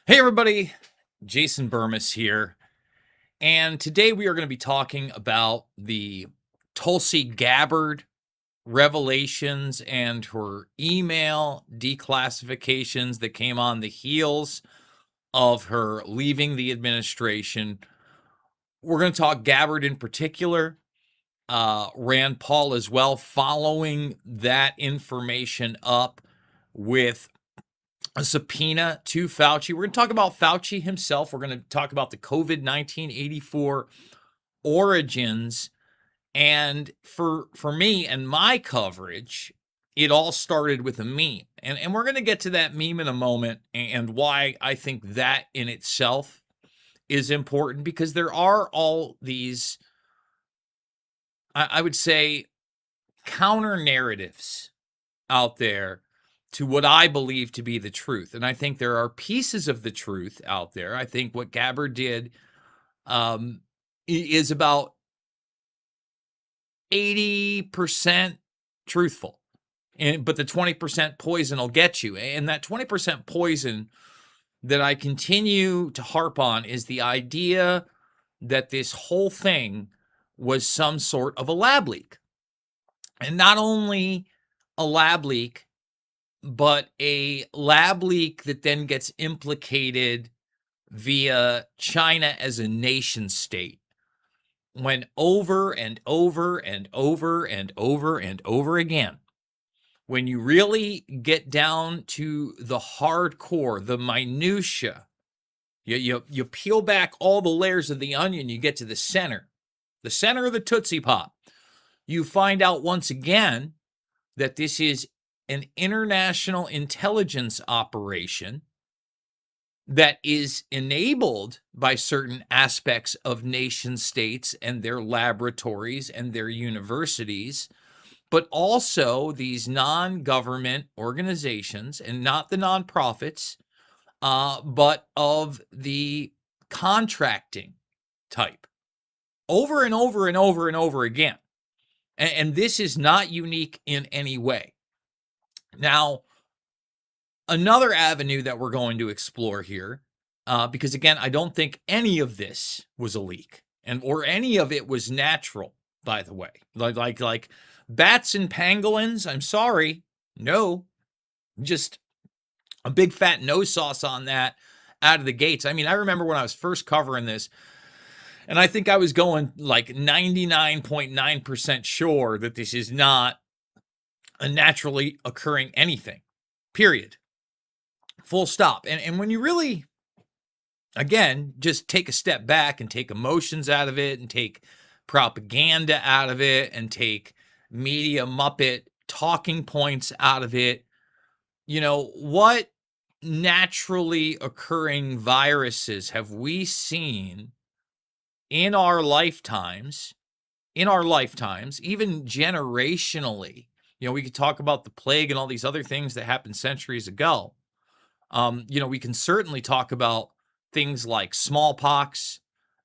Hey everybody, Jason Burmis here, and today we are going to be talking about the Tulsi Gabbard revelations and her email declassifications that came on the heels of her leaving the administration. We're going to talk Gabbard in particular, Rand Paul as well, following that information up with a subpoena to Fauci. We're going to talk about Fauci himself. We're going to talk about the COVID 1984 origins. And for me and my coverage, it all started with a meme. And we're going to get to that meme in a moment and why I think that in itself is important, because there are all these, I would say, counter narratives out there to what I believe to be the truth. And I think there are pieces of the truth out there. I think what Gabbard did is about 80% truthful. But the 20% poison will get you. And that 20% poison that I continue to harp on is the idea that this whole thing was some sort of a lab leak. And not only a lab leak, but a lab leak that then gets implicated via China as a nation state. When over and over and over and over and over again, when you really get down to the hardcore, the minutia, you peel back all the layers of the onion, you get to the center of the Tootsie Pop, you find out once again that this is an international intelligence operation that is enabled by certain aspects of nation states and their laboratories and their universities, but also these non-government organizations, and not the nonprofits, but of the contracting type, over and over and over and over again. And this is not unique in any way. Now, another avenue that we're going to explore here, because again, I don't think any of this was a leak, or any of it was natural, by the way. Like bats and pangolins, I'm sorry, no, just a big fat no sauce on that out of the gates. I mean, I remember when I was first covering this, and I think I was going like 99.9% sure that this is not a naturally occurring anything, period. Full stop. And when you really, again, just take a step back and take emotions out of it and take propaganda out of it and take media muppet talking points out of it, what naturally occurring viruses have we seen in our lifetimes, even generationally? We could talk about the plague and all these other things that happened centuries ago. We can certainly talk about things like smallpox.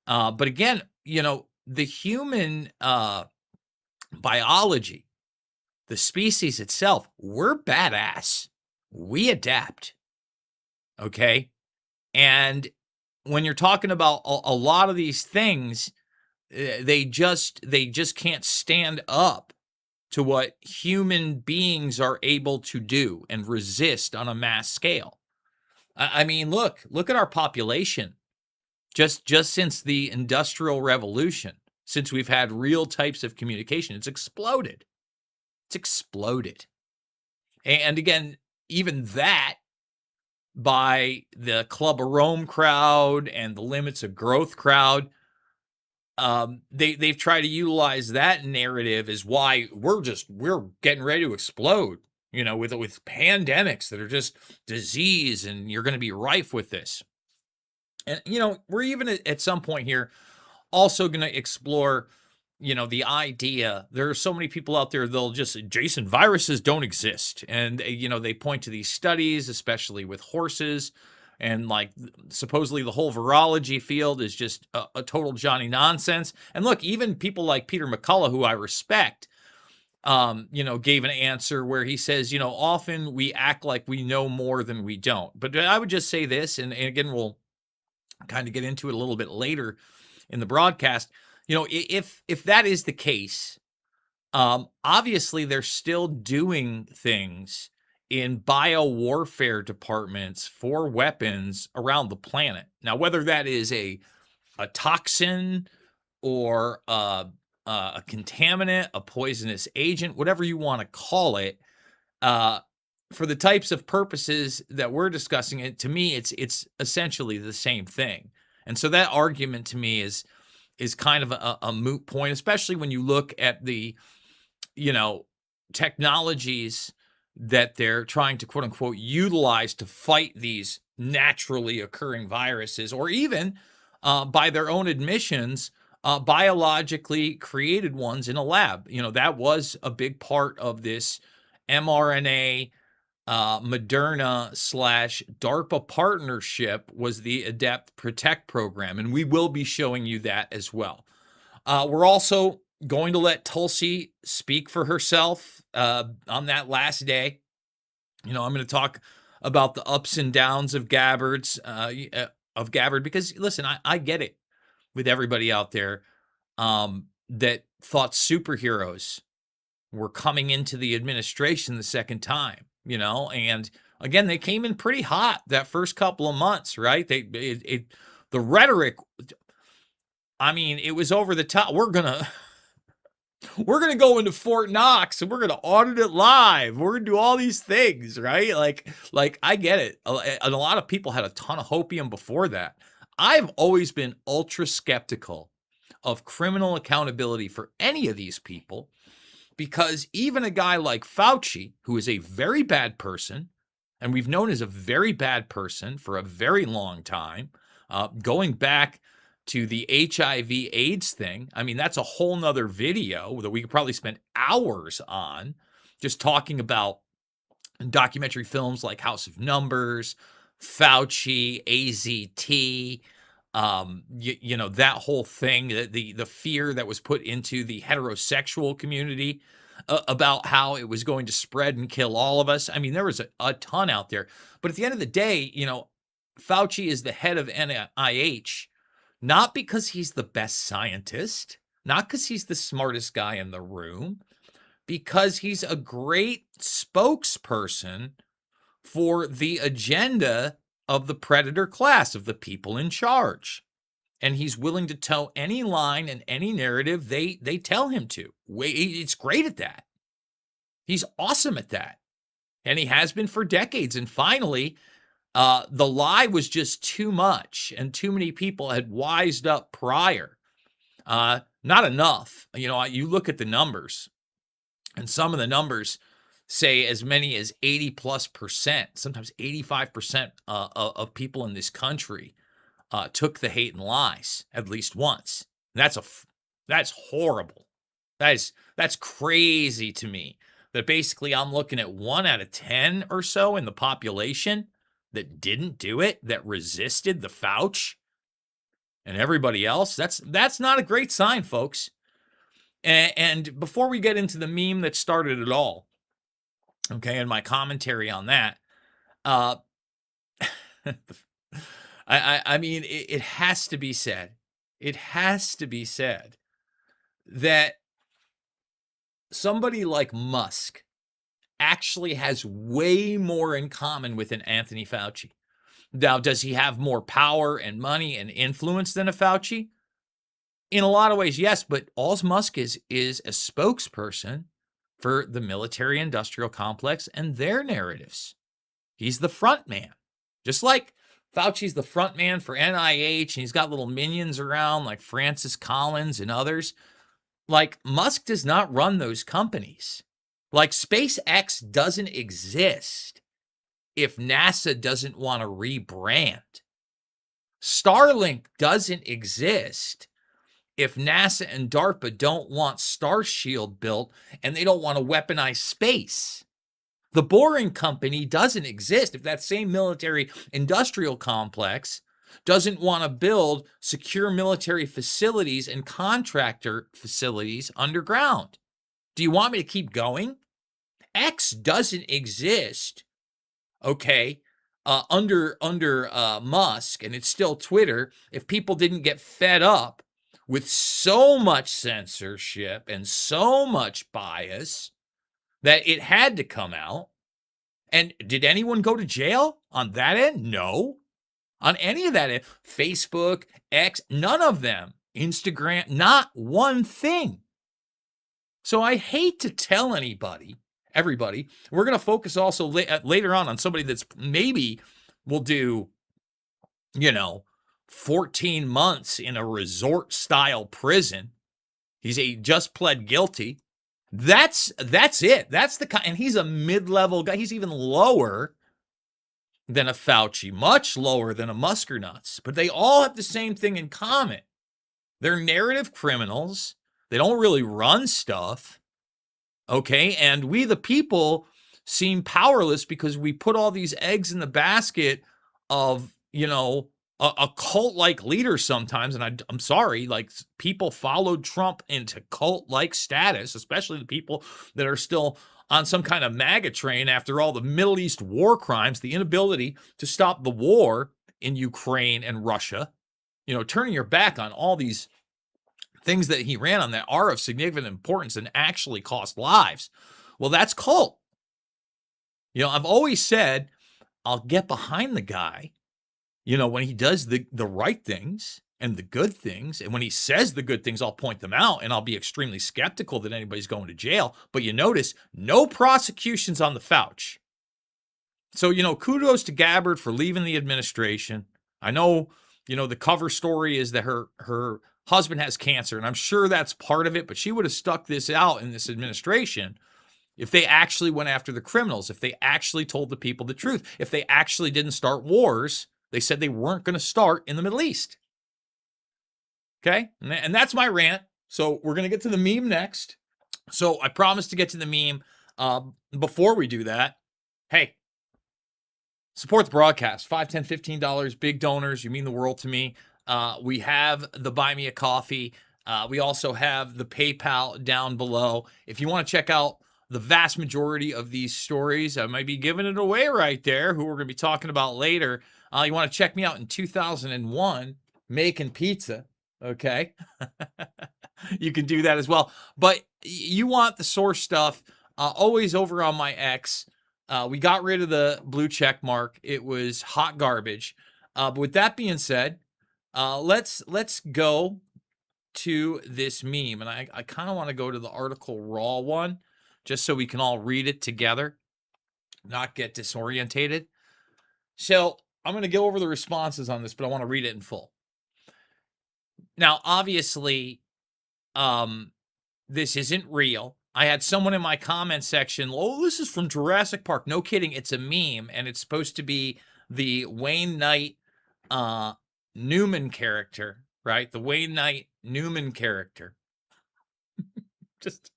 But again, the human biology, the species itself, we're badass. We adapt. Okay. And when you're talking about a lot of these things, they just can't stand up to what human beings are able to do and resist on a mass scale. I mean, look at our population. Just since the Industrial Revolution, since we've had real types of communication, it's exploded. It's exploded. And again, even that, by the Club of Rome crowd and the Limits of Growth crowd, they've tried to utilize that narrative as why we're getting ready to explode, with pandemics that are just disease, and you're going to be rife with this. And we're even at some point here also going to explore, the idea. There are so many people out there, they'll just, Jason, viruses don't exist. And, they point to these studies, especially with horses, and like supposedly the whole virology field is just a total Johnny nonsense. And look, even people like Peter McCullough, who I respect, gave an answer where he says, often we act like we know more than we don't. But I would just say this, and again, we'll kind of get into it a little bit later in the broadcast. If that is the case, obviously they're still doing things in biowarfare departments for weapons around the planet. Now, whether that is a toxin or a contaminant, a poisonous agent, whatever you want to call it, for the types of purposes that we're discussing it, to me, it's essentially the same thing. And so that argument to me is kind of a moot point, especially when you look at the technologies that they're trying to quote unquote utilize to fight these naturally occurring viruses, or even by their own admissions, biologically created ones in a lab. That was a big part of this mRNA Moderna / DARPA partnership, was the Adept Protect program, and we will be showing you that as well. We're also going to let Tulsi speak for herself on that last day. I'm going to talk about the ups and downs of Gabbard, because listen, I get it with everybody out there that thought superheroes were coming into the administration the second time, and again, they came in pretty hot that first couple of months, right? The rhetoric, I mean, it was over the top. We're gonna go into Fort Knox and we're gonna audit it live. We're gonna do all these things, right? Like I get it, and a lot of people had a ton of hopium before that. I've always been ultra skeptical of criminal accountability for any of these people, because even a guy like Fauci, who is a very bad person, and we've known as a very bad person for a very long time, going back to the HIV/AIDS thing. I mean, that's a whole nother video that we could probably spend hours on, just talking about documentary films like House of Numbers, Fauci, AZT, that whole thing, the fear that was put into the heterosexual community about how it was going to spread and kill all of us. I mean, there was a ton out there. But at the end of the day, Fauci is the head of NIH, not because he's the best scientist, not because he's the smartest guy in the room, because he's a great spokesperson for the agenda of the predator class, of the people in charge. And he's willing to toe any line and any narrative they tell him to. It's great at that. He's awesome at that. And he has been for decades. And finally, the lie was just too much, and too many people had wised up prior. Not enough. You look at the numbers, and some of the numbers say as many as 80+%, sometimes 85% of people in this country took the hate and lies at least once. That's horrible. That's crazy to me. That basically I'm looking at 1 out of 10 or so in the population that didn't do it, that resisted the Fauci, and everybody else. That's not a great sign, folks. And before we get into the meme that started it all, okay, and my commentary on that, I mean, it has to be said. It has to be said that somebody like Musk actually has way more in common with an Anthony Fauci. Now, does he have more power and money and influence than a Fauci? In a lot of ways, yes, but all Musk is a spokesperson for the military-industrial complex and their narratives. He's the front man. Just like Fauci's the front man for NIH, and he's got little minions around like Francis Collins and others. Like, Musk does not run those companies. Like, SpaceX doesn't exist if NASA doesn't want to rebrand. Starlink doesn't exist if NASA and DARPA don't want Starshield built and they don't want to weaponize space. The Boring Company doesn't exist if that same military industrial complex doesn't want to build secure military facilities and contractor facilities underground. Do you want me to keep going? X doesn't exist, okay, under Musk, and it's still Twitter, if people didn't get fed up with so much censorship and so much bias that it had to come out. And did anyone go to jail on that end? No. On any of that end, Facebook, X, none of them. Instagram, not one thing. So I hate to tell everybody, we're going to focus also later on somebody that's maybe will do, 14 months in a resort style prison. He just pled guilty. That's it. That's the kind, and he's a mid-level guy. He's even lower than a Fauci, much lower than a Muskernuts, but they all have the same thing in common. They're narrative criminals. They don't really run stuff. Okay. And we, the people, seem powerless because we put all these eggs in the basket of, a cult-like leader sometimes. And I'm sorry, like, people followed Trump into cult-like status, especially the people that are still on some kind of MAGA train after all the Middle East war crimes, the inability to stop the war in Ukraine and Russia, turning your back on all these things that he ran on that are of significant importance and actually cost lives. Well, that's cult. I've always said I'll get behind the guy, when he does the right things and the good things. And when he says the good things, I'll point them out, and I'll be extremely skeptical that anybody's going to jail. But you notice no prosecutions on the Fauci. So, kudos to Gabbard for leaving the administration. I know, the cover story is that her husband has cancer, and I'm sure that's part of it, but she would have stuck this out in this administration if they actually went after the criminals, if they actually told the people the truth, if they actually didn't start wars they said they weren't going to start in the Middle East. Okay? And that's my rant. So we're going to get to the meme next. So I promised to get to the meme. Before we do that, hey, support the broadcast. $5, $10, $15, big donors. You mean the world to me. We have the Buy Me a Coffee. We also have the PayPal down below. If you want to check out the vast majority of these stories, I might be giving it away right there, who we're going to be talking about later. You want to check me out in 2001, making pizza, okay? You can do that as well. But you want the source stuff, always over on my X. We got rid of the blue check mark. It was hot garbage. But with that being said, let's go to this meme. And I kind of want to go to the article raw one, just so we can all read it together, not get disorientated. So I'm going to go over the responses on this, but I want to read it in full. Now, obviously, this isn't real. I had someone in my comment section, oh, this is from Jurassic Park. No kidding, it's a meme, and it's supposed to be the Wayne Knight Newman character, right? The Wayne Knight Newman character. Just,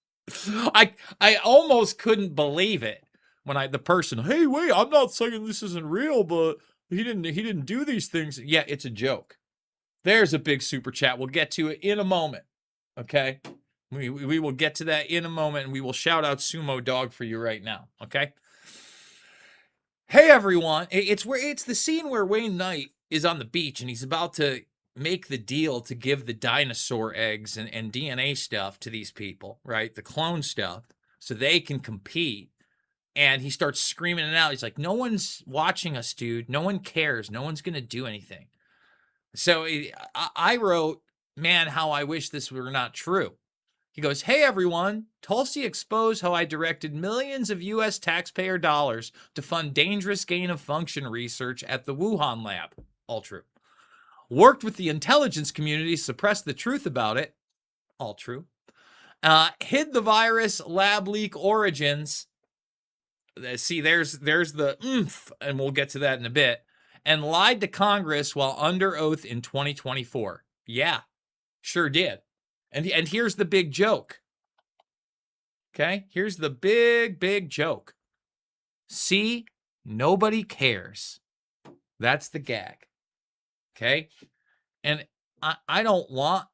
I almost couldn't believe it when the person, hey, wait, I'm not saying this isn't real, but he didn't do these things. Yeah, it's a joke. There's a big super chat. We'll get to it in a moment. Okay? We will get to that in a moment, and we will shout out Sumo Dog for you right now. Okay? Hey everyone. It's the scene where Wayne Knight is on the beach and he's about to make the deal to give the dinosaur eggs and DNA stuff to these people, right? The clone stuff, so they can compete. And he starts screaming it out. He's like, no one's watching us, dude. No one cares. No one's going to do anything. So I wrote, man, how I wish this were not true. He goes, hey, everyone. Tulsi exposed how I directed millions of U.S. taxpayer dollars to fund dangerous gain-of-function research at the Wuhan lab. All true. Worked with the intelligence community to suppress the truth about it. All true. Hid the virus lab leak origins. See, there's the oomph, and we'll get to that in a bit. And lied to Congress while under oath in 2024. Yeah, sure did. And here's the big joke. Okay, here's the big joke. See, nobody cares. That's the gag. Okay, and I don't want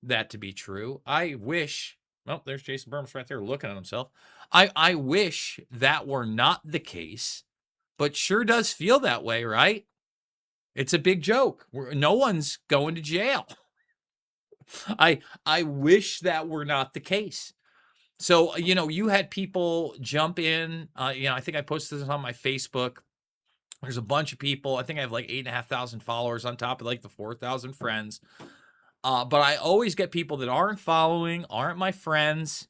that to be true. I wish Well, there's Jason Burns right there looking at himself. I wish that were not the case, but sure does feel that way, right? It's a big joke. No one's going to jail. I wish that were not the case. So, you had people jump in. I think I posted this on my Facebook. There's a bunch of people. I think I have like 8,500 followers on top of like the 4,000 friends. But I always get people that aren't following, aren't my friends.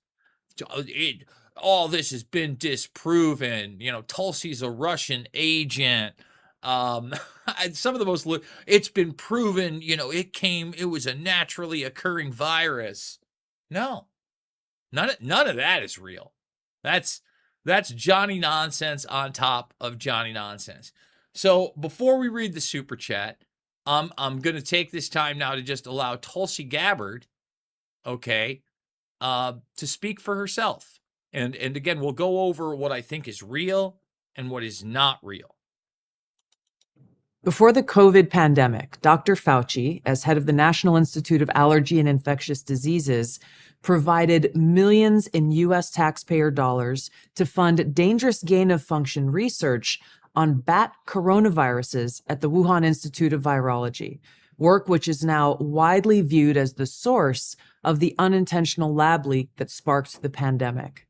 All this has been disproven. Tulsi's a Russian agent. Some of the most, it's been proven, it was a naturally occurring virus. No, none of that is real. That's Johnny nonsense on top of Johnny nonsense. So before we read the super chat, I'm going to take this time now to just allow Tulsi Gabbard, okay, to speak for herself. And again, we'll go over what I think is real and what is not real. Before the COVID pandemic, Dr. Fauci, as head of the National Institute of Allergy and Infectious Diseases, provided millions in U.S. taxpayer dollars to fund dangerous gain-of-function research on bat coronaviruses at the Wuhan Institute of Virology, work which is now widely viewed as the source of the unintentional lab leak that sparked the pandemic.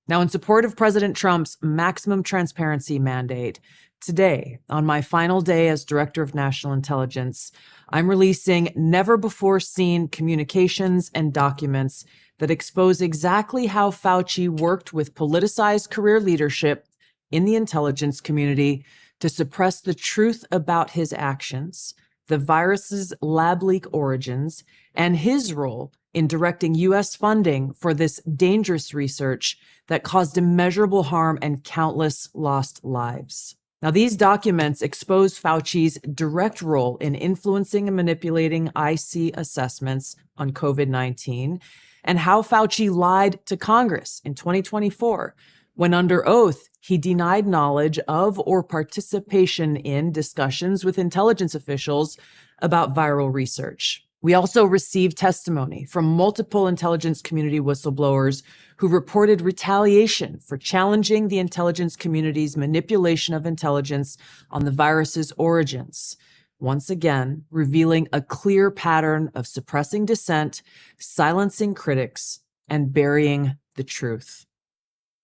Now, in support of President Trump's maximum transparency mandate, today, on my final day as Director of National Intelligence, I'm releasing never-before-seen communications and documents that expose exactly how Fauci worked with politicized career leadership in the intelligence community to suppress the truth about his actions, the virus's lab leak origins, and his role in directing U.S. funding for this dangerous research that caused immeasurable harm and countless lost lives. Now, these documents expose Fauci's direct role in influencing and manipulating IC assessments on COVID-19 and how Fauci lied to Congress in 2024 when under oath he denied knowledge of or participation in discussions with intelligence officials about viral research. We also received testimony from multiple intelligence community whistleblowers who reported retaliation for challenging the intelligence community's manipulation of intelligence on the virus's origins, once again revealing a clear pattern of suppressing dissent, silencing critics, and burying the truth.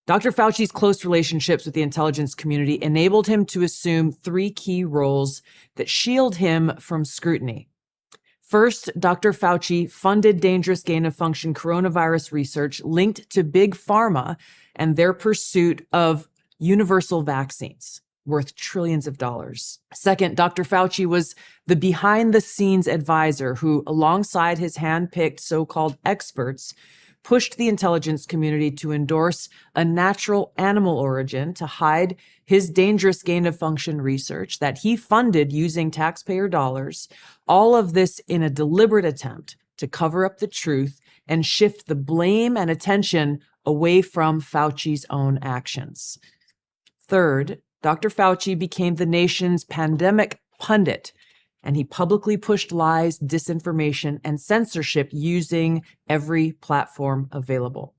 Dr. Fauci's close relationships with the intelligence community enabled him to assume three key roles that shield him from scrutiny. First, Dr. Fauci funded dangerous gain-of-function coronavirus research linked to big pharma and their pursuit of universal vaccines worth trillions of dollars. Second, Dr. Fauci was the behind-the-scenes advisor who, alongside his hand-picked so-called experts, pushed the intelligence community to endorse a natural animal origin to hide his dangerous gain-of-function research that he funded using taxpayer dollars, all of this in a deliberate attempt to cover up the truth and shift the blame and attention away from Fauci's own actions. Third, Dr. Fauci became the nation's pandemic pundit, and he publicly pushed lies, disinformation, and censorship using every platform available.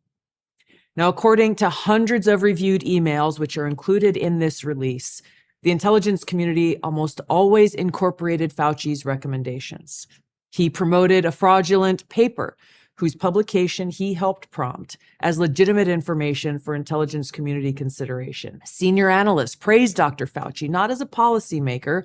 Now, according to hundreds of reviewed emails, which are included in this release, the intelligence community almost always incorporated Fauci's recommendations. He promoted a fraudulent paper whose publication he helped prompt as legitimate information for intelligence community consideration. Senior analysts praised Dr. Fauci not as a policymaker,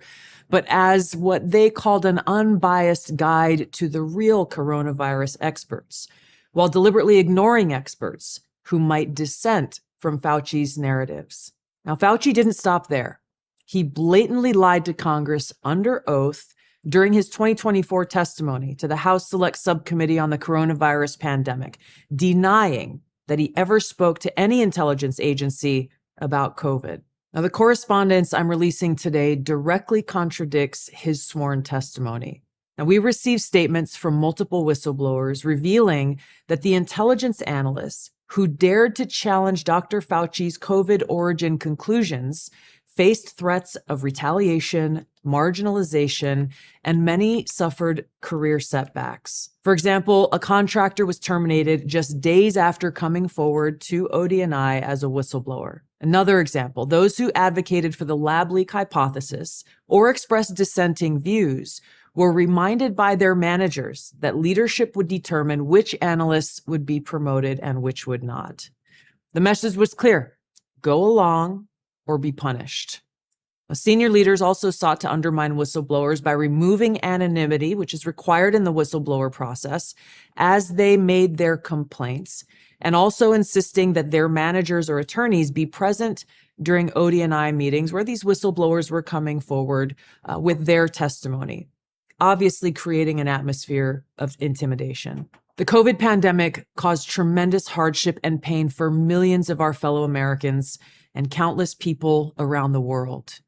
but as what they called an unbiased guide to the real coronavirus experts, while deliberately ignoring experts who might dissent from Fauci's narratives. Now, Fauci didn't stop there. He blatantly lied to Congress under oath during his 2024 testimony to the House Select Subcommittee on the Coronavirus Pandemic, denying that he ever spoke to any intelligence agency about COVID. Now, the correspondence I'm releasing today directly contradicts his sworn testimony. Now, we received statements from multiple whistleblowers revealing that the intelligence analysts who dared to challenge Dr. Fauci's COVID origin conclusions faced threats of retaliation, marginalization, and many suffered career setbacks. For example, a contractor was terminated just days after coming forward to ODNI as a whistleblower. Another example, those who advocated for the lab leak hypothesis or expressed dissenting views were reminded by their managers that leadership would determine which analysts would be promoted and which would not. The message was clear: go along or be punished. Senior leaders also sought to undermine whistleblowers by removing anonymity, which is required in the whistleblower process, as they made their complaints, and also insisting that their managers or attorneys be present during ODNI meetings where these whistleblowers were coming forward with their testimony, obviously creating an atmosphere of intimidation. The COVID pandemic caused tremendous hardship and pain for millions of our fellow Americans and countless people around the world.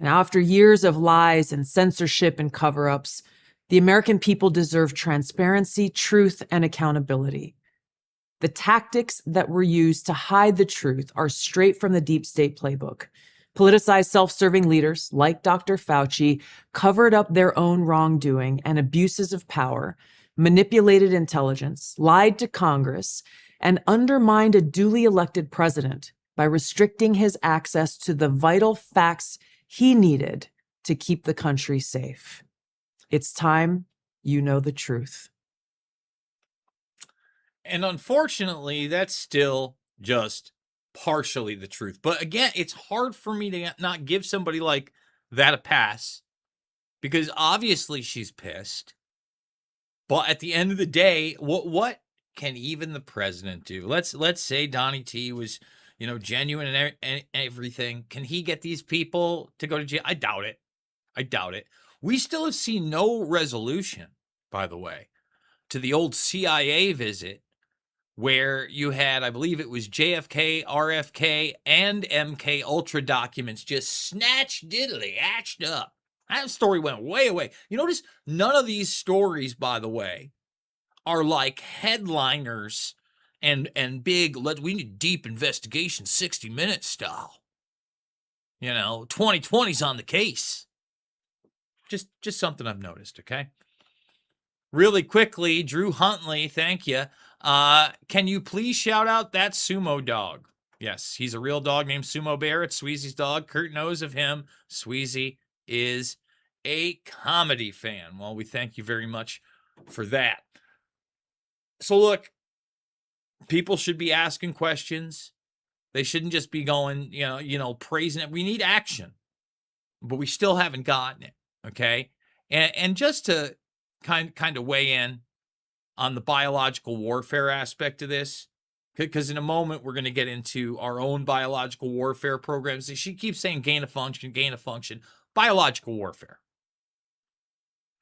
Now, after years of lies and censorship and cover-ups, the American people deserve transparency, truth, and accountability. The tactics that were used to hide the truth are straight from the deep state playbook. Politicized, self-serving leaders like Dr. Fauci covered up their own wrongdoing and abuses of power, manipulated intelligence, lied to Congress, and undermined a duly elected president by restricting his access to the vital facts he needed to keep the country safe. It's time you know the truth. And unfortunately, that's still just partially the truth. But again, it's hard for me to not give somebody like that a pass, because obviously she's pissed. But at the end of the day, what can even the president do? Let's say Donnie T was, genuine and everything. Can he get these people to go to jail? I doubt it. We still have seen no resolution, by the way, to the old CIA visit where you had, I believe it was JFK, RFK, and MK Ultra documents just snatched diddly, hatched up. That story went way away. You notice none of these stories, by the way, are like headliners and big, we need deep investigation, 60 Minutes style. 2020's on the case. Just something I've noticed, okay? Really quickly, Drew Huntley, thank you. Can you please shout out that Sumo dog? Yes, he's a real dog named Sumo Bear. It's Sweezy's dog. Kurt knows of him. Sweezy is a comedy fan. Well, we thank you very much for that. So look, people should be asking questions. They shouldn't just be going, praising it. We need action, but we still haven't gotten it. Okay. And just to kind of weigh in on the biological warfare aspect of this, because in a moment we're going to get into our own biological warfare programs. She keeps saying gain of function, biological warfare.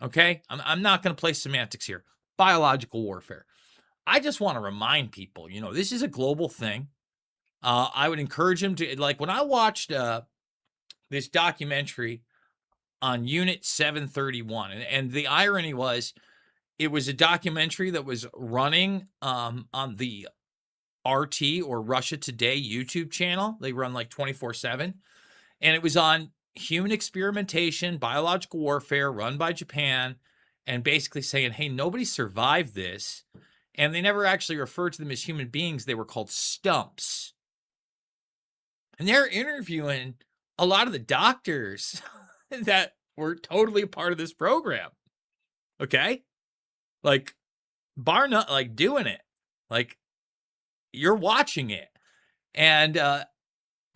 Okay. I'm not going to play semantics here. Biological warfare. I just want to remind people, this is a global thing. I would encourage them to, like, when I watched this documentary on Unit 731, and the irony was, it was a documentary that was running on the RT or Russia Today YouTube channel. They run like 24/7, and it was on human experimentation, biological warfare run by Japan, and basically saying, hey, nobody survived this. And they never actually referred to them as human beings. They were called stumps. And they're interviewing a lot of the doctors that were totally a part of this program. Okay? Like, bar none, like doing it. Like, you're watching it. And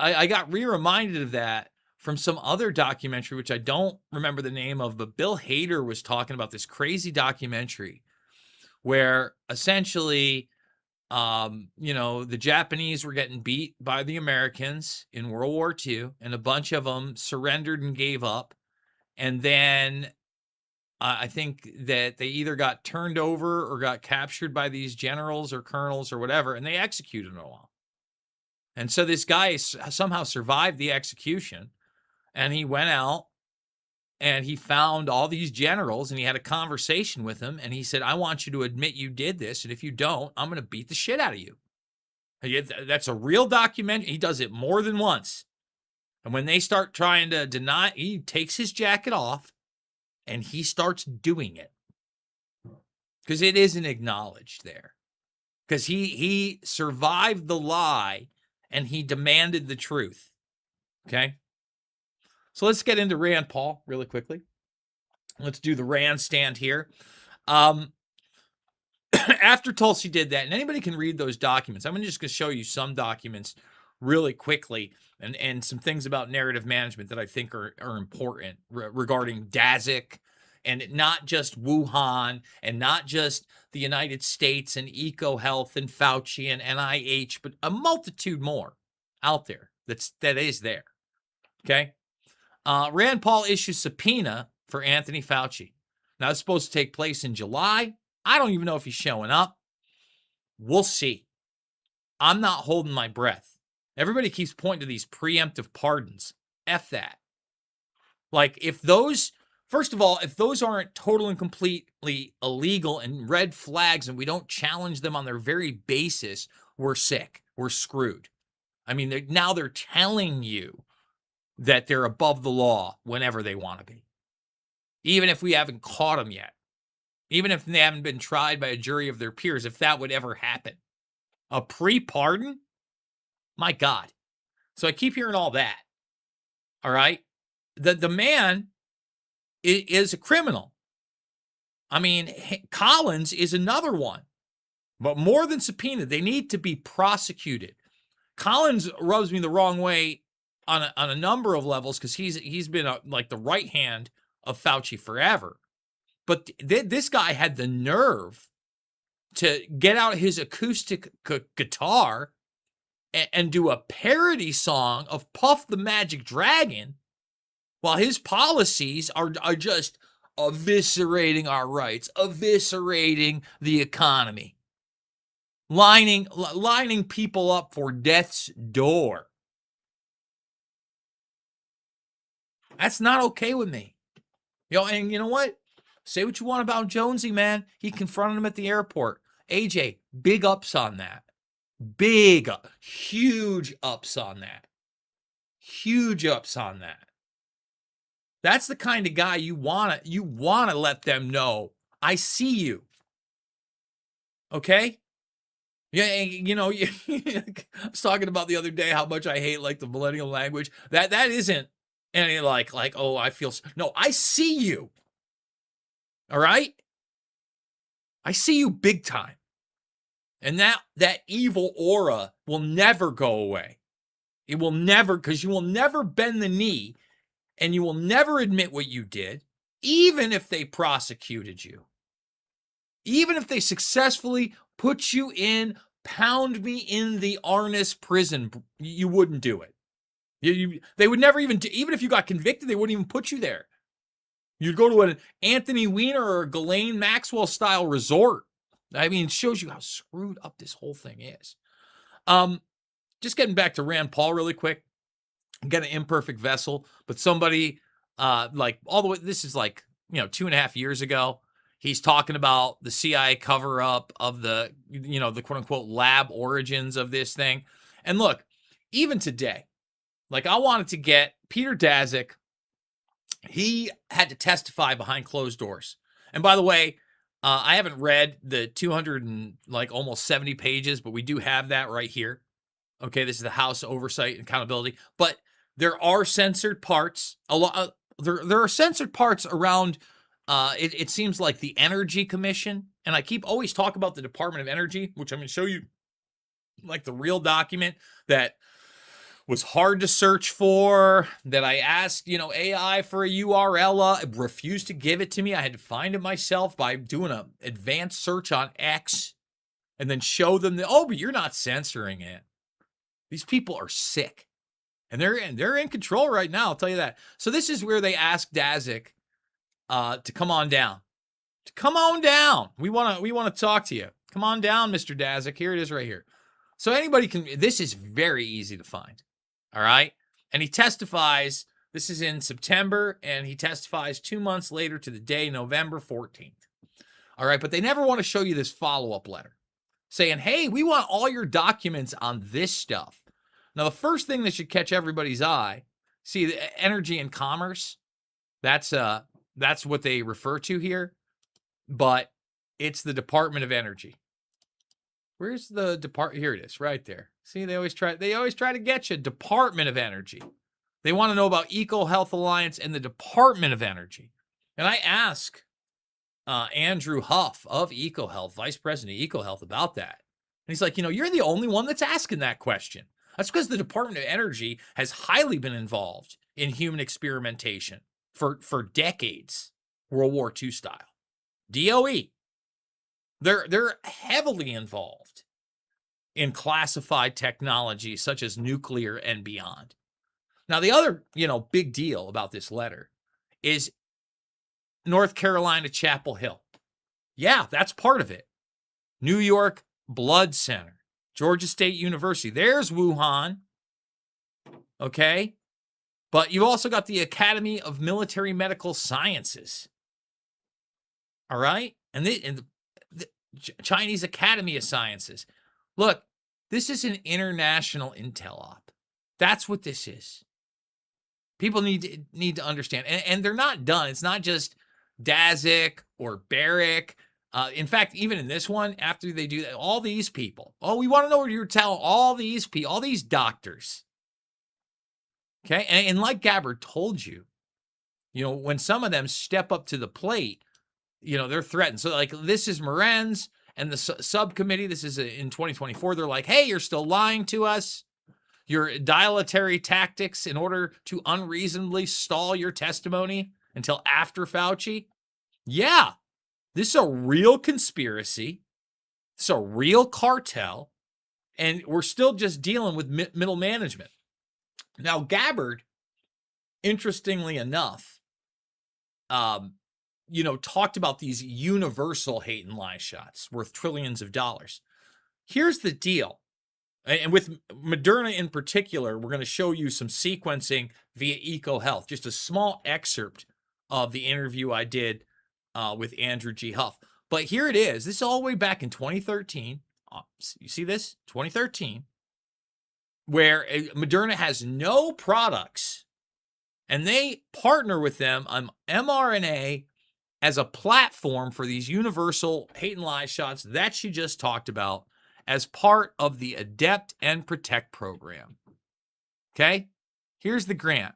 I got reminded of that from some other documentary, which I don't remember the name of, but Bill Hader was talking about this crazy documentary where essentially, the Japanese were getting beat by the Americans in World War II, and a bunch of them surrendered and gave up. And then I think that they either got turned over or got captured by these generals or colonels or whatever, and they executed them all. And so this guy somehow survived the execution, and he went out and he found all these generals, and he had a conversation with them, and he said, I want you to admit you did this, and if you don't, I'm going to beat the shit out of you. That's a real documentary. He does it more than once. And when they start trying to deny, he takes his jacket off and he starts doing it. Because it isn't acknowledged there. Because he survived the lie and he demanded the truth. Okay? So let's get into Rand Paul really quickly. Let's do the Rand stand here. After Tulsi did that, and anybody can read those documents. I'm just going to show you some documents really quickly and some things about narrative management that I think are important regarding Dazik and not just Wuhan and not just the United States and EcoHealth and Fauci and NIH, but a multitude more out there that is there. Okay. Rand Paul issues subpoena for Anthony Fauci. Now, it's supposed to take place in July. I don't even know if he's showing up. We'll see. I'm not holding my breath. Everybody keeps pointing to these preemptive pardons. F that. Like, if those, first of all, if those aren't total and completely illegal and red flags and we don't challenge them on their very basis, we're sick. We're screwed. I mean, now they're telling you that they're above the law whenever they want to be. Even if we haven't caught them yet. Even if they haven't been tried by a jury of their peers, if that would ever happen. A pre-pardon? My God. So I keep hearing all that. All right? The man is a criminal. I mean, Collins is another one. But more than subpoenaed, they need to be prosecuted. Collins rubs me the wrong way on a number of levels because he's been like the right hand of Fauci forever. But this guy had the nerve to get out his acoustic guitar and do a parody song of Puff the Magic Dragon while his policies are just eviscerating our rights, eviscerating the economy, lining people up for death's door. That's not okay with me. And you know what? Say what you want about Jonesy, man. He confronted him at the airport. AJ, big ups on that. Huge ups on that. Huge ups on that. That's the kind of guy you want to let them know, I see you. Okay? Yeah, I was talking about the other day how much I hate like the millennial language. That isn't any like, oh, I feel no, I see you. All right? I see you big time. And that evil aura will never go away. It will never, because you will never bend the knee and you will never admit what you did, even if they prosecuted you. Even if they successfully put you in, pound me in the Arnis prison, you wouldn't do it. They would never even if you got convicted, they wouldn't even put you there. You'd go to an Anthony Weiner or a Ghislaine Maxwell style resort. I mean, it shows you how screwed up this whole thing is. Just getting back to Rand Paul really quick. Got an imperfect vessel, but somebody like all the way, this is like, 2.5 years ago. He's talking about the CIA cover up of the quote unquote lab origins of this thing. And look, even today, like I wanted to get Peter Daszak. He had to testify behind closed doors. And by the way, I haven't read the 200 and like almost 70 pages, but we do have that right here. Okay, this is the House Oversight and Accountability. But there are censored parts. There are censored parts around. It seems like the Energy Commission, and I keep always talk about the Department of Energy, which I'm going to show you, like the real document that was hard to search for, that I asked, AI for a URL, it refused to give it to me. I had to find it myself by doing an advanced search on X and then show them that, but you're not censoring it. These people are sick. And they're in control right now, I'll tell you that. So this is where they asked Daszak to come on down. Come on down. We want to talk to you. Come on down, Mr. Daszak. Here it is right here. So anybody can, this is very easy to find. All right. And he testifies, this is in September, and he testifies 2 months later to the day, November 14th. All right. But they never want to show you this follow-up letter saying, hey, we want all your documents on this stuff. Now, the first thing that should catch everybody's eye See, the energy and commerce, that's what they refer to here, but it's the Department of Energy. Where's the department? Here it is, right there. See, they always try to get you. Department of Energy. They want to know about EcoHealth Alliance and the Department of Energy. And I ask Andrew Huff of EcoHealth, Vice President of EcoHealth, about that. And he's like, you're the only one that's asking that question. That's because the Department of Energy has highly been involved in human experimentation for decades, World War II style. DOE. They're heavily involved in classified technology such as nuclear and beyond. Now, the other, big deal about this letter is North Carolina, Chapel Hill. Yeah, that's part of it. New York Blood Center, Georgia State University. There's Wuhan. Okay. But you've also got the Academy of Military Medical Sciences. All right. And the Chinese Academy of Sciences. Look, this is an international intel op. That's what this is. People need to understand. And they're not done. It's not just Dazik or Barrick. In fact, even in this one, after they do that, all these people, we want to know what you're telling all these people, all these doctors. Okay. And like Gabbard told you, when some of them step up to the plate, they're threatened. So like this is Morenz and the subcommittee. This is in 2024. They're like, hey, you're still lying to us. Your dilatory tactics in order to unreasonably stall your testimony until after Fauci. Yeah, this is a real conspiracy. It's a real cartel. And we're still just dealing with middle management. Now, Gabbard, interestingly enough, talked about these universal hate and lie shots worth trillions of dollars. Here's the deal. And with Moderna in particular, we're going to show you some sequencing via EcoHealth, just a small excerpt of the interview I did with Andrew G. Huff. But here it is. This is all the way back in 2013. You see this? 2013, where Moderna has no products, and they partner with them on mRNA as a platform for these universal hate and lie shots that she just talked about as part of the ADEPT and PROTECT program. Okay? Here's the grant.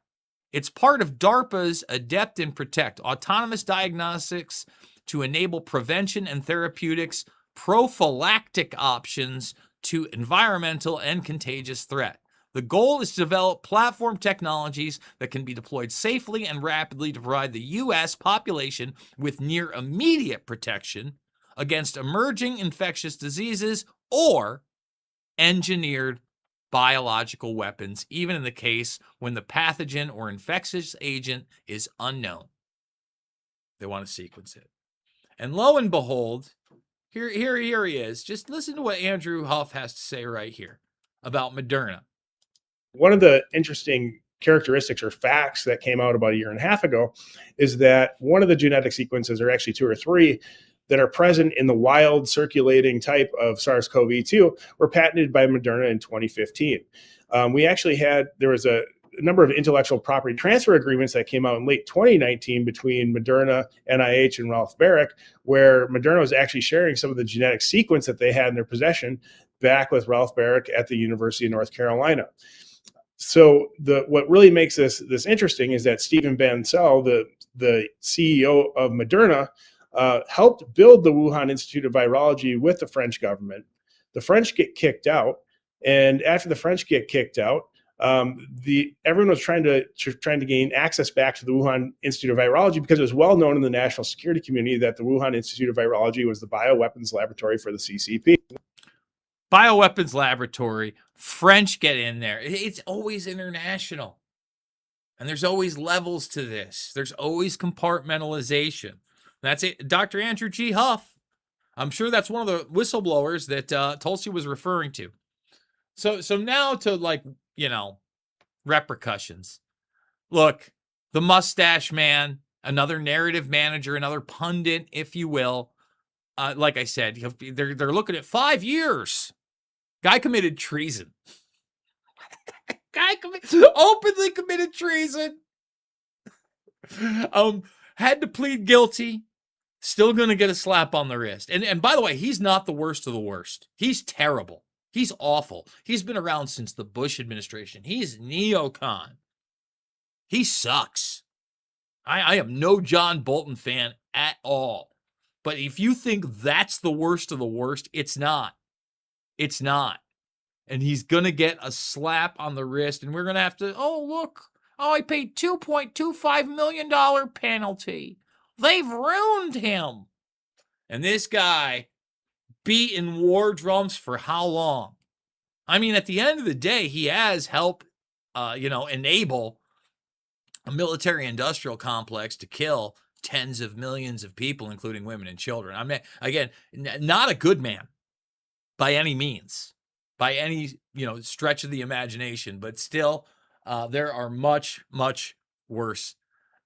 It's part of DARPA's ADEPT and PROTECT, autonomous diagnostics to enable prevention and therapeutics prophylactic options to environmental and contagious threat. The goal is to develop platform technologies that can be deployed safely and rapidly to provide the U.S. population with near immediate protection against emerging infectious diseases or engineered biological weapons, even in the case when the pathogen or infectious agent is unknown. They want to sequence it. And lo and behold, here he is. Just listen to what Andrew Huff has to say right here about Moderna. One of the interesting characteristics or facts that came out about a year and a half ago is that one of the genetic sequences, or actually two or three, that are present in the wild circulating type of SARS-CoV-2 were patented by Moderna in 2015. There was a number of intellectual property transfer agreements that came out in late 2019 between Moderna, NIH, and Ralph Barrick, where Moderna was actually sharing some of the genetic sequence that they had in their possession back with Ralph Barrick at the University of North Carolina. So what really makes this interesting is that Stephen Bancel, the CEO of Moderna, helped build the Wuhan Institute of Virology with the French government. The French get kicked out, and after the French get kicked out, everyone was trying to gain access back to the Wuhan Institute of Virology because it was well known in the national security community that the Wuhan Institute of Virology was the bioweapons laboratory for the CCP. Bioweapons laboratory, French get in there. It's always international. And there's always levels to this. There's always compartmentalization. That's it. Dr. Andrew G. Huff. I'm sure that's one of the whistleblowers that Tulsi was referring to. So now to repercussions. Look, the mustache man, another narrative manager, another pundit, if you will. Like I said, they're looking at 5 years. Guy committed treason. guy openly committed treason. Had to plead guilty. Still going to get a slap on the wrist. And by the way, he's not the worst of the worst. He's terrible. He's awful. He's been around since the Bush administration. He's neocon. He sucks. I am no John Bolton fan at all. But if you think that's the worst of the worst, it's not. It's not. And he's going to get a slap on the wrist, and we're going to have to, I paid $2.25 million penalty. They've ruined him. And this guy beating war drums for how long? I mean, at the end of the day, he has helped, enable a military-industrial complex to kill tens of millions of people, including women and children. I mean, again, not a good man by any means, by any stretch of the imagination, but still, there are much, much worse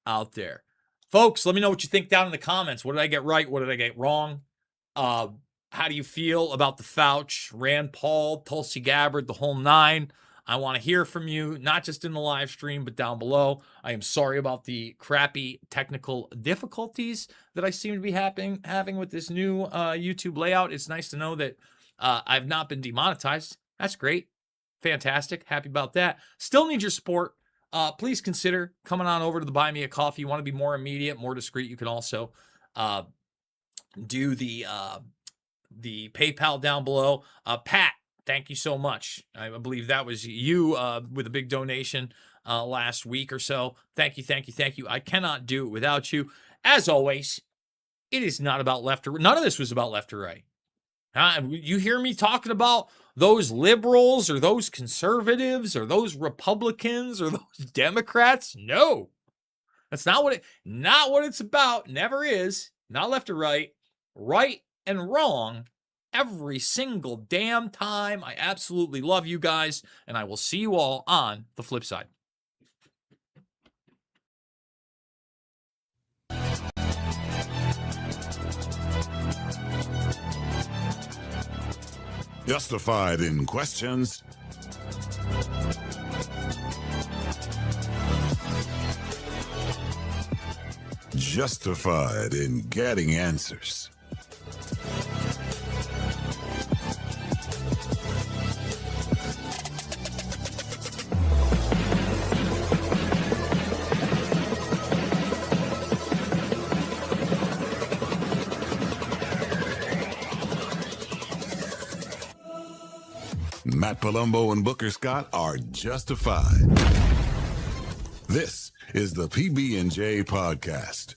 out there. Folks, let me know what you think down in the comments. What did I get right? What did I get wrong? How do you feel about the Fauci, Rand Paul, Tulsi Gabbard, the whole nine? I want to hear from you, not just in the live stream, but down below. I am sorry about the crappy technical difficulties that I seem to be having with this new YouTube layout. It's nice to know that I've not been demonetized. That's great. Fantastic. Happy about that. Still need your support. Please consider coming on over to the Buy Me a Coffee. You want to be more immediate, more discreet. You can also do the PayPal down below. Pat, thank you so much. I believe that was you with a big donation last week or so. Thank you. I cannot do it without you. As always, it is not about left or right. None of this was about left or right. You hear me talking about those liberals or those conservatives or those Republicans or those Democrats? No, that's not what it's about. Never is. Not left or right. Right and wrong every single damn time. I absolutely love you guys, and I will see you all on the flip side. Justified in questions. Justified in getting answers. Matt Palumbo and Booker Scott are justified. This is the PB&J Podcast.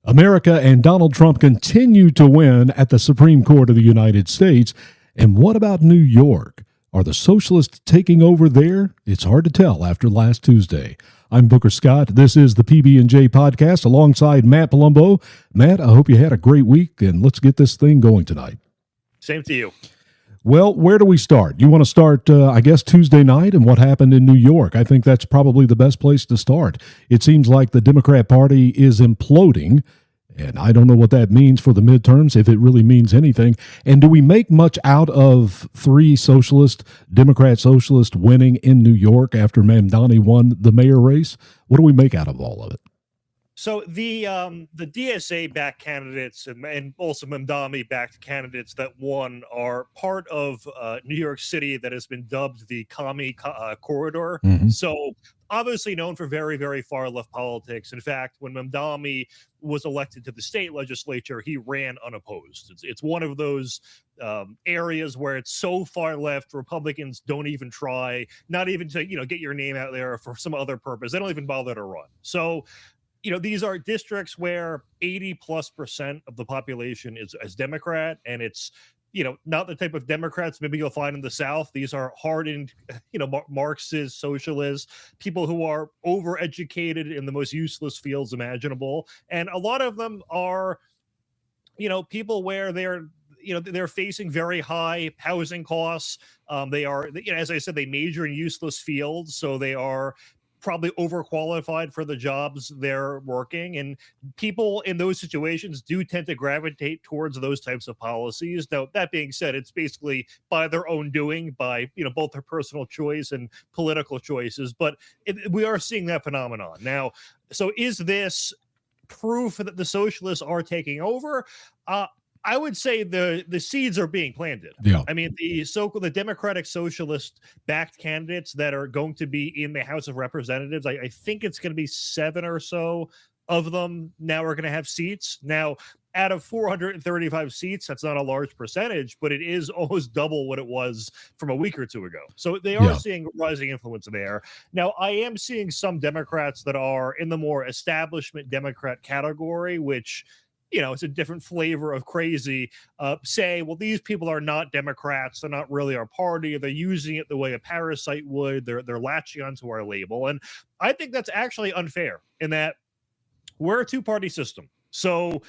America and Donald Trump continue to win at the Supreme Court of the United States. And what about New York? Are the socialists taking over there? It's hard to tell after last Tuesday. I'm Booker Scott. This is the PB&J Podcast alongside Matt Palumbo. Matt, I hope you had a great week, and let's get this thing going tonight. Same to you. Well, where do we start? You want to start, Tuesday night and what happened in New York? I think that's probably the best place to start. It seems like the Democrat Party is imploding, and I don't know what that means for the midterms, if it really means anything. And do we make much out of three Democrat socialists winning in New York after Mamdani won the mayor race? What do we make out of all of it? So the DSA-backed candidates and also Mamdani-backed candidates that won are part of New York City that has been dubbed the Commie Corridor. Mm-hmm. So obviously known for very, very far-left politics. In fact, when Mamdani was elected to the state legislature, he ran unopposed. It's one of those areas where it's so far left, Republicans don't even try, not even to get your name out there for some other purpose. They don't even bother to run. So these are districts where 80+% of the population is Democrat, and it's, not the type of Democrats maybe you'll find in the South. These are hardened, Marxist, socialists, people who are overeducated in the most useless fields imaginable. And a lot of them are, people where they're facing very high housing costs. They are, as I said, they major in useless fields. So they are probably overqualified for the jobs they're working, and people in those situations do tend to gravitate towards those types of policies. Now, that being said, it's basically by their own doing, by both their personal choice and political choices, but we are seeing that phenomenon now. So is this proof that the socialists are taking over? I would say the seeds are being planted. Yeah. I mean, the Democratic Socialist backed candidates that are going to be in the House of Representatives, I think it's going to be 7 or so of them now are going to have seats. Now, out of 435 seats, that's not a large percentage, but it is almost double what it was from a week or two ago. So they are seeing rising influence there. Now, I am seeing some Democrats that are in the more establishment Democrat category, which it's a different flavor of crazy, say, well, these people are not Democrats. They're not really our party. They're using it the way a parasite would. They're latching onto our label. And I think that's actually unfair in that we're a two-party system. So,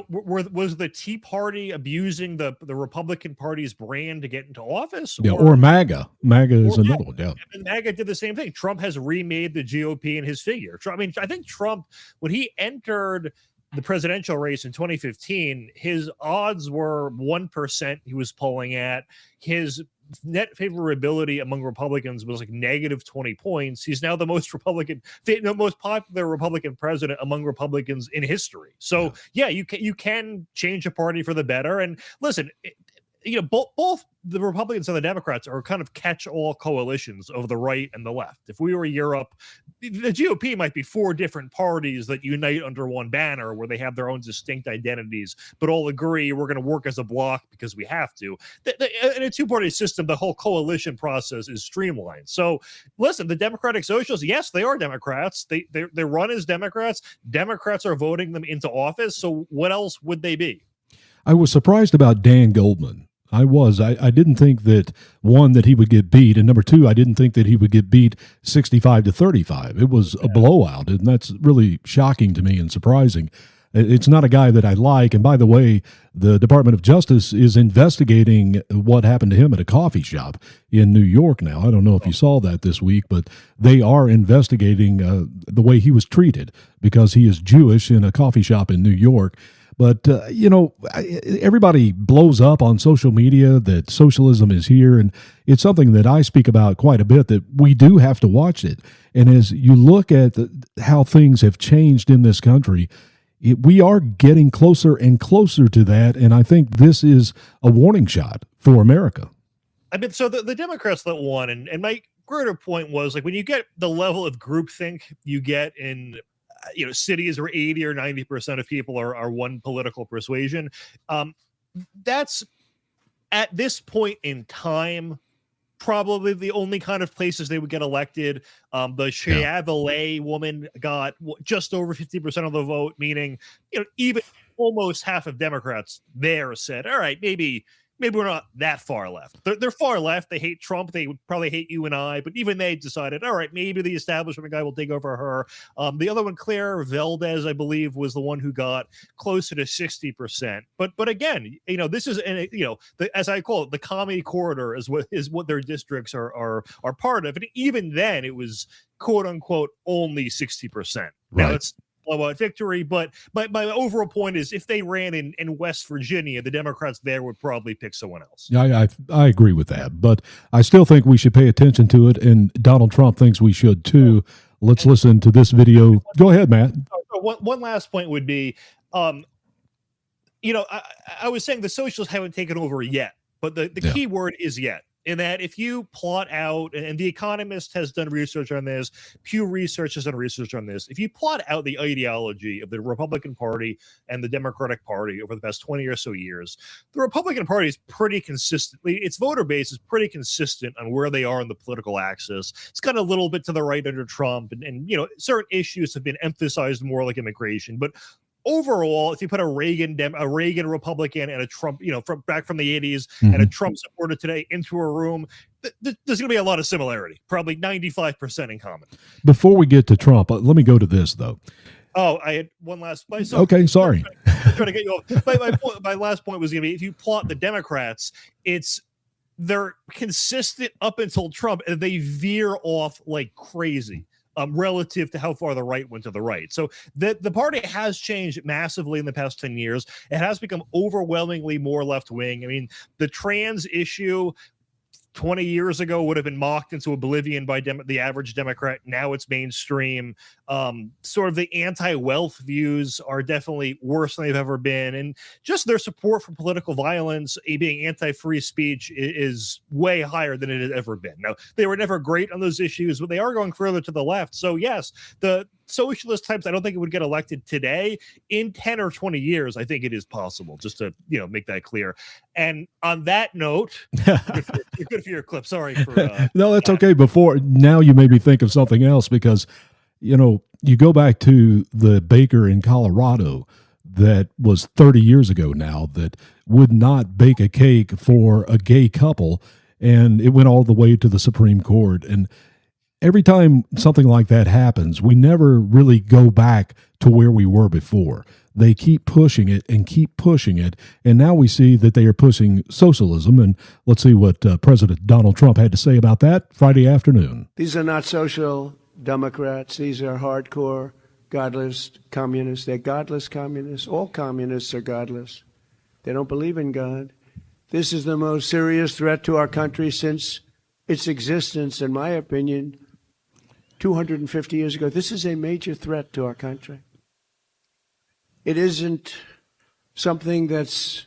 was the Tea Party abusing the Republican Party's brand to get into office? Yeah, or MAGA. MAGA is another one, yeah. And MAGA did the same thing. Trump has remade the GOP in his figure. I think Trump, when he entered the presidential race in 2015, his odds were 1% he was polling at. His net favorability among Republicans was like negative 20 points. He's now the most popular Republican president among Republicans in history. So yeah, you can change a party for the better. And listen, both the Republicans and the Democrats are kind of catch-all coalitions of the right and the left. If we were Europe, the GOP might be 4 different parties that unite under one banner where they have their own distinct identities, but all agree we're going to work as a bloc because we have to. In a two-party system, the whole coalition process is streamlined. So listen, the Democratic Socialists, yes, they are Democrats. They run as Democrats. Democrats are voting them into office. So what else would they be? I was surprised about Dan Goldman. I didn't think that, one, that he would get beat, and number two, I didn't think that he would get beat 65-35. It was a blowout, and that's really shocking to me and surprising. It's not a guy that I like, and by the way, the Department of Justice is investigating what happened to him at a coffee shop in New York now. I don't know if you saw that this week, but they are investigating the way he was treated because he is Jewish in a coffee shop in New York. But, everybody blows up on social media that socialism is here, and it's something that I speak about quite a bit, that we do have to watch it. And as you look at how things have changed in this country, we are getting closer and closer to that, and I think this is a warning shot for America. I mean, so the Democrats that won, and my greater point was, like, when you get the level of groupthink you get in cities where 80 or 90% of people are one political persuasion, that's at this point in time probably the only kind of places they would get elected. The Chevrolet woman got just over 50% of the vote, meaning even almost half of Democrats there said, all right, maybe we're not that far left. They're far left. They hate Trump. They would probably hate you and I, but even they decided, all right, maybe the establishment guy will take over her. The other one, Claire Valdez, I believe, was the one who got closer to 60%. But again, this is, as I call it, the commie corridor is what their districts are part of. And even then, it was quote unquote only 60%. Right. Now it's blowout victory, but my overall point is, if they ran in West Virginia, the Democrats there would probably pick someone else. I agree with that, but I still think we should pay attention to it, and Donald Trump thinks we should too. Let's listen to this video. Go ahead, Matt. One last point would be, I was saying the socialists haven't taken over yet, but the key word is yet. In that, if you plot out, and The Economist has done research on this, Pew Research has done research on this, if you plot out the ideology of the Republican Party and the Democratic Party over the past 20 or so years, the Republican Party is pretty consistently, its voter base is pretty consistent on where they are on the political axis. It's got a little bit to the right under Trump, and certain issues have been emphasized more, like immigration, but overall, if you put a Reagan Republican and a Trump, back from the 80s, and a Trump supporter today into a room, there's going to be a lot of similarity, probably 95% in common. Before we get to Trump, let me go to this, though. Oh, I had one last point. Okay, sorry. I'm trying to get you off. My last point was going to be, if you plot the Democrats, they're consistent up until Trump, and they veer off like crazy. relative to how far the right went to the right. So the party has changed massively in the past 10 years. It has become overwhelmingly more left-wing. I mean, the trans issue 20 years ago would have been mocked into oblivion by the average Democrat. Now it's mainstream. Sort of the anti-wealth views are definitely worse than they've ever been. And just their support for political violence, being anti-free speech, is way higher than it has ever been. Now, they were never great on those issues, but they are going further to the left. So yes, the socialist types, I don't think it would get elected today. In 10 or 20 years, I think it is possible, just to make that clear. And on that note, good for your clip. Sorry for no, that's okay. Now you made me think of something else, because you go back to the baker in Colorado that was 30 years ago now that would not bake a cake for a gay couple, and it went all the way to the Supreme Court. And every time something like that happens, we never really go back to where we were before. They keep pushing it and keep pushing it. And now we see that they are pushing socialism. And let's see what President Donald Trump had to say about that Friday afternoon. These are not social democrats. These are hardcore, godless communists. They're godless communists. All communists are godless. They don't believe in God. This is the most serious threat to our country since its existence, in my opinion, 250 years ago. This is a major threat to our country. It isn't something that's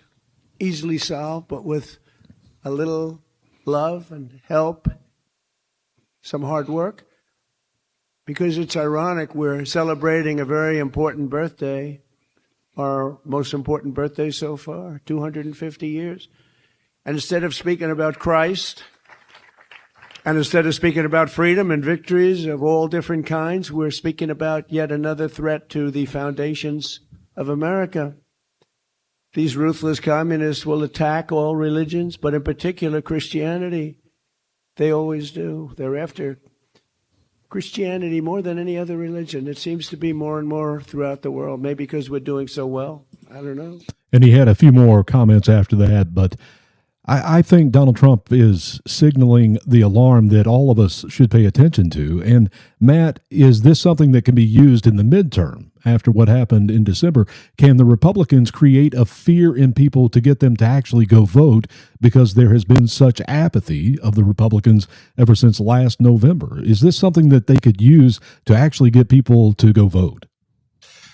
easily solved, but with a little love and help, some hard work. Because it's ironic, we're celebrating a very important birthday, our most important birthday so far, 250 years. And instead of speaking about Christ, and instead of speaking about freedom and victories of all different kinds, we're speaking about yet another threat to the foundations of America. These ruthless communists will attack all religions, but in particular Christianity. They always do. They're after Christianity more than any other religion. It seems to be more and more throughout the world, maybe because we're doing so well. I don't know. And he had a few more comments after that, but I think Donald Trump is signaling the alarm that all of us should pay attention to. And Matt, is this something that can be used in the midterm after what happened in December? Can the Republicans create a fear in people to get them to actually go vote, because there has been such apathy of the Republicans ever since last November? Is this something that they could use to actually get people to go vote?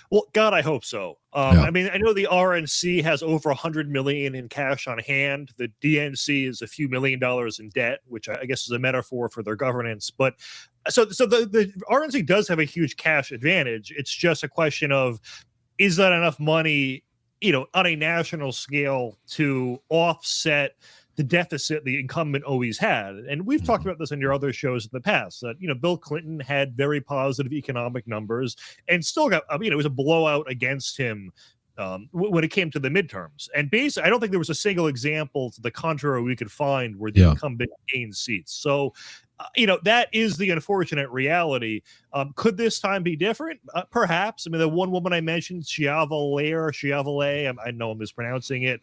Well, God, I hope so. I mean, I know the RNC has over $100 million in cash on hand. The DNC is a few $1 million in debt, which I guess is a metaphor for their governance. But so the RNC does have a huge cash advantage. It's just a question of, is that enough money, on a national scale to offset the deficit the incumbent always had? And we've talked about this in your other shows in the past, that, Bill Clinton had very positive economic numbers and still got, it was a blowout against him when it came to the midterms. And basically, I don't think there was a single example to the contrary we could find where the incumbent gained seats. So, that is the unfortunate reality. Could this time be different? Perhaps. I mean, the one woman I mentioned, Chiavale, I know I'm mispronouncing it.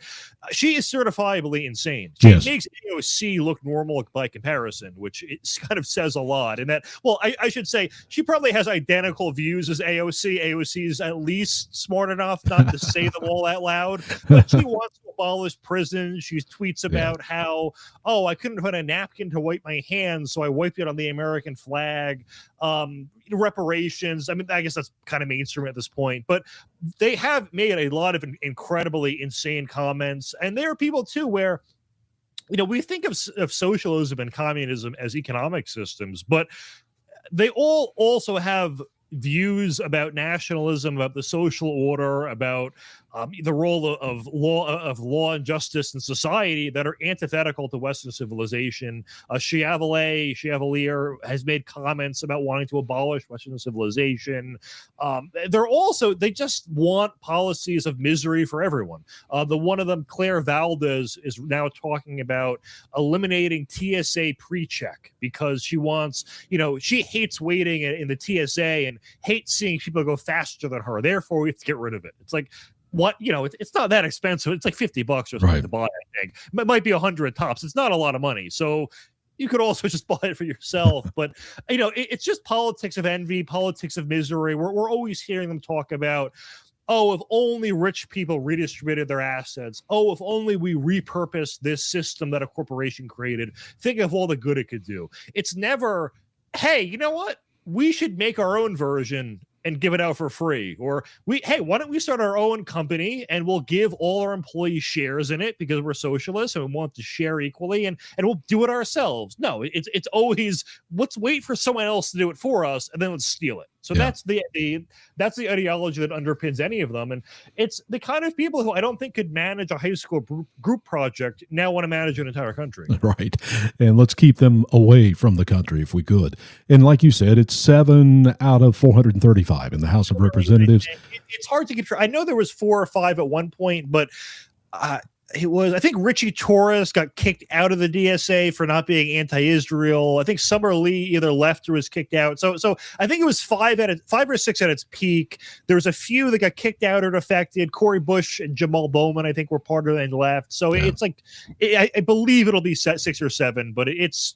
She is certifiably insane. She makes AOC look normal by comparison, which it kind of says a lot. And that, well, I should say, she probably has identical views as AOC. AOC is at least smart enough not to say them all out loud, but she wants to abolish prisons. She tweets about how, I couldn't find a napkin to wipe my hands, so I wiped it on the American flag. Reparations. I mean, I guess that's kind of mainstream at this point, but they have made a lot of incredibly insane comments. And there are people too where, we think of socialism and communism as economic systems, but they all also have views about nationalism, about the social order, about the role of law and justice in society that are antithetical to Western civilization. Chevalier has made comments about wanting to abolish Western civilization. They just want policies of misery for everyone. The one of them, Claire Valdez, is now talking about eliminating TSA pre-check because she wants, she hates waiting in the TSA and hates seeing people go faster than her. Therefore, we have to get rid of it. It's like, what, it's not that expensive. It's like $50 or something to buy, I think. It might be 100 tops. It's not a lot of money. So You could also just buy it for yourself. But, it's just politics of envy, politics of misery. We're always hearing them talk about, oh, if only rich people redistributed their assets. Oh, if only we repurposed this system that a corporation created. Think of all the good it could do. It's never, hey, you know what? We should make our own version and give it out for free. Or hey, why don't we start our own company and we'll give all our employees shares in it because we're socialists and we want to share equally, and we'll do it ourselves. No, it's always, let's wait for someone else to do it for us and then let's steal it. So that's the ideology that underpins any of them. And it's the kind of people who I don't think could manage a high school group project now want to manage an entire country. Right. And let's keep them away from the country if we could. And like you said, it's 7 out of 435 in the House of Representatives. It's hard to get. I know there was 4 or 5 at one point, but it was, I think Richie Torres got kicked out of the DSA for not being anti-Israel. I think Summer Lee either left or was kicked out. So I think it was 5 or 6 at its peak. There was a few that got kicked out or defected. Corey Bush and Jamal Bowman, I think, were part of it and left. So it's like, I believe it'll be 6 or 7, but it's,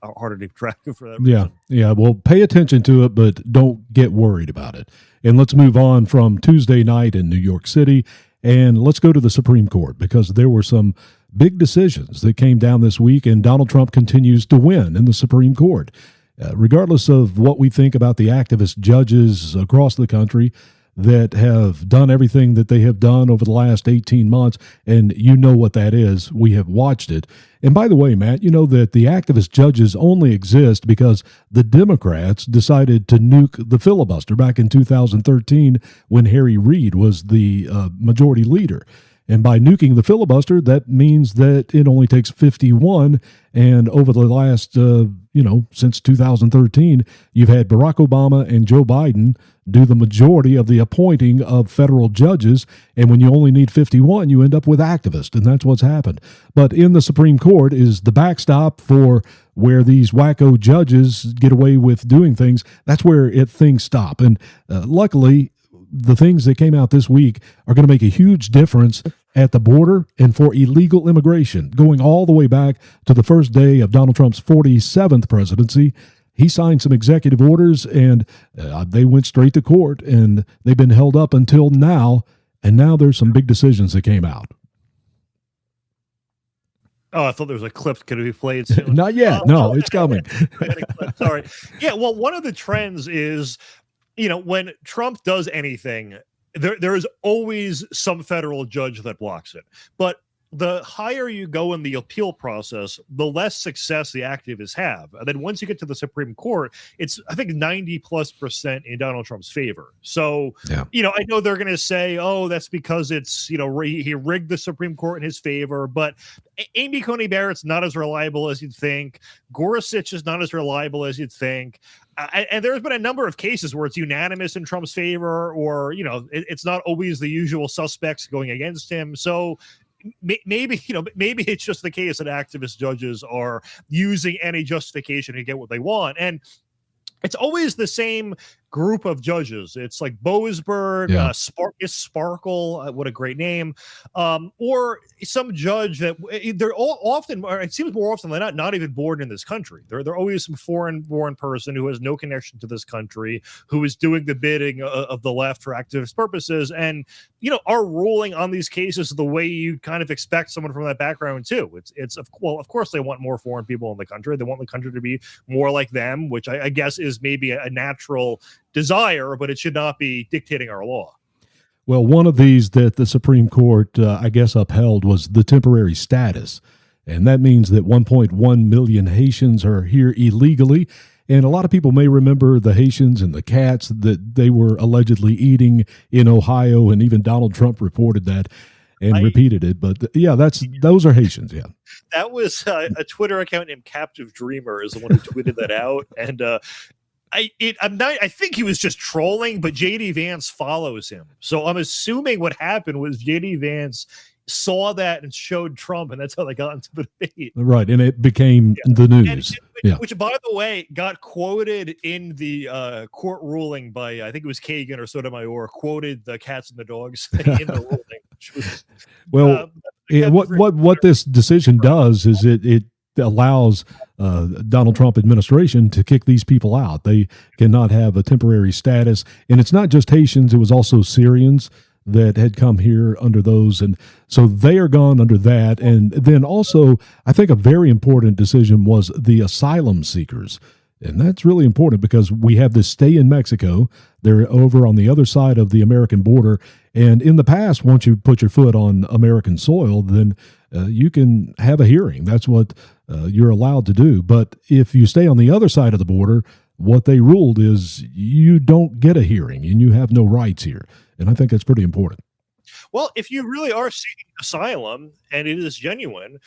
harder to keep track of for that reason. Yeah. Well, pay attention to it, but don't get worried about it. And let's move on from Tuesday night in New York City. And let's go to the Supreme Court, because there were some big decisions that came down this week, and Donald Trump continues to win in the Supreme Court. Regardless of what we think about the activist judges across the country that have done everything that they have done over the last 18 months, and you know what that is. We have watched it. And by the way, Matt, you know that the activist judges only exist because the Democrats decided to nuke the filibuster back in 2013 when Harry Reid was the majority leader. And by nuking the filibuster, that means that it only takes 51. And over the last, since 2013, you've had Barack Obama and Joe Biden do the majority of the appointing of federal judges. And when you only need 51, you end up with activists. And that's what's happened. But in the Supreme Court is the backstop for where these wacko judges get away with doing things. That's where things stop. And luckily, the things that came out this week are going to make a huge difference at the border and for illegal immigration, going all the way back to the first day of Donald Trump's 47th presidency. He signed some executive orders, and they went straight to court, and they've been held up until now. And now there's some big decisions that came out. Oh, I thought there was a clip going to be played soon. Not yet. No, it's coming. Sorry. Yeah, well, one of the trends is, when Trump does anything, there is always some federal judge that blocks it. But the higher you go in the appeal process, the less success the activists have. And then once you get to the Supreme Court, it's, I think, 90+% in Donald Trump's favor. So, I know they're going to say, oh, that's because it's, he rigged the Supreme Court in his favor. But Amy Coney Barrett's not as reliable as you'd think. Gorsuch is not as reliable as you'd think. And there's been a number of cases where it's unanimous in Trump's favor, or, it's not always the usual suspects going against him. So maybe it's just the case that activist judges are using any justification to get what they want. And it's always the same group of judges. It's like Boasberg, Sparkle, what a great name, or some judge that they're all often, or it seems more often than not even born in this country. They're always some foreign-born person who has no connection to this country, who is doing the bidding of the left for activist purposes, and are ruling on these cases the way you kind of expect someone from that background too. Of course they want more foreign people in the country. They want the country to be more like them, which I guess is maybe a natural desire, but it should not be dictating our law. Well, one of these that the Supreme Court, upheld was the temporary status. And that means that 1.1 million Haitians are here illegally. And a lot of people may remember the Haitians and the cats that they were allegedly eating in Ohio. And even Donald Trump reported that and repeated it. But those are Haitians. Yeah. That was a Twitter account named Captive Dreamer is the one who tweeted that out. And, I think he was just trolling, but JD Vance follows him. So I'm assuming what happened was JD Vance saw that and showed Trump, and that's how they got into the debate. Right, and it became the news. Which, by the way, got quoted in the court ruling by, I think it was Kagan or Sotomayor, quoted the cats and the dogs in the ruling. Which was, what this decision does is it allows Donald Trump administration to kick these people out. They cannot have a temporary status. And it's not just Haitians, it was also Syrians that had come here under those. And so they are gone under that. And then also, I think a very important decision was the asylum seekers. And that's really important because we have this stay in Mexico. They're over on the other side of the American border. And in the past, once you put your foot on American soil, then you can have a hearing. That's what you're allowed to do. But if you stay on the other side of the border, what they ruled is you don't get a hearing and you have no rights here. And I think that's pretty important. Well, if you really are seeking asylum and it is genuine,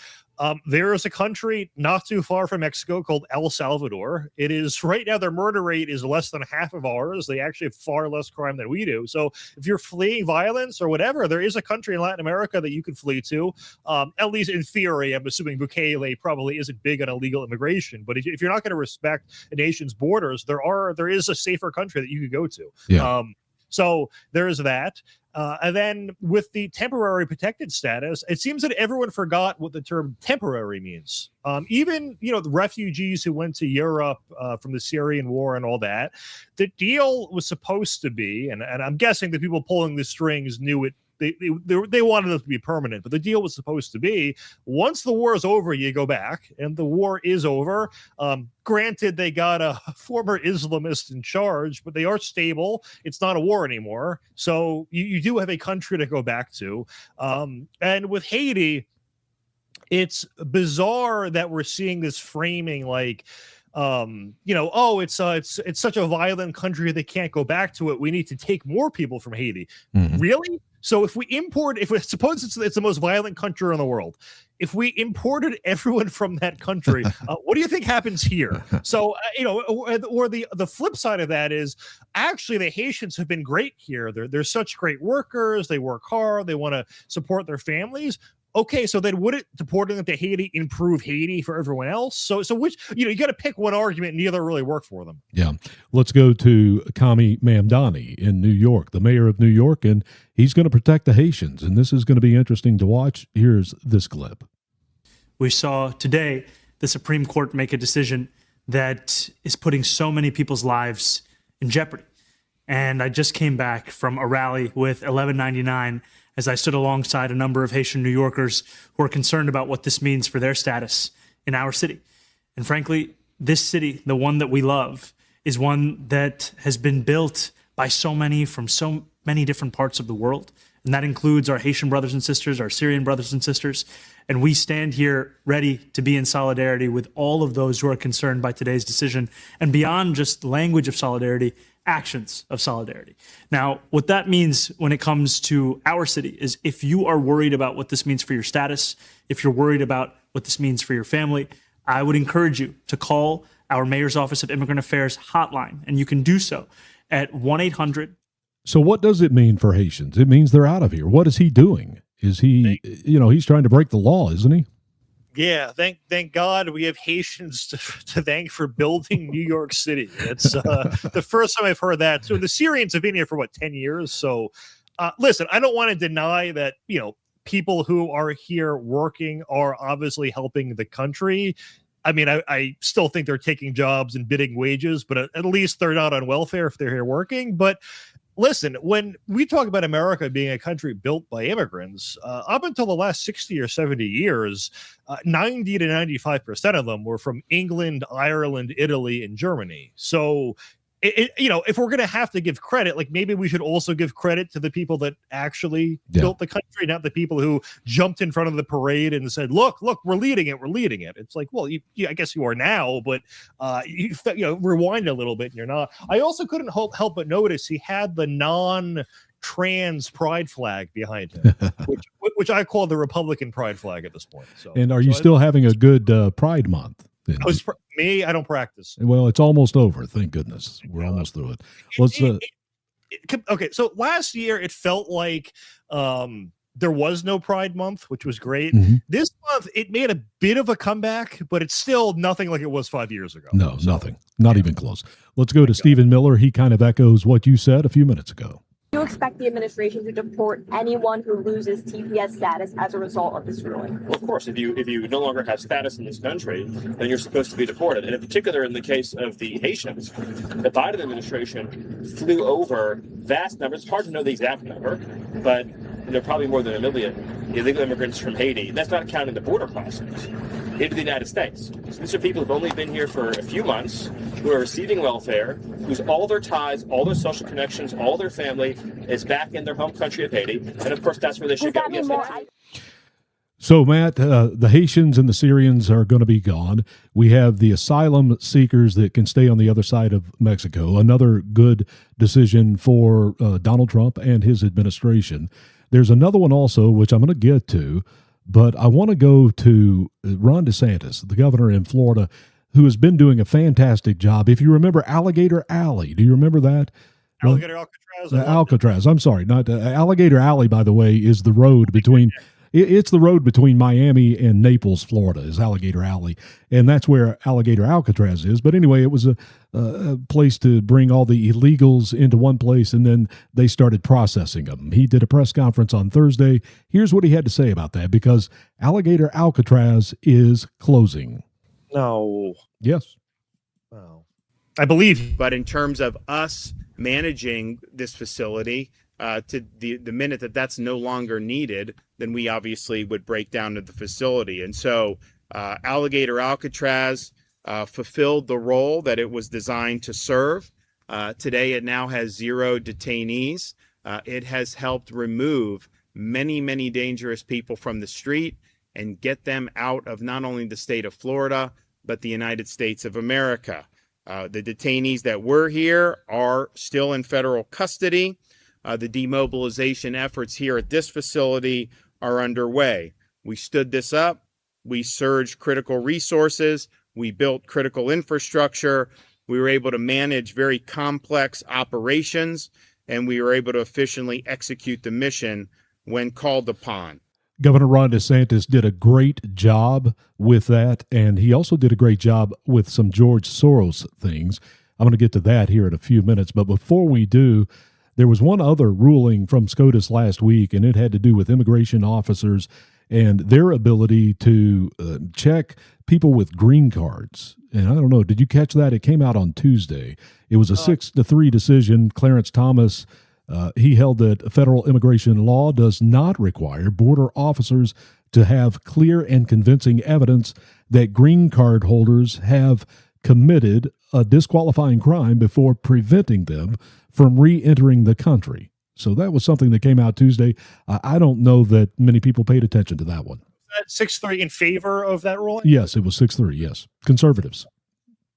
there is a country not too far from Mexico called El Salvador. It is right now, their murder rate is less than half of ours. They actually have far less crime than we do. So if you're fleeing violence or whatever, there is a country in Latin America that you could flee to. At least in theory, I'm assuming Bukele probably isn't big on illegal immigration. But if you're not going to respect a nation's borders, there is a safer country that you could go to. Yeah. So there is that. And then with the temporary protected status, it seems that everyone forgot what the term temporary means. Even, the refugees who went to Europe from the Syrian war and all that, the deal was supposed to be, and I'm guessing the people pulling the strings knew it. They wanted it to be permanent, but the deal was supposed to be once the war is over, you go back, and the war is over. Granted, they got a former Islamist in charge, but they are stable. It's not a war anymore. So you do have a country to go back to. And with Haiti, it's bizarre that we're seeing this framing like, it's such a violent country they can't go back to it. We need to take more people from Haiti. Mm-hmm. Really? So if we suppose it's the most violent country in the world, if we imported everyone from that country, what do you think happens here? So, or the flip side of that is actually the Haitians have been great here. They're such great workers. They work hard. They want to support their families. Okay, so then wouldn't deporting them to Haiti improve Haiti for everyone else? So which, you got to pick one argument and neither really work for them. Yeah. Let's go to Kami Mamdani in New York, the mayor of New York, and he's going to protect the Haitians. And this is going to be interesting to watch. Here's this clip. We saw today the Supreme Court make a decision that is putting so many people's lives in jeopardy. And I just came back from a rally with 1199 as I stood alongside a number of Haitian New Yorkers who are concerned about what this means for their status in our city. And frankly, this city, the one that we love, is one that has been built by so many from so many different parts of the world. And that includes our Haitian brothers and sisters, our Syrian brothers and sisters. And we stand here ready to be in solidarity with all of those who are concerned by today's decision. And beyond just language of solidarity, actions of solidarity. Now, what that means when it comes to our city is if you are worried about what this means for your status, if you're worried about what this means for your family, I would encourage you to call our Mayor's Office of Immigrant Affairs hotline, and you can do so at 1-800. So what does it mean for Haitians? It means they're out of here. What is he doing? Is he, he's trying to break the law, isn't he? Yeah, thank God we have Haitians to thank for building New York City. It's the first time I've heard that. So the Syrians have been here for 10 years. So listen, I don't want to deny that, people who are here working are obviously helping the country. I mean, I still think they're taking jobs and bidding wages, but at least they're not on welfare if they're here working. But listen, when we talk about America being a country built by immigrants, up until the last 60 or 70 years, 90 to 95% of them were from England, Ireland, Italy, and Germany. So, if we're going to have to give credit, maybe we should also give credit to the people that actually built the country, not the people who jumped in front of the parade and said, look, we're leading it. It's like, well, I guess you are now, but rewind a little bit and you're not. I also couldn't help but notice he had the non-trans pride flag behind him, which I call the Republican pride flag at this point. So, and are you still having a good Pride Month? I don't practice. Well, it's almost over. Thank goodness. We're almost through it. Let's. Okay, so last year it felt like there was no Pride Month, which was great. Mm-hmm. This month it made a bit of a comeback, but it's still nothing like it was 5 years ago. No, nothing. Not even close. Let's go to Stephen Miller. He kind of echoes what you said a few minutes ago. New expect the administration to deport anyone who loses TPS status as a result of this ruling? Well, of course, if you no longer have status in this country, then you're supposed to be deported. And in particular, in the case of the Haitians, the Biden administration flew over vast numbers. It's hard to know the exact number, but there are probably more than 1 million illegal immigrants from Haiti. That's not counting the border crossings into the United States. So these are people who've only been here for a few months, who are receiving welfare, whose all their ties, all their social connections, all their family is back in their home country of Haiti. And of course, that's where they should go. Yes, So, Matt, the Haitians and the Syrians are going to be gone. We have the asylum seekers that can stay on the other side of Mexico. Another good decision for Donald Trump and his administration. There's another one also, which I'm going to get to, but I want to go to Ron DeSantis, the governor in Florida, who has been doing a fantastic job. If you remember Alligator Alley, do you remember that? Alligator Alcatraz. Alcatraz. I'm sorry, not Alligator Alley. By the way, is the road between. It's the road between Miami and Naples, Florida, is Alligator Alley, and that's where Alligator Alcatraz is. But anyway, it was a place to bring all the illegals into one place, and then they started processing them. He did a press conference on Thursday. Here's what he had to say about that, because Alligator Alcatraz is closing. No. Yes. Wow. I believe. But in terms of us managing this facility, to the minute that that's no longer needed, then we obviously would break down to the facility. And so Alligator Alcatraz fulfilled the role that it was designed to serve. Today, it now has 0 detainees. It has helped remove many, many dangerous people from the street and get them out of not only the state of Florida, but the United States of America. The detainees that were here are still in federal custody. The demobilization efforts here at this facility are underway. We stood this up. We surged critical resources. We built critical infrastructure. We were able to manage very complex operations, and we were able to efficiently execute the mission when called upon. Governor Ron DeSantis did a great job with that, and he also did a great job with some George Soros things. I'm going to get to that here in a few minutes, but before we do, there was one other ruling from SCOTUS last week, and it had to do with immigration officers and their ability to check people with green cards. And I don't know, did you catch that? It came out on Tuesday. It was a 6-3 decision. Clarence Thomas, he held that federal immigration law does not require border officers to have clear and convincing evidence that green card holders have committed a disqualifying crime before preventing them from re-entering the country. So that was something that came out Tuesday. I don't know that many people paid attention to that one. 6-3 in favor of that ruling? Yes, it was 6-3, yes. Conservatives.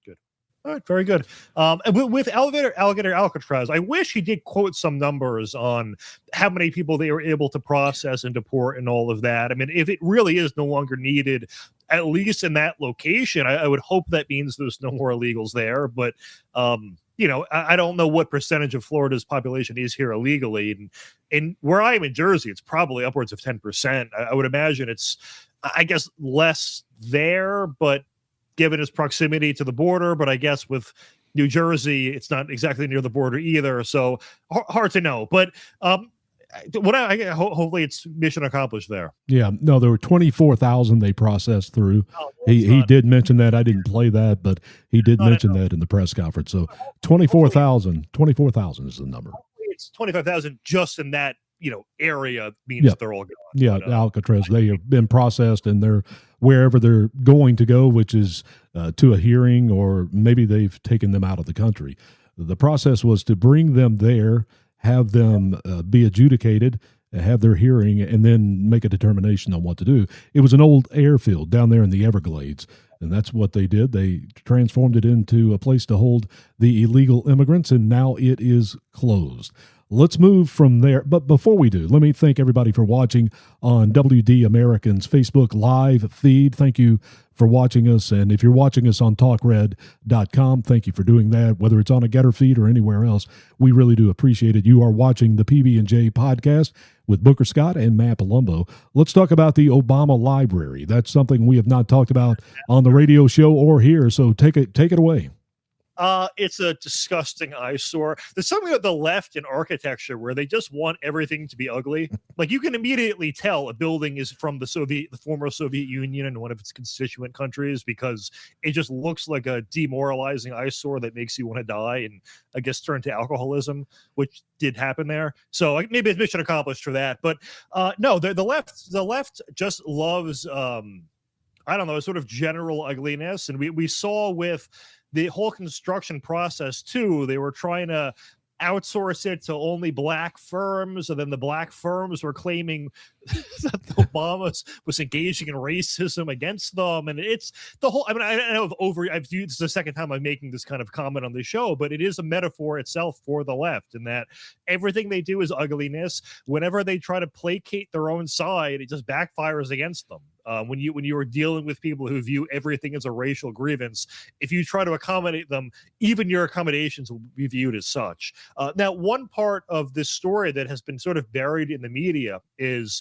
Good. All right, very good. And with Alligator Alcatraz, I wish he did quote some numbers on how many people they were able to process and deport and all of that. I mean, if it really is no longer needed, at least in that location, I would hope that means there's no more illegals there. But, I don't know what percentage of Florida's population is here illegally. And where I am in Jersey, it's probably upwards of 10%. I would imagine it's, I guess, less there, but given its proximity to the border. But I guess with New Jersey, it's not exactly near the border either. So hard to know. But hopefully it's mission accomplished there. Yeah, no, there were 24,000 they processed through. He did mention that. I didn't play that, but he did mention that in the press conference. So 24,000 is the number. It's 25,000 just in that area means they're all gone. Yeah, Alcatraz, they have been processed, and they're wherever they're going to go, which is to a hearing, or maybe they've taken them out of the country. The process was to bring them there, have them be adjudicated, have their hearing, and then make a determination on what to do. It was an old airfield down there in the Everglades, and that's what they did. They transformed it into a place to hold the illegal immigrants, and now it is closed. Let's move from there. But before we do, let me thank everybody for watching on WD American's Facebook Live feed. Thank you for watching us. And if you're watching us on TalkRed.com, thank you for doing that, whether it's on a Getter feed or anywhere else. We really do appreciate it. You are watching the PB&J podcast with Booker Scott and Matt Palumbo. Let's talk about the Obama Library. That's something we have not talked about on the radio show or here. So take it away. It's a disgusting eyesore. There's something about the left in architecture where they just want everything to be ugly. Like, you can immediately tell a building is from the former Soviet Union and one of its constituent countries, because it just looks like a demoralizing eyesore that makes you want to die and, I guess, turn to alcoholism, which did happen there. So maybe it's mission accomplished for that. But no, the left just loves I don't know, sort of general ugliness. And we saw with the whole construction process too, they were trying to outsource it to only black firms, and then the black firms were claiming that Obama was engaging in racism against them. And it's the whole, I mean, I know I've used, this is the second time I'm making this kind of comment on the show, but it is a metaphor itself for the left, in that everything they do is ugliness. Whenever they try to placate their own side, it just backfires against them. When you are dealing with people who view everything as a racial grievance, if you try to accommodate them, even your accommodations will be viewed as such. Now, one part of this story that has been sort of buried in the media is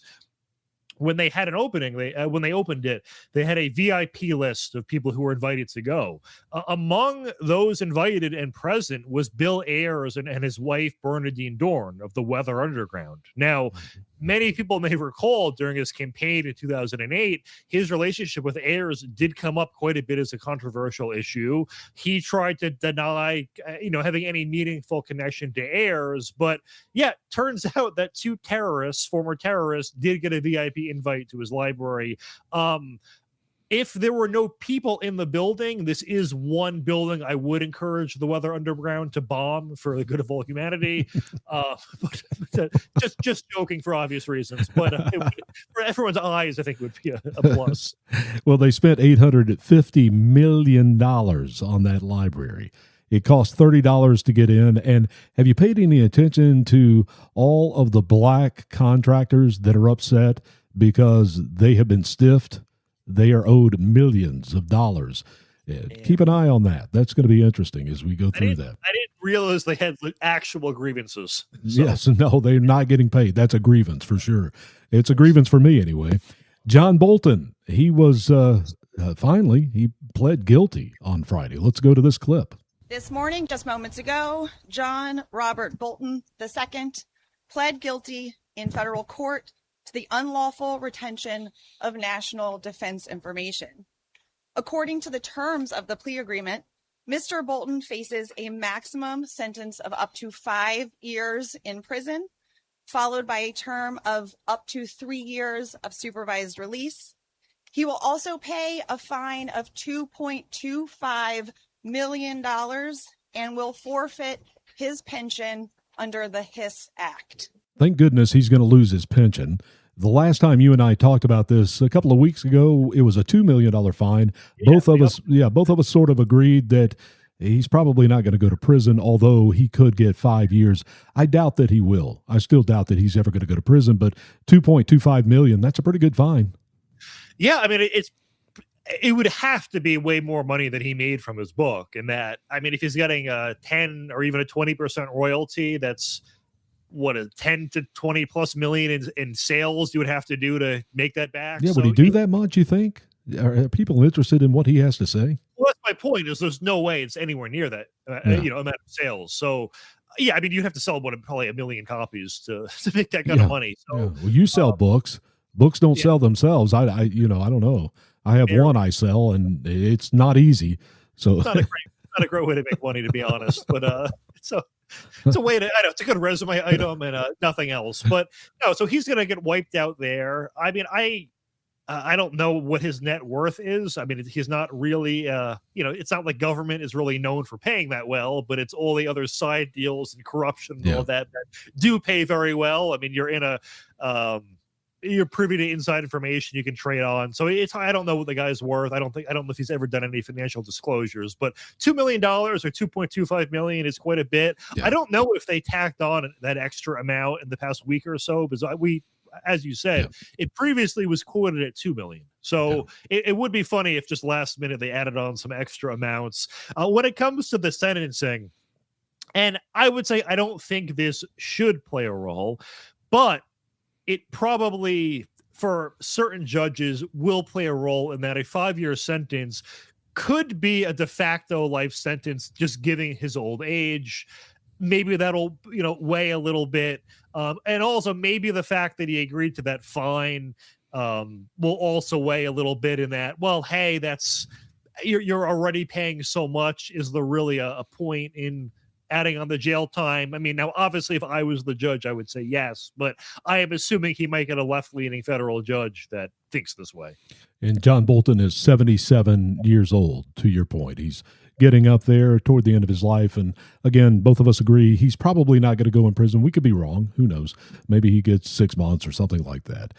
when they had an opening, when they opened it, they had a VIP list of people who were invited to go. Among those invited and present was Bill Ayers and his wife, Bernadine Dorn, of the Weather Underground. Now, many people may recall during his campaign in 2008, his relationship with Ayers did come up quite a bit as a controversial issue. He tried to deny, having any meaningful connection to Ayers, but yeah, turns out that two former terrorists, did get a VIP invite to his library. If there were no people in the building, this is one building I would encourage the Weather Underground to bomb for the good of all humanity. But just joking for obvious reasons. But for everyone's eyes, I think it would be a plus. Well, they spent $850 million on that library. It costs $30 to get in. And have you paid any attention to all of the black contractors that are upset because they have been stiffed? They are owed millions of dollars. Keep an eye on that. That's going to be interesting as we go through that. I didn't realize they had actual grievances. So. Yes, no, they're not getting paid. That's a grievance for sure. It's a grievance for me anyway. John Bolton, he was finally, he pled guilty on Friday. Let's go to this clip. This morning, just moments ago, John Robert Bolton II pled guilty in federal court to the unlawful retention of national defense information. According to the terms of the plea agreement, Mr. Bolton faces a maximum sentence of up to 5 years in prison, followed by a term of up to 3 years of supervised release. He will also pay a fine of $2.25 million and will forfeit his pension under the HIS Act. Thank goodness he's going to lose his pension. The last time you and I talked about this a couple of weeks ago, it was a $2 million fine. Both of us sort of agreed that he's probably not going to go to prison, although he could get 5 years. I doubt that he will. I still doubt that he's ever going to go to prison, but $2.25 million, that's a pretty good fine. Yeah, I mean, it would have to be way more money than he made from his book. And that, I mean, if he's getting a 10 or even a 20% royalty, that's what, a 10 to 20 plus million in sales you would have to do to make that back. Yeah, would he do that much, you think? Are people interested in what he has to say? Well, that's my point, is there's no way it's anywhere near that, amount of sales. So, yeah, I mean, you'd have to sell probably 1 million copies to make that kind of money. So, Well, you sell books. Books don't sell themselves. I don't know. I have one I sell, and it's not easy. So it's not a great way to make money, to be honest. But it's a way to, I know, it's a good resume item and nothing else. But no, so he's going to get wiped out there. I mean, I don't know what his net worth is. I mean, he's not really, it's not like government is really known for paying that well, but it's all the other side deals and corruption and all that do pay very well. I mean, you're in you're privy to inside information you can trade on. So I don't know what the guy's worth. I don't know if he's ever done any financial disclosures, but $2 million or $2.25 million is quite a bit. Yeah. I don't know if they tacked on that extra amount in the past week or so, because as you said, it previously was quoted at $2 million. So it would be funny if just last minute they added on some extra amounts. When it comes to the sentencing, and I would say I don't think this should play a role, but it probably, for certain judges, will play a role in that a 5-year sentence could be a de facto life sentence, just given his old age. Maybe that'll, weigh a little bit. And also maybe the fact that he agreed to that fine will also weigh a little bit in that, well, hey, you're already paying so much. Is there really a point in adding on the jail time? I mean, now, obviously, if I was the judge, I would say yes, but I am assuming he might get a left-leaning federal judge that thinks this way. And John Bolton is 77 years old, to your point. He's getting up there toward the end of his life. And again, both of us agree he's probably not going to go in prison. We could be wrong. Who knows? Maybe he gets 6 months or something like that.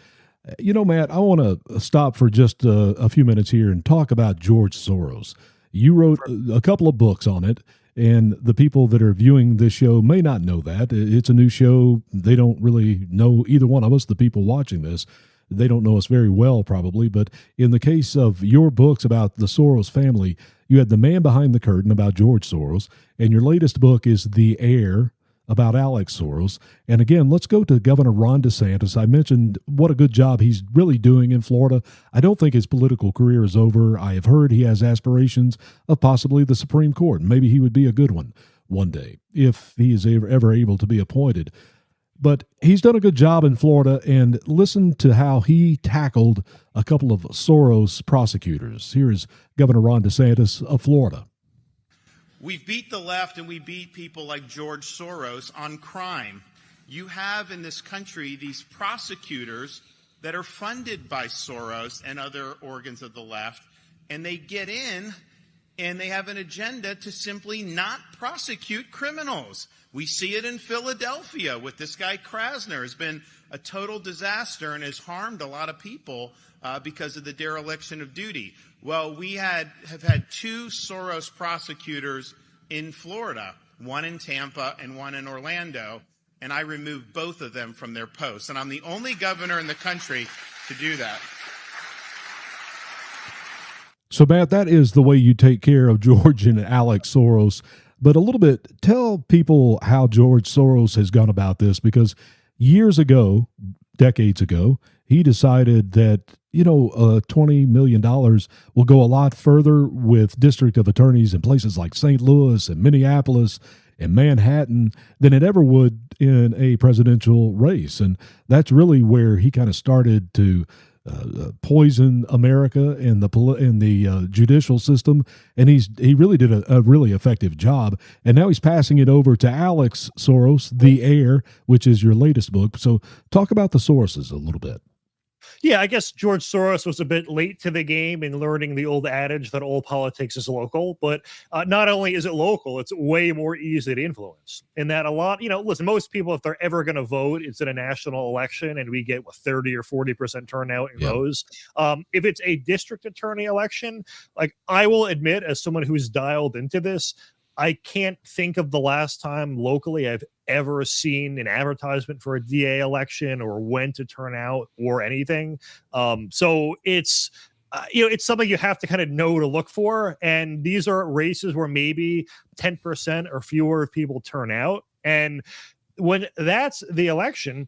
Matt, I want to stop for just a few minutes here and talk about George Soros. You wrote a couple of books on it, and the people that are viewing this show may not know that. It's a new show. They don't really know either one of us, the people watching this. They don't know us very well, probably. But in the case of your books about the Soros family, you had The Man Behind the Curtain about George Soros, and your latest book is The Heir about Alex Soros. And again, let's go to Governor Ron DeSantis. I mentioned what a good job he's really doing in Florida. I don't think his political career is over. I have heard he has aspirations of possibly the Supreme Court. Maybe he would be a good one day if he is ever able to be appointed. But he's done a good job in Florida, and listen to how he tackled a couple of Soros prosecutors. Here is Governor Ron DeSantis of Florida. We've beat the left and we beat people like George Soros on crime. You have in this country these prosecutors that are funded by Soros and other organs of the left, and they get in and they have an agenda to simply not prosecute criminals. We see it in Philadelphia with this guy Krasner. Has been a total disaster and has harmed a lot of people because of the dereliction of duty. Well, we have had 2 Soros prosecutors in Florida, one in Tampa and one in Orlando, and I removed both of them from their posts. And I'm the only governor in the country to do that. So, Matt, that is the way you take care of George and Alex Soros. But a little bit, tell people how George Soros has gone about this, because years ago, decades ago, he decided that, $20 million will go a lot further with district of attorneys in places like St. Louis and Minneapolis and Manhattan than it ever would in a presidential race. And that's really where he kind of started to poison America and the judicial system, and he really did a really effective job. And now he's passing it over to Alex Soros, The Heir, which is your latest book. So talk about the Soroses a little bit. Yeah, I guess George Soros was a bit late to the game in learning the old adage that all politics is local. But not only is it local, it's way more easy to influence. In that a lot, listen, most people, if they're ever going to vote, it's in a national election and we get 30 or 40% turnout in those. If it's a district attorney election, like I will admit, as someone who's dialed into this, I can't think of the last time locally I've ever seen an advertisement for a DA election or when to turn out or anything. So it's, it's something you have to kind of know to look for. And these are races where maybe 10% or fewer people turn out. And when that's the election,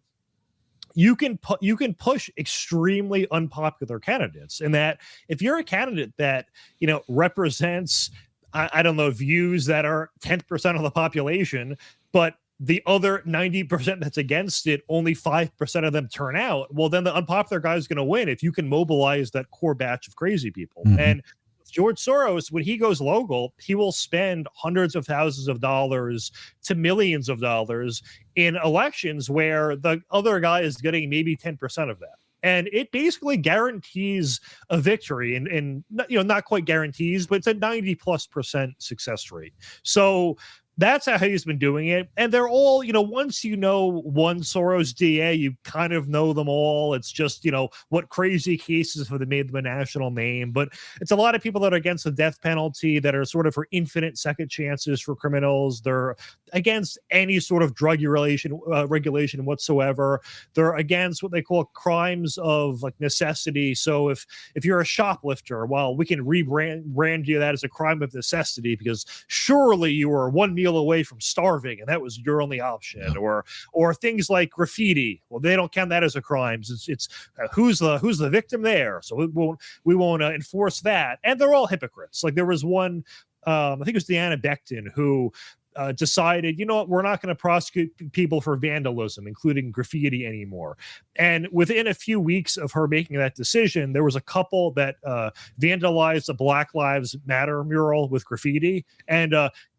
you can push extremely unpopular candidates. And that if you're a candidate that, represents, I don't know, views that are 10% of the population, but the other 90% that's against it, only 5% of them turn out, well, then the unpopular guy is going to win if you can mobilize that core batch of crazy people. Mm-hmm. And George Soros, when he goes local, he will spend hundreds of thousands of dollars to millions of dollars in elections where the other guy is getting maybe 10% of that. And it basically guarantees a victory, and not quite guarantees, but it's a 90+% success rate. So that's how he's been doing it. And they're all, once you know one Soros DA, you kind of know them all. It's just, what crazy cases have made them a national name. But it's a lot of people that are against the death penalty, that are sort of for infinite second chances for criminals. They're against any sort of drug regulation whatsoever. They're against what they call crimes of necessity. So if you're a shoplifter, well, we can rebrand you that as a crime of necessity, because surely you were $1 million meal away from starving, and that was your only option. Or things like graffiti. Well, they don't count that as a crime. It's who's the victim there. So we won't enforce that. And they're all hypocrites. Like there was one, I think it was Deanna Becton, who decided, you know what, we're not going to prosecute people for vandalism, including graffiti, anymore. And within a few weeks of her making that decision, there was a couple that vandalized the Black Lives Matter mural with graffiti. And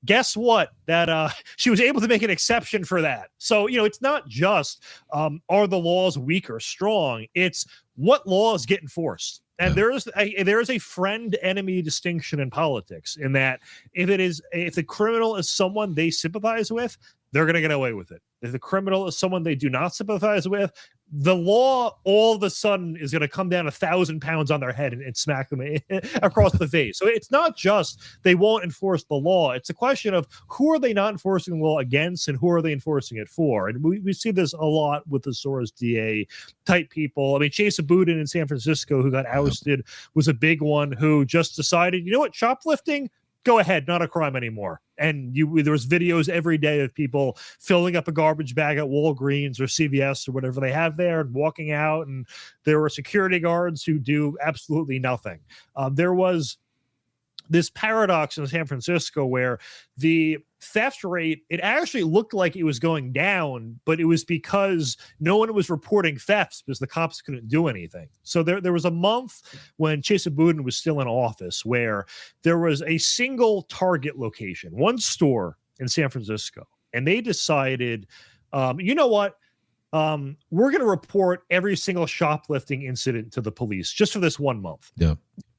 guess what? That she was able to make an exception for that. So, it's not just are the laws weak or strong? It's what laws get enforced. And there is a friend-enemy distinction in politics, in that if the criminal is someone they sympathize with, they're going to get away with it. If the criminal is someone they do not sympathize with, the law all of a sudden is going to come down 1,000 pounds on their head and smack them across the face. So it's not just they won't enforce the law. It's a question of who are they not enforcing the law against and who are they enforcing it for? And we see this a lot with the Soros DA type people. I mean, Chesa Boudin in San Francisco, who got ousted, was a big one who just decided, you know what, shoplifting? Go ahead, not a crime anymore. And there was videos every day of people filling up a garbage bag at Walgreens or CVS or whatever they have there and walking out. And there were security guards who do absolutely nothing. There was this paradox in San Francisco where the theft rate, it actually looked like it was going down, but it was because no one was reporting thefts because the cops couldn't do anything. So there was a month when Chesa Boudin was still in office where there was a single target location, one store in San Francisco, and they decided, you know what? We're going to report every single shoplifting incident to the police just for this 1 month. Yeah.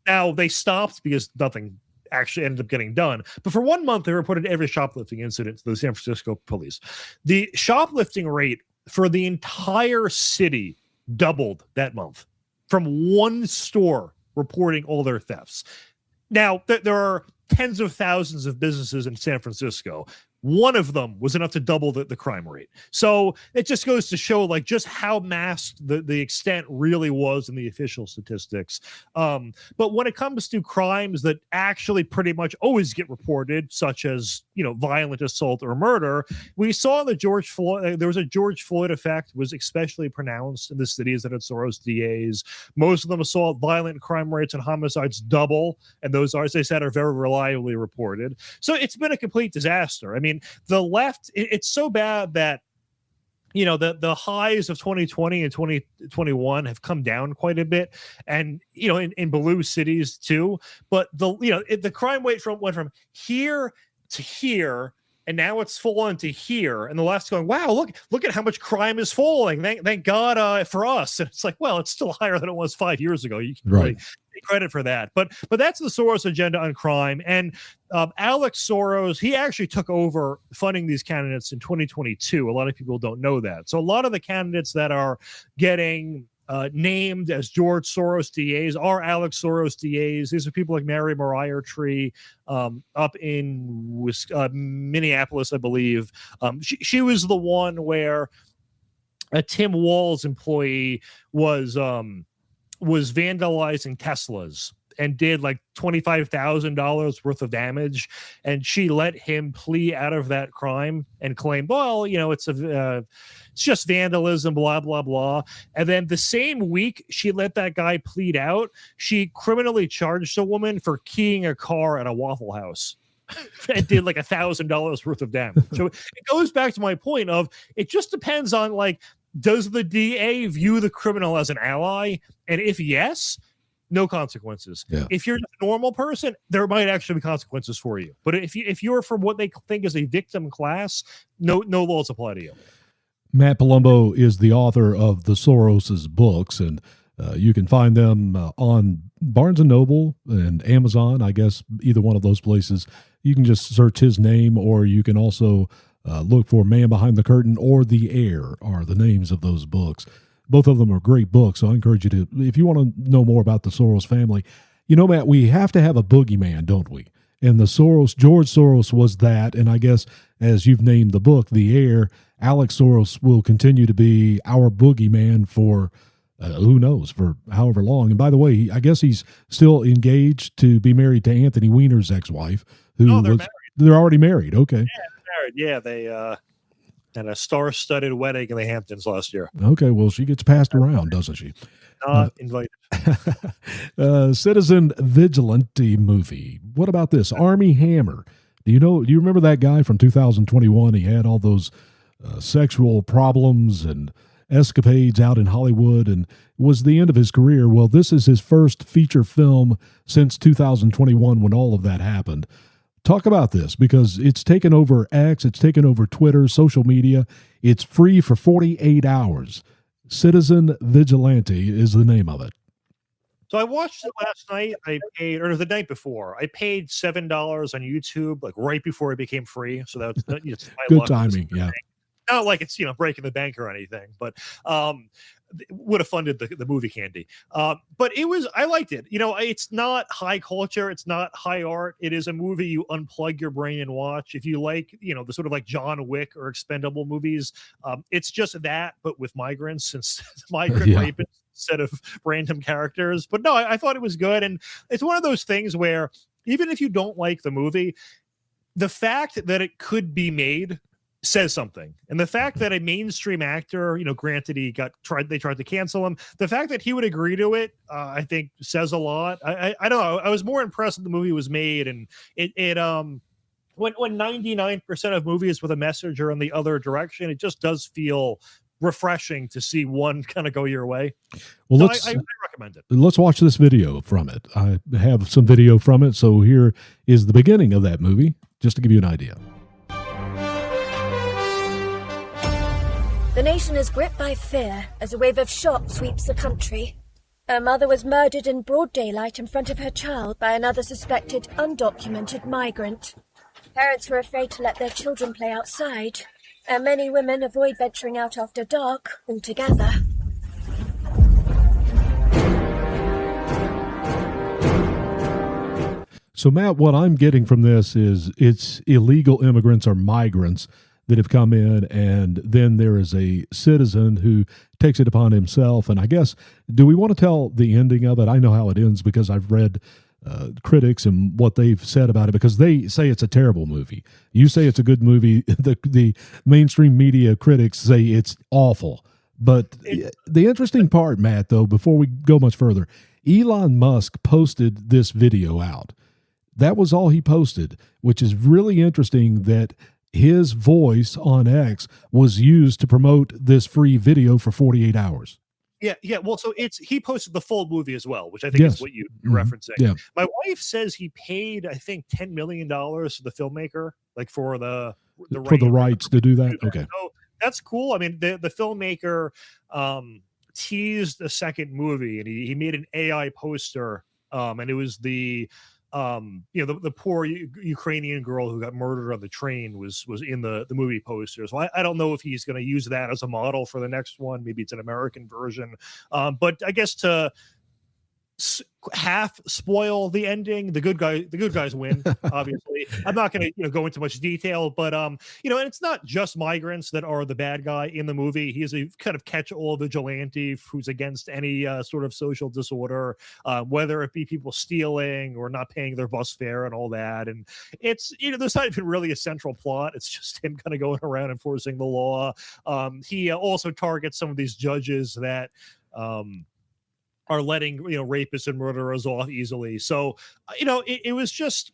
Now, they stopped because nothing actually ended up getting done. But for 1 month, they reported every shoplifting incident to the San Francisco police. The shoplifting rate for the entire city doubled that month from one store reporting all their thefts. Now, there are tens of thousands of businesses in San Francisco. One of them was enough to double the crime rate. So it just goes to show like just how masked the extent really was in the official statistics. But when it comes to crimes that actually pretty much always get reported, such as, violent assault or murder, we saw the George Floyd, there was a George Floyd effect was especially pronounced in the cities that had Soros DAs. Most of them saw violent crime rates and homicides double. And those are, as I said, are very reliably reported. So it's been a complete disaster. I mean, the left, it's so bad that the highs of 2020 and 2021 have come down quite a bit, and in blue cities too. But the crime rate went from here to here, and now it's fallen to here. And the left's going, wow, look at how much crime is falling. Thank God for us. And it's like, well, it's still higher than it was 5 years ago. You can really take credit for that. But that's the Soros agenda on crime. And Alex Soros, he actually took over funding these candidates in 2022. A lot of people don't know that. So a lot of the candidates that are getting named as George Soros DAs are Alex Soros DAs. These are people like Mary Mariah Tree up in Minneapolis, I believe. She was the one where a Tim Walz employee was vandalizing Teslas and did like $25,000 worth of damage, and she let him plea out of that crime and claim, well, it's just vandalism, blah blah blah. And then the same week she let that guy plead out, she criminally charged a woman for keying a car at a Waffle House and did like $1,000 worth of damage. So it goes back to my point of it just depends on like, does the DA view the criminal as an ally? And if yes, no consequences. Yeah. If you're a normal person, there might actually be consequences for you. But if you're from what they think is a victim class, no laws apply to you. Matt Palumbo is the author of the Soros's books, and you can find them on Barnes & Noble and Amazon. I guess either one of those places. You can just search his name, or you can also look for Man Behind the Curtain or The Air are the names of those books. Both of them are great books, so I encourage you to, if you want to know more about the Soros family, Matt, we have to have a boogeyman, don't we? And George Soros was that, and I guess as you've named the book, The Air, Alex Soros will continue to be our boogeyman for, who knows, for however long. And by the way, I guess he's still engaged to be married to Anthony Weiner's ex-wife. They're married. They're already married, okay. married. Yeah, they had a star-studded wedding in the Hamptons last year. Okay, well, she gets passed around, doesn't she? Not invited. Citizen Vigilante movie. What about this? Army Hammer. Do you remember that guy from 2021? He had all those sexual problems and escapades out in Hollywood, and it was the end of his career. Well, this is his first feature film since 2021 when all of that happened. Talk about this, because it's taken over X, it's taken over Twitter, social media. It's free for 48 hours. Citizen Vigilante is the name of it. So I watched it last night. I paid, or the night before, I paid $7 on YouTube, like right before it became free. So that's Good timing. Yeah. Not like it's breaking the bank or anything, but would have funded the movie candy. But I liked it. It's not high culture, it's not high art. It is a movie you unplug your brain and watch. If you like, the sort of like John Wick or Expendable movies, it's just that, but with migrants since migrant rapists instead of random characters. But no, I thought it was good, and it's one of those things where even if you don't like the movie, the fact that it could be made says something. And the fact that a mainstream actor, granted they tried to cancel him, the fact that he would agree to it, I think says a lot. I don't know. I was more impressed when the movie was made, and when 99% of movies with a message are in the other direction, it just does feel refreshing to see one kind of go your way. Well, so I recommend it. Let's watch this video from it. I have some video from it, so here is the beginning of that movie, just to give you an idea. The nation is gripped by fear as a wave of shock sweeps the country. A mother was murdered in broad daylight in front of her child by another suspected undocumented migrant. Parents were afraid to let their children play outside, and many women avoid venturing out after dark altogether. So, Matt, what I'm getting from this is it's illegal immigrants or migrants that have come in, and then there is a citizen who takes it upon himself. And I guess, do we want to tell the ending of it? I know how it ends because I've read critics and what they've said about it, because they say it's a terrible movie. You say it's a good movie. The mainstream media critics say it's awful. But the interesting part, Matt, though, before we go much further, Elon Musk posted this video out. That was all he posted, which is really interesting that his voice on X was used to promote this free video for 48 hours. Yeah. Well, so he posted the full movie as well, which I think is what you're referencing. Yeah. My wife says he paid, I think, $10 million to the filmmaker, like for the rights to do that. Okay. So that's cool. I mean, the filmmaker teased a second movie, and he made an AI poster, and it was the poor Ukrainian girl who got murdered on the train was in the movie poster. So I don't know if he's going to use that as a model for the next one. Maybe it's an American version. But I guess to half spoil the ending, the good guys win. Obviously, I'm not going to go into much detail, but and it's not just migrants that are the bad guy in the movie. He is a kind of catch-all vigilante who's against any sort of social disorder, whether it be people stealing or not paying their bus fare and all that. And it's there's not even really a central plot. It's just him kind of going around enforcing the law. He also targets some of these judges that are letting rapists and murderers off easily. So it was just,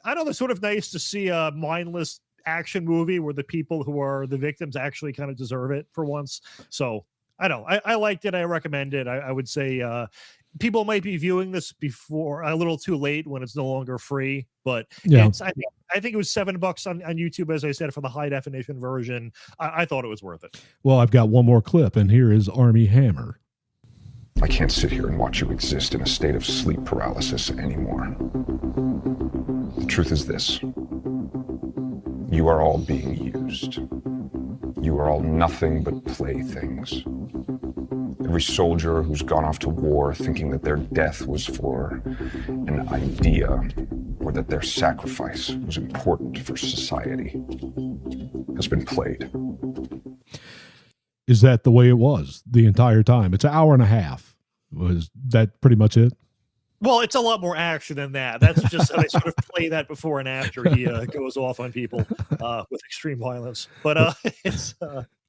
I don't know, sort of nice to see a mindless action movie where the people who are the victims actually kind of deserve it for once. So I don't know, I liked it. I recommend it. I would say people might be viewing this before a little too late when it's no longer free, but I think it was $7 on YouTube, as I said, for the high definition version. I thought it was worth it. Well, I've got one more clip, and here is Army Hammer. I can't sit here and watch you exist in a state of sleep paralysis anymore. The truth is this. You are all being used. You are all nothing but playthings. Every soldier who's gone off to war thinking that their death was for an idea or that their sacrifice was important for society has been played. Is that the way it was the entire time? It's an hour and a half. Was that pretty much it? Well, it's a lot more action than that. That's just how they sort of play that before and after he goes off on people with extreme violence. But it's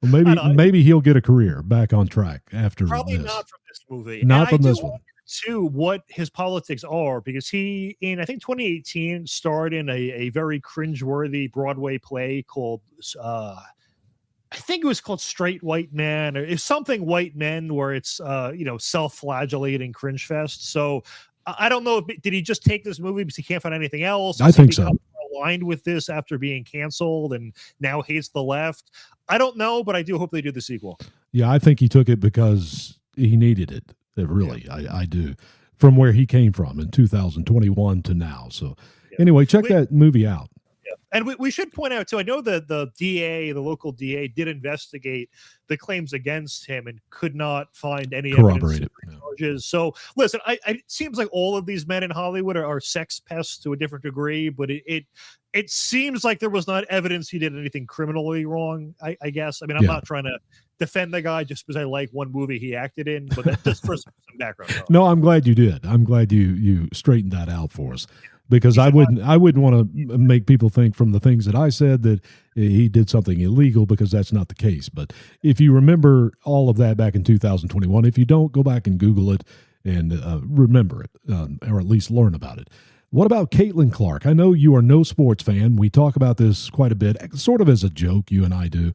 Well, maybe he'll get a career back on track after probably this. not from this movie. Not and from I this do one. wonder, too, what his politics are, because he, in I think 2018, starred in a very cringeworthy Broadway play called I think it was called Straight White Men, or it's something white men, where it's self-flagellating cringe fest. So I don't know if did he just take this movie because he can't find anything else? I think so. Aligned with this after being canceled and now hates the left. I don't know, but I do hope they do the sequel. Yeah, I think he took it because he needed it. Really, yeah. I do. From where he came from in 2021 to now. So anyway, check that movie out. And we should point out, too, I know that the local DA, did investigate the claims against him and could not find any evidence of charges. So, listen, it seems like all of these men in Hollywood are sex pests to a different degree, but it seems like there was not evidence he did anything criminally wrong, I guess. I mean, I'm not trying to defend the guy just because I like one movie he acted in, but that's just for some background. No, I'm glad you did. I'm glad you straightened that out for us. Because I wouldn't want to make people think from the things that I said that he did something illegal, because that's not the case. But if you remember all of that back in 2021, if you don't, go back and Google it and remember it, or at least learn about it. What about Caitlin Clark? I know you are no sports fan. We talk about this quite a bit, sort of as a joke, you and I do,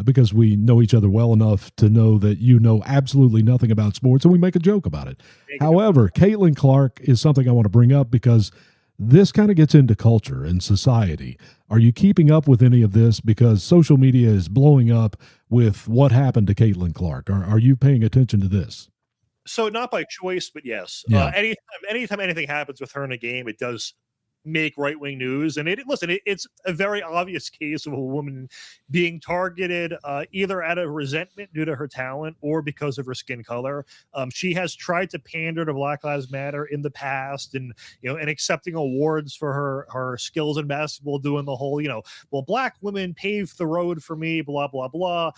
because we know each other well enough to know that you know absolutely nothing about sports, and we make a joke about it. However, Caitlin Clark is something I want to bring up because this kind of gets into culture and society. Are you keeping up with any of this? Because social media is blowing up with what happened to Caitlin Clark. Are you paying attention to this? So not by choice, but yes. Yeah. Anytime anything happens with her in a game, it does make right-wing news. And it's a very obvious case of a woman being targeted either out of resentment due to her talent or because of her skin color. She has tried to pander to Black Lives Matter in the past, and accepting awards for her skills in basketball, doing the whole well, black women paved the road for me, blah blah blah.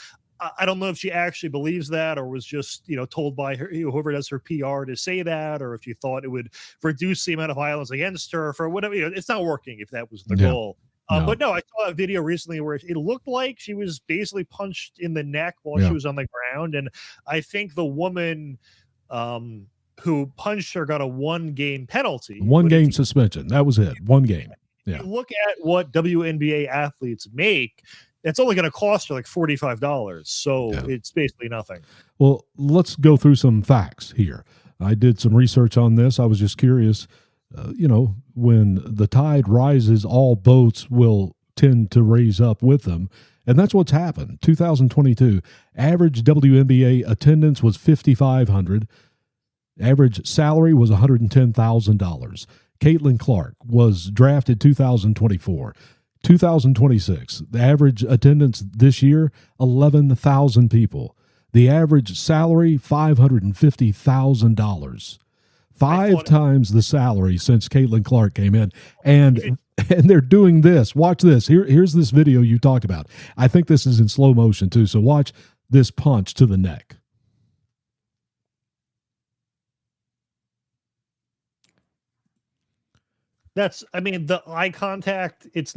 I don't know if she actually believes that, or was just, told by her, whoever does her PR, to say that, or if she thought it would reduce the amount of violence against her for whatever. It's not working if that was the goal. But no, I saw a video recently where it looked like she was basically punched in the neck while she was on the ground. And I think the woman who punched her got a 1-game penalty. 1-game suspension. That was it. 1 game. Yeah. You look at what WNBA athletes make, it's only going to cost her like $45. So it's basically nothing. Well, let's go through some facts here. I did some research on this. I was just curious, when the tide rises, all boats will tend to raise up with them. And that's what's happened. 2022, average WNBA attendance was 5,500. Average salary was $110,000. Caitlin Clark was drafted 2024. 2026, the average attendance this year, 11,000 people. The average salary, $550,000. 5 times the salary since Caitlin Clark came in. And they're doing this. Watch this. Here's this video you talked about. I think this is in slow motion too. So watch this punch to the neck. The eye contact, it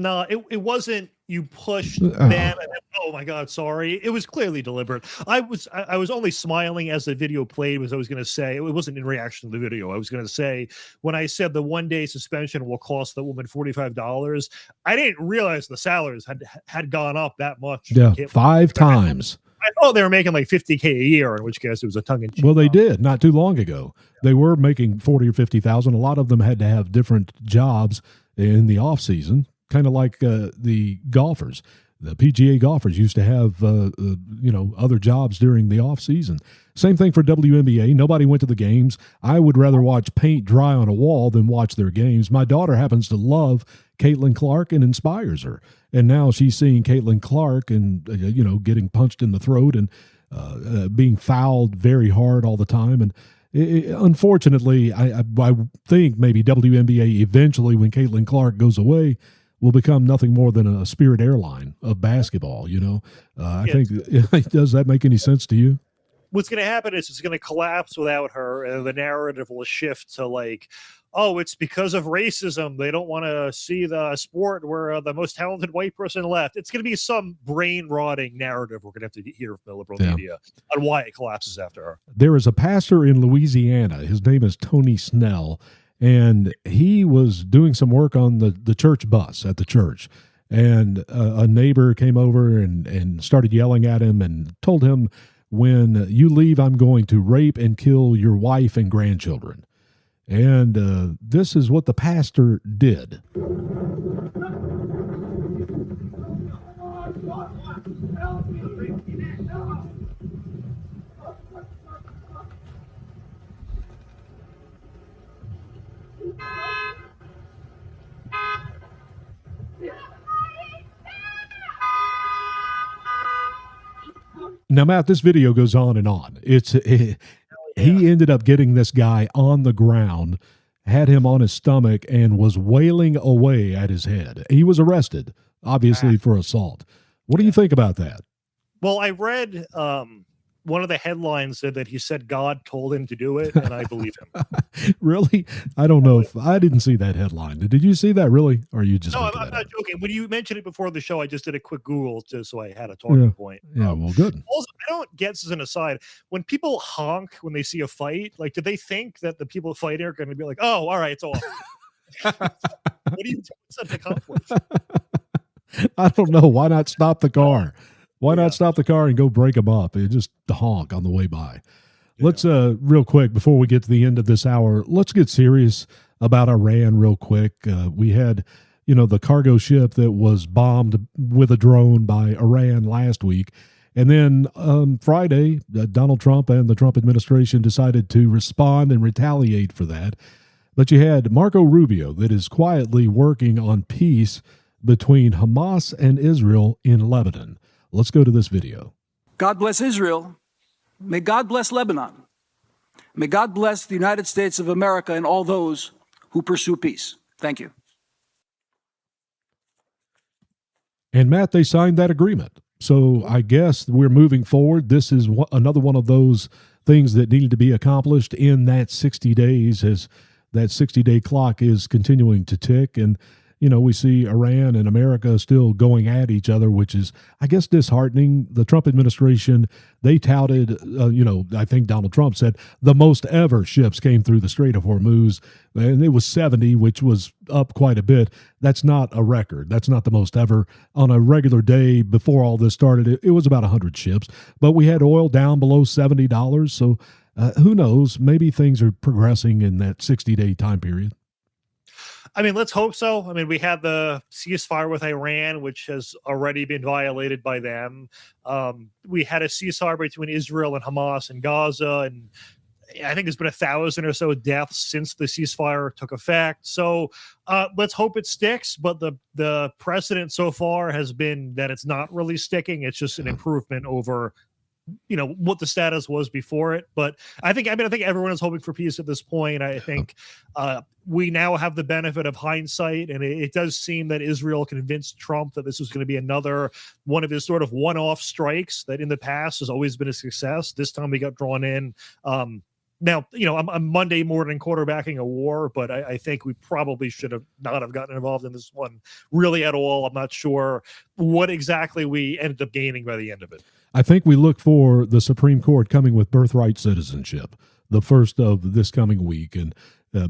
wasn't you pushed them and then, oh my God, sorry. It was clearly deliberate. I was only smiling as the video played, was I was going to say, it wasn't in reaction to the video. I was going to say, when I said the 1-day suspension will cost the woman $45, I didn't realize the salaries had gone up that much. Yeah, 5 times. I thought they were making like $50K a year, in which case it was a tongue-in-cheek. Well, they did not too long ago. They were making 40 or 50,000. A lot of them had to have different jobs in the off season, kind of like the golfers. The PGA golfers used to have other jobs during the off season. Same thing for WNBA. Nobody went to the games. I would rather watch paint dry on a wall than watch their games. My daughter happens to love Caitlin Clark and inspires her. And now she's seeing Caitlin Clark and, getting punched in the throat and being fouled very hard all the time. And unfortunately, I think maybe WNBA eventually, when Caitlin Clark goes away, will become nothing more than a Spirit airline of basketball. I think, does that make any sense to you? what's going to happen is it's going to collapse without her, and the narrative will shift to like, oh, it's because of racism. They don't want to see the sport where the most talented white person left. It's going to be some brain rotting narrative we're going to have to hear from the liberal media on why it collapses after her. There is a pastor in Louisiana. His name is Tony Snell, and he was doing some work on the church bus at the church. And a neighbor came over and started yelling at him and told him, when you leave, I'm going to rape and kill your wife and grandchildren. And this is what the pastor did. Now, Matt, this video goes on and on. He ended up getting this guy on the ground, had him on his stomach, and was wailing away at his head. He was arrested, obviously, for assault. What do you think about that? Well, I read one of the headlines said that he said God told him to do it, and I believe him. Really? I don't know if I didn't see that headline. Did you see that really? Or are you just No, making I'm that not up? joking. When you mentioned it before the show, I just did a quick Google just so I had a talking point. Yeah, well, good. Also, I don't get as an aside, when people honk when they see a fight, like, do they think that the people fighting are going to be like, oh, all right, it's off? What do you do with such a conflict? I don't know. Why not stop the car? Why not stop the car and go break them up? It just honk on the way by. Let's real quick before we get to the end of this hour, let's get serious about Iran real quick. We had, the cargo ship that was bombed with a drone by Iran last week. And then Friday, Donald Trump and the Trump administration decided to respond and retaliate for that. But you had Marco Rubio that is quietly working on peace between Hamas and Israel in Lebanon. Let's go to this video. God bless Israel. May God bless Lebanon. May God bless the United States of America and all those who pursue peace. Thank you. And Matt, they signed that agreement. So I guess we're moving forward. This is another one of those things that needed to be accomplished in that 60 days as that 60-day clock is continuing to tick. And we see Iran and America still going at each other, which is, I guess, disheartening. The Trump administration, they touted, I think Donald Trump said the most ever ships came through the Strait of Hormuz, and it was 70, which was up quite a bit. That's not a record. That's not the most ever. On a regular day before all this started, it was about 100 ships, but we had oil down below $70. So who knows? Maybe things are progressing in that 60-day time period. I mean, let's hope so. I mean, we had the ceasefire with Iran, which has already been violated by them. We had a ceasefire between Israel and Hamas in Gaza, and I think there's been 1,000 or so deaths since the ceasefire took effect. So let's hope it sticks. But the precedent so far has been that it's not really sticking. It's just an improvement over what the status was before it. But I think everyone is hoping for peace at this point. I think we now have the benefit of hindsight, and it does seem that Israel convinced Trump that this was going to be another one of his sort of one-off strikes that in the past has always been a success. This time we got drawn in. Now, I'm Monday morning quarterbacking a war, but I think we probably should have not have gotten involved in this one really at all. I'm not sure what exactly we ended up gaining by the end of it. I think we look for the Supreme Court coming with birthright citizenship, the first of this coming week, and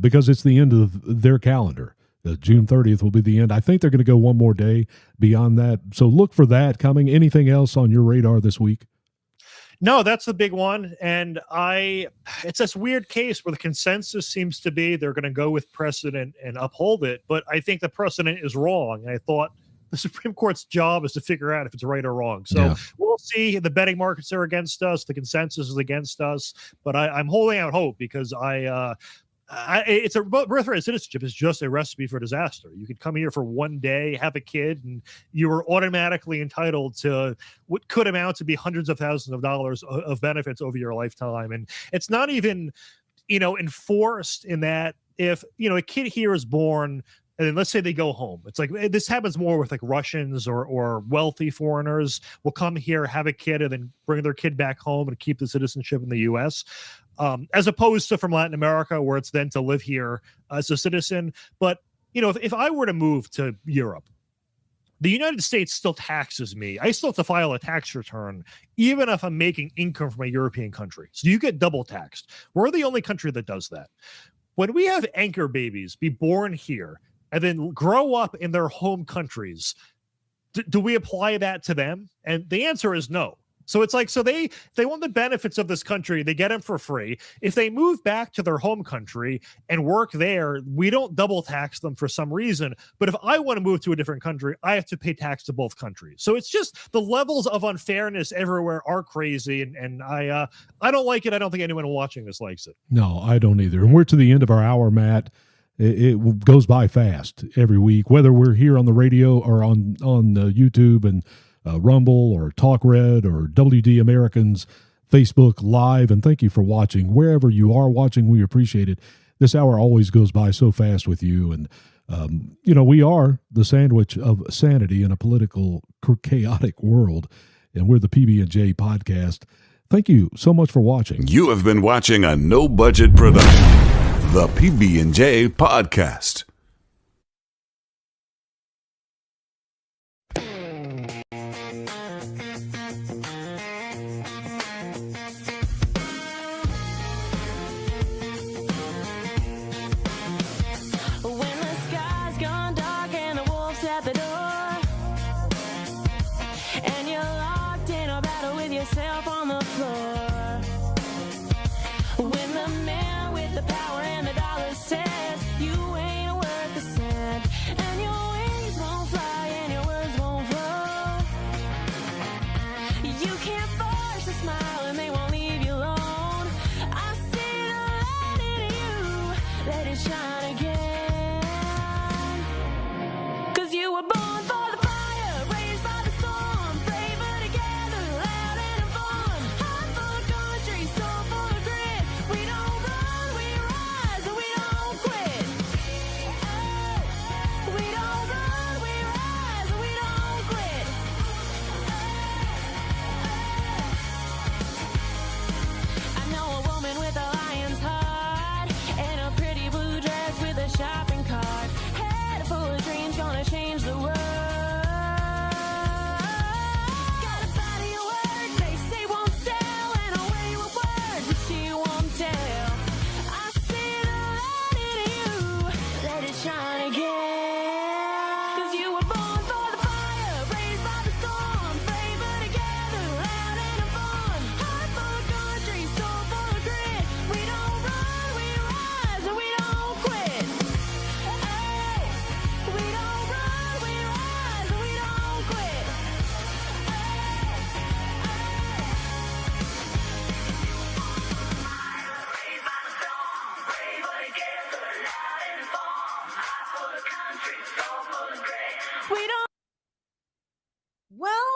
because it's the end of their calendar. June 30th will be the end. I think they're going to go one more day beyond that. So look for that coming. Anything else on your radar this week? No, that's the big one. And it's this weird case where the consensus seems to be they're going to go with precedent and uphold it. But I think the precedent is wrong. And I thought the Supreme Court's job is to figure out if it's right or wrong. So we'll see. The betting markets are against us. The consensus is against us. But I'm holding out hope because it's a birthright citizenship is just a recipe for disaster. You could come here for one day, have a kid, and you are automatically entitled to what could amount to be hundreds of thousands of dollars of benefits over your lifetime. And it's not even, enforced in that if, a kid here is born and then let's say they go home. It's like this happens more with like Russians or wealthy foreigners will come here, have a kid, and then bring their kid back home and keep the citizenship in the U.S. As opposed to from Latin America, where it's then to live here as a citizen. But if I were to move to Europe, the United States still taxes me. I still have to file a tax return, even if I'm making income from a European country. So you get double taxed. We're the only country that does that. When we have anchor babies be born here and then grow up in their home countries, do we apply that to them? And the answer is no. So it's like, so they want the benefits of this country. They get them for free. If they move back to their home country and work there, we don't double tax them for some reason. But if I want to move to a different country, I have to pay tax to both countries. So it's just the levels of unfairness everywhere are crazy. And I don't like it. I don't think anyone watching this likes it. No, I don't either. And we're to the end of our hour, Matt. It goes by fast every week, whether we're here on the radio or on YouTube and Rumble or TalkRed or WD Americans Facebook Live. And thank you for watching. Wherever you are watching, we appreciate it. This hour always goes by so fast with you. And, we are the sandwich of sanity in a political, chaotic world. And we're the PB&J podcast. Thank you so much for watching. You have been watching a no-budget production, the PB&J podcast.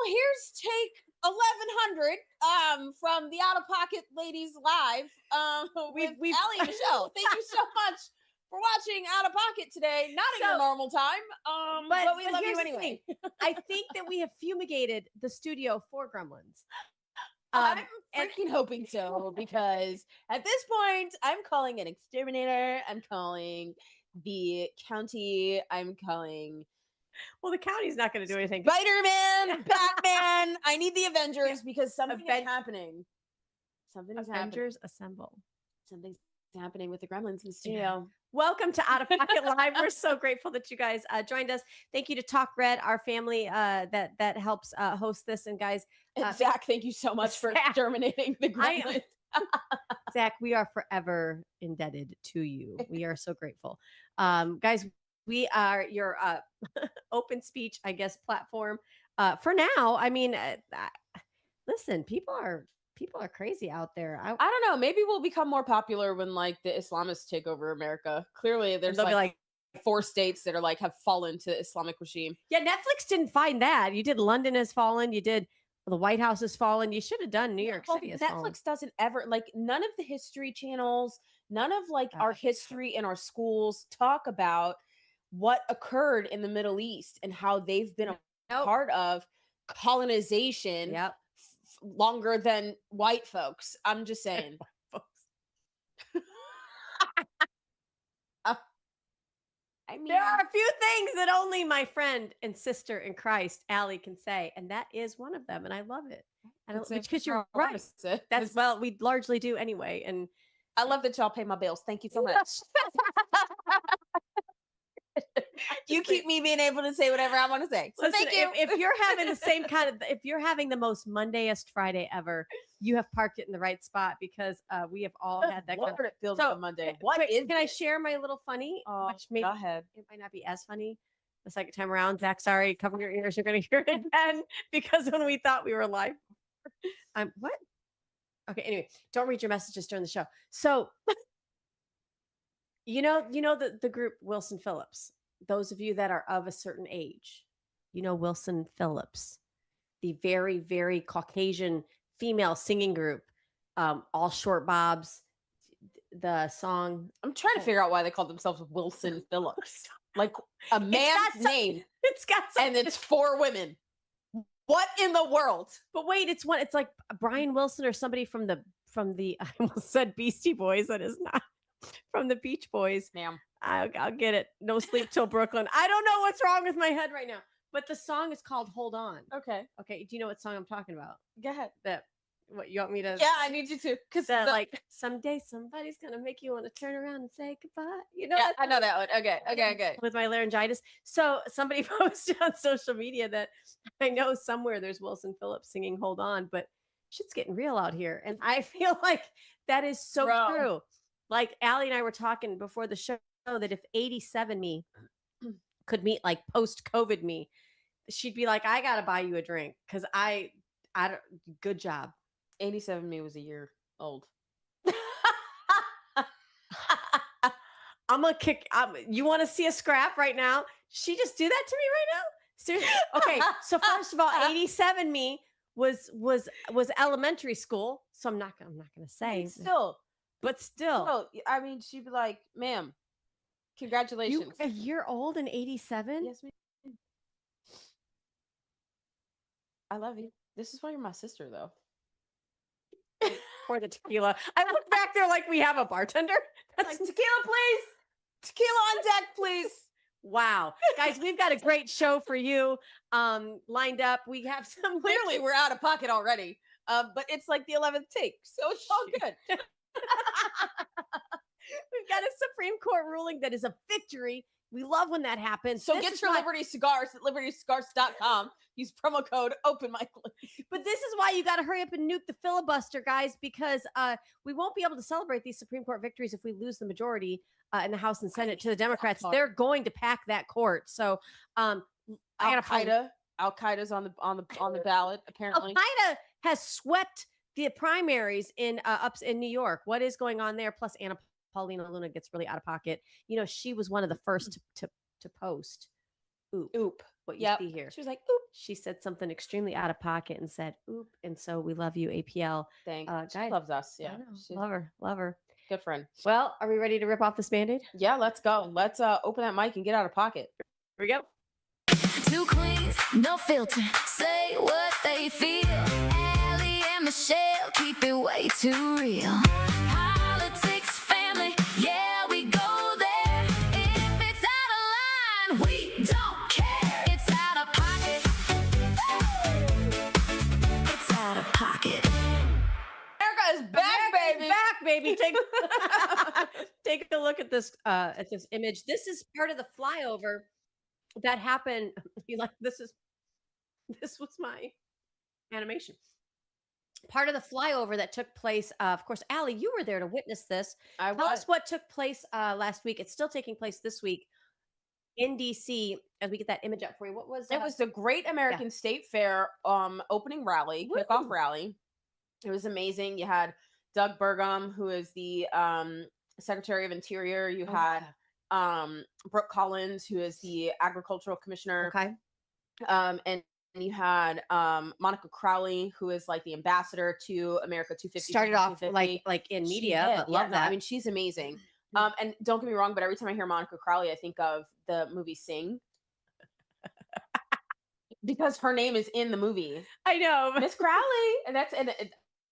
Here's take 1100 from the Out of Pocket Ladies Live with Allie and Michelle. Thank you so much for watching Out of Pocket today. Not at your normal time, but we love you anyway. I think that we have fumigated the studio for gremlins. I'm freaking hoping so, because at this point, I'm calling an exterminator. I'm calling the county. I'm calling... Well, the county's not going to do anything. Spider-Man, Batman. I need the Avengers because something is happening. Something is happening. Avengers assemble. Something's happening with the gremlins in the studio. Welcome to Out of Pocket Live. We're so grateful that you guys joined us. Thank you to TalkRed, our family that helps host this. And guys, Zach, thank you so much for exterminating the gremlins. Zach, we are forever indebted to you. We are so grateful. Guys, we are your open speech, I guess, platform for now. I mean, listen, people are crazy out there. I don't know. Maybe we'll become more popular when like the Islamists take over America. Clearly, there's like 4 states that are like have fallen to the Islamic regime. Yeah, Netflix didn't find that. You did London has fallen. You did the White House has fallen. You should have done New York City has fallen. Netflix doesn't ever like none of the history channels, none of like our history in our schools talk about what occurred in the Middle East and how they've been a part of colonization longer than white folks. I'm just saying. I mean, There are a few things that only my friend and sister in Christ, Allie, can say, and that is one of them, and I love it. Because you're right. That's well, we largely do anyway, and I love that y'all pay my bills. Thank you so much. You keep me being able to say whatever I want to say. So listen, thank you. If you're having the same kind of, if you're having the most Mondayest Friday ever, you have parked it in the right spot because we have all had that. What it feels like a Monday. What quick, is can I share my little funny? Which maybe go ahead. It might not be as funny the second time around. Zach, sorry, cover your ears. You're going to hear it again because when we thought we were live, what? Okay. Anyway, don't read your messages during the show. So, you know the group Wilson Phillips. Those of you that are of a certain age, you know Wilson Phillips, the very, very Caucasian female singing group, all short bobs. The song. I'm trying to figure out why they call themselves Wilson Phillips. Like a man's name. It's got and it's 4 women. What in the world? But wait, it's like Brian Wilson or somebody from the I almost said Beastie Boys. That is not from the Beach Boys. Ma'am. I'll get it. No Sleep Till Brooklyn. I don't know what's wrong with my head right now. But the song is called Hold On. Okay. Okay. Do you know what song I'm talking about? Go ahead. What you want me to? Yeah, I need you to. Because like someday somebody's gonna make you want to turn around and say goodbye. You know? Yeah, I know that one. Okay. With my laryngitis. So somebody posted on social media that I know somewhere there's Wilson Phillips singing Hold On, but shit's getting real out here. And I feel like that is so true. Like Allie and I were talking before the show that if 87 me could meet like post-COVID me, she'd be like, I gotta buy you a drink because I don't, good job. 87 me was a year old. I'm gonna kick. You want to see a scrap right now? She just do that to me right now? Seriously? Okay. So first of all, 87 me was elementary school. So I'm not gonna say. But still. I mean, she'd be like, "Ma'am, congratulations." You a year old in 87? Yes, ma'am. I love you. This is why you're my sister, though. Pour the tequila. I look back there like we have a bartender. That's like, tequila, please. Tequila on deck, please. Wow. Guys, we've got a great show for you lined up. We have some. Clearly, we're out of pocket already. But it's like the 11th take, so it's all good. We've got a Supreme Court ruling that is a victory. We love when that happens. So get your Liberty Cigars at libertyscigars.com. Use promo code OpenMic. But this is why you got to hurry up and nuke the filibuster, guys, because we won't be able to celebrate these Supreme Court victories if we lose the majority in the House and Senate to the Democrats. They're going to pack that court. So Al-Qaeda's on the ballot, apparently. Al-Qaeda has swept the primaries in New York. What is going on there? Plus Anna Paulina Luna gets really out of pocket. You know, she was one of the first to post oop. What you see here. She was like, oop. She said something extremely out of pocket and said, oop. And so we love you, APL. Thanks. She guys, loves us. Yeah. Love her. Good friend. Well, are we ready to rip off this Band-Aid? Yeah, let's go. Let's open that mic and get out of pocket. Here we go. Two queens, no filter. Say what they feel. Allie and Michelle keep it way too real. Politics, family, yeah, we go there. If it's out of line, we don't care. It's out of pocket. It's out of pocket. America is back, baby. Back, baby. Take a look at this image. This is part of the flyover that happened. This was my animation. Part of the flyover that took place. Of course, Allie, you were there to witness this. Tell us what took place last week. It's still taking place this week in DC. As we get that image up for you, what was it? Was the Great American State Fair opening rally, kickoff rally. It was amazing. You had Doug Burgum, who is the Secretary of Interior. You had Brooke Collins, who is the Agricultural Commissioner. Okay. And you had Monica Crowley, who is like the ambassador to America 250. Started off like in media, but love that. I mean, she's amazing. And don't get me wrong, but every time I hear Monica Crowley, I think of the movie Sing. Because her name is in the movie. I know. Miss Crowley. And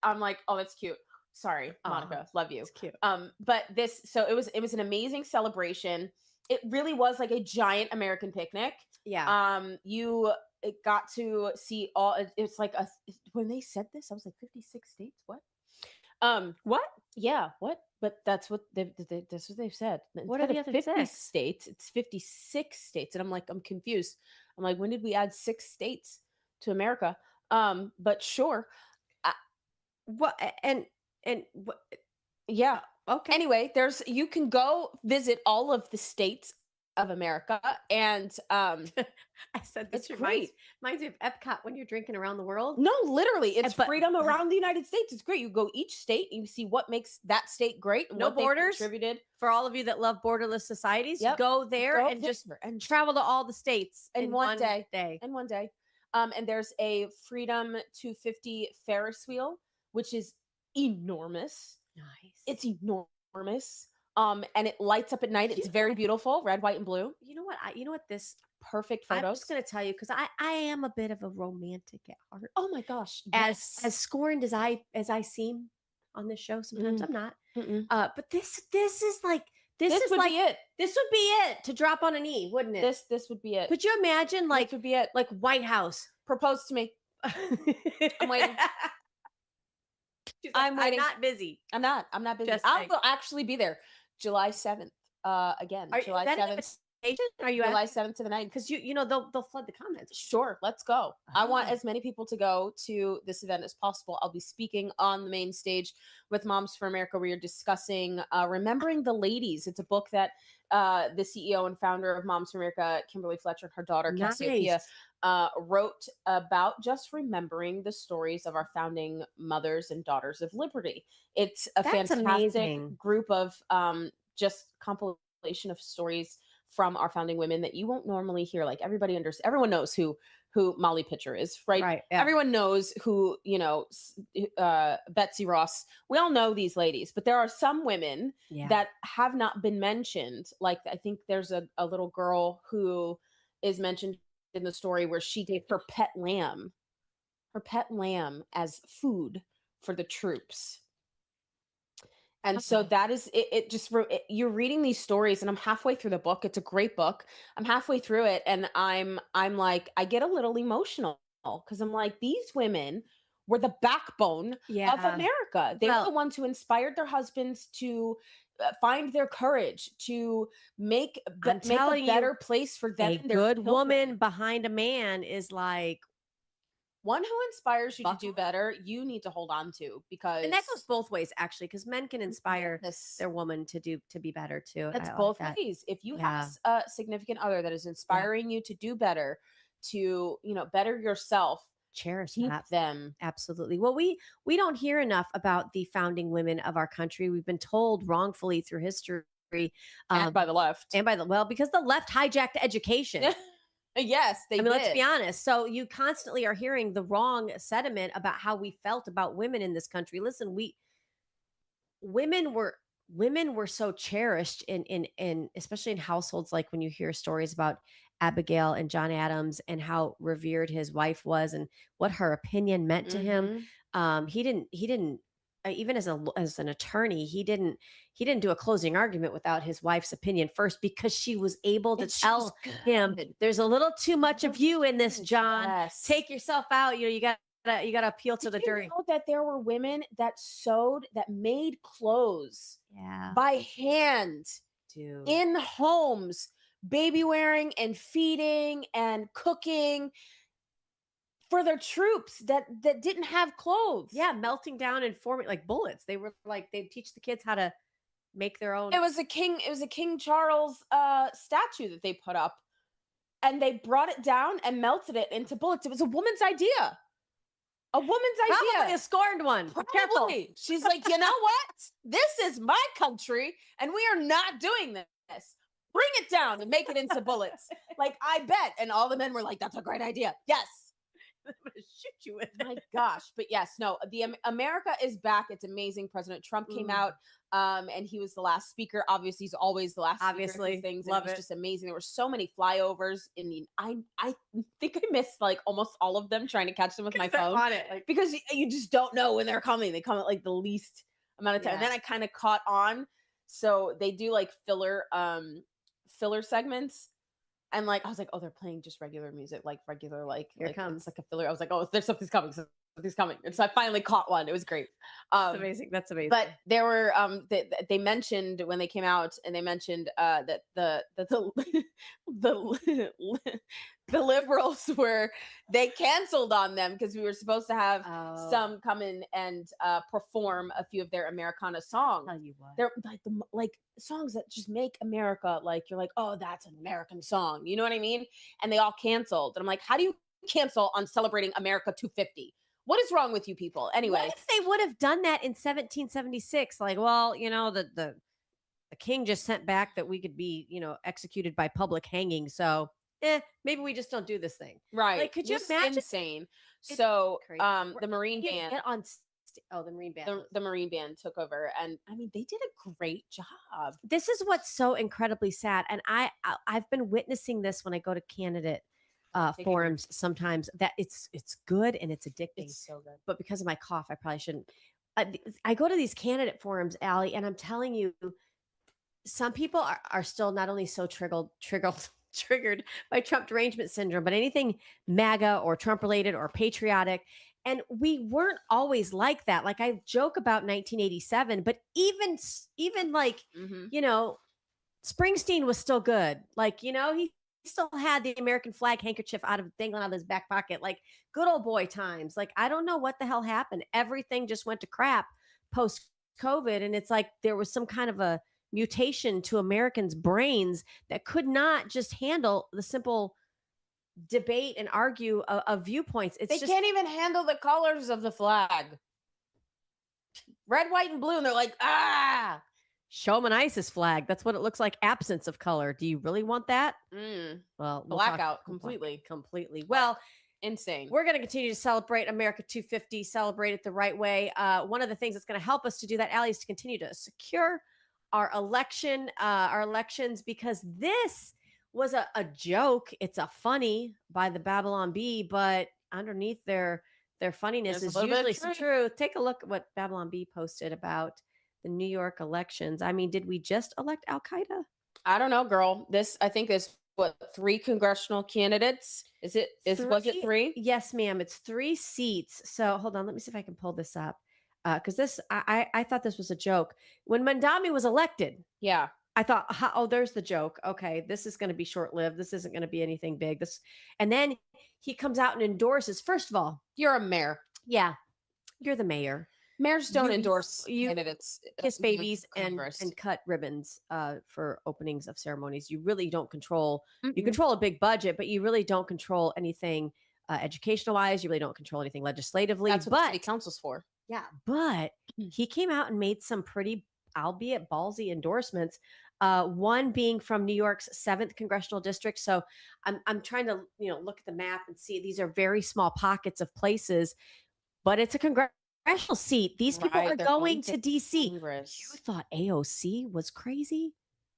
I'm like, oh, that's cute. Sorry, Monica. Love you. It's cute. But so it was an amazing celebration. It really was like a giant American picnic. Yeah. It got to see it's like when they said this, I was like 56 states. What? What? Yeah, what? But that's what they've said. What are the other 50 six? states? It's 56 states. And I'm confused. I'm like, when did we add 6 states to America? But sure. What and what? Yeah. Okay. Anyway, you can go visit all of the states of America, and I said this it's reminds great. me of Epcot when you're drinking around the world. No, literally, it's But- freedom around the United States. It's great. You go each state, and you see what makes that state great, and No what they've borders? contributed. For all of you that love borderless societies, Yep. go there Go and just there and travel to all the states in one day. day. In one day. And there's a Freedom 250 Ferris wheel, which is enormous. Nice. It's enormous. And it lights up at night. It's very beautiful, red, white, and blue. You know what? This Perfect I'm photos. just gonna tell you because I am a bit of a romantic at heart. Oh my gosh! As scorned as I seem on this show, sometimes I'm not. But this is like this is would like be it. This would be it to drop on a knee, wouldn't it? This would be it. Could you imagine like This would be it. like White House? Propose to me. I'm waiting. I'm waiting. not busy. I'm not busy. Just I saying. will actually be there July 7th. Again, July 7th. Are you July 7th to the 9th? Because you know they'll flood the comments. Sure, let's go. I want as many people to go to this event as possible. I'll be speaking on the main stage with Moms for America. We are discussing Remembering the Ladies. It's a book that the CEO and founder of Moms for America, Kimberly Fletcher, and her daughter, Cassiopeia, wrote about just remembering the stories of our founding mothers and daughters of liberty. It's a That's fantastic amazing. group of just compilation of stories from our founding women that you won't normally hear. Like everyone knows who Molly Pitcher is, right? Right, yeah. Everyone knows who, Betsy Ross. We all know these ladies, but there are some women that have not been mentioned. Like, I think there's a little girl who is mentioned in the story where she gave her pet lamb as food for the troops. And so that is you're reading these stories, and I'm halfway through the book. It's a great book. I'm halfway through it, and I'm like, I get a little emotional because I'm like, these women were the backbone of America. They were the ones who inspired their husbands to find their courage to make a better place for them. A and their good children. woman behind a man is like one who inspires you to do better. You need to hold on to, because and that goes both ways actually, because men can inspire their woman to be better too. That's I both like that. ways. If you have a significant other that is inspiring you to do better, to better yourself, cherish keep that. them. Absolutely. Well, we don't hear enough about the founding women of our country. We've been told wrongfully through history, and by the left, because the left hijacked education. Yes, they did. Let's be honest. So you constantly are hearing the wrong sentiment about how we felt about women in this country. Listen, women were so cherished in especially in households, like when you hear stories about Abigail and John Adams and how revered his wife was and what her opinion meant to him. He didn't even as an attorney, he didn't do a closing argument without his wife's opinion first, because she was able to tell him, there's a little too much of you in this, John. Yes. Take yourself out. You gotta appeal to the jury. You know that there were women that made clothes by hand in homes, baby wearing and feeding and cooking for their troops that didn't have clothes. Yeah, melting down and forming like bullets. They were like, they'd teach the kids how to make their own. It was a King Charles statue that they put up, and they brought it down and melted it into bullets. It was a woman's idea. A woman's idea. Probably a scorned one. Careful. She's like, you know what? This is my country, and we are not doing this. Bring it down and make it into bullets. Like, I bet. And all the men were like, that's a great idea. Yes. I'm gonna shoot you with My gosh. But yes, no, America is back. It's amazing. President Trump came out, and he was the last speaker. Obviously, he's always the last speaker of Obviously. these things. Love and it was it. just amazing. There were so many flyovers in the I think I missed like almost all of them trying to catch them with my they're phone. on it, like- because you just don't know when they're coming. They come at like the least amount of time. And Yeah. then I kind of caught on. So they do like filler segments. And like I was like, oh, they're playing just regular music, like regular, like Here like, it comes. it's like a filler. I was like, oh, there's something's coming, something's coming. And so I finally caught one. It was great. That's amazing. That's amazing. But there were they mentioned when they came out, and they mentioned that the liberals they canceled on them because we were supposed to have some come in and perform a few of their Americana songs. Tell you what. They're like songs that just make America like you're like, oh, that's an American song. You know what I mean? And they all canceled. And I'm like, how do you cancel on celebrating America 250? What is wrong with you people? Anyway, What if they would have done that in 1776? Like, well, you know, the king just sent back that we could be, you know, executed by public hanging. So, maybe we just don't do this thing. right? Like, could you Just imagine? insane? It's So, crazy. the Marine You band, get on. The Marine band. the Marine band took over, and I mean, they did a great job. This is what's so incredibly sad, and I've been witnessing this when I go to candidate forums sometimes, that it's good and it's addicting. It's so good. But because of my cough, I probably shouldn't. I go to these candidate forums, Allie, and I'm telling you, some people are still not only so triggered by Trump derangement syndrome, but anything MAGA or Trump related or patriotic. And we weren't always like that. Like I joke about 1987, but even like, you know, Springsteen was still good. Like, you know, he still had the American flag handkerchief dangling out of his back pocket, like good old boy times. Like, I don't know what the hell happened. Everything just went to crap post COVID. And it's like there was some kind of a mutation to Americans' brains that could not just handle the simple debate and argue of viewpoints. They can't even handle the colors of the flag. Red, white, and blue. And they're like, show them an ISIS flag. That's what it looks like. Absence of color. Do you really want that? Well, blackout completely. Well, insane. We're going to continue to celebrate America 250, celebrate it the right way. One of the things that's going to help us to do that, Allie, is to continue to secure our elections, because this was a joke. It's a funny by the Babylon Bee, but underneath their funniness There's is a little bit of usually some truth. Take a look at what Babylon Bee posted about the New York elections. I mean, did we just elect Al Qaeda? I don't know, girl. I think there's 3 congressional candidates. Was it 3? Yes, ma'am. It's 3 seats. So hold on, let me see if I can pull this up. Because I thought this was a joke. When Mandami was elected, yeah, I thought, oh, there's the joke. Okay, this is going to be short-lived. This isn't going to be anything big. And then he comes out and endorses. First of all, you're a mayor. Yeah, you're the mayor. Mayors don't endorse candidates, kiss babies and cut ribbons for openings of ceremonies. You really don't control. You control a big budget, but you really don't control anything educational wise. You really don't control anything legislatively. That's what the city council's for. Yeah, but he came out and made some pretty, albeit ballsy, endorsements. One being from New York's 7th congressional district. So I'm trying to look at the map and see these are very small pockets of places, but it's a congressional seat. These people are going to DC. Congress. You thought AOC was crazy?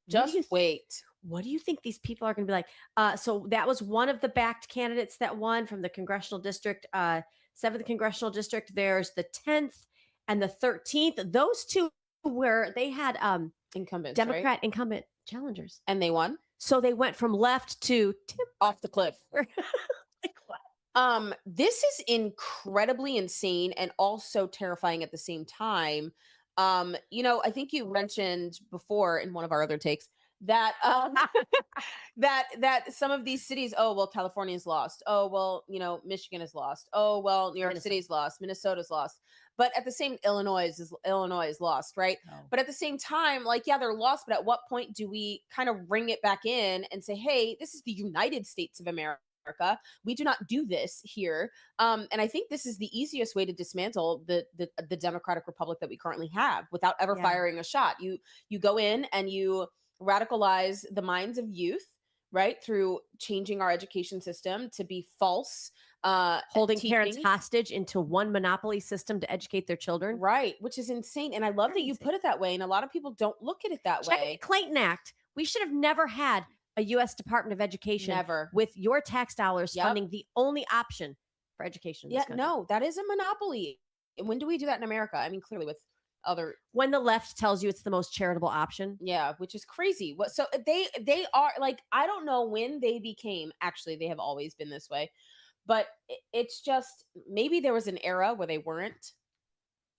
Just wait. What do you think these people are going to be like? So that was one of the backed candidates that won from the congressional district, 7th congressional district. There's the 10th and the 13th. Those two where they had incumbents, Democrat incumbent challengers, and they won. So they went from left to off the cliff. Like what? This is incredibly insane and also terrifying at the same time. I think you mentioned before in one of our other takes that that some of these cities, California's lost. Michigan is lost. New York City's lost. Minnesota's lost. But at the same, Illinois is lost, right? Oh. But at the same time, they're lost. But at what point do we kind of bring it back in and say, hey, this is the United States of America. We do not do this here. And I think this is the easiest way to dismantle the Democratic Republic that we currently have without ever firing a shot. You go in and you radicalize the minds of youth, right? Through changing our education system to be false, holding parents teachings. hostage into one monopoly system to educate their children. Right, which is insane. And I love that you put it that way. And a lot of people don't look at it that Check way. the Clayton Act. We should have never had a U.S. Department of Education with your tax dollars funding the only option for education in this country. No, that is a monopoly. And when do we do that in America? I mean, clearly with other, when the left tells you it's the most charitable option. Yeah, which is crazy. What? So they are like, I don't know when they became. Actually, they have always been this way, but it's just maybe there was an era where they weren't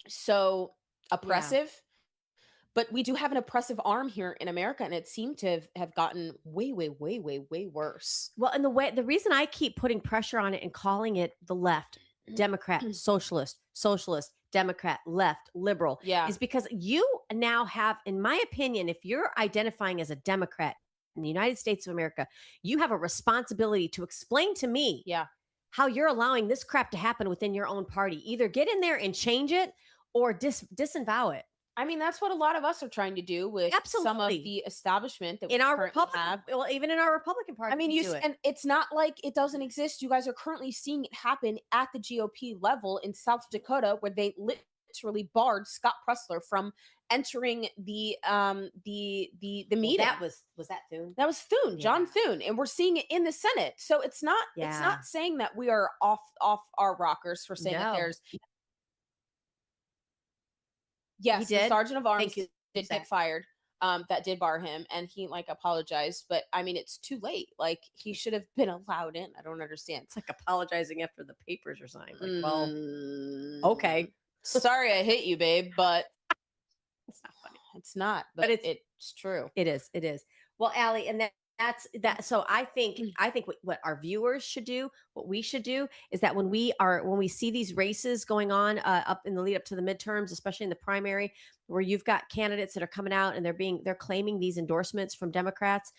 so oppressive. But we do have an oppressive arm here in America, and it seemed to have gotten way, way, way, way, way worse. Well, and the reason I keep putting pressure on it and calling it the left, Democrat, socialist, Democrat, left, liberal, is because you now have, in my opinion, if you're identifying as a Democrat in the United States of America, you have a responsibility to explain to me how you're allowing this crap to happen within your own party. Either get in there and change it or disavow it. I mean, that's what a lot of us are trying to do with some of the establishment that in we our currently have. Well, even in our Republican Party, I mean, and it's not like it doesn't exist. You guys are currently seeing it happen at the GOP level in South Dakota, where they literally barred Scott Pressler from entering the meeting. That was that Thune? That was Thune, John Thune, and we're seeing it in the Senate. So it's not saying that we are off our rockers for saying that there's. Yes, the sergeant of arms did get fired. That did bar him, and he apologized. But I mean, it's too late. Like, he should have been allowed in. I don't understand. It's like apologizing after the papers are signed. Like, well, okay, sorry I hit you, babe, but it's not funny. It's not, but it's true. It is. It is. Well, Allie, and that's that. So I think what our viewers should do, what we should do, is that when we see these races going on up in the lead up to the midterms, especially in the primary, where you've got candidates that are coming out and they're claiming these endorsements from Democrats,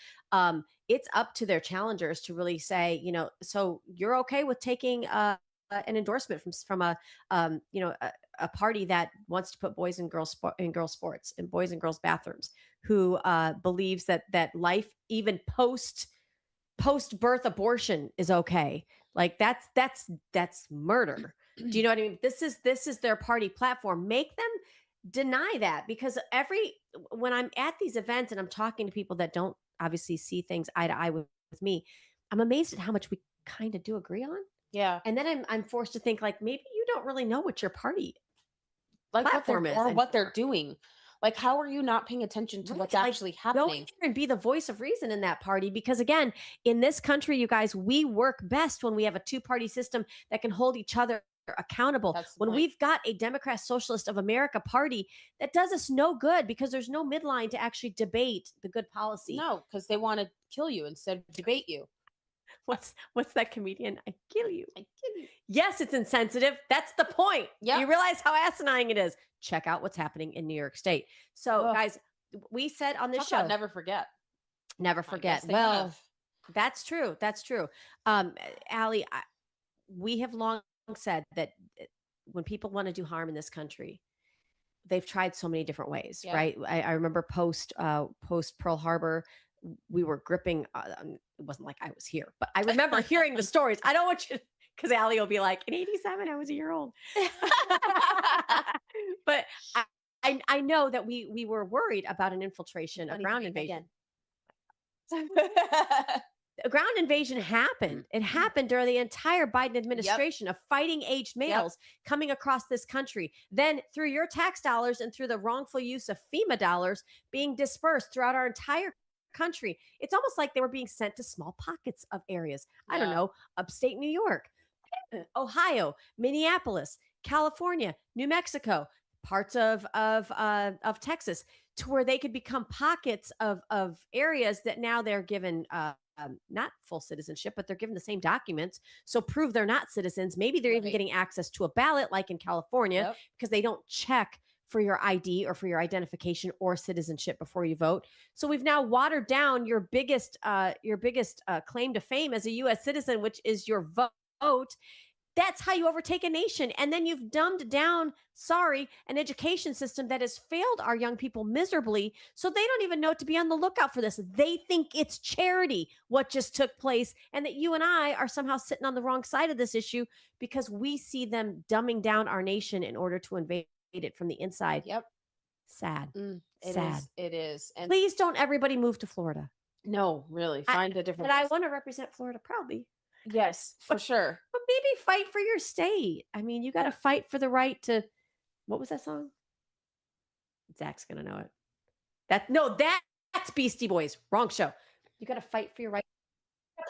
it's up to their challengers to really say, so you're okay with taking an endorsement from a party that wants to put boys and girls sports and boys and girls bathrooms, who believes that life, even post birth abortion, is okay. Like, that's murder. Do you know what I mean? This is their party platform. Make them deny that, because when I'm at these events and I'm talking to people that don't obviously see things eye to eye with me, I'm amazed at how much we kind of do agree on. Yeah. And then I'm forced to think, like, maybe you don't really know what your party platform is or what they're doing. Like, how are you not paying attention to what's actually happening? Go in there and be the voice of reason in that party. Because again, in this country, you guys, we work best when we have a two-party system that can hold each other accountable. When we've got a Democrat Socialist of America party, that does us no good, because there's no midline to actually debate the good policy. No, because they want to kill you instead of debate you. What's that comedian? I kill you. Yes, it's insensitive. That's the point. Yeah. You realize how asinine it is. Check out what's happening in New York State. So, guys, we said on this show, never forget. Never forget. Well, that's true. That's true. Allie, we have long said that when people want to do harm in this country, they've tried so many different ways, right? I remember post Pearl Harbor, we were gripping. It wasn't like I was here, but I remember hearing the stories. I don't want you, because Allie will be like, in '87, I was a year old. But I know that we were worried about an infiltration, a ground invasion. A ground invasion happened. It happened during the entire Biden administration of fighting aged males coming across this country. Then through your tax dollars and through the wrongful use of FEMA dollars being dispersed throughout our entire country. It's almost like they were being sent to small pockets of areas. I don't know, upstate New York, Ohio, Minneapolis, California, New Mexico, parts of Texas, to where they could become pockets of areas that now they're given not full citizenship, but they're given the same documents. So prove they're not citizens. Maybe they're even getting access to a ballot, like in California, because they don't check for your ID or for your identification or citizenship before you vote. So we've now watered down your biggest claim to fame as a U.S. citizen, which is your vote. That's how you overtake a nation. And then you've dumbed down, an education system that has failed our young people miserably. So they don't even know to be on the lookout for this. They think it's charity what just took place, and that you and I are somehow sitting on the wrong side of this issue because we see them dumbing down our nation in order to invade it from the inside. Yep. Sad. It Sad. is. It is. And please don't everybody move to Florida. No, really. Find a different. But I want to represent Florida proudly. Yes, for sure. But maybe fight for your state. I mean, you got to fight for the right to. What was that song? Zach's gonna know it. That's Beastie Boys. Wrong show. You got to fight for your right.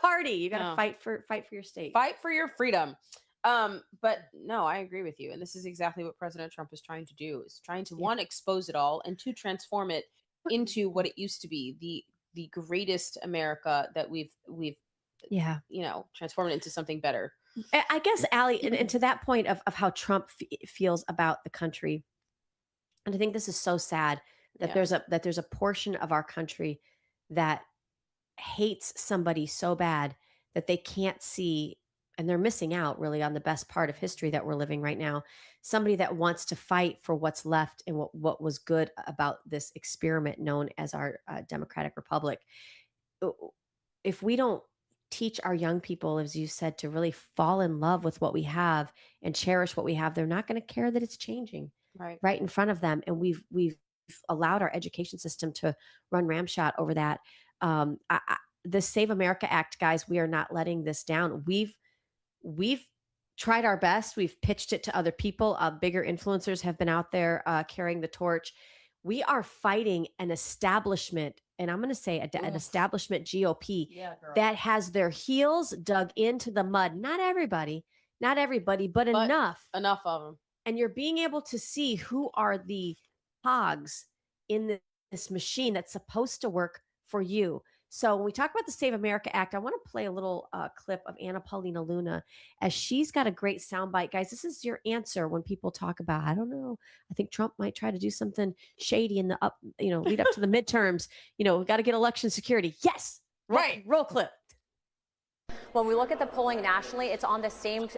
Party. You got to fight for your state. Fight for your freedom. But no, I agree with you, and this is exactly what President Trump is trying to do: is trying to one, expose it all, and two, transform it into what it used to be, the greatest America that we've transform it into something better. I guess, Allie, and to that point of how Trump feels about the country, and I think this is so sad that there's a portion of our country that hates somebody so bad that they can't see, and they're missing out really on the best part of history that we're living right now. Somebody that wants to fight for what's left and what was good about this experiment known as our democratic republic. If we don't teach our young people, as you said, to really fall in love with what we have and cherish what we have, they're not going to care that it's changing right in front of them. And we've allowed our education system to run ramshot over that. The Save America Act, guys, we are not letting this down. We've tried our best. We've pitched it to other people. Bigger influencers have been out there carrying the torch. We are fighting an establishment, and I'm going to say an establishment GOP that has their heels dug into the mud. Not everybody, but enough. Enough of them. And you're being able to see who are the hogs in this machine that's supposed to work for you. So when we talk about the Save America Act, I want to play a little clip of Anna Paulina Luna, as she's got a great soundbite. Guys, this is your answer when people talk about, I don't know, I think Trump might try to do something shady in the lead up to the midterms. We got to get election security. Yes. Right. Roll clip. When we look at the polling nationally, it's on the same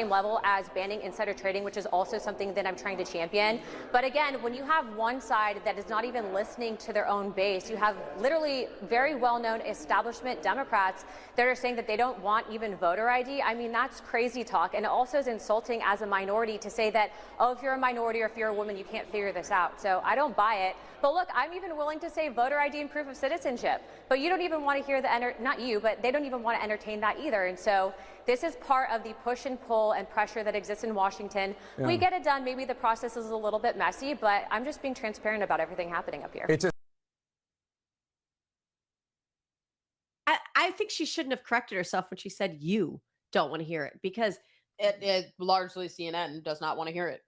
level as banning insider trading, which is also something that I'm trying to champion. But again, when you have one side that is not even listening to their own base, you have literally very well-known establishment Democrats that are saying that they don't want even voter ID. I mean, that's crazy talk. And it also is insulting as a minority to say that, oh, if you're a minority or if you're a woman, you can't figure this out. So I don't buy it. But look, I'm even willing to say voter ID and proof of citizenship. But you don't even want to hear not you, but they don't even want to entertain that either. And so this is part of the push and pull and pressure that exists in Washington. Yeah. We get it done. Maybe the process is a little bit messy, but I'm just being transparent about everything happening up here. I think she shouldn't have corrected herself when she said you don't want to hear it, because it largely CNN does not want to hear it.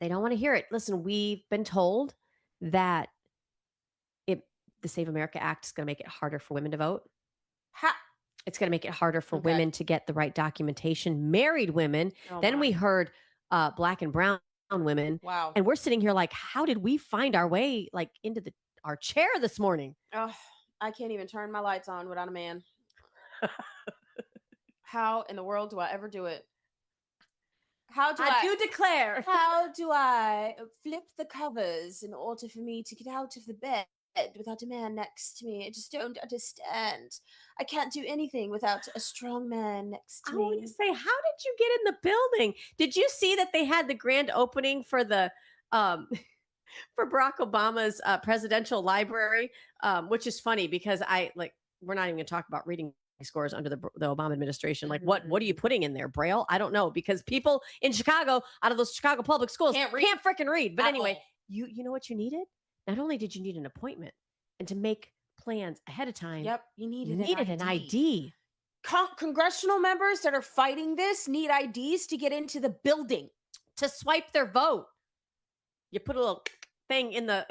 They don't want to hear it. Listen, we've been told that the Save America Act is going to make it harder for women to vote. It's going to make it harder for women to get the right documentation. Married women. Then we heard black and brown women. Wow. And we're sitting here like, how did we find our way into our chair this morning? Oh, I can't even turn my lights on without a man. How in the world do I ever do it? How do I declare? How do I flip the covers in order for me to get out of the bed without a man next to me? I just don't understand. I can't do anything without a strong man next to me. I want to say, how did you get in the building? Did you see that they had the grand opening for the for Barack Obama's presidential library, which is funny because we're not even going to talk about reading scores under the Obama administration. Like, what are you putting in there? Braille? I don't know, because people in Chicago, out of those Chicago public schools, can't freaking read. But anyway, you know what you needed? Not only did you need an appointment and to make plans ahead of time. Yep, you needed an ID. Congressional members that are fighting this need IDs to get into the building, to swipe their vote. You put a little thing in the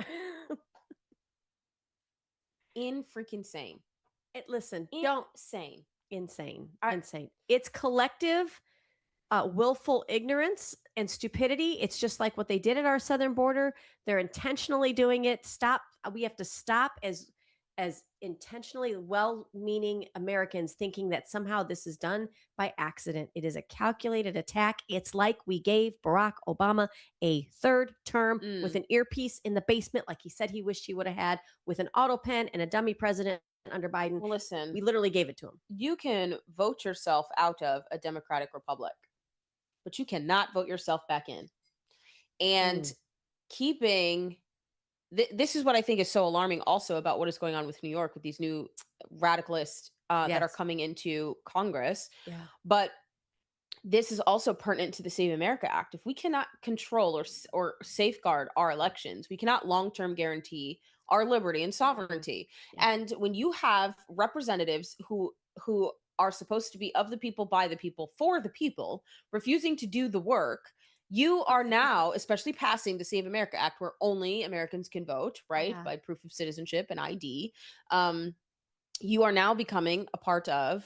freaking sane. Listen, insane. Insane. It's collective willful ignorance and stupidity. It's just like what they did at our southern border. They're intentionally doing it. Stop. We have to stop as as intentionally well-meaning Americans thinking that somehow this is done by accident. It is a calculated attack. It's like we gave Barack Obama a third term with an earpiece in the basement, like he said he wished he would have had, with an auto pen and a dummy president under Biden. Well, listen, we literally gave it to him. You can vote yourself out of a democratic republic, but you cannot vote yourself back in. And keeping this is what I think is so alarming also about what is going on with New York with these new radicalists that are coming into Congress. Yeah. But this is also pertinent to the Save America Act. If we cannot control or safeguard our elections, we cannot long-term guarantee our liberty and sovereignty. And when you have representatives who are supposed to be of the people, by the people, for the people, refusing to do the work, you are now, especially passing the Save America Act, where only Americans can vote, right, by proof of citizenship and ID. You are now becoming a part of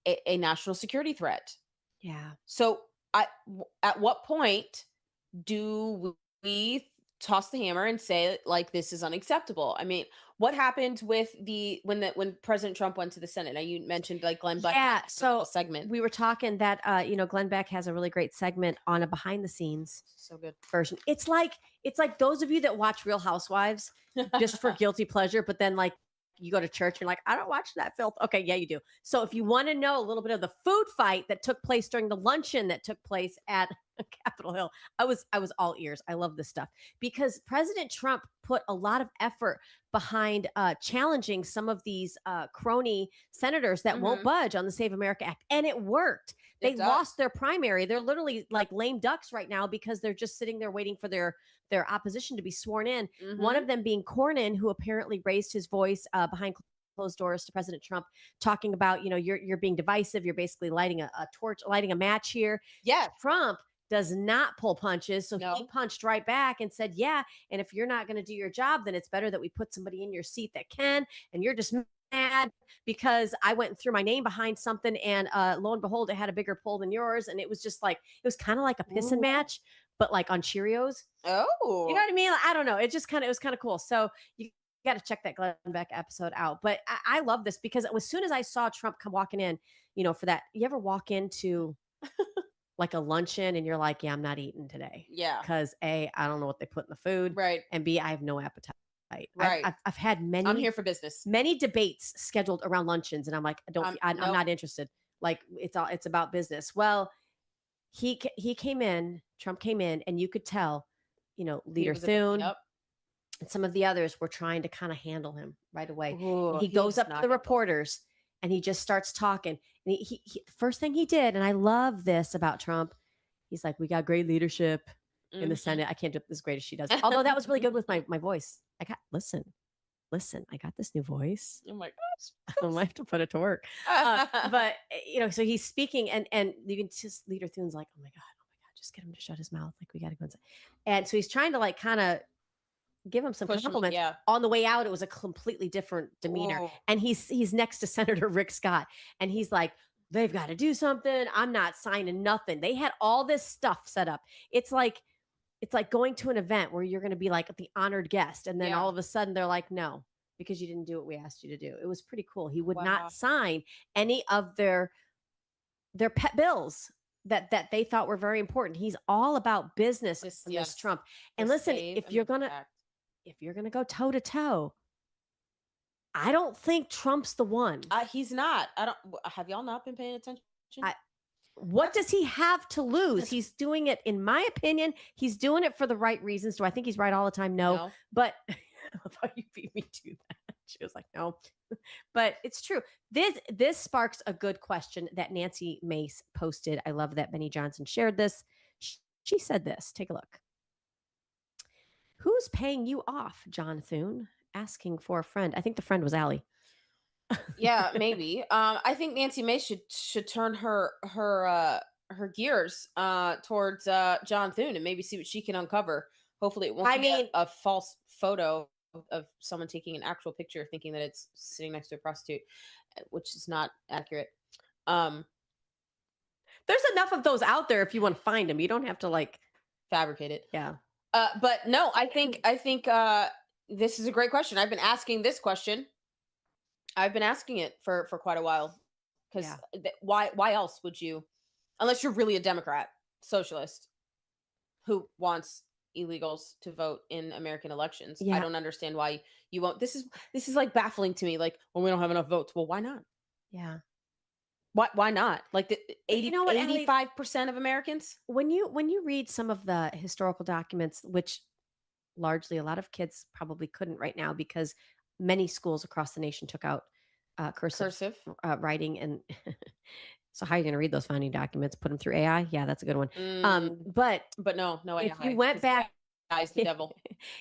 a national security threat. Yeah. So at what point do we toss the hammer and say, like, this is unacceptable? I mean, what happened with when President Trump went to the Senate? Now, you mentioned like Glenn Beck. Yeah, so segment. We were talking that Glenn Beck has a really great segment on a behind the scenes so good version. It's like those of you that watch Real Housewives just for guilty pleasure, but then like you go to church and you're like, I don't watch that filth. Okay, yeah, you do. So if you want to know a little bit of the food fight that took place during the luncheon that took place at Capitol Hill, I was all ears. I love this stuff because President Trump put a lot of effort behind challenging some of these crony senators that won't budge on the Save America Act. And it worked. They lost their primary. They're literally like lame ducks right now because they're just sitting there waiting for their opposition to be sworn in. One of them being Cornyn, who apparently raised his voice behind closed doors to President Trump, talking about, you're being divisive. You're basically lighting a torch, lighting a match here. Yeah. Trump does not pull punches. So he punched right back and said, yeah, and if you're not going to do your job, then it's better that we put somebody in your seat that can. And you're just mad because I went and threw my name behind something and lo and behold, it had a bigger pull than yours. And it was just like, it was kind of like a pissing match, but like on Cheerios. Oh. You know what I mean? Like, I don't know. It was kind of cool. So you got to check that Glenn Beck episode out. But I love this because as soon as I saw Trump come walking in, for that, you ever walk into like a luncheon and you're like, yeah, I'm not eating today. Yeah. Because A, I don't know what they put in the food. Right. And B, I have no appetite. Right. I've had many. I'm here for business. Many debates scheduled around luncheons, and I'm like, I'm not interested. Like it's about business. Well, he came in, Trump came in, and you could tell, Leader Thune and some of the others were trying to kind of handle him right away. Ooh, and he goes up to the reporters and he just starts talking. And he first thing he did, and I love this about Trump, he's like, we got great leadership in the Senate. I can't do it as great as she does. Although that was really good with my voice. Listen, I got this new voice. Oh my gosh. I might have to put it to work. But so he's speaking and you can just, Leader Thune's like, oh my God, just get him to shut his mouth. Like, we got to go inside. And so he's trying to like kind of give him some compliments. Yeah. On the way out, it was a completely different demeanor. Whoa. And he's next to Senator Rick Scott. And he's like, they've got to do something. I'm not signing nothing. They had all this stuff set up. It's like going to an event where you're going to be like the honored guest. And then all of a sudden they're like, no, because you didn't do what we asked you to do. It was pretty cool. He would not sign any of their pet bills that they thought were very important. He's all about business, this Trump. And listen, if you're going to go toe to toe, I don't think Trump's the one. He's not. Have y'all not been paying attention? What does he have to lose? He's doing it, in my opinion, he's doing it for the right reasons. Do I think he's right all the time? No. But I thought you beat me to that. She was like, no. But it's true. This sparks a good question that Nancy Mace posted. I love that Benny Johnson shared this. She said this. Take a look. Who's paying you off, John Thune? Asking for a friend. I think the friend was Allie. Yeah, maybe. I think Nancy Mace should turn her gears towards John Thune and maybe see what she can uncover. Hopefully, it won't be a false photo of someone taking an actual picture, thinking that it's sitting next to a prostitute, which is not accurate. There's enough of those out there if you want to find them. You don't have to like fabricate it. Yeah. But no, I think this is a great question. I've been asking this question I've been asking it for quite a while, because why else would you, unless you're really a Democrat socialist who wants illegals to vote in American elections? I Yeah. don't understand why you won't. This is like baffling to me. Like, well, we don't have enough votes. Well, why not? Yeah. Why not? Like the 80, You know what, Allie? 85% of Americans. When you read some of the historical documents, which largely a lot of kids probably couldn't right now because many schools across the nation took out cursive. Writing, and so how are you going to read those founding documents? Put them through AI? Yeah, that's a good one. But no, if AI, you went 'cause back, AI is the devil.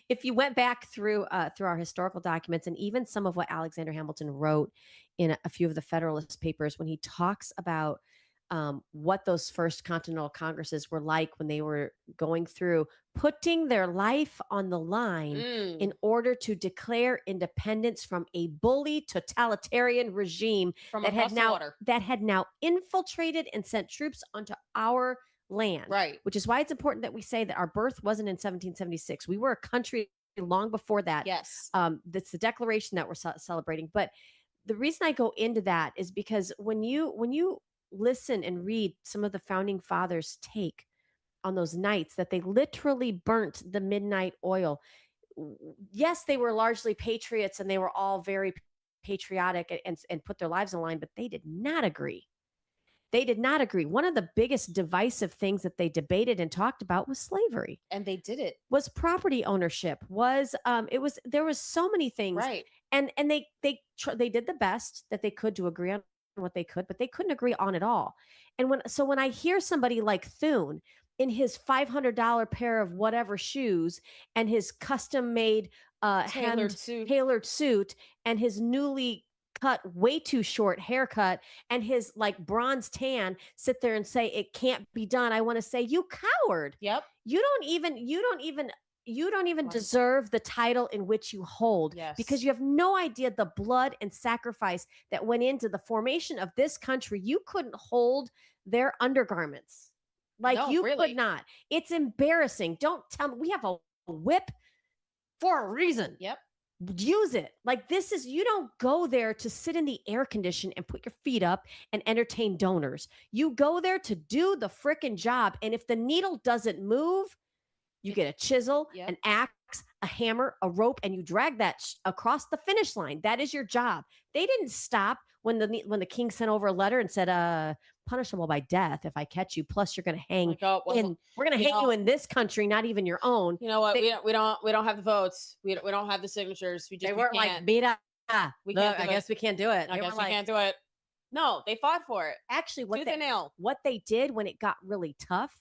if you went back through our historical documents, and even some of what Alexander Hamilton wrote in a few of the Federalist Papers, when he talks about what those first Continental Congresses were like when they were going through putting their life on the line in order to declare independence from a bully totalitarian regime From that across the water. had now infiltrated and sent troops onto our land. Right. Which is why it's important that we say that our birth wasn't in 1776. We were a country long before that. Yes. That's the declaration that we're celebrating. But the reason I go into that is because when you listen and read some of the founding fathers' take on those nights that they literally burnt the midnight oil. Yes, they were largely patriots and they were all very patriotic and put their lives on the line, but they did not agree. They did not agree. One of the biggest divisive things that they debated and talked about was slavery. And they did it. Was property ownership. There was so many things. Right. And they did the best that they could to agree on what they could, but they couldn't agree on it all. And when I hear somebody like Thune in his $500 pair of whatever shoes and his custom made tailored suit and his newly cut way too short haircut and his like bronze tan, sit there and say it can't be done, I want to say, you coward. Yep. You don't even deserve the title in which you hold. Yes. Because you have no idea the blood and sacrifice that went into the formation of this country. You couldn't hold their undergarments. Like, No, you really. could not. It's embarrassing. Don't tell me. We have a whip for a reason. Yep. Use it. Like, you don't go there to sit in the air condition and put your feet up and entertain donors. You go there to do the frickin' job. And if the needle doesn't move, you get a chisel, an axe, a hammer, a rope, and you drag that across the finish line. That is your job. They didn't stop when the king sent over a letter and said, punishable by death if I catch you. Plus, you're going to hang we're going to hang you in this country, not even your own. You know what? We don't have the votes. We don't have the signatures. They weren't like, beat up. I guess we can't do it. I guess we can't do it. No, they fought for it. Actually, what they did when it got really tough,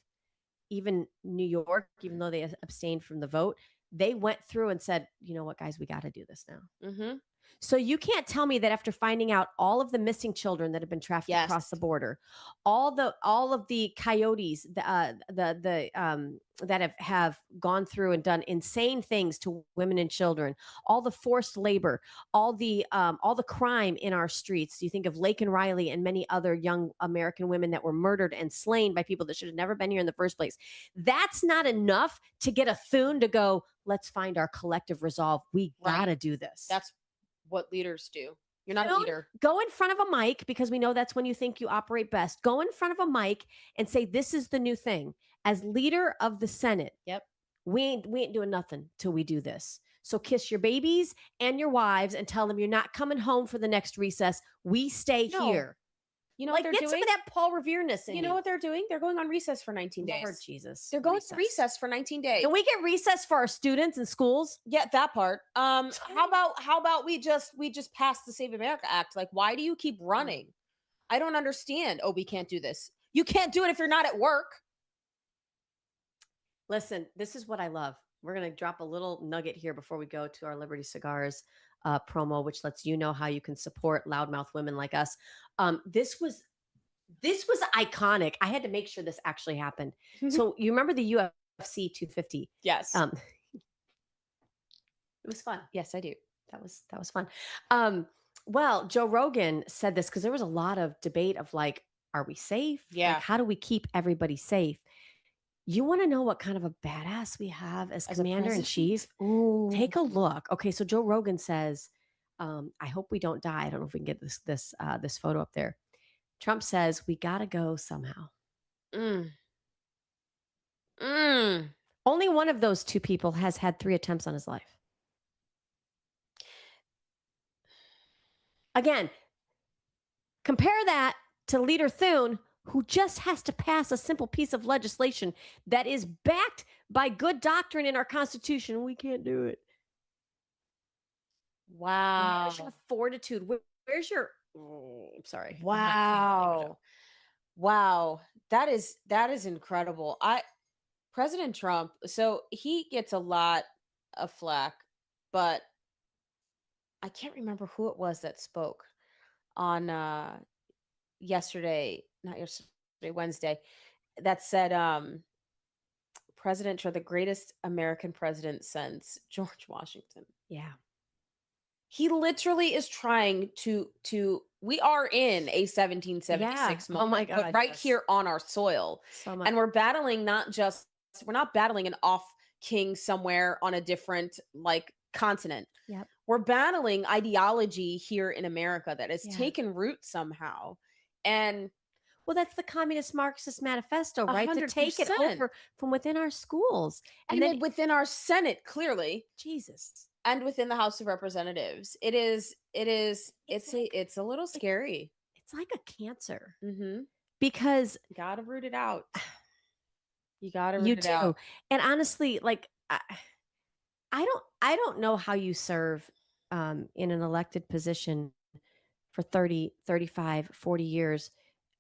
even New York, even though they abstained from the vote, they went through and said, you know what, guys, we got to do this now. Mm-hmm. So you can't tell me that after finding out all of the missing children that have been trafficked across the border, all of the coyotes, that have gone through and done insane things to women and children, all the forced labor, all the crime in our streets. You think of Lake and Riley and many other young American women that were murdered and slain by people that should have never been here in the first place. That's not enough to get a Thune to go, let's find our collective resolve. We gotta do this. That's what leaders do. You're not a leader. Go in front of a mic, because we know that's when you think you operate best. Go in front of a mic and say, this is the new thing. As leader of the Senate, we ain't doing nothing till we do this. So kiss your babies and your wives and tell them you're not coming home for the next recess. We stay here. You know like, what they're get doing? some of that Paul Revere-ness in You know what they're doing? They're going on recess for 19 days. Lord Jesus. They're going to recess for 19 days. Can we get recess for our students in schools? Yeah, that part. How about we just pass the Save America Act? Like, why do you keep running? I don't understand. Oh, we can't do this. You can't do it if you're not at work. Listen, this is what I love. We're going to drop a little nugget here before we go to our Liberty Cigars promo, which lets you know how you can support loudmouth women like us. This was iconic. I had to make sure this actually happened. So you remember the UFC 250? Yes. It was fun. Yes, I do. That was fun. Well, Joe Rogan said this because there was a lot of debate of like, are we safe? Yeah. Like, how do we keep everybody safe? You want to know what kind of a badass we have as commander in chief? Take a look. Okay, so Joe Rogan says, I hope we don't die. I don't know if we can get this photo up there. Trump says we gotta go somehow. Only one of those two people has had 3 attempts on his life. Again, compare that to Leader Thune, who just has to pass a simple piece of legislation that is backed by good doctrine in our Constitution. We can't do it. Wow. Where's your fortitude? Where's your... I'm sorry. Wow. Wow. That is incredible. President Trump, so he gets a lot of flack, but I can't remember who it was that spoke on Wednesday, that said President Trump, the greatest American president since George Washington. Yeah. He literally is trying to we are in a 1776 moment, Oh my God, but right yes. here on our soil. So much. And we're battling we're not battling an off king somewhere on a different continent. Yep. We're battling ideology here in America that has Yeah. taken root somehow. And well, that's the Communist Marxist Manifesto, right? To take it 100%. over from within our schools. And then within our Senate, clearly. Jesus. And within the House of Representatives. It's a little scary. It's like a cancer. Mm-hmm. Because you gotta root it out. You gotta root it do. out. And honestly, I don't know how you serve in an elected position for 30, 35, 40 years.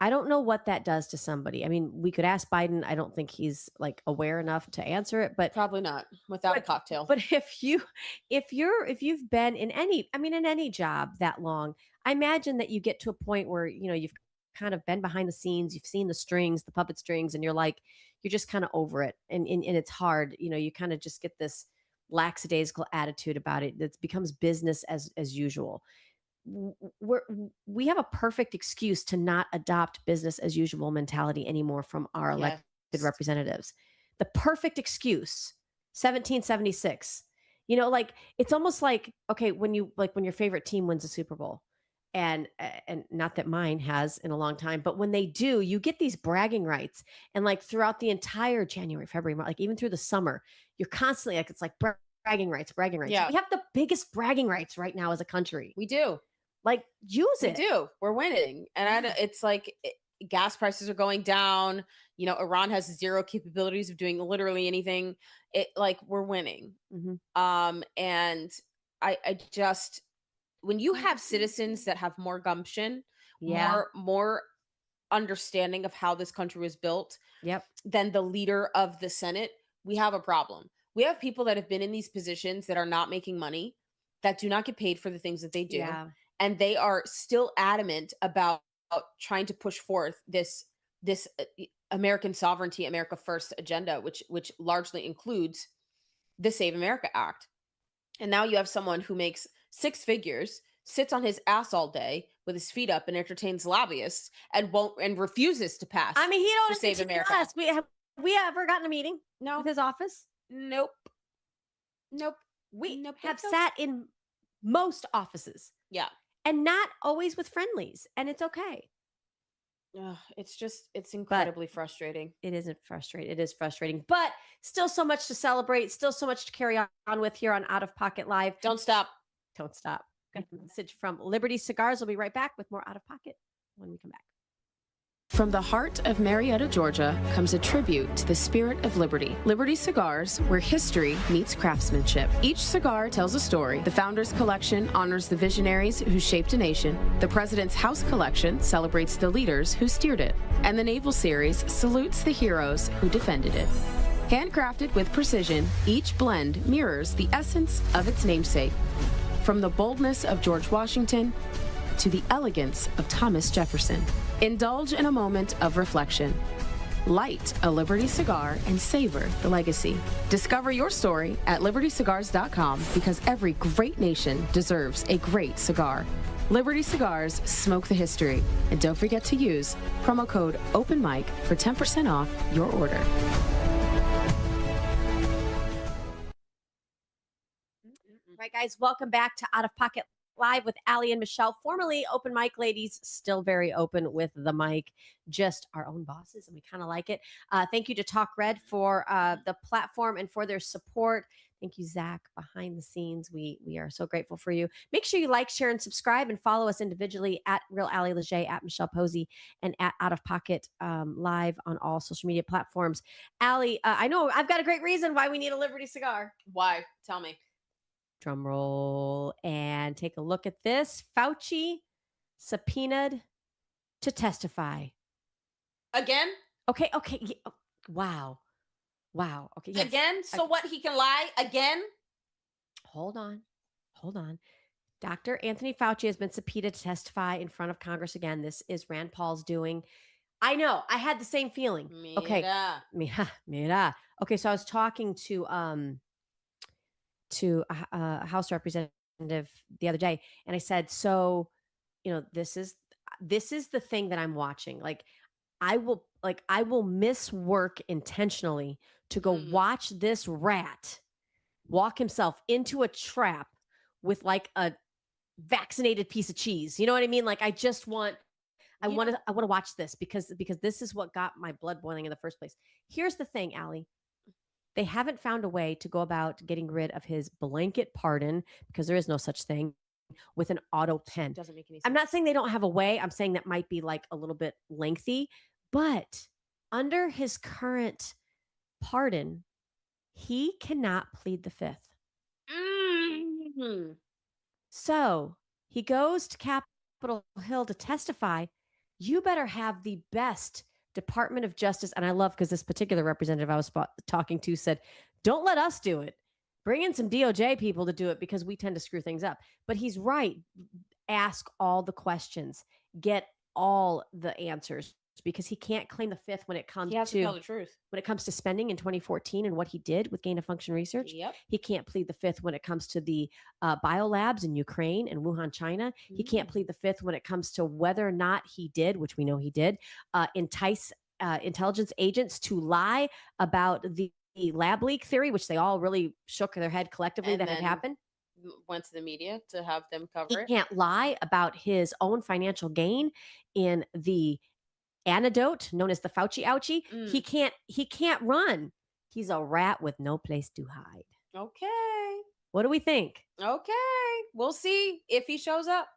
I don't know what that does to somebody. I mean, we could ask Biden. I don't think he's aware enough to answer it, but probably not without a cocktail. But if you've been in any job that long, I imagine that you get to a point where, you've kind of been behind the scenes, you've seen the puppet strings, and you're just kind of over it. And it's hard, you kind of just get this lackadaisical attitude about it that becomes business as usual. We have a perfect excuse to not adopt business as usual mentality anymore from our elected representatives. The perfect excuse, 1776. It's almost okay, when your favorite team wins a Super Bowl, and not that mine has in a long time, but when they do, you get these bragging rights, and throughout the entire January, February, even through the summer, you're constantly it's bragging rights. Yeah. We have the biggest bragging rights right now as a country. We do. Use it. We do. We're winning. And it's gas prices are going down. Iran has zero capabilities of doing literally anything. We're winning. Mm-hmm. And I just, when you have citizens that have more gumption, more understanding of how this country was built, than the leader of the Senate, we have a problem. We have people that have been in these positions that are not making money, that do not get paid for the things that they do. Yeah. And they are still adamant about trying to push forth this American sovereignty, America First agenda, which largely includes the Save America Act. And now you have someone who makes 6 figures, sits on his ass all day with his feet up and entertains lobbyists and refuses to pass. I mean, he don't the Save America. Us. We ever gotten a meeting? No. With his office? Nope. We have sat in most offices. Yeah. And not always with friendlies. And it's okay. It's incredibly frustrating. It isn't frustrating. It is frustrating. But still so much to celebrate. Still so much to carry on with here on Out of Pocket Live. Don't stop. Don't stop. Got a message from Liberty Cigars. We'll be right back with more Out of Pocket when we come back. From the heart of Marietta, Georgia, comes a tribute to the spirit of liberty. Liberty Cigars, where history meets craftsmanship. Each cigar tells a story. The Founders Collection honors the visionaries who shaped a nation. The President's House Collection celebrates the leaders who steered it. And the Naval Series salutes the heroes who defended it. Handcrafted with precision, each blend mirrors the essence of its namesake. From the boldness of George Washington to the elegance of Thomas Jefferson. Indulge in a moment of reflection. Light a Liberty cigar and savor the legacy. Discover your story at libertycigars.com, because every great nation deserves a great cigar. Liberty Cigars, smoke the history. And don't forget to use promo code OpenMic for 10% off your order. All right, guys, welcome back to Out of Pocket live with Allie and Michelle, formerly Open Mic Ladies, still very open with the mic, just our own bosses, and we kind of like it. Thank you to TalkRed for the platform and for their support. Thank you, Zach, behind the scenes. We are so grateful for you. Make sure you like, share, and subscribe, and follow us individually at Real Allie Leger, at Michelle Posey, and at Out of Pocket live on all social media platforms. Allie, I know I've got a great reason why we need a Liberty cigar. Why? Tell me. Drum roll and take a look at this. Fauci subpoenaed to testify. Again? Okay. Yeah. Wow. Okay. Yes. Again? So what? He can lie again? Hold on. Dr. Anthony Fauci has been subpoenaed to testify in front of Congress again. This is Rand Paul's doing. I know. I had the same feeling. Mira. Okay. So I was talking to a House representative the other day, and I said, so, this is the thing that I'm watching. I will miss work intentionally to go watch this rat walk himself into a trap with like a vaccinated piece of cheese. You know what I mean? I want to watch this because this is what got my blood boiling in the first place. Here's the thing, Allie. They haven't found a way to go about getting rid of his blanket pardon, because there is no such thing, with an auto pen. Doesn't make any sense. I'm not saying they don't have a way. I'm saying that might be like a little bit lengthy, but under his current pardon, he cannot plead the fifth. Mm-hmm. So he goes to Capitol Hill to testify. You better have the best Department of Justice. And I love, because this particular representative I was talking to said, don't let us do it. Bring in some DOJ people to do it, because we tend to screw things up. But he's right. Ask all the questions. Get all the answers, because he can't claim the fifth when it comes He has to tell the truth. When it comes to spending in 2014 and what he did with gain of function research. Yep. He can't plead the fifth when it comes to the biolabs in Ukraine and Wuhan, China. He can't plead the fifth when it comes to whether or not he did, which we know he did, entice intelligence agents to lie about the lab leak theory, which they all really shook their head collectively And that had then happened. Went to the media to have them cover He it. can't lie about his own financial gain in the antidote known as the Fauci ouchie. He can't run. He's a rat with no place to hide. Okay. What do we think? Okay. We'll see if he shows up.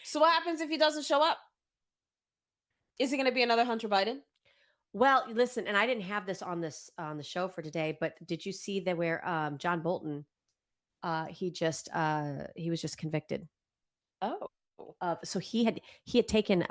So what happens if he doesn't show up? Is it going to be another Hunter Biden? Well, listen, and I didn't have this on the show for today, but did you see that where John Bolton he was just convicted. Oh. So he had taken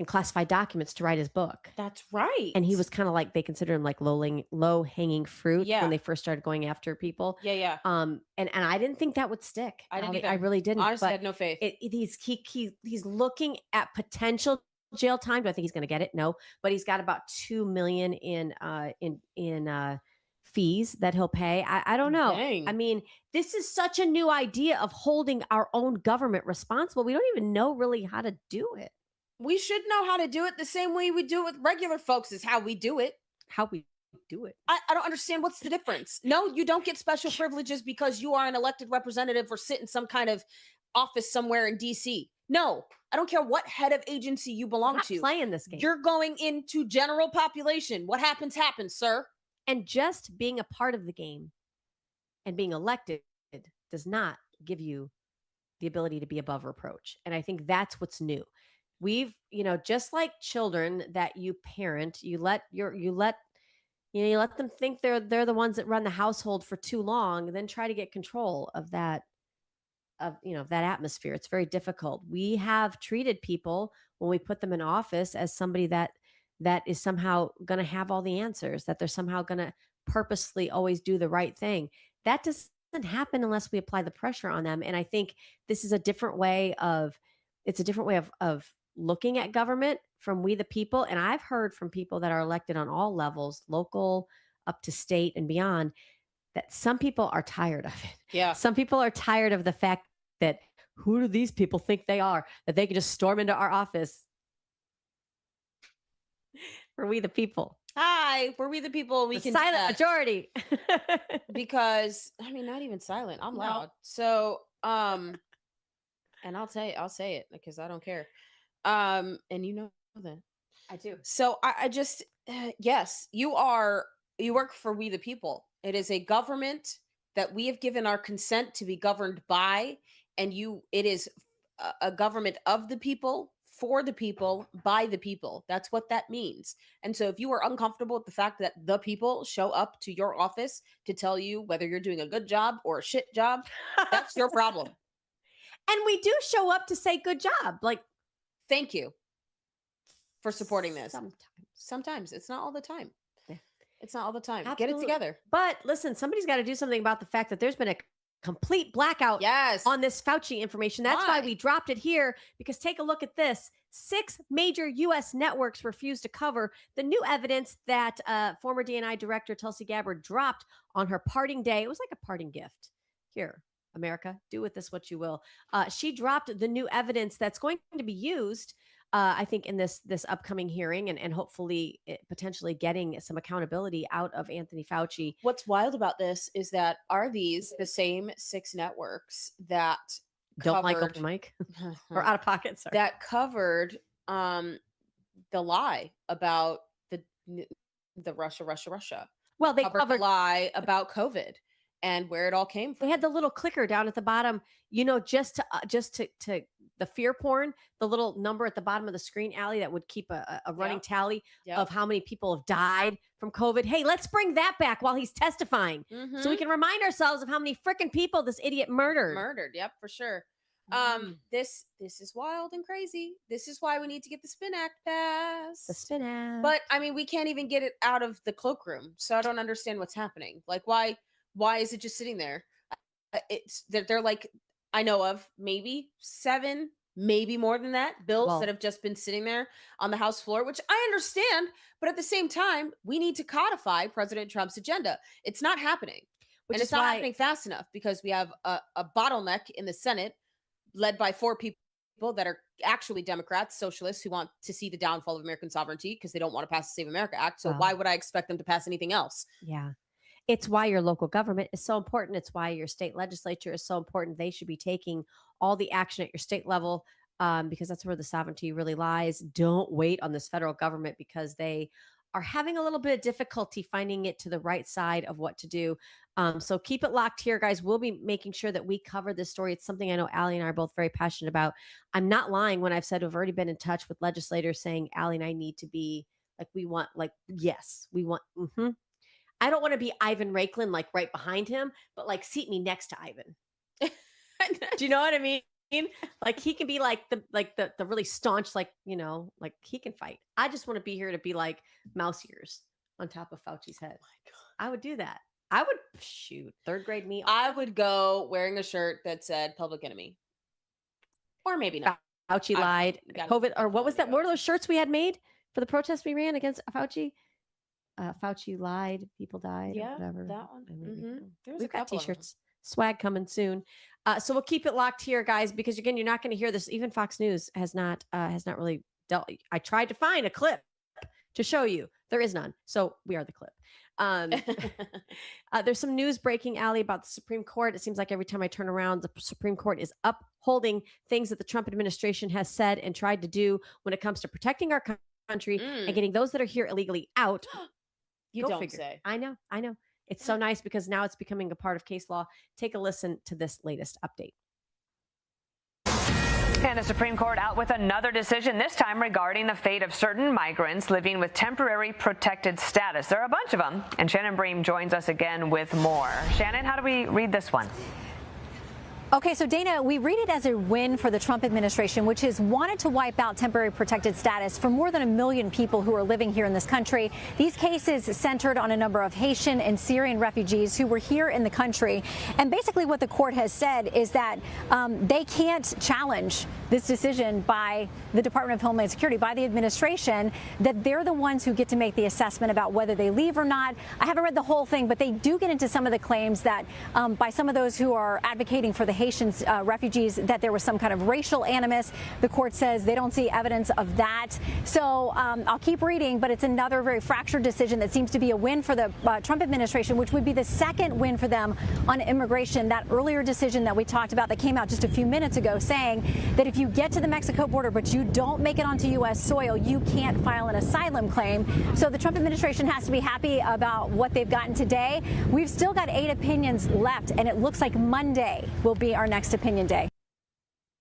classified documents to write his book. That's right. And he was kind of like, they consider him like low hanging fruit Yeah. when they first started going after people. Yeah. And I didn't think that would stick. I didn't either. I really didn't. Honestly, but I had no faith. He's looking at potential jail time. Do I think he's going to get it? No, but he's got about $2 million in fees that he'll pay. I don't know. Dang. I mean, this is such a new idea of holding our own government responsible. We don't even know really how to do it. We should know how to do it the same way we do it with regular folks is how we do it. How we do it. I don't understand. What's the difference? No, you don't get special privileges because you are an elected representative or sit in some kind of office somewhere in DC. No, I don't care what head of agency you belong to. Playing this game. You're going into general population. What happens, sir. And just being a part of the game and being elected does not give you the ability to be above reproach. And I think that's what's new. We've, just like children that you parent, you let them think they're the ones that run the household for too long, and then try to get control of that atmosphere. It's very difficult. We have treated people when we put them in office as somebody that is somehow going to have all the answers, that they're somehow going to purposely always do the right thing. That doesn't happen unless we apply the pressure on them. And I think this is a different way of looking at government from we the people. And I've heard from people that are elected on all levels, local up to state and beyond, that some people are tired of it. Yeah. Some people are tired of the fact that who do these people think they are, that they can just storm into our office for we the people. Hi, we're We the People. We The can silent majority. because I mean, not even silent. I'm No. loud. So, and I'll say it because I don't care. And you know that. I do. So I just yes, you work for We the People. It is a government that we have given our consent to be governed by, and it is a government of the people, for the people, by the people. That's what that means. And so if you are uncomfortable with the fact that the people show up to your office to tell you whether you're doing a good job or a shit job, that's your problem. And we do show up to say good job. Like, thank you for supporting this. Sometimes. It's not all the time. It's not all the time. Get it Absolutely. together. But listen, somebody's got to do something about the fact that there's been a complete blackout on this Fauci information. That's why we dropped it here, because take a look at this. 6 major U.S. networks refused to cover the new evidence that former DNI director Tulsi Gabbard dropped on her parting day. It was like a parting gift. Here, America, do with this what you will. She dropped the new evidence that's going to be used, I think, in this upcoming hearing, and hopefully potentially getting some accountability out of Anthony Fauci. What's wild about this is that are these the same 6 networks that Don't like open mic or out of pocket? Sorry. That covered the lie about the Russia. Well, they covered the lie about COVID and where it all came from. They had the little clicker down at the bottom, just to the fear porn, the little number at the bottom of the screen, Allie, that would keep a running tally of how many people have died from COVID. Hey, let's bring that back while he's testifying, so we can remind ourselves of how many freaking people this idiot murdered. Yep, for sure. This is wild and crazy. This is why we need to get the Spin Act passed. The Spin Act. But I mean, we can't even get it out of the cloakroom, so I don't understand what's happening. Like, why is it just sitting there? They're like, I know of maybe 7, maybe more than that, bills that have just been sitting there on the House floor, which I understand. But at the same time, we need to codify President Trump's agenda. It's not happening. And it's not happening fast enough because we have a bottleneck in the Senate led by 4 people that are actually Democrats, socialists, who want to see the downfall of American sovereignty because they don't want to pass the Save America Act. So why would I expect them to pass anything else? Yeah. It's why your local government is so important. It's why your state legislature is so important. They should be taking all the action at your state level, because that's where the sovereignty really lies. Don't wait on this federal government because they are having a little bit of difficulty finding it to the right side of what to do. So keep it locked here, guys. We'll be making sure that we cover this story. It's something I know Allie and I are both very passionate about. I'm not lying when I've said we've already been in touch with legislators saying Allie and I need to be like, we want, like, yes, we want, I don't want to be Ivan Raiklin, like right behind him, but like seat me next to Ivan. Do you know what I mean? Like he can be like the really staunch, like, like he can fight. I just want to be here to be like mouse ears on top of Fauci's head. Oh my God. I would do that. I would shoot 3rd grade me. I would go wearing a shirt that said Public Enemy. Or maybe not. Fauci lied. COVID, or what was that? What were those shirts we had made for the protest we ran against Fauci? Fauci lied, people died. Yeah, whatever. that one. We've got t-shirts, swag coming soon. So we'll keep it locked here, guys, because again, you're not going to hear this. Even Fox News has not really dealt. I tried to find a clip to show you. There is none. So we are the clip. There's some news breaking, Allie, about the Supreme Court. It seems like every time I turn around, the Supreme Court is upholding things that the Trump administration has said and tried to do when it comes to protecting our country and getting those that are here illegally out. You don't say. I know. It's so nice because now it's becoming a part of case law. Take a listen to this latest update. And the Supreme Court out with another decision, this time regarding the fate of certain migrants living with temporary protected status. There are a bunch of them, and Shannon Bream joins us again with more. Shannon, how do we read this one? Okay, so Dana, we read it as a win for the Trump administration, which has wanted to wipe out temporary protected status for more than 1 million people who are living here in this country. These cases centered on a number of Haitian and Syrian refugees who were here in the country. And basically what the court has said is that they can't challenge this decision by the Department of Homeland Security, by the administration, that they're the ones who get to make the assessment about whether they leave or not. I haven't read the whole thing, but they do get into some of the claims that by some of those who are advocating for the Haitian refugees that there was some kind of racial animus. The court says they don't see evidence of that. So I'll keep reading, but it's another very fractured decision that seems to be a win for the Trump administration, which would be the second win for them on immigration. That earlier decision that we talked about that came out just a few minutes ago saying that if you get to the Mexico border but you don't make it onto U.S. soil, you can't file an asylum claim. So the Trump administration has to be happy about what they've gotten today. We've still got 8 opinions left, and it looks like Monday will be our next opinion day.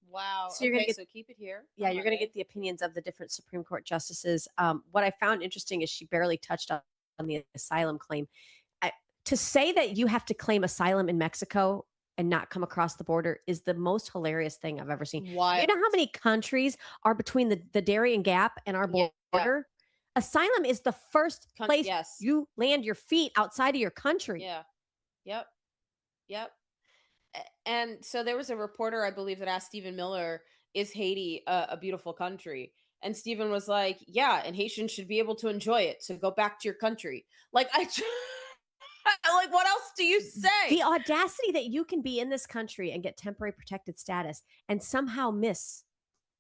Wow. So you're gonna get, so keep it here. Yeah, you're going to get the opinions of the different Supreme Court justices. What I found interesting is she barely touched on the asylum claim. To say that you have to claim asylum in Mexico and not come across the border is the most hilarious thing I've ever seen. Why? You know how many countries are between the Darien Gap and our border? Yeah. Asylum is the first place yes. you land your feet outside of your country. Yeah. Yep. And so there was a reporter, I believe, that asked Stephen Miller, is Haiti a beautiful country? And Stephen was like, yeah, and Haitians should be able to enjoy it. So go back to your country. Like, like, what else do you say? The audacity that you can be in this country and get temporary protected status and somehow miss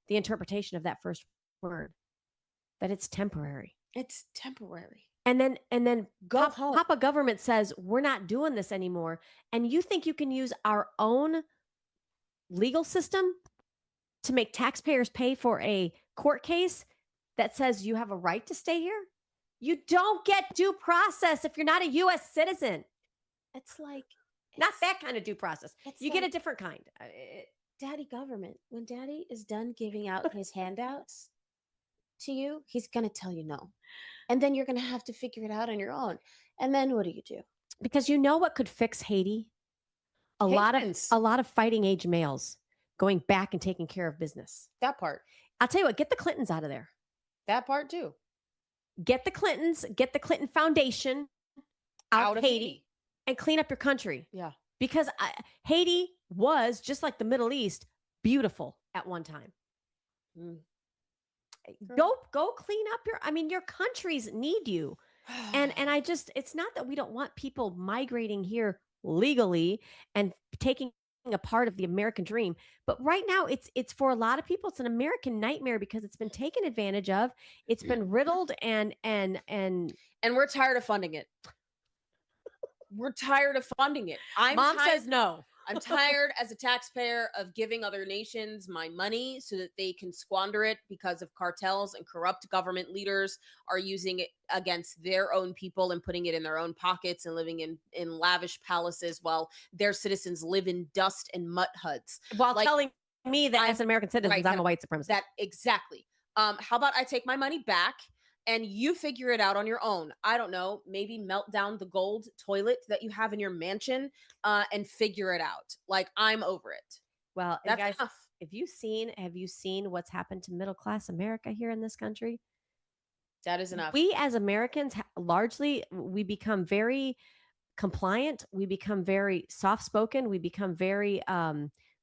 the interpretation of that first word, that it's temporary. It's temporary. And then Go home. Papa government says we're not doing this anymore. And you think you can use our own legal system to make taxpayers pay for a court case that says you have a right to stay here? You don't get due process if you're not a U.S. citizen. It's like not that kind of due process. You get a like- different kind. Daddy government, when Daddy is done giving out his handouts to you, he's going to tell you no. And then you're going to have to figure it out on your own. And then what do you do? Because you know what could fix Haiti? A lot of fighting age males going back and taking care of business. That part. I'll tell you what, get the Clintons out of there. That part too. Get the Clintons, get the Clinton Foundation out of Haiti and clean up your country. Yeah. Because Haiti was, just like the Middle East, beautiful at one time. Go clean up your countries need you. And I just, it's not that we don't want people migrating here legally and taking a part of the American dream, but right now it's for a lot of people, it's an American nightmare because it's been taken advantage of. It's been riddled and we're tired of funding it. We're tired of funding it. Mom says no. I'm tired as a taxpayer of giving other nations my money so that they can squander it because of cartels, and corrupt government leaders are using it against their own people and putting it in their own pockets and living in lavish palaces while their citizens live in dust and mutt huts. While telling me that as an American citizen, I'm a white supremacist. That exactly. How about I take my money back and you figure it out on your own? I don't know, maybe melt down the gold toilet that you have in your mansion and figure it out. Like, I'm over it. Well, That's guys, tough. have you seen what's happened to middle class America here in this country? That is enough. We as Americans, largely, we become very compliant. We become very soft-spoken. We become very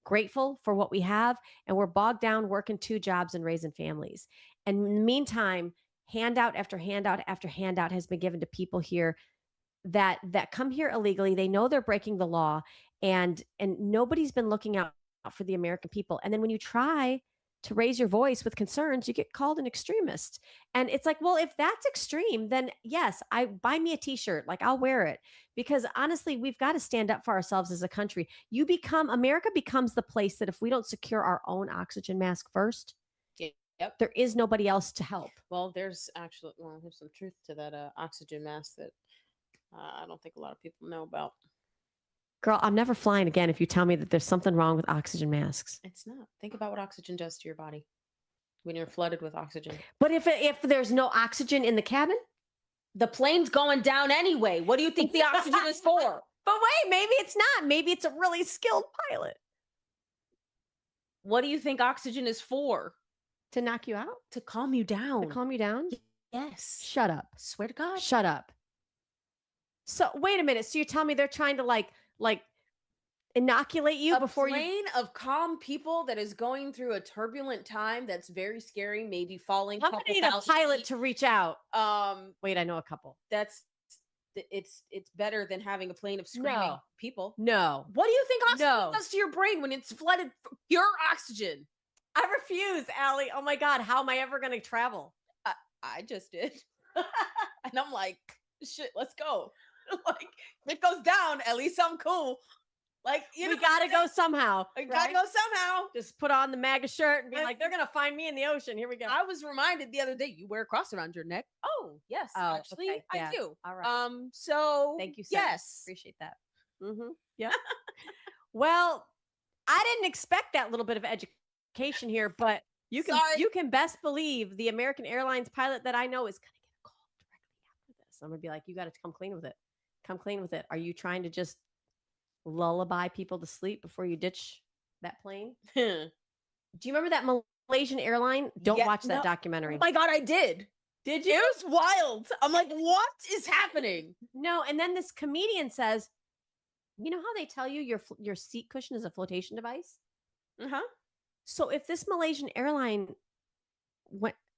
grateful for what we have. And we're bogged down working 2 jobs and raising families. And in the meantime, handout after handout after handout has been given to people here that come here illegally. They know they're breaking the law, and nobody's been looking out for the American people. And then when you try to raise your voice with concerns, you get called an extremist. And it's like, well, if that's extreme, then yes, buy me a t-shirt. Like, I'll wear it, because honestly, we've got to stand up for ourselves as a country. America becomes the place that if we don't secure our own oxygen mask first, Yep. there is nobody else to help. Well, there's some truth to that oxygen mask that I don't think a lot of people know about. Girl, I'm never flying again if you tell me that there's something wrong with oxygen masks. It's not. Think about what oxygen does to your body when you're flooded with oxygen. But if there's no oxygen in the cabin? The plane's going down anyway. What do you think the oxygen is for? But wait, maybe it's not. Maybe it's a really skilled pilot. What do you think oxygen is for? To knock you out? To calm you down. To calm you down? Yes. Shut up. Swear to God. Shut up. So wait a minute. So you're telling me they're trying to like inoculate you before a plane of calm people that is going through a turbulent time that's very scary, maybe falling. How many need a pilot to reach out? Wait, I know a couple. That's it's better than having a plane of screaming No. people. No. What do you think oxygen No. does to your brain when it's flooded pure oxygen? I refuse, Allie. Oh my God, how am I ever going to travel? I just did. And I'm like, shit, let's go. Like, if it goes down, at least I'm cool. Like, We got to go somehow. I gotta go somehow. Just put on the MAGA shirt and be like, they're going to find me in the ocean. Here we go. I was reminded the other day, you wear a cross around your neck. Oh, yes, Oh, actually, okay, yeah. I do. All right. So Thank you, sir. yes. Appreciate that. Mm-hmm. Yeah. Well, I didn't expect that little bit of education here, but you can best believe the American Airlines pilot that I know is going to get a call directly after this. I'm going to be like, you got to come clean with it. Come clean with it. Are you trying to just lullaby people to sleep before you ditch that plane? Do you remember that Malaysian airline? Don't watch that documentary. Oh my God, I did. Did you? It was wild. I'm like, what is happening? No, and then this comedian says, you know how they tell you your seat cushion is a flotation device? Uh-huh. So if this Malaysian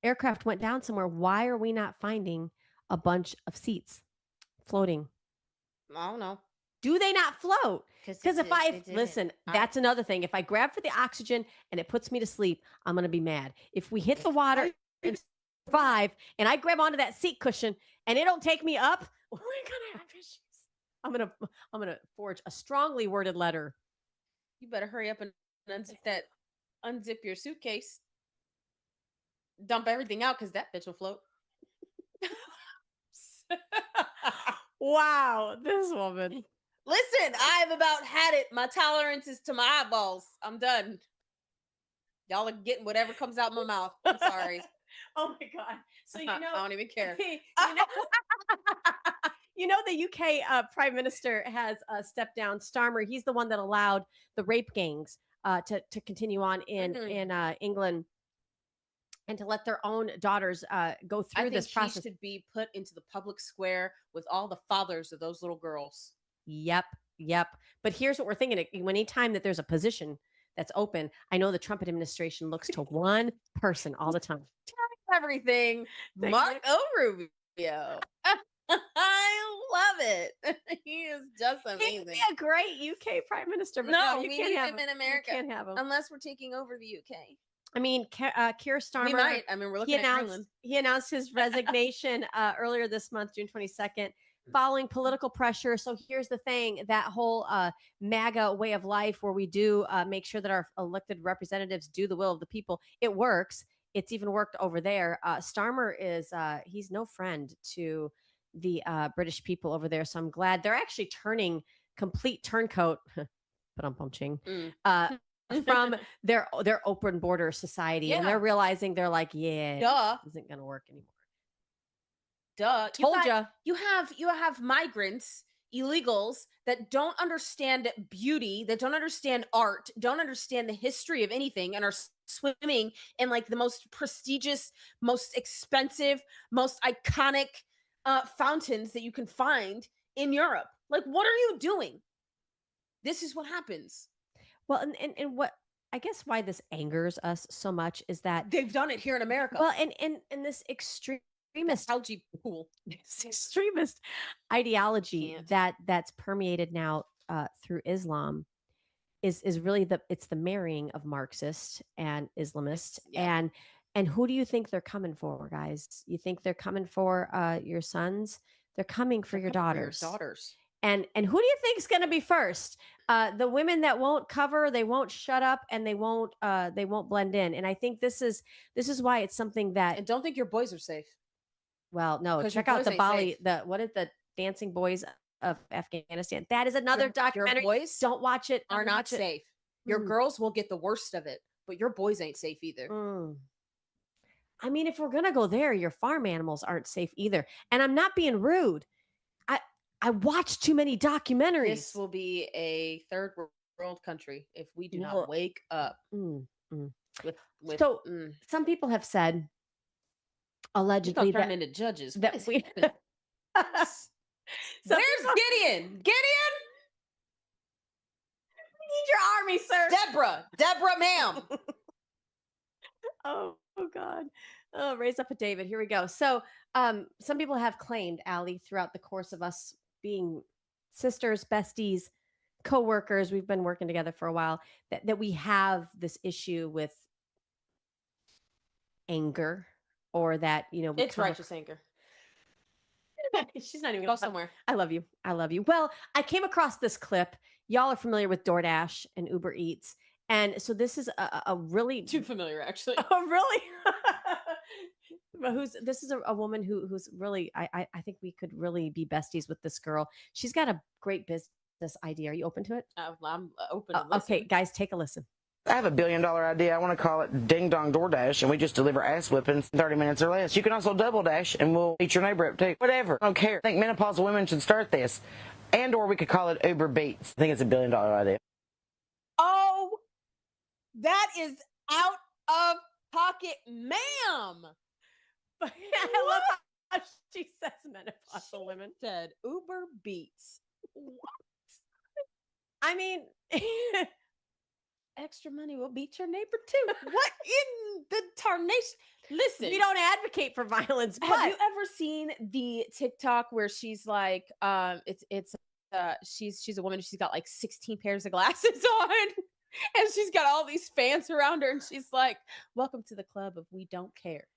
aircraft went down somewhere, why are we not finding a bunch of seats floating? I don't know. Do they not float? Because if they didn't. listen, that's another thing. If I grab for the oxygen and it puts me to sleep, I'm going to be mad. If we hit the water and survive and I grab onto that seat cushion and it don't take me up, we're going to have issues. I'm going to forge a strongly worded letter. You better hurry up and unzip your suitcase. Dump everything out because that bitch will float. Wow, this woman. Listen, I've about had it. My tolerance is to my eyeballs. I'm done. Y'all are getting whatever comes out my mouth. I'm sorry. Oh my God. So, I don't even care. You know, the UK Prime Minister has stepped down. Starmer, he's the one that allowed the rape gangs to continue on in England and to let their own daughters go through this process. He should be put into the public square with all the fathers of those little girls. Yep. But here's what we're thinking. Anytime that there's a position that's open, I know the Trump administration looks to one person all the time. Everything. Marco Rubio. I love it. He is just amazing. He'd be a great UK Prime Minister. But no, you we can't need have him in America. You can't have him. Unless we're taking over the UK. I mean, Keir Starmer. We might. I mean, we're looking at Greenland. He announced his resignation earlier this month, June 22nd, following political pressure. So here's the thing, that whole MAGA way of life where we do make sure that our elected representatives do the will of the people, it works. It's even worked over there. Starmer is, he's no friend to the British people over there. So I'm glad they're actually turning complete turncoat, but I'm punching, from their open border society. And they're realizing, they're like, this isn't going to work anymore. Told ya. You have migrants, illegals that don't understand beauty, that don't understand art, don't understand the history of anything, and are swimming in like the most prestigious, most expensive, most iconic fountains that you can find in Europe. Like, what are you doing? This is what happens. Well, and what I guess why this angers us so much is that they've done it here in America. Well, and this extremist ideology that's permeated now through Islam is really it's the marrying of Marxists and Islamists. And who do you think they're coming for, guys? You think they're coming for your sons? They're coming for your daughters. And who do you think is going to be first? The women that won't cover, they won't shut up, and they won't blend in. And I think this is why it's something that. And don't think your boys are safe. Well, no, check out the Bali, what is the Dancing Boys of Afghanistan? That is another documentary. Your boys don't watch it. Are not safe. Your girls will get the worst of it, but your boys ain't safe either. I mean, if we're gonna go there, your farm animals aren't safe either. And I'm not being rude. I watch too many documentaries. This will be a third world country if we do not wake up. Some people have said, allegedly, turn into judges. That we. Where's Gideon? Gideon, we need your army, sir. Deborah, ma'am. Oh God. Oh, raise up a David. Here we go. So, some people have claimed, Allie, throughout the course of us being sisters, besties, co-workers, we've been working together for a while, that we have this issue with anger, or that, we It's come righteous anger. She's not even Go somewhere. I love you. I love you. Well, I came across this clip. Y'all are familiar with DoorDash and Uber Eats. And so this is a really Too familiar, actually. Oh, really? This is a woman who's really, I think we could really be besties with this girl. She's got a great business idea. Are you open to it? I'm open to listen. Okay, guys, take a listen. I have $1 billion idea. I want to call it Ding Dong DoorDash, and we just deliver ass whippings in 30 minutes or less. You can also double dash, and we'll eat your neighbor up too. Whatever. I don't care. I think menopausal women should start this. And or we could call it Uber Beats. I think it's $1 billion idea. Oh, that is out of pocket, ma'am. I love how she says menopausal women. Said Uber Beats. What? I mean, extra money will beat your neighbor too. What in the tarnation? Listen, we don't advocate for violence. Have you ever seen the TikTok where she's like, she's a woman. She's got like 16 pairs of glasses on, and she's got all these fans around her, and she's like, "Welcome to the club of we don't care."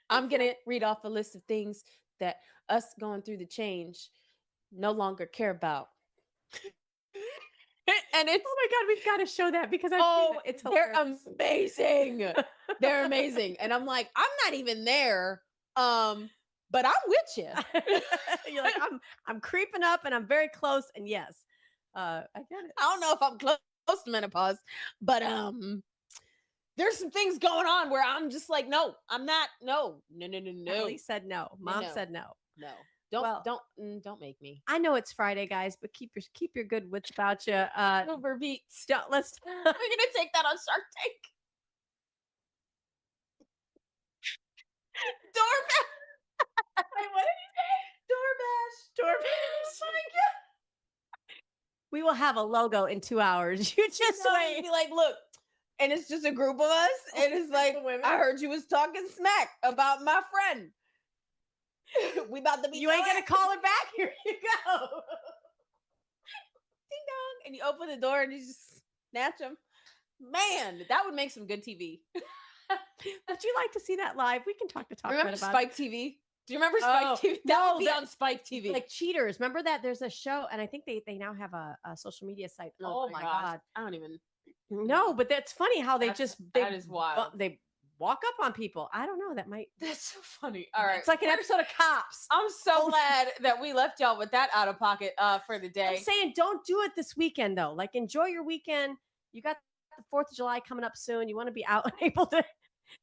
I'm gonna read off a list of things that us going through the change no longer care about. And it's, oh my God, we've got to show that because it's they're hilarious. amazing. They're amazing. And I'm like, I'm not even there. But I'm with you. You're like, I'm creeping up and I'm very close. And yes, I get it. I don't know if I'm close to menopause, but there's some things going on where I'm just like, no, I'm not. No. Ellie said no. Mom said no. No. Don't make me. I know it's Friday, guys, but keep your good wits about you. Uber Beats. Let's. We're gonna take that on Shark Tank. Doorbell. Wait, what did you say? Doorbash. Oh my God. We will have a logo in 2 hours. You just wait. Be like, look, and it's just a group of us, and it's like, I heard you was talking smack about my friend. We about to be. You ain't gonna call her back. Here you go. Ding dong, and you open the door and you just snatch them. Man, that would make some good TV. Would you like to see that live? We can talk to TalkRed Remember about Spike TV? Do you remember Spike TV? That would be on Spike TV. Like Cheaters. Remember that? There's a show, and I think they now have a social media site. Oh my God. I don't even. No, but that's funny how that is wild. They walk up on people. I don't know. That's so funny. All right. It's like an episode of Cops. I'm so glad that we left y'all with that out of pocket for the day. I'm saying don't do it this weekend though. Like enjoy your weekend. You got the 4th of July coming up soon. You want to be out and able to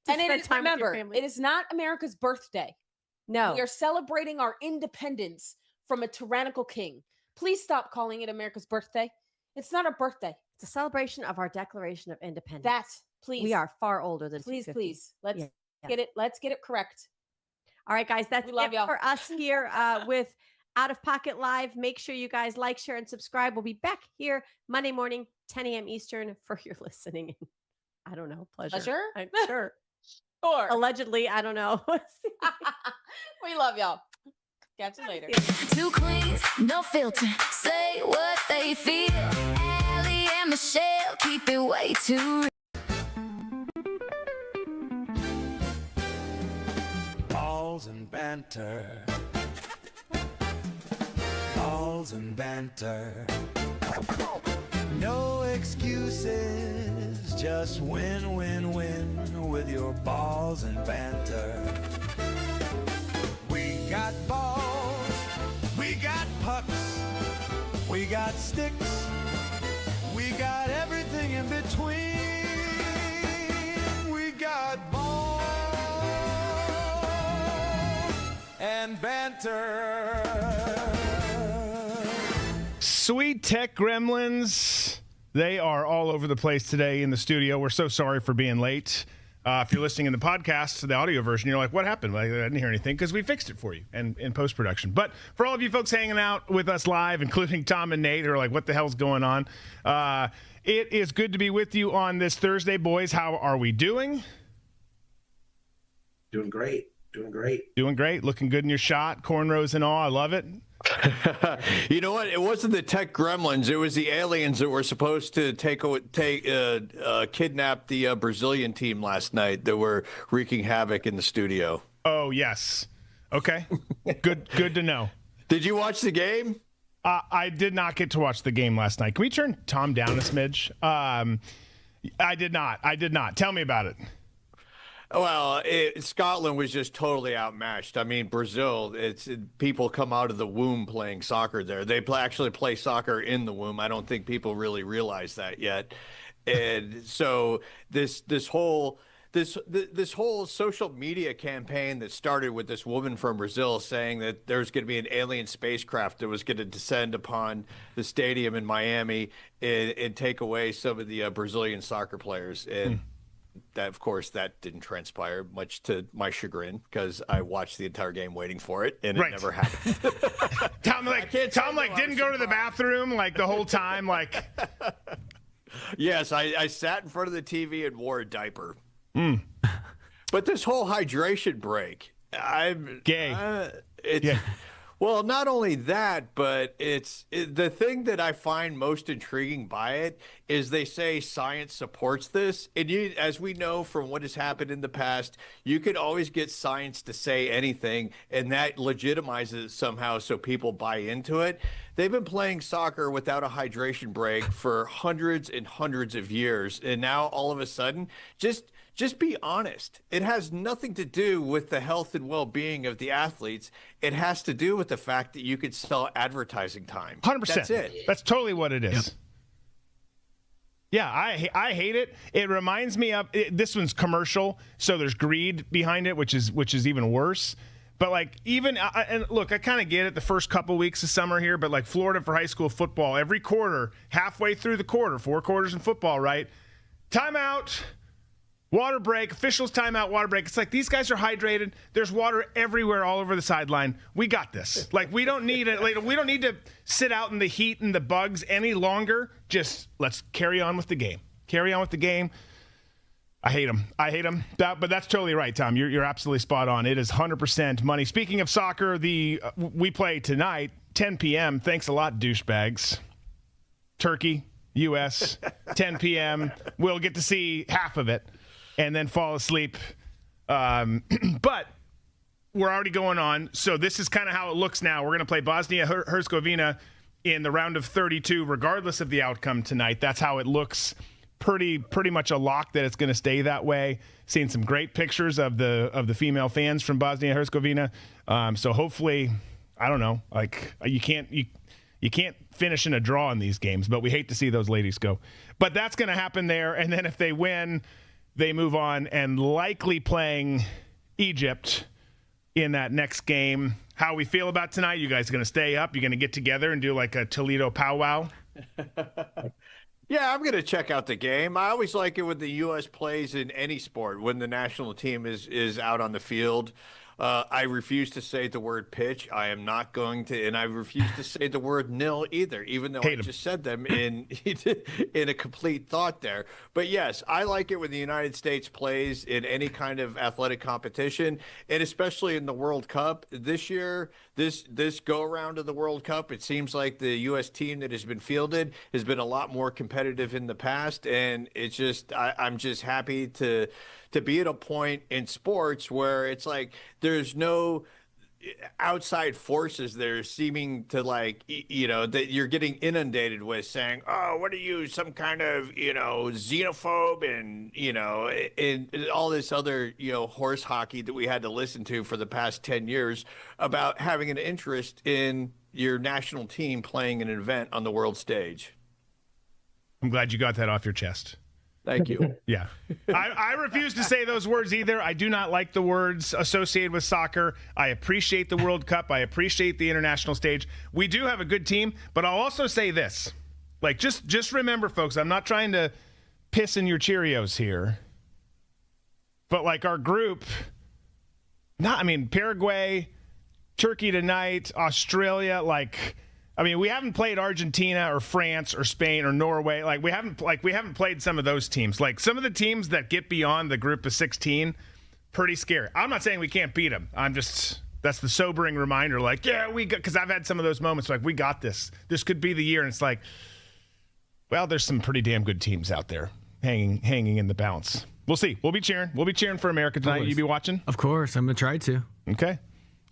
spend time with your family. It is not America's birthday. No. We are celebrating our independence from a tyrannical king. Please stop calling it America's birthday. It's not our birthday. It's a celebration of our Declaration of Independence. Please. We are far older than Please. 250. Let's get it correct. All right, guys, that's love it y'all. for us here with Out of Pocket Live. Make sure you guys like, share, and subscribe. We'll be back here Monday morning, 10 a.m. Eastern for your listening. I don't know. Pleasure? I'm sure. Sure. Allegedly, I don't know. We love y'all. Catch you later. 2 queens, no filter. Say what they feel. Allie and Michelle keep it way too real. Balls and banter. Balls and banter. No excuses, just win, win, win with your balls and banter. We got balls, we got pucks, we got sticks, we got everything in between. We got balls and banter. Sweet tech gremlins, they are all over the place today in the studio. We're so sorry for being late. If you're listening in the podcast, the audio version, you're like, what happened? Like, I didn't hear anything because we fixed it for you and in post-production. But for all of you folks hanging out with us live, including Tom and Nate, who are like, what the hell's going on? It is good to be with you on this Thursday, boys. How are we doing? Doing great. Doing great. Looking good in your shot. Cornrows and all. I love it. You know what? It wasn't the tech gremlins. It was the aliens that were supposed to kidnap the Brazilian team last night that were wreaking havoc in the studio. Oh, yes. Okay. Good to know. Did you watch the game? I did not get to watch the game last night. Can we turn Tom down a smidge? I did not. Tell me about it. Well, Scotland was just totally outmatched. I mean, Brazil, people come out of the womb playing soccer there. They actually play soccer in the womb. I don't think people really realize that yet. And so this whole social media campaign that started with this woman from Brazil saying that there's going to be an alien spacecraft that was going to descend upon the stadium in Miami and take away some of the Brazilian soccer players. And that, of course, that didn't transpire, much to my chagrin, because I watched the entire game waiting for it, and it never happened. Tom didn't go to the bathroom like the whole time. Like, yes, I sat in front of the TV and wore a diaper. But this whole hydration break, I'm gay. Well, not only that, but the thing that I find most intriguing by it is they say science supports this. And as we know from what has happened in the past, you could always get science to say anything, and that legitimizes it somehow so people buy into it. They've been playing soccer without a hydration break for hundreds and hundreds of years. And now all of a sudden, just be honest. It has nothing to do with the health and well-being of the athletes. It has to do with the fact that you could sell advertising time. 100%. That's it. That's totally what it is. Yep. Yeah, I hate it. It reminds me of this one's commercial, so there's greed behind it, which is even worse. But like and look, I kind of get it the first couple weeks of summer here, but like Florida for high school football, every quarter, halfway through the quarter, 4 quarters in football, right? Timeout. Water break, officials timeout, water break. It's like these guys are hydrated. There's water everywhere, all over the sideline. We got this. Like we don't need it. Like, we don't need to sit out in the heat and the bugs any longer. Just let's carry on with the game. I hate them. But that's totally right, Tom. You're absolutely spot on. It is 100% money. Speaking of soccer, we play tonight, 10 p.m. Thanks a lot, douchebags. Turkey, U.S., 10 p.m. We'll get to see half of it and then fall asleep. But we're already going on. So this is kind of how it looks now. We're going to play Bosnia-Herzegovina in the round of 32, regardless of the outcome tonight. That's how it looks. Pretty much a lock that it's going to stay that way. Seen some great pictures of the female fans from Bosnia-Herzegovina. So hopefully, I don't know, like you can't finish in a draw in these games, but we hate to see those ladies go. But that's going to happen there. And then if they win, they move on and likely playing Egypt in that next game. How we feel about tonight? You guys going to stay up? You're going to get together and do like a Toledo powwow? Yeah, I'm going to check out the game. I always like it when the U.S. plays in any sport, when the national team is out on the field. I refuse to say the word pitch. I am not going to, and I refuse to say the word nil either, even though I just said them in a complete thought there. But yes, I like it when the United States plays in any kind of athletic competition, and especially in the World Cup this year. This go around of the World Cup, it seems like the U.S. team that has been fielded has been a lot more competitive in the past, and it's just I'm just happy to be at a point in sports where it's like there's no outside forces that are seeming to like, that you're getting inundated with saying, oh, what are you, some kind of, xenophobe and, and all this other, horse hockey that we had to listen to for the past 10 years about having an interest in your national team playing an event on the world stage. I'm glad you got that off your chest. Thank you. Yeah. I refuse to say those words either. I do not like the words associated with soccer. I appreciate the World Cup. I appreciate the international stage. We do have a good team, but I'll also say this. Like, just remember, folks, I'm not trying to piss in your Cheerios here. but like our group, Paraguay, Turkey tonight, Australia, we haven't played Argentina or France or Spain or Norway. We haven't played some of those teams. Like some of the teams that get beyond the group of 16, pretty scary. I'm not saying we can't beat them. That's the sobering reminder. Because I've had some of those moments. We got this. This could be the year. And it's there's some pretty damn good teams out there hanging in the balance. We'll see. We'll be cheering. We'll be cheering for America tonight. Always. You be watching? Of course. I'm going to try to. Okay.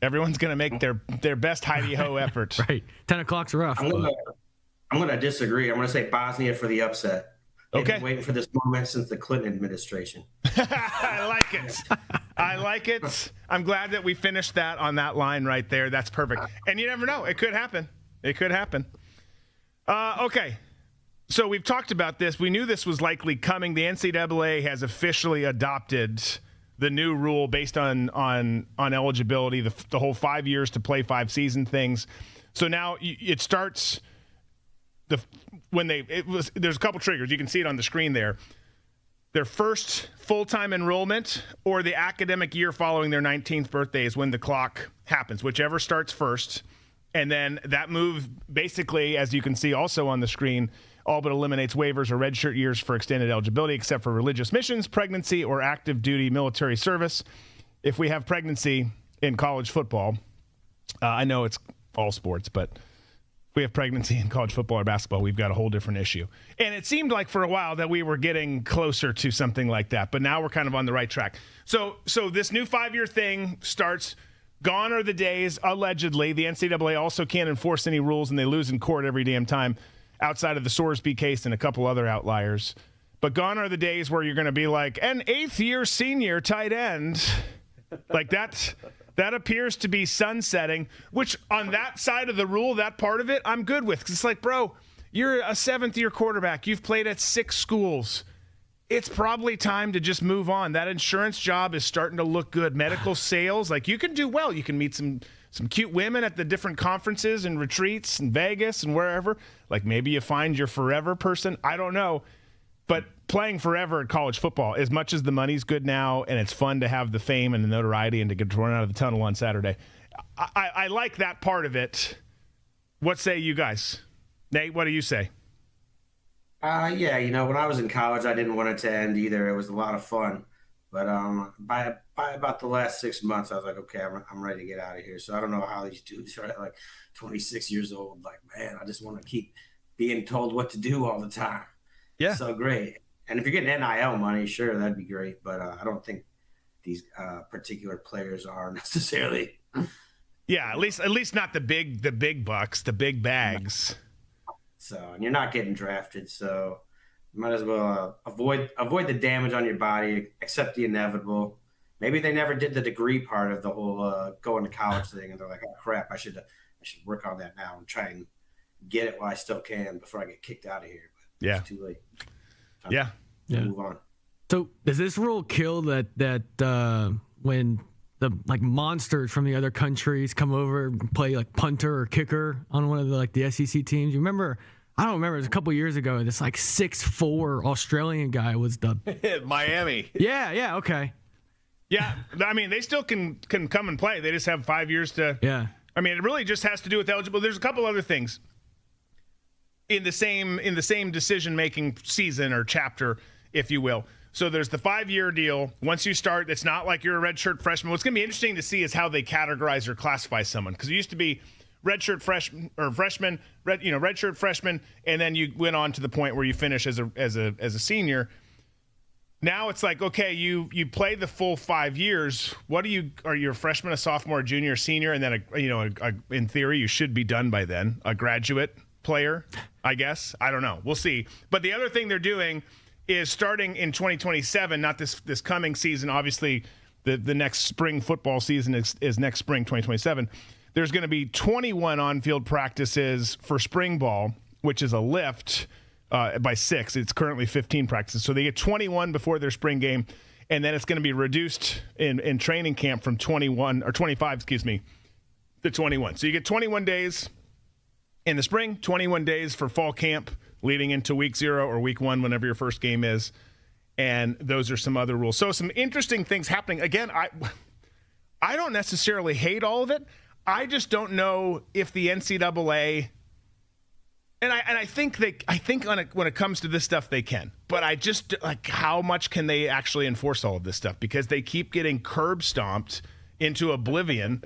Everyone's going to make their best hidey-ho effort. Right. 10 o'clock's rough. I'm going to disagree. I'm going to say Bosnia for the upset. They've been waiting for this moment since the Clinton administration. I like it. I like it. I'm glad that we finished that on that line right there. That's perfect. And you never know. It could happen. Okay. So we've talked about this. We knew this was likely coming. The NCAA has officially adopted the new rule based on eligibility, the whole 5 years to play 5-season things. So now it starts there's a couple triggers. You can see it on the screen there. Their first full-time enrollment or the academic year following their 19th birthday is when the clock happens, whichever starts first. And then that move basically, as you can see also on the screen, all but eliminates waivers or redshirt years for extended eligibility, except for religious missions, pregnancy, or active duty military service. If we have pregnancy in college football, I know it's all sports, but if we have pregnancy in college football or basketball, we've got a whole different issue. And it seemed like for a while that we were getting closer to something like that, but now we're kind of on the right track. So this new 5-year thing starts. Gone are the days, allegedly. The NCAA also can't enforce any rules, and they lose in court every damn time, outside of the Sorsby case and a couple other outliers. But gone are the days where you're going to be like, an 8th-year senior tight end. That appears to be sunsetting, which on that side of the rule, that part of it, I'm good with. 'Cause it's bro, you're a 7th-year quarterback. You've played at 6 schools. It's probably time to just move on. That insurance job is starting to look good. Medical sales, you can do well. You can meet some cute women at the different conferences and retreats in Vegas and wherever. Maybe you find your forever person. I don't know. But playing forever at college football, as much as the money's good now and it's fun to have the fame and the notoriety and to get run out of the tunnel on Saturday, I like that part of it. What say you guys? Nate, what do you say? Yeah, when I was in college, I didn't want it to end either. It was a lot of fun. But by about the last 6 months, I was like, okay, I'm ready to get out of here. So I don't know how these dudes are at 26 years old. Man, I just want to keep being told what to do all the time. Yeah. So great. And if you're getting NIL money, sure, that'd be great. But I don't think these particular players are necessarily. Yeah, at least not the big bucks, the big bags. So, and you're not getting drafted, so you might as well avoid the damage on your body, accept the inevitable. Maybe they never did the degree part of the whole going to college thing, and they're like, oh crap, I should work on that now and try and get it while I still can before I get kicked out of here. But it's too late. Time to move on. So does this rule kill that when the monsters from the other countries come over and play punter or kicker on one of the SEC teams? You remember? I don't remember. It was a couple years ago. This 6'4" Australian guy was the Miami. Yeah. Okay. Yeah, they still can come and play. They just have 5 years to. Yeah. It really just has to do with eligible. There's a couple other things in the same decision-making season or chapter, if you will. So there's the 5-year deal. Once you start, it's not like you're a redshirt freshman. What's going to be interesting to see is how they categorize or classify someone, because it used to be redshirt freshman or freshman, redshirt freshman, and then you went on to the point where you finish as a senior. Now it's okay, you play the full 5 years. Are you a freshman, a sophomore, a junior, a senior, and then in theory you should be done by then, a graduate player, I guess. I don't know. We'll see. But the other thing they're doing is starting in 2027, not this coming season. Obviously, the next spring football season is next spring, 2027. There's going to be 21 on-field practices for spring ball, which is a lift by 6. It's currently 15 practices. So they get 21 before their spring game, and then it's going to be reduced in training camp from 25 to 21. So you get 21 days in the spring, 21 days for fall camp leading into week 0 or week 1, whenever your first game is. And those are some other rules. So some interesting things happening. Again, I don't necessarily hate all of it. I just don't know if the NCAA, and I think when it comes to this stuff they can, but I just like how much can they actually enforce all of this stuff, because they keep getting curb stomped into oblivion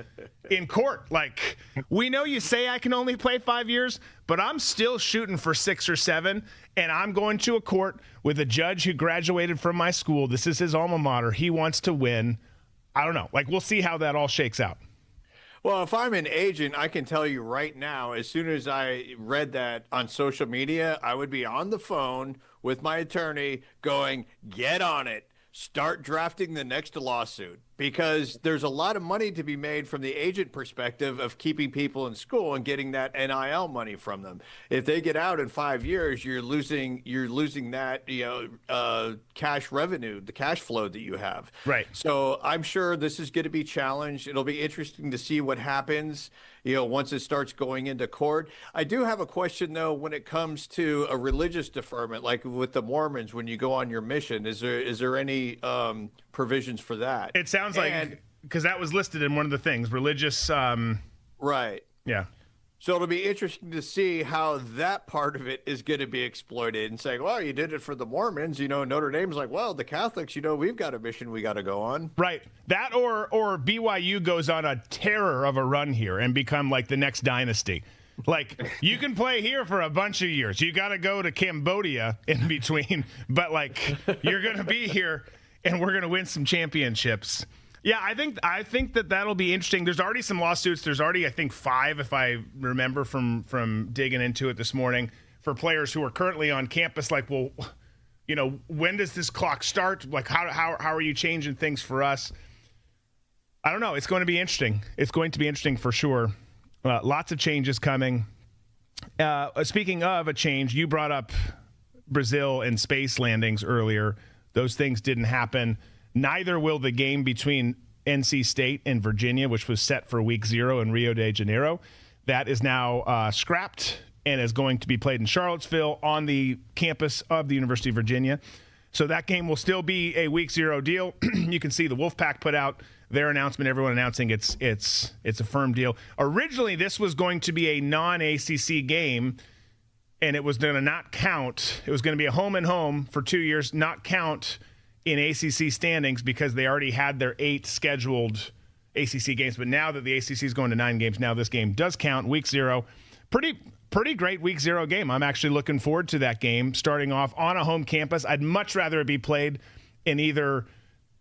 in court. Like, we know you say I can only play 5 years, but I'm still shooting for 6 or 7, and I'm going to a court with a judge who graduated from my school. This is his alma mater. He wants to win. I don't know. Like, we'll see how that all shakes out. Well, if I'm an agent, I can tell you right now, as soon as I read that on social media, I would be on the phone with my attorney going, get on it. Start drafting the next lawsuit, because there's a lot of money to be made from the agent perspective of keeping people in school and getting that NIL money from them. If they get out in 5 years, you're losing that, cash revenue, the cash flow that you have. Right. So I'm sure this is going to be challenged. It'll be interesting to see what happens, once it starts going into court. I do have a question, though, when it comes to a religious deferment, like with the Mormons, when you go on your mission. Is there any provisions for that? It sounds like, because that was listed in one of the things, religious. Right. Yeah. So it'll be interesting to see how that part of it is going to be exploited, and saying, well, you did it for the Mormons. Notre Dame's like, well, the Catholics, we've got a mission we got to go on. Right. That or BYU goes on a terror of a run here and become like the next dynasty. Like, you can play here for a bunch of years. You got to go to Cambodia in between, but like, you're going to be here and we're going to win some championships. Yeah, I think that'll be interesting. There's already some lawsuits. There's already, I think, 5, if I remember from digging into it this morning, for players who are currently on campus. Like, well, when does this clock start? Like, how are you changing things for us? I don't know. It's going to be interesting. It's going to be interesting for sure. Lots of changes coming. Speaking of a change, you brought up Brazil and space landings earlier. Those things didn't happen. Neither will the game between NC State and Virginia, which was set for week 0 in Rio de Janeiro. That is now scrapped and is going to be played in Charlottesville on the campus of the University of Virginia. So that game will still be a week 0 deal. You can see the Wolfpack put out their announcement, everyone announcing it's a firm deal. Originally, this was going to be a non-ACC game, and it was going to not count. It was going to be a home and home for 2 years, not count in ACC standings, because they already had their 8 scheduled ACC games. But now that the ACC is going to 9 games, now this game does count, week 0. Pretty great week 0 game. I'm actually looking forward to that game, starting off on a home campus. I'd much rather it be played in either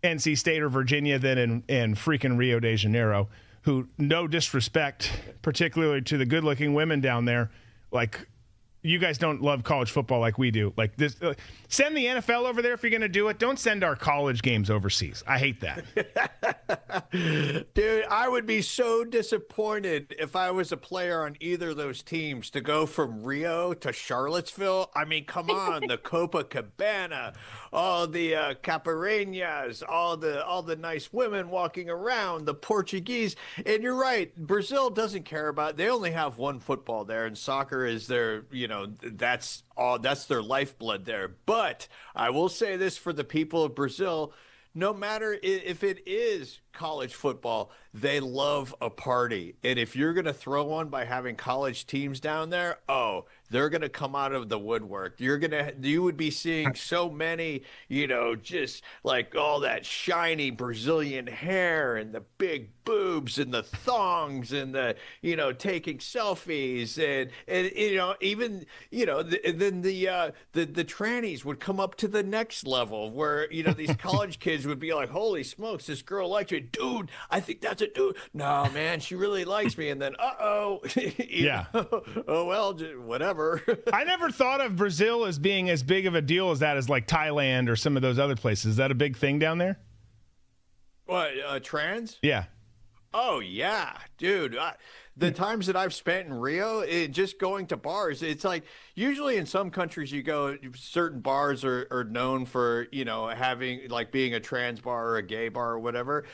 NC State or Virginia than in freaking Rio de Janeiro, who, no disrespect, particularly to the good-looking women down there, like, you guys don't love college football like we do. Like this, send the NFL over there if you're going to do it. Don't send our college games overseas. I hate that. Dude, I would be so disappointed if I was a player on either of those teams to go from Rio to Charlottesville. I mean, come on, the Copacabana, all the caipirinhas, all the nice women walking around, the Portuguese. And you're right, Brazil doesn't care about. They only have one football there, and soccer is their, that's their lifeblood there. But I will say this for the people of Brazil: no matter if it is college football, they love a party. And if you're going to throw one by having college teams down there, they're going to come out of the woodwork. You would be seeing so many, just like all that shiny Brazilian hair and the big boobs and the thongs and the, taking selfies and even, then the trannies would come up to the next level where, these college kids would be like, holy smokes, this girl likes me. Dude, I think that's a dude. No, man, she really likes me. And then, yeah. Oh, well, whatever. I never thought of Brazil as being as big of a deal as that, as like Thailand or some of those other places. Is that a big thing down there? What, trans? Yeah. Oh, yeah, dude. The times that I've spent in Rio, just going to bars, it's like usually in some countries you go, certain bars are known for, having like being a trans bar or a gay bar or whatever.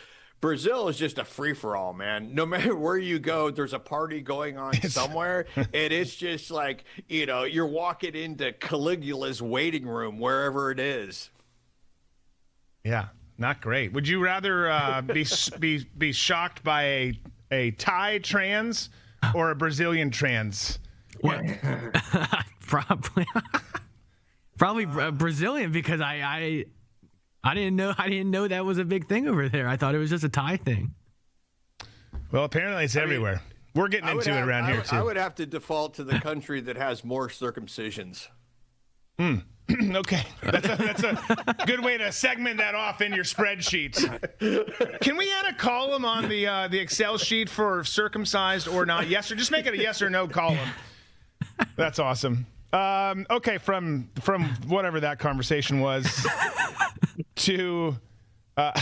Brazil is just a free-for-all, man. No matter where you go, there's a party going on somewhere, and it's just like, you're walking into Caligula's waiting room, wherever it is. Yeah, not great. Would you rather be shocked by a Thai trans or a Brazilian trans? What? Probably Brazilian, because I didn't know that was a big thing over there. I thought it was just a Thai thing. Well, apparently it's everywhere. We're getting into it around here too. I would have to default to the country that has more circumcisions. Okay, that's a good way to segment that off in your spreadsheet. Can we add a column on the Excel sheet for circumcised or not? Yes, or just make it a yes or no column. That's awesome. Okay, from whatever that conversation was to the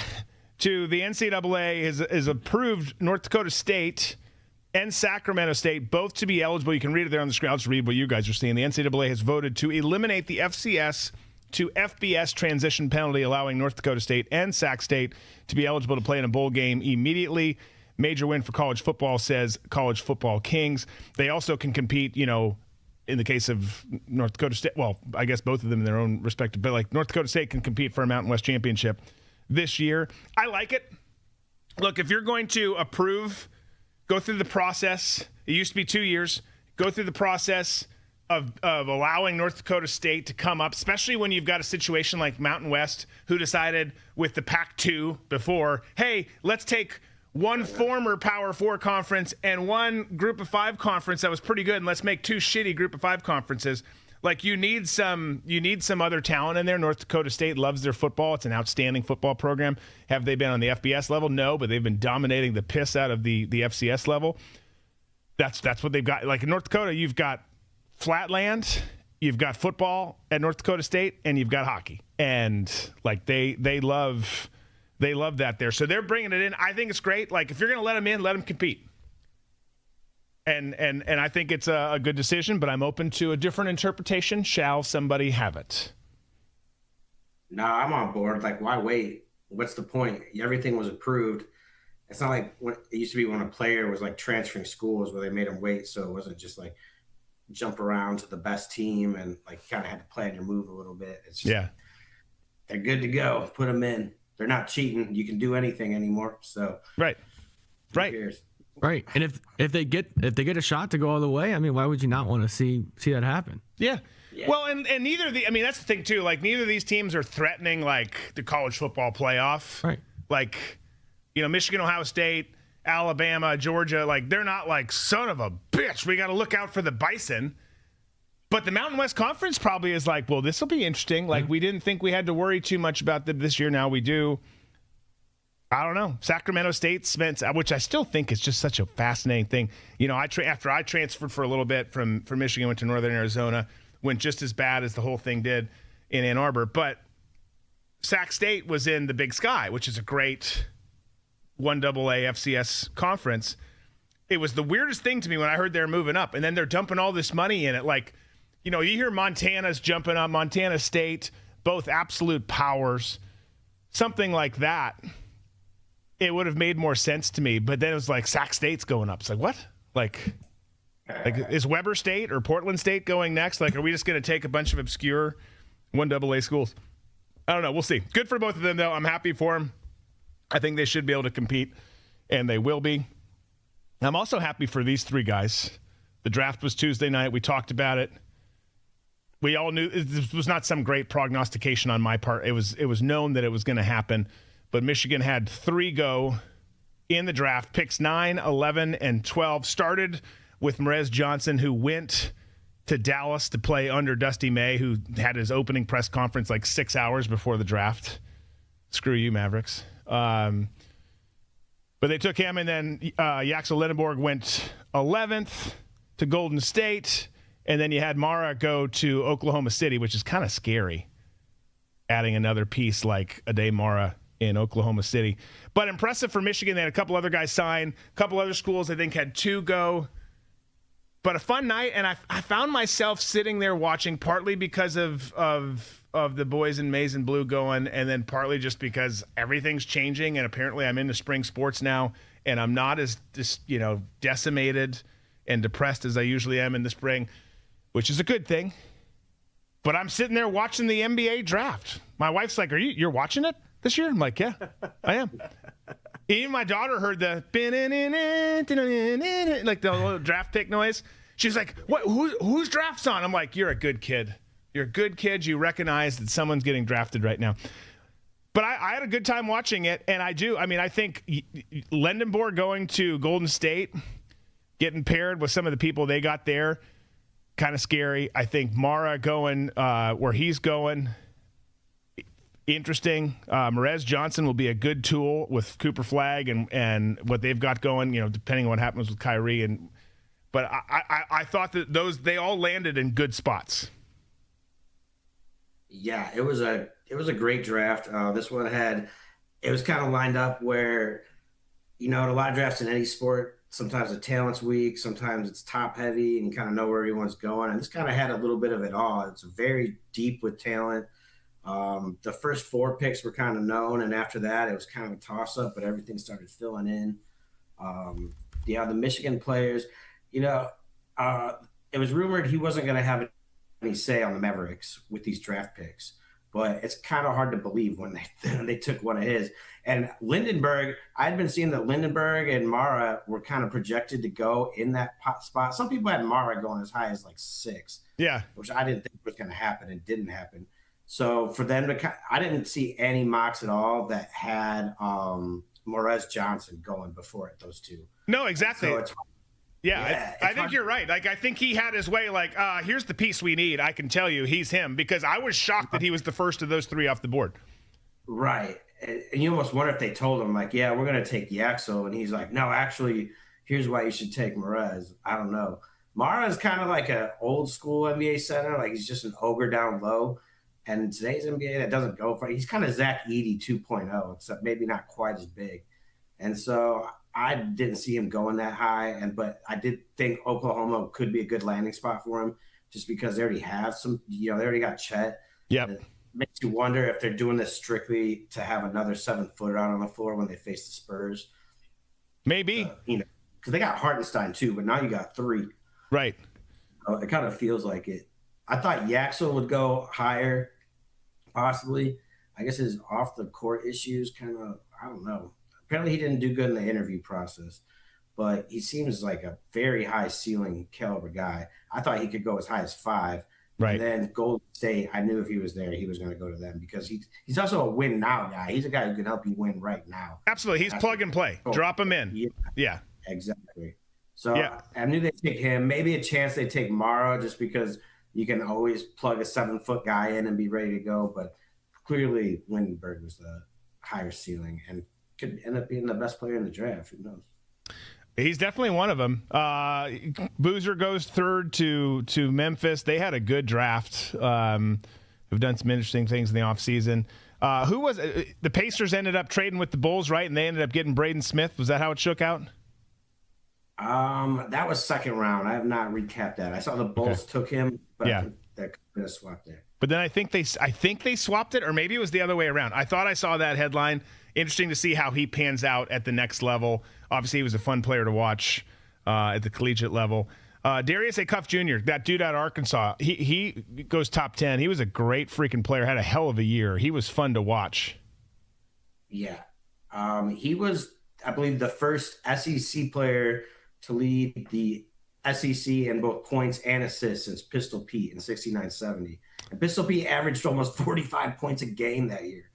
NCAA is approved North Dakota State and Sacramento State both to be eligible. You can read it there on the screen. I'll just read what you guys are seeing. The NCAA has voted to eliminate the FCS to FBS transition penalty, allowing North Dakota State and Sac State to be eligible to play in a bowl game immediately. Major win for college football, says College Football Kings. They also can compete, in the case of North Dakota State, well, I guess both of them in their own respective, but like North Dakota State can compete for a Mountain West championship this year. I like it. Look, if you're going to approve, go through the process. It used to be 2 years. Go through the process of allowing North Dakota State to come up, especially when you've got a situation like Mountain West, who decided with the Pac-2 before, hey, let's take one former Power 4 conference and one Group of 5 conference that was pretty good, and let's make 2 shitty Group of 5 conferences. Like, you need some other talent in there. North Dakota State loves their football. It's an outstanding football program. Have they been on the FBS level? No, but they've been dominating the piss out of the FCS level. That's what they've got. Like in North Dakota, you've got flatland, you've got football at North Dakota State, and you've got hockey. And like they love that there. So they're bringing it in. I think it's great. Like, if you're going to let them in, let them compete. And I think it's a good decision, but I'm open to a different interpretation. Shall somebody have it? No, I'm on board. Like, why wait? What's the point? Everything was approved. It's not like when it used to be when a player was like transferring schools where they made them wait. So it wasn't just like jump around to the best team and like you kind of had to plan your move a little bit. It's just, they're good to go. Put them in. They're not cheating. You can do anything anymore. So right. Right, and if they get a shot to go all the way, I mean, why would you not want to see that happen? Yeah. Well, and neither of the, I mean, that's the thing too. Like, neither of these teams are threatening like the college football playoff. Right. Like, Michigan, Ohio State, Alabama, Georgia. Like, they're not like, son of a bitch, we got to look out for the Bison. But the Mountain West Conference probably is like, well, this will be interesting. Like, we didn't think we had to worry too much about them this year. Now we do. I don't know. Sacramento State, which I still think is just such a fascinating thing. After I transferred for a little bit from Michigan, went to Northern Arizona, went just as bad as the whole thing did in Ann Arbor. But Sac State was in the Big Sky, which is a great 1AA FCS conference. It was the weirdest thing to me when I heard they're moving up, and then they're dumping all this money in it. Like, you hear Montana's jumping up, Montana State, both absolute powers, something like that. It would have made more sense to me, but then it was like Sac State's going up. It's like, what? Like is Weber State or Portland State going next? Like, are we just going to take a bunch of obscure 1AA schools? I don't know. We'll see. Good for both of them, though. I'm happy for them. I think they should be able to compete, and they will be. I'm also happy for these three guys. The draft was Tuesday night. We talked about it. We all knew this was not some great prognostication on my part. It was known that it was going to happen. But Michigan had 3 go in the draft. Picks 9, 11, and 12. Started with Merez Johnson, who went to Dallas to play under Dusty May, who had his opening press conference like 6 hours before the draft. Screw you, Mavericks. But they took him, and then Yaxel Lindenborg went 11th to Golden State. And then you had Mara go to Oklahoma City, which is kind of scary, adding another piece like Ade Mara in Oklahoma City. But impressive for Michigan. They had a couple other guys sign. A couple other schools, I think, had 2 go. But a fun night, and I found myself sitting there watching, partly because of the boys in maize and blue going, and then partly just because everything's changing, and apparently I'm into spring sports now, and I'm not as decimated and depressed as I usually am in the spring, which is a good thing. But I'm sitting there watching the NBA draft. My wife's like, you're watching it? this year? I'm like, yeah, I am. Even my daughter heard the like the little draft pick noise. She's like, "What? Whose draft's on?" I'm like, "You're a good kid. You're a good kid. You recognize that someone's getting drafted right now." But I had a good time watching it, and I do. I mean, I think Lendenborg going to Golden State, getting paired with some of the people they got there, kind of scary. I think Mara going where he's going. Interesting. Merez Johnson will be a good tool with Cooper Flagg and what they've got going, depending on what happens with Kyrie. But I thought that they all landed in good spots. Yeah, it was a great draft. This one it was kind of lined up where, in a lot of drafts in any sport, sometimes the talent's weak, sometimes it's top heavy, and you kind of know where everyone's going. And this kind of had a little bit of it all. It's very deep with talent. The first 4 picks were kind of known, and after that, it was kind of a toss-up, but everything started filling in. The Michigan players, it was rumored he wasn't going to have any say on the Mavericks with these draft picks, but it's kind of hard to believe when they took one of his. And Lindenberg, I'd been seeing that Lindenberg and Mara were kind of projected to go in that spot. Some people had Mara going as high as like 6. Yeah. Which I didn't think was going to happen. It didn't happen. So for them I didn't see any mocks at all that had Morez Johnson going before it, those two. No, exactly. So I think you're right. Like, I think he had his way, like, here's the piece we need. I can tell you he's him, because I was shocked that he was the first of those 3 off the board. Right. And you almost wonder if they told him, like, yeah, we're going to take Yaxel. And he's like, no, actually, here's why you should take Morez. I don't know. Mara is kind of like an old school NBA center. Like, he's just an ogre down low. And in today's NBA, that doesn't go for it. He's kind of Zach Edey 2.0, except maybe not quite as big. And so I didn't see him going that high. But I did think Oklahoma could be a good landing spot for him, just because they already have some, they already got Chet. Yep. It makes you wonder if they're doing this strictly to have another 7-footer out on the floor when they face the Spurs. Maybe. Because they got Hartenstein too, but now you got 3. Right. So it kind of feels like it. I thought Yaxel would go higher, possibly. I guess his off the court issues kind of, I don't know. Apparently he didn't do good in the interview process, but he seems like a very high ceiling caliber guy. I thought he could go as high as 5. Right. And then Golden State, I knew if he was there, he was going to go to them, because he's also a win now guy. He's a guy who can help you win right now. Absolutely. He's plug and play. Drop him in. Yeah. Exactly. So I knew they'd take him. Maybe a chance they take Morrow, just because you can always plug a 7-foot guy in and be ready to go. But clearly Lindenberg was the higher ceiling and could end up being the best player in the draft. Who knows? He's definitely one of them. Boozer goes 3rd to Memphis. They had a good draft. Who've done some interesting things in the offseason. Who was the Pacers ended up trading with the Bulls, right? And they ended up getting Braden Smith. Was that how it shook out? That was 2nd round. I have not recapped that. I saw the Bulls took him, but I think that could have swapped there. But then I think they swapped it, or maybe it was the other way around. I thought I saw that headline. Interesting to see how he pans out at the next level. Obviously, he was a fun player to watch at the collegiate level. Darius Acuff Jr., that dude out of Arkansas, he goes top 10. He was a great freaking player, had a hell of a year. He was fun to watch. Yeah. He was, I believe, the first SEC player to lead the SEC in both points and assists since Pistol Pete in 69-70. And Pistol Pete averaged almost 45 points a game that year.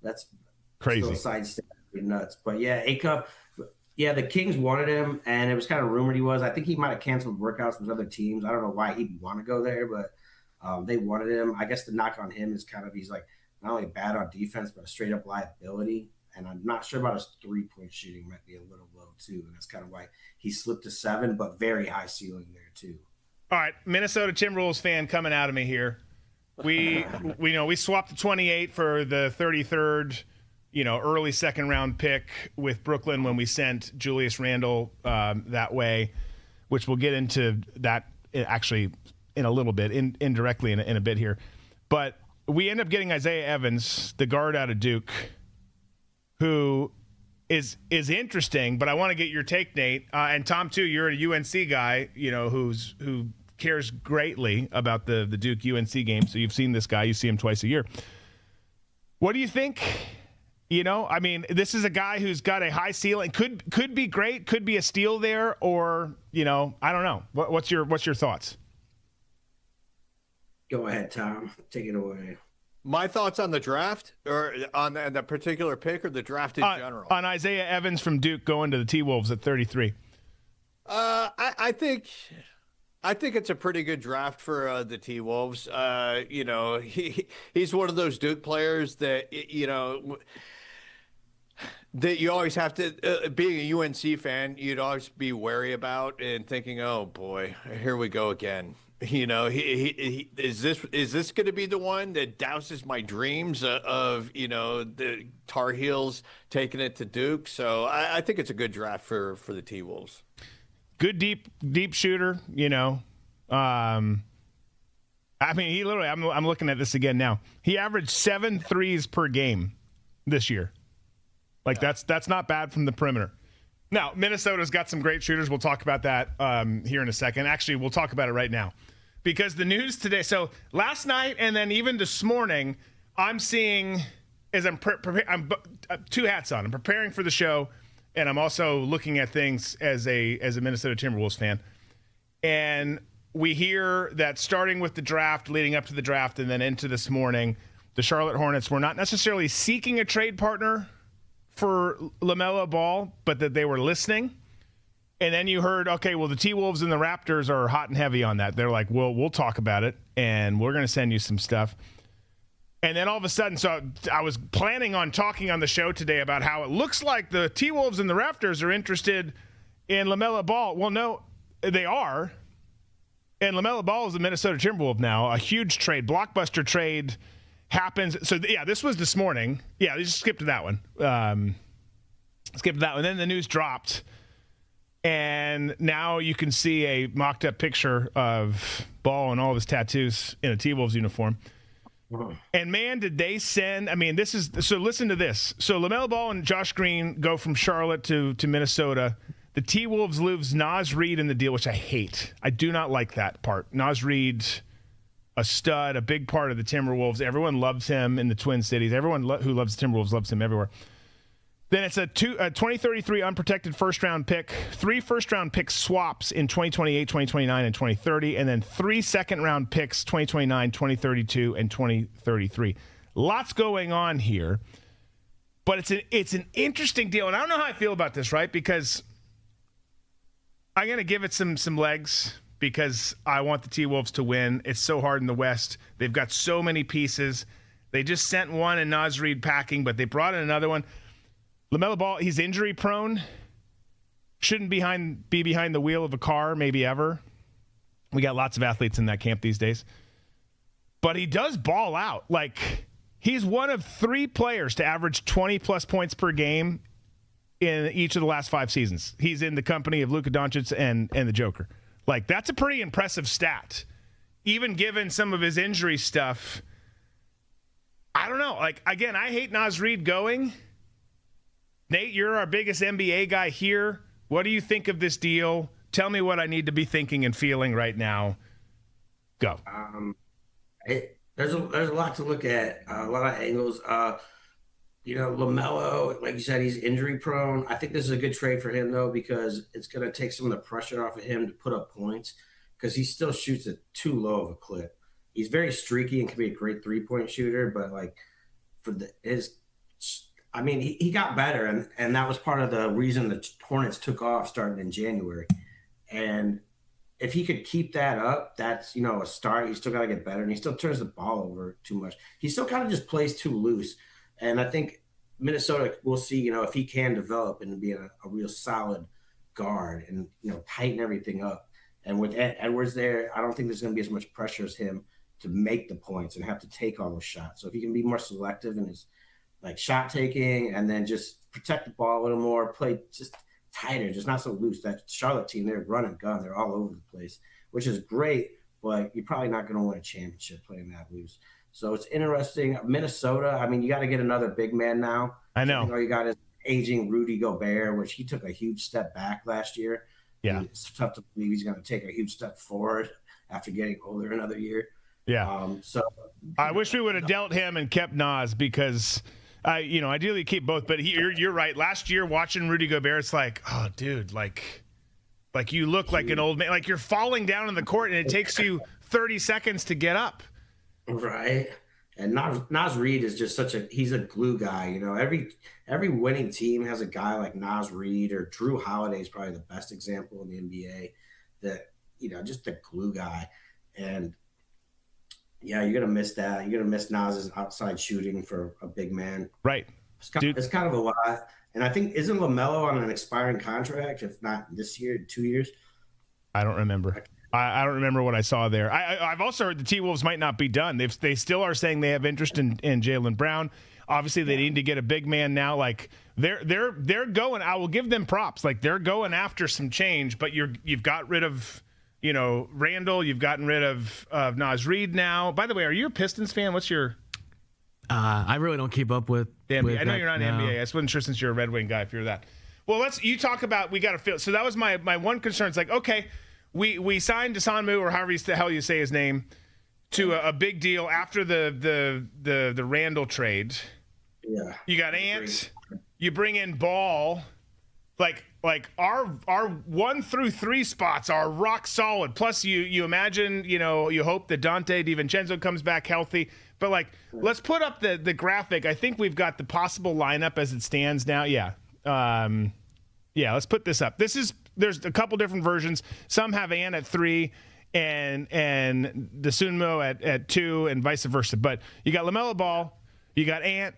That's crazy. Still a side stat, nuts. But yeah, Acuff, the Kings wanted him, and it was kind of rumored he was. I think he might have canceled workouts with other teams. I don't know why he'd want to go there, but they wanted him. I guess the knock on him is kind of he's like not only bad on defense, but a straight up liability. And I'm not sure about his 3-point shooting. Might be a little low too, and that's kind of why he slipped to 7, but very high ceiling there too. All right, Minnesota Timberwolves fan coming out of me here. We swapped the 28 for the 33rd, early 2nd round pick with Brooklyn when we sent Julius Randle that way, which we'll get into that actually in a little bit, indirectly in a bit here. But we end up getting Isaiah Evans, the guard out of Duke, who is interesting, but I want to get your take, Nate. And Tom, too, you're a UNC guy, who cares greatly about the Duke UNC game. So you've seen this guy. You see him twice a year. What do you think You know, I mean, this is a guy who's got a high ceiling. Could be great. Could be a steal there, or you know, I don't know. What's your thoughts? Go ahead, Tom. Take it away. My thoughts on the draft, or on the particular pick, or the draft in general? On Isaiah Evans from Duke going to the T-Wolves at 33. I think it's a pretty good draft for the T-Wolves. You know, he's one of those Duke players that, you know, that you always have to, being a UNC fan, you'd always be wary about and thinking, oh boy, here we go again. You know, he is this going to be the one that douses my dreams of, you know, the Tar Heels taking it to Duke? So I think it's a good draft for the T-Wolves. Good deep shooter, you know. I mean, he literally, I'm looking at this again now. He averaged 7 threes per game this year. Like, that's not bad from the perimeter. Now, Minnesota's got some great shooters. We'll talk about that here in a second. Actually, we'll talk about it right now. Because the news today, so last night and then even this morning, I'm seeing, as I'm two hats on. I'm preparing for the show, and I'm also looking at things as a Minnesota Timberwolves fan. And we hear that starting with the draft, leading up to the draft, and then into this morning, the Charlotte Hornets were not necessarily seeking a trade partner for LaMelo Ball, but that they were listening. And then you heard, okay, well, the T-Wolves and the Raptors are hot and heavy on that. They're like, well, we'll talk about it, and we're going to send you some stuff. And then all of a sudden, so I was planning on talking on the show today about how it looks like the T-Wolves and the Raptors are interested in LaMelo Ball. Well, no, they are. And LaMelo Ball is a Minnesota Timberwolf now. A huge trade, blockbuster trade happens. So, yeah, this was this morning. Yeah, they just skipped that one. Skipped that one. Then the news dropped. And now you can see a mocked-up picture of Ball and all of his tattoos in a T-Wolves uniform. And, man, did they send – I mean, this is – so listen to this. So LaMelo Ball and Josh Green go from Charlotte to Minnesota. The T-Wolves lose Naz Reid in the deal, which I hate. I do not like that part. Naz Reid, a stud, a big part of the Timberwolves. Everyone loves him in the Twin Cities. Everyone who loves the Timberwolves loves him everywhere. Then it's a 2033 unprotected first-round pick, 3 first-round pick swaps in 2028, 2029, and 2030, and then 3 second-round picks, 2029, 2032, and 2033. Lots going on here, but it's an interesting deal, and I don't know how I feel about this, right? Because I'm going to give it some legs because I want the T-Wolves to win. It's so hard in the West. They've got so many pieces. They just sent one in Naz Reid packing, but they brought in another one. LaMelo Ball, he's injury prone. Shouldn't be behind the wheel of a car, maybe ever. We got lots of athletes in that camp these days. But he does ball out. Like, he's one of 3 players to average 20-plus points per game in each of the last 5 seasons. He's in the company of Luka Doncic and the Joker. Like, that's a pretty impressive stat. Even given some of his injury stuff, I don't know. Like, again, I hate Naz Reid going. Nate, you're our biggest NBA guy here. What do you think of this deal? Tell me what I need to be thinking and feeling right now. Go. There's a lot to look at, a lot of angles. You know, LaMelo, like you said, he's injury prone. I think this is a good trade for him, though, because it's going to take some of the pressure off of him to put up points because he still shoots at too low of a clip. He's very streaky and can be a great three-point shooter, but, like, he got better, and that was part of the reason the Hornets took off starting in January. And if he could keep that up, that's, you know, a start. He's still got to get better, and he still turns the ball over too much. He still kind of just plays too loose. And I think Minnesota, we'll see, you know, if he can develop and be a real solid guard and, you know, tighten everything up. And with Edwards there, I don't think there's going to be as much pressure as him to make the points and have to take all those shots. So if he can be more selective in his like shot taking and then just protect the ball a little more, play just tighter, just not so loose. That Charlotte team, they're run and gun. They're all over the place, which is great, but you're probably not going to win a championship playing that loose. So it's interesting. Minnesota, I mean, you got to get another big man now. I know. All you got is aging Rudy Gobert, which he took a huge step back last year. Yeah. And it's tough to believe he's going to take a huge step forward after getting older another year. Yeah. So I wish we would have dealt him and kept Naz because Ideally keep both, but you're right. Last year watching Rudy Gobert, it's like, oh, dude, like you look like an old man. Like you're falling down in the court, and it takes you 30 seconds to get up. Right. And Naz Reid is just he's a glue guy. You know, every winning team has a guy like Naz Reid, or Drew Holiday is probably the best example in the NBA that, just the glue guy. And yeah, you're going to miss that. You're going to miss Naz's outside shooting for a big man. Right. It's kind of a lot. And I think, isn't LaMelo on an expiring contract, if not this year, 2 years? I don't remember. I don't remember what I saw there. I've also heard the T-Wolves might not be done. They still are saying they have interest in Jaylen Brown. Obviously, they need to get a big man now. Like they're going. I will give them props. Like they're going after some change. But you've got rid of Randall. You've gotten rid of Naz Reid now. By the way, are you a Pistons fan? What's your? I really don't keep up with. I know you're not an no. NBA. I wasn't sure since you're a Red Wing guy if you're that. Well, you talk about we got to feel. So that was my one concern. It's like, okay, we signed Dosunmu, or however the hell you say his name, to a big deal after the Randall trade. Yeah. You got Ant. You bring in Ball. Like our 1 through 3 spots are rock solid. Plus you imagine, you hope that Dante DiVincenzo comes back healthy. But let's put up the graphic. I think we've got the possible lineup as it stands now. Yeah. Let's put this up. There's a couple different versions. Some have Ant at 3 and Dosunmu at 2 and vice versa. But you got LaMelo Ball, you got Ant,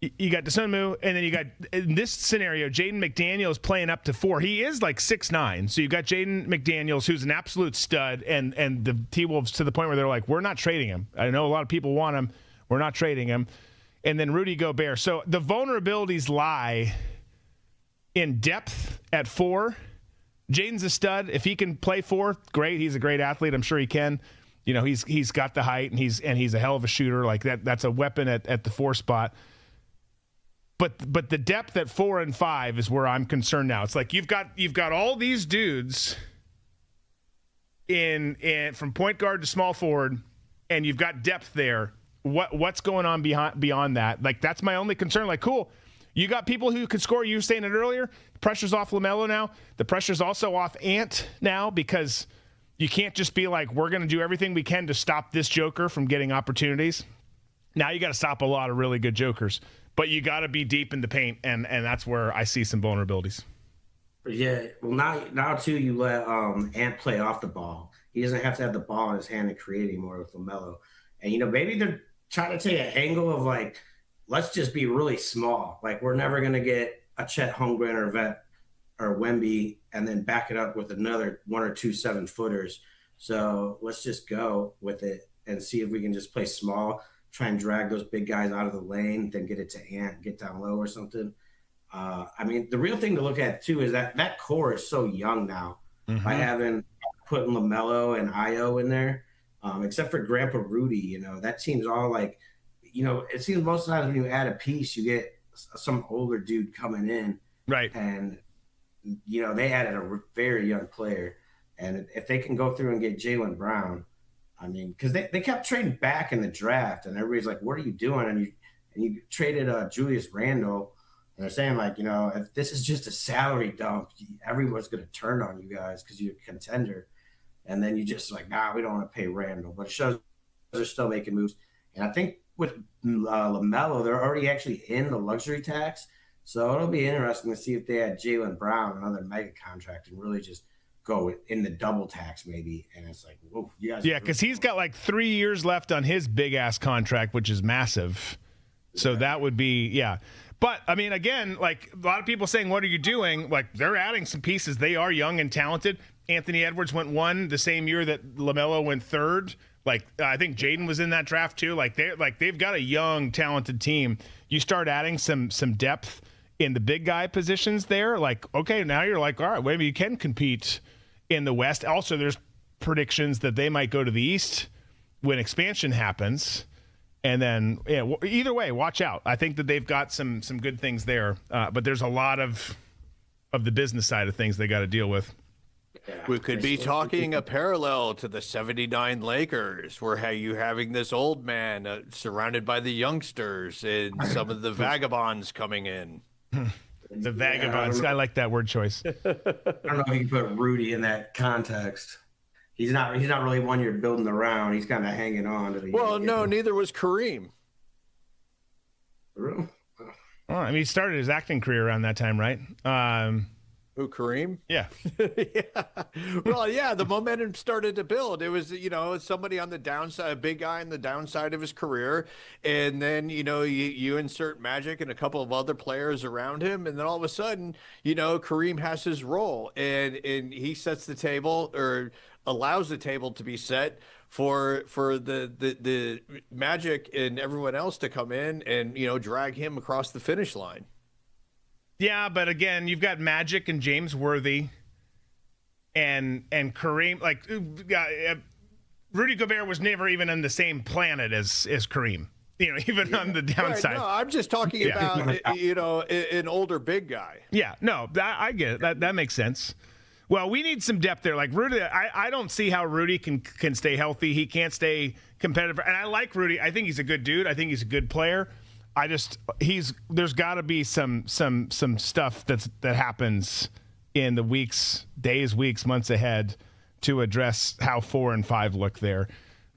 you got Dosunmu, and then you got, in this scenario, Jaden McDaniels playing up to 4. He is like 6'9". So you've got Jaden McDaniels, who's an absolute stud, and the T-Wolves to the point where they're like, we're not trading him. I know a lot of people want him. We're not trading him. And then Rudy Gobert. So the vulnerabilities lie in depth at 4. Jaden's a stud. If he can play 4, great. He's a great athlete. I'm sure he can. He's got the height, and he's a hell of a shooter. Like that's a weapon at the 4 spot. But the depth at 4 and 5 is where I'm concerned now. It's like you've got all these dudes in from point guard to small forward, and you've got depth there. What's going on beyond that? Like that's my only concern. Like, cool, you got people who can score. You were saying it earlier. Pressure's off LaMelo now. The pressure's also off Ant now, because you can't just be like, we're going to do everything we can to stop this joker from getting opportunities. Now you got to stop a lot of really good jokers. But you got to be deep in the paint, and that's where I see some vulnerabilities. Yeah, well, now too, you let Ant play off the ball. He doesn't have to have the ball in his hand to create anymore with LaMelo. And, maybe they're trying to take an angle of, like, let's just be really small. Like, we're never going to get a Chet Holmgren or Vet or Wemby and then back it up with another 1 or 2 7-footers. So let's just go with it and see if we can just play small. Try and drag those big guys out of the lane, then get it to Ant, get down low or something. The real thing to look at, too, is that core is so young now. Mm-hmm. By putting LaMelo and Io in there, except for Grandpa Rudy, that team's all like, it seems most of the times when you add a piece, you get some older dude coming in. Right. And, they added a very young player. And if they can go through and get Jaylen Brown, because they kept trading back in the draft, and everybody's like, what are you doing? And you traded Julius Randle, and they're saying, like, if this is just a salary dump, everyone's going to turn on you guys because you're a contender. And then you just like, nah, we don't want to pay Randle. But it shows they're still making moves. And I think with LaMelo, they're already actually in the luxury tax. So it'll be interesting to see if they had Jaylen Brown, another mega contract, and really just go in the double tax maybe. And it's like, whoa, you guys. Yeah, because he's got like 3 years left on his big ass contract, which is massive. So that would be, yeah. But again, like a lot of people saying, what are you doing? Like they're adding some pieces. They are young and talented. Anthony Edwards went 1 the same year that LaMelo went 3rd. Like I think Jaden was in that draft too. They've got a young, talented team. You start adding some depth in the big guy positions there. Like, okay, now you're like, all right, maybe you can compete in the West. Also, there's predictions that they might go to the East when expansion happens. And then, either way, watch out. I think that they've got some good things there, but there's a lot of the business side of things they got to deal with. We could be talking a parallel to the '79 Lakers, where you having this old man surrounded by the youngsters and some of the vagabonds coming in. The vagabonds. I like that word choice. I don't know if you can put Rudy in that context. He's not really one you're building around. He's kind of hanging on to the. Well, no, neither was Kareem. Really? Oh, I mean, he started his acting career around that time, right? Who, Kareem? Yeah. Yeah. Well, yeah, the momentum started to build. It was, somebody on the downside, a big guy on the downside of his career. And then, you insert Magic and a couple of other players around him. And then all of a sudden, Kareem has his role and he sets the table or allows the table to be set for the Magic and everyone else to come in and, drag him across the finish line. Yeah, but again, you've got Magic and James Worthy and Kareem. Like, Rudy Gobert was never even on the same planet as Kareem, even on the downside. Right, no, I'm just talking about, an older big guy. Yeah, no, I get it. That makes sense. Well, we need some depth there. Like Rudy, I don't see how Rudy can stay healthy. He can't stay competitive. And I like Rudy. I think he's a good dude. I think he's a good player. There's got to be some stuff that happens in the days, weeks, months ahead to address how 4 and 5 look there,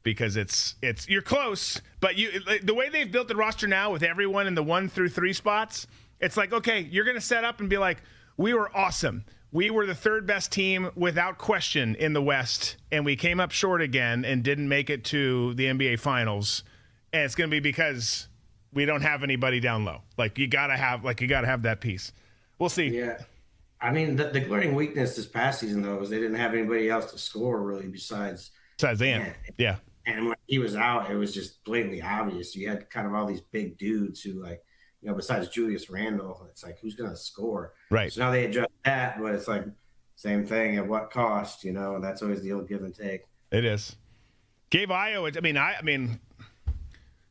because it's you're close, but the way they've built the roster now with everyone in the 1 through 3 spots, it's like, okay, you're going to set up and be like, we were awesome. We were the third best team without question in the West, and we came up short again and didn't make it to the NBA Finals, and it's going to be because we don't have anybody down low. Like you gotta have that piece. We'll see. Yeah, I mean the glaring weakness this past season though was they didn't have anybody else to score really besides Ant. Yeah. And when he was out, it was just blatantly obvious. You had kind of all these big dudes who besides Julius Randle, it's like who's gonna score? Right. So now they adjust that, but it's like same thing at what cost? And that's always the old give and take. It is. Gabe Io. I mean.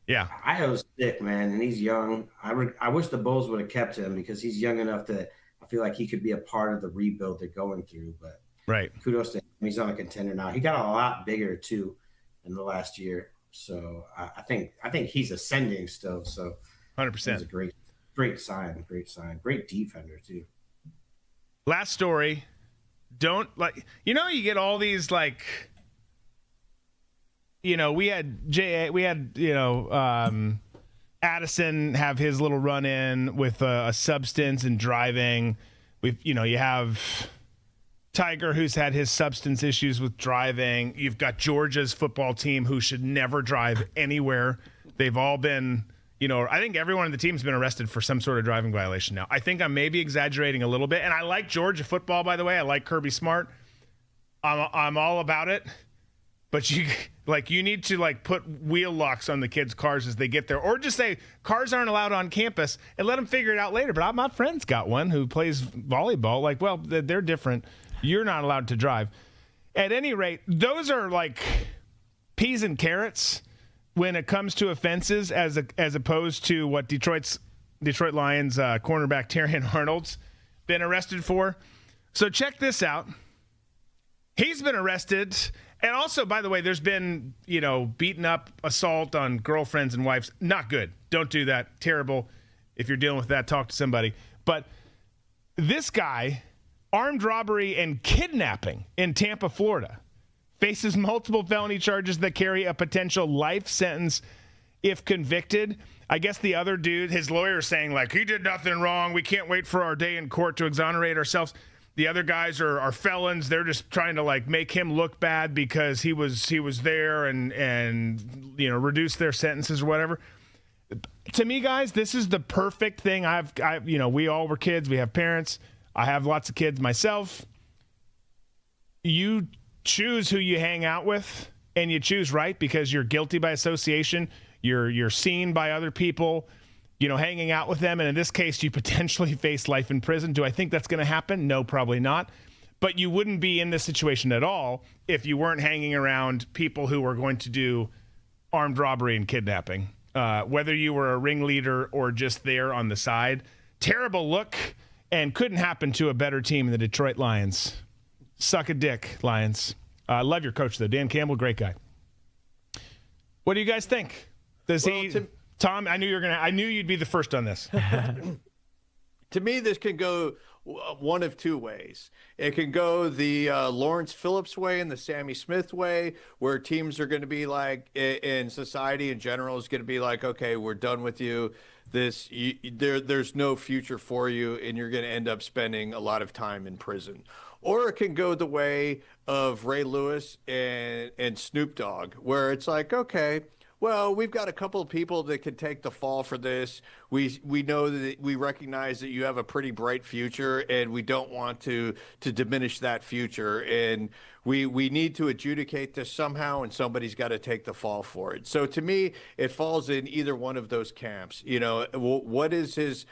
Yeah, Io's sick, man, and he's young. I wish the Bulls would have kept him because he's young enough that I feel like he could be a part of the rebuild they're going through. But right, kudos to him. He's on a contender now. He got a lot bigger too in the last year, so I think he's ascending still. So 100%, he's a great sign, great defender too. Last story. Don't you get all these we had Addison have his little run in with a substance and driving. You have Tiger, who's had his substance issues with driving. You've got Georgia's football team, who should never drive anywhere. They've all been, I think everyone on the team's been arrested for some sort of driving violation now. I think I'm maybe exaggerating a little bit. And I like Georgia football, by the way. I like Kirby Smart. I'm all about it. But you need to put wheel locks on the kids' cars as they get there, or just say cars aren't allowed on campus and let them figure it out later. But my friend's got one who plays volleyball. Well, they're different. You're not allowed to drive. At any rate, those are like peas and carrots when it comes to offenses, as opposed to what Detroit Lions cornerback Terrion Arnold's been arrested for. So check this out. He's been arrested. And also, by the way, there's been, beaten up, assault on girlfriends and wives. Not good. Don't do that. Terrible. If you're dealing with that, talk to somebody. But this guy, armed robbery and kidnapping in Tampa, Florida, faces multiple felony charges that carry a potential life sentence if convicted. I guess the other dude, his lawyer, saying he did nothing wrong. We can't wait for our day in court to exonerate ourselves. The other guys are felons. They're just trying to make him look bad because he was there and reduce their sentences or whatever. To me, guys, this is the perfect thing. We all were kids. We have parents. I have lots of kids myself. You choose who you hang out with, and you choose right because you're guilty by association. You're seen by other people. Hanging out with them. And in this case, you potentially face life in prison. Do I think that's going to happen? No, probably not. But you wouldn't be in this situation at all if you weren't hanging around people who were going to do armed robbery and kidnapping, whether you were a ringleader or just there on the side. Terrible look, and couldn't happen to a better team than the Detroit Lions. Suck a dick, Lions. I love your coach, though. Dan Campbell, great guy. What do you guys think? Tom, I knew you'd be the first on this. To me, this can go one of two ways. It can go the Lawrence Phillips way and the Sammy Smith way, where teams are going to be like, in society in general, is going to be like, okay, we're done with you. There's no future for you, and you're going to end up spending a lot of time in prison. Or it can go the way of Ray Lewis and Snoop Dogg, where it's like, okay, well, we've got a couple of people that can take the fall for this. We know that we recognize that you have a pretty bright future, and we don't want to diminish that future. And we need to adjudicate this somehow, and somebody's got to take the fall for it. So to me, it falls in either one of those camps. You know, what does his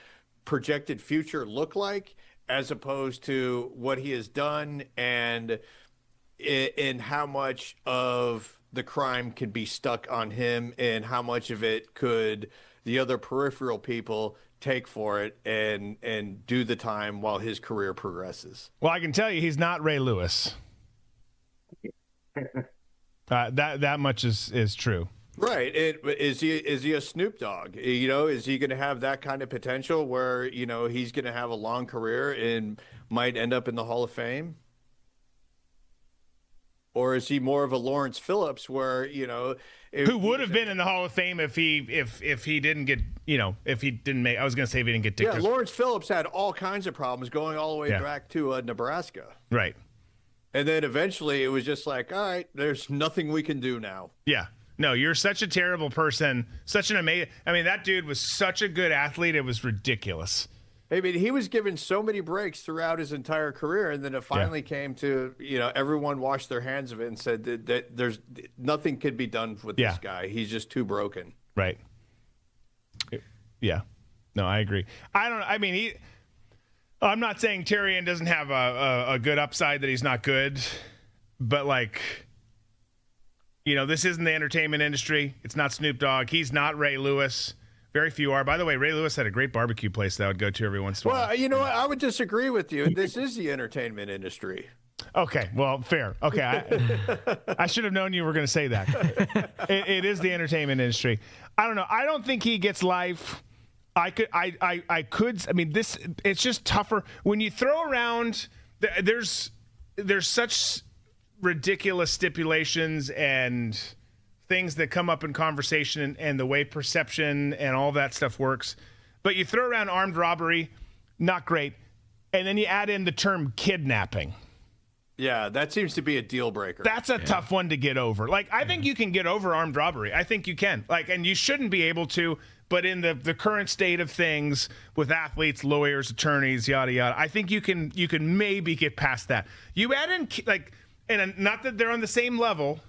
projected future look like, as opposed to what he has done, and how much of the crime could be stuck on him, and how much of it could the other peripheral people take for it and do the time while his career progresses. Well, I can tell you he's not Ray Lewis. That much is true. Right. Is he a Snoop Dogg? You know, is he going to have that kind of potential where, you know, he's going to have a long career and might end up in the Hall of Fame? Or is he more of a Lawrence Phillips, where, you know, who would have been in the Hall of Fame if he didn't get, you know, if he didn't make, I was going to say if he didn't get Dick. Yeah, Lawrence Phillips had all kinds of problems going all the way back to Nebraska. Right. And then eventually it was just like, all right, there's nothing we can do now. Yeah. No, you're such a terrible person. Such an amazing. I mean, that dude was such a good athlete. It was ridiculous. I mean, he was given so many breaks throughout his entire career, and then it finally came to, you know, everyone washed their hands of it and said that there's nothing could be done with this guy. He's just too broken. Right. Yeah. No, I agree. I mean, I'm not saying Tyrion doesn't have a good upside, that he's not good, but like, you know, this isn't the entertainment industry. It's not Snoop Dogg. He's not Ray Lewis. Very few are. By the way, Ray Lewis had a great barbecue place that I would go to every once in a while. Well, you know what? I would disagree with you. This is the entertainment industry. Okay, well, fair. Okay, I should have known you were going to say that. It is the entertainment industry. I don't know. I don't think he gets life. I could. I mean, it's just tougher when you throw around. There's such ridiculous stipulations and things that come up in conversation, and the way perception and all that stuff works. But you throw around armed robbery, not great. And then you add in the term kidnapping. Yeah, that seems to be a deal breaker. That's a tough one to get over. Like, I think you can get over armed robbery. I think you can. Like, and you shouldn't be able to, but in the current state of things with athletes, lawyers, attorneys, yada, yada, I think you can maybe get past that. You add in, like, and not that they're on the same level,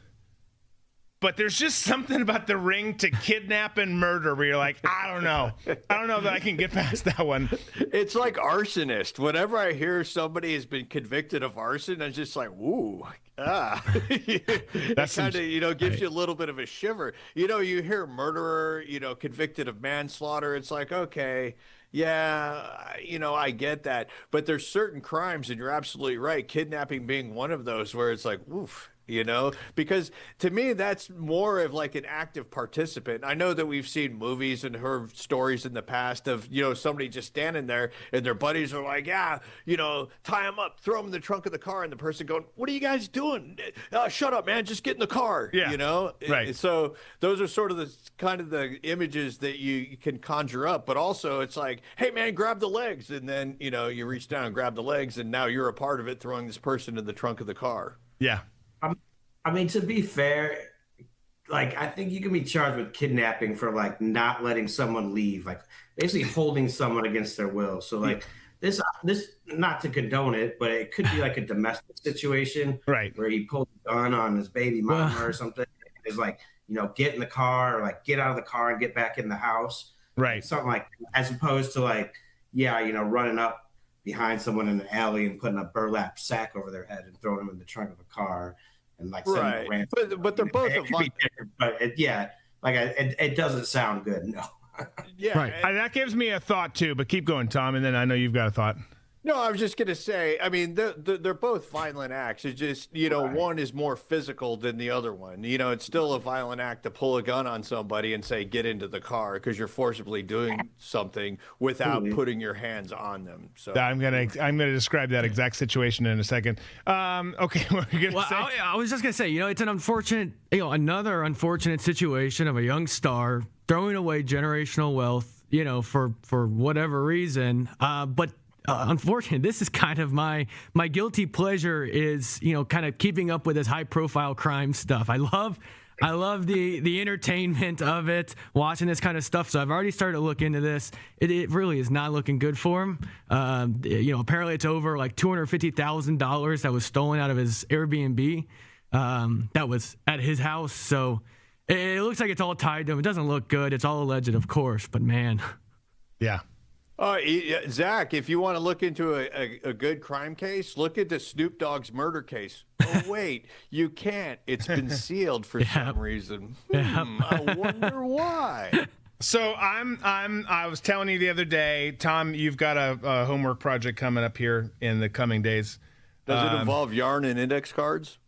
but there's just something about the ring to kidnap and murder where you're like, I don't know that I can get past that one. It's like arsonist. Whenever I hear somebody has been convicted of arson, I'm just like, ooh, That kind of, you know, gives you a little bit of a shiver. You know, you hear murderer, you know, convicted of manslaughter. It's like, okay, yeah, you know, I get that. But there's certain crimes, and you're absolutely right, kidnapping being one of those, where it's like, oof. You know, because to me, that's more of like an active participant. I know that we've seen movies and heard stories in the past of, you know, somebody just standing there and their buddies are like, yeah, you know, tie them up, throw them in the trunk of the car. And the person going, what are you guys doing? Shut up, man. Just get in the car. Yeah. You know, right. So those are sort of the kind of the images that you can conjure up. But also it's like, hey, man, grab the legs. And then, you know, you reach down and grab the legs. And now you're a part of it, throwing this person in the trunk of the car. Yeah. I mean, to be fair, like, I think you can be charged with kidnapping for, like, not letting someone leave, like, basically holding someone against their will. So, like, this, not to condone it, but it could be like a domestic situation, right? Where he pulled a gun on his baby mama or something. It's like, you know, get in the car, or like get out of the car and get back in the house, right? Something like, as opposed to like, yeah, you know, running up behind someone in an alley and putting a burlap sack over their head and throwing them in the trunk of a car. And like, right, but they're both of like, but it doesn't sound good. No. Yeah, right. That gives me a thought too. But keep going, Tom, and then I know you've got a thought. No, I was just going to say, I mean, they're both violent acts. It's just, one is more physical than the other one. It's still a violent act to pull a gun on somebody and say, get into the car, because you're forcibly doing something without putting your hands on them. So I'm gonna describe that exact situation in a second. Okay, what are you gonna say? I was just gonna say, it's an unfortunate, another unfortunate situation of a young star throwing away generational wealth, for whatever reason. But unfortunately, this is kind of my guilty pleasure is, kind of keeping up with this high profile crime stuff. I love the entertainment of it, watching this kind of stuff. So I've already started to look into this. It really is not looking good for him. Apparently it's over like $250,000 that was stolen out of his Airbnb that was at his house. So it looks like it's all tied to him. It doesn't look good. It's all alleged, of course, but man. Yeah. Zach, if you want to look into a good crime case, look at the Snoop Dogg's murder case. Oh, wait, you can't. It's been sealed for some reason. I wonder why. So I was telling you the other day, Tom, you've got a homework project coming up here in the coming days. Does it involve yarn and index cards?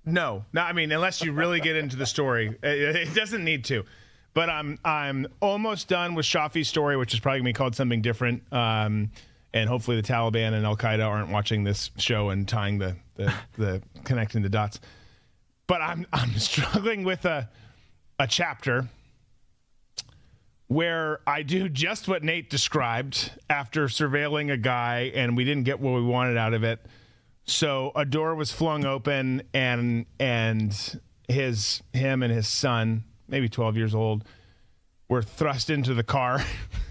No, I mean, unless you really get into the story, it doesn't need to. But I'm almost done with Shafi's story, which is probably going to be called something different. And hopefully the Taliban and Al-Qaeda aren't watching this show and tying the connecting the dots. But I'm struggling with a chapter where I do just what Nate described after surveilling a guy, and we didn't get what we wanted out of it. So a door was flung open, and him and his son, maybe 12 years old, were thrust into the car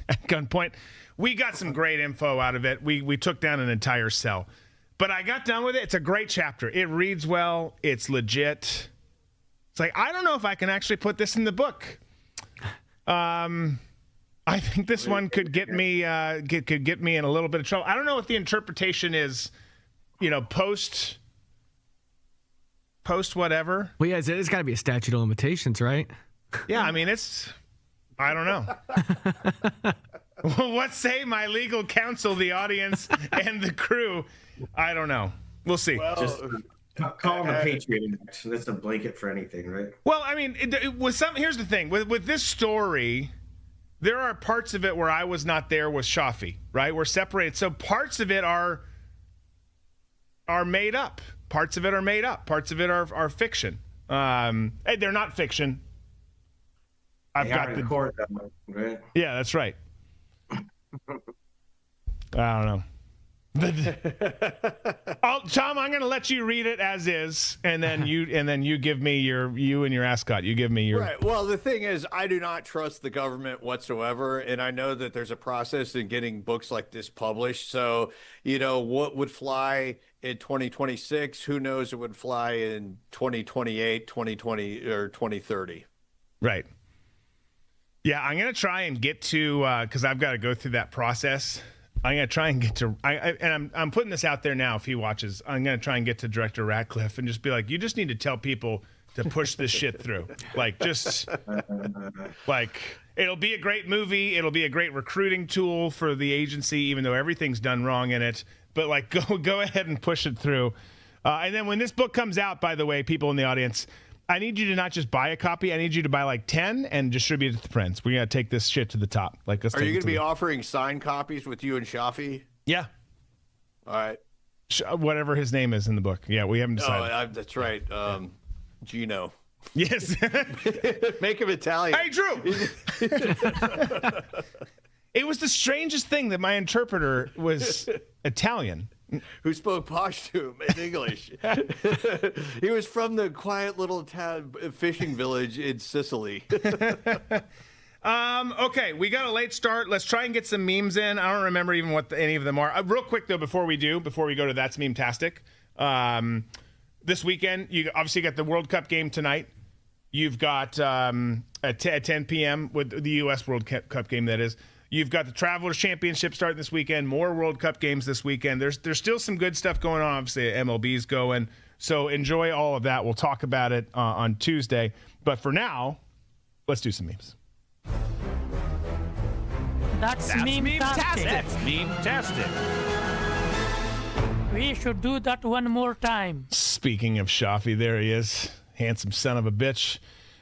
at gunpoint. We got some great info out of it. We took down an entire cell. But I got done with it. It's a great chapter. It reads well. It's legit. It's like, I don't know if I can actually put this in the book. I think this one could get me could get me in a little bit of trouble. I don't know what the interpretation is, post whatever. Well, yeah, it's got to be a statute of limitations, right? Yeah, I mean, I don't know. What say my legal counsel, the audience, and the crew? I don't know. We'll see. Well, just call them a Patriot Act. That's a blanket for anything, right? Well, I mean, here's the thing. With this story, there are parts of it where I was not there with Shafi, right? We're separated. So parts of it are made up. Parts of it are made up. Parts of it are fiction. They're not fiction. I've got the court, right? Yeah, that's right. I don't know. Tom, I'm going to let you read it as is, and then you give me you and your ascot. You give me your right. Well, the thing is, I do not trust the government whatsoever, and I know that there's a process in getting books like this published. So, what would fly in 2026? Who knows? It would fly in 2028, 2020, or 2030. Right. Yeah, I'm going to try and get to because I've got to go through that process. I'm going to try and get to I'm putting this out there now if he watches. I'm going to try and get to Director Ratcliffe and just be like, you just need to tell people to push this shit through. It'll be a great movie. It'll be a great recruiting tool for the agency, even though everything's done wrong in it. But go ahead and push it through. And then when this book comes out, by the way, people in the audience, I need you to not just buy a copy. I need you to buy 10 and distribute it to friends. We're going to take this shit to the top. Are you going to be offering signed copies with you and Shafi? Yeah. All right. Whatever his name is in the book. Yeah, we haven't decided. Oh, that's right. Gino. Yes. Make him Italian. Hey, Drew. It was the strangest thing that my interpreter was Italian. Who spoke Pashtun in English. He was from the quiet little town fishing village in Sicily. Okay, we got a late start. Let's try and get some memes in. I don't remember even what any of them are. Real quick, though, before we go to That's Meme-tastic, this weekend, you obviously got the World Cup game tonight. You've got at 10 p.m. with the U.S. World Cup game, that is. You've got the Travelers Championship starting this weekend, more World Cup games this weekend. There's still some good stuff going on. Obviously, MLB's going. So enjoy all of that. We'll talk about it on Tuesday. But for now, let's do some memes. That's meme-tastic. That's meme-tastic. We should do that one more time. Speaking of Shafi, there he is. Handsome son of a bitch.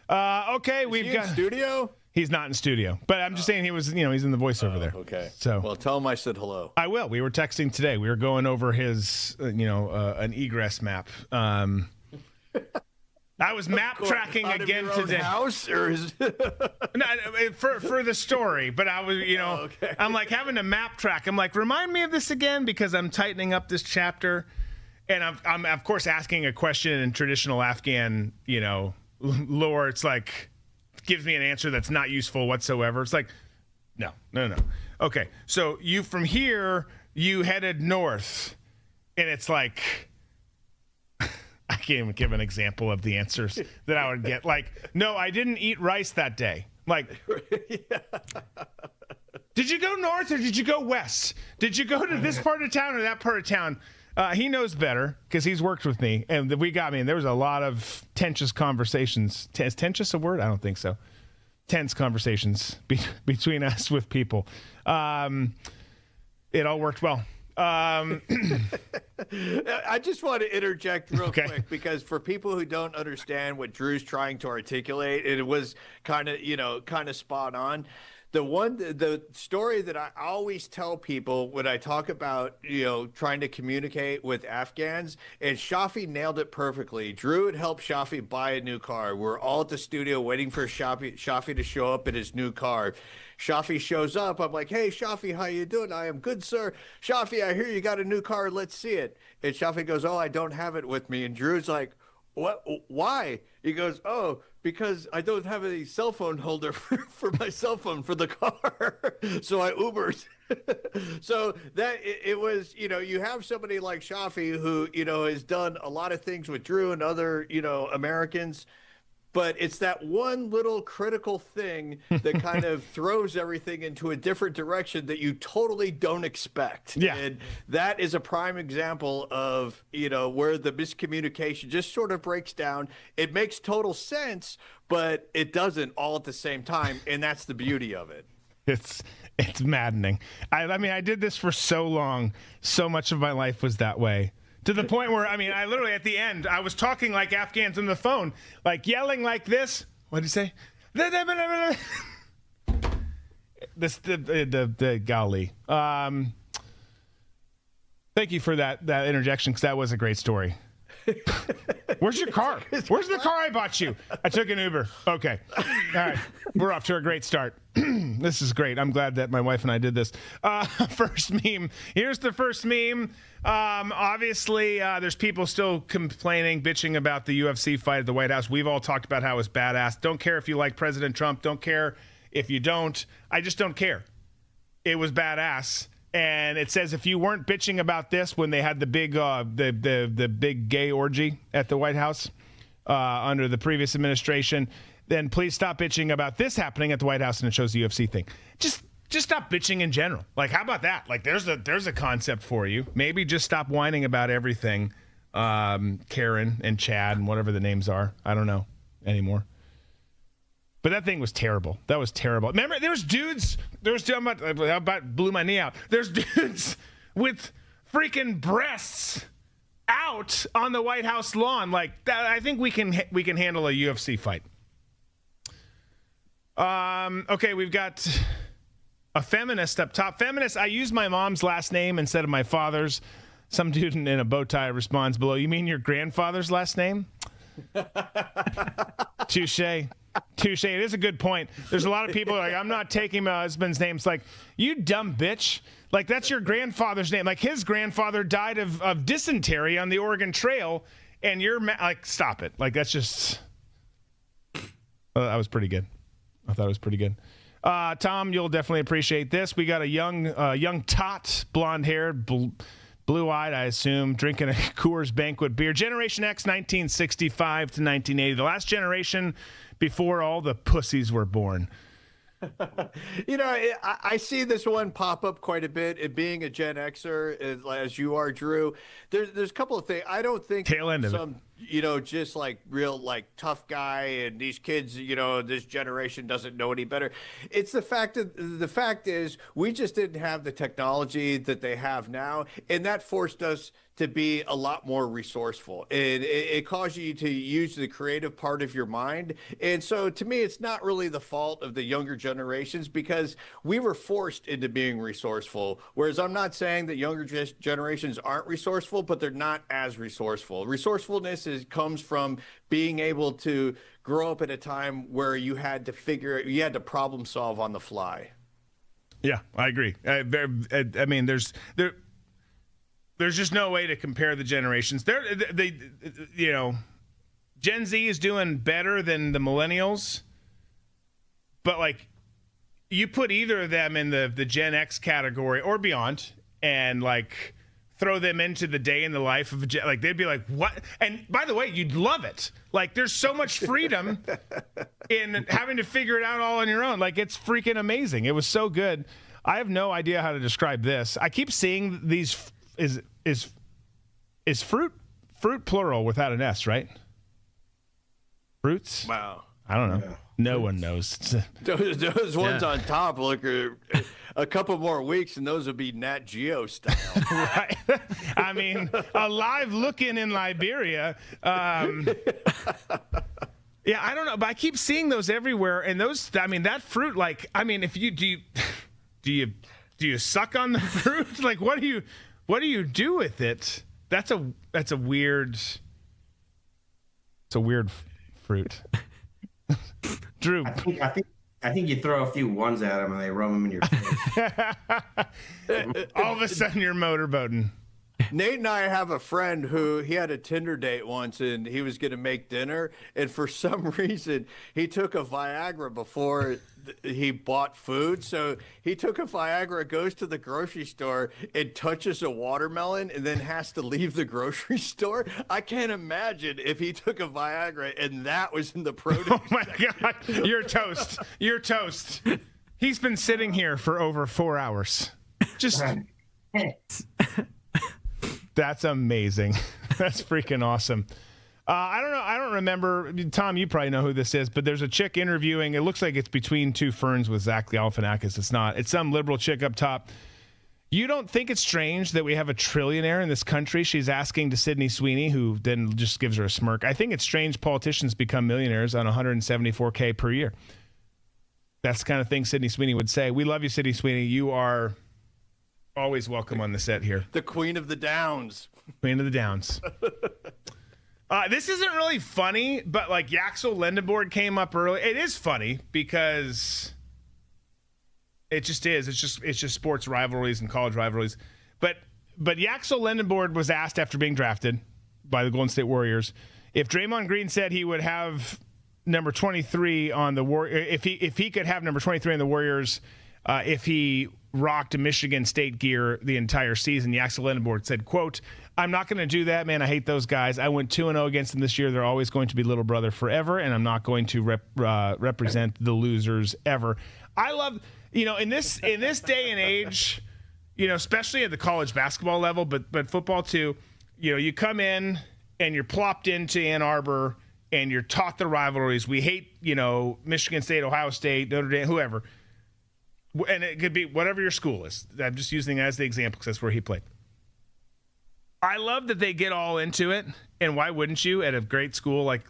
Okay, we've got in studio. He's not in studio, but I'm just saying he was. He's in the voiceover there. Okay. So well, tell him I said hello. I will. We were texting today. We were going over his, an egress map. I was map tracking Out again of your today. own house or is No, for the story, but I was, okay. I'm like having to map track. I'm like, remind me of this again because I'm tightening up this chapter, and I'm of course asking a question in traditional Afghan, lore. It's like gives me an answer that's not useful whatsoever. It's like, no. Okay, so from here you headed north, and it's like. I can't even give an example of the answers that I would get. Like, no, I didn't eat rice that day. Like, did you go north or did you go west? Did you go to this part of town or that part of town? He knows better because he's worked with me. And there was a lot of tense conversations. Is tense a word? I don't think so. Tense conversations between us with people. It all worked well. I just want to interject real quick because for people who don't understand what Drew's trying to articulate, it was kind of spot on. The story that I always tell people when I talk about, trying to communicate with Afghans, and Shafi nailed it perfectly. Drew had helped Shafi buy a new car. We're all at the studio waiting for Shafi to show up in his new car. Shafi shows up. I'm like, hey, Shafi, how you doing? I am good, sir. Shafi, I hear you got a new car. Let's see it. And Shafi goes, oh, I don't have it with me. And Drew's like, what? Why? He goes, oh, because I don't have a cell phone holder for my cell phone for the car. So I Ubered. So that it was, you have somebody like Shafi who, has done a lot of things with Drew and other, Americans. But it's that one little critical thing that kind of throws everything into a different direction that you totally don't expect. Yeah. And that is a prime example of, where the miscommunication just sort of breaks down. It makes total sense, but it doesn't all at the same time. And that's the beauty of it. It's maddening. I mean, I did this for so long. So much of my life was that way. To the point where, I literally at the end, I was talking like Afghans on the phone, like yelling like this. What did he say? The golly. Thank you for that interjection because that was a great story. Where's your car? Where's the car I bought you? I took an Uber. Okay. All right. We're off to a great start. This is great. I'm glad that my wife and I did this. First meme. Here's the first meme. Obviously, there's people still complaining, bitching about the UFC fight at the White House. We've all talked about how it's badass. Don't care if you like President Trump. Don't care if you don't. I just don't care. It was badass. And it says if you weren't bitching about this when they had the big the big gay orgy at the White House under the previous administration, then please stop bitching about this happening at the White House, and it shows the UFC thing. Just stop bitching in general. Like, how about that? Like, there's a concept for you. Maybe just stop whining about everything. Karen and Chad and whatever the names are. I don't know anymore. But that thing was terrible. That was terrible. Remember, there was dudes about blew my knee out. There's dudes with freaking breasts out on the White House lawn. Like that, I think we can handle a UFC fight. Okay, we've got a feminist up top. Feminist, I use my mom's last name instead of my father's. Some dude in a bow tie responds below, you mean your grandfather's last name? Touche. It is a good point. There's a lot of people like, I'm not taking my husband's name. It's like, you dumb bitch. Like, that's your grandfather's name. Like, his grandfather died of dysentery on the Oregon Trail, and you're like, stop it. Like, that's just... that was pretty good. I thought it was pretty good. Tom, you'll definitely appreciate this. We got a young tot, blonde-haired, blue-eyed, I assume, drinking a Coors Banquet beer. Generation X, 1965 to 1980. The last generation before all the pussies were born. I see this one pop up quite a bit. It being a Gen Xer, as you are, Drew. There's a couple of things. I don't think tail end of just like real like tough guy, and these kids, this generation doesn't know any better. It's the fact is we just didn't have the technology that they have now, and that forced us to be a lot more resourceful. And it caused you to use the creative part of your mind. And so to me, it's not really the fault of the younger generations, because we were forced into being resourceful. Whereas I'm not saying that younger generations aren't resourceful, but they're not as resourceful. Resourcefulness comes from being able to grow up at a time where you had to problem solve on the fly. Yeah, I agree. I mean, there's just no way to compare the generations. Gen Z is doing better than the millennials, but like you put either of them in the Gen X category or beyond, and like throw them into the day in the life of like they'd be like, what? And by the way, you'd love it. Like there's so much freedom in having to figure it out all on your own. Like it's freaking amazing. It was so good. I have no idea how to describe this. I keep seeing these. Is fruit plural without an S, right? Fruits? Wow. I don't know. Yeah. No one knows. Those ones on top look a couple more weeks, and those would be Nat Geo style. Right. I mean, alive looking in Liberia. Yeah, I don't know, but I keep seeing those everywhere, and those. I mean, that fruit. Like, I mean, if you do you suck on the fruit? Like, what do you do with it? That's a weird. It's a weird fruit. Drew, I think you throw a few ones at them and they roam them in your face. All of a sudden, you're motorboating. Nate and I have a friend who he had a Tinder date once, and he was going to make dinner, and for some reason he took a Viagra before he bought food. So he took a Viagra, goes to the grocery store, and touches a watermelon, and then has to leave the grocery store. I can't imagine if he took a Viagra and that was in the produce. Oh my God, you're toast. You're toast. He's been sitting here for over 4 hours. Just. That's amazing. That's freaking awesome. I don't know. I don't remember. Tom, you probably know who this is, but there's a chick interviewing. It looks like it's Between Two Ferns with Zach Galifianakis. It's not. It's some liberal chick up top. You don't think it's strange that we have a trillionaire in this country? She's asking to Sydney Sweeney, who then just gives her a smirk. I think it's strange politicians become millionaires on $174K per year. That's the kind of thing Sydney Sweeney would say. We love you, Sydney Sweeney. You are always welcome on the set here. The Queen of the Downs. Queen of the Downs. This isn't really funny, but like Yaxel Lendenborg came up early. It is funny because it just is. It's just sports rivalries and college rivalries. But Yaxel Lendenborg was asked after being drafted by the Golden State Warriors if Draymond Green said he would have number 23 on the Warriors, if he could have number 23 on the Warriors, if he rocked Michigan State gear the entire season. Yaxel Lendenborg said, quote, "I'm not going to do that, man. I hate those guys. I went 2-0 against them this year. They're always going to be little brother forever, and I'm not going to represent the losers ever." I love, in this day and age, especially at the college basketball level, but football too, you come in and you're plopped into Ann Arbor and you're taught the rivalries. We hate, Michigan State, Ohio State, Notre Dame, whoever. And it could be whatever your school is. I'm just using it as the example because that's where he played. I love that they get all into it, and why wouldn't you at a great school like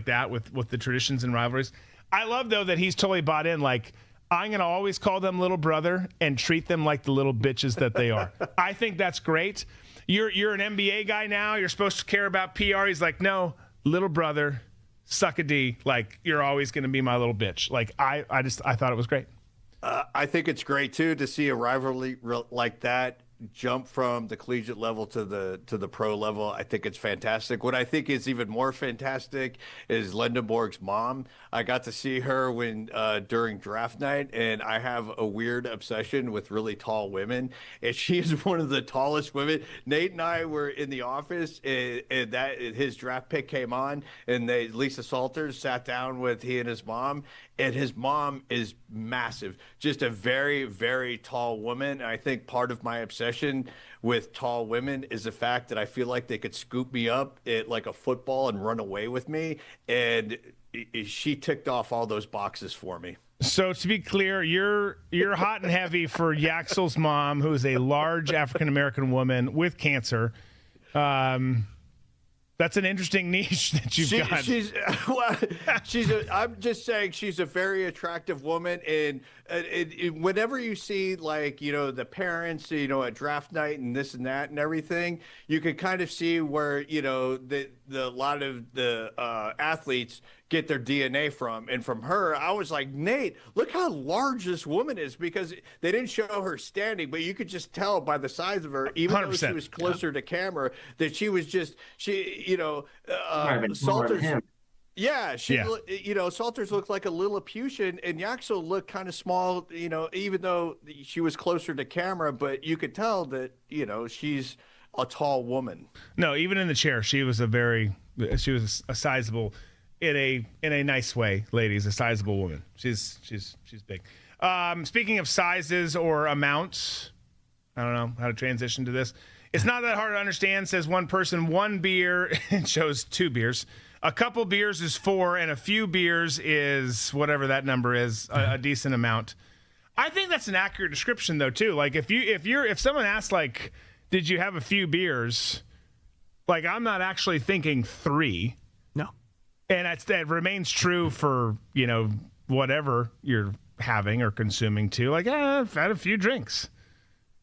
that with the traditions and rivalries? I love, though, that he's totally bought in, like, I'm going to always call them little brother and treat them like the little bitches that they are. I think that's great. You're an NBA guy now. You're supposed to care about PR. He's like, no, little brother, suck a D. Like, you're always going to be my little bitch. Like, I thought it was great. I think it's great too to see a rivalry like that jump from the collegiate level to the pro level. I think it's fantastic. What I think is even more fantastic is Lendenborg's mom. I got to see her during draft night, and I have a weird obsession with really tall women, and she is one of the tallest women. Nate and I were in the office, and his draft pick came on, and Lisa Salters sat down with he and his mom, and his mom is massive, just a very, very tall woman. I think part of my obsession obsession with tall women is the fact that I feel like they could scoop me up like a football and run away with me. And she ticked off all those boxes for me. So to be clear, you're hot and heavy for Yaxel's mom, who is a large African-American woman with cancer. That's an interesting niche that you've got. I'm just saying she's a very attractive woman. And whenever you see, like, you know, the parents, you know, at draft night and this and that and everything, you can kind of see where, you know, a lot of the athletes get their DNA from. And from her, I was like, Nate, look how large this woman is, because they didn't show her standing, but you could just tell by the size of her, even though she was closer to camera, that she was just, you know, Salters. Yeah, you know, Salters looked like a Lilliputian, and Yaxel looked kind of small, you know, even though she was closer to camera, but you could tell that, you know, she's a tall woman. No, even in the chair, she was a sizable, in a nice way, ladies, a sizable woman. She's big. Speaking of sizes or amounts, I don't know how to transition to this. It's not that hard to understand, says one person. One beer, it shows 2 beers. A couple beers is 4, and a few beers is whatever that number is, a decent amount. I think that's an accurate description, though, too. Like, if someone asks, like, did you have a few beers? Like, I'm not actually thinking 3. No. And that remains true for, you know, whatever you're having or consuming, too. Like, I've had a few drinks.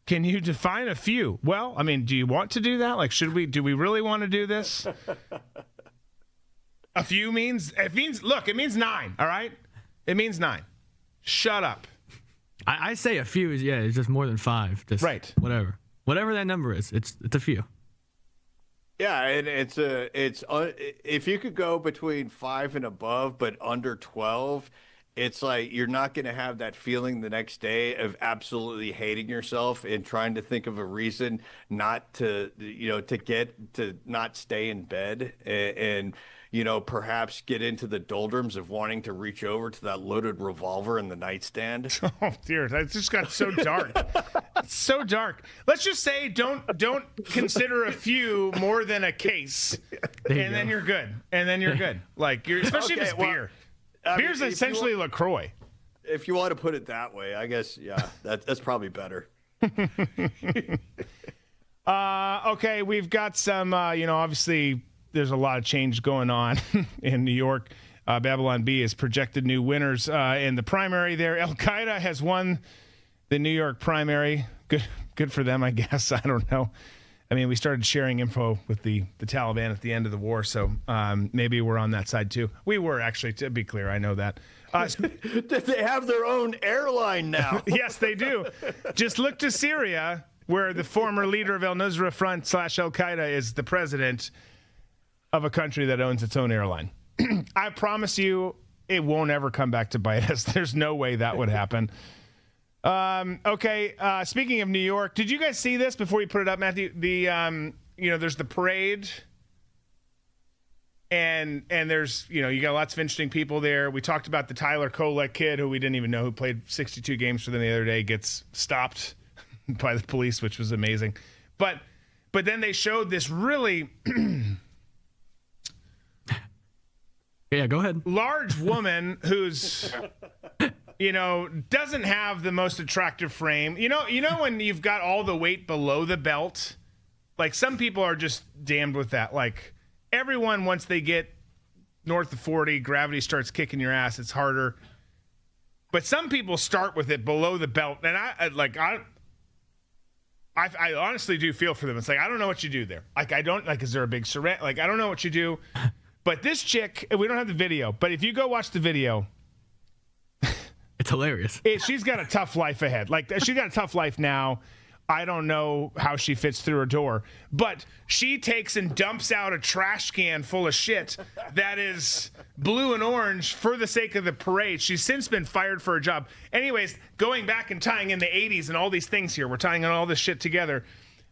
Can you define a few? Well, I mean, do you want to do that? Like, do we really want to do this? A few means 9, all right? It means 9. Shut up. I say a few is, it's just more than 5. Just right. Whatever that number is, it's a few. Yeah, and it's if you could go between 5 and above, but under 12, it's like you're not going to have that feeling the next day of absolutely hating yourself and trying to think of a reason not to, you know, to not stay in bed and you know, perhaps get into the doldrums of wanting to reach over to that loaded revolver in the nightstand. Oh dear, that just got so dark. It's so dark. Let's just say don't consider a few more than a case, and then you're good. Like especially if it's beer. Beer's essentially LaCroix. If you want to put it that way, I guess, yeah, that's probably better. Okay, we've got some, obviously there's a lot of change going on in New York. Babylon Bee has projected new winners in the primary there. Al-Qaeda has won the New York primary. Good for them, I guess. I don't know. I mean, we started sharing info with the Taliban at the end of the war, so maybe we're on that side too. We were, actually, to be clear. I know that. They have their own airline now. Yes, they do. Just look to Syria, where the former leader of al-Nusra Front / Al-Qaeda is the president of a country that owns its own airline. I promise you it won't ever come back to bite us. There's no way that would happen. Okay, speaking of New York, did you guys see this before you put it up, Matthew? There's the parade, and there's, you got lots of interesting people there. We talked about the Tyler Kolek kid, who we didn't even know, who played 62 games for them the other day, gets stopped by the police, which was amazing. But then they showed this really yeah, go ahead. Large woman who's doesn't have the most attractive frame. You know when you've got all the weight below the belt, like some people are just damned with that. Like everyone, once they get north of 40, gravity starts kicking your ass. It's harder. But some people start with it below the belt, and I honestly do feel for them. It's like, I don't know what you do there. Like, is there a big syringe? Like, I don't know what you do. But this chick, we don't have the video, but if you go watch the video, it's hilarious. She's got a tough life ahead. Like, she's got a tough life now. I don't know how she fits through her door, but she takes and dumps out a trash can full of shit that is blue and orange for the sake of the parade. She's since been fired for her job. Anyways, going back and tying in the 80s and all these things here, we're tying in all this shit together.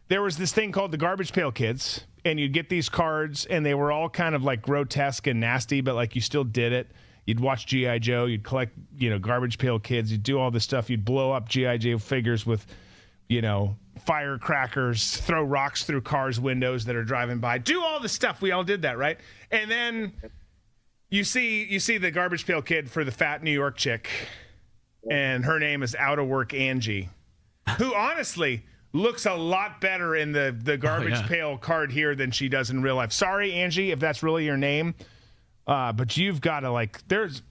There was this thing called the Garbage Pail Kids, and you'd get these cards, and they were all kind of like grotesque and nasty, but like you still did it. You'd watch G.I. Joe, you'd collect, Garbage Pail Kids, you'd do all this stuff. You'd blow up G.I. Joe figures with firecrackers, throw rocks through cars' windows that are driving by, do all the stuff. We all did that, right? And then you see the garbage pail kid for the fat New York chick, and her name is Out of Work Angie, who honestly looks a lot better in the garbage pail card here than she does in real life. Sorry, Angie, if that's really your name, but you've got to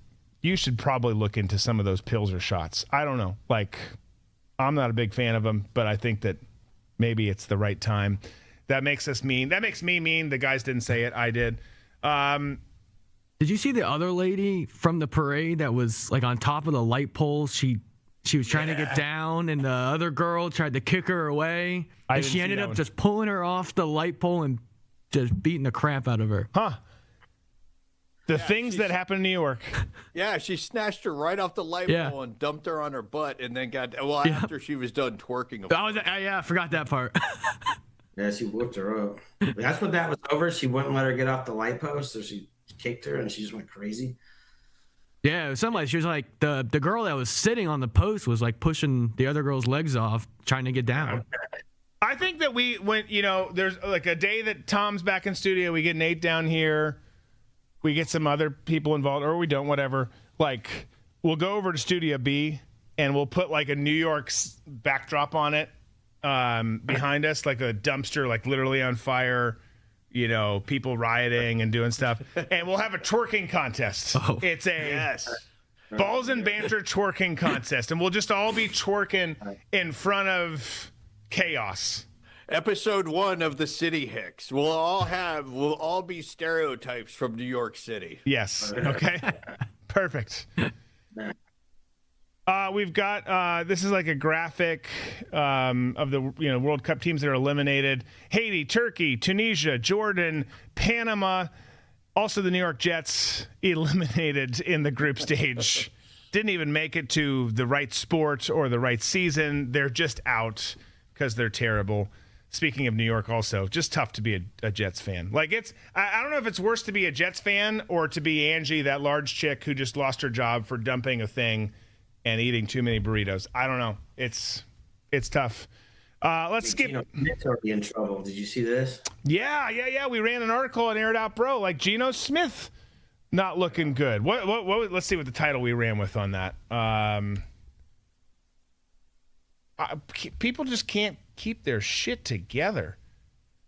you should probably look into some of those pills or shots. I don't know, I'm not a big fan of them, but I think that maybe it's the right time. That makes us mean. That makes me mean. The guys didn't say it. I did. Did you see the other lady from the parade that was on top of the light pole? She was trying to get down, and the other girl tried to kick her away. And she ended up just pulling her off the light pole and just beating the crap out of her. Huh. The things that happen in New York. Yeah, she snatched her right off the light pole and dumped her on her butt, and then after she was done twerking. I forgot that part. Yeah, she whooped her up. That's what that was over. She wouldn't let her get off the light post, so she kicked her, and she just went crazy. Yeah, it was something she was the girl that was sitting on the post was pushing the other girl's legs off, trying to get down. I think that we went, there's a day that Tom's back in studio, we get Nate down here. We get some other people involved, or we don't, whatever. We'll go over to Studio B, and we'll put a New York backdrop on it behind us, a dumpster, literally on fire, people rioting and doing stuff. And we'll have a twerking contest. Oh. It's a balls and banter twerking contest, and we'll just all be twerking in front of chaos. Episode 1 of the City Hicks. We'll all be stereotypes from New York City. Yes. Okay. Perfect. We've got this is a graphic of the World Cup teams that are eliminated: Haiti, Turkey, Tunisia, Jordan, Panama. Also, the New York Jets eliminated in the group stage. Didn't even make it to the right sport or the right season. They're just out because they're terrible. Speaking of New York, also, just tough to be a Jets fan. I don't know if it's worse to be a Jets fan or to be Angie, that large chick who just lost her job for dumping a thing and eating too many burritos. I don't know. It's tough. Let's skip. Smith's already in trouble. Did you see this? Yeah. We ran an article on Air It Out Bro. Geno Smith not looking good. What? Let's see what the title we ran with on that. People just can't keep their shit together.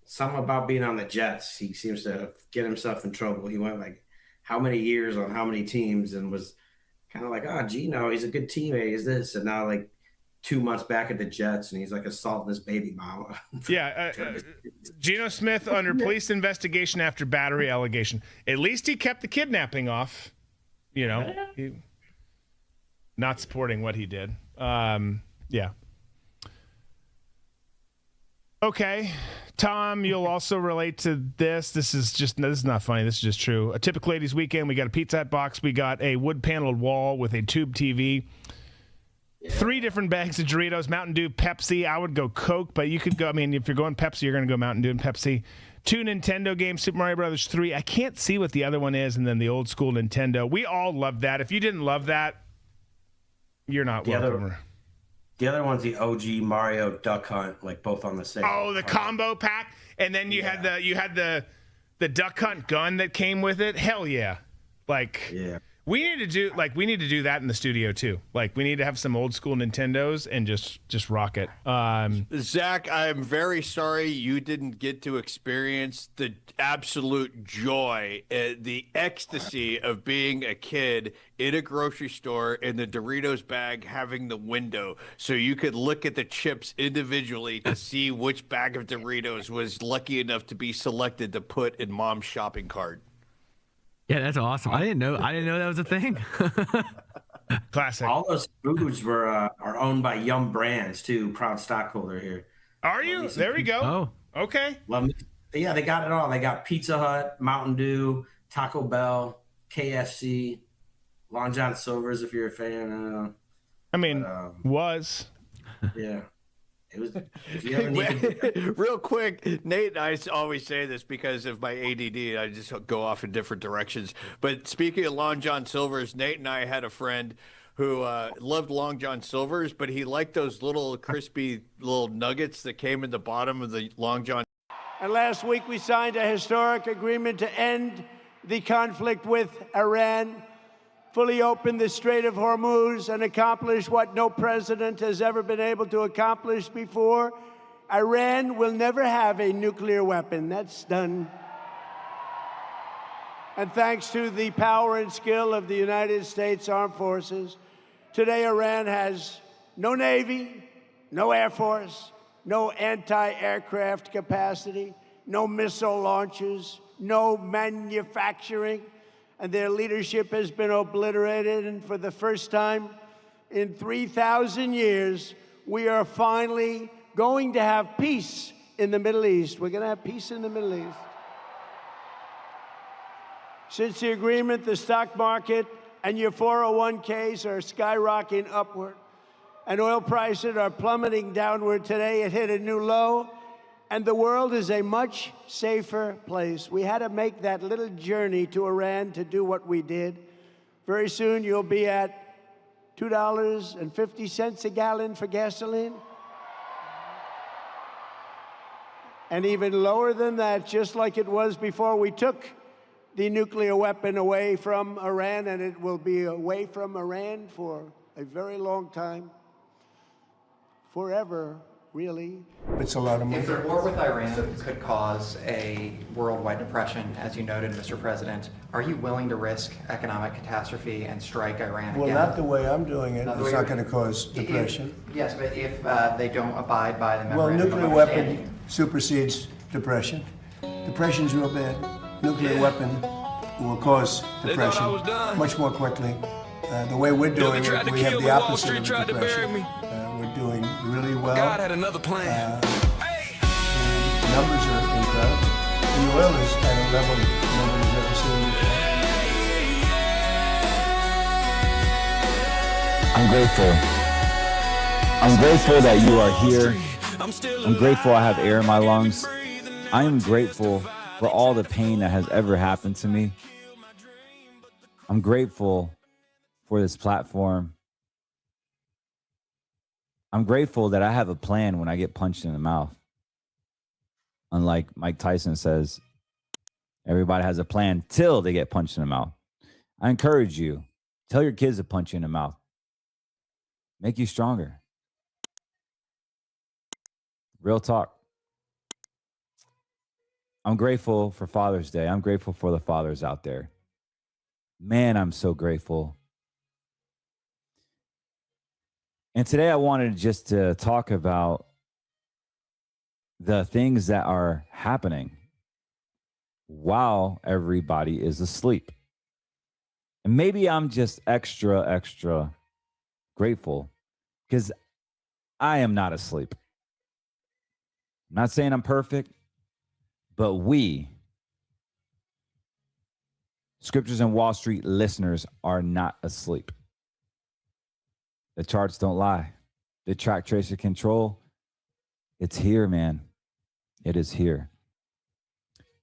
Something about being on the Jets. He seems to get himself in trouble. He went how many years on how many teams and was kind of Geno, he's a good teammate, is this? And now 2 months back at the Jets, and he's assaulting his baby mama. Geno Smith under police investigation after battery allegation. At least he kept the kidnapping off. He, not supporting what he did. Yeah. Okay, Tom, you'll also relate to this. This is not funny. This is just true. A typical ladies' weekend. We got a Pizza Hut box. We got a wood-paneled wall with a tube TV. 3 different bags of Doritos, Mountain Dew, Pepsi. I would go Coke, but you could go. If you're going Pepsi, you're going to go Mountain Dew and Pepsi. 2 Nintendo games, Super Mario Brothers 3. I can't see what the other one is, and then the old school Nintendo. We all loved that. If you didn't love that, you're not welcome. The other one's the OG Mario Duck Hunt, both on the same. Oh, the combo pack, and then you had the Duck Hunt gun that came with it. Hell yeah! We need to do that in the studio too. We need to have some old school Nintendos and just rock it. Zach, I'm very sorry you didn't get to experience the absolute joy, the ecstasy of being a kid in a grocery store in the Doritos bag having the window so you could look at the chips individually to see which bag of Doritos was lucky enough to be selected to put in mom's shopping cart. Yeah, that's awesome. I didn't know that was a thing. Classic. All those foods are owned by Yum Brands too. Proud stockholder here. Are you? There we go. Oh, okay. Yeah, they got it all. They got Pizza Hut, Mountain Dew, Taco Bell, KFC, Long John Silver's if you're a fan. Was. Yeah. It was. If you ever need Real quick, Nate and I always say this because of my ADD. I just go off in different directions. But speaking of Long John Silver's, Nate and I had a friend who loved Long John Silver's, but he liked those little crispy little nuggets that came in the bottom of the Long John. And last week we signed a historic agreement to end the conflict with Iran, fully open the Strait of Hormuz, and accomplish what no president has ever been able to accomplish before. Iran will never have a nuclear weapon. That's done. And thanks to the power and skill of the United States Armed Forces, today Iran has no Navy, no Air Force, no anti-aircraft capacity, no missile launchers, no manufacturing, and their leadership has been obliterated. And for the first time in 3,000 years, we are finally going to have peace in the Middle East. We're going to have peace in the Middle East. Since the agreement, the stock market and your 401ks are skyrocketing upward, and oil prices are plummeting downward. Today, it hit a new low, and the world is a much safer place. We had to make that little journey to Iran to do what we did. Very soon, you'll be at $2.50 a gallon for gasoline. And even lower than that, just like it was before we took the nuclear weapon away from Iran, and it will be away from Iran for a very long time. Forever, really. It's a lot of money. If the war with Iran could cause a worldwide depression, as you noted, Mr. President, are you willing to risk economic catastrophe and strike Iran Well, again? not the way I'm doing it. It's not going to cause depression. Yes, but if they don't abide by the Well, memorandum of nuclear weapon understanding. supersedes depression. Depression's real bad. Nuclear weapon will cause depression much more quickly. The way we're doing it, we have the opposite of depression. We're doing really well. God had another plan. The numbers are incredible. The oil is at a level nobody's ever seen before. I'm grateful. I'm grateful that you are here. I'm grateful I have air in my lungs. I am grateful for all the pain that has ever happened to me. I'm grateful for this platform. I'm grateful that I have a plan when I get punched in the mouth. Unlike Mike Tyson says, everybody has a plan till they get punched in the mouth. I encourage you, tell your kids to punch you in the mouth. Make you stronger. Real talk. I'm grateful for Father's Day. I'm grateful for the fathers out there. Man, I'm so grateful. And today I wanted just to talk about the things that are happening while everybody is asleep. And maybe I'm just extra grateful because I am not asleep. I'm not saying I'm perfect, but we, Scriptures and Wall Street listeners, are not asleep. The charts don't lie. The track tracer control, it's here, man. It is here.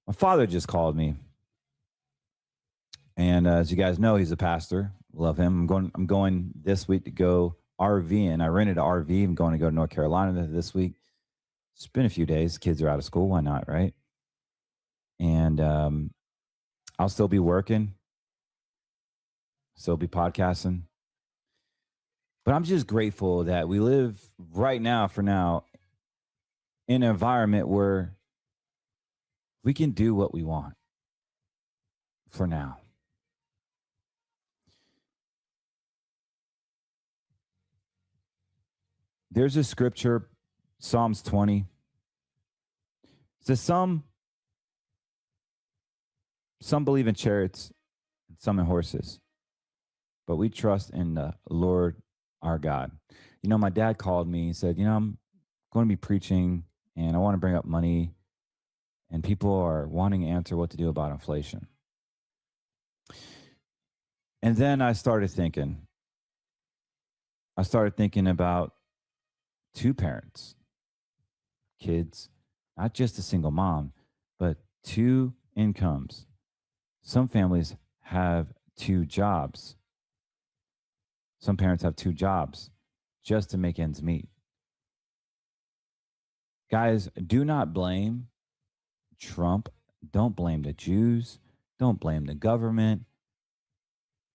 My father just called me. And as you guys know, he's a pastor. Love him. I'm going this week to go RVing. I rented an RV. I'm going to go to North Carolina this week. It's been a few days. Kids are out of school. Why not, right? And I'll still be working. Still be podcasting. But I'm just grateful that we live right now, for now, in an environment where we can do what we want for now. There's a scripture, Psalms 20. It says some believe in chariots, some in horses, but we trust in the Lord our God. You know, my dad called me and said, I'm going to be preaching and I want to bring up money, and people are wanting to answer what to do about inflation. And then I started thinking about two parents, kids, not just a single mom, but two incomes. Some families have two jobs. Some parents have 2 jobs just to make ends meet. Guys, do not blame Trump. Don't blame the Jews. Don't blame the government.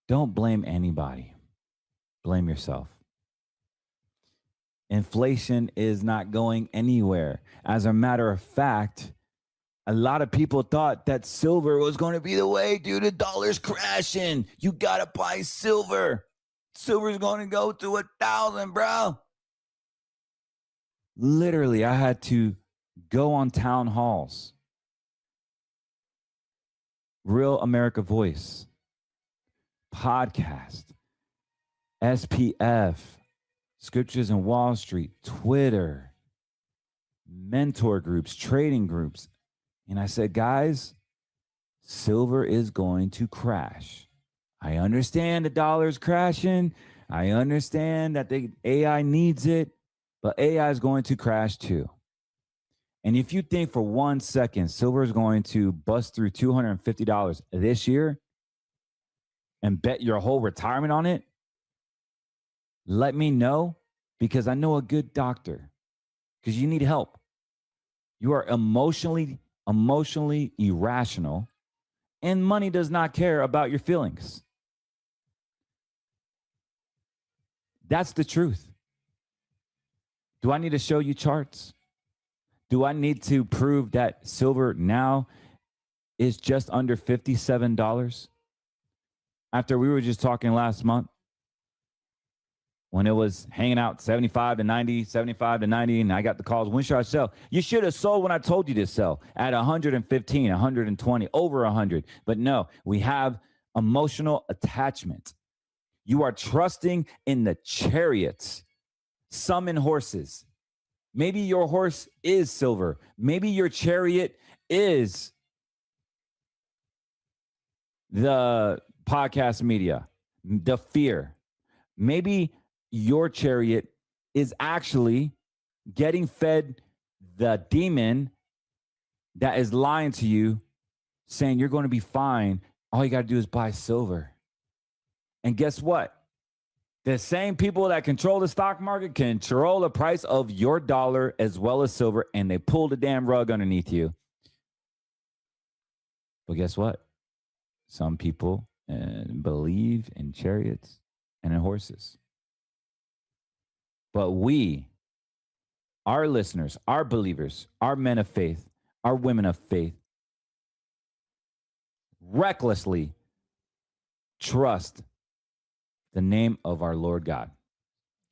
Don't blame anybody. Blame yourself. Inflation is not going anywhere. As a matter of fact, a lot of people thought that silver was going to be the way, dude. The dollar's crashing. You got to buy silver. Silver's going to go to 1,000, bro. Literally, I had to go on town halls. Real America Voice, podcast, SPF, Scriptures in Wall Street, Twitter, mentor groups, trading groups. And I said, guys, silver is going to crash. I understand the dollar's crashing. I understand that the AI needs it, but AI is going to crash too. And if you think for 1 second silver is going to bust through $250 this year and bet your whole retirement on it, let me know, because I know a good doctor, because you need help. You are emotionally irrational, and money does not care about your feelings. That's the truth. Do I need to show you charts? Do I need to prove that silver now is just under $57? After we were just talking last month, when it was hanging out 75 to 90, 75 to 90, and I got the calls, when should I sell? You should have sold when I told you to sell at 115, 120, over 100. But no, we have emotional attachment. You are trusting in the chariots, some in horses. Maybe your horse is silver. Maybe your chariot is the podcast media, the fear. Maybe your chariot is actually getting fed the demon that is lying to you, saying you're going to be fine. All you got to do is buy silver. And guess what? The same people that control the stock market control the price of your dollar as well as silver, and they pull the damn rug underneath you. But guess what? Some people believe in chariots and in horses. But we, our listeners, our believers, our men of faith, our women of faith, recklessly trust the name of our Lord God.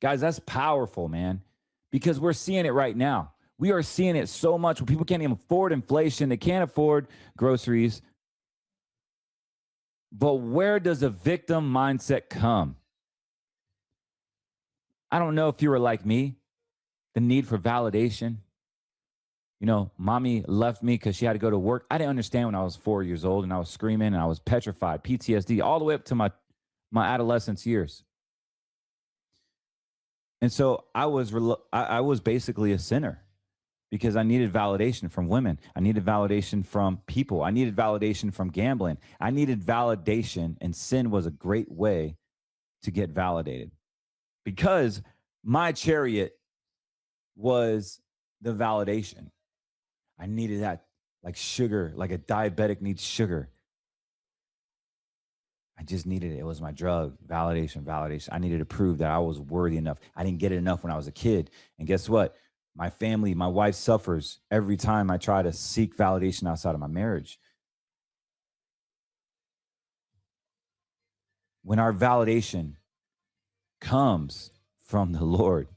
Guys, that's powerful, man, because we're seeing it right now. We are seeing it so much. People can't even afford inflation. They can't afford groceries. But where does a victim mindset come? I don't know if you were like me, the need for validation. You know, mommy left me because she had to go to work. I didn't understand when I was 4 years old, and I was screaming and I was petrified, PTSD, all the way up to my adolescence years. And so I was basically a sinner because I needed validation from women. I needed validation from people. I needed validation from gambling. I needed validation, and sin was a great way to get validated because my chariot was the validation. I needed that like sugar, like a diabetic needs sugar. I just needed it. It was my drug. Validation. I needed to prove that I was worthy enough. I didn't get it enough when I was a kid. And guess what? My family, my wife suffers every time I try to seek validation outside of my marriage. When our validation comes from the Lord,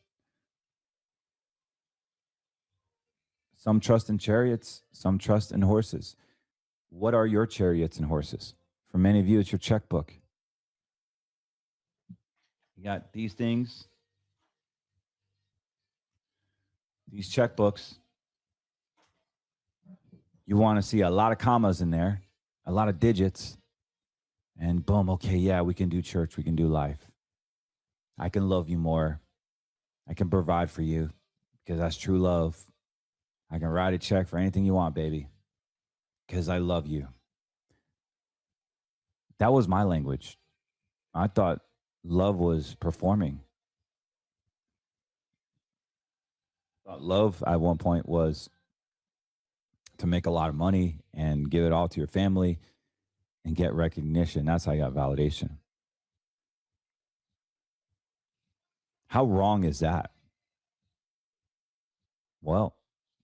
some trust in chariots, some trust in horses. What are your chariots and horses? For many of you, it's your checkbook. You got these things, these checkbooks. You want to see a lot of commas in there, a lot of digits, and boom, okay, yeah, we can do church, we can do life. I can love you more. I can provide for you because that's true love. I can write a check for anything you want, baby, because I love you. That was my language. I thought love was performing. Love at one point was to make a lot of money and give it all to your family and get recognition. That's how you got validation. How wrong is that? Well,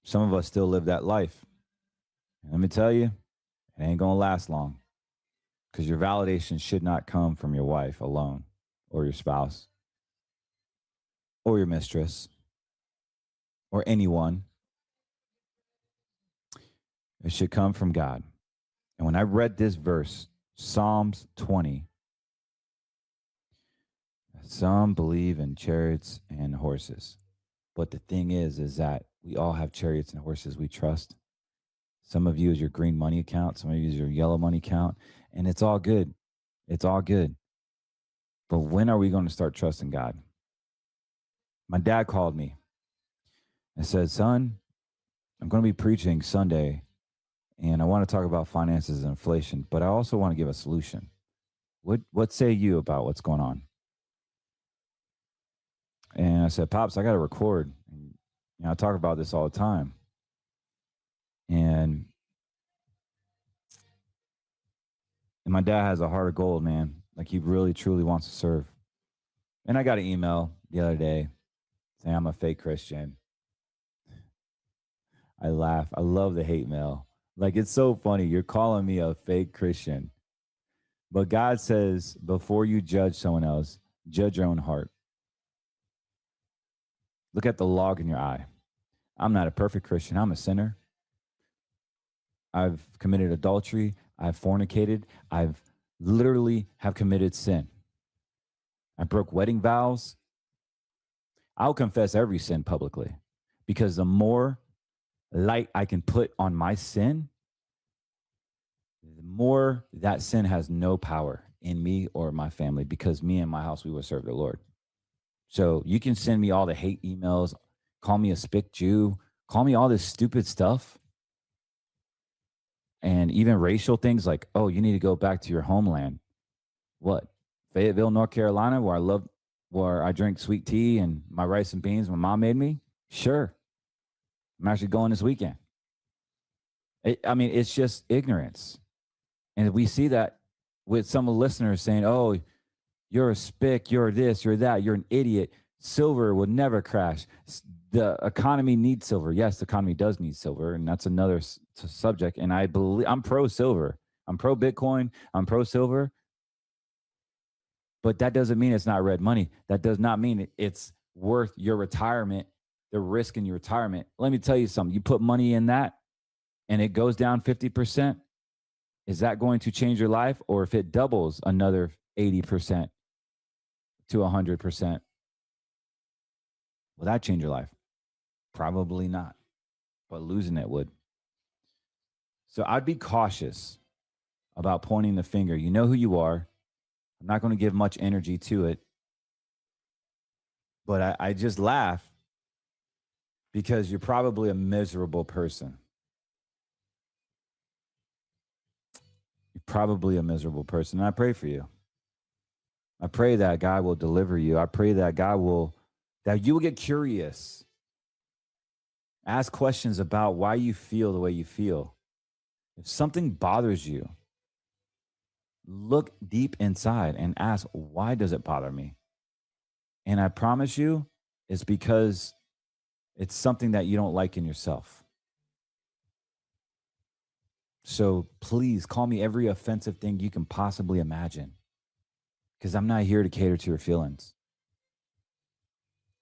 some of us still live that life. And let me tell you, it ain't going to last long, because your validation should not come from your wife alone or your spouse or your mistress or anyone. It should come from God. And when I read this verse, Psalms 20, some believe in chariots and horses. But the thing is that we all have chariots and horses we trust. Some of you is your green money account. Some of you is your yellow money account. And it's all good. It's all good. But when are we going to start trusting God? My dad called me and said, son, I'm going to be preaching Sunday, and I want to talk about finances and inflation, but I also want to give a solution. What say you about what's going on? And I said, Pops, I got to record. I talk about this all the time. And my dad has a heart of gold, man. Like, he really, truly wants to serve. And I got an email the other day saying I'm a fake Christian. I laugh. I love the hate mail. Like, it's so funny. You're calling me a fake Christian. But God says, before you judge someone else, judge your own heart. Look at the log in your eye. I'm not a perfect Christian. I'm a sinner. I've committed adultery. I've fornicated. I've literally have committed sin. I broke wedding vows. I'll confess every sin publicly, because the more light I can put on my sin, the more that sin has no power in me or my family, because me and my house, we will serve the Lord. So you can send me all the hate emails, call me a spick Jew, call me all this stupid stuff, and even racial things like, oh, you need to go back to your homeland. What? Fayetteville, North Carolina, where I drink sweet tea and my rice and beans my mom made me? Sure. I'm actually going this weekend. It's just ignorance. And we see that with some of the listeners saying, oh, you're a spick, you're this, you're that, you're an idiot. Silver will never crash. The economy needs silver. Yes, the economy does need silver, and that's another subject. And I believe I'm pro silver. I'm pro Bitcoin. I'm pro silver. But that doesn't mean it's not red money. That does not mean it's worth your retirement, the risk in your retirement. Let me tell you something. You put money in that and it goes down 50%. Is that going to change your life? Or if it doubles another 80% to 100%, will that change your life? Probably not, but losing it would. So I'd be cautious about pointing the finger. You know who you are. I'm not going to give much energy to it, but I just laugh because you're probably a miserable person. You're probably a miserable person, and I pray for you. I pray that God will deliver you. I pray that that you will get curious. Ask questions about why you feel the way you feel. If something bothers you, look deep inside and ask, why does it bother me? And I promise you, it's because it's something that you don't like in yourself. So please call me every offensive thing you can possibly imagine, because I'm not here to cater to your feelings.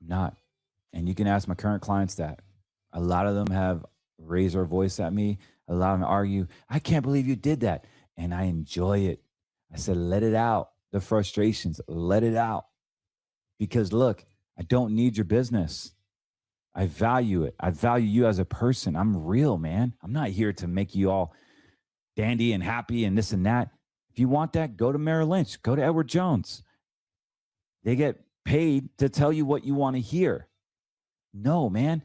I'm not. And you can ask my current clients that. A lot of them have raised their voice at me. A lot of them argue, I can't believe you did that. And I enjoy it. I said, let it out. The frustrations, let it out. Because look, I don't need your business. I value it. I value you as a person. I'm real, man. I'm not here to make you all dandy and happy and this and that. If you want that, go to Merrill Lynch. Go to Edward Jones. They get paid to tell you what you want to hear. No, man.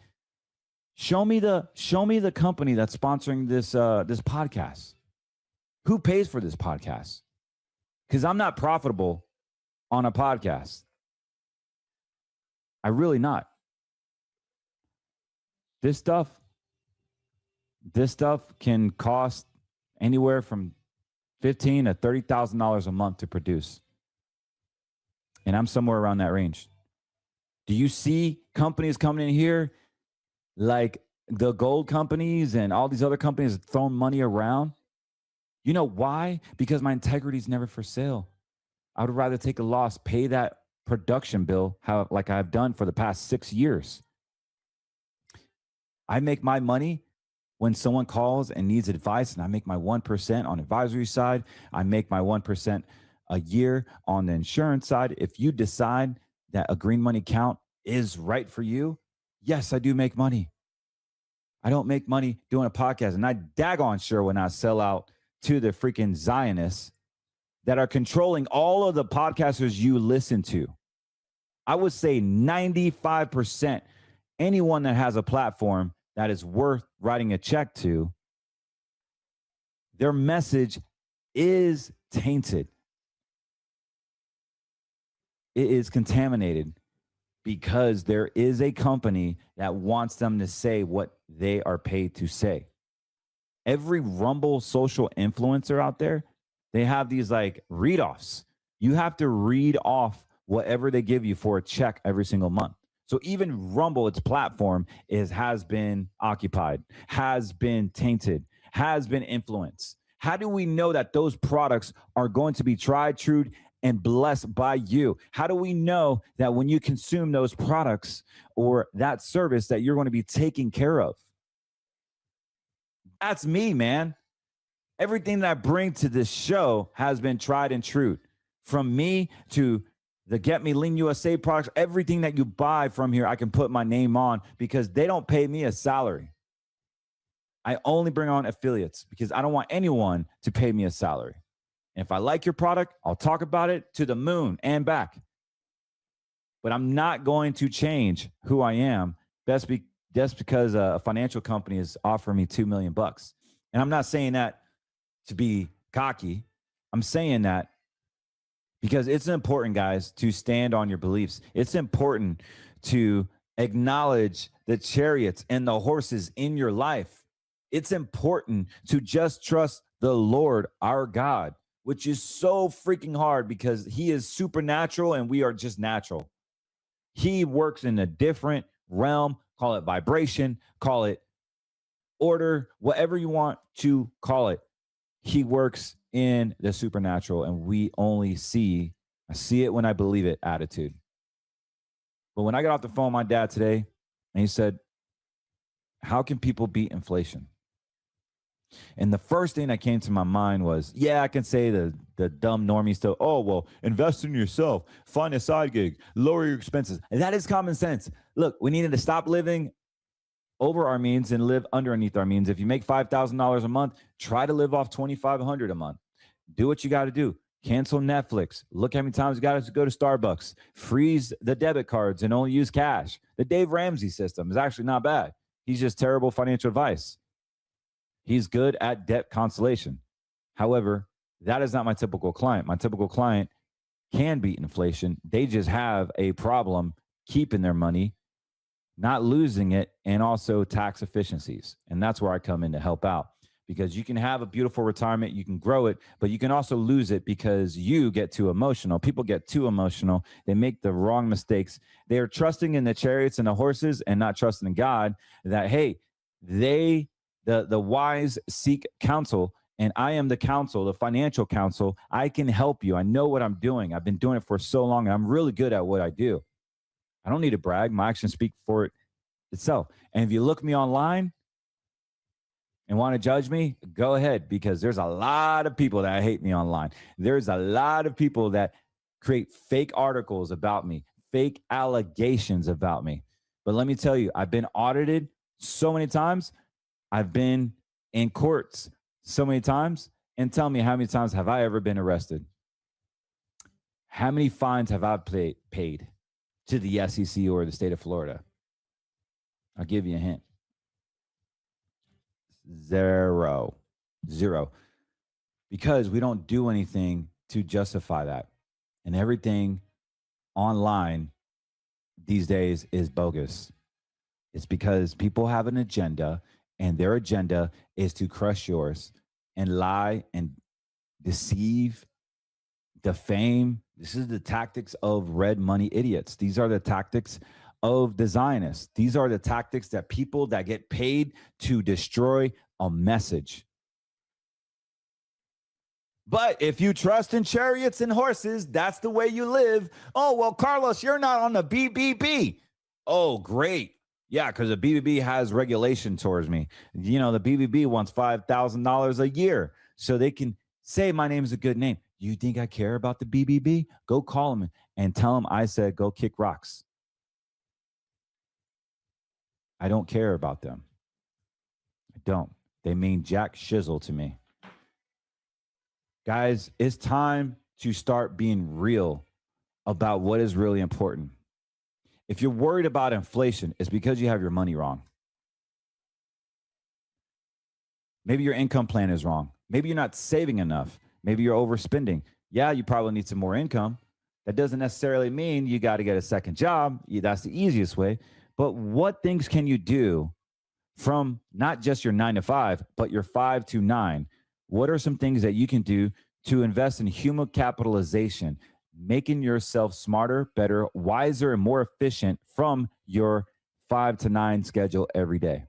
Show me the company that's sponsoring this podcast. Who pays for this podcast? Because I'm not profitable on a podcast. I really not. This stuff can cost anywhere from $15,000 to $30,000 a month to produce. And I'm somewhere around that range. Do you see companies coming in here like the gold companies and all these other companies throwing money around? You know why? Because my integrity is never for sale. I would rather take a loss, pay that production bill like I've done for the past 6 years. I make my money when someone calls and needs advice, and I make my 1% on advisory side. I make my 1% a year on the insurance side. If you decide that a green money account is right for you, yes, I do make money. I don't make money doing a podcast, and I daggone sure when I sell out to the freaking Zionists that are controlling all of the podcasters you listen to. I would say 95%, anyone that has a platform that is worth writing a check to, their message is tainted. It is contaminated because there is a company that wants them to say what they are paid to say. Every Rumble social influencer out there, they have these like read-offs. You have to read off whatever they give you for a check every single month. So even Rumble, its platform, has been occupied, has been tainted, has been influenced. How do we know that those products are going to be tried, true, and blessed by you? How do we know that when you consume those products or that service that you're going to be taken care of? That's me, man. Everything that I bring to this show has been tried and true. From me to the Get Me Lean USA products, everything that you buy from here, I can put my name on because they don't pay me a salary. I only bring on affiliates because I don't want anyone to pay me a salary. And if I like your product, I'll talk about it to the moon and back. But I'm not going to change who I am just because a financial company is offering me $2 million. And I'm not saying that to be cocky. I'm saying that because it's important, guys, to stand on your beliefs. It's important to acknowledge the chariots and the horses in your life. It's important to just trust the Lord, our God, which is so freaking hard because he is supernatural and we are just natural. He works in a different realm. Call it vibration, call it order, whatever you want to call it. He works in the supernatural, and we only I see it when I believe it attitude. But when I got off the phone with my dad today, and he said, how can people beat inflation? And the first thing that came to my mind was, yeah, I can say the dumb normie stuff. Oh, well, invest in yourself, find a side gig, lower your expenses. And that is common sense. Look, we needed to stop living over our means and live underneath our means. If you make $5,000 a month, try to live off $2,500 a month. Do what you got to do. Cancel Netflix. Look how many times you got to go to Starbucks. Freeze the debit cards and only use cash. The Dave Ramsey system is actually not bad. He's just terrible financial advice. He's good at debt consolation. However, that is not my typical client. My typical client can beat inflation. They just have a problem keeping their money, not losing it, and also tax efficiencies. And that's where I come in to help out. Because you can have a beautiful retirement, you can grow it, but you can also lose it because you get too emotional. People get too emotional. They make the wrong mistakes. They are trusting in the chariots and the horses and not trusting in God that, hey, the wise seek counsel, and I am the counsel, the financial counsel. I can help you. I know what I'm doing. I've been doing it for so long. I'm really good at what I do. I don't need to brag. My actions speak for itself. And if you look me online and want to judge me, go ahead, because there's a lot of people that hate me online. There's a lot of people that create fake articles about me, fake allegations about me. But let me tell you, I've been audited so many times. I've been in courts so many times. And tell me, how many times have I ever been arrested? How many fines have I paid to the SEC or the state of Florida? I'll give you a hint. Zero. Because we don't do anything to justify that. and everything online these days is bogus. It's because people have an agenda, and their agenda is to crush yours and lie and deceive, defame. This is the tactics of red money idiots. These are the tactics of the Zionists. These are the tactics that people that get paid to destroy a message. But if you trust in chariots and horses, that's the way you live. Oh, well, Carlos, you're not on the BBB. Oh, great. Yeah, because the BBB has regulation towards me. You know, the BBB wants $5,000 a year so they can say my name is a good name. You think I care about the BBB? Go call them and tell them I said go kick rocks. I don't care about them. I don't. They mean jack shizzle to me. Guys, it's time to start being real about what is really important. If you're worried about inflation, it's because you have your money wrong. Maybe your income plan is wrong. Maybe you're not saving enough. Maybe you're overspending. Yeah, you probably need some more income. That doesn't necessarily mean you got to get a second job. That's the easiest way. But what things can you do from not just your 9 to 5, but your 5 to 9? What are some things that you can do to invest in human capitalization, making yourself smarter, better, wiser, and more efficient from your 5 to 9 schedule every day?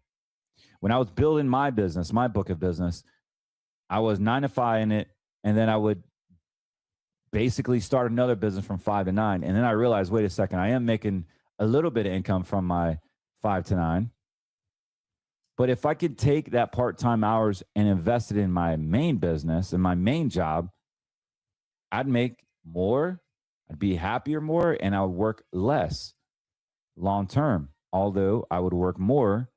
When I was building my business, my book of business, I was 9 to 5 in it, and then I would basically start another business from 5 to 9. And then I realized, wait a second, I am making a little bit of income from my 5 to 9. But if I could take that part-time hours and invest it in my main business and my main job, I'd make more, I'd be happier more, and I would work less long-term. Although I would work more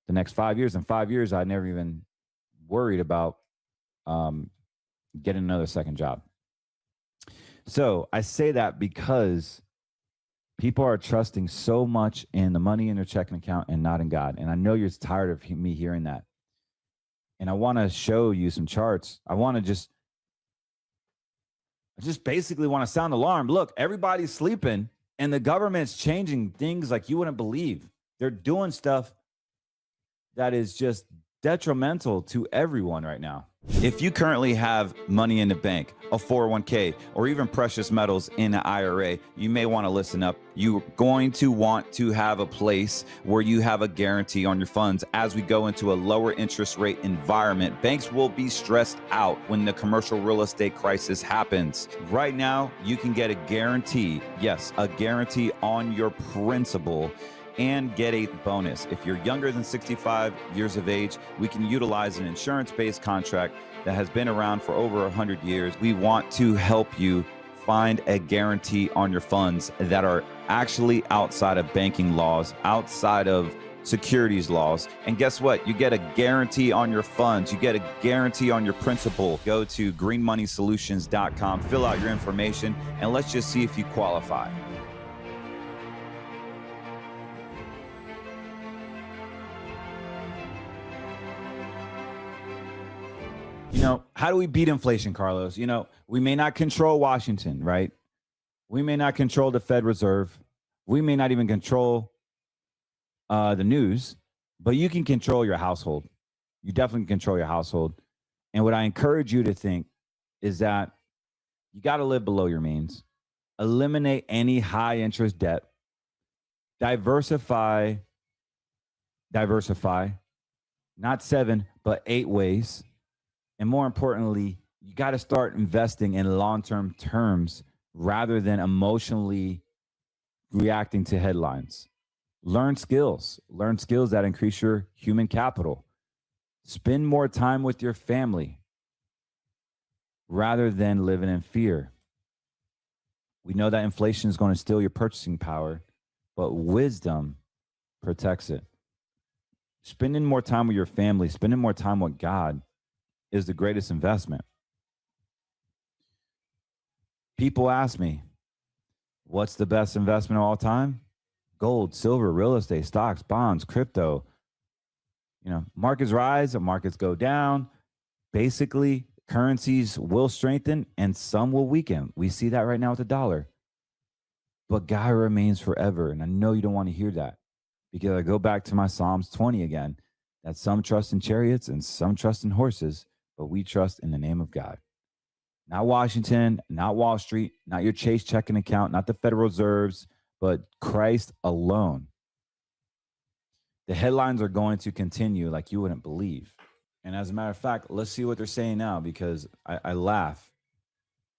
the next 5 years. In 5 years, I never even worried about getting another second job. So I say that because people are trusting so much in the money in their checking account and not in God. And I know you're tired of me hearing that. And I want to show you some charts. I just basically want to sound alarm. Look, everybody's sleeping and the government's changing things like you wouldn't believe. They're doing stuff that is just detrimental to everyone right now. If you currently have money in the bank, a 401k, or even precious metals in an IRA, you may want to listen up. You're going to want to have a place where you have a guarantee on your funds. As we go into a lower interest rate environment, banks will be stressed out when the commercial real estate crisis happens. Right now, you can get a guarantee, yes, a guarantee on your principal, and get a bonus. If you're younger than 65 years of age, we can utilize an insurance-based contract that has been around for over 100 years. We want to help you find a guarantee on your funds that are actually outside of banking laws, outside of securities laws. And guess what? You get a guarantee on your funds. You get a guarantee on your principal. Go to greenmoneysolutions.com, fill out your information, and let's just see if you qualify. You know, how do we beat inflation, Carlos? You know, we may not control Washington, right? We may not control the Fed Reserve. We may not even control the news, but you can control your household. You definitely can control your household. And what I encourage you to think is that you got to live below your means. Eliminate any high interest debt. Diversify, not 7, but 8 ways. And more importantly, you got to start investing in long-term terms rather than emotionally reacting to headlines. Learn skills that increase your human capital. Spend more time with your family rather than living in fear. We know that inflation is going to steal your purchasing power, but wisdom protects it. Spending more time with your family, spending more time with God is the greatest investment. People ask me, what's the best investment of all time? Gold, silver, real estate, stocks, bonds, crypto. You know, markets rise or markets go down. Basically, Currencies will strengthen and some will weaken. We see that right now with the dollar. But God remains forever. And I know you don't want to hear that, because I go back to my Psalms 20 again, that some trust in chariots and some trust in horses, but we trust in the name of God. Not Washington, not Wall Street, not your Chase checking account, not the Federal Reserves, but Christ alone. The headlines are going to continue like you wouldn't believe. And as a matter of fact, let's see what they're saying now, because I laugh,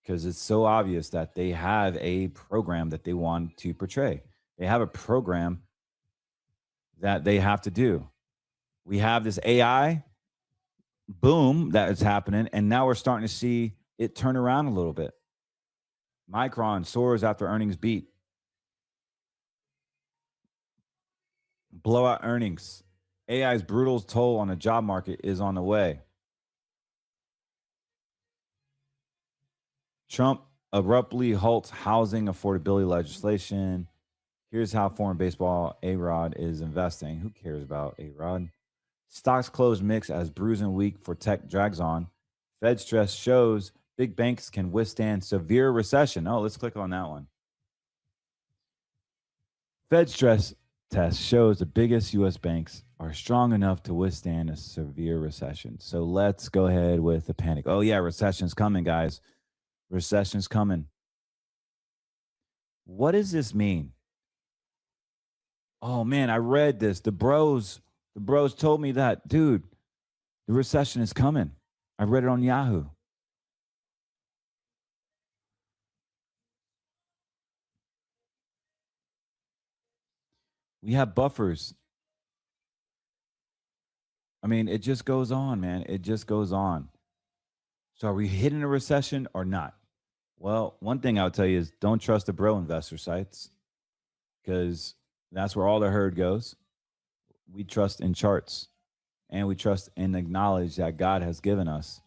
because it's so obvious that they have a program that they want to portray. They have a program that they have to do. We have this AI boom that is happening, and now we're starting to see it turn around a little bit. Micron soars after earnings beat. Blowout earnings. AI's brutal toll on the job market is on the way. Trump abruptly halts housing affordability legislation. Here's how foreign baseball A-Rod is investing. Who cares about A-Rod? Stocks close mixed as bruising week for tech drags on. Fed stress shows big banks can withstand severe recession. Oh, let's click on that one. Fed stress test shows the biggest U.S. banks are strong enough to withstand a severe recession. So let's go ahead with the panic. Oh, yeah, recession's coming, guys. Recession's coming. What does this mean? Oh, man, I read this. The bros told me that, dude, the recession is coming. I read it on Yahoo. We have buffers. I mean, it just goes on, man. It just goes on. So are we hitting a recession or not? Well, one thing I'll tell you is don't trust the bro investor sites, because that's where all the herd goes. We trust in charts, and we trust in the knowledge that God has given us.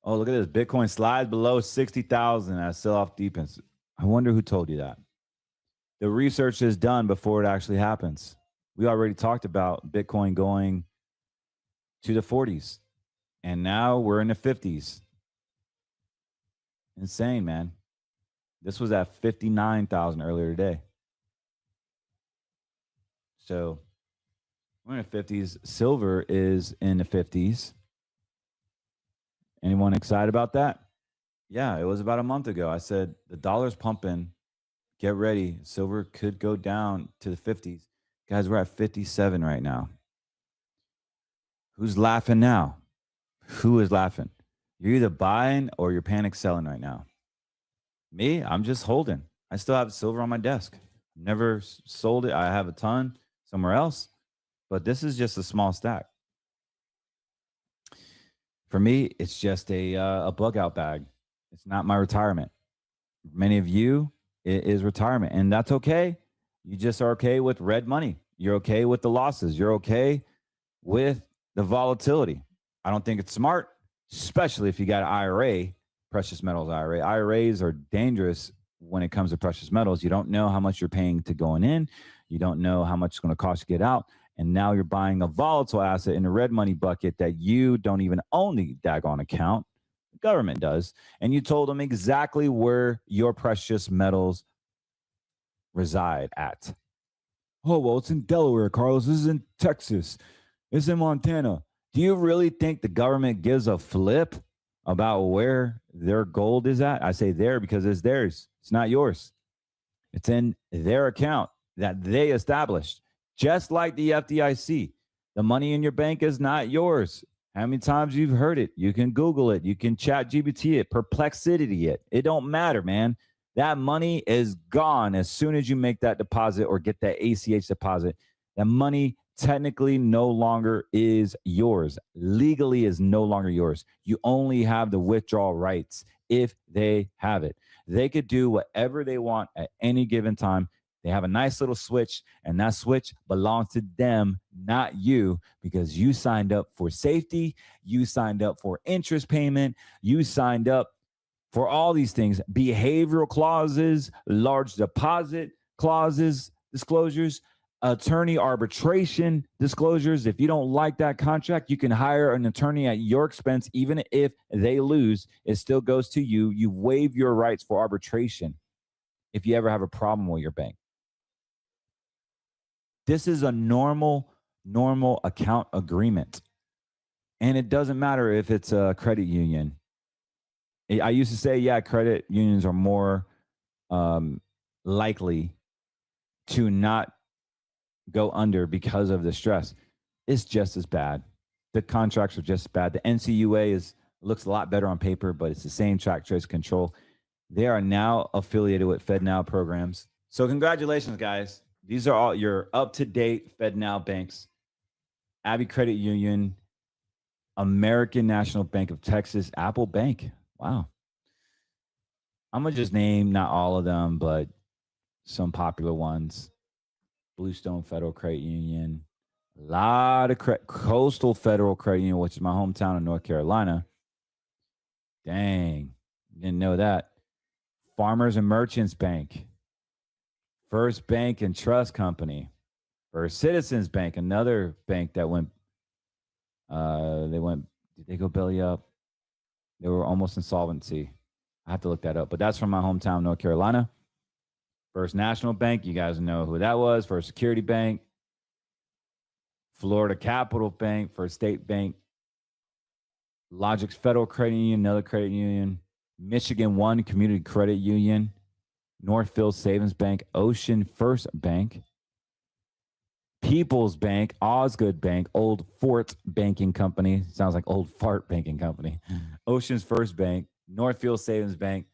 Oh, look at this. Bitcoin slides below 60,000 as sell-off deepens. I wonder who told you that. The research is done before it actually happens. We already talked about Bitcoin going to the 40s, and now we're in the 50s. Insane, man. This was at 59,000 earlier today. So we're in the 50s. Silver is in the 50s. Anyone excited about that? Yeah, it was about a month ago. I said the dollar's pumping. Get ready. Silver could go down to the 50s. Guys, we're at 57 right now. Who's laughing now? Who is laughing? You're either buying or you're panic selling right now. Me, I'm just holding. I still have silver on my desk. Never sold it. I have a ton somewhere else, but this is just a small stack. For me, it's just a bug out bag. It's not my retirement. Many of you, it is retirement, and that's okay. You just are okay with red money. You're okay with the losses. You're okay with the volatility. I don't think it's smart, especially if you got an IRA, precious metals IRA. IRAs are dangerous when it comes to precious metals. You don't know how much you're paying to going in. You don't know how much it's going to cost to get out. And now you're buying a volatile asset in the red money bucket that you don't even own the daggone account. The government does. And you told them exactly where your precious metals reside at. Oh, well, it's in Delaware, Carlos. This is in Texas. It's in Montana. Do you really think the government gives a flip about where their gold is at? I say there because it's theirs. It's not yours. It's in their account that they established. Just like the FDIC, the money in your bank is not yours. How many times you've heard it? You can Google it. You can chat GPT it, perplexity it. It don't matter, man. That money is gone as soon as you make that deposit or get that ACH deposit. That money technically no longer is yours. Legally is no longer yours. You only have the withdrawal rights if they have it. They could do whatever they want at any given time. They have a nice little switch, and that switch belongs to them, not you, because you signed up for safety. You signed up for interest payment. You signed up for all these things, behavioral clauses, large deposit clauses, disclosures. attorney arbitration disclosures. If you don't like that contract, you can hire an attorney at your expense. Even if they lose, it still goes to you. You waive your rights for arbitration if you ever have a problem with your bank. This is a normal account agreement. And it doesn't matter if it's a credit union. I used to say, yeah, credit unions are more likely to not go under because of the stress. It's just as bad. The contracts are just as bad. The NCUA looks a lot better on paper, but it's the same track, trace, control. They are now affiliated with FedNow programs. So congratulations, guys. These are all your up-to-date FedNow banks. Abbey Credit Union, American National Bank of Texas, Apple Bank. Wow. I'm going to just name not all of them, but some popular ones. Bluestone Federal Credit Union, a lot of Coastal Federal Credit Union, which is my hometown in North Carolina. Dang, didn't know that. Farmers and Merchants Bank, First Bank and Trust Company, First Citizens Bank, another bank that went, did they go belly up? They were almost insolvency. I have to look that up, but that's from my hometown, North Carolina. First National Bank, you guys know who that was. First Security Bank, Florida Capital Bank, First State Bank, Logix Federal Credit Union, another credit union, Michigan One Community Credit Union, Northfield Savings Bank, Ocean First Bank, People's Bank, Osgood Bank, Old Fort Banking Company, sounds like Old Fart Banking Company, Ocean's First Bank, Northfield Savings Bank.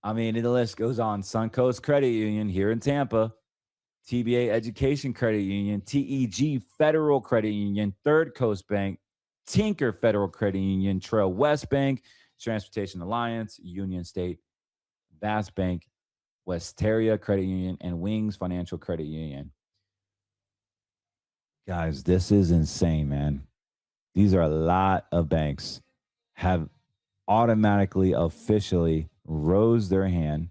I mean, the list goes on. Suncoast Credit Union here in Tampa, TBA Education Credit Union, TEG Federal Credit Union, Third Coast Bank, Tinker Federal Credit Union, Trail West Bank, Transportation Alliance, Union State, Bass Bank, Westeria Credit Union, and Wings Financial Credit Union. Guys, this is insane, man. These are a lot of banks have automatically, officially rose their hand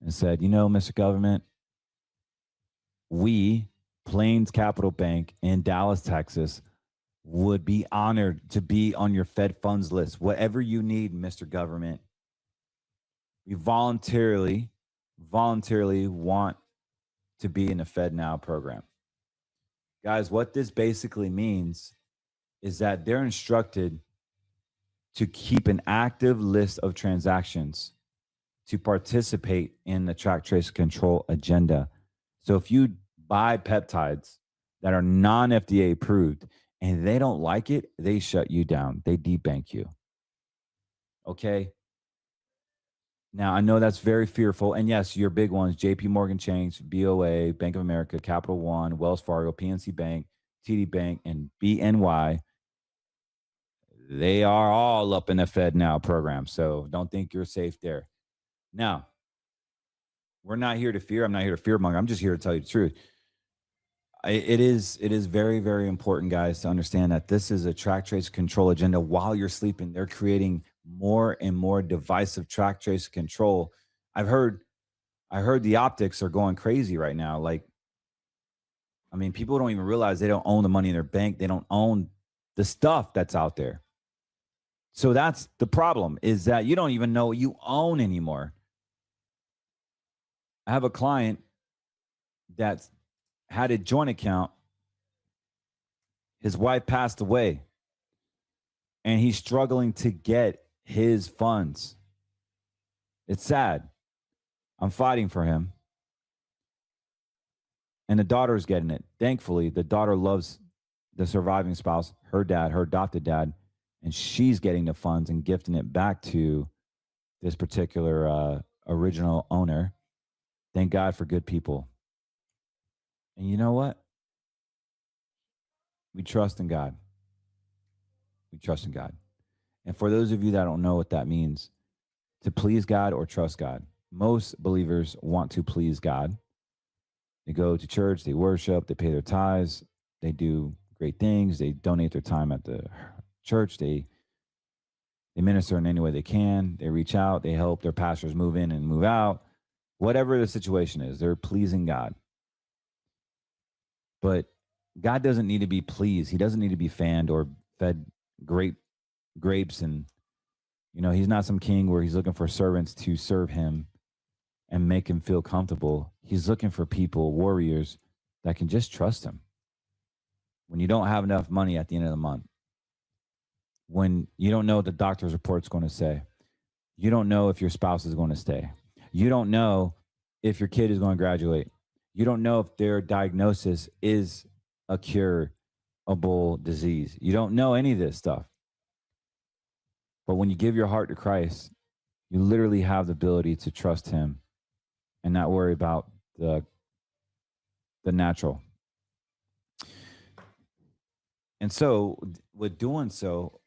and said, you know, Mr. Government, we, Plains Capital Bank in Dallas, Texas, would be honored to be on your Fed funds list. Whatever you need, Mr. Government. We voluntarily want to be in the FedNow program. Guys, what this basically means is that they're instructed to keep an active list of transactions to participate in the track, trace, control agenda. So if you buy peptides that are non-FDA approved and they don't like it, they shut you down. They debank you. Okay? Now, I know that's very fearful. And yes, your big ones, JP Morgan Chase, BOA, Bank of America, Capital One, Wells Fargo, PNC Bank, TD Bank, and BNY, they are all up in the FedNow program. So don't think you're safe there. Now, we're not here to fear. I'm not here to fearmonger. I'm just here to tell you the truth. It is very, very important, guys, to understand that this is a track, trace, control agenda while you're sleeping. They're creating more and more divisive track, trace, control. I heard the optics are going crazy right now. Like, I mean, people don't even realize they don't own the money in their bank. They don't own the stuff that's out there. So that's the problem, is that you don't even know what you own anymore. I have a client that's had a joint account. His wife passed away, and he's struggling to get his funds. It's sad. I'm fighting for him. And the daughter's getting it. Thankfully, the daughter loves the surviving spouse, her dad, her adopted dad, and she's getting the funds and gifting it back to this particular original owner. Thank God for good people. And you know what? We trust in God. We trust in God. And for those of you that don't know what that means, to please God or trust God. Most believers want to please God. They go to church, they worship, they pay their tithes, they do great things, they donate their time at the church, they minister in any way they can, they reach out, they help their pastors move in and move out. Whatever the situation is, they're pleasing God. But God doesn't need to be pleased. He doesn't need to be fanned or fed grapes. And, he's not some king where he's looking for servants to serve him and make him feel comfortable. He's looking for people, warriors, that can just trust him. When you don't have enough money at the end of the month, when you don't know what the doctor's report's going to say, you don't know if your spouse is going to stay, you don't know if your kid is going to graduate, you don't know if their diagnosis is a curable disease. You don't know any of this stuff. But when you give your heart to Christ, you literally have the ability to trust him and not worry about the natural. And so with doing so,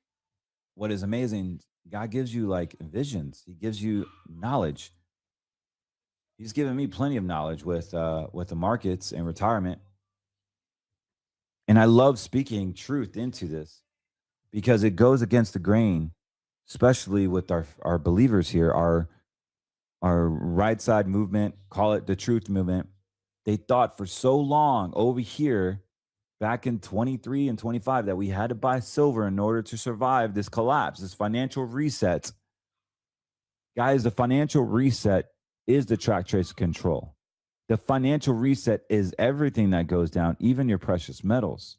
what is amazing, God gives you like visions. He gives you knowledge. He's given me plenty of knowledge with the markets and retirement. And I love speaking truth into this because it goes against the grain, especially with our believers here, our right side movement, call it the truth movement. They thought for so long over here back in 23 and 25 that we had to buy silver in order to survive this collapse, this financial reset. Guys, the financial reset is the track, trace, control. The financial reset is everything that goes down, even your precious metals.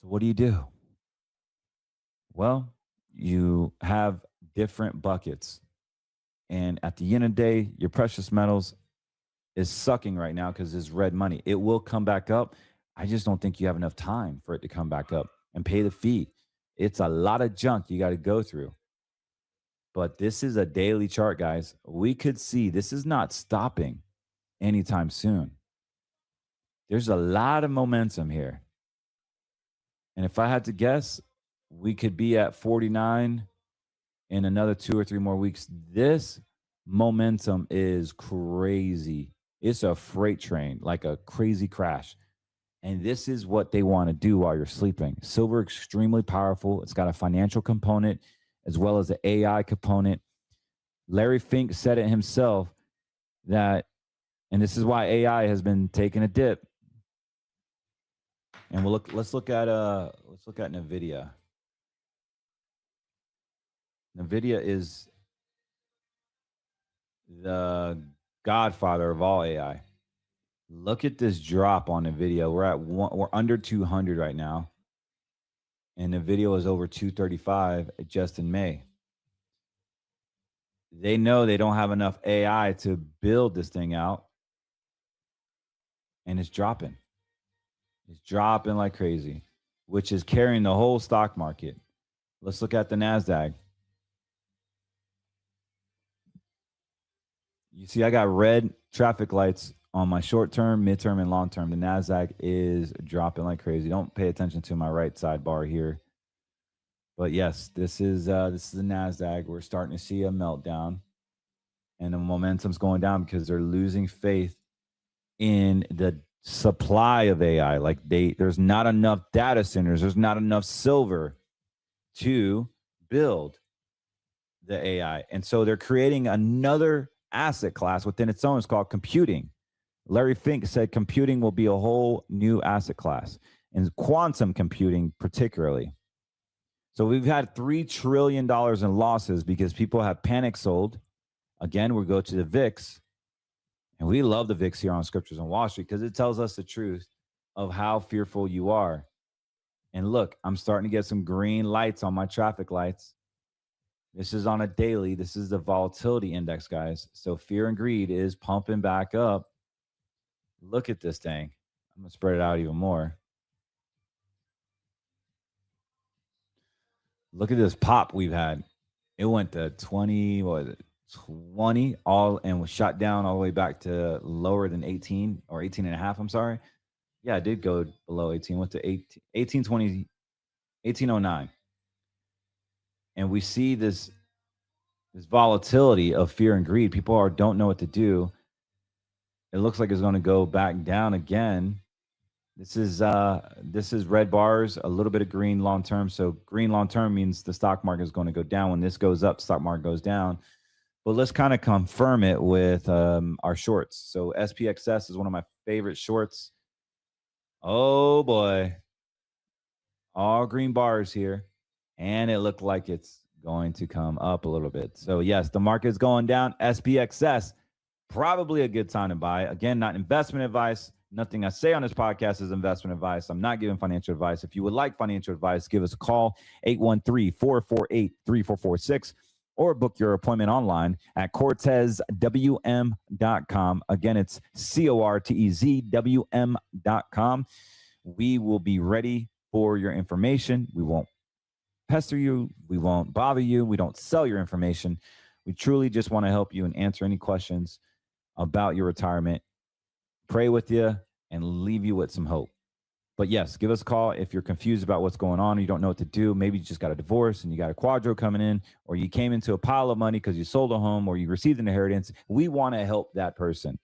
So what do? Well, you have different buckets. And at the end of the day, your precious metals is sucking right now because it's red money. It will come back up. I just don't think you have enough time for it to come back up and pay the fee. It's a lot of junk you got to go through. But this is a daily chart, guys. We could see this is not stopping anytime soon. There's a lot of momentum here. And if I had to guess, we could be at 49 in another 2 or 3 more weeks. This momentum is crazy. It's a freight train, like a crazy crash. And this is what they want to do while you're sleeping. Silver, extremely powerful. It's got a financial component as well as an AI component. Larry Fink said it himself that, and this is why AI has been taking a dip. And let's look at NVIDIA. NVIDIA is the godfather of all AI. Look at this drop on NVIDIA. We're under 200 right now. And NVIDIA was over 235 just in May. They know they don't have enough AI to build this thing out. And it's dropping. It's dropping like crazy, which is carrying the whole stock market. Let's look at the NASDAQ. You see, I got red traffic lights on my short term, midterm, and long term. The NASDAQ is dropping like crazy. Don't pay attention to my right sidebar here. But yes, this is the NASDAQ. We're starting to see a meltdown. And the momentum's going down because they're losing faith in the supply of AI. Like there's not enough data centers. There's not enough silver to build the AI. And so they're creating another asset class within its own. It's called computing. Larry Fink said computing will be a whole new asset class, and quantum computing particularly. So we've had $3 trillion in losses because people have panic sold. Again, we go to the VIX, and we love the VIX here on Scriptures on Wall Street because it tells us the truth of how fearful you are. And look, I'm starting to get some green lights on my traffic lights. This is on a daily. This is the volatility index, guys. So fear and greed is pumping back up. Look at this thing. I'm going to spread it out even more. Look at this pop we've had. It went to 20, what was it? 20 all and was shot down all the way back to lower than 18 or 18 and a half. I'm sorry. Yeah, it did go below 18, went to 1820, 1809. And we see this volatility of fear and greed. People don't know what to do. It looks like it's going to go back down again. This is red bars, a little bit of green long term. So green long term means the stock market is going to go down. When this goes up, stock market goes down. But let's kind of confirm it with our shorts. So SPXS is one of my favorite shorts. Oh boy. All green bars here. And it looked like it's going to come up a little bit. So yes, the market's going down. SPXS, probably a good time to buy. Again, not investment advice. Nothing I say on this podcast is investment advice. I'm not giving financial advice. If you would like financial advice, give us a call, 813-448-3446, or book your appointment online at cortezwm.com. Again, it's cortezwm.com. We will be ready for your information. We won't pester you. We won't bother you. We don't sell your information. We truly just want to help you and answer any questions about your retirement, pray with you, and leave you with some hope. But yes, give us a call if you're confused about what's going on, or you don't know what to do. Maybe you just got a divorce and you got a quadro coming in, or you came into a pile of money because you sold a home or you received an inheritance. We want to help that person.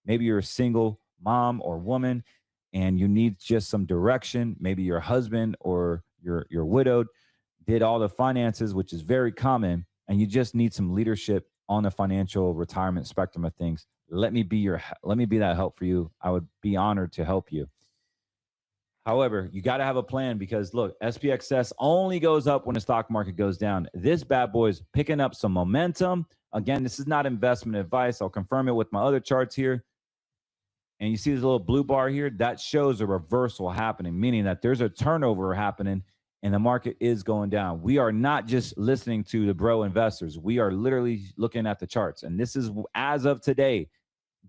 Maybe you're a single mom or woman and you need just some direction. Maybe your husband or you're widowed, did all the finances, which is very common, and you just need some leadership on the financial retirement spectrum of things. Let me be that help for you. I would be honored to help you. However, you got to have a plan because look, SPXS only goes up when the stock market goes down. This bad boy is picking up some momentum. Again, this is not investment advice. I'll confirm it with my other charts here. And you see this little blue bar here? That shows a reversal happening, meaning that there's a turnover happening and the market is going down. We are not just listening to the bro investors. We are literally looking at the charts. And this is as of today,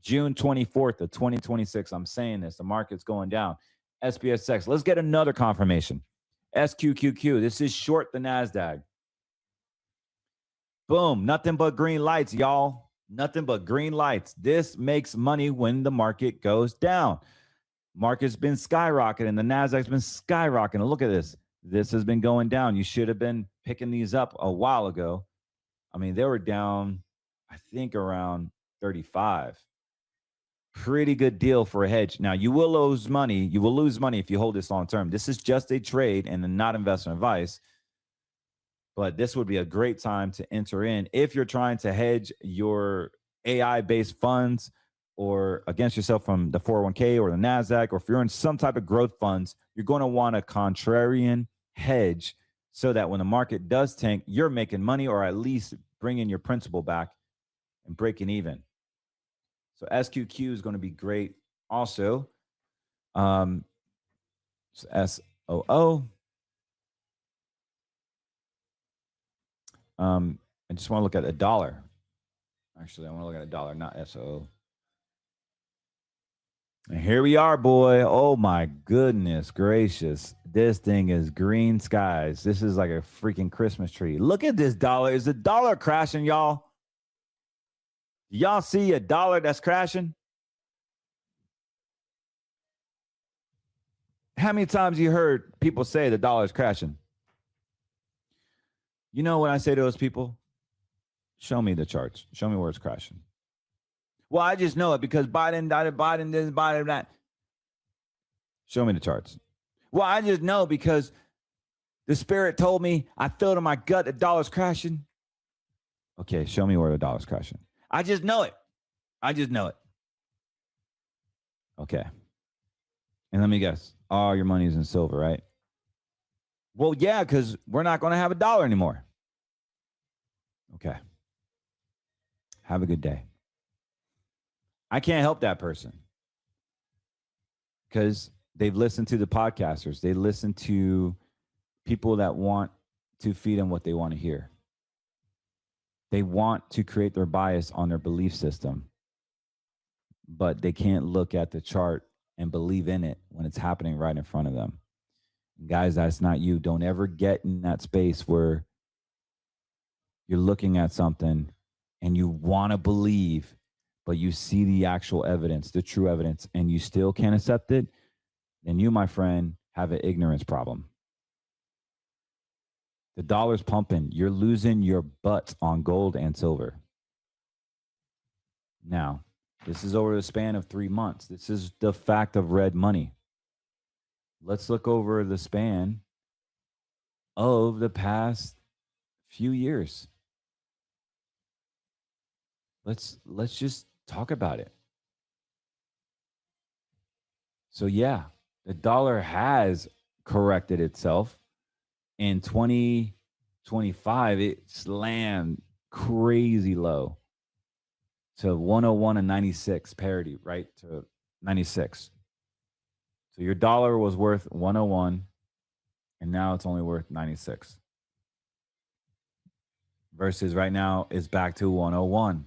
June 24th of 2026. I'm saying this. The market's going down. SPXS. Let's get another confirmation. SQQQ. This is short the NASDAQ. Boom. Nothing but green lights, y'all. Nothing but green lights. This makes money when the market goes down. Market's been skyrocketing. The NASDAQ's been skyrocketing. Look at this. This has been going down. You should have been picking these up a while ago. I mean, they were down, I think, around 35. Pretty good deal for a hedge. Now, you will lose money. You will lose money if you hold this long term. This is just a trade and not investment advice. But this would be a great time to enter in if you're trying to hedge your AI-based funds or against yourself from the 401k or the NASDAQ, or if you're in some type of growth funds, you're going to want a contrarian hedge so that when the market does tank, you're making money or at least bringing your principal back and breaking even. So SQQ is going to be great. Also, SOO. I just want to look at a dollar. Actually, I want to look at a dollar, not SOO. And here we are, boy. Oh my goodness gracious. This thing is green skies. This is like a freaking Christmas tree. Look at this dollar. Is the dollar crashing, y'all? Y'all see a dollar that's crashing? How many times you heard people say the dollar is crashing? You know what I say to those people? Show me the charts. Show me where it's crashing. Well, I just know it because Biden this, Biden that. Show me the charts. Well, I just know because the spirit told me, I felt in my gut the dollar's crashing. Okay, show me where the dollar's crashing. I just know it. I just know it. Okay. And let me guess. All your money is in silver, right? Well, yeah, because we're not going to have a dollar anymore. Okay. Have a good day. I can't help that person because they've listened to the podcasters. They listen to people that want to feed them what they want to hear. They want to create their bias on their belief system, but they can't look at the chart and believe in it when it's happening right in front of them. Guys, that's not you. Don't ever get in that space where you're looking at something and you want to believe, but you see the actual evidence, the true evidence, and you still can't accept it. Then you, my friend, have an ignorance problem. The dollar's pumping. You're losing your butt on gold and silver. Now, this is over the span of 3 months. This is the fact of red money. Let's look over the span of the past few years. Let's just talk about it. So yeah, The dollar has corrected itself. In 2025, it slammed crazy low to 101 and 96 parity, right to 96. So your dollar was worth 101, and now it's only worth 96. Versus right now, it's back to 101.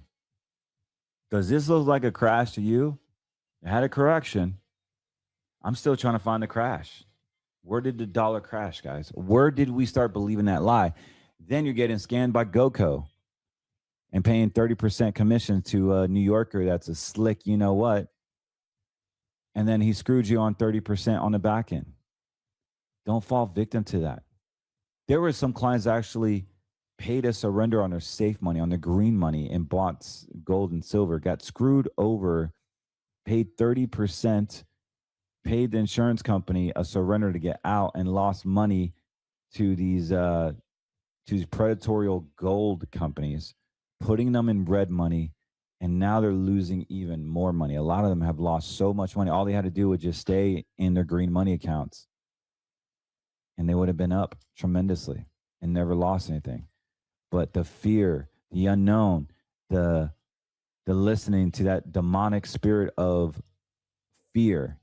Does this look like a crash to you? It had a correction. I'm still trying to find the crash. Where did the dollar crash, guys? Where did we start believing that lie? Then you're getting scanned by GoCo and paying 30% commission to a New Yorker that's a slick you know what. And then he screwed you on 30% on the back end. Don't fall victim to that. There were some clients that actually paid a surrender on their safe money, on their green money, and bought gold and silver, got screwed over, paid 30%, paid the insurance company a surrender to get out, and lost money to these predatory gold companies, putting them in red money, and now they're losing even more money. A lot of them have lost so much money. All they had to do was just stay in their green money accounts, and they would have been up tremendously and never lost anything. But the fear, the unknown, the listening to that demonic spirit of fear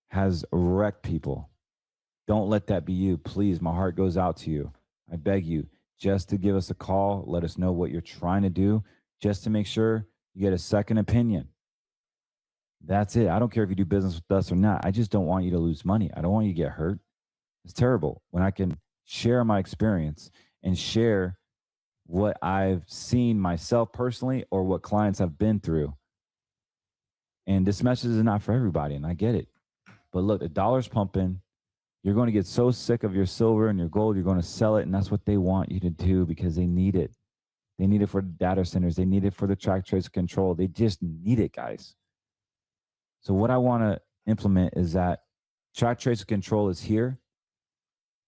has wrecked people. Don't let that be you. Please, my heart goes out to you. I beg you just to give us a call. Let us know what you're trying to do, just to make sure you get a second opinion. That's it. I don't care if you do business with us or not. I just don't want you to lose money. I don't want you to get hurt. It's terrible when I can share my experience and share what I've seen myself personally or what clients have been through. And this message is not for everybody, and I get it. But look, the dollar's pumping. You're going to get so sick of your silver and your gold, you're going to sell it, and that's what they want you to do because they need it. They need it for the data centers. They need it for the track, trace, control. They just need it, guys. So what I want to implement is that track, trace, control is here.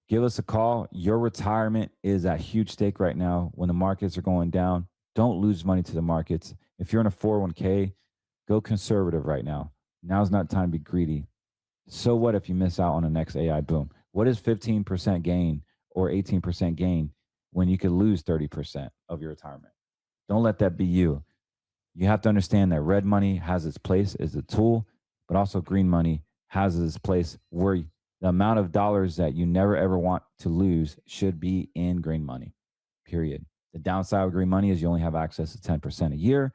Give us a call. Your retirement is at huge stake right now when the markets are going down. Don't lose money to the markets. If you're in a 401k, go conservative right now. Now's not time to be greedy. So what if you miss out on the next AI boom? What is 15% gain or 18% gain when you could lose 30% of your retirement? Don't let that be you. You have to understand that red money has its place as a tool, but also green money has its place where the amount of dollars that you never ever want to lose should be in green money, period. The downside of green money is you only have access to 10% a year.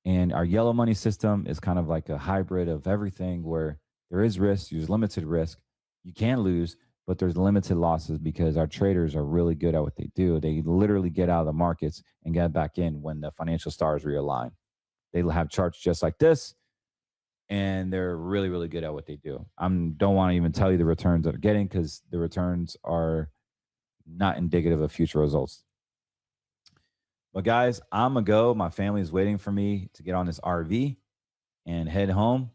And our yellow money system is kind of like a hybrid of everything where there is risk, there's limited risk. You can lose, but there's limited losses because our traders are really good at what they do. They literally get out of the markets and get back in when the financial stars realign. They have charts just like this, and they're really, really good at what they do. I don't want to even tell you the returns that they're getting because the returns are not indicative of future results. But guys, I'm going to go. My family is waiting for me to get on this RV and head home.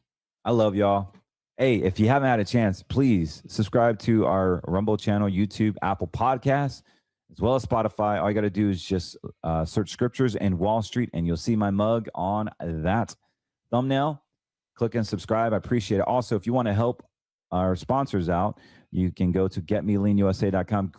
I love y'all. Hey, if you haven't had a chance, please subscribe to our Rumble channel, YouTube, Apple Podcasts, as well as Spotify. All you got to do is just search Scriptures and Wall Street, and you'll see my mug on that thumbnail. Click and subscribe. I appreciate it. Also, if you want to help our sponsors out, you can go to getmeleanusa.com.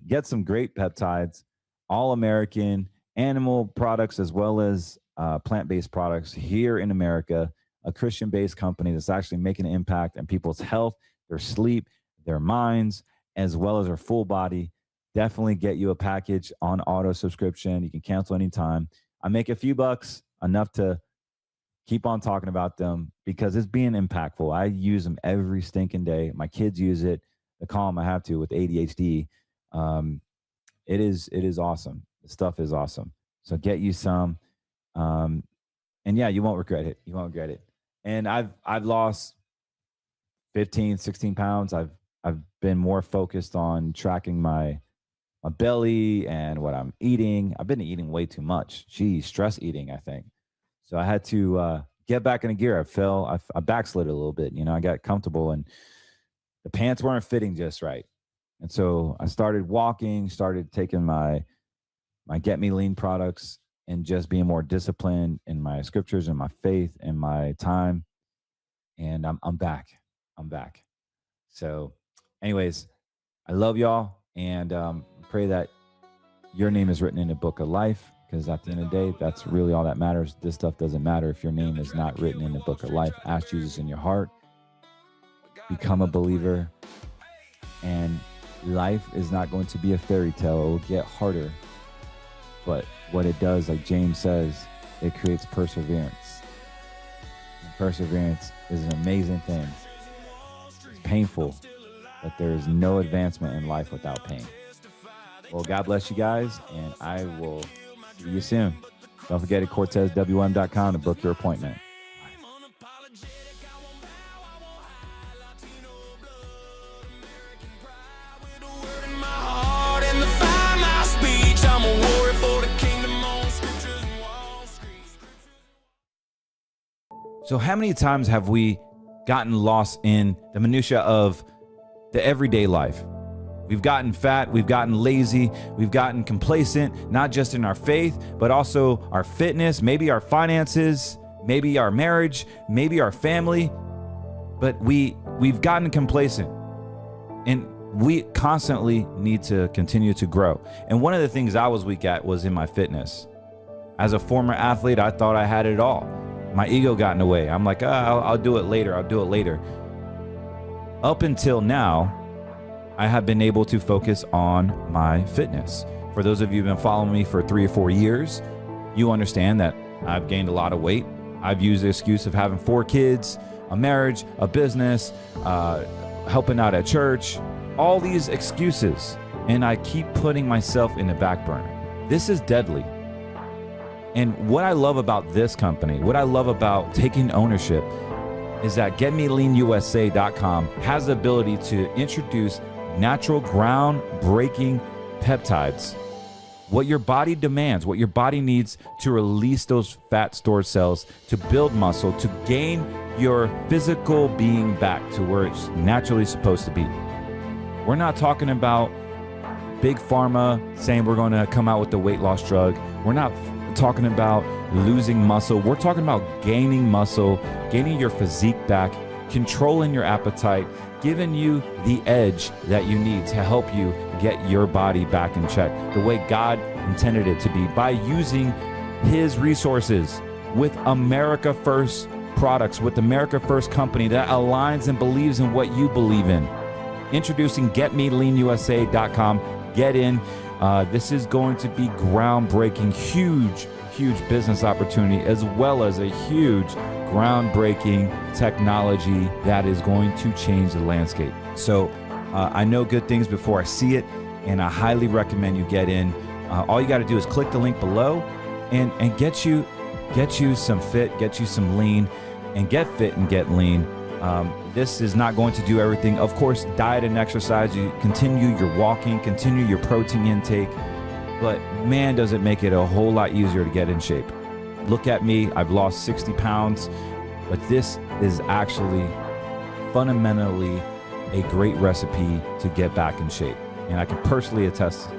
Get some great peptides, all American animal products as well as plant-based products here in America, a Christian-based company that's actually making an impact on people's health, their sleep, their minds, as well as their full body. Definitely get you a package on auto subscription. You can cancel anytime. I make a few bucks, enough to keep on talking about them because it's being impactful. I use them every stinking day. My kids use it. They call them I have to with ADHD. It is awesome. The stuff is awesome. So get you some. And yeah, you won't regret it. You won't regret it. And I've lost 15, 16 pounds. I've been more focused on tracking my belly and what I'm eating. I've been eating way too much. Stress eating, I think. So I had to get back into gear. I backslid a little bit. I got comfortable and the pants weren't fitting just right. And so I started walking, started taking my Get Me Lean products and just being more disciplined in my scriptures and my faith and my time. and I'm back. I'm back. So, anyways, I love y'all, and pray that your name is written in the book of life, because at the end of the day, that's really all that matters. This stuff doesn't matter if your name is not written in the book of life. Ask Jesus in your heart. Become a believer, and life is not going to be a fairy tale. It will get harder, but what it does, like James says, it creates perseverance. And perseverance is an amazing thing. It's painful, but there is no advancement in life without pain. Well, God bless you guys, and I will see you soon. Don't forget at CortezWM.com to book your appointment. So how many times have we gotten lost in the minutia of the everyday life? We've gotten fat, we've gotten lazy, we've gotten complacent, not just in our faith, but also our fitness, maybe our finances, maybe our marriage, maybe our family. But we've gotten complacent, and we constantly need to continue to grow. And one of the things I was weak at was in my fitness. As a former athlete, I thought I had it all. My ego got in the way. I'm like, I'll do it later. I'll do it later. Up until now, I have been able to focus on my fitness. For those of you who've been following me for 3 or 4 years, you understand that I've gained a lot of weight. I've used the excuse of having 4 kids, a marriage, a business, helping out at church, all these excuses. And I keep putting myself in the back burner. This is deadly. And what I love about this company, what I love about taking ownership, is that GetMeLeanUSA.com has the ability to introduce natural, groundbreaking peptides. What your body demands, what your body needs to release those fat stored cells, to build muscle, to gain your physical being back to where it's naturally supposed to be. We're not talking about big pharma saying we're going to come out with the weight loss drug. We're not talking about losing muscle. We're talking about gaining muscle, gaining your physique back, controlling your appetite, giving you the edge that you need to help you get your body back in check the way God intended it to be, by using his resources with America First products, with America First company that aligns and believes in what you believe in. Introducing GetMeLeanUSA.com. Get in. This is going to be groundbreaking, huge business opportunity, as well as a huge groundbreaking technology that is going to change the landscape. So I know good things before I see it, and I highly recommend you get in. All you got to do is click the link below and get you some fit, get you some lean, and get fit and get lean. This is not going to do everything. Of course, diet and exercise, you continue your walking, continue your protein intake, but man, does it make it a whole lot easier to get in shape. Look at me, I've lost 60 pounds, but this is actually fundamentally a great recipe to get back in shape. And I can personally attest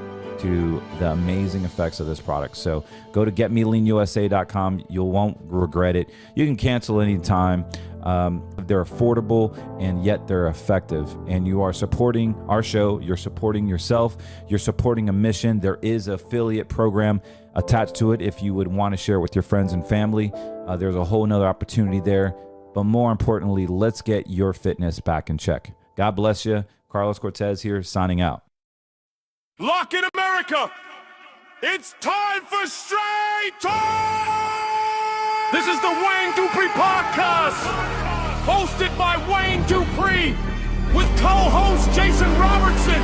to the amazing effects of this product. So go to GetMeLeanUSA.com. You won't regret it. You can cancel anytime. They're affordable, and yet they're effective. And you are supporting our show. You're supporting yourself. You're supporting a mission. There is an affiliate program attached to it if you would want to share it with your friends and family. There's a whole nother opportunity there. But more importantly, let's get your fitness back in check. God bless you. Carlos Cortez here, signing out. Lock in America! It's time for Straight Talk! This is the Wayne Dupree Podcast, hosted by Wayne Dupree, with co-host Jason Robertson,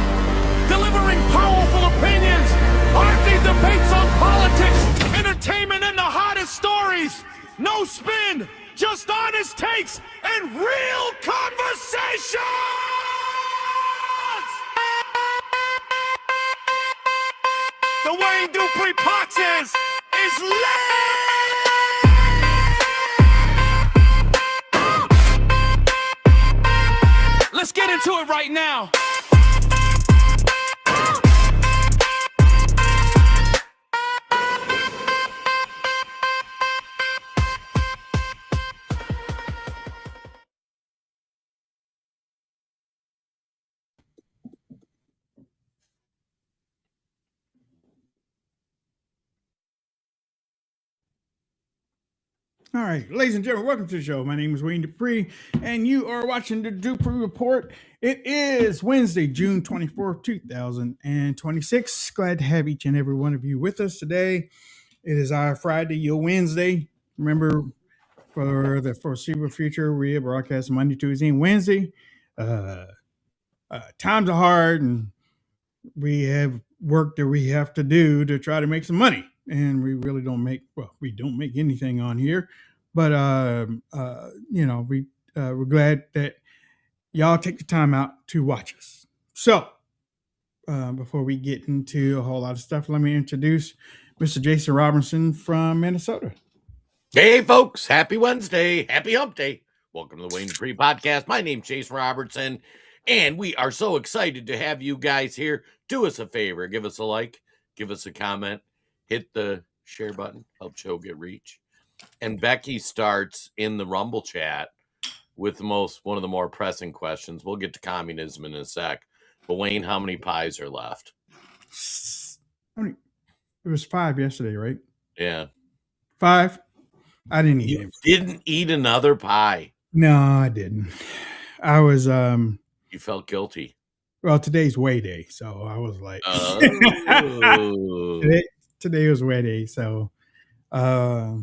delivering powerful opinions, arty debates on politics, entertainment, and the hottest stories. No spin, just honest takes and real conversation! The Wayne Dupree Podcast is lit! Let's get into it right now. All right, ladies and gentlemen, welcome to the show. My name is Wayne Dupree, and you are watching the Dupree Report. It is Wednesday, June 24th, 2026. Glad to have each and every one of you with us today. It is our Friday, your Wednesday. Remember, for the foreseeable future, we broadcast Monday, Tuesday, and Wednesday. Times are hard, and we have work that we have to do to try to make some money. And we really don't make anything on here, but we're glad that y'all take the time out to watch us. So before we get into a whole lot of stuff, let me introduce Mr. Jason Robinson from Minnesota. Hey folks, happy Wednesday, happy hump day. Welcome to the Wayne Dupree Podcast. My name's Jason Robertson, and we are so excited to have you guys here. Do us a favor, give us a like, give us a comment. Hit the share button, help show get reach. And Becky starts in the Rumble chat with one of the more pressing questions. We'll get to communism in a sec. But Wayne, how many pies are left? It was 5 yesterday, right? Yeah. 5? I didn't eat it. Didn't eat another pie. No, I didn't. I was You felt guilty. Well, today's weigh day, so I was like Oh. Today was weigh day, so my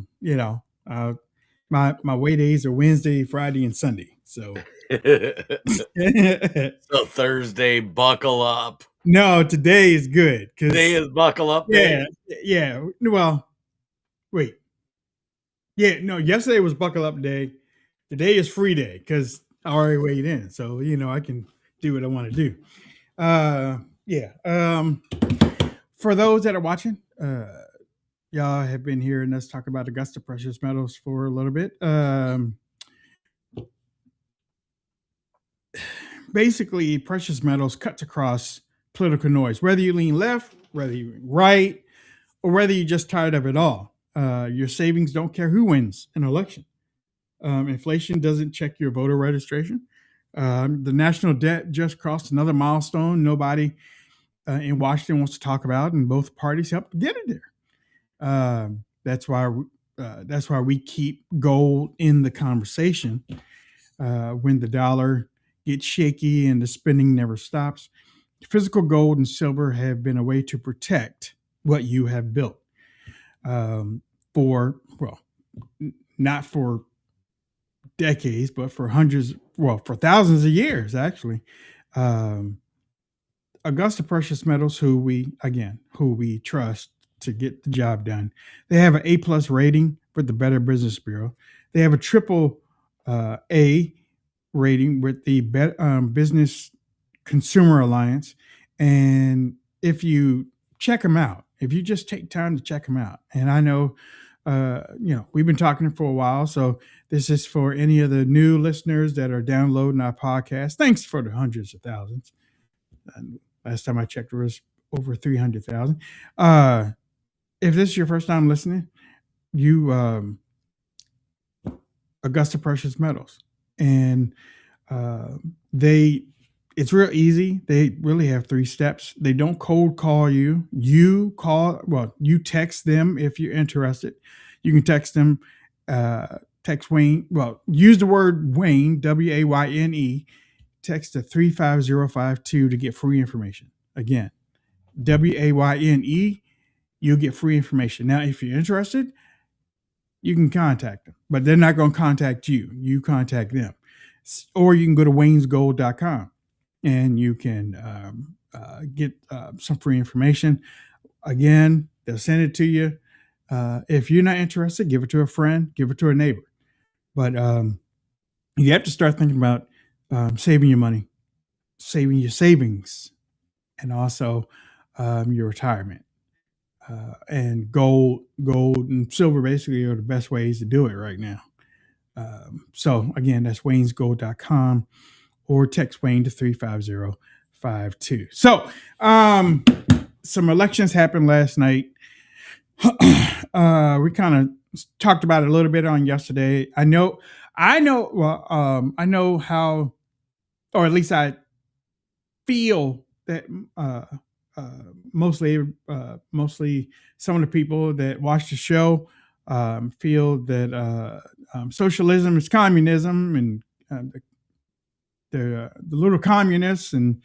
weigh days are Wednesday, Friday, and Sunday. So So Thursday, buckle up. No, today is good. Today is buckle up day. Yeah. Well, wait. Yeah, no, yesterday was buckle up day. Today is free day because I already weighed in. So, I can do what I want to do. For those that are watching, y'all have been hearing us talk about Augusta Precious Metals for a little bit. Basically, precious metals cuts across political noise, whether you lean left, whether you right, or whether you're just tired of it all. Your savings don't care who wins an election. Inflation doesn't check your voter registration. The national debt just crossed another milestone nobody in Washington wants to talk about, and both parties helped get it there. That's why we keep gold in the conversation when the dollar gets shaky and the spending never stops. Physical gold and silver have been a way to protect what you have built not for decades, but for for thousands of years, actually. Augusta Precious Metals, who we trust to get the job done. They have an A+ rating for the Better Business Bureau. They have a triple A rating with the Business Consumer Alliance. And if you check them out, if you just take time to check them out, and I know, we've been talking for a while, so this is for any of the new listeners that are downloading our podcast. Thanks for the hundreds of thousands. And last time I checked, there was over 300,000. If this is your first time listening, you Augusta Precious Metals, and it's real easy. They really have 3 steps. They don't cold call you. You text them if you're interested. You can text them, text Wayne. Well, use the word Wayne, WAYNE, text to 35052 to get free information. Again, WAYNE, you'll get free information. Now, if you're interested, you can contact them, but they're not going to contact you. You contact them. Or you can go to waynesgold.com and you can get some free information. Again, they'll send it to you. If you're not interested, give it to a friend, give it to a neighbor. But you have to start thinking about saving your money, saving your savings, and also your retirement. And gold and silver basically are the best ways to do it right now. So again, that's waynesgold.com or text Wayne to 35052. So some elections happened last night. We kind of talked about it a little bit on yesterday. I know how, or at least I feel that mostly some of the people that watch the show feel that socialism is communism, and the little communists, and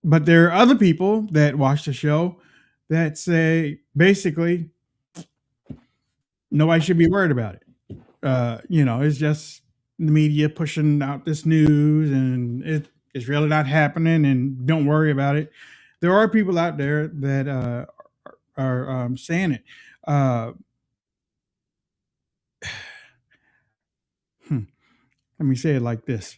but there are other people that watch the show that say basically nobody should be worried about it. It's just the media pushing out this news, and it's really not happening, and don't worry about it. There are people out there that are saying it. Let me say it like this.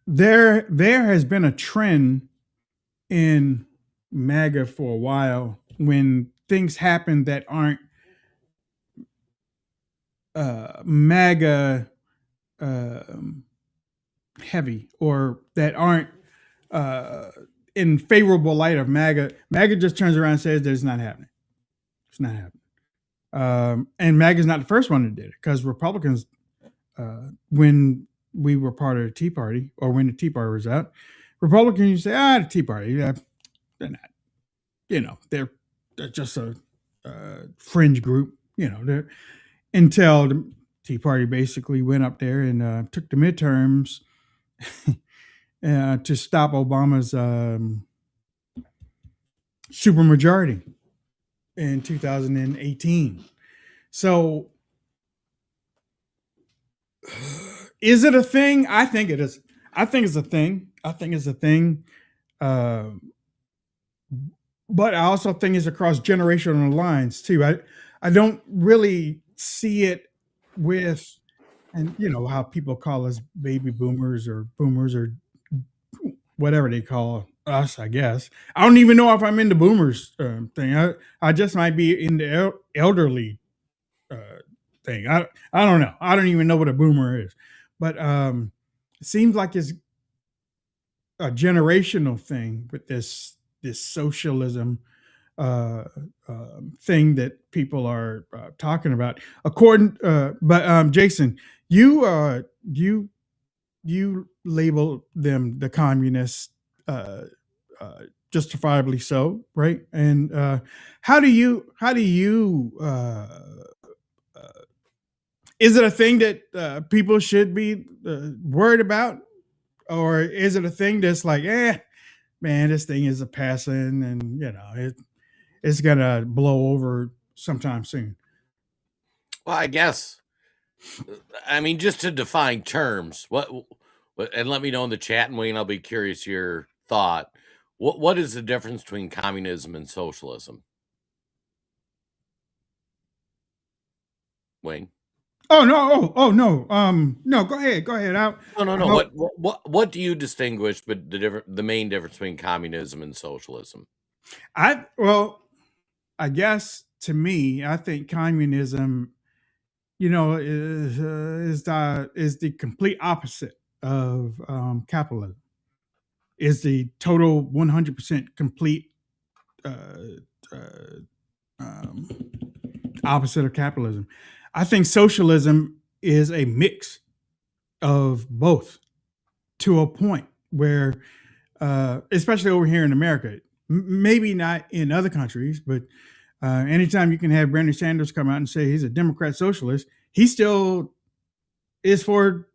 There has been a trend in MAGA for a while when things happen that aren't MAGA heavy, or that aren't in favorable light of MAGA. MAGA just turns around and says that it's not happening. It's not happening. And MAGA is not the first one that did it, because Republicans, when we were part of the Tea Party, or when the Tea Party was out, Republicans used to say, the Tea Party, they're not, they're just a fringe group, until the Tea Party basically went up there and took the midterms to stop Obama's supermajority in 2018. So is it a thing? I think it is. I think it's a thing. But I also think it's across generational lines too. I don't really see it with, and how people call us baby boomers or whatever they call us, I guess. I don't even know if I'm in the boomers thing. I just might be in the elderly thing. I don't know. I don't even know what a boomer is. But it seems like it's a generational thing with this socialism thing that people are talking about. But Jason, you label them the communists, justifiably so, right? And how do you is it a thing that people should be worried about, or is it a thing that's like, man, this thing is a passing, and it's gonna blow over sometime soon? Well, I guess, just to define terms, what, and let me know in the chat, and Wayne, I'll be curious your thought. What is the difference between communism and socialism? Wayne? Oh no! No. Go ahead. No. What do you distinguish, but the main difference between communism and socialism? I guess to me, I think communism, is the complete opposite of capitalism. Is the total 100% complete opposite of capitalism. I think socialism is a mix of both, to a point where, especially over here in America, maybe not in other countries, but anytime you can have Bernie Sanders come out and say he's a Democrat socialist, he still is for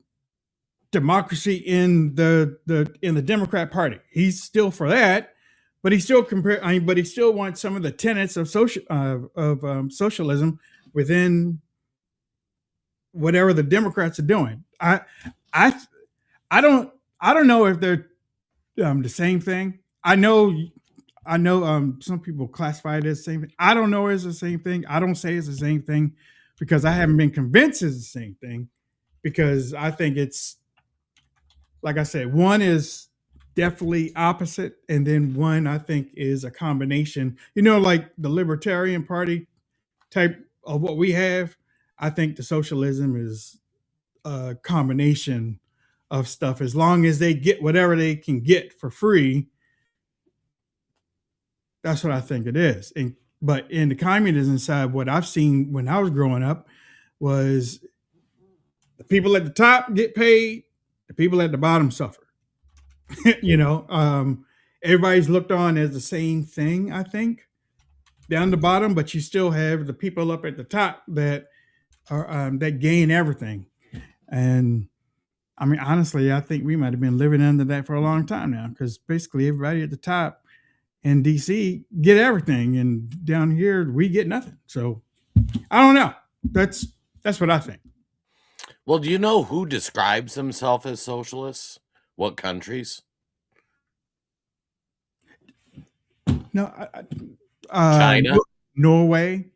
democracy in the Democrat Party. He's still for that, but he still wants some of the tenets of socialism within whatever the Democrats are doing. I don't know if they're the same thing. I know some people classify it as the same thing. I don't know it's the same thing. I don't say it's the same thing because I haven't been convinced it's the same thing, because I think it's, like I said, one is definitely opposite, and then one I think is a combination. Like the Libertarian Party type of what we have. I think the socialism is a combination of stuff. As long as they get whatever they can get for free, that's what I think it is. But in the communism side, what I've seen when I was growing up was the people at the top get paid, the people at the bottom suffer. everybody's looked on as the same thing, I think, down the bottom, but you still have the people up at the top that are that gain everything. And I mean, honestly, I think we might have been living under that for a long time now, because basically everybody at the top in DC get everything, and down here we get nothing. So I don't know. That's what I think. Well, do you know who describes himself as socialists? What countries? No, China? Norway.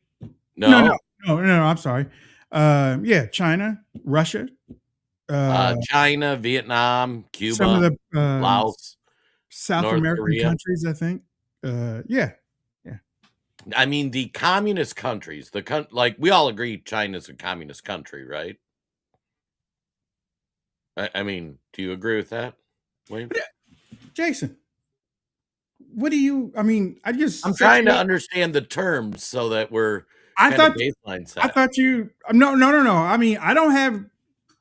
No. No. I'm sorry. Yeah, China, Russia, China, Vietnam, Cuba, some of the Laos, South North American Korea. countries, I think. Yeah. I mean, the communist countries, like we all agree China's a communist country, right? I mean, do you agree with that, Wayne? Jason, what do you? I mean, I'm trying to understand the terms so that we're kind of baseline set. I thought you. No. I mean, I don't have.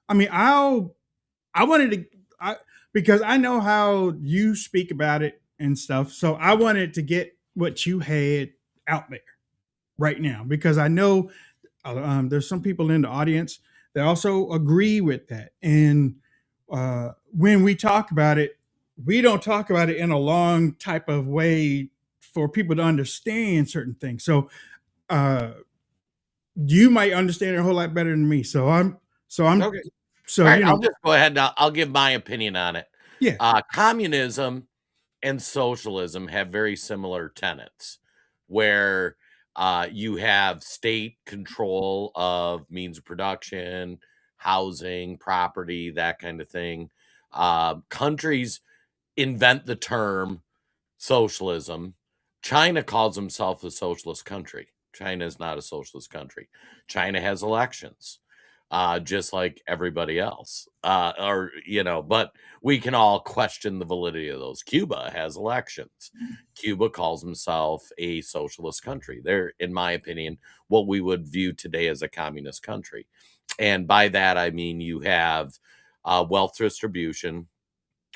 I mean, I wanted to. Because I know how you speak about it and stuff. So I wanted to get what you had out there right now, because I know there's some people in the audience that also agree with that. And when we talk about it, we don't talk about it in a long type of way for people to understand certain things. So you might understand it a whole lot better than me. So I'm okay. So all right, you know, I'll just go ahead and I'll give my opinion on it. Yeah. Communism and socialism have very similar tenets, where you have state control of means of production, housing, property, that kind of thing. Countries invent the term socialism. China calls himself a socialist country. China is not a socialist country. China has elections, just like everybody else. But we can all question the validity of those. Cuba has elections. Cuba calls himself a socialist country. They're, in my opinion, what we would view today as a communist country. And by that, I mean you have wealth distribution,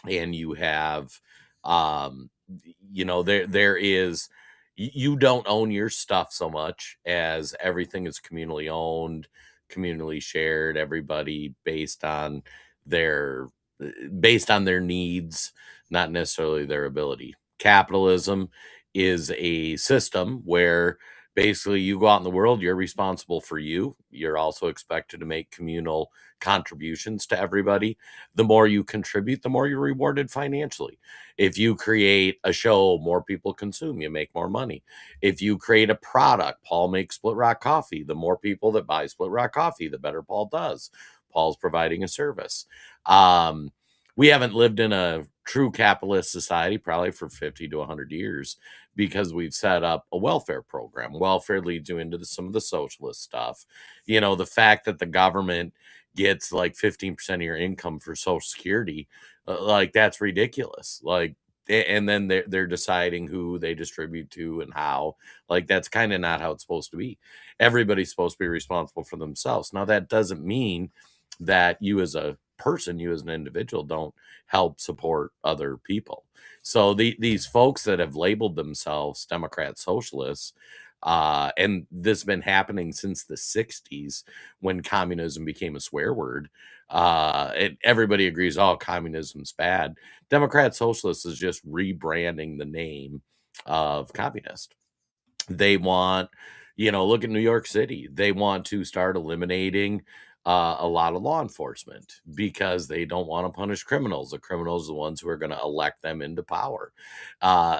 and you have there is, you don't own your stuff so much, as everything is communally owned, communally shared, everybody based on their needs, not necessarily their ability. Capitalism is a system where basically you go out in the world, you're responsible for you. You're also expected to make communal contributions to everybody. The more you contribute, the more you're rewarded financially. If you create a show, more people consume, you make more money. If you create a product, Paul makes Split Rock coffee. The more people that buy Split Rock coffee, the better Paul does. Paul's providing a service. We haven't lived in a true capitalist society probably for 50 to 100 years, because we've set up a welfare program. Welfare leads you into some of the socialist stuff. The fact that the government gets like 15% of your income for Social Security, like that's ridiculous. Like, and then they're deciding who they distribute to and how. Like, that's kind of not how it's supposed to be. Everybody's supposed to be responsible for themselves. Now, that doesn't mean that you as a person, you as an individual, don't help support other people. So these folks that have labeled themselves Democrat socialists, and this has been happening since the 60s, when communism became a swear word. Everybody agrees, oh, communism's bad. Democrat socialist is just rebranding the name of communist. They want, look at New York City. They want to start eliminating a lot of law enforcement, because they don't want to punish criminals. The criminals are the ones who are going to elect them into power,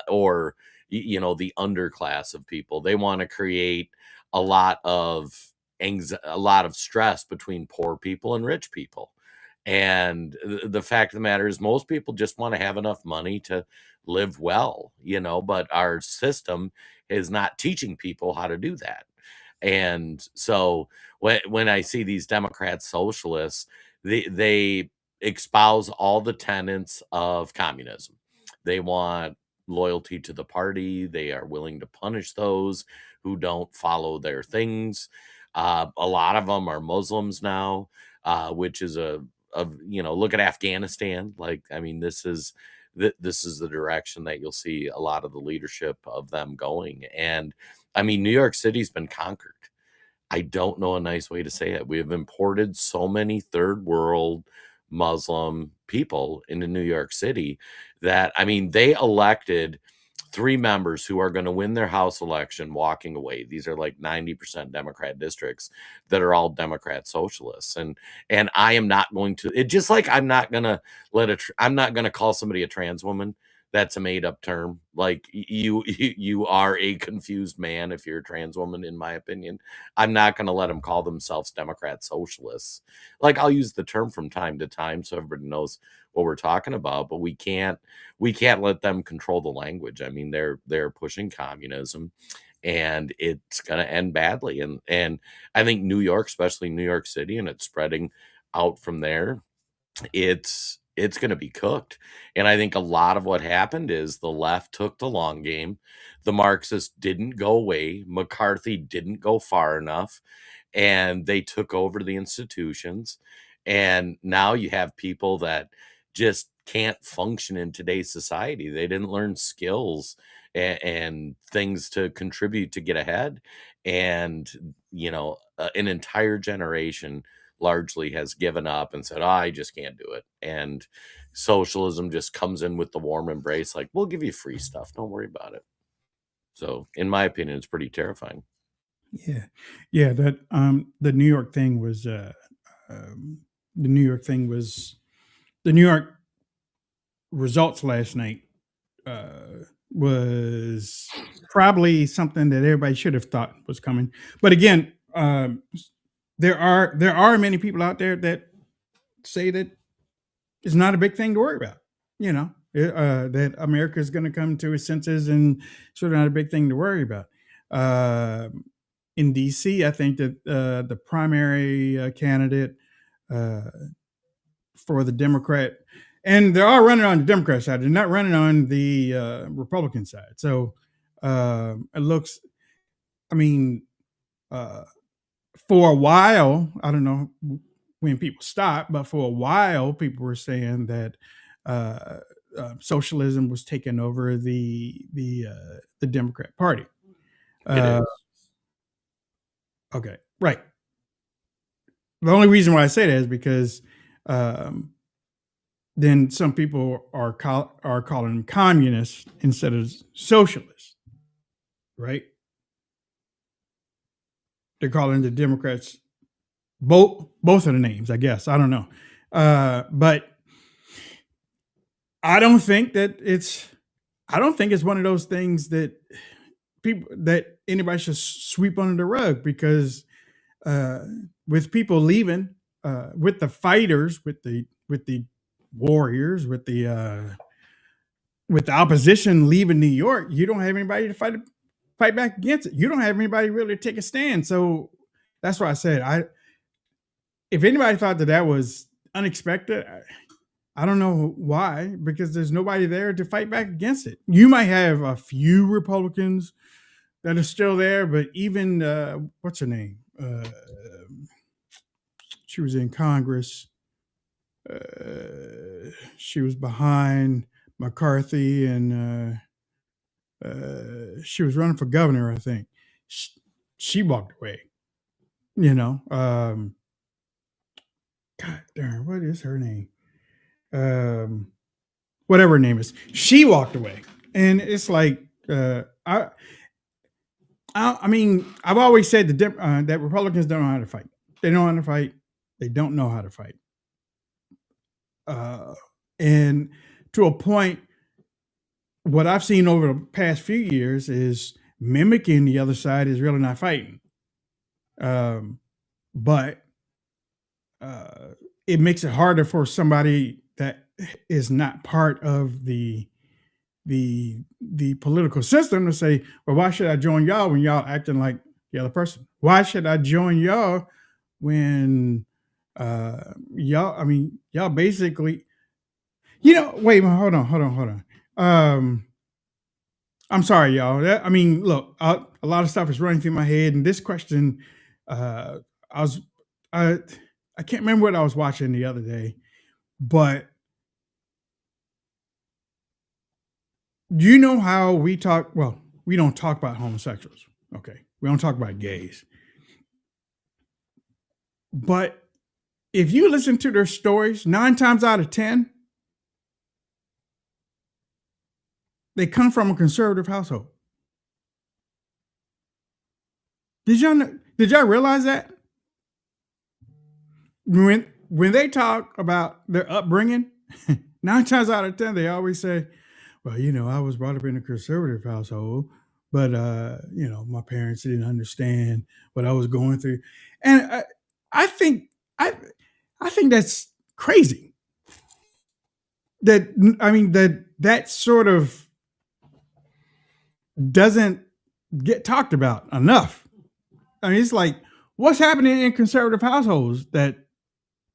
or the underclass of people. They want to create a lot of stress between poor people and rich people. And the fact of the matter is, most people just want to have enough money to live well, but our system is not teaching people how to do that. And so when I see these Democrat socialists, they espouse all the tenets of communism. They want loyalty to the party. They are willing to punish those who don't follow their things. A lot of them are Muslims now, which is look at Afghanistan. Like, I mean, this is this is the direction that you'll see a lot of the leadership of them going. And I mean, New York City's been conquered. I don't know a nice way to say it. We have imported so many third world Muslim people into New York City that, I mean, they elected 3 members who are going to win their House election walking away. These are like 90% Democrat districts that are all Democrat socialists. And I am not going to, it just like I'm not going to I'm not going to call somebody a trans woman. That's a made up term. Like you are a confused man if you're a trans woman, in my opinion. I'm not going to let them call themselves Democrat socialists. Like, I'll use the term from time to time so everybody knows what we're talking about, but we can't let them control the language. I mean, they're pushing communism, and it's going to end badly. And I think New York, especially New York City, and it's spreading out from there, it's going to be cooked. And I think a lot of what happened is the left took the long game. The Marxists didn't go away. McCarthy didn't go far enough, and they took over the institutions. And now you have people that just can't function in today's society. They didn't learn skills and things to contribute to get ahead. And, an entire generation largely has given up and said, I just can't do it. And socialism just comes in with the warm embrace, like, we'll give you free stuff. Don't worry about it. So, in my opinion, it's pretty terrifying. Yeah. That the New York thing was the New York results last night was probably something that everybody should have thought was coming. But again, there are many people out there that say that it's not a big thing to worry about. That America is going to come to its senses, and sort of not a big thing to worry about. In DC, I think that the primary candidate for the Democrat, and they're all running on the Democrat side, they're not running on the Republican side. So it looks, I mean, for a while, I don't know when people stopped, but for a while, people were saying that socialism was taking over the Democrat Party. It is. Okay, right. The only reason why I say that is because then some people are calling them communists instead of socialists, right? They're calling the Democrats both of the names, I guess. I don't know, but I don't think it's one of those things that anybody should sweep under the rug, because with people leaving, with the fighters, with the warriors, with the opposition leaving New York, you don't have anybody to fight back against it. You don't have anybody really to take a stand. So that's why I said, if anybody thought that was unexpected, I don't know why, because there's nobody there to fight back against it. You might have a few Republicans that are still there, but even what's her name? She was in Congress. She was behind McCarthy, and she was running for governor, I think. She walked away. God darn, what is her name? Whatever her name is, she walked away. And it's like, I mean, I've always said that Republicans don't know how to fight. They don't know how to fight. They don't know how to fight. And to a point, what I've seen over the past few years is mimicking the other side is really not fighting. But it makes it harder for somebody that is not part of the political system to say, well, why should I join y'all when y'all acting like the other person? Why should I join y'all when y'all basically, wait, hold on. I'm sorry, y'all. Look, a lot of stuff is running through my head, and this question, I can't remember what I was watching the other day, but you know how we talk? Well, we don't talk about homosexuals. Okay. We don't talk about gays. But if you listen to their stories, 9 times out of 10, they come from a conservative household. Did y'all realize that? When they talk about their upbringing, 9 times out of 10, they always say, well, I was brought up in a conservative household, but my parents didn't understand what I was going through. And I think that's crazy. That sort of doesn't get talked about enough. I mean, it's like, what's happening in conservative households that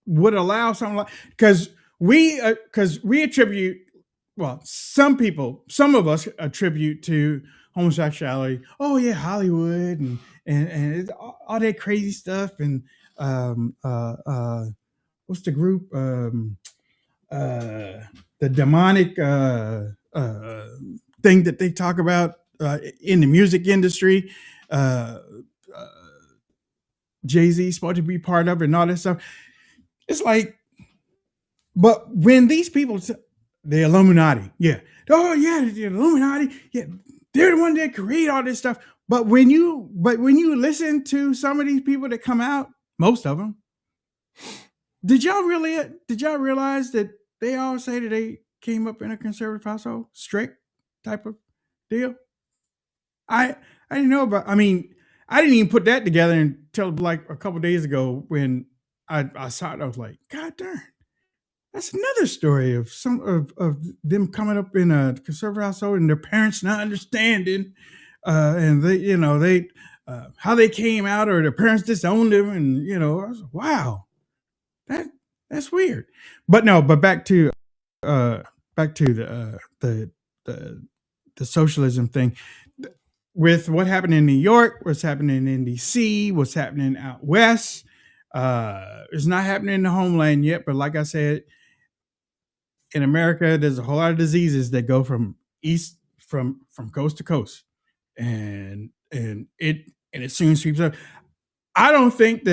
would allow something like, because we attribute, well, some of us attribute to homosexuality. Oh yeah, Hollywood and it's all that crazy stuff. And what's the group? The demonic thing that they talk about in the music industry. Jay-Z is supposed to be part of it and all that stuff. It's like, but when these people, the Illuminati, yeah, oh yeah, the Illuminati, yeah, they're the one that create all this stuff. But when you listen to some of these people that come out, most of them, did y'all realize that they all say that they came up in a conservative household, strict type of deal? I didn't know about. I mean, I didn't even put that together until like a couple days ago when I saw it. I was like, God darn, that's another story of some of them coming up in a conservative household and their parents not understanding, and they how they came out or their parents disowned them, and I was like, wow, that's weird. But back to the socialism thing. With what happened in New York, what's happening in DC, what's happening out west, it's not happening in the homeland yet. But like I said, in America, there's a whole lot of diseases that go from coast to coast, and it soon sweeps up. I don't think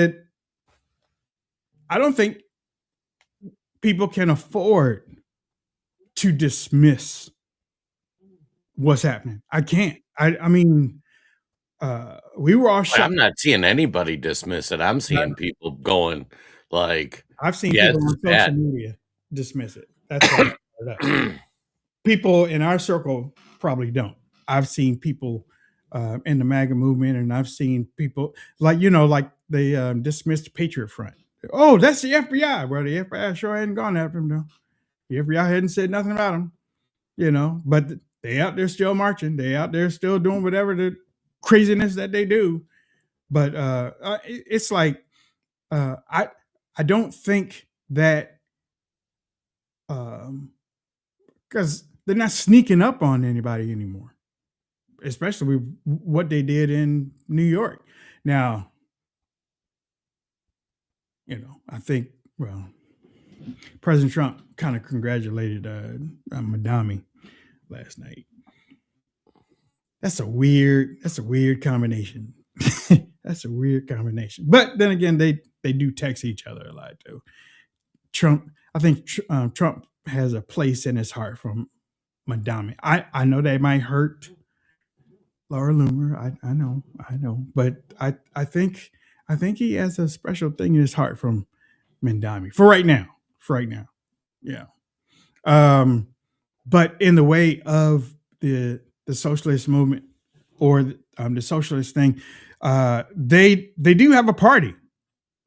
people can afford to dismiss what's happening. I can't. I mean, we were all shocked. I'm not seeing anybody dismiss it. I'm seeing people going like, I've seen yeah, people on social media dismiss it. That's why I brought it up. People in our circle probably don't. I've seen people in the MAGA movement, and I've seen people like they dismissed the Patriot Front. Oh, that's the FBI. Well, the FBI sure hadn't gone after him though. The FBI hadn't said nothing about him, but they out there still marching. They out there still doing whatever the craziness that they do. But it's like I don't think that because they're not sneaking up on anybody anymore, especially with what they did in New York. Now, I think, well, President Trump kind of congratulated Madami last night. That's a weird combination. That's a weird combination. But then again, they do text each other a lot too. I think Trump has a place in his heart from Madami. I know that might hurt Laura Loomer. I know. But I think he has a special thing in his heart from Madami for right now. Yeah. But in the way of the socialist movement or the socialist thing, they do have a party,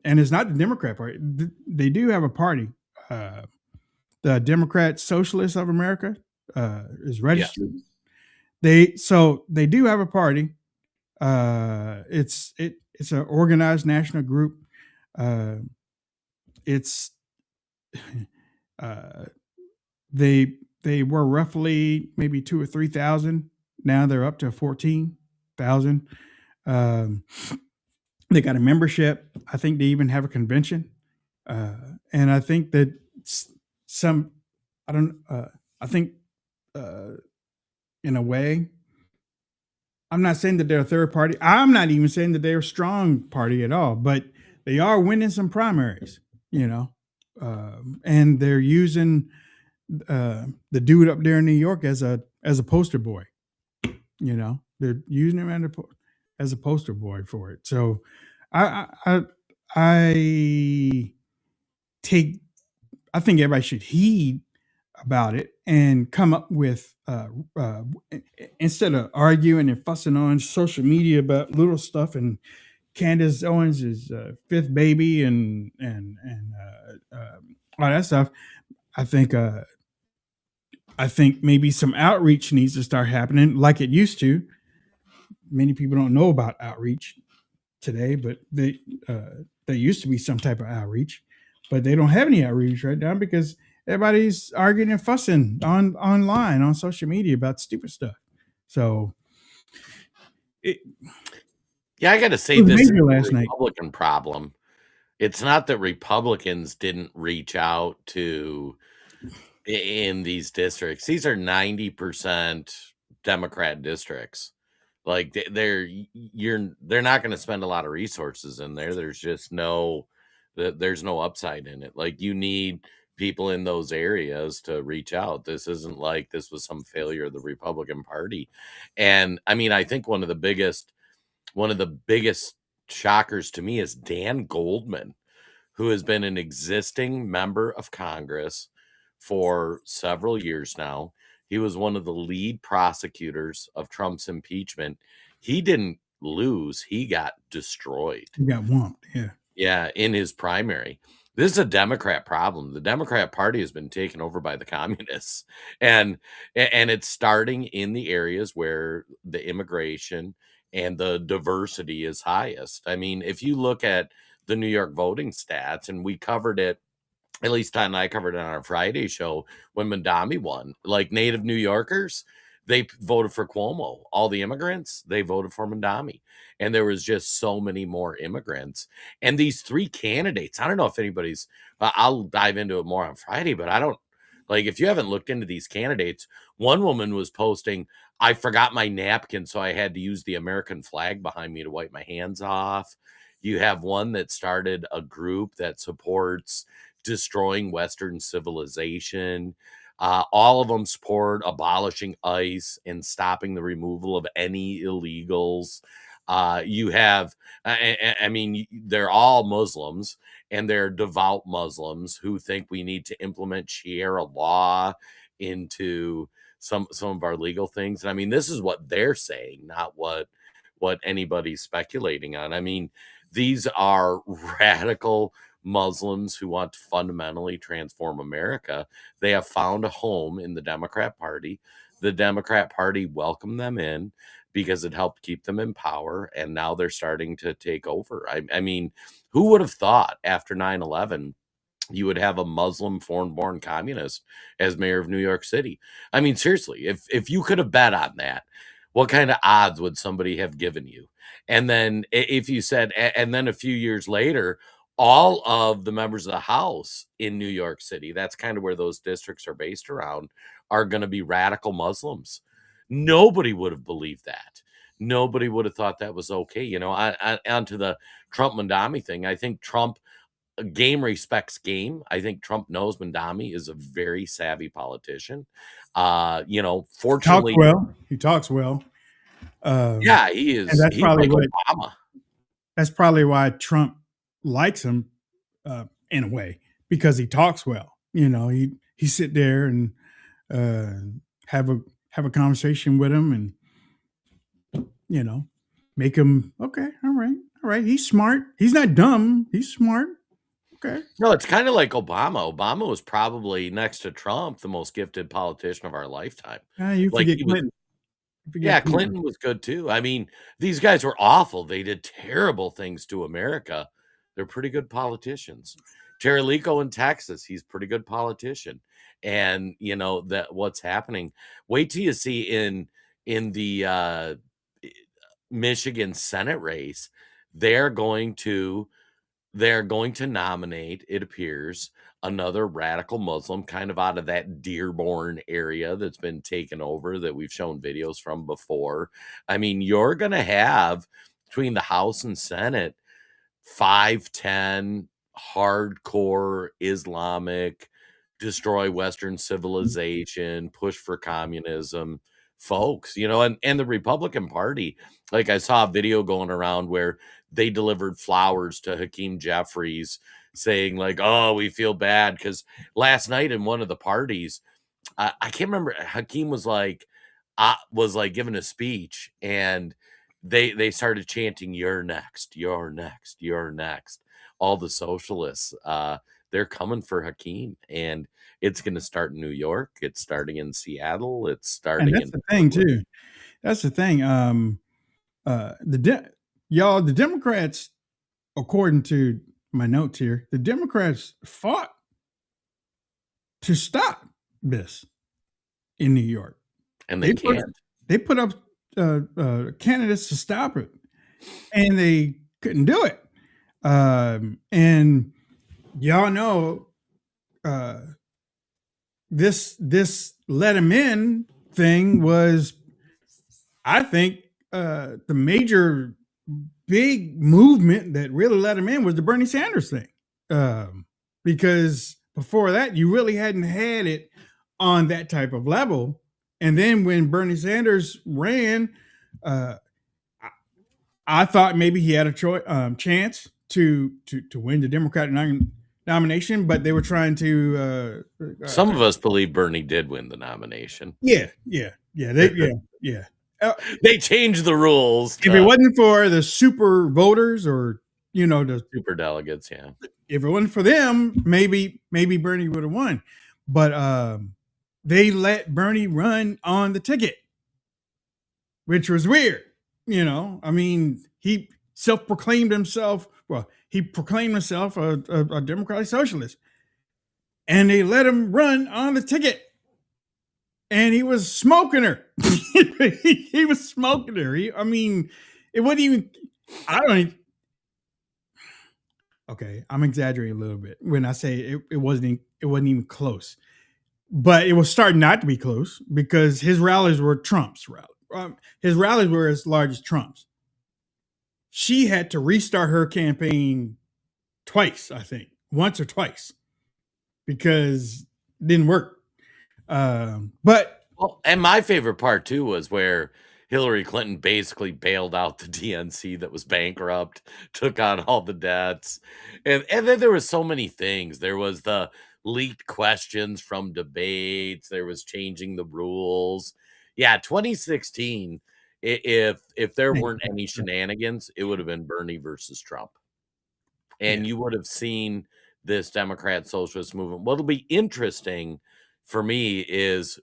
and it's not the Democrat Party. They do have a party. The Democrat Socialists of America is registered. Yeah. They do have a party. It's an organized national group. They were roughly maybe 2,000 or 3,000. Now they're up to 14,000. They got a membership. I think they even have a convention. And I think that in a way. I'm not saying that they're a third party. I'm not even saying that they're a strong party at all, but they are winning some primaries, and they're using the dude up there in New York as a poster boy. They're using him as a poster boy for it. So I think everybody should heed about it and come up with instead of arguing and fussing on social media about little stuff and Candace Owens is fifth baby and all that stuff. I think maybe some outreach needs to start happening like it used to. Many people don't know about outreach today, but there used to be some type of outreach, but they don't have any outreach right now because everybody's arguing and fussing online on social media about stupid stuff. So, I got to say, this is a Republican problem. It's not that Republicans didn't reach out to in these districts. These are 90% Democrat districts. Like they're not going to spend a lot of resources in there. There's just there's no upside in it. Like you need people in those areas to reach out. This isn't like this was some failure of the Republican Party. And I mean, I think one of the biggest shockers to me is Dan Goldman, who has been an existing member of Congress for several years now. He was one of the lead prosecutors of Trump's impeachment. He didn't lose. He got destroyed. He got whomped. Yeah. Yeah, in his primary. This is a Democrat problem. The Democrat Party has been taken over by the communists, and it's starting in the areas where the immigration and the diversity is highest. I mean, if you look at the New York voting stats, and we covered it, at least Todd and I covered it on our Friday show when Mandami won, like native New Yorkers, they voted for Cuomo. All the immigrants, they voted for Mandami. And there was just so many more immigrants. And these three candidates, I don't know if anybody's, I'll dive into it more on Friday, but I don't, like, if you haven't looked into these candidates, one woman was posting, I forgot my napkin, so I had to use the American flag behind me to wipe my hands off. You have one that started a group that supports destroying Western civilization. All of them support abolishing ICE and stopping the removal of any illegals. You have, I mean, they're all Muslims, and they're devout Muslims who think we need to implement Sharia law into some of our legal things. And I mean, this is what they're saying, not what anybody's speculating on. I mean, these are radical Muslims who want to fundamentally transform America. They have found a home in the Democrat Party. The Democrat Party welcomed them in because it helped keep them in power, and now they're starting to take over. I mean, who would have thought after 9/11 you would have a Muslim foreign-born communist as mayor of New York City? I mean, seriously, if you could have bet on that, what kind of odds would somebody have given you? And then if you said, and then a few years later, all of the members of the House in New York City, that's kind of where those districts are based around, are going to be radical Muslims. Nobody would have believed that. Nobody would have thought that was okay. You know, onto the Trump Mandami thing. I think Trump, game respects game. I think Trump knows Mandami is a very savvy politician. You know, fortunately, he talks well. Yeah, he is. And that's He's probably like what, Obama. That's probably why Trump likes him in a way, because he talks well. You know, he sit there and have a conversation with him, and you know, make him okay. All right. He's smart. He's not dumb. He's smart. Okay. No, it's kind of like Obama. Obama was probably, next to Trump, the most gifted politician of our lifetime. You Like forget he was. Clinton. Yeah, Clinton was good too. I mean, these guys were awful. They did terrible things to America. They're pretty good politicians. Terralico in Texas, he's a pretty good politician. And you know that what's happening. Wait till you see in the Michigan Senate race, they're going to nominate, it appears, another radical Muslim kind of out of that Dearborn area that's been taken over that we've shown videos from before. I mean, you're going to have between the House and Senate 5-10 hardcore Islamic, destroy Western civilization, push for communism folks, and the Republican Party. Like I saw a video going around where they delivered flowers to Hakeem Jeffries saying like, oh, we feel bad because last night in one of the parties, I can't remember, Hakeem was like giving a speech and they started chanting, you're next, you're next, you're next. All the socialists, they're coming for Hakeem, and it's going to start in New York. It's starting in Seattle. It's starting And that's the thing too. That's the thing. The Democrats, according to my notes here, the Democrats fought to stop this in New York, and they can't. They put up candidates to stop it, and they couldn't do it. And y'all know this let him in thing was, I think, the major big movement that really let him in was the Bernie Sanders thing. Because before that, you really hadn't had it on that type of level. And then when Bernie Sanders ran, I thought maybe he had a chance to win the Democratic nomination, but they were trying to. Some of us believe Bernie did win the nomination. Yeah. They changed the rules. If it wasn't for the super voters or the super delegates, if it wasn't for them, maybe Bernie would have won. But they let Bernie run on the ticket, which was weird. I mean, he proclaimed himself a democratic socialist, and they let him run on the ticket, and he was smoking her. He was smoking her. I mean, it wasn't even. Okay, I'm exaggerating a little bit when I say it wasn't even close, but it was starting not to be close because his rallies were Trump's rallies. His rallies were as large as Trump's. She had to restart her campaign twice, I think, once or twice, because it didn't work. And my favorite part too was where Hillary Clinton basically bailed out the DNC that was bankrupt, took on all the debts, and then there was so many things. There was the leaked questions from debates. There was changing the rules. Yeah, 2016. If there weren't any shenanigans, it would have been Bernie versus Trump, and you would have seen this Democrat socialist movement. What'll be interesting for me is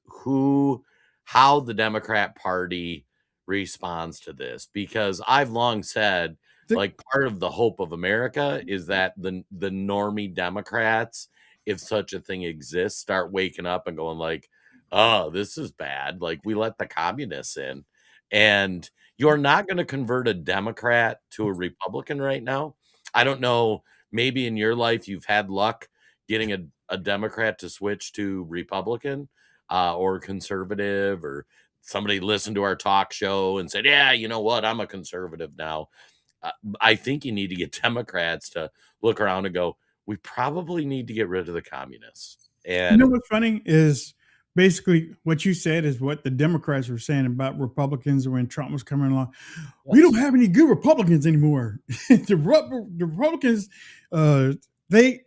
how the Democrat Party responds to this, because I've long said, like, part of the hope of America is that the normie Democrats, if such a thing exists, start waking up and going like, oh, this is bad. Like, we let the communists in. And you're not going to convert a Democrat to a Republican right now. I don't know. Maybe in your life you've had luck getting a Democrat to switch to Republican or conservative, or somebody listened to our talk show and said, yeah, you know what? I'm a conservative now. I think you need to get Democrats to look around and go, we probably need to get rid of the communists. And you know what's funny is basically what you said is what the Democrats were saying about Republicans when Trump was coming along. Yes. We don't have any good Republicans anymore. The Republicans, they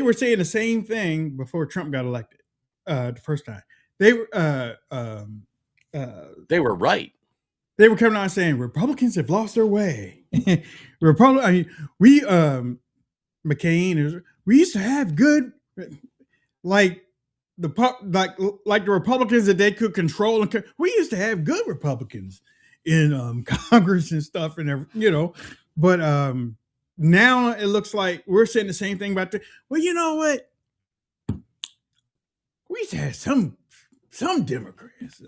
were saying the same thing before Trump got elected the first time. They were right. They were coming out saying Republicans have lost their way. McCain, we used to have good, like the Republicans that they could control, and we used to have good Republicans in Congress and stuff, and but now it looks like we're saying the same thing about well, you know what? We used to have some Democrats,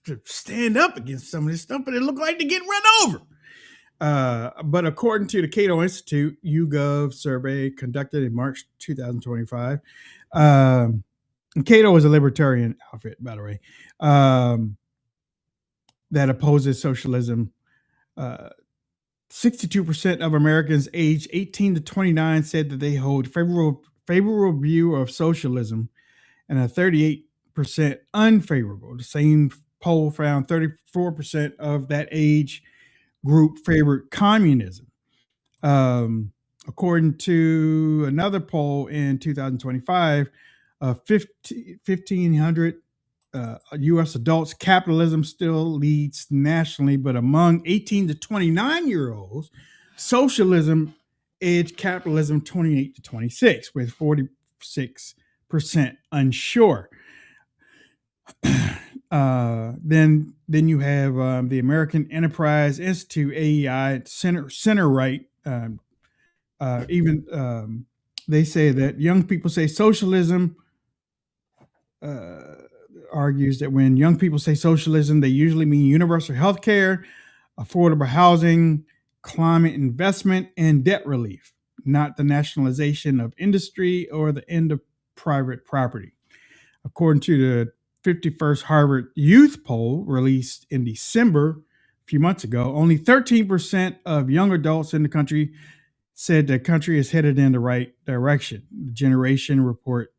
to stand up against some of this stuff, but it looked like they're getting run over. But according to the Cato Institute YouGov survey conducted in March 2025, and Cato is a libertarian outfit, by the way, that opposes socialism. 62% of Americans aged 18 to 29 said that they hold favorable view of socialism, and a 38% unfavorable. The same poll found 34% of that age group favored communism. According to another poll in 2025, 1,500 U.S. adults, capitalism still leads nationally, but among 18 to 29-year-olds, socialism edged capitalism 28 to 26, with 46% unsure. Then you have the American Enterprise Institute, AEI, center right. They say that young people say socialism. Argues that when young people say socialism, they usually mean universal health care, affordable housing, climate investment, and debt relief, not the nationalization of industry or the end of private property. According to the 51st Harvard Youth Poll released in December, a few months ago, only 13% of young adults in the country said the country is headed in the right direction. The Generation Report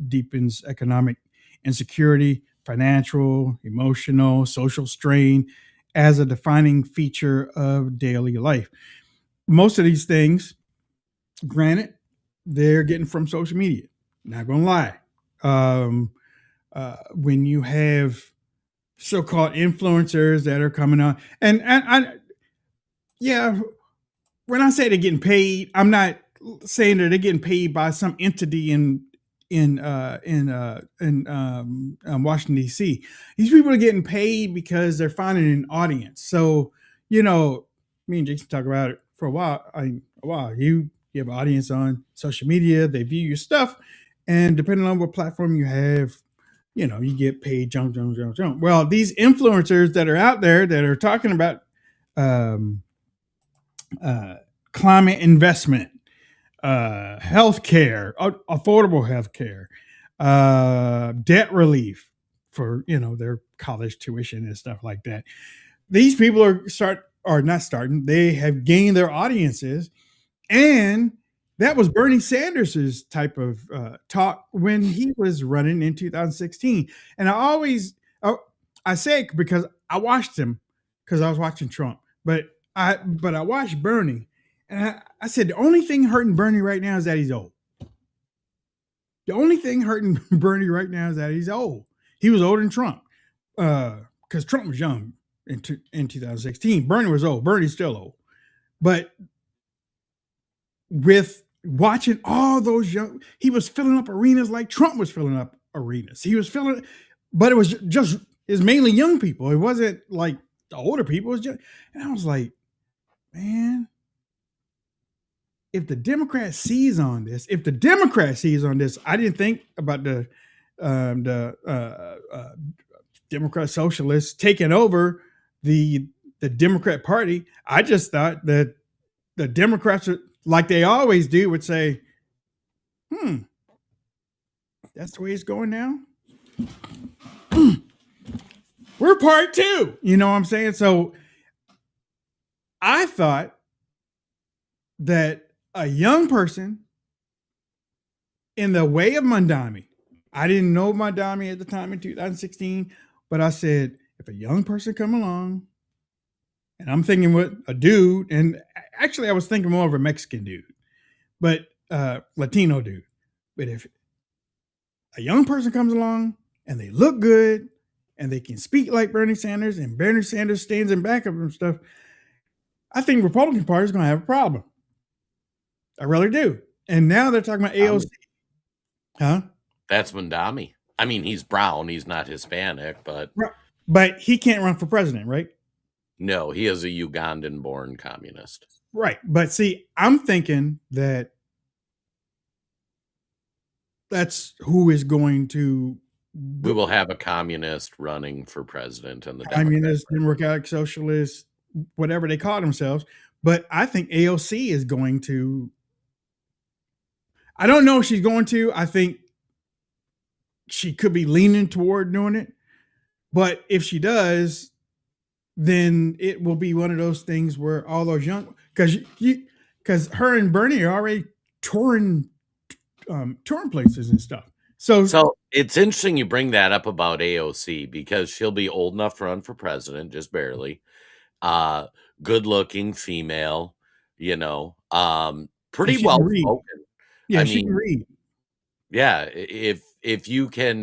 deepens economic insecurity, financial, emotional, social strain as a defining feature of daily life. Most of these things, granted, they're getting from social media. Not gonna lie. When you have so-called influencers that are coming on, and yeah, when I say they're getting paid, I'm not saying that they're getting paid by some entity in Washington D.C. These people are getting paid because they're finding an audience. So, me and Jason talk about it for a while. You have an audience on social media, they view your stuff, and depending on what platform you have, you get paid jump. Well, these influencers that are out there that are talking about climate investment, healthcare, affordable healthcare, debt relief for their college tuition and stuff like that. These people they have gained their audiences, and that was Bernie Sanders's type of talk when he was running in 2016. And I say it because I watched him because I was watching Trump, but I watched Bernie. And I said, the only thing hurting Bernie right now is that he's old. The only thing hurting Bernie right now is that he's old. He was older than Trump because Trump was young in 2016. Bernie was old. Bernie's still old. But with watching all those he was filling up arenas like Trump was filling up arenas. He was but it was it's mainly young people. It wasn't like the older people. It was just, and I was like, man, if the Democrats seize on this, I didn't think about the Democrat socialists taking over the Democrat Party. I just thought that the Democrats, like they always do, would say, that's the way it's going now. We're part two. You know what I'm saying? So I thought that a young person in the way of Mondami, I didn't know Mondami at the time in 2016, but I said, if a young person come along, and I'm thinking with a dude, and actually I was thinking more of a Mexican dude, but Latino dude. But if a young person comes along and they look good and they can speak like Bernie Sanders and Bernie Sanders stands in back of them and stuff, I think the Republican Party is going to have a problem. I really do. And now they're talking about AOC. Huh? That's Mondami. I mean, he's brown. He's not Hispanic, but he can't run for president, right? No, he is a Ugandan-born communist. Right. But see, I'm thinking that that's who is going to. We will have a communist running for president, and the communist, democratic, socialist, whatever they call themselves. But I think AOC is going to. I don't know if she's going to. I think she could be leaning toward doing it. But if she does, then it will be one of those things where all those young, because her and Bernie are already touring places and stuff. So it's interesting you bring that up about AOC because she'll be old enough to run for president, just barely. Good looking female, pretty she well can read. spoken. Yeah, I she can mean, read. yeah, if you can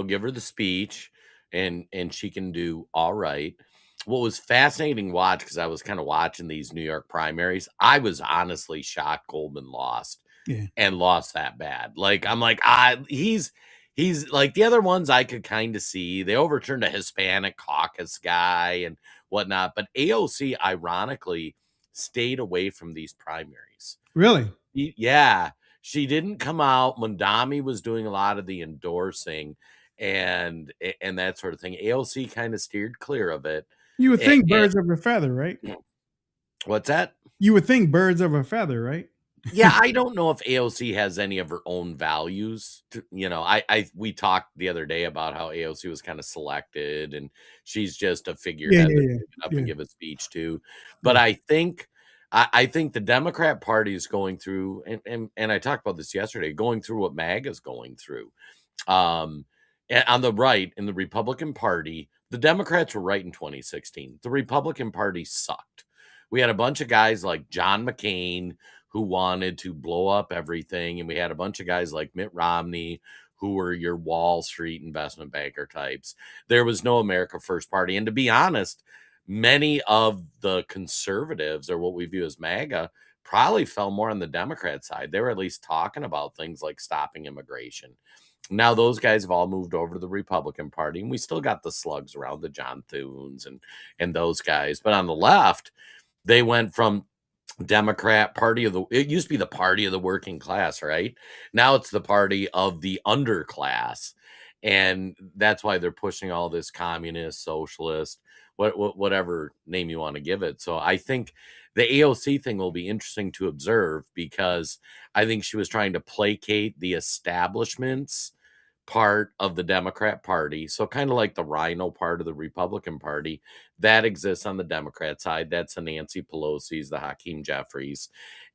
give her the speech and she can do all right. What was fascinating to watch, because I was kind of watching these New York primaries, I was honestly shocked Goldman lost. Yeah. And lost that bad. Like, I'm like, he's like the other ones I could kind of see. They overturned a Hispanic caucus guy and whatnot, but AOC ironically stayed away from these primaries. Really? Yeah. She didn't come out. Mondami was doing a lot of the endorsing and that sort of thing. AOC kind of steered clear of it. You would think birds of a feather, right? What's that? You would think birds of a feather, right? Yeah, I don't know if AOC has any of her own values. We talked the other day about how AOC was kind of selected, and she's just a figurehead that pick it up and give a speech to. But I think the Democrat Party is going through, and I talked about this yesterday, going through what MAGA is going through. On the right, in the Republican Party, the Democrats were right in 2016. The Republican Party sucked. We had a bunch of guys like John McCain who wanted to blow up everything. And we had a bunch of guys like Mitt Romney, who were your Wall Street investment banker types. There was no America First Party. And to be honest, many of the conservatives, or what we view as MAGA, probably fell more on the Democrat side. They were at least talking about things like stopping immigration. Now those guys have all moved over to the Republican Party, and we still got the slugs around, the John Thunes and those guys. But on the left, they went from Democrat Party it used to be the party of the working class, right? Now it's the party of the underclass. And that's why they're pushing all this communist, socialist, whatever name you want to give it. So I think the AOC thing will be interesting to observe, because I think she was trying to placate the establishments part of the Democrat Party. So kind of like the Rhino part of the Republican Party that exists on the Democrat side. That's the Nancy Pelosi's, the Hakeem Jeffries,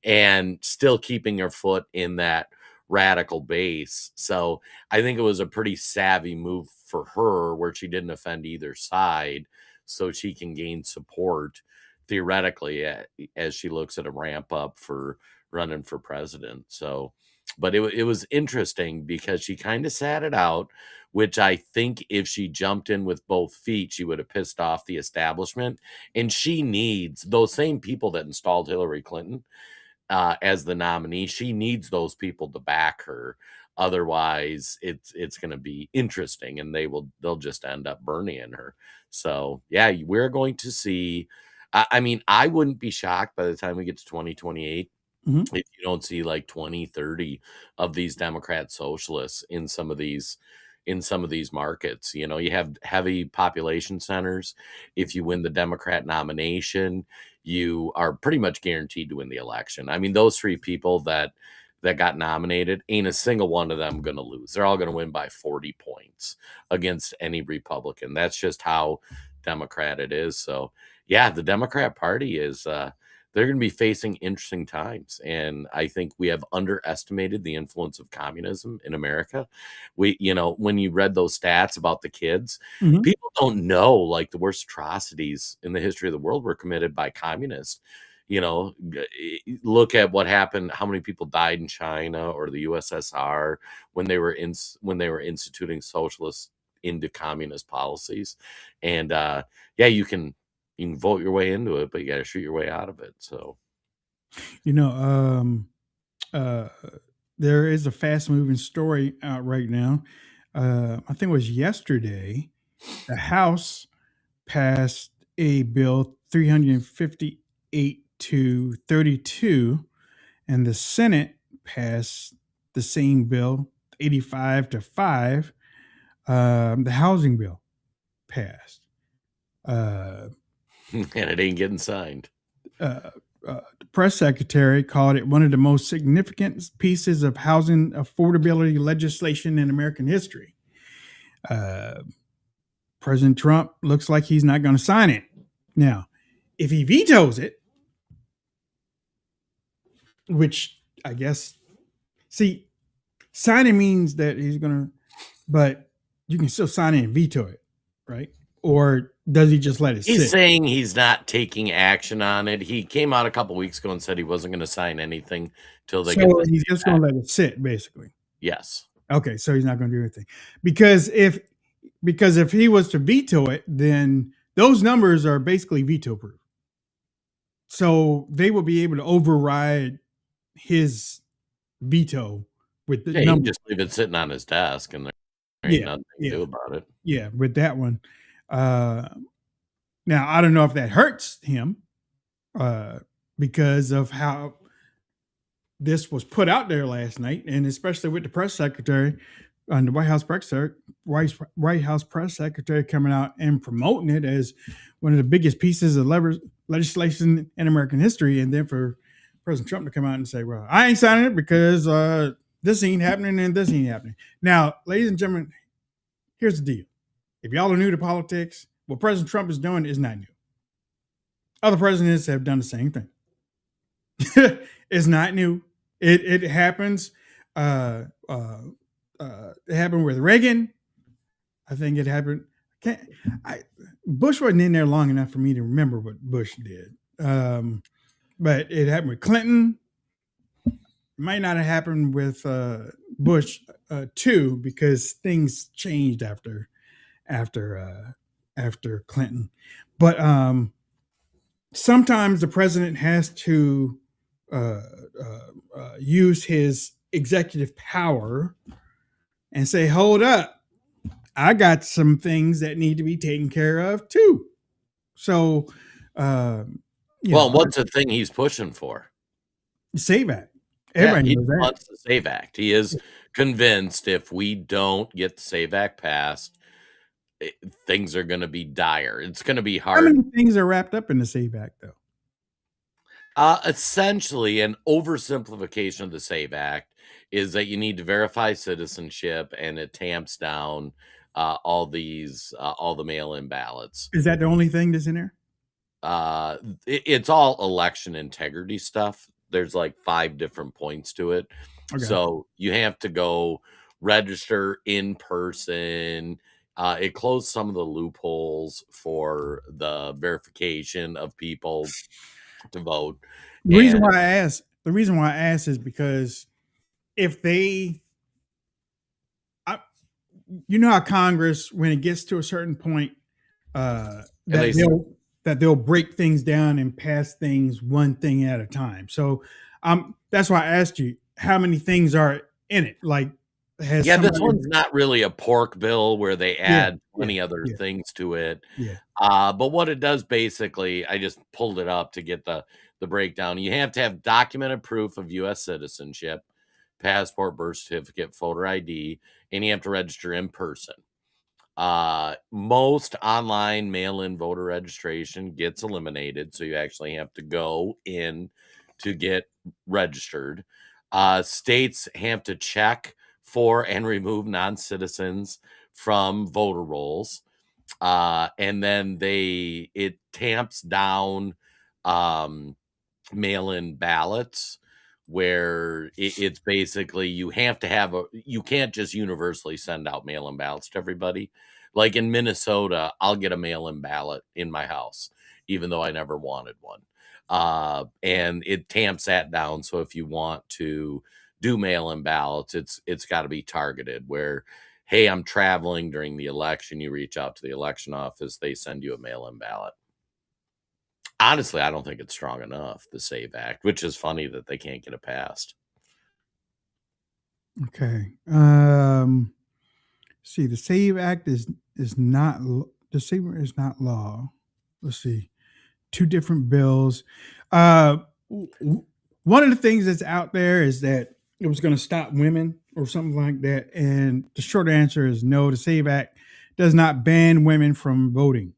and still keeping her foot in that radical base. So I think it was a pretty savvy move for her, where she didn't offend either side, so she can gain support theoretically as she looks at a ramp up for running for president. So, but it was interesting because she kind of sat it out, which I think if she jumped in with both feet, she would have pissed off the establishment. And she needs those same people that installed Hillary Clinton as the nominee. She needs those people to back her. Otherwise, it's going to be interesting, and they'll just end up burning her. So yeah, we're going to see. I mean, I wouldn't be shocked by the time we get to 2028 if you don't see like 20, 30 of these Democrat socialists in some of these markets. You have heavy population centers. If you win the Democrat nomination, you are pretty much guaranteed to win the election. I mean, those three people that got nominated, ain't a single one of them going to lose. They're all going to win by 40 points against any Republican. That's just how Democrat it is. So yeah, the Democrat Party is, they're going to be facing interesting times. And I think we have underestimated the influence of communism in America. When you read those stats about the kids, people don't know, like, the worst atrocities in the history of the world were committed by communists. Look at what happened, how many people died in China or the USSR when they were instituting socialist into communist policies. And yeah, you can vote your way into it, but you got to shoot your way out of it. So, there is a fast moving story out right now. I think it was yesterday. The House passed a bill 358 to 32, and the Senate passed the same bill 85 to 5. The housing bill passed. And it ain't getting signed. The press secretary called it one of the most significant pieces of housing affordability legislation in American history. President Trump looks like he's not going to sign it. Now, if he vetoes it, which I guess, see, signing means that he's going to, but you can still sign it and veto it, right? Or does he just let it He's sit? saying he's not taking action on it. He came out a couple weeks ago and said he wasn't going to sign anything till they get So this. he's just going to let it sit, basically. Yes. Okay, so he's not going to do anything because if he was to veto it, then those numbers are basically veto proof. So they will be able to override his veto with the Yeah, he number. can just leave it sitting on his desk, and there ain't nothing to do about it. Yeah, with that one. Now I don't know if that hurts him because of how this was put out there last night, and especially with the press secretary and the White House press secretary coming out and promoting it as one of the biggest pieces of legislation in American history, and then for President Trump to come out and say, "Well, I ain't signing it because this ain't happening and this ain't happening." Now, ladies and gentlemen, here's the deal: if y'all are new to politics, what President Trump is doing is not new. Other presidents have done the same thing. It's not new. It happens. It happened with Reagan. I think it happened. Bush wasn't in there long enough for me to remember what Bush did. But it happened with Clinton. It might not have happened with Bush too, because things changed after Clinton. But sometimes the president has to use his executive power and say, "Hold up, I got some things that need to be taken care of too." So, what's the thing he's pushing for? The SAVE Act. Everybody knows that. Wants the SAVE Act. He is convinced if we don't get the SAVE Act passed, things are going to be dire. It's going to be hard. How many things are wrapped up in the SAVE Act, though? Essentially, an oversimplification of the SAVE Act is that you need to verify citizenship, and it tamps down all the mail-in ballots. Is that the only thing that's in there? It's all election integrity stuff. There's like 5 different points to it. Okay. So you have to go register in person. It closed some of the loopholes for the verification of people to vote. The reason why I ask is because if they, you know how Congress, when it gets to a certain point, that they'll break things down and pass things one thing at a time. So that's why I asked you how many things are in it. Like, this one's not really a pork bill where they add many other things to it. Yeah. But what it does basically, I just pulled it up to get the breakdown. You have to have documented proof of U.S. citizenship, passport, birth certificate, photo ID, and you have to register in person. Most online mail-in voter registration gets eliminated, so you actually have to go in to get registered. States have to check for and remove non-citizens from voter rolls, and then it tamps down mail-in ballots, where it's basically you have to you can't just universally send out mail-in ballots to everybody. Like in Minnesota, I'll get a mail-in ballot in my house, even though I never wanted one. And it tamps that down. So if you want to do mail-in ballots, it's got to be targeted, where, hey, I'm traveling during the election. You reach out to the election office, they send you a mail-in ballot. Honestly, I don't think it's strong enough, the SAVE Act, which is funny that they can't get it passed. Okay. See, the SAVE Act is not law. Let's see. 2 different bills. One of the things that's out there is that it was going to stop women or something like that. And the short answer is no, the SAVE Act does not ban women from voting.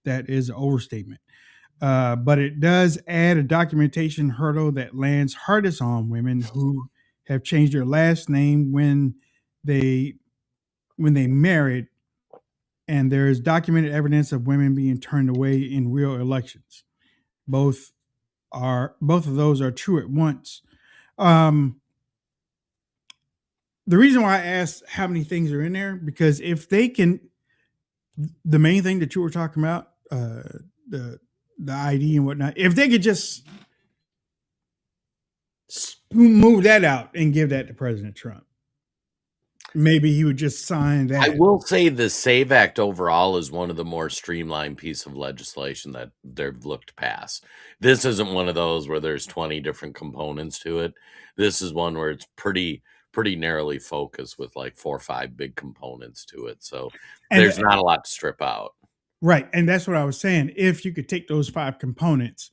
That is an overstatement. but it does add a documentation hurdle that lands hardest on women who have changed their last name when they married, and there is documented evidence of women being turned away in real elections. Both of those are true at once. The reason why I asked how many things are in there, because if they can, the main thing that you were talking about, the ID and whatnot, if they could just move that out and give that to President Trump, maybe he would just sign that. I will say the SAVE Act overall is one of the more streamlined piece of legislation that they've looked past. This isn't one of those where there's 20 different components to it. This is one where it's pretty narrowly focused with like 4 or 5 big components to it. So there's not a lot to strip out. Right. And that's what I was saying. If you could take those 5 components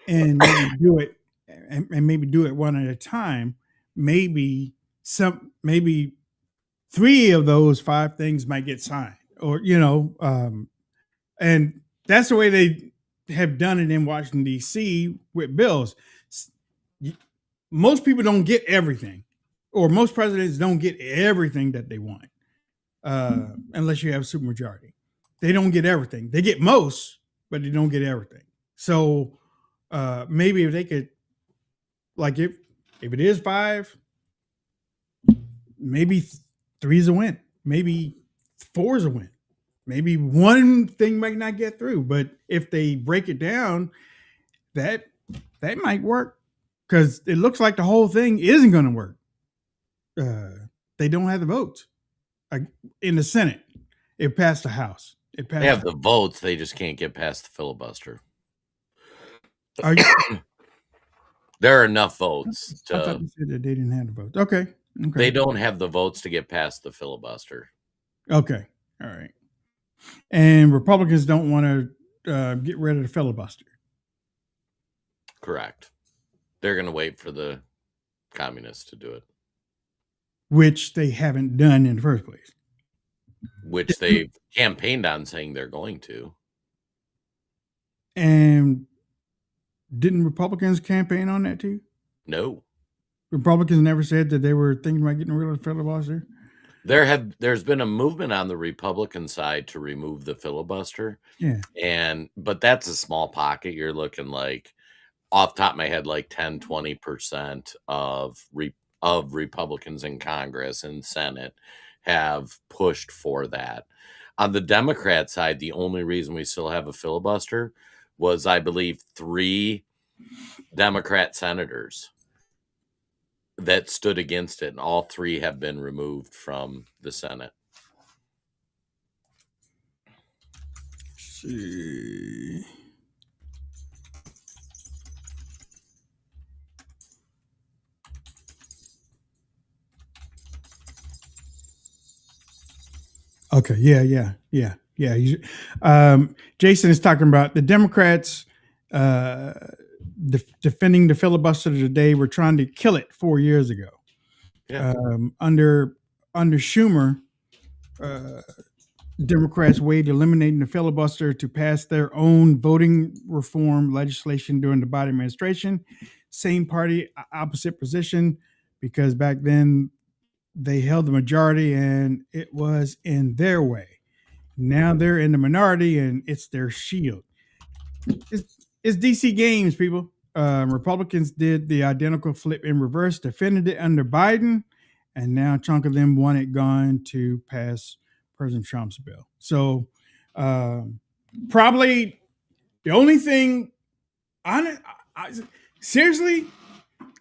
and maybe do it and maybe do it one at a time, maybe 3 of those 5 things might get signed, or, and that's the way they have done it in Washington, D.C. with bills. Most people don't get everything, or most presidents don't get everything that they want, unless you have a supermajority. They don't get everything. They get most, but they don't get everything. So maybe if they could, like if it is 5, maybe 3 is a win. Maybe 4 is a win. Maybe one thing might not get through, but if they break it down, that might work, because it looks like the whole thing isn't going to work. They don't have the votes in the Senate. It passed the House. They have the votes. They just can't get past the filibuster. There are enough votes I thought you said that they didn't have the votes. Okay. They don't have the votes to get past the filibuster. Okay. All right. And Republicans don't want to get rid of the filibuster. Correct. They're going to wait for the communists to do it, which they haven't done in the first place. Which they've campaigned on saying they're going to. And didn't Republicans campaign on that too? No. Republicans never said that they were thinking about getting rid of the filibuster? There's been a movement on the Republican side to remove the filibuster. Yeah. But that's a small pocket. You're looking like, off the top of my head, like 10-20% of Republicans in Congress and Senate have pushed for that. On the Democrat side, the only reason we still have a filibuster was, I believe, 3 Democrat senators that stood against it, and all 3 have been removed from the Senate. Let's see. Okay. Yeah. Jason is talking about the Democrats defending the filibuster today. Were trying to kill it 4 years ago. Yeah. Under Schumer, Democrats weighed eliminating the filibuster to pass their own voting reform legislation during the Biden administration. Same party, opposite position, because back then they held the majority and it was in their way. Now they're in the minority and it's their shield. It's DC games, people. Republicans did the identical flip in reverse, defended it under Biden, and now a chunk of them want it gone to pass President Trump's bill. So probably the only thing, seriously,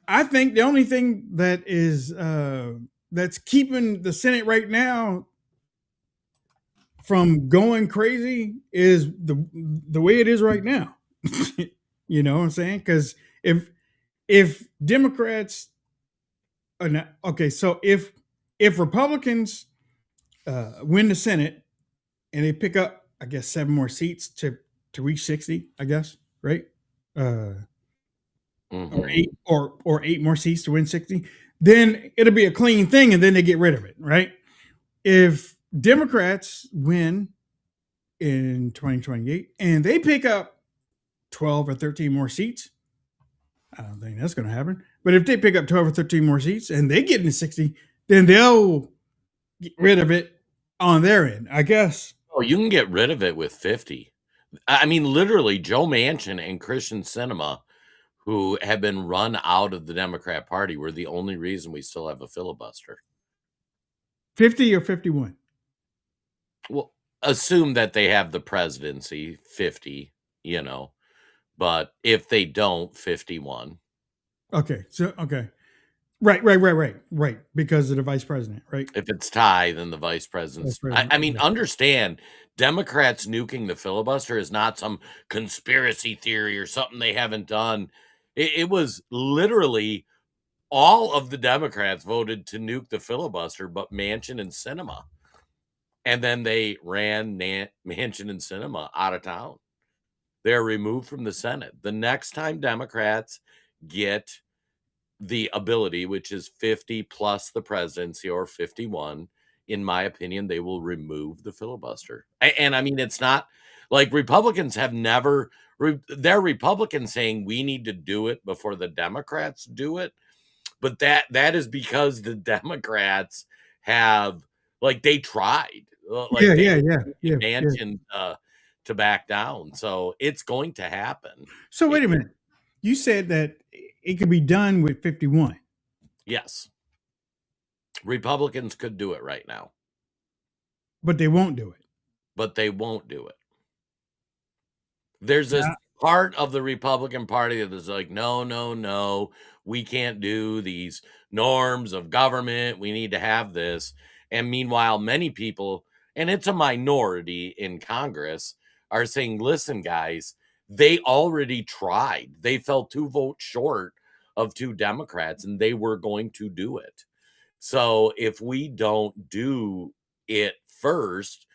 I think the only thing that is that's keeping the Senate right now from going crazy is the way it is right now. You know what I'm saying? Because if Democrats are not, okay, so if Republicans win the Senate and they pick up, I guess, 7 more seats to reach 60, I guess, right? Or 8 more seats to win 60, then it'll be a clean thing, and then they get rid of it, right? If Democrats win in 2028 and they pick up 12 or 13 more seats. I don't think that's going to happen. But if they pick up 12 or 13 more seats and they get into 60, then they'll get rid of it on their end, I guess. Oh, you can get rid of it with 50. I mean, literally, Joe Manchin and Christian Sinema, who have been run out of the Democrat Party, were the only reason we still have a filibuster. 50 or 51? Well, assume that they have the presidency, 50, but if they don't, 51. Okay. So, okay. Right. Because of the vice president, right? If it's tie, then the vice president's. I mean, understand, Democrats nuking the filibuster is not some conspiracy theory or something they haven't done. It was literally all of the Democrats voted to nuke the filibuster, but Manchin and Sinema. And then they ran Manchin and Sinema out of town. They're removed from the Senate. The next time Democrats get the ability, which is 50 plus the presidency or 51, in my opinion, they will remove the filibuster. And I mean, it's not like Republicans have never, they're Republicans saying we need to do it before the Democrats do it. But that is because the Democrats have, like, they tried. Like Manchin to back down. So it's going to happen. So wait a minute. You said that it could be done with 51. Yes. Republicans could do it right now. But they won't do it. But they won't do it. There's this part of the Republican Party that is like, no, we can't do these norms of government. We need to have this. And meanwhile, many people, and it's a minority in Congress, are saying, listen, guys, they already tried. They fell 2 votes short of 2 Democrats, and they were going to do it. So if we don't do it first,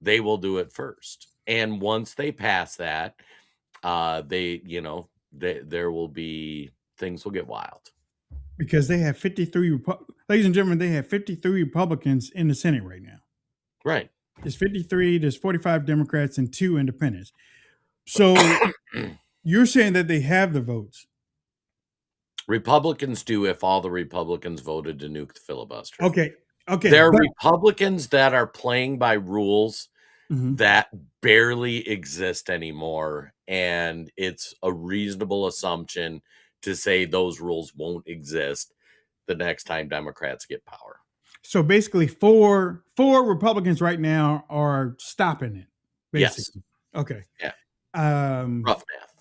they will do it first. And once they pass that, there will be, things will get wild. Because they have 53, ladies and gentlemen, they have 53 Republicans in the Senate right now. Right. There's 53, there's 45 Democrats and 2 independents. So you're saying that they have the votes. Republicans do if all the Republicans voted to nuke the filibuster. Okay. There are Republicans that are playing by rules that barely exist anymore. And it's a reasonable assumption to say those rules won't exist the next time Democrats get power. So basically, four Republicans right now are stopping it. Basically. Yes. Okay. Yeah. Rough math.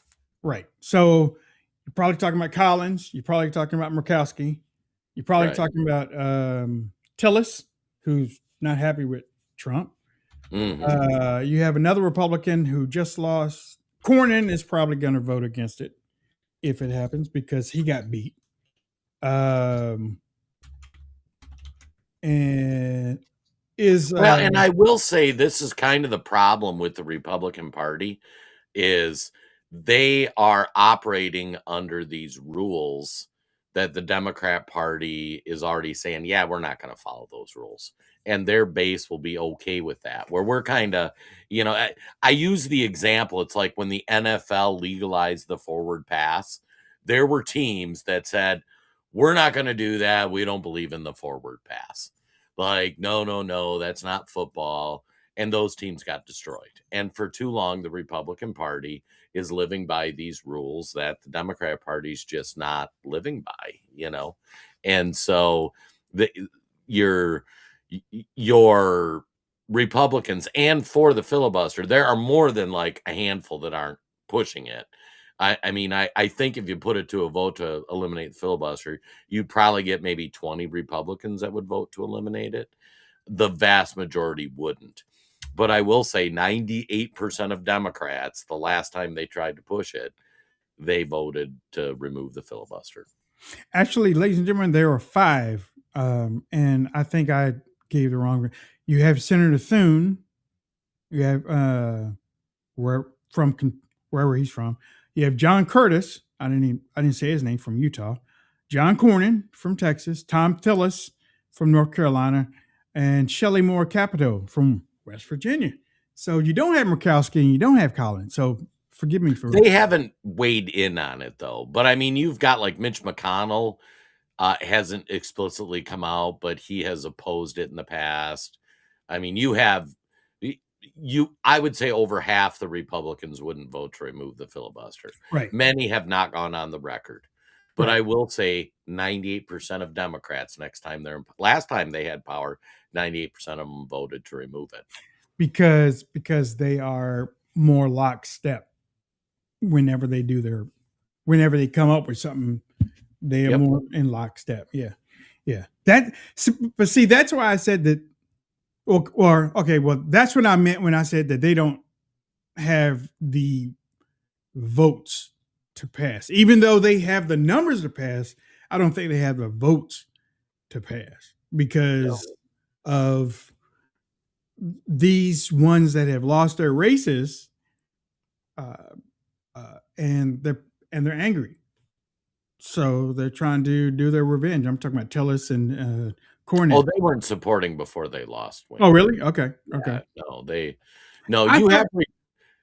Right. So you're probably talking about Collins. You're probably talking about Murkowski. You're probably talking about Tillis, who's not happy with Trump. You have another Republican who just lost. Cornyn is probably going to vote against it if it happens because he got beat. And I will say this is kind of the problem with the Republican Party is they are operating under these rules that the Democrat Party is already saying, yeah, we're not going to follow those rules. And their base will be okay with that. Where we're kind of, I use the example. It's like when the NFL legalized the forward pass, there were teams that said, we're not going to do that. We don't believe in the forward pass. Like, no, that's not football. And those teams got destroyed. And for too long, the Republican Party is living by these rules that the Democrat Party's just not living by, And so your Republicans, and for the filibuster, there are more than like a handful that aren't pushing it. I think if you put it to a vote to eliminate the filibuster, you'd probably get maybe 20 Republicans that would vote to eliminate it. The vast majority wouldn't. But I will say 98% of Democrats, the last time they tried to push it, they voted to remove the filibuster. Actually, ladies and gentlemen, there are 5. And I think I gave the wrong. You have Senator Thune. You have wherever he's from. You have John Curtis. I didn't say his name, from Utah. John Cornyn from Texas. Tom Tillis from North Carolina, and Shelley Moore Capito from West Virginia. So you don't have Murkowski and you don't have Collins. So Forgive me for They haven't weighed in on it though. But I mean, you've got like Mitch McConnell hasn't explicitly come out, but he has opposed it in the past. I mean, I would say over half the Republicans wouldn't vote to remove the filibuster. Right. Many have not gone on the record. But Right. I will say 98% of Democrats last time they had power, 98% of them voted to remove it. because they are more lockstep whenever they come up with something, they are more in lockstep. Yeah. But see, that's why I said that. That's what I meant when I said that they don't have the votes to pass. Even though they have the numbers to pass, I don't think they have the votes to pass because of these ones that have lost their races, and they're angry. So they're trying to do their revenge. I'm talking about Tillis and Cornyn. Oh, they weren't supporting before they lost. Oh, really? Okay. Okay.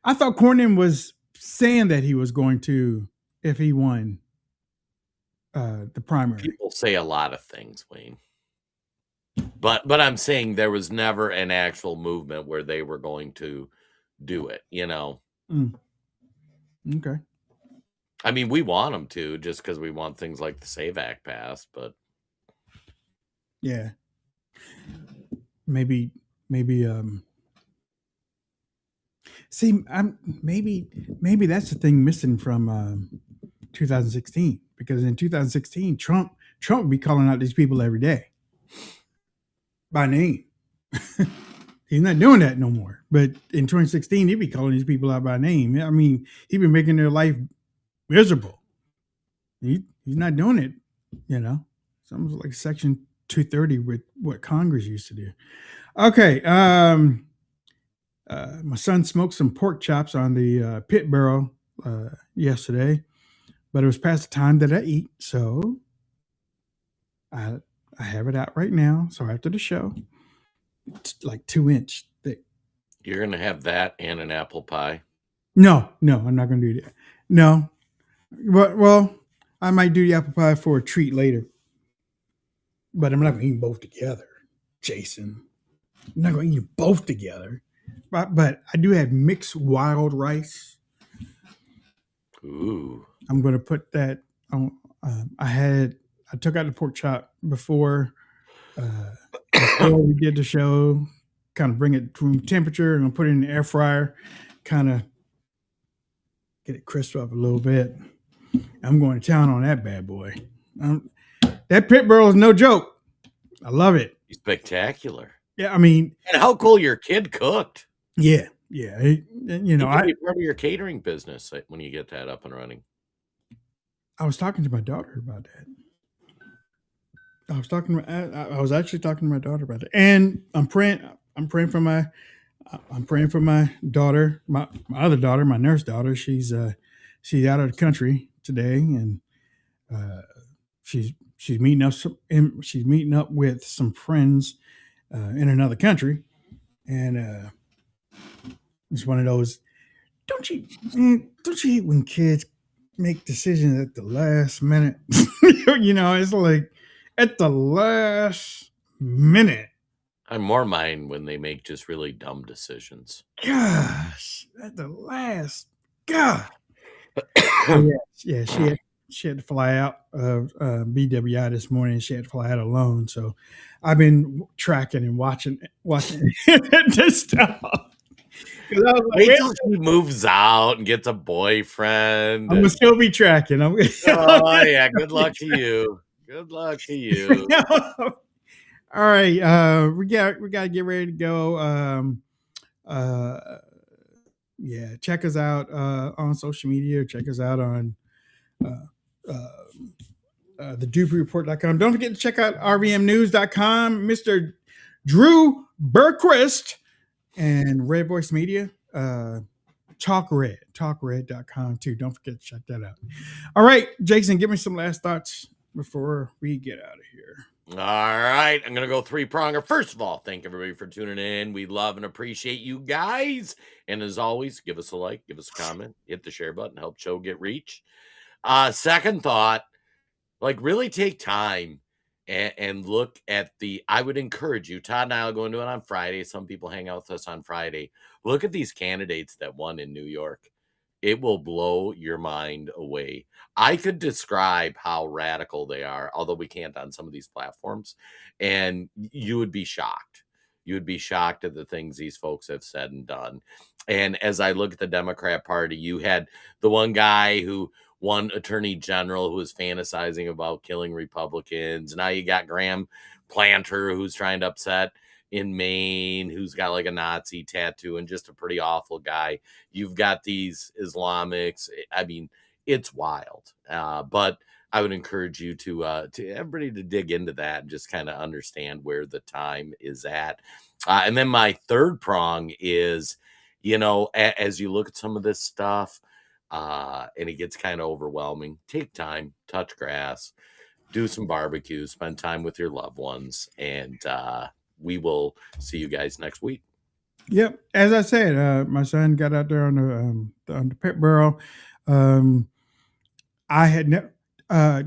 I thought Cornyn was saying that he was going to, if he won the primary. People say a lot of things, Wayne. But I'm saying there was never an actual movement where they were going to do it, Okay. I mean, we want them to just because we want things like the SAVE Act passed, but yeah, maybe see, maybe that's the thing missing from 2016, because in 2016 Trump would be calling out these people every day by name. He's not doing that no more. But in 2016, he'd be calling these people out by name. I mean, he'd been making their life miserable. He's not doing it, It's almost like Section 230 with what Congress used to do. Okay. My son smoked some pork chops on the pit barrel yesterday, but it was past the time that I eat, so I have it out right now. So after the show, it's like 2-inch thick. You're gonna have that and an apple pie. No, I'm not gonna do that. No, but well, I might do the apple pie for a treat later, but I'm not gonna eat them both together, Jason. I'm not gonna eat them both together. But I do have mixed wild rice. Ooh. I'm going to put that on. I took out the pork chop before we did the show, kind of bring it to room temperature, and I'll put it in the air fryer, kind of get it crisp up a little bit. I'm going to town on that bad boy. That pit barrel is no joke. I love it. Spectacular. Yeah, I mean, and how cool your kid cooked. Yeah. It can be part of your catering business when you get that up and running. I was talking to my daughter about that. I was actually talking to my daughter about it, and I'm praying for my daughter, my other daughter, my nurse daughter. She's out of the country today, and she's meeting up with some friends in another country, and it's one of those. Don't you hate when kids make decisions at the last minute? It's like at the last minute. I'm more mine when they make just really dumb decisions. Gosh, at the last. God. Yeah, she had to fly out of BWI this morning. She had to fly out alone. So I've been tracking and watching this stuff. Wait till she moves out and gets a boyfriend. I'm gonna still be tracking. Oh yeah, good luck to you. Good luck to you. All right, we got to get ready to go. Yeah, check us out on social media. Check us out on thedupreport.com. Don't forget to check out rvmnews.com. Mr. Drew Berquist and Red Voice Media, TalkRed.com too. Don't forget to check that out. All right, Jason, give me some last thoughts before we get out of here. All right, I'm going to go three-pronger. First of all, thank everybody for tuning in. We love and appreciate you guys. And as always, give us a like, give us a comment, hit the share button, help show get reach. Second thought, like really take time and look at I would encourage you, Todd and I will go into it on Friday. Some people hang out with us on Friday. Look at these candidates that won in New York. It will blow your mind away. I could describe how radical they are, although we can't on some of these platforms, and you would be shocked. You would be shocked at the things these folks have said and done. And as I look at the Democrat Party, you had the one guy who won attorney general who was fantasizing about killing Republicans. Now you got Graham Planter, who's trying to upset in Maine, who's got like a Nazi tattoo and just a pretty awful guy. You've got these Islamics. I mean, it's wild. But I would encourage you to everybody to dig into that and just kind of understand where the time is at. And then my third prong is, as you look at some of this stuff, and it gets kind of overwhelming, take time, touch grass, do some barbecue, spend time with your loved ones, and we will see you guys next week. Yep. As I said, my son got out there on the pit barrel. I had never.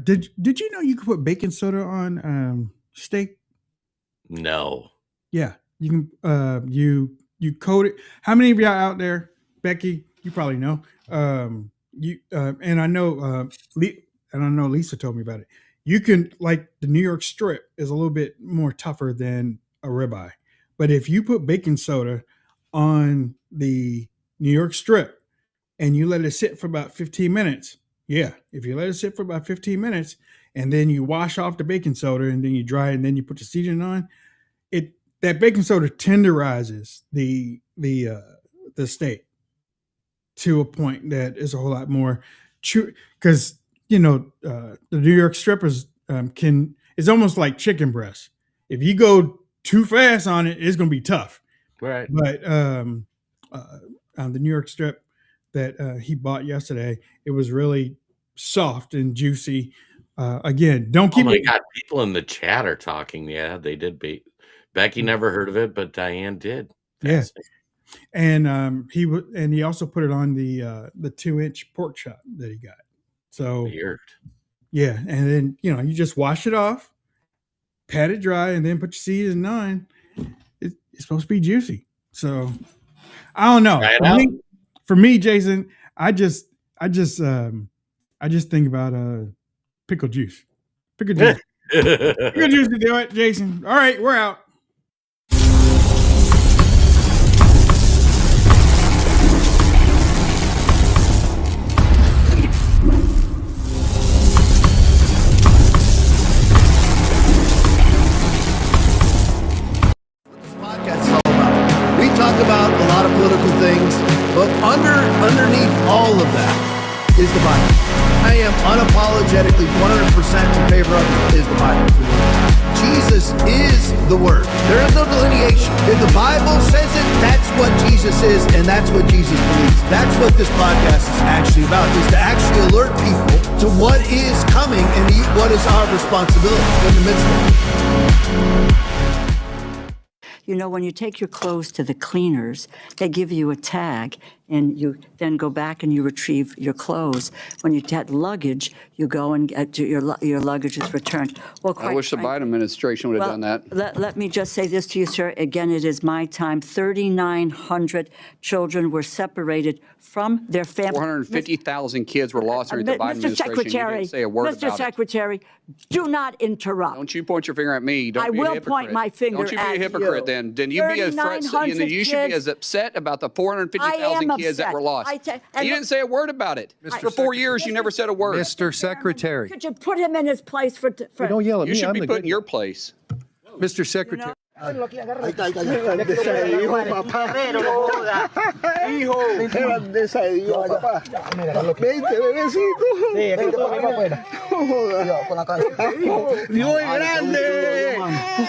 Did you know you could put baking soda on steak? No. Yeah, you can. You coat it. How many of y'all out there, Becky? You probably know. And I know. And I know Lisa told me about it. You can, like, the New York strip is a little bit more tougher than a ribeye, but if you put baking soda on the New York strip and you let it sit for about 15 minutes, if you let it sit for about 15 minutes and then you wash off the baking soda and then you dry it and then you put the seasoning on, that baking soda tenderizes the steak to a point that is a whole lot more chew, because the New York strippers it's almost like chicken breast. If you go too fast on it, it's going to be tough. Right. But on the New York strip that he bought yesterday, it was really soft and juicy. Again, don't keep. Oh my God! People in the chat are talking. Yeah, they did. Becky never heard of it, but Diane did. Yeah. And he also put it on the 2-inch pork chop that he got. So weird. Yeah, and then you just wash it off, pat it dry, and then put your seasoning on. It's supposed to be juicy. So I don't know. For me, Jason, I just think about pickle juice. Pickle juice. Pickle juice to do it, Jason. All right, we're out. About a lot of political things, but underneath all of that is the Bible. I am unapologetically 100% in favor of is the Bible. Jesus is the Word. There is no delineation. If the Bible says it, that's what Jesus is, and that's what Jesus believes. That's what this podcast is actually about, is to actually alert people to what is coming and what is our responsibility in the midst of it. When you take your clothes to the cleaners, they give you a tag, and you then go back and you retrieve your clothes. When you get luggage, you go and get your luggage is returned. Well, I wish the Biden administration would have done that. Let me just say this to you, sir. Again, it is my time. 3,900 children were separated from their families. 450,000 kids were lost during the Biden administration. You didn't say a word about it. Mr. Secretary, do not interrupt. Don't you point your finger at me. Don't I be a will hypocrite. point my finger Don't you be at a hypocrite you. then. Then you be a threat. You should be as upset about the 450,000 kids that were lost. You didn't say a word about it. For 4 years, you never said a word. Mr. Secretary. Could you put him in his place for don't yell at me. You should I'm be the put in good your place. Mr. Secretary. Dios es grande.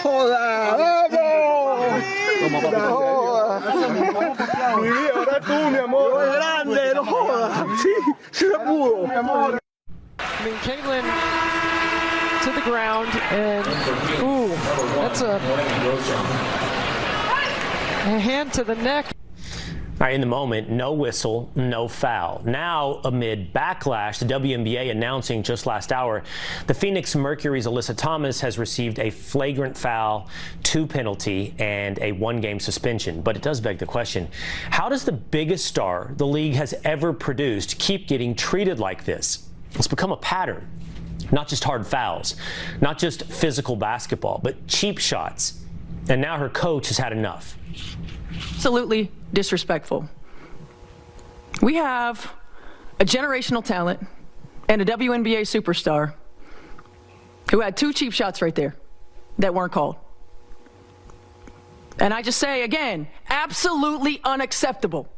Joda, mi vida, ahora tú, mi amor. Dios es grande, no jodas. Sí, se pudo. Mi amor. I mean, Caitlin to the ground, and ooh, that's a hand to the neck. All right, in the moment, no whistle, no foul. Now, amid backlash, the WNBA announcing just last hour, the Phoenix Mercury's Alyssa Thomas has received a flagrant foul, 2 penalty, and a 1-game suspension. But it does beg the question, how does the biggest star the league has ever produced keep getting treated like this? It's become a pattern. Not just hard fouls, not just physical basketball, but cheap shots. And now her coach has had enough. Absolutely disrespectful. We have a generational talent and a WNBA superstar who had 2 cheap shots right there that weren't called. And I just say again, absolutely unacceptable.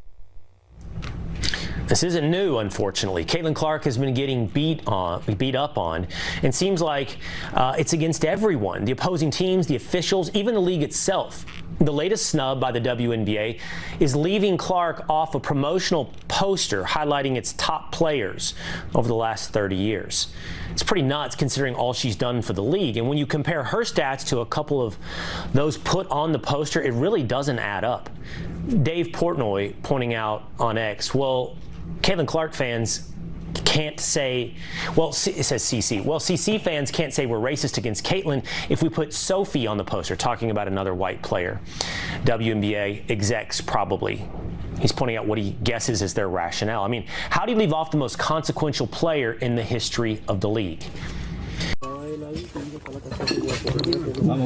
This isn't new, unfortunately. Caitlin Clark has been getting beat up on, and seems like it's against everyone. The opposing teams, the officials, even the league itself. The latest snub by the WNBA is leaving Clark off a promotional poster highlighting its top players over the last 30 years. It's pretty nuts considering all she's done for the league. And when you compare her stats to a couple of those put on the poster, it really doesn't add up. Dave Portnoy pointing out on X, well, Caitlin Clark fans can't say, well, it says CC. Well, CC fans can't say we're racist against Caitlin if we put Sophie on the poster, talking about another white player. WNBA execs probably. He's pointing out what he guesses is their rationale. I mean, how do you leave off the most consequential player in the history of the league? Vamos,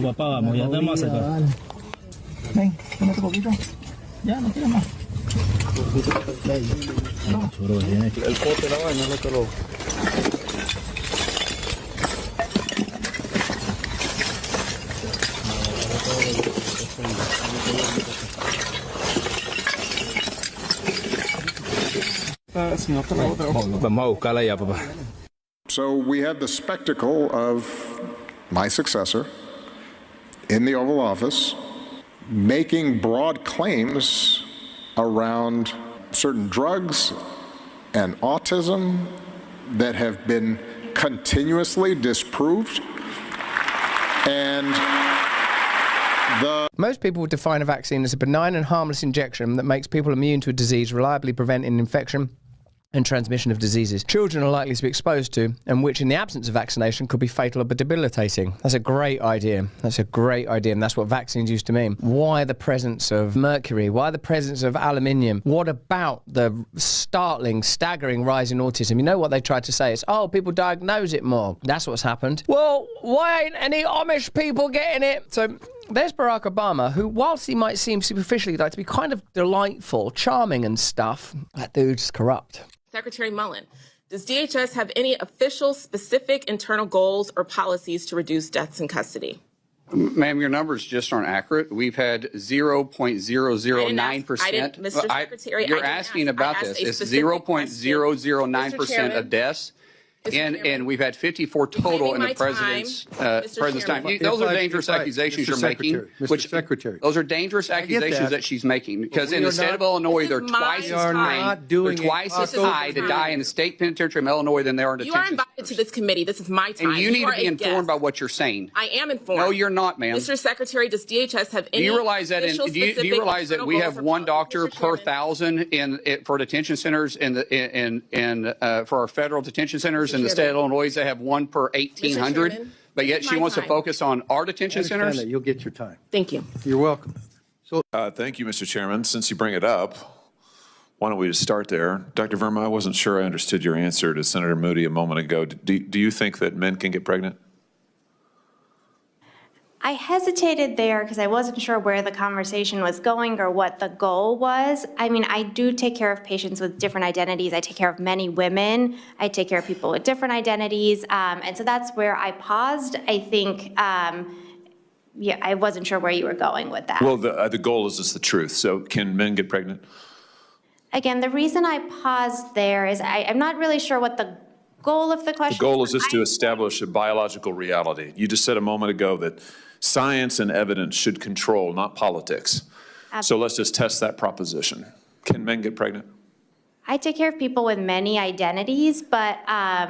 papá, vamos, ya tenemos acá. Ven, tómate poquito. Ya, no quieres más. El pote la vaina, no te lo. Vamos a buscarla ya, papá. So we had the spectacle of my successor in the Oval Office making broad claims around certain drugs and autism that have been continuously disproved. And most people would define a vaccine as a benign and harmless injection that makes people immune to a disease, reliably preventing infection and transmission of diseases children are likely to be exposed to, and which in the absence of vaccination could be fatal or debilitating. That's a great idea. That's a great idea, and that's what vaccines used to mean. Why the presence of mercury? Why the presence of aluminium? What about the startling, staggering rise in autism? You know what they tried to say? It's, oh, people diagnose it more. That's what's happened. Well, why ain't any Amish people getting it? So there's Barack Obama, who, whilst he might seem superficially like to be kind of delightful, charming and stuff, that dude's corrupt. Secretary Mullen, does DHS have any official, specific internal goals or policies to reduce deaths in custody? Ma'am, your numbers just aren't accurate. We've had 0.009%. Mr. Secretary, you're asking about this. It's 0.009% of deaths. And we've had 54 total in the president's time. Those are dangerous accusations you're making. Mr. Secretary. Those are dangerous accusations that she's making. Because in the state of Illinois, they're twice as high to die in the state penitentiary of Illinois than they are in detention. You are invited to this committee. This is my time. And you need to be informed by what you're saying. I am informed. No, you're not, ma'am. Mr. Secretary, does DHS have any do you realize that we have one doctor per 1,000 for detention centers for our federal detention centers in the state of Illinois? They have one per 1,800, but yet she wants to focus on our detention centers. You'll get your time. Thank you. You're welcome. Thank you, Mr. Chairman. Since you bring it up, why don't we just start there? Dr. Verma, I wasn't sure I understood your answer to Senator Moody a moment ago. Do you think that men can get pregnant? I hesitated there because I wasn't sure where the conversation was going or what the goal was. I mean, I do take care of patients with different identities. I take care of many women. I take care of people with different identities. And so that's where I paused. I think, yeah, I wasn't sure where you were going with that. Well, the goal is just the truth. So can men get pregnant? Again, the reason I paused there is I'm not really sure what the goal of the question is. The goal is just to establish a biological reality. You just said a moment ago that science and evidence should control, not politics. Absolutely. So let's just test that proposition. Can men get pregnant? I take care of people with many identities, but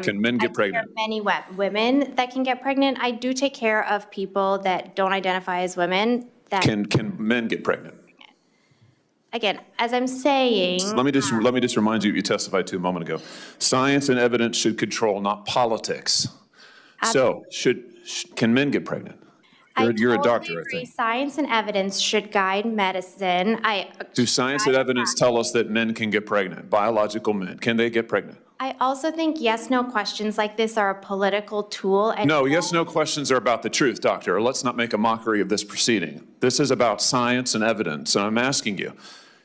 Can men get I take care pregnant? of many women that can get pregnant. I do take care of people that don't identify as women. That Can men get pregnant? again, as I'm saying, Let me just remind you what you testified to a moment ago. Science and evidence should control, not politics. So can men get pregnant? You're a doctor, I agree. think. Science and evidence should guide medicine. Do science and evidence tell us that men can get pregnant? Biological men, can they get pregnant? I also think yes/no questions like this are a political tool. And No, yes/no questions are about the truth, doctor. Let's not make a mockery of this proceeding. This is about science and evidence, and I'm asking you.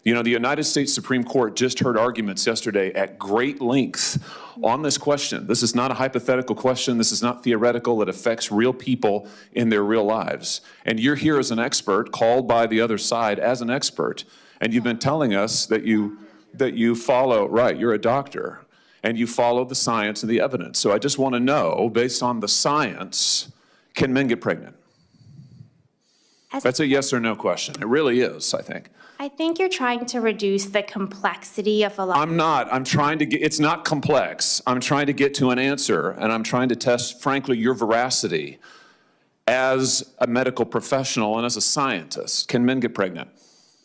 You know, the United States Supreme Court just heard arguments yesterday at great length on this question. This is not a hypothetical question. This is not theoretical. It affects real people in their real lives. And you're here as an expert, called by the other side as an expert, and you've been telling us that you follow, right, you're a doctor, and you follow the science and the evidence. So I just want to know, based on the science, can men get pregnant? That's a yes or no question. It really is, I think. I think you're trying to reduce the complexity of a lot. I'm not. I'm trying to get, it's not complex. I'm trying to get to an answer, and I'm trying to test, frankly, your veracity as a medical professional and as a scientist. Can men get pregnant?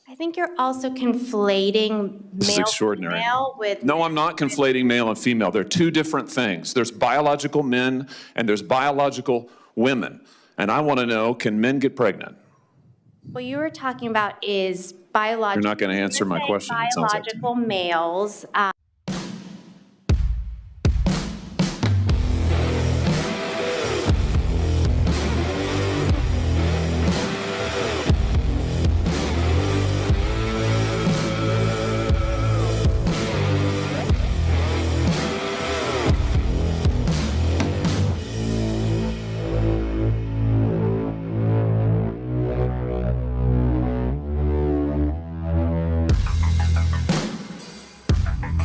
I think you're also conflating This is extraordinary. male with. No, I'm not conflating male and female. They're two different things. There's biological men and there's biological women. And I want to know, can men get pregnant? What you were talking about is biological. You're not going to answer my question, it sounds like to me. Biological males.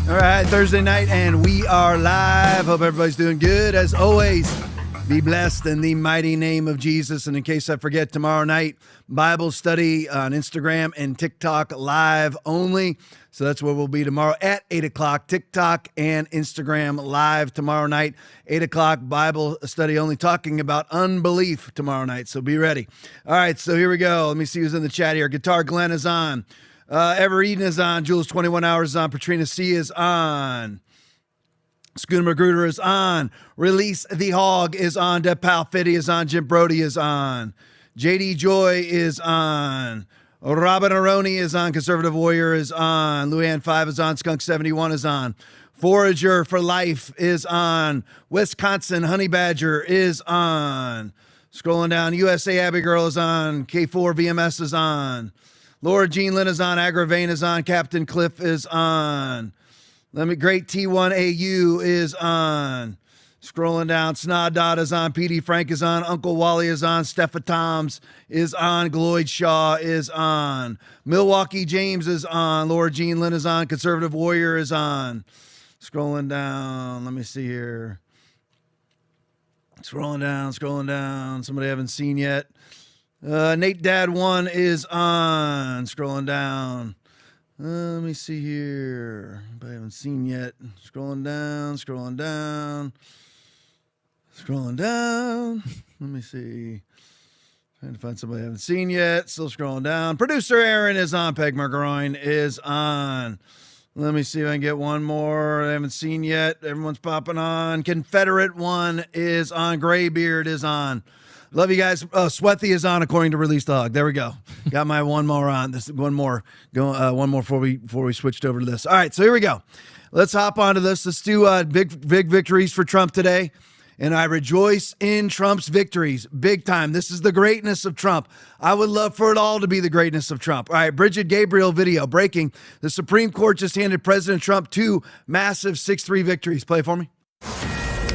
All right, Thursday night, and we are live. Hope everybody's doing good. As always, be blessed in the mighty name of Jesus. And in case I forget, tomorrow night, Bible study on Instagram and TikTok live only. So that's where we'll be tomorrow at 8 o'clock, TikTok and Instagram live tomorrow night, 8 o'clock, Bible study only, talking about unbelief tomorrow night. So be ready. All right, so here we go. Let me see who's in the chat here. Guitar Glenn is on. Ever Eden is on. Jules 21 Hours is on. Patrina C is on. Scooter Magruder is on. Release the Hog is on. Deb Pal Fitty is on. Jim Brody is on. JD Joy is on. Robin Aroni is on. Conservative Warrior is on. Luann 5 is on. Skunk 71 is on. Forager for Life is on. Wisconsin Honey Badger is on. Scrolling down. USA Abbey Girl is on. K4 VMS is on. Laura Jean Lynn is on. Agravane is on. Captain Cliff is on. Great T1AU is on. Scrolling down. Snod Dot is on. PD Frank is on. Uncle Wally is on. Steffa Toms is on. Gloyd Shaw is on. Milwaukee James is on. Laura Jean Lynn is on. Conservative Warrior is on. Scrolling down. Let me see here. Scrolling down. Somebody I haven't seen yet. Nate Dad 1 is on. Scrolling down. Let me see here. I haven't seen yet. Scrolling down. Let me see. Trying to find somebody I haven't seen yet. Still scrolling down. Producer Aaron is on. Peg Margaroin is on. Let me see if I can get one more I haven't seen yet. Everyone's popping on. Confederate 1 is on. Graybeard is on. Love you guys. Sweaty is on according to Release the Hog. There we go. Got my one more on. This one more. One more before we switched over to this. All right, so here we go. Let's hop onto this. Let's do big victories for Trump today. And I rejoice in Trump's victories, big time. This is the greatness of Trump. I would love for it all to be the greatness of Trump. All right, Bridget Gabriel video breaking. The Supreme Court just handed President Trump 2 massive 6-3 victories. Play for me.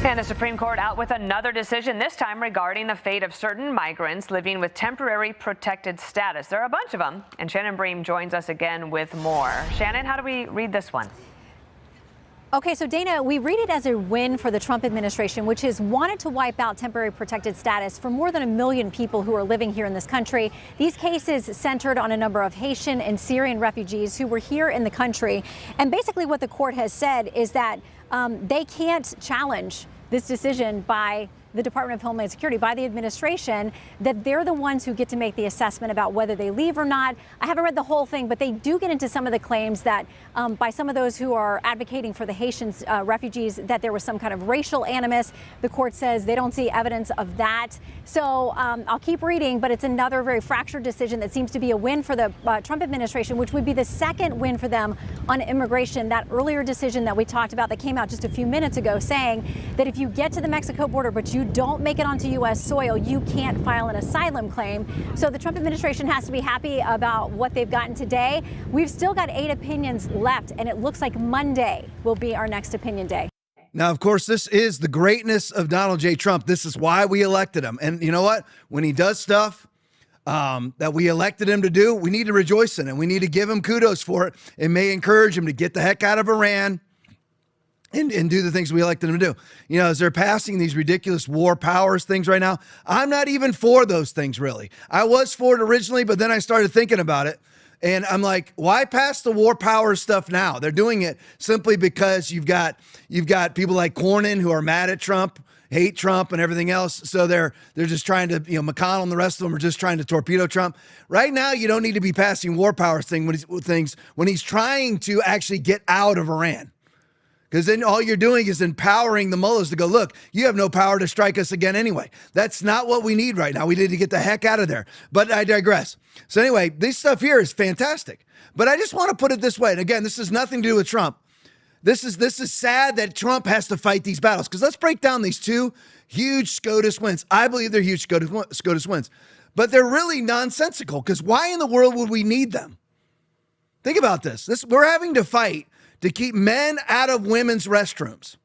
And the Supreme Court out with another decision, this time regarding the fate of certain migrants living with temporary protected status. There are a bunch of them, and Shannon Bream joins us again with more. Shannon, how do we read this one? Okay, so Dana, we read it as a win for the Trump administration, which has wanted to wipe out temporary protected status for more than 1 million people who are living here in this country. These cases centered on a number of Haitian and Syrian refugees who were here in the country. And basically what the court has said is that they can't challenge this decision by the Department of Homeland Security, by the administration, that they're the ones who get to make the assessment about whether they leave or not. I haven't read the whole thing, but they do get into some of the claims that by some of those who are advocating for the Haitian refugees, that there was some kind of racial animus. The court says they don't see evidence of that. So I'll keep reading, but it's another very fractured decision that seems to be a win for the Trump administration, which would be the second win for them on immigration. That earlier decision that we talked about that came out just a few minutes ago saying that if you get to the Mexico border, but you don't make it onto U.S. soil, you can't file an asylum claim. So the Trump administration has to be happy about what they've gotten today. We've still got 8 opinions left, and it looks like Monday will be our next opinion day. Now, of course, this is the greatness of Donald J. Trump. This is why we elected him. And you know what? When he does stuff that we elected him to do, we need to rejoice in it. We need to give him kudos for it. It may encourage him to get the heck out of Iran and do the things we elected him to do. You know, as they're passing these ridiculous war powers things right now, I'm not even for those things, really. I was for it originally, but then I started thinking about it. And I'm like, why pass the war power stuff now? They're doing it simply because you've got people like Cornyn who are mad at Trump, hate Trump and everything else. So they're just trying to, McConnell and the rest of them are just trying to torpedo Trump. Right now, you don't need to be passing war power things when he's trying to actually get out of Iran. Because then all you're doing is empowering the mullahs to go, look, you have no power to strike us again anyway. That's not what we need right now. We need to get the heck out of there. But I digress. So anyway, this stuff here is fantastic. But I just want to put it this way. And again, this has nothing to do with Trump. This is sad that Trump has to fight these battles. Because let's break down these 2 huge SCOTUS wins. I believe they're huge SCOTUS wins. But they're really nonsensical. Because why in the world would we need them? Think about this. We're having to fight to keep men out of women's restrooms.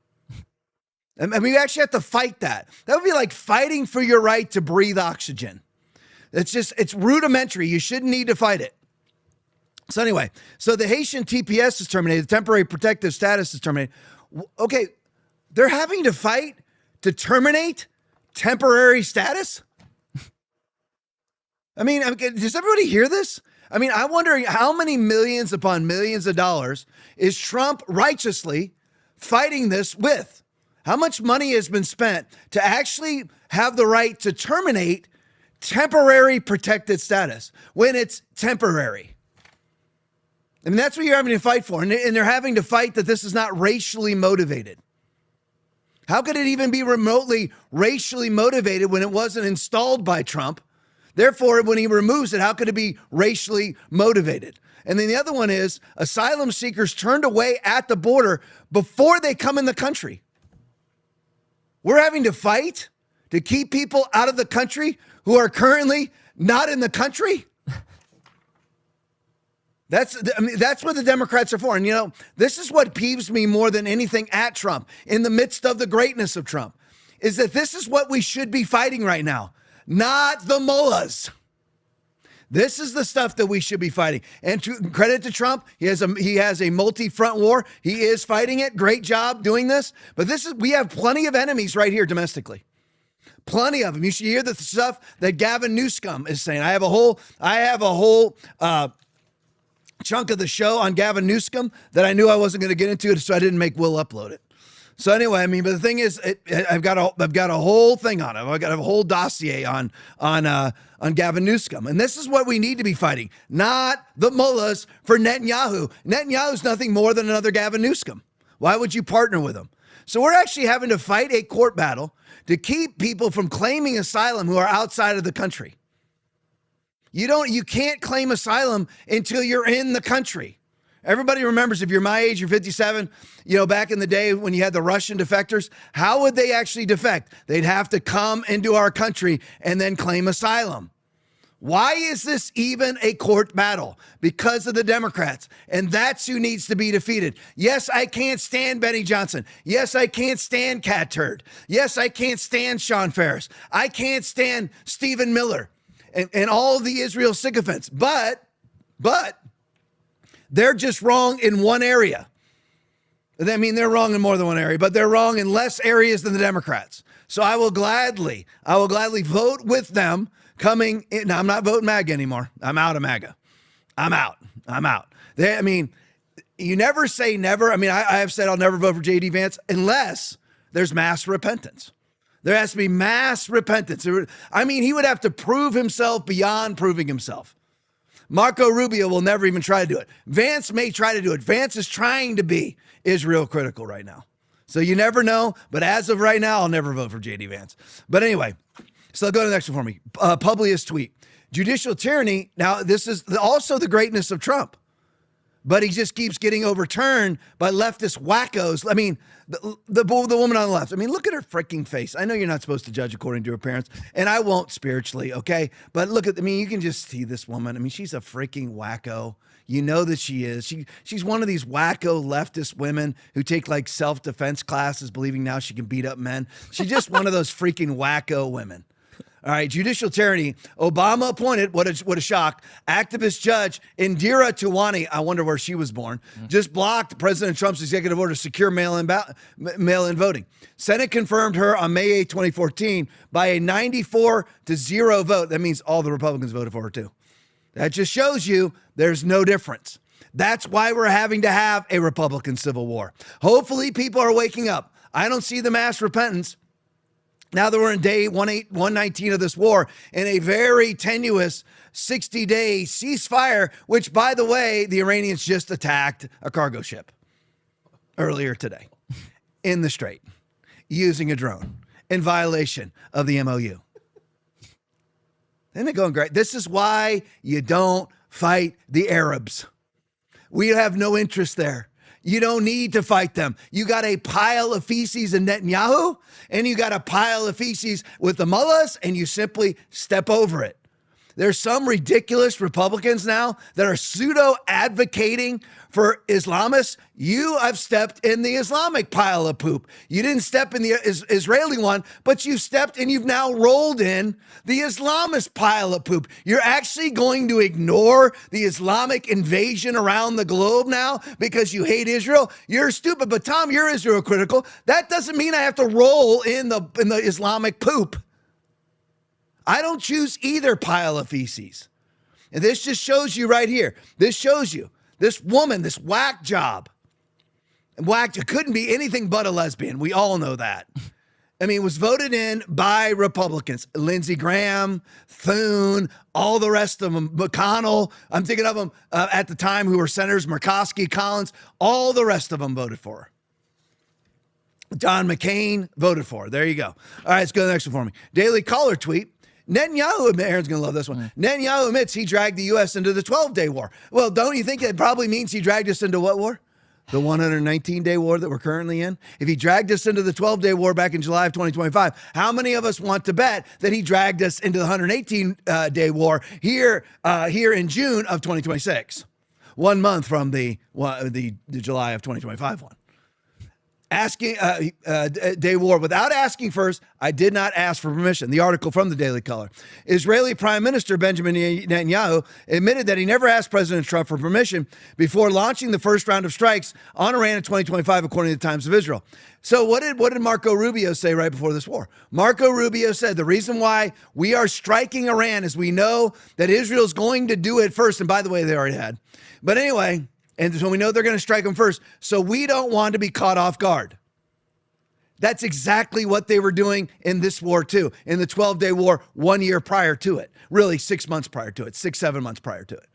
I mean, we actually have to fight that. That would be like fighting for your right to breathe oxygen. It's rudimentary. You shouldn't need to fight it. So anyway, so the Haitian TPS is terminated. The temporary protective status is terminated. Okay, they're having to fight to terminate temporary status? I mean, does everybody hear this? I mean, I'm wondering how many millions upon millions of dollars is Trump righteously fighting this with? How much money has been spent to actually have the right to terminate temporary protected status when it's temporary? I mean, that's what you're having to fight for. And they're having to fight that this is not racially motivated. How could it even be remotely racially motivated when it wasn't installed by Trump? Therefore, when he removes it, how could it be racially motivated? And then the other one is asylum seekers turned away at the border before they come in the country. We're having to fight to keep people out of the country who are currently not in the country. That's what the Democrats are for. And this is what peeves me more than anything at Trump in the midst of the greatness of Trump, is that this is what we should be fighting right now. Not the mullahs. This is the stuff that we should be fighting. And credit to Trump, he has a multi-front war. He is fighting it. Great job doing this. But we have plenty of enemies right here domestically. Plenty of them. You should hear the stuff that Gavin Newsom is saying. I have a whole chunk of the show on Gavin Newsom that I knew I wasn't going to get into, so I didn't make Will upload it. So anyway, I mean, but the thing is, I've got a whole thing on him. I've got a whole dossier on Gavin Newsom, and this is what we need to be fighting, not the mullahs for Netanyahu. Netanyahu's nothing more than another Gavin Newsom. Why would you partner with him? So we're actually having to fight a court battle to keep people from claiming asylum who are outside of the country. You can't claim asylum until you're in the country. Everybody remembers, if you're my age, you're 57, back in the day when you had the Russian defectors, how would they actually defect? They'd have to come into our country and then claim asylum. Why is this even a court battle? Because of the Democrats. And that's who needs to be defeated. Yes, I can't stand Benny Johnson. Yes, I can't stand Cat Turd. Yes, I can't stand Sean Ferris. I can't stand Stephen Miller and all the Israel sycophants. But they're just wrong in one area. I mean, they're wrong in more than one area, but they're wrong in less areas than the Democrats. So I will gladly vote with them coming in. Now, I'm not voting MAGA anymore. I'm out of MAGA. I'm out. I mean, you never say never. I mean, I have said I'll never vote for J.D. Vance unless there's mass repentance. There has to be mass repentance. I mean, he would have to prove himself beyond proving himself. Marco Rubio will never even try to do it. Vance may try to do it. Vance is trying to be Israel critical right now. So you never know. But as of right now, I'll never vote for J.D. Vance. But anyway, so go to the next one for me. Publius tweet. Judicial tyranny. Now, this is also the greatness of Trump. But he just keeps getting overturned by leftist wackos. I mean, the woman on the left. I mean, look at her freaking face. I know you're not supposed to judge according to her appearance, and I won't spiritually, okay? But look at, I mean, you can just see this woman. I mean, she's a freaking wacko. You know that she is. She's one of these wacko leftist women who take like self-defense classes, believing now she can beat up men. She's just one of those freaking wacko women. All right, judicial tyranny. Obama appointed, what a shock, activist judge Indira Tuwani, I wonder where she was born, just blocked President Trump's executive order to secure mail-in voting. Senate confirmed her on May 8, 2014 by a 94-0 vote. That means all the Republicans voted for her too. That just shows you there's no difference. That's why we're having to have a Republican civil war. Hopefully people are waking up. I don't see the mass repentance. Now that we're in day 119 of this war, in a very tenuous 60-day ceasefire, which, by the way, the Iranians just attacked a cargo ship earlier today in the Strait using a drone in violation of the MOU. Isn't it going great? This is why you don't fight the Arabs. We have no interest there. You don't need to fight them. You got a pile of feces in Netanyahu, and you got a pile of feces with the mullahs, and you simply step over it. There's some ridiculous Republicans now that are pseudo-advocating for Islamists. You have stepped in the Islamic pile of poop. You didn't step in the Israeli one, but you've stepped and you've now rolled in the Islamist pile of poop. You're actually going to ignore the Islamic invasion around the globe now because you hate Israel? You're stupid. But Tom, you're Israel critical. That doesn't mean I have to roll in the Islamic poop. I don't choose either pile of feces. And this just shows you right here. This shows you this woman, this whack job. It couldn't be anything but a lesbian. We all know that. I mean, it was voted in by Republicans. Lindsey Graham, Thune, all the rest of them, McConnell. I'm thinking of them at the time who were senators, Murkowski, Collins, all the rest of them voted for her. John McCain voted for her. There you go. All right, let's go to the next one for me. Daily Caller tweet. Netanyahu, Aaron's going to love this one. Netanyahu admits he dragged the U.S. into the 12-day war. Well, don't you think that probably means he dragged us into what war? The 119-day war that we're currently in? If he dragged us into the 12-day war back in July of 2025, how many of us want to bet that he dragged us into the 118-day war here in June of 2026? 1 month from the July of 2025 one. Asking day war without asking first. I did not ask for permission. The article from the Daily Caller. Israeli Prime Minister Benjamin Netanyahu admitted that he never asked President Trump for permission before launching the first round of strikes on Iran in 2025, according to the Times of Israel. So what did Marco Rubio say right before this war? Marco Rubio said the reason why we are striking Iran is we know that Israel's going to do it first. And by the way, they already had. But anyway, and so we know they're going to strike them first. So we don't want to be caught off guard. That's exactly what they were doing in this war too. In the 12-day war, 1 year prior to it. Really 6 months prior to it. 6-7 months prior to it.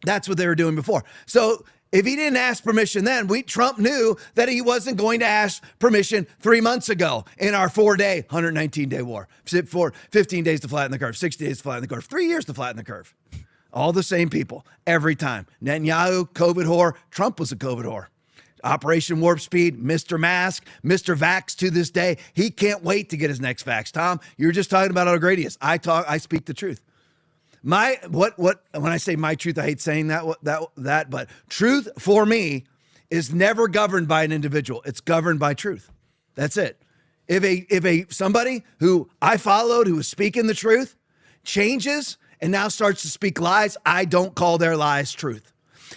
That's what they were doing before. So if he didn't ask permission then, Trump knew that he wasn't going to ask permission 3 months ago in our 4-day, 119-day war. 15 days to flatten the curve, 60 days to flatten the curve, 3 years to flatten the curve. All the same people, every time. Netanyahu, COVID whore. Trump was a COVID whore. Operation Warp Speed, Mr. Mask, Mr. Vax to this day. He can't wait to get his next vax. Tom, you were just talking about how great he is. I speak the truth. When I say my truth, I hate saying that, but truth for me is never governed by an individual. It's governed by truth. That's it. If somebody who I followed, who was speaking the truth, changes and now starts to speak lies, I don't call their lies truth.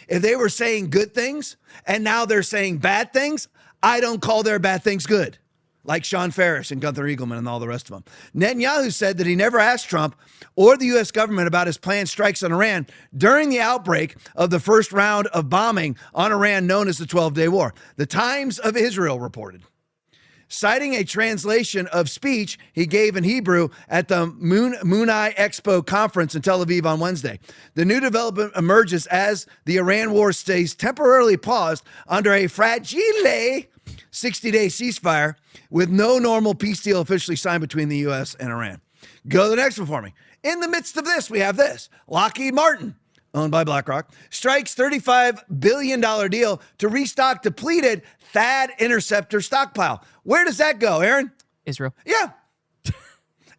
If they were saying good things and now they're saying bad things, I don't call their bad things good, like Sean Ferris and Gunther Eagleman and all the rest of them. Netanyahu said that he never asked Trump or the U.S. government about his planned strikes on Iran during the outbreak of the first round of bombing on Iran known as the 12-Day War. The Times of Israel reported, citing a translation of speech he gave in Hebrew at the Munai Expo conference in Tel Aviv on Wednesday. The new development emerges as the Iran war stays temporarily paused under a fragile 60-day ceasefire with no normal peace deal officially signed between the U.S. and Iran. Go to the next one for me. In the midst of this, we have this. Lockheed Martin, owned by BlackRock, strikes $35 billion deal to restock depleted THAAD interceptor stockpile. Where does that go, Aaron? Israel. Yeah.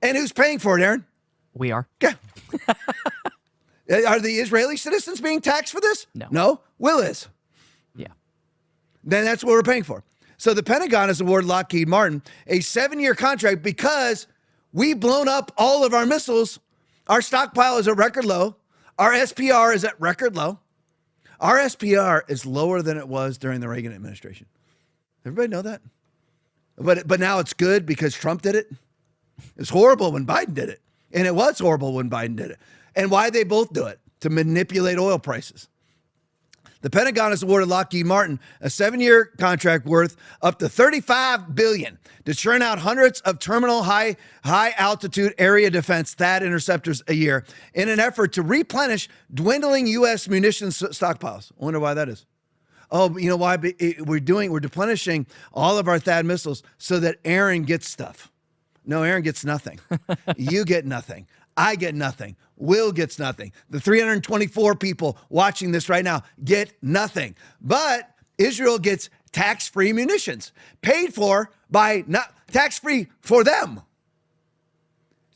And who's paying for it, Aaron? We are. Yeah. Are the Israeli citizens being taxed for this? No. No? Will is. Yeah. Then that's what we're paying for. So the Pentagon has awarded Lockheed Martin a 7-year contract because we've blown up all of our missiles. Our stockpile is at record low. Our SPR is at record low. Our SPR is lower than it was during the Reagan administration. Everybody know that? But now it's good because Trump did it. It's horrible when Biden did it. And it was horrible when Biden did it. And why they both do it? To manipulate oil prices. The Pentagon has awarded Lockheed Martin a 7-year contract worth up to $35 billion to churn out hundreds of terminal high altitude area defense THAAD interceptors a year in an effort to replenish dwindling U.S. munitions stockpiles. I wonder why that is. Oh, you know why? We're replenishing all of our THAAD missiles so that Aaron gets stuff. No, Aaron gets nothing. You get nothing. I get nothing. Will gets nothing. The 324 people watching this right now get nothing. But Israel gets tax-free munitions paid for by, not tax-free for them.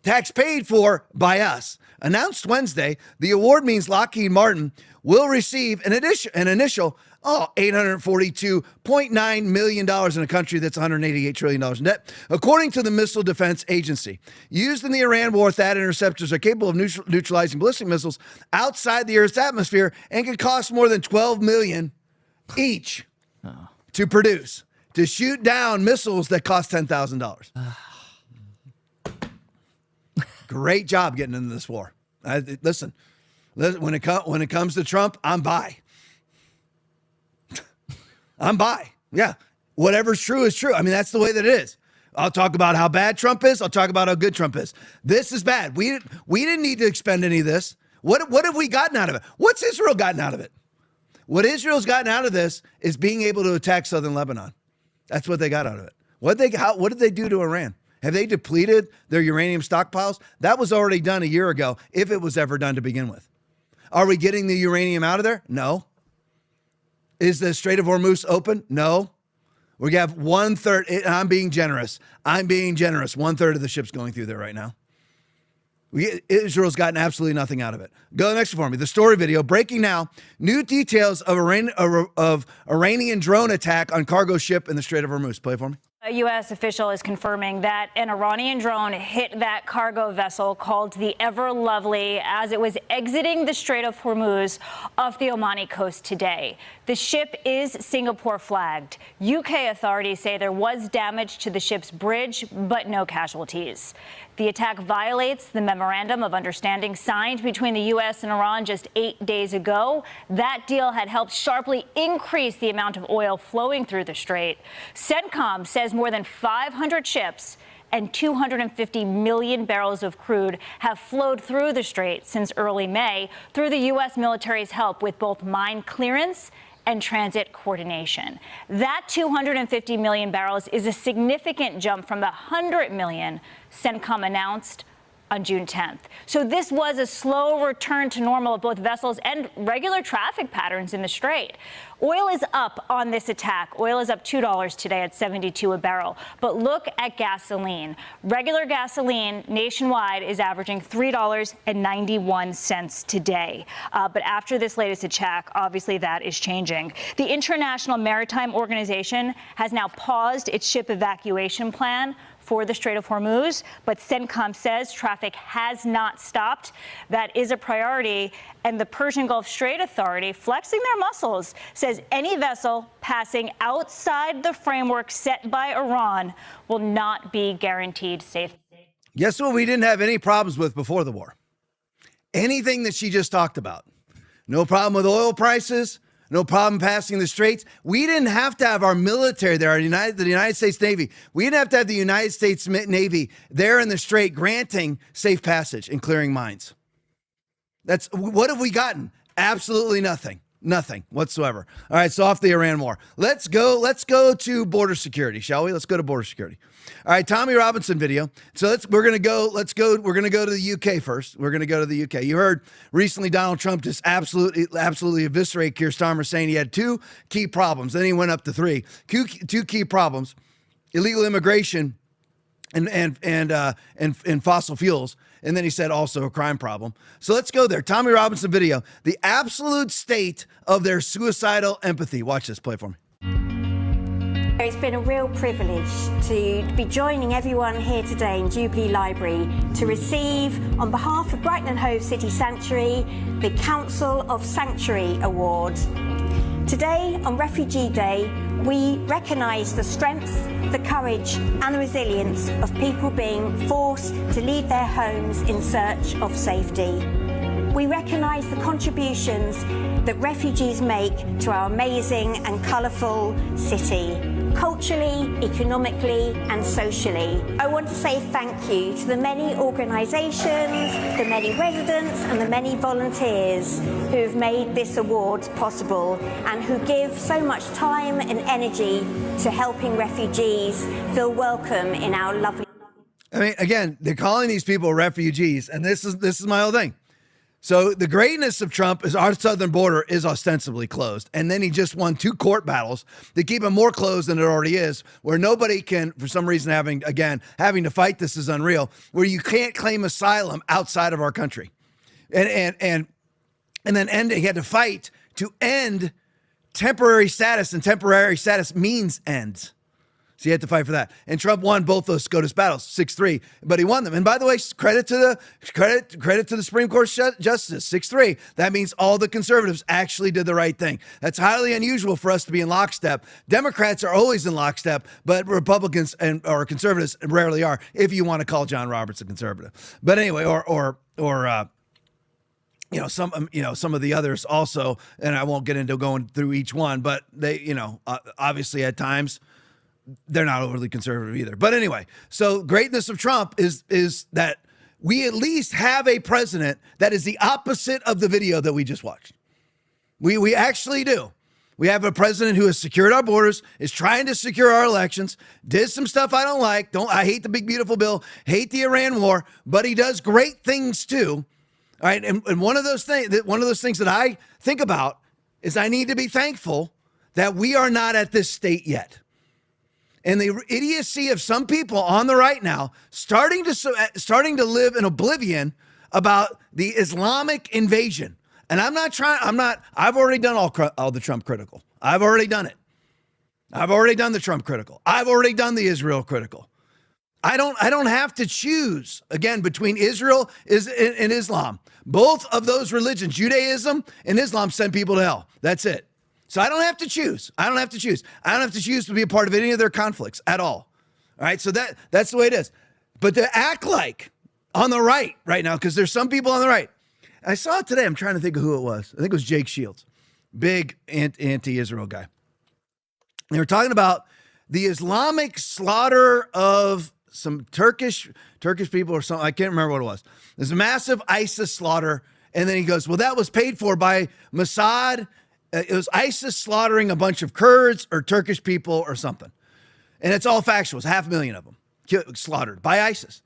Tax paid for by us. Announced Wednesday, the award means Lockheed Martin will receive an initial $842.9 million in a country that's $188 trillion in debt. According to the Missile Defense Agency, used in the Iran war, THAAD interceptors are capable of neutralizing ballistic missiles outside the Earth's atmosphere and can cost more than $12 million each to produce, to shoot down missiles that cost $10,000. Great job getting into this war. Listen, when it comes to Trump, I'm by. I'm by. Yeah. Whatever's true is true. I mean, that's the way that it is. I'll talk about how bad Trump is. I'll talk about how good Trump is. This is bad. We didn't need to expend any of this. What have we gotten out of it? What's Israel gotten out of it? What Israel's gotten out of this is being able to attack southern Lebanon. That's what they got out of it. What did they do to Iran? Have they depleted their uranium stockpiles? That was already done a year ago, if it was ever done to begin with. Are we getting the uranium out of there? No. Is the Strait of Hormuz open? No. We have 1/3, and I'm being generous. 1/3 of the ships going through there right now. Israel's gotten absolutely nothing out of it. Go to the next one for me. The story video breaking now. New details of Iranian drone attack on cargo ship in the Strait of Hormuz. Play for me. A U.S. official is confirming that an Iranian drone hit that cargo vessel called the Ever Lovely as it was exiting the Strait of Hormuz off the Omani coast today. The ship is Singapore flagged. UK authorities say there was damage to the ship's bridge, but no casualties. The attack violates the memorandum of understanding signed between the U.S. and Iran just 8 days ago. That deal had helped sharply increase the amount of oil flowing through the strait. CENTCOM says more than 500 ships and 250 million barrels of crude have flowed through the strait since early May through the U.S. military's help with both mine clearance and transit coordination. That 250 million barrels is a significant jump from the 100 million CENTCOM announced on June 10th. So this was a slow return to normal of both vessels and regular traffic patterns in the strait. Oil is up on this attack. Oil is up $2 today at $72 a barrel. But look at gasoline. Regular gasoline nationwide is averaging $3.91 today. But after this latest attack, obviously that is changing. The International Maritime Organization has now paused its ship evacuation plan for the Strait of Hormuz, but CENTCOM says traffic has not stopped. That is a priority. And the Persian Gulf Strait Authority, flexing their muscles, says any vessel passing outside the framework set by Iran will not be guaranteed safety. Guess what we didn't have any problems with before the war? Anything that she just talked about. No problem with oil prices. No problem passing the straits. We didn't have to have our military there, the United States Navy. We didn't have to have the United States Navy there in the strait granting safe passage and clearing mines. What have we gotten? Absolutely nothing. Nothing whatsoever. All right, so off the Iran war. Let's go to border security, shall we? Let's go to border security. All right, Tommy Robinson video. So we're gonna go to the UK first. We're gonna go to the UK. You heard recently Donald Trump just absolutely eviscerate Keir Starmer, saying he had 2 key problems. Then he went up to 3. 2 key problems: illegal immigration and fossil fuels. And then he said also a crime problem. So let's go there. Tommy Robinson video. The absolute state of their suicidal empathy. Watch this. Play it for me. It's been a real privilege to be joining everyone here today in Jubilee Library to receive, on behalf of Brighton and Hove City Sanctuary, the Council of Sanctuary Award. Today, on Refugee Day, we recognise the strength, the courage and the resilience of people being forced to leave their homes in search of safety. We recognise the contributions that refugees make to our amazing and colourful city, culturally, economically and socially. I want to say thank you to the many organisations, the many residents and the many volunteers who have made this award possible and who give so much time and energy to helping refugees feel welcome in our lovely... I mean, again, they're calling these people refugees, and this is my whole thing. So the greatness of Trump is our southern border is ostensibly closed. And then he just won 2 court battles that keep it more closed than it already is, where nobody can, for some reason, having to fight this is unreal, where you can't claim asylum outside of our country. And then he had to fight to end temporary status, and temporary status means ends. So you had to fight for that. And Trump won both those SCOTUS battles, 6-3, but he won them. And by the way, credit to the Supreme Court justice, 6-3. That means all the conservatives actually did the right thing. That's highly unusual for us to be in lockstep. Democrats are always in lockstep, but Republicans or conservatives rarely are, if you want to call John Roberts a conservative. But anyway, some of the others also, and I won't get into going through each one, but they, obviously at times, they're not overly conservative either. But anyway, so greatness of Trump is that we at least have a president that is the opposite of the video that we just watched. We actually do. We have a president who has secured our borders, is trying to secure our elections, did some stuff I don't like. I hate the big, beautiful bill, hate the Iran war, but he does great things too. All right. And one of those things that I think about is I need to be thankful that we are not at this state yet. And the idiocy of some people on the right now starting to live in oblivion about the Islamic invasion. And I've already done all the Trump critical. I've already done it. I've already done the Trump critical. I've already done the Israel critical. I don't have to choose, again, between Israel and Islam. Both of those religions, Judaism and Islam, send people to hell. That's it. So I don't have to choose. I don't have to choose to be a part of any of their conflicts at all. All right. So that's the way it is. But to act like on the right now, because there's some people on the right. I saw it today. I'm trying to think of who it was. I think it was Jake Shields, big anti-Israel guy. They were talking about the Islamic slaughter of some Turkish people or something. I can't remember what it was. There's a massive ISIS slaughter. And then he goes, well, that was paid for by Mossad. It was ISIS slaughtering a bunch of Kurds or Turkish people or something. And it's all factual. It's 500,000 of them slaughtered by ISIS.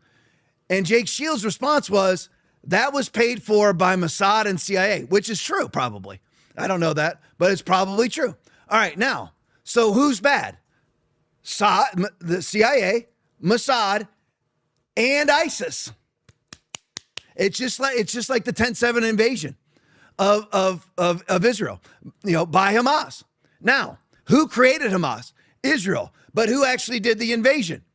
And Jake Shields' response was, that was paid for by Mossad and CIA, which is true, probably. I don't know that, but it's probably true. All right, now, so who's bad? The CIA, Mossad, and ISIS. It's just like the 10/7 invasion of Israel, by Hamas. Now, who created Hamas? Israel. But who actually did the invasion?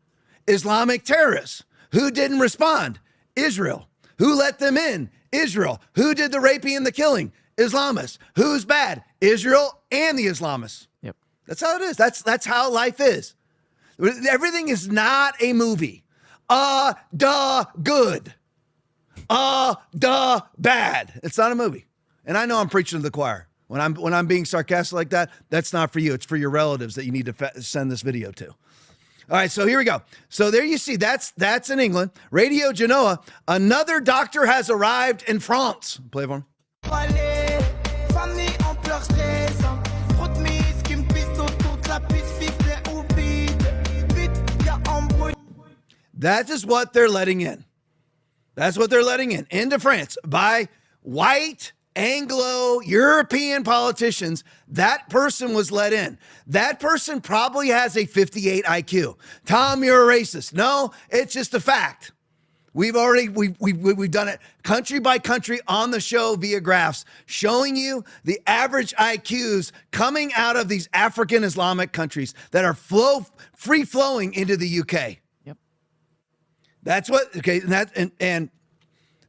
Islamic terrorists. Who didn't respond? Israel. Who let them in? Israel. Who did the raping and the killing? Islamists. Who's bad? Israel and the Islamists. Yep. That's how it is. That's how life is. Everything is not a movie. Good. Bad. It's not a movie. And I know I'm preaching to the choir. When I'm being sarcastic like that, that's not for you. It's for your relatives that you need to send this video to. All right, so here we go. So there you see, that's in England. Radio Genoa, another doctor has arrived in France. Play it for me. That is what they're letting in. That's what they're letting in into France by white Anglo-European politicians. That person was let in. That person probably has a 58 IQ. Tom, you're a racist. No, it's just a fact. We've done it country by country on the show via graphs, showing you the average IQs coming out of these African Islamic countries that are free flowing into the UK. Yep. That's what, okay, and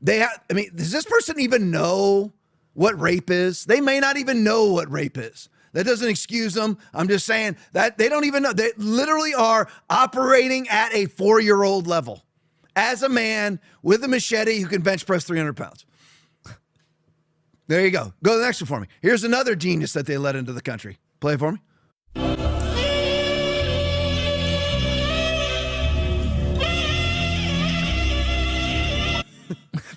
they have, I mean, does this person even know what rape is? They may not even know what rape is. That doesn't excuse them. I'm just saying that they don't even know. They literally are operating at a 4-year-old level as a man with a machete who can bench press 300 pounds. There you go. Go to the next one for me. Here's another genius that they let into the country. Play it for me.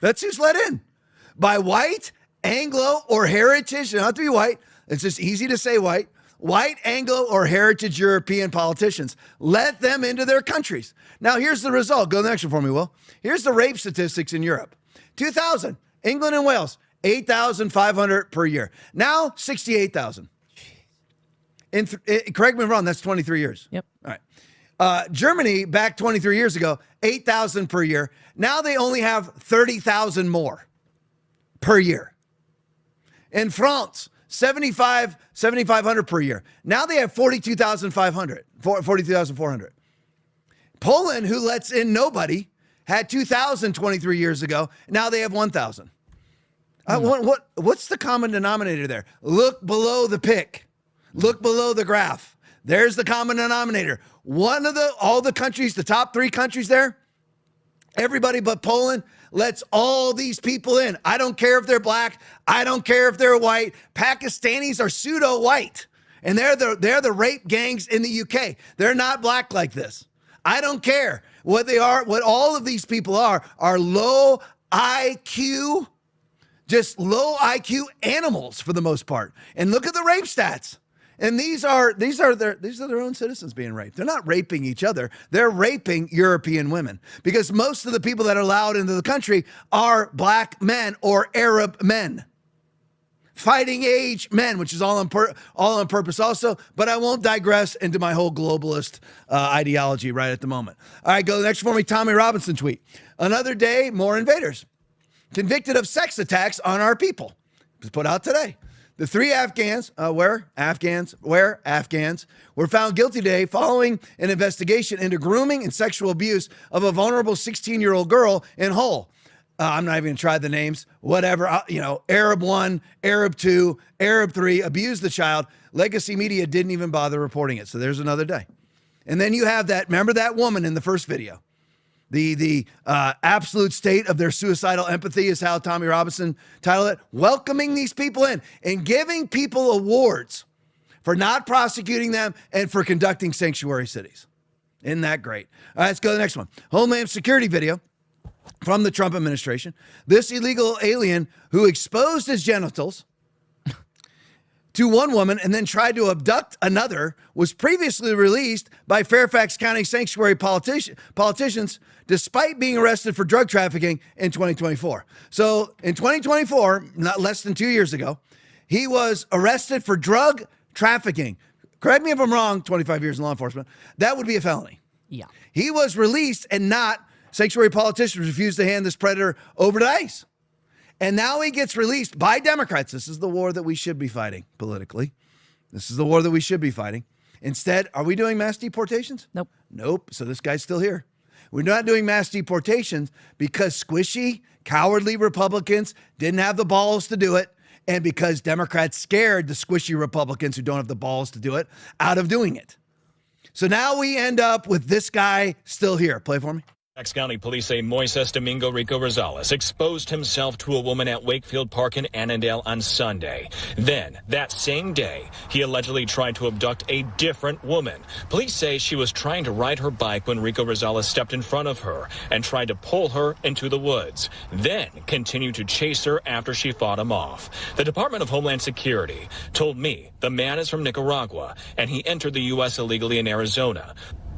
That's who's let in. By white, Anglo, or heritage. Not to be white. It's just easy to say white. White, Anglo, or heritage European politicians. Let them into their countries. Now, here's the result. Go to the next one for me, Will. Here's the rape statistics in Europe. 2000, England and Wales, 8,500 per year. Now, 68,000. Correct me if I'm wrong, that's 23 years. Yep. All right. Germany, back 23 years ago, 8,000 per year. Now they only have 30,000 more per year. In France, 7,500 per year. Now they have 42,400. Poland, who lets in nobody, had 2,000 23 years ago. Now they have 1,000. What's the common denominator there? Look below the pic. Look below the graph. There's the common denominator. All the countries, the top 3 countries there, everybody but Poland lets all these people in. I don't care if they're black. I don't care if they're white. Pakistanis are pseudo-white, and they're the rape gangs in the UK. They're not black like this. I don't care what they are. What all of these people are low IQ, just low IQ animals for the most part. And look at the rape stats. And these are their own citizens being raped. They're not raping each other. They're raping European women, because most of the people that are allowed into the country are black men or Arab men, fighting age men, which is all on purpose also. But I won't digress into my whole globalist ideology right at the moment. All right, go to the next for me. Tommy Robinson tweet. Another day, more invaders convicted of sex attacks on our people. It was put out today. The 3 Afghans were found guilty today following an investigation into grooming and sexual abuse of a vulnerable 16-year-old girl in Hull. I'm not even going to try the names. Whatever. Arab 1, Arab 2, Arab 3 abused the child. Legacy Media didn't even bother reporting it. So there's another day. And then you have remember that woman in the first video? The absolute state of their suicidal empathy is how Tommy Robinson titled it. Welcoming these people in and giving people awards for not prosecuting them and for conducting sanctuary cities. Isn't that great? All right, let's go to the next one. Homeland Security video from the Trump administration. This illegal alien who exposed his genitals to one woman and then tried to abduct another was previously released by Fairfax County sanctuary politicians despite being arrested for drug trafficking in 2024. So in 2024, not less than 2 years ago, he was arrested for drug trafficking. Correct me if I'm wrong, 25 years in law enforcement. That would be a felony. Yeah. He was released and sanctuary politicians refused to hand this predator over to ICE. And now he gets released by Democrats. This is the war that we should be fighting politically. This is the war that we should be fighting. Instead, are we doing mass deportations? Nope. Nope. So this guy's still here. We're not doing mass deportations because squishy, cowardly Republicans didn't have the balls to do it, and because Democrats scared the squishy Republicans who don't have the balls to do it out of doing it. So now we end up with this guy still here. Play for me. Fairfax County police say Moises Domingo Rico Rosales exposed himself to a woman at Wakefield Park in Annandale on Sunday. Then, that same day, he allegedly tried to abduct a different woman. Police say she was trying to ride her bike when Rico Rosales stepped in front of her and tried to pull her into the woods, then continued to chase her after she fought him off. The Department of Homeland Security told me the man is from Nicaragua and he entered the U.S. illegally in Arizona.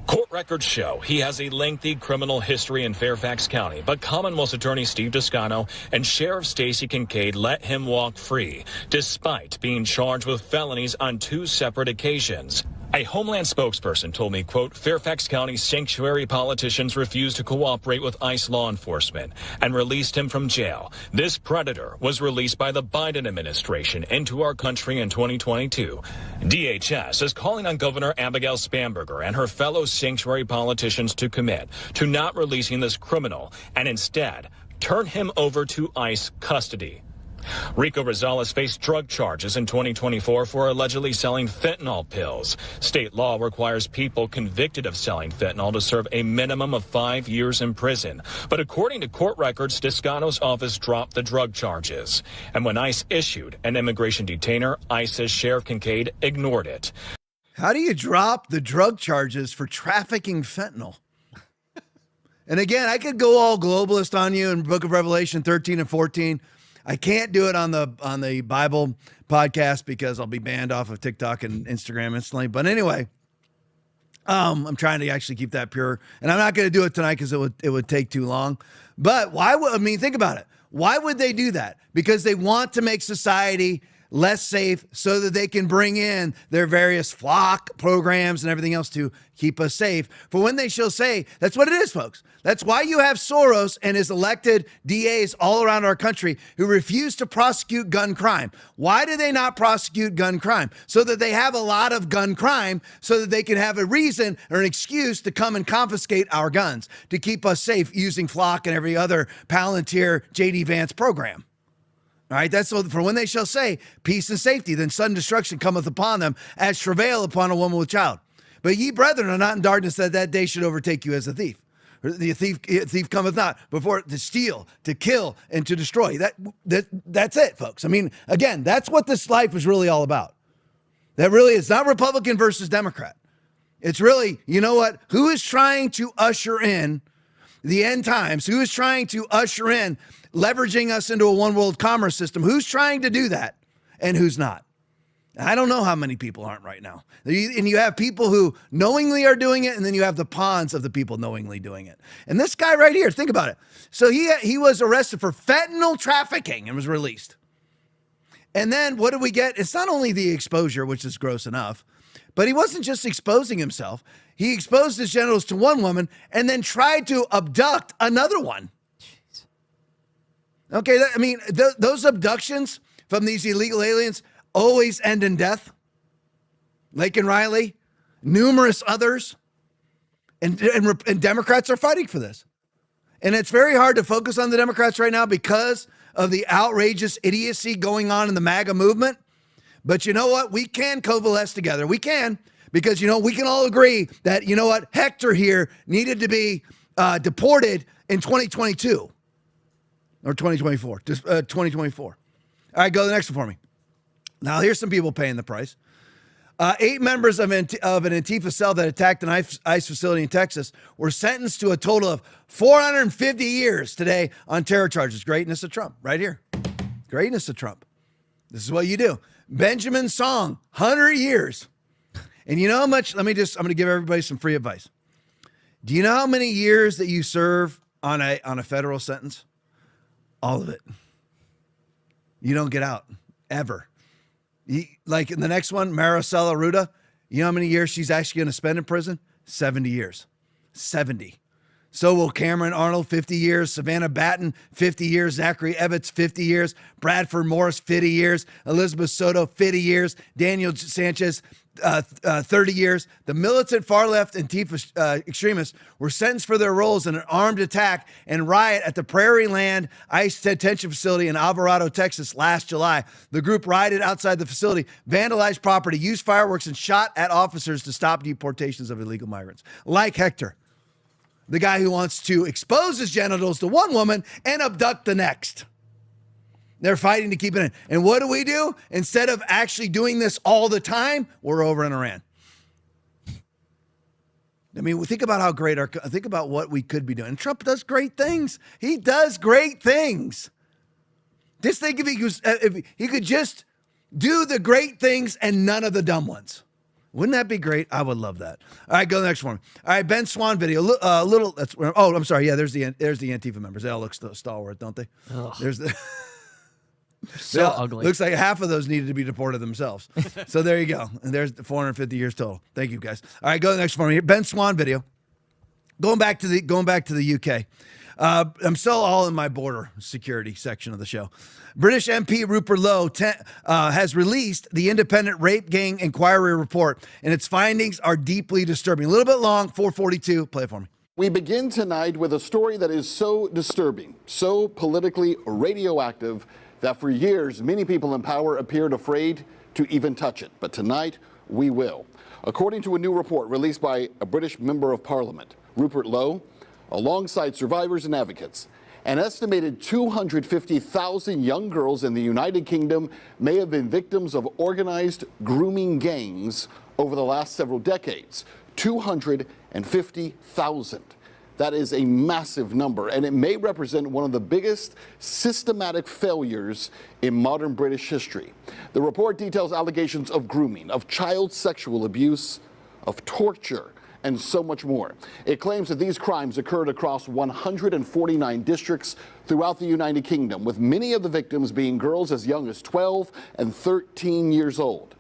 Court records show he has a lengthy criminal history in Fairfax County, but Commonwealth Attorney Steve Toscano and Sheriff Stacey Kincaid let him walk free, despite being charged with felonies on 2 separate occasions. A Homeland spokesperson told me, quote, Fairfax County sanctuary politicians refused to cooperate with ICE law enforcement and released him from jail. This predator was released by the Biden administration into our country in 2022. DHS is calling on Governor Abigail Spanberger and her fellow sanctuary politicians to commit to not releasing this criminal and instead turn him over to ICE custody. Rico Rosales faced drug charges in 2024 for allegedly selling fentanyl pills. State law requires people convicted of selling fentanyl to serve a minimum of 5 years in prison. But according to court records, Toscano's office dropped the drug charges. And when ICE issued an immigration detainer, ICE says Sheriff Kincaid ignored it. How do you drop the drug charges for trafficking fentanyl? And again, I could go all globalist on you in Book of Revelation 13 and 14. I can't do it on the Bible podcast because I'll be banned off of TikTok and Instagram instantly. But anyway, I'm trying to actually keep that pure, and I'm not going to do it tonight because it would take too long. But think about it. Why would they do that? Because they want to make society less safe so that they can bring in their various flock programs and everything else to keep us safe. For when they shall say, that's what it is, folks. That's why you have Soros and his elected DAs all around our country who refuse to prosecute gun crime. Why do they not prosecute gun crime? So that they have a lot of gun crime so that they can have a reason or an excuse to come and confiscate our guns to keep us safe using flock and every other Palantir JD Vance program. All right, that's so for when they shall say peace and safety, then sudden destruction cometh upon them as travail upon a woman with child. But ye brethren are not in darkness that day should overtake you as a thief. The thief cometh not before to steal, to kill, and to destroy. That's it, folks. I mean, again, that's what this life is really all about. That really is not Republican versus Democrat. It's really, you know what? Who is trying to usher in the end times? Who is trying to usher in leveraging us into a one world commerce system? Who's trying to do that and who's not? I don't know how many people aren't right now. And you have people who knowingly are doing it, and then you have the pawns of the people knowingly doing it. And this guy right here, think about it. So he was arrested for fentanyl trafficking and was released. And then what did we get? It's not only the exposure, which is gross enough, but he wasn't just exposing himself. He exposed his genitals to one woman and then tried to abduct another one. Jeez. Okay, those abductions from these illegal aliens always end in death. Laken Riley, numerous others, and Democrats are fighting for this. And it's very hard to focus on the Democrats right now because of the outrageous idiocy going on in the MAGA movement. But you know what? We can coalesce together. We can, because, we can all agree that, Hector here needed to be deported in 2022 or 2024, 2024. All right, go to the next one for me. Now, here's some people paying the price. 8 members of an Antifa cell that attacked an ICE facility in Texas were sentenced to a total of 450 years today on terror charges. Greatness of Trump, right here. Greatness of Trump. This is what you do. Benjamin Song, 100 years. And you know how much, I'm going to give everybody some free advice. Do you know how many years that you serve on a federal sentence? All of it. You don't get out, ever. Like in the next one, Maricela Ruda, you know how many years she's actually going to spend in prison? 70 years. 70. So will Cameron Arnold, 50 years. Savannah Batten, 50 years. Zachary Evans, 50 years. Bradford Morris, 50 years. Elizabeth Soto, 50 years. Daniel Sanchez, 30 years. The militant far left Antifa extremists were sentenced for their roles in an armed attack and riot at the Prairie Land ICE detention facility in Alvarado, Texas last July. The group rioted outside the facility, vandalized property, used fireworks, and shot at officers to stop deportations of illegal migrants. Like Hector, the guy who wants to expose his genitals to one woman and abduct the next. They're fighting to keep it in. And what do? Instead of actually doing this all the time, we're over in Iran. I mean, think about how great think about what we could be doing. And Trump does great things. He does great things. Just think if he could just do the great things and none of the dumb ones. Wouldn't that be great? I would love that. All right, go to the next one. All right, Ben Swan video. I'm sorry. Yeah, there's the Antifa members. They all look stalwart, don't they? Ugh. There's the... So ugly. Looks like half of those needed to be deported themselves. So there you go. And there's 450 years total. Thank you, guys. All right, go to the next one here. Ben Swan video. Going back to the UK. I'm still all in my border security section of the show. British MP Rupert Lowe has released the independent rape gang inquiry report, and its findings are deeply disturbing. A little bit long, 442. Play it for me. We begin tonight with a story that is so disturbing, so politically radioactive, that for years, many people in power appeared afraid to even touch it. But tonight, we will. According to a new report released by a British member of parliament, Rupert Lowe, alongside survivors and advocates, an estimated 250,000 young girls in the United Kingdom may have been victims of organized grooming gangs over the last several decades. 250,000. That is a massive number, and it may represent one of the biggest systematic failures in modern British history. The report details allegations of grooming, of child sexual abuse, of torture, and so much more. It claims that these crimes occurred across 149 districts throughout the United Kingdom, with many of the victims being girls as young as 12 and 13 years old.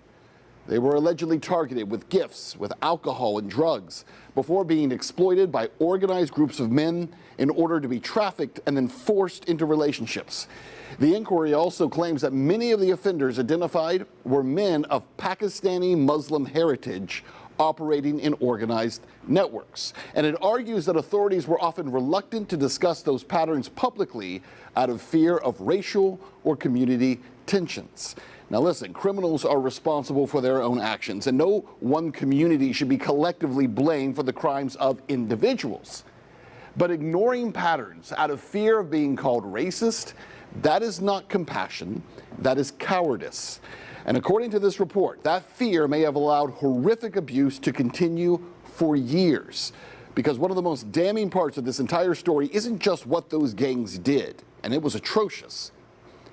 They were allegedly targeted with gifts, with alcohol and drugs, before being exploited by organized groups of men in order to be trafficked and then forced into relationships. The inquiry also claims that many of the offenders identified were men of Pakistani Muslim heritage operating in organized networks. And it argues that authorities were often reluctant to discuss those patterns publicly out of fear of racial or community tensions. Now listen, criminals are responsible for their own actions, and no one community should be collectively blamed for the crimes of individuals. But ignoring patterns out of fear of being called racist, that is not compassion, that is cowardice. And according to this report, that fear may have allowed horrific abuse to continue for years. Because one of the most damning parts of this entire story isn't just what those gangs did, and it was atrocious.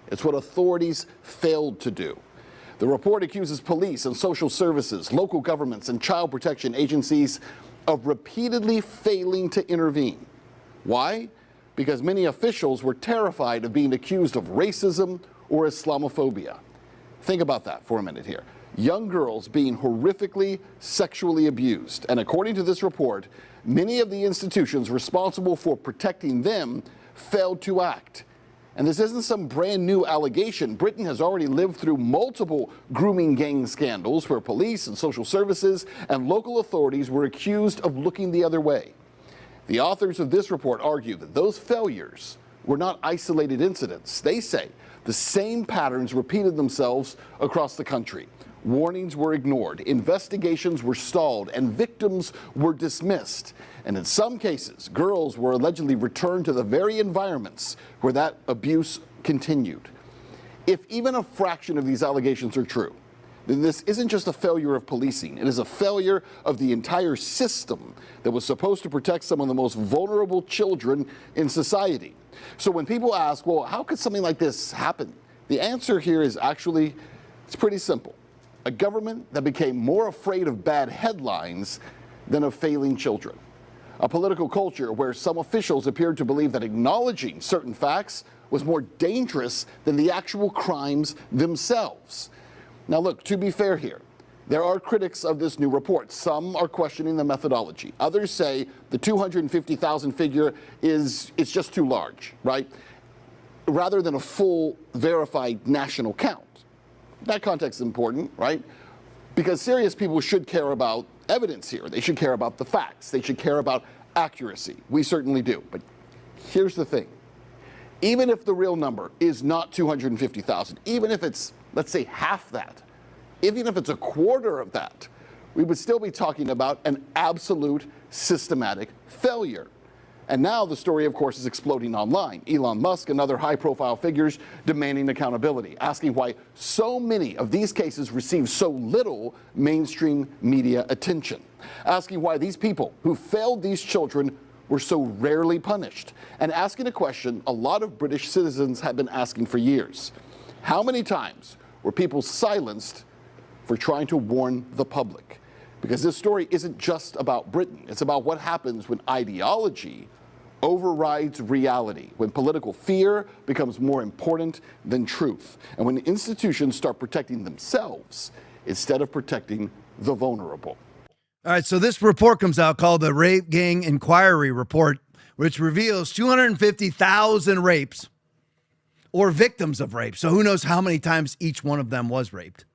It's what authorities failed to do. The report accuses police and social services, local governments, and child protection agencies of repeatedly failing to intervene. Why? Because many officials were terrified of being accused of racism or Islamophobia. Think about that for a minute here. Young girls being horrifically sexually abused. And according to this report, many of the institutions responsible for protecting them failed to act. And this isn't some brand new allegation. Britain has already lived through multiple grooming gang scandals where police and social services and local authorities were accused of looking the other way. The authors of this report argue that those failures were not isolated incidents. They say the same patterns repeated themselves across the country. Warnings were ignored, investigations were stalled, and victims were dismissed. And in some cases, girls were allegedly returned to the very environments where that abuse continued. If even a fraction of these allegations are true, then this isn't just a failure of policing. It is a failure of the entire system that was supposed to protect some of the most vulnerable children in society. So when people ask, well, how could something like this happen? The answer here is actually, it's pretty simple. A government that became more afraid of bad headlines than of failing children. A political culture where some officials appeared to believe that acknowledging certain facts was more dangerous than the actual crimes themselves. Now look, to be fair here, There are critics of this new report. Some are questioning the methodology. Others say the 250,000 figure it's just too large, right? Rather than a full verified national count. That context is important, right? Because serious people should care about evidence here. They should care about the facts. They should care about accuracy. We certainly do. But here's the thing. Even if the real number is not 250,000, even if it's, let's say, half that, even if it's a quarter of that, we would still be talking about an absolute systematic failure. And now the story, of course, is exploding online. Elon Musk and other high-profile figures demanding accountability, asking why so many of these cases receive so little mainstream media attention, asking why these people who failed these children were so rarely punished, and asking a question a lot of British citizens have been asking for years. How many times were people silenced for trying to warn the public? Because this story isn't just about Britain. It's about what happens when ideology overrides reality, when political fear becomes more important than truth, and when institutions start protecting themselves instead of protecting the vulnerable. All right, so this report comes out called the Rape Gang Inquiry Report, which reveals 250,000 rapes or victims of rape. So who knows how many times each one of them was raped.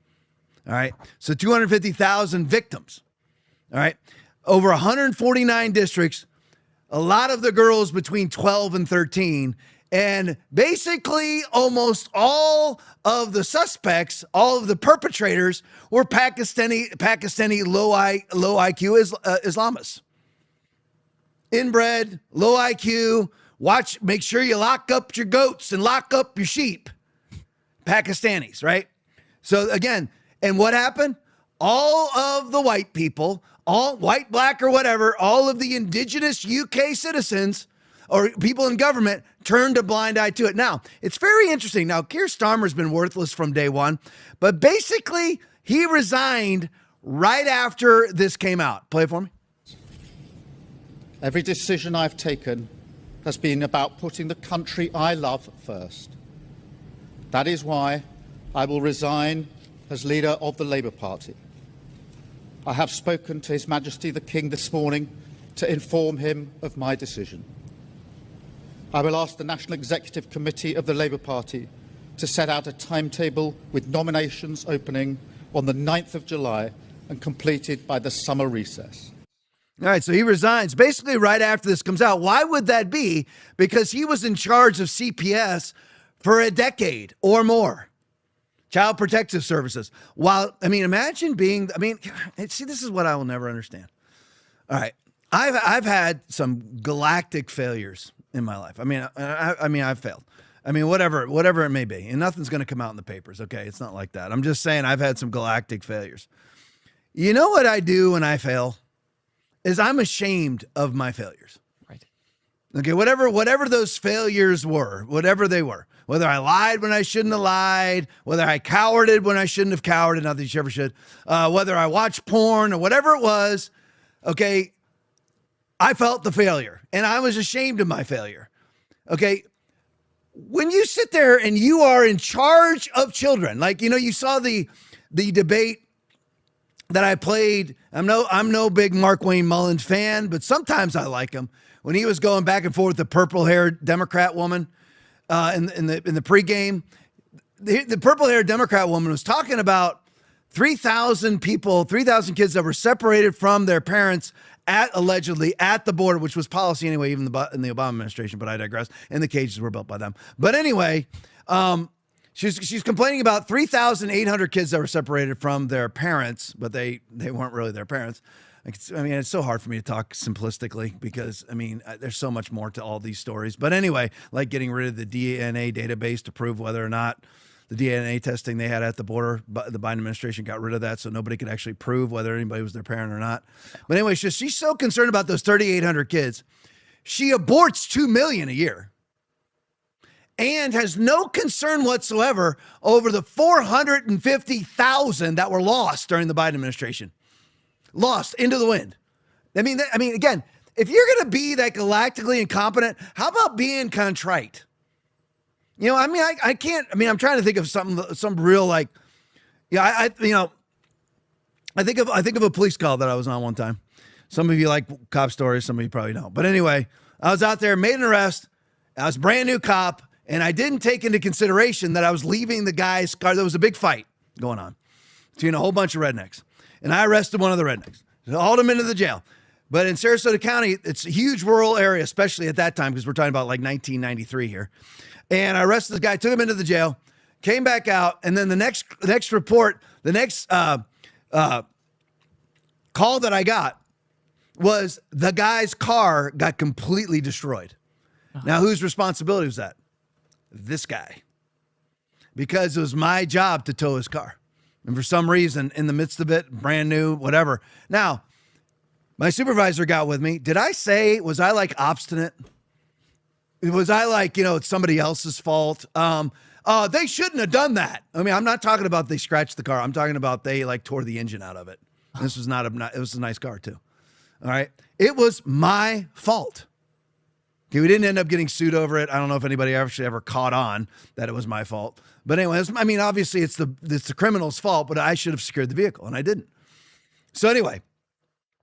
All right, so 250,000 victims. All right, over 149 districts, a lot of the girls between 12 and 13, and basically almost all of the suspects, all of the perpetrators were Pakistani low IQ Islamists. Inbred, low IQ, make sure you lock up your goats and lock up your sheep. Pakistanis, right? So again, and what happened? All of the white people, all white, black, or whatever, all of the indigenous UK citizens or people in government turned a blind eye to it. Now, it's very interesting. Now, Keir Starmer's been worthless from day one, but basically he resigned right after this came out. Play it for me. Every decision I've taken has been about putting the country I love first. That is why I will resign as leader of the Labour Party. I have spoken to His Majesty the King this morning to inform him of my decision. I will ask the National Executive Committee of the Labour Party to set out a timetable with nominations opening on the 9th of July and completed by the summer recess. All right, so he resigns basically right after this comes out. Why would that be? Because he was in charge of CPS for a decade or more. Child Protective Services. While, imagine being, see, this is what I will never understand. All right. I've had some galactic failures in my life. I've failed. Whatever it may be. And nothing's going to come out in the papers. Okay. It's not like that. I'm just saying I've had some galactic failures. You know what I do when I fail is I'm ashamed of my failures. Right. Okay. Whatever those failures were, whatever they were. Whether I lied when I shouldn't have lied, whether I cowarded when I shouldn't have cowarded, not that you ever should, whether I watched porn or whatever it was, okay, I felt the failure and I was ashamed of my failure. Okay, when you sit there and you are in charge of children, like, you saw the debate that I played. I'm no big Mark Wayne Mullins fan, but sometimes I like him. When he was going back and forth with the purple-haired Democrat woman, in the pregame, the purple-haired Democrat woman was talking about 3,000 kids that were separated from their parents allegedly at the border, which was policy anyway, even in the Obama administration, but I digress. And the cages were built by them. But anyway, she's complaining about 3,800 kids that were separated from their parents, but they weren't really their parents. It's so hard for me to talk simplistically because, there's so much more to all these stories. But anyway, like getting rid of the DNA database to prove whether or not the DNA testing they had at the border, the Biden administration got rid of that so nobody could actually prove whether anybody was their parent or not. But anyway, she's so concerned about those 3,800 kids. She aborts 2 million a year and has no concern whatsoever over the 450,000 that were lost during the Biden administration. Lost into the wind. Again, if you're going to be that galactically incompetent, how about being contrite? I can't, I'm trying to think of some real, I think of a police call that I was on one time. Some of you like cop stories, some of you probably don't. But anyway, I was out there, made an arrest. I was a brand new cop, and I didn't take into consideration that I was leaving the guy's car. There was a big fight going on between a whole bunch of rednecks. And I arrested one of the rednecks, hauled him into the jail. But in Sarasota County, it's a huge rural area, especially at that time, because we're talking about like 1993 here. And I arrested the guy, took him into the jail, came back out, and then the next report, the next call that I got was the guy's car got completely destroyed. Now, whose responsibility was that? This guy. Because it was my job to tow his car. And for some reason, in the midst of it, brand new, whatever. Now, my supervisor got with me. Was I like obstinate? Was I like, it's somebody else's fault? They shouldn't have done that. I mean, I'm not talking about they scratched the car. I'm talking about they like tore the engine out of it. This was it was a nice car too. All right. It was my fault. Okay, we didn't end up getting sued over it. I don't know if anybody actually ever caught on that it was my fault. But anyway, obviously it's the criminal's fault, but I should have secured the vehicle, and I didn't. So anyway,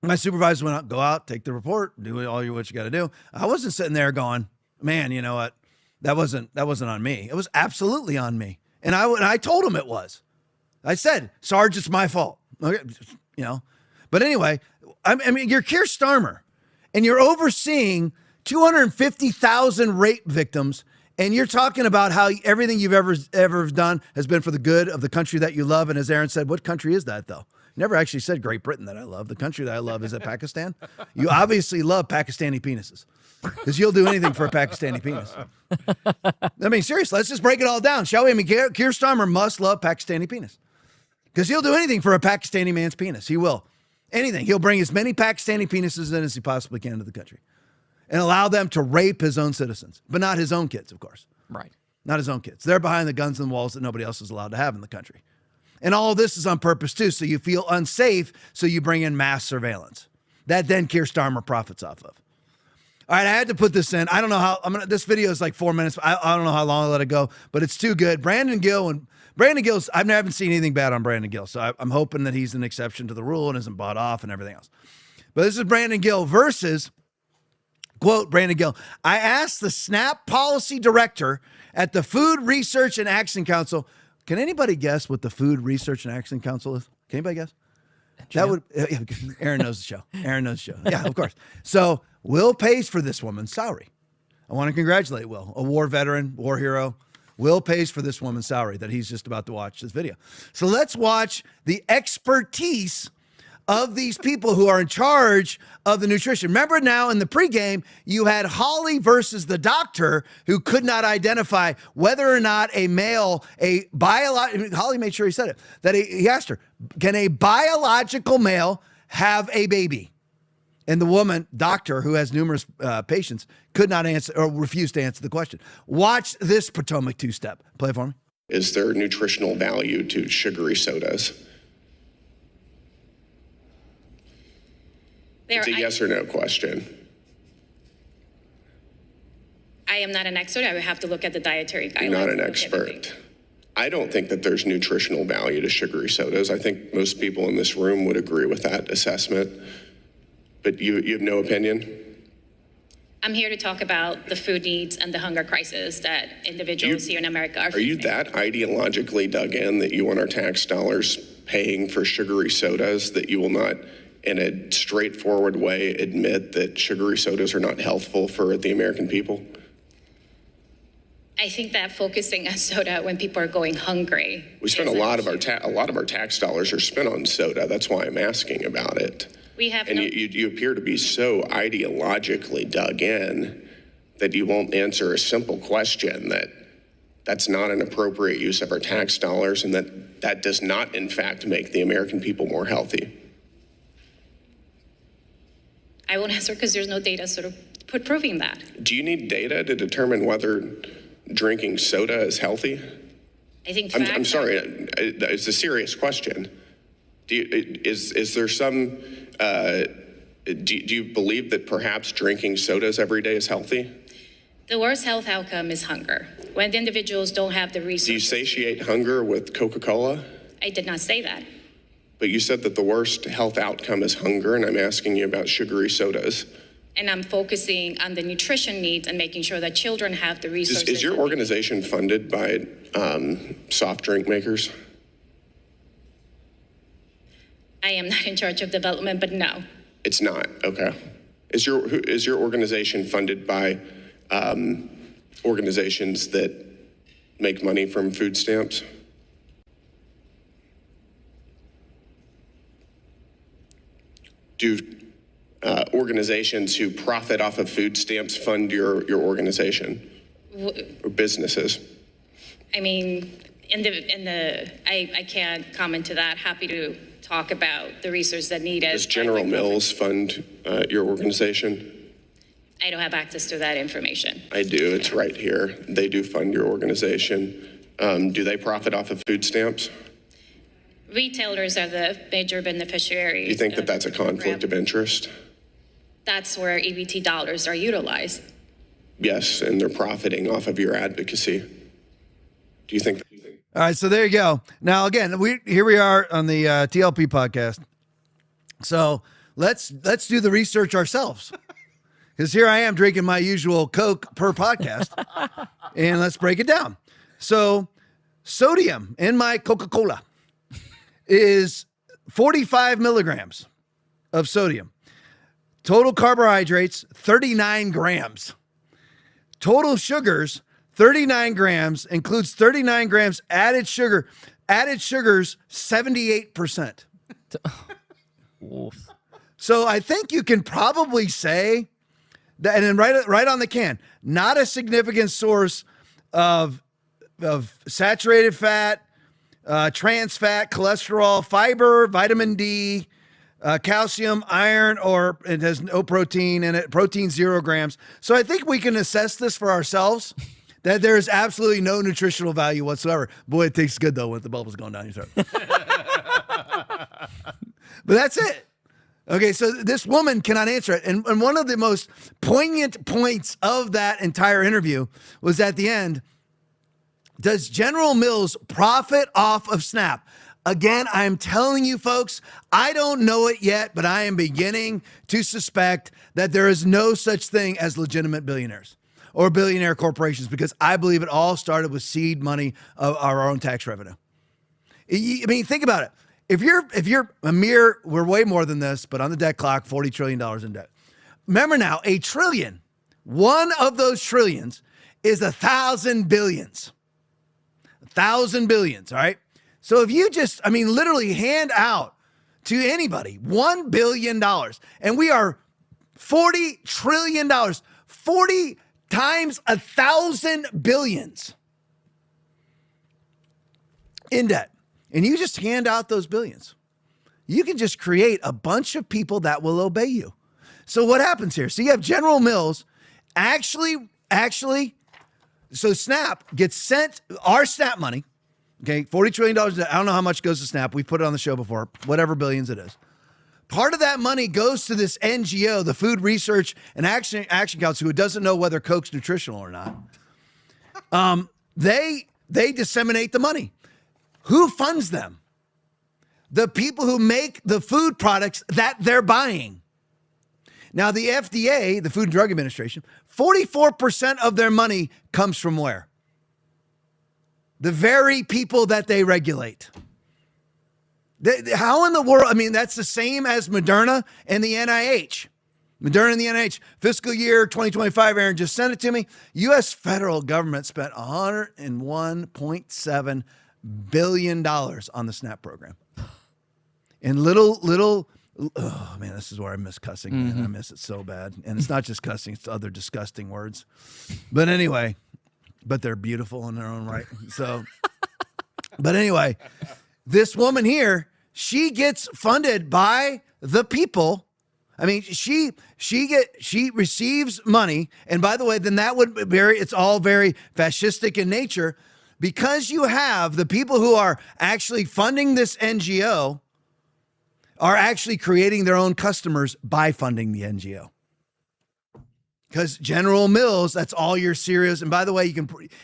my supervisor went out, go out, take the report, do what you got to do. I wasn't sitting there going, man, you know what? That wasn't on me. It was absolutely on me. And I told him it was. I said, Sarge, it's my fault. Okay, But anyway, you're Keir Starmer, and you're overseeing 250,000 rape victims, and you're talking about how everything you've ever done has been for the good of the country that you love. And as Aaron said, what country is that, though? Never actually said Great Britain that I love. The country that I love is Pakistan. You obviously love Pakistani penises, because you'll do anything for a Pakistani penis. Seriously, let's just break it all down, shall we? Keir Starmer must love Pakistani penis, because he'll do anything for a Pakistani man's penis. He will. Anything. He'll bring as many Pakistani penises in as he possibly can to the country and allow them to rape his own citizens, but not his own kids, of course. Right. Not his own kids. They're behind the guns and walls that nobody else is allowed to have in the country. And all of this is on purpose, too, so you feel unsafe, so you bring in mass surveillance. That then Keir Starmer profits off of. All right, I had to put this in. I don't know how, this video is like 4 minutes. I don't know how long I let it go, but it's too good. Brandon Gill's, I haven't seen anything bad on Brandon Gill, so I'm hoping that he's an exception to the rule and isn't bought off and everything else. But this is Brandon Gill versus, quote, Brandon Gill. I asked the SNAP policy director at the Food Research and Action Council. Can anybody guess what the Food Research and Action Council is? Can anybody guess? Aaron knows the show. Yeah, of course. So Will pays for this woman's salary. I want to congratulate Will, a war veteran, war hero. Will pays for this woman's salary that he's just about to watch this video. So let's watch the expertise of these people who are in charge of the nutrition. Remember now in the pregame, you had Holly versus the doctor who could not identify whether or not a male, Holly made sure he said it, that he asked her, can a biological male have a baby? And the woman, doctor, who has numerous patients, could not answer or refused to answer the question. Watch this Potomac two-step. Play it for me. Is there nutritional value to sugary sodas? It's a yes or no question. I am not an expert. I would have to look at the dietary guidelines. You're not an expert. I don't think that there's nutritional value to sugary sodas. I think most people in this room would agree with that assessment. But you have no opinion? I'm here to talk about the food needs and the hunger crisis that individuals here in America are facing. Are you that ideologically dug in that you want our tax dollars paying for sugary sodas, that you will not, in a straightforward way, admit that sugary sodas are not healthful for the American people? I think that focusing on soda when people are going hungry. We spend a lot of our tax dollars are spent on soda. That's why I'm asking about it. We have you appear to be so ideologically dug in that you won't answer a simple question that's not an appropriate use of our tax dollars, and that does not, in fact, make the American people more healthy. I won't answer because there's no data proving that. Do you need data to determine whether drinking soda is healthy? I think I'm sorry, it's a serious question. Is there some, do you believe that perhaps drinking sodas every day is healthy? The worst health outcome is hunger. When the individuals don't have the resources. Do you satiate hunger with Coca-Cola? I did not say that. But you said that the worst health outcome is hunger, and I'm asking you about sugary sodas. And I'm focusing on the nutrition needs and making sure that children have the resources. Is your organization funded by soft drink makers? I am not in charge of development, but no. It's not, okay. Is your organization funded by organizations that make money from food stamps? Do organizations who profit off of food stamps fund your organization or businesses? I mean, I can't comment to that. Happy to talk about the resources that needed. Does General Mills fund your organization? I don't have access to that information. I do, it's right here. They do fund your organization. Do they profit off of food stamps? Retailers are the major beneficiaries. Do you think that that's a conflict of interest? That's where EBT dollars are utilized. Yes, and they're profiting off of your advocacy. Do you think? All right, so there you go. Now, again, here we are on the TLP podcast. So let's do the research ourselves, because here I am drinking my usual Coke per podcast, and let's break it down. So sodium in my Coca-Cola is 45 milligrams of sodium. Total carbohydrates, 39 grams. Total sugars, 39 grams, includes 39 grams added sugar. Added sugars, 78%. So I think you can probably say that, and then right on the can, not a significant source of saturated fat, trans fat, cholesterol, fiber, vitamin D, calcium, iron, or it has no protein in it, protein 0 grams. So I think we can assess this for ourselves, that there is absolutely no nutritional value whatsoever. Boy, it tastes good, though, with the bubbles going down your throat. But that's it. Okay, so this woman cannot answer it. And one of the most poignant points of that entire interview was at the end, does General Mills profit off of SNAP? Again, I'm telling you folks, I don't know it yet, but I am beginning to suspect that there is no such thing as legitimate billionaires or billionaire corporations, because I believe it all started with seed money of our own tax revenue. I mean, think about it. If you're a mere, we're way more than this, but on the debt clock, $40 trillion in debt. Remember now, a trillion, one of those trillions is 1,000 billions. 1,000 billions, all right? So if you just, literally hand out to anybody $1 billion, and we are $40 trillion, 40 times 1,000 billions in debt, and you just hand out those billions, you can just create a bunch of people that will obey you. So what happens here? So you have General Mills actually, so SNAP gets sent our SNAP money. Okay, $40 trillion. I don't know how much goes to SNAP. We've put it on the show before, whatever billions it is. Part of that money goes to this NGO, the Food Research and Action Council, who doesn't know whether Coke's nutritional or not. They disseminate the money. Who funds them? The people who make the food products that they're buying. Now, the FDA, the Food and Drug Administration, 44% of their money comes from where? The very people that they regulate. How in the world? That's the same as Moderna and the NIH. Moderna and the NIH. Fiscal year 2025, Aaron just sent it to me. U.S. federal government spent $101.7 billion on the SNAP program. And oh man, this is where I miss cussing. Man. I miss it so bad. And it's not just cussing, it's other disgusting words. But anyway, but they're beautiful in their own right. So, but anyway, this woman here, she gets funded by the people. She receives money. And by the way, then that would it's all very fascistic in nature, because you have the people who are actually funding this NGO are actually creating their own customers by funding the NGO. Because General Mills, that's all your cereals. And by the way,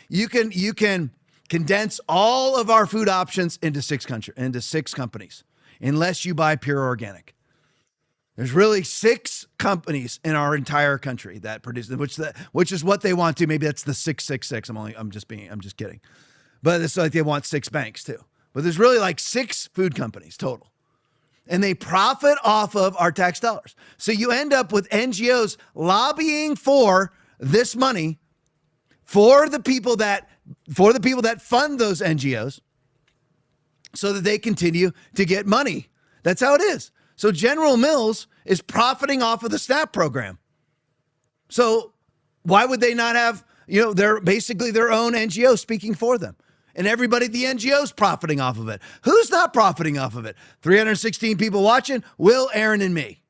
you can condense all of our food options into six companies. unless you buy pure organic. There's really 6 companies in our entire country that produce them, which is what they want to. Maybe that's the 666. I'm just kidding. But it's like they want 6 banks too. But there's really like 6 food companies total. And they profit off of our tax dollars. So you end up with NGOs lobbying for this money for the people that fund those NGOs so that they continue to get money. That's how it is. So General Mills is profiting off of the SNAP program. So why would they not have, they're basically their own NGO speaking for them? And everybody at the NGO is profiting off of it. Who's not profiting off of it? 316 people watching, Will, Aaron, and me.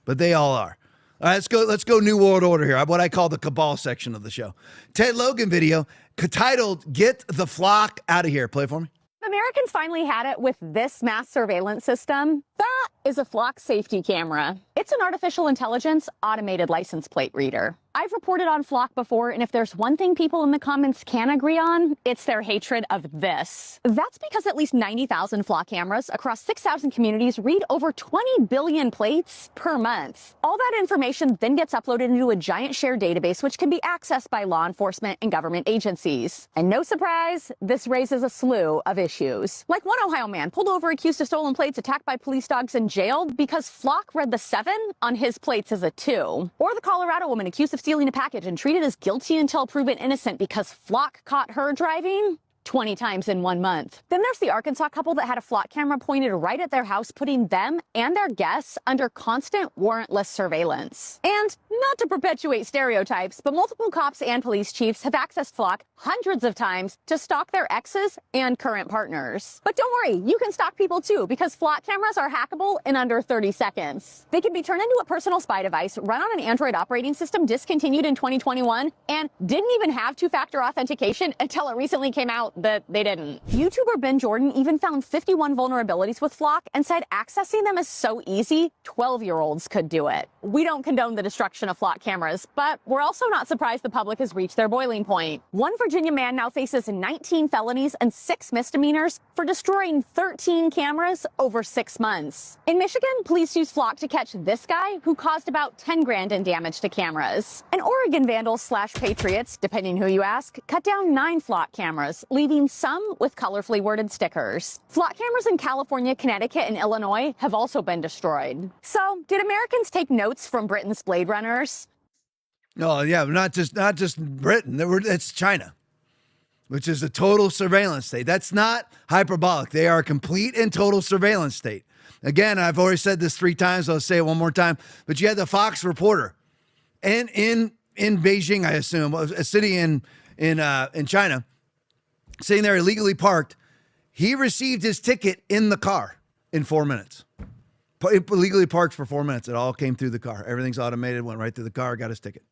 But they all are. All right, let's go New World Order here, what I call the cabal section of the show. Ted Logan video titled, Get the Flock Out of Here. Play it for me. Americans finally had it with this mass surveillance system. That is a flock safety camera. It's an artificial intelligence automated license plate reader. I've reported on Flock before, and if there's one thing people in the comments can agree on, it's their hatred of this. That's because at least 90,000 Flock cameras across 6,000 communities read over 20 billion plates per month. All that information then gets uploaded into a giant shared database, which can be accessed by law enforcement and government agencies. And no surprise, this raises a slew of issues. Like one Ohio man pulled over accused of stolen plates, attacked by police dogs, and jailed because Flock read the 7 on his plates as a 2. Or the Colorado woman accused of stealing a package and treated as guilty until proven innocent because Flock caught her driving 20 times in 1 month. Then there's the Arkansas couple that had a Flock camera pointed right at their house, putting them and their guests under constant warrantless surveillance. And not to perpetuate stereotypes, but multiple cops and police chiefs have accessed Flock hundreds of times to stalk their exes and current partners. But don't worry, you can stalk people too, because Flock cameras are hackable in under 30 seconds. They can be turned into a personal spy device, run on an Android operating system discontinued in 2021, and didn't even have 2-factor authentication until it recently came out that they didn't. YouTuber Ben Jordan even found 51 vulnerabilities with Flock and said accessing them is so easy, 12-year-olds could do it. We don't condone the destruction of Flock cameras, but we're also not surprised the public has reached their boiling point. One Virginia man now faces 19 felonies and 6 misdemeanors for destroying 13 cameras over 6 months. In Michigan, police used Flock to catch this guy who caused about 10 grand in damage to cameras. And Oregon vandals / patriots, depending who you ask, cut down 9 Flock cameras, leaving some with colorfully worded stickers. Flock cameras in California, Connecticut, and Illinois have also been destroyed. So, did Americans take notes from Britain's Blade Runners? No, yeah, not just Britain. It's China, which is a total surveillance state. That's not hyperbolic. They are a complete and total surveillance state. Again, I've already said this 3 times. I'll say it one more time. But you had the Fox reporter, and in Beijing, I assume, a city in China, sitting there illegally parked. He received his ticket in the car in 4 minutes. Illegally parked for 4 minutes. It all came through the car. Everything's automated, went right through the car, got his ticket.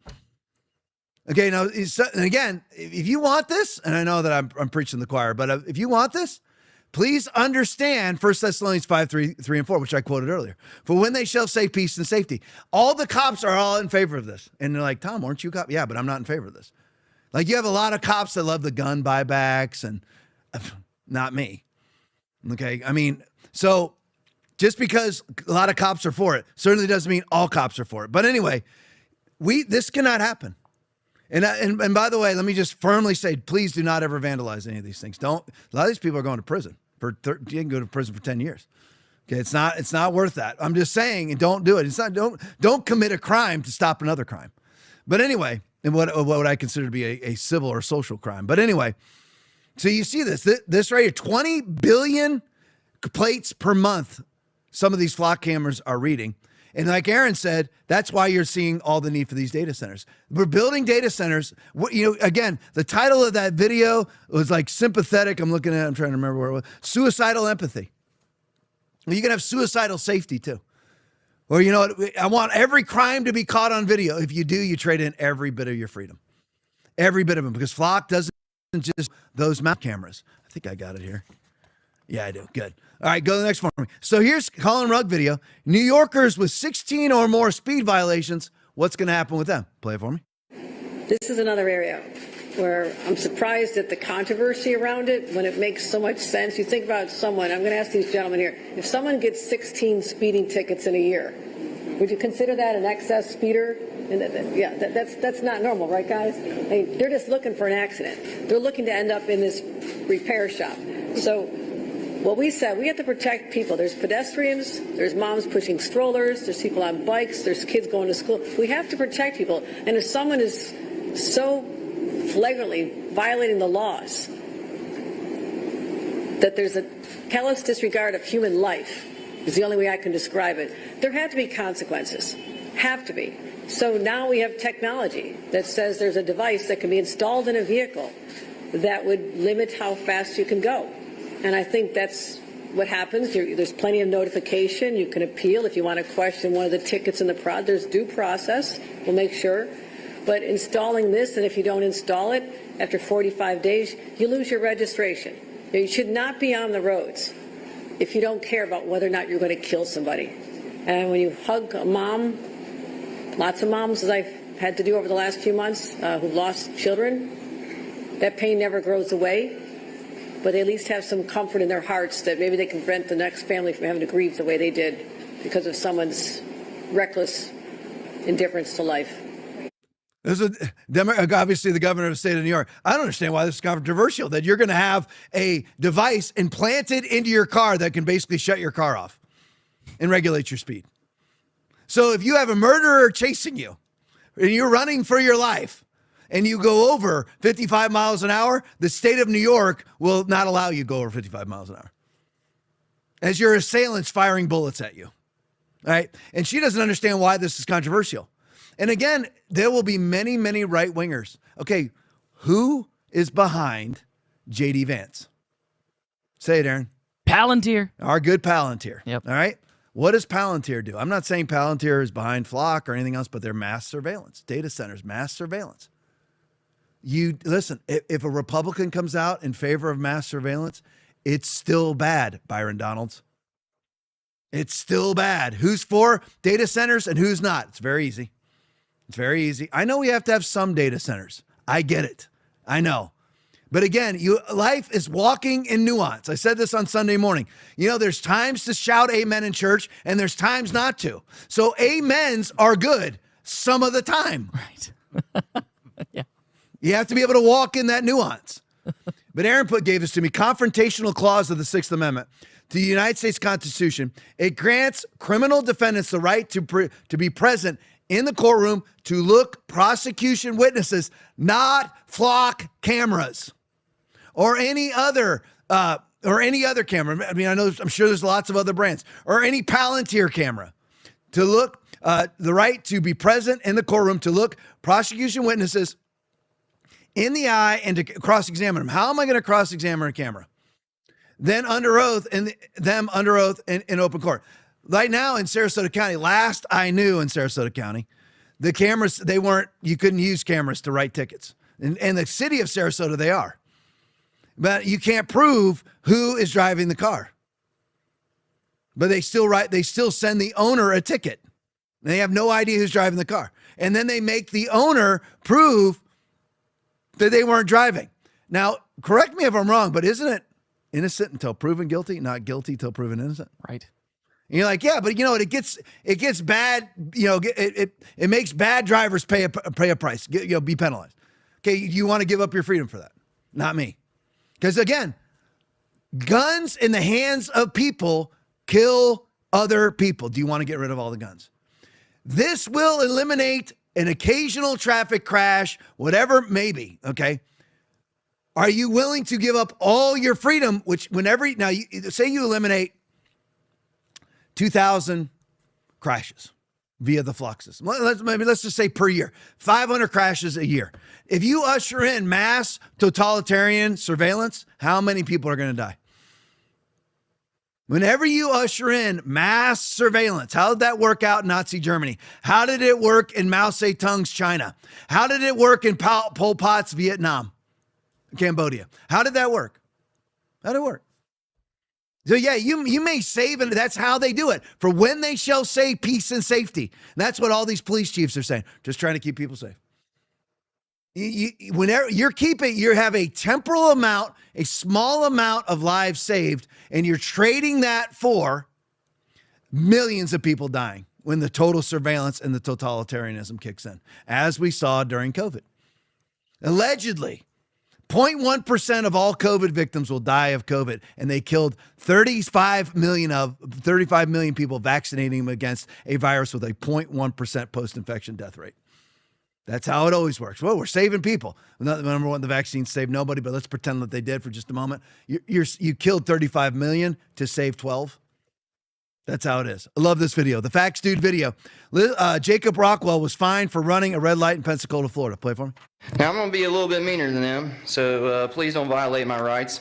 Okay, now, and again, if you want this, and I know that I'm preaching the choir, but if you want this, please understand 1 Thessalonians 5:3 and 4, which I quoted earlier. For when they shall say peace and safety, all the cops are all in favor of this. And they're like, Tom, aren't you cop? Yeah, but I'm not in favor of this. Like, you have a lot of cops that love the gun buybacks, and not me. Okay, I mean, so just because a lot of cops are for it certainly doesn't mean all cops are for it. But anyway, this cannot happen. And by the way, let me just firmly say, please do not ever vandalize any of these things. Don't. A lot of these people are going to prison you can go to prison for 10 years. Okay, it's not worth that. I'm just saying, and don't do it. It's not. Don't commit a crime to stop another crime. But anyway, and what I consider to be a civil or social crime. But anyway, so you see this right here, 20 billion plates per month. Some of these Flock cameras are reading. And like Aaron said, that's why you're seeing all the need for these data centers. We're building data centers. Again, the title of that video was like sympathetic. I'm trying to remember where it was. Suicidal empathy. Well, you can have suicidal safety too. Or, you know what? I want every crime to be caught on video. If you do, you trade in every bit of your freedom. Every bit of them. Because Flock doesn't just those mount cameras. I think I got it here. Yeah, I do. Good. All right, go to the next one for me. So here's Colin Rugg video. New Yorkers with 16 or more speed violations. What's going to happen with them? Play it for me. This is another area where I'm surprised at the controversy around it when it makes so much sense. You think about someone, I'm going to ask these gentlemen here, if someone gets 16 speeding tickets in a year, would you consider that an excess speeder? And that's not normal, right, guys? I mean, they're just looking for an accident. They're looking to end up in this repair shop. So what we said, we have to protect people. There's pedestrians, there's moms pushing strollers, there's people on bikes, there's kids going to school. We have to protect people. And if someone is so flagrantly violating the laws that there's a callous disregard of human life, is the only way I can describe it, there have to be consequences. Have to be. So now we have technology that says there's a device that can be installed in a vehicle that would limit how fast you can go. And I think that's what happens. There's plenty of notification. You can appeal if you want to question one of the tickets in the prod. There's due process. We'll make sure. But installing this, and if you don't install it, after 45 days, you lose your registration. You should not be on the roads if you don't care about whether or not you're going to kill somebody. And when you hug a mom, lots of moms, as I've had to do over the last few months, who've lost children, that pain never goes away. But they at least have some comfort in their hearts that maybe they can prevent the next family from having to grieve the way they did because of someone's reckless indifference to life. This is obviously the governor of the state of New York. I don't understand why this is controversial, that you're going to have a device implanted into your car that can basically shut your car off and regulate your speed. So if you have a murderer chasing you and you're running for your life and you go over 55 miles an hour, the state of New York will not allow you to go over 55 miles an hour as your assailant's firing bullets at you. All right. And she doesn't understand why this is controversial. And again, there will be many, many right wingers. Okay. Who is behind JD Vance? Say it, Aaron. Palantir. Our good Palantir. Yep. All right. What does Palantir do? I'm not saying Palantir is behind Flock or anything else, but they're mass surveillance, data centers, mass surveillance. You listen, if a Republican comes out in favor of mass surveillance, it's still bad, Byron Donalds. It's still bad. Who's for data centers and who's not? It's very easy. It's very easy. I know we have to have some data centers. I get it. I know. But again, life is walking in nuance. I said this on Sunday morning. You know, there's times to shout amen in church and there's times not to. So amens are good some of the time. Right. Yeah. You have to be able to walk in that nuance. But Aaron gave this to me, confrontational clause of the Sixth Amendment to the United States Constitution. It grants criminal defendants the right to be present in the courtroom to look prosecution witnesses, not flock cameras or any other camera. I mean, I'm sure there's lots of other brands or any Palantir camera to look the right to be present in the courtroom to look prosecution witnesses in the eye and to cross-examine them. How am I going to cross-examine a camera? Then under oath and them under oath in open court. Right now in Sarasota County, last I knew in Sarasota County, the cameras, you couldn't use cameras to write tickets. In the city of Sarasota, they are. But you can't prove who is driving the car. But they still send the owner a ticket. They have no idea who's driving the car. And then they make the owner prove that they weren't driving. Now, correct me if I'm wrong, but isn't it innocent until proven guilty, not guilty until proven innocent? Right. And you're like, yeah, but you know what? It gets bad. You know, it makes bad drivers pay a price. Be penalized. Okay, you want to give up your freedom for that? Not me. Because again, guns in the hands of people kill other people. Do you want to get rid of all the guns? This will eliminate an occasional traffic crash, whatever it may be. Okay. Are you willing to give up all your freedom? Say you eliminate 2,000 crashes via the Flock system. Let's just say per year, 500 crashes a year. If you usher in mass totalitarian surveillance, how many people are going to die? Whenever you usher in mass surveillance, how did that work out in Nazi Germany? How did it work in Mao Zedong's China? How did it work in Pol Pot's Vietnam, Cambodia? How did that work? How did it work? So yeah, you may save, and that's how they do it. For when they shall say peace and safety. And that's what all these police chiefs are saying. Just trying to keep people safe. Whenever you have a temporal amount, a small amount of lives saved, and you're trading that for millions of people dying when the total surveillance and the totalitarianism kicks in, as we saw during COVID. Allegedly, 0.1% of all COVID victims will die of COVID, and they killed 35 million people, vaccinating them against a virus with a 0.1% post-infection death rate. That's how it always works. Well, we're saving people. Number one, the vaccine saved nobody, but let's pretend that they did for just a moment. You killed 35 million to save 12. That's how it is. I love this video. The Facts Dude video. Jacob Rockwell was fined for running a red light in Pensacola, Florida. Play for me. Now, I'm going to be a little bit meaner than them, so please don't violate my rights.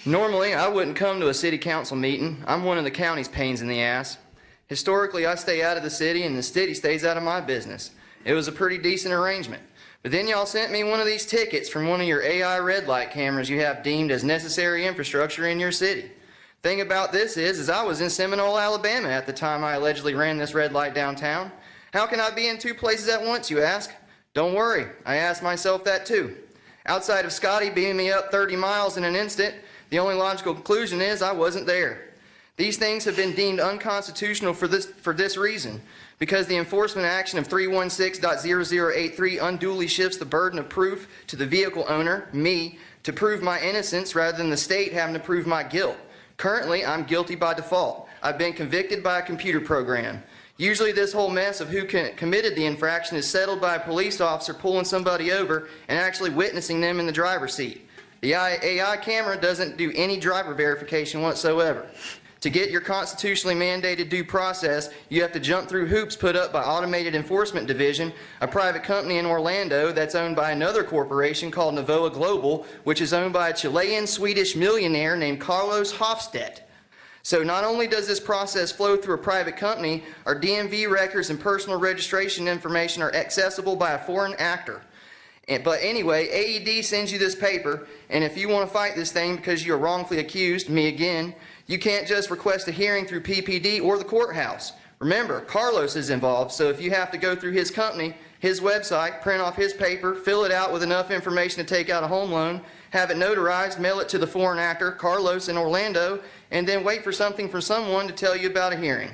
Normally, I wouldn't come to a city council meeting. I'm one of the county's pains in the ass. Historically, I stay out of the city, and the city stays out of my business. It was a pretty decent arrangement. But then y'all sent me one of these tickets from one of your AI red light cameras you have deemed as necessary infrastructure in your city. Thing about this is I was in Seminole, Alabama at the time I allegedly ran this red light downtown. How can I be in two places at once, you ask? Don't worry, I asked myself that too. Outside of Scotty beaming me up 30 miles in an instant, the only logical conclusion is I wasn't there. These things have been deemed unconstitutional for this reason, because the enforcement action of 316.0083 unduly shifts the burden of proof to the vehicle owner, me, to prove my innocence rather than the state having to prove my guilt. Currently, I'm guilty by default. I've been convicted by a computer program. Usually this whole mess of who committed the infraction is settled by a police officer pulling somebody over and actually witnessing them in the driver's seat. The AI camera doesn't do any driver verification whatsoever. To get your constitutionally mandated due process, you have to jump through hoops put up by Automated Enforcement Division, a private company in Orlando that's owned by another corporation called Novoa Global, which is owned by a Chilean-Swedish millionaire named Carlos Hofstedt. So not only does this process flow through a private company, our DMV records and personal registration information are accessible by a foreign actor. But anyway, AED sends you this paper, and if you want to fight this thing because you are wrongfully accused, me again, you can't just request a hearing through PPD or the courthouse. Remember, Carlos is involved, so if you have to go through his company, his website, print off his paper, fill it out with enough information to take out a home loan, have it notarized, mail it to the foreign actor, Carlos in Orlando, and then wait for something from someone to tell you about a hearing.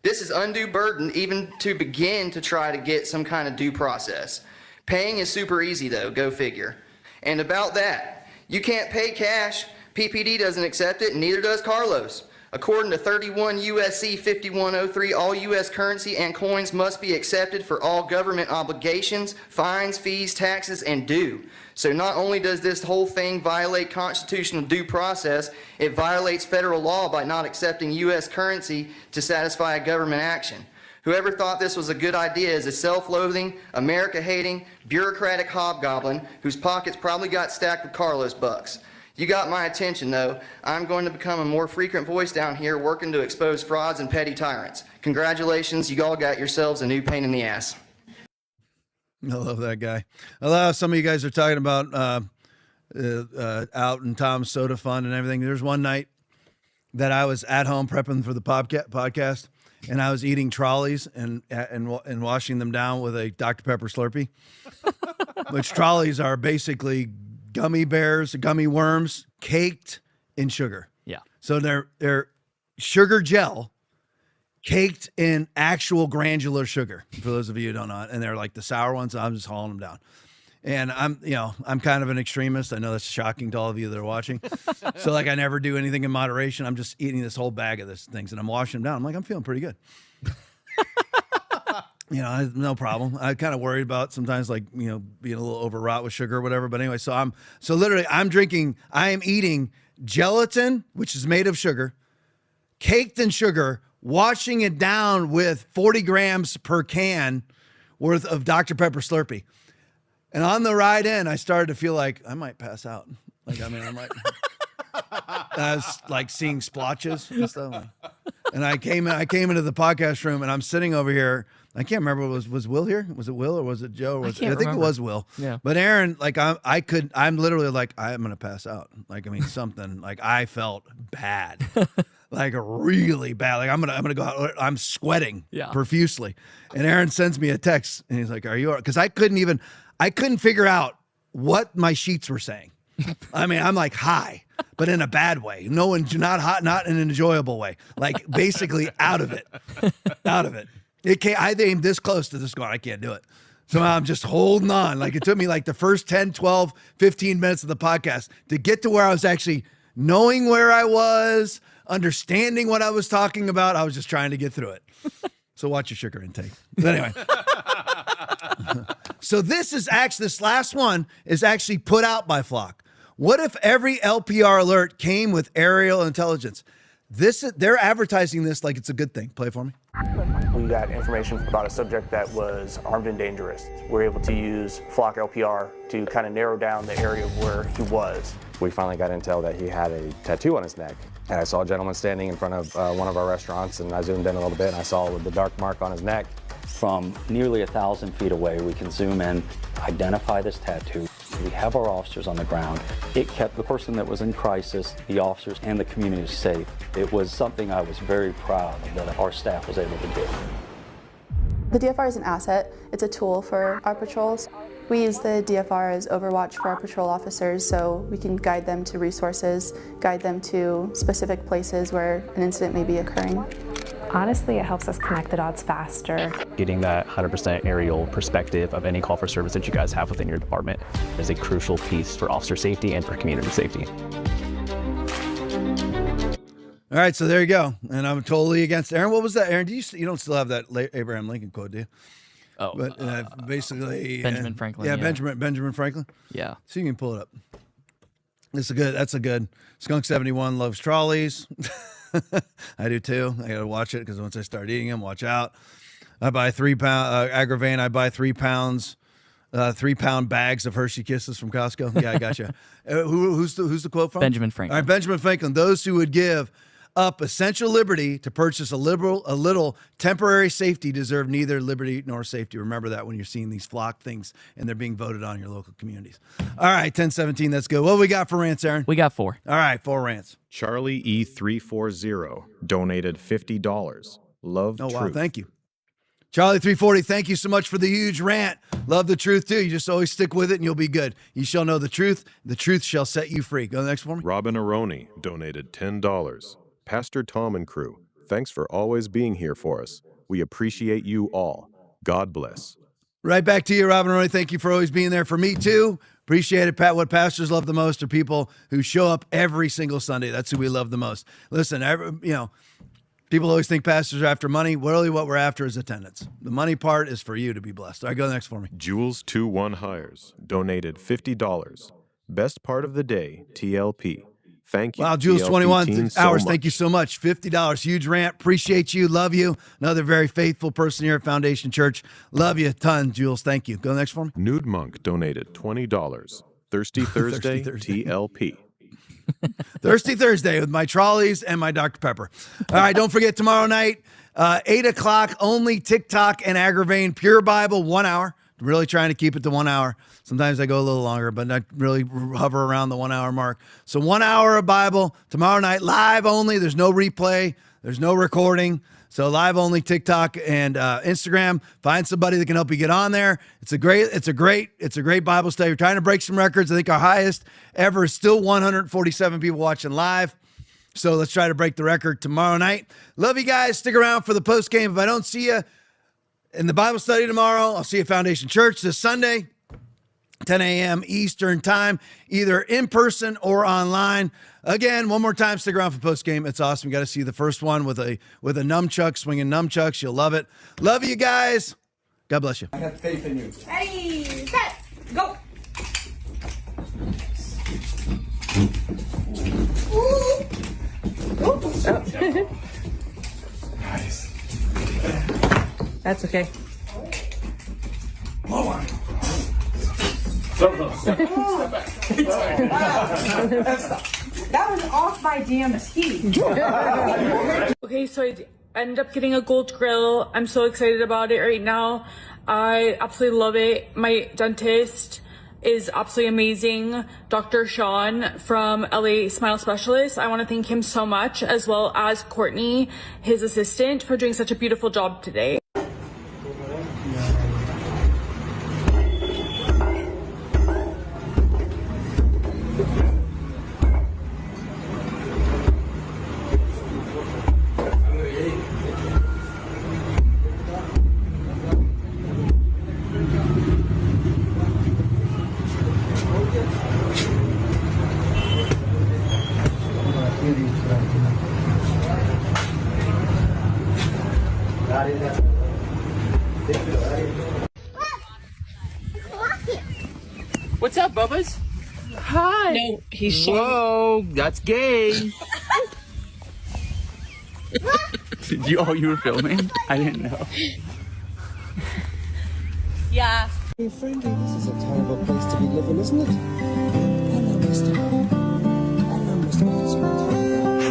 This is undue burden even to begin to try to get some kind of due process. Paying is super easy though, go figure. And about that, you can't pay cash. PPD doesn't accept it, and neither does Carlos. According to 31 U.S.C. 5103, all U.S. currency and coins must be accepted for all government obligations, fines, fees, taxes, and due. So not only does this whole thing violate constitutional due process, it violates federal law by not accepting U.S. currency to satisfy a government action. Whoever thought this was a good idea is a self-loathing, America-hating, bureaucratic hobgoblin whose pockets probably got stacked with Carlos bucks. You got my attention, though. I'm going to become a more frequent voice down here working to expose frauds and petty tyrants. Congratulations, you all got yourselves a new pain in the ass. I love that guy. I love some of you guys are talking about out in Tom's Soda Fund and everything. There's one night that I was at home prepping for the podcast, and I was eating trolleys and washing them down with a Dr. Pepper Slurpee, which trolleys are basically gummy bears, gummy worms, caked in sugar. Yeah. So they're sugar gel caked in actual granular sugar, for those of you who don't know it. And they're like the sour ones. I'm just hauling them down. And I'm kind of an extremist. I know that's shocking to all of you that are watching. So like I never do anything in moderation. I'm just eating this whole bag of these things and I'm washing them down. I'm like, I'm feeling pretty good. No problem. I kind of worried about sometimes like, being a little overwrought with sugar or whatever. But anyway, I am eating gelatin, which is made of sugar, caked in sugar, washing it down with 40 grams per can worth of Dr. Pepper Slurpee. And on the ride in, I started to feel like I might pass out. I was like seeing splotches and stuff. And I came into the podcast room and I'm sitting over here. I can't remember, was Will here? Was it Will or was it Joe? I think it was Will. Yeah. But Aaron, I'm literally like, I'm going to pass out. Something like I felt bad, like really bad. Like I'm going to go out. I'm sweating profusely. And Aaron sends me a text and he's like, are you all right? Cause I couldn't even, I couldn't figure out what my sheets were saying. I mean, I'm like high, but in a bad way. Not hot, not in an enjoyable way. Like basically out of it. I aimed this close to this going, I can't do it. So I'm just holding on. Like it took me like the first 10, 12, 15 minutes of the podcast to get to where I was actually knowing where I was, understanding what I was talking about. I was just trying to get through it. So watch your sugar intake. But anyway. So this last one is actually put out by Flock. What if every LPR alert came with aerial intelligence? They're advertising this like it's a good thing. Play it for me. We got information about a subject that was armed and dangerous. We were able to use Flock LPR to kind of narrow down the area of where he was. We finally got intel that he had a tattoo on his neck. And I saw a gentleman standing in front of one of our restaurants, and I zoomed in a little bit, and I saw the dark mark on his neck. From nearly 1,000 feet away, we can zoom in, identify this tattoo. We have our officers on the ground. It kept the person that was in crisis, the officers, and the community safe. It was something I was very proud that our staff was able to do. The DFR is an asset. It's a tool for our patrols. We use the DFR as overwatch for our patrol officers so we can guide them to resources, guide them to specific places where an incident may be occurring. Honestly, it helps us connect the dots faster. Getting that 100% aerial perspective of any call for service that you guys have within your department is a crucial piece for officer safety and for community safety. All right, so there you go. And I'm totally against Aaron. What was that, Aaron? You don't still have that Abraham Lincoln quote, do you? Oh, but basically Benjamin Franklin. Yeah, Benjamin Franklin. Yeah. So you can pull it up. That's a good. Skunk 71 loves trolleys. I do too. I gotta watch it because once I start eating them, watch out. I buy 3 pound Agravane. I buy 3 pounds, 3 pound bags of Hershey Kisses from Costco. Yeah, I gotcha. Who's the quote from? Benjamin Franklin. All right, Benjamin Franklin. Those who would give up essential liberty to purchase a little temporary safety deserve neither liberty nor safety. Remember that when you're seeing these Flock things and they're being voted on in your local communities. All right, 1017, that's good. What we got for rants, Aaron? We got 4. All right, 4 rants. Charlie E340 donated $50. Love truth. Wow, thank you. Charlie 340, thank you so much for the huge rant. Love the truth too. You just always stick with it and you'll be good. You shall know the truth shall set you free. Go next for me. Robin Aroni donated $10. Pastor Tom and crew, thanks for always being here for us. We appreciate you all. God bless. Right back to you, Robin Roy. Thank you for always being there for me, too. Appreciate it, Pat. What pastors love the most are people who show up every single Sunday. That's who we love the most. Listen, people always think pastors are after money. Really, what we're after is attendance. The money part is for you to be blessed. All right, go next for me. Jules21 Hires donated $50. Best part of the day, TLP. Thank you. Wow, Jules, 21 hours. So thank you so much. $50. Huge rant. Appreciate you. Love you. Another very faithful person here at Foundation Church. Love you a ton, Jules. Thank you. Go next for me. Nude Monk donated $20. Thirsty Thursday, TLP. Thirsty Thursday with my trolleys and my Dr. Pepper. All right, don't forget tomorrow night, 8 o'clock, only TikTok and Agravane, Pure Bible, 1 hour. Really trying to keep it to 1 hour. Sometimes I go a little longer, but I really hover around the 1 hour mark. So 1 hour of Bible tomorrow night, live only. There's no replay. There's no recording. So live only TikTok and Instagram. Find somebody that can help you get on there. It's a great Bible study. We're trying to break some records. I think our highest ever is still 147 people watching live. So let's try to break the record tomorrow night. Love you guys. Stick around for the post game. If I don't see you in the Bible study tomorrow, I'll see you at Foundation Church this Sunday, 10 a.m. Eastern time, either in person or online. Again, one more time, stick around for post game. It's awesome. You got to see the first one with a nunchuck, swinging nunchucks. You'll love it. Love you guys. God bless you. I have faith in you. Ready, set, go. Nice. That's okay. That was off my damn teeth. Okay, so I ended up getting a gold grill. I'm so excited about it right now. I absolutely love it. My dentist is absolutely amazing. Dr. Sean from LA Smile Specialist. I want to thank him so much, as well as Courtney, his assistant, for doing such a beautiful job today. What's up, Bubbas? Hi. No, he's Whoa, that's gay. You were filming? I didn't know. Yeah. Hey, friendly, this is a terrible place to be living, isn't it? Hello, mister. Hello, mister. It's not very bad, isn't it?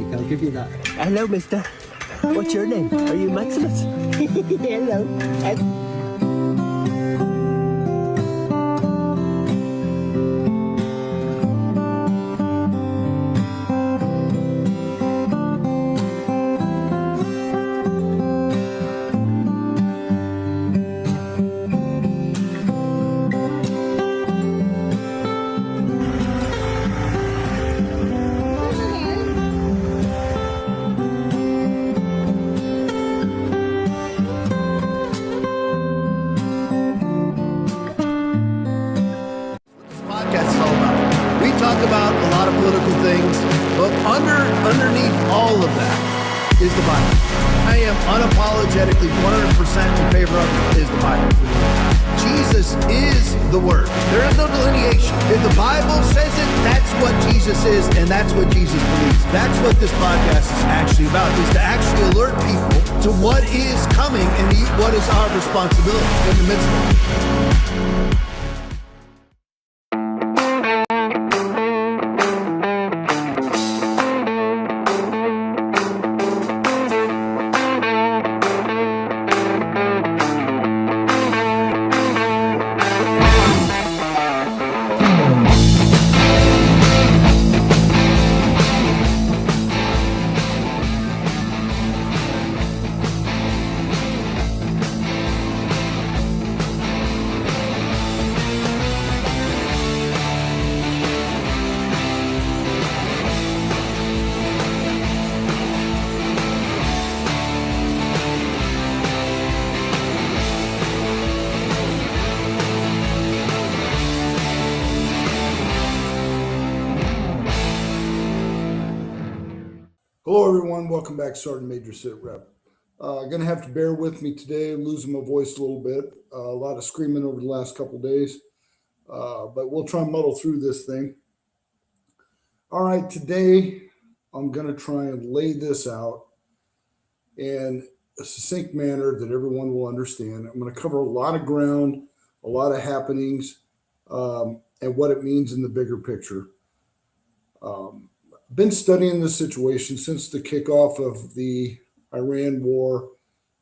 You can give you that. Hello, mister. What's your name? Are you Maximus? Hello. About a lot of political things, but underneath all of that is the Bible. I am unapologetically 100% in favor of is the Bible. Jesus is the Word. There is no delineation. If the Bible says it, that's what Jesus is, and that's what Jesus believes. That's what this podcast is actually about, is to actually alert people to what is coming and what is our responsibility in the midst of it. Hello, everyone. Welcome back, Sergeant Major Sit Rep. Going to have to bear with me today. I'm losing my voice a little bit. A lot of screaming over the last couple of days, but we'll try and muddle through this thing. All right, today I'm going to try and lay this out in a succinct manner that everyone will understand. I'm going to cover a lot of ground, a lot of happenings, and what it means in the bigger picture. Been studying this situation since the kickoff of the Iran war,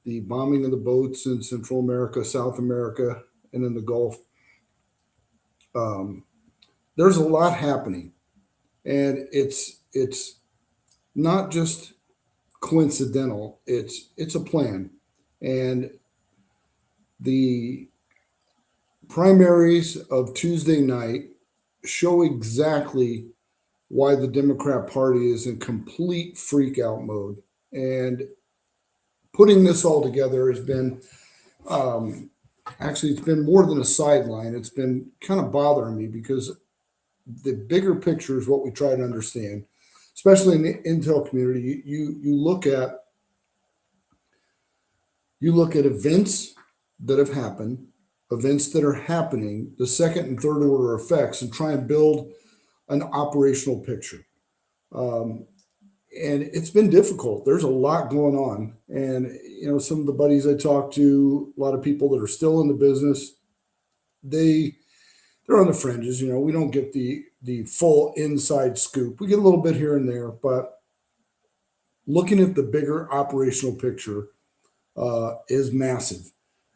the bombing of the boats in Central America, South America, and in the Gulf. There's a lot happening, and it's not just coincidental. It's a plan, and the primaries of Tuesday night show exactly why the Democrat Party is in complete freak out mode. And putting this all together has been, actually, it's been more than a sideline. It's been kind of bothering me because the bigger picture is what we try to understand, especially in the intel community. You look at events that have happened, events that are happening, the second and third order effects, and try and build an operational picture. And it's been difficult. There's a lot going on. And, some of the buddies I talk to, a lot of people that are still in the business, they're on the fringes. We don't get the full inside scoop. We get a little bit here and there, but looking at the bigger operational picture is massive.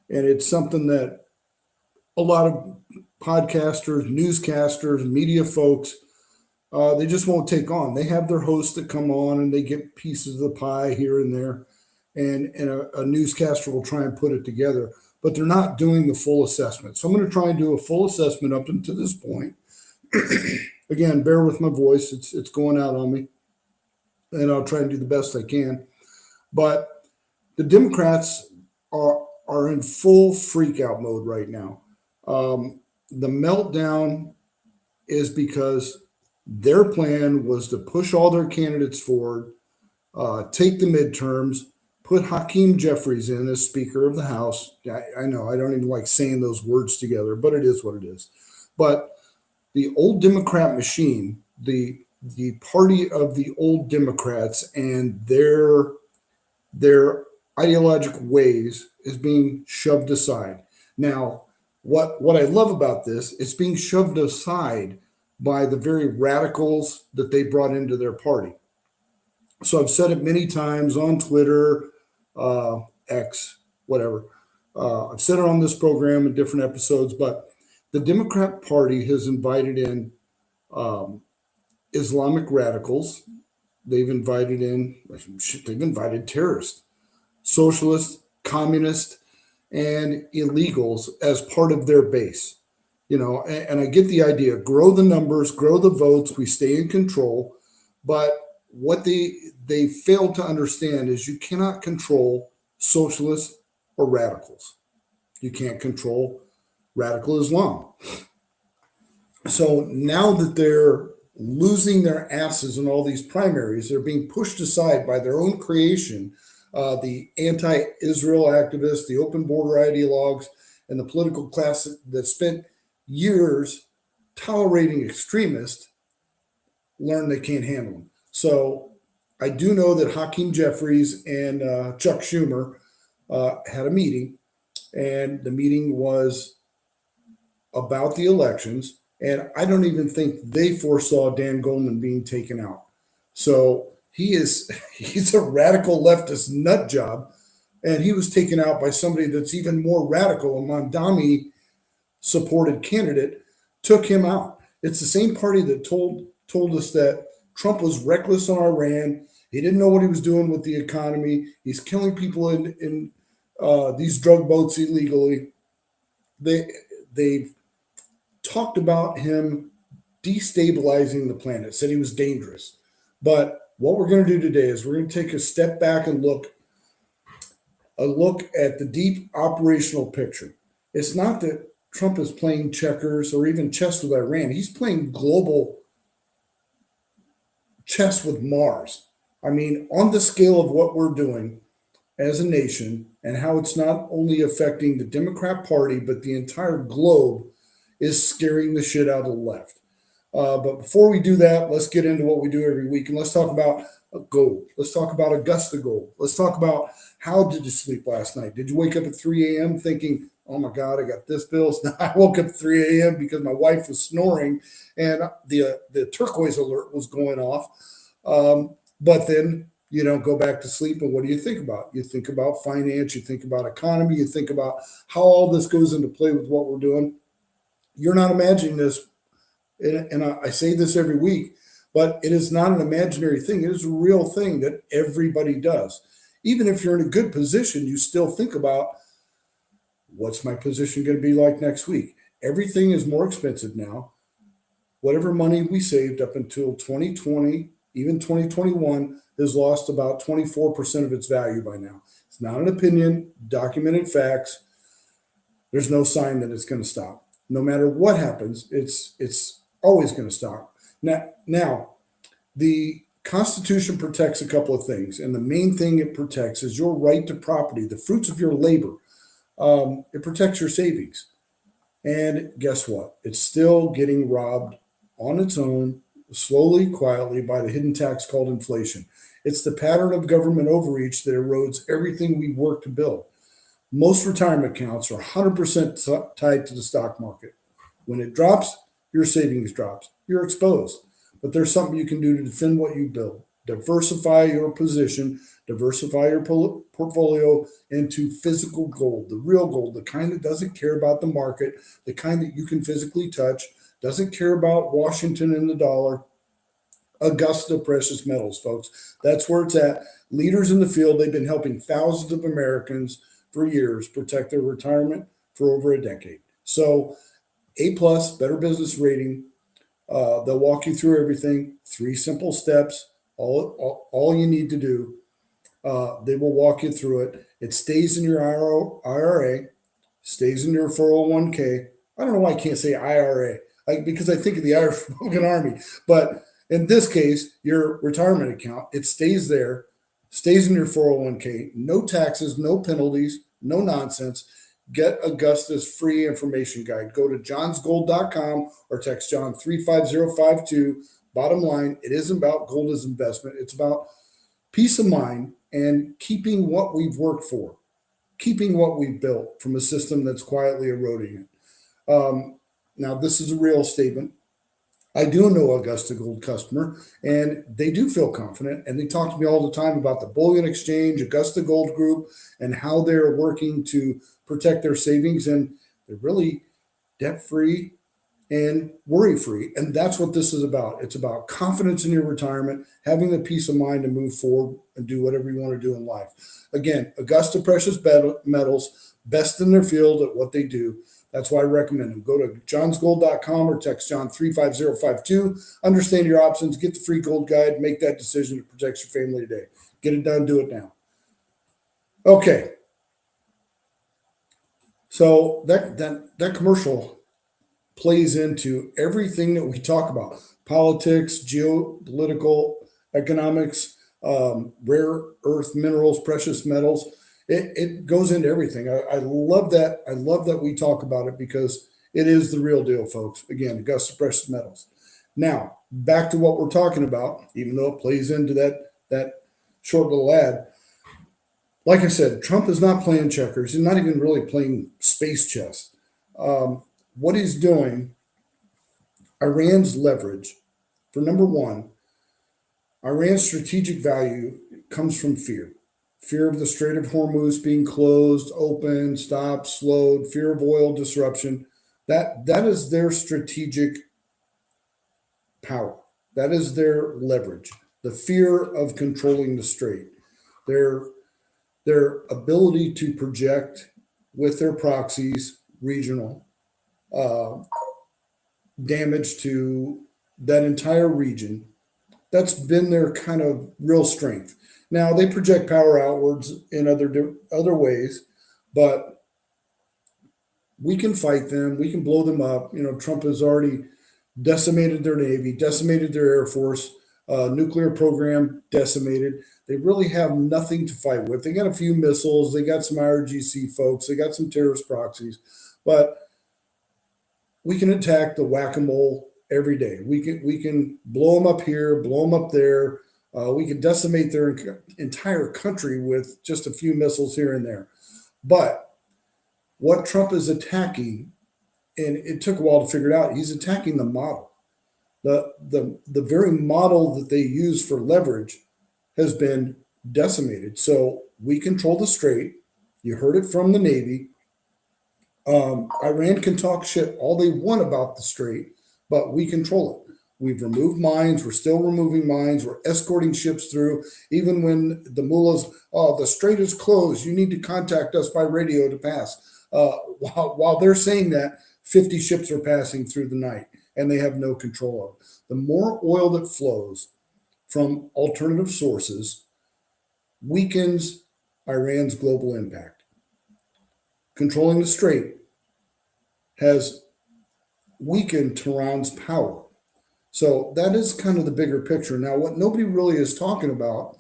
And it's something that a lot of podcasters, newscasters, media folks, they just won't take on. They have their hosts that come on and they get pieces of the pie here and there, and a newscaster will try and put it together, but they're not doing the full assessment. So I'm going to try and do a full assessment up until this point. Again, bear with my voice. It's going out on me, and I'll try and do the best I can. But the Democrats are in full freak out mode right now. The meltdown is because their plan was to push all their candidates forward, take the midterms, put Hakeem Jeffries in as Speaker of the House. I know I don't even like saying those words together, but it is what it is. But the old Democrat machine, the party of the old Democrats and their ideological ways is being shoved aside. Now, what I love about this, it's being shoved aside by the very radicals that they brought into their party. So I've said it many times on Twitter, X, whatever. I've said it on this program in different episodes, but the Democrat Party has invited in Islamic radicals. They've invited terrorists, socialists, communists, and illegals as part of their base. You know, and I get the idea, grow the numbers, grow the votes, we stay in control. But what they fail to understand is you cannot control socialists or radicals. You can't control radical Islam. So now that they're losing their asses in all these primaries, they're being pushed aside by their own creation, the anti-Israel activists, the open border ideologues, and the political class that spent years tolerating extremists learn they can't handle them. So I do know that Hakeem Jeffries and Chuck Schumer had a meeting, and the meeting was about the elections. And I don't even think they foresaw Dan Goldman being taken out. So he's a radical leftist nut job, and he was taken out by somebody that's even more radical. A Mondami supported candidate took him out. It's the same party that told us that Trump was reckless on Iran. He didn't know what he was doing with the economy. He's killing people in these drug boats illegally. They've talked about him destabilizing the planet, said he was dangerous. But what we're going to do today is we're going to take a step back and look at the deep operational picture. It's not that Trump is playing checkers or even chess with Iran. He's playing global chess with Mars. I mean, on the scale of what we're doing as a nation and how it's not only affecting the Democrat Party, but the entire globe, is scaring the shit out of the left. But before we do that, let's get into what we do every week. And let's talk about gold. Let's talk about Augusta Gold. Let's talk about, how did you sleep last night? Did you wake up at 3 a.m. thinking, oh my God, I got this bill? No, I woke up at 3 a.m. because my wife was snoring and the turquoise alert was going off. But then you don't go back to sleep. And what do you think about? You think about finance, you think about economy, you think about how all this goes into play with what we're doing. You're not imagining this. And I say this every week, but it is not an imaginary thing. It is a real thing that everybody does. Even if you're in a good position, you still think about, what's my position going to be like next week? Everything is more expensive now. Whatever money we saved up until 2020, even 2021, has lost about 24% of its value by now. It's not an opinion, documented facts. There's no sign that it's going to stop. No matter what happens, it's always going to stop. Now, the Constitution protects a couple of things, and the main thing it protects is your right to property, the fruits of your labor. It protects your savings. And guess what? It's still getting robbed on its own, slowly, quietly, by the hidden tax called inflation. It's the pattern of government overreach that erodes everything we work to build. Most retirement accounts are 100% tied to the stock market. When it drops, your savings drops. You're exposed. But there's something you can do to defend what you build. Diversify your position, diversify your portfolio into physical gold, the real gold, the kind that doesn't care about the market, the kind that you can physically touch, doesn't care about Washington and the dollar. Augusta Precious Metals, folks. That's where it's at. Leaders in the field, they've been helping thousands of Americans for years protect their retirement for over a decade. So A+, better business rating. They'll walk you through everything. 3 simple steps. All you need to do. They will walk you through it. It stays in your IRA, stays in your 401k. I don't know why I can't say IRA, because I think of the Irish Republican Army. But in this case, your retirement account, it stays there, stays in your 401k. No taxes, no penalties, no nonsense. Get Augusta's free information guide. Go to johnsgold.com or text John 35052. Bottom line, it isn't about gold as investment. It's about peace of mind and keeping what we've worked for, keeping what we've built from a system that's quietly eroding it. Now, this is a real statement. I do know Augusta Gold customer, and they do feel confident, and they talk to me all the time about the bullion exchange, Augusta Gold Group, and how they're working to protect their savings, and they're really debt-free and worry-free, and that's what this is about. It's about confidence in your retirement, having the peace of mind to move forward and do whatever you want to do in life. Again, Augusta Precious Metals, best in their field at what they do. That's why I recommend them. Go to johnsgold.com or text John 35052. Understand your options. Get the free gold guide. Make that decision that protects your family today. Get it done. Do it now. Okay. So that commercial plays into everything that we talk about: politics, geopolitical, economics, rare earth minerals, precious metals. It goes into everything. I love that. I love that we talk about it because it is the real deal, folks. Again, Augusta Precious Metals. Now, back to what we're talking about, even though it plays into that short little ad. Like I said, Trump is not playing checkers. He's not even really playing space chess. What he's doing, Iran's leverage, for number one, Iran's strategic value comes from fear. Fear of the Strait of Hormuz being closed, open, stopped, slowed, fear of oil disruption. That is their strategic power. That is their leverage. The fear of controlling the strait. Their ability to project with their proxies regional damage to that entire region. That's been their kind of real strength. Now, they project power outwards in other ways, but we can fight them. We can blow them up. Trump has already decimated their Navy, decimated their Air Force, nuclear program decimated. They really have nothing to fight with. They got a few missiles. They got some IRGC folks. They got some terrorist proxies. But we can attack the whack-a-mole every day. We can blow them up here, blow them up there. We can decimate their entire country with just a few missiles here and there. But what Trump is attacking, and it took a while to figure it out, he's attacking the model. The very model that they use for leverage has been decimated. So we control the strait. You heard it from the Navy. Iran can talk shit all they want about the strait, but we control it. We've removed mines. We're still removing mines. We're escorting ships through. Even when the mullahs, the strait is closed, you need to contact us by radio to pass. While they're saying that, 50 ships are passing through the night, and they have no control of it. The more oil that flows from alternative sources weakens Iran's global impact. Controlling the strait has weakened Tehran's power. So that is kind of the bigger picture. Now, what nobody really is talking about,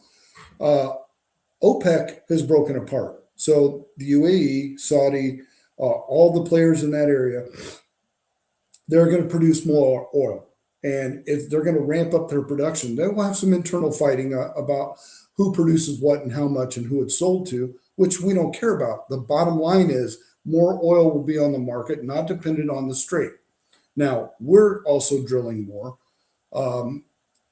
OPEC has broken apart. So the UAE, Saudi, all the players in that area, they're going to produce more oil. And if they're going to ramp up their production, they will have some internal fighting about who produces what and how much and who it's sold to, which we don't care about. The bottom line is more oil will be on the market, not dependent on the strait. Now, we're also drilling more.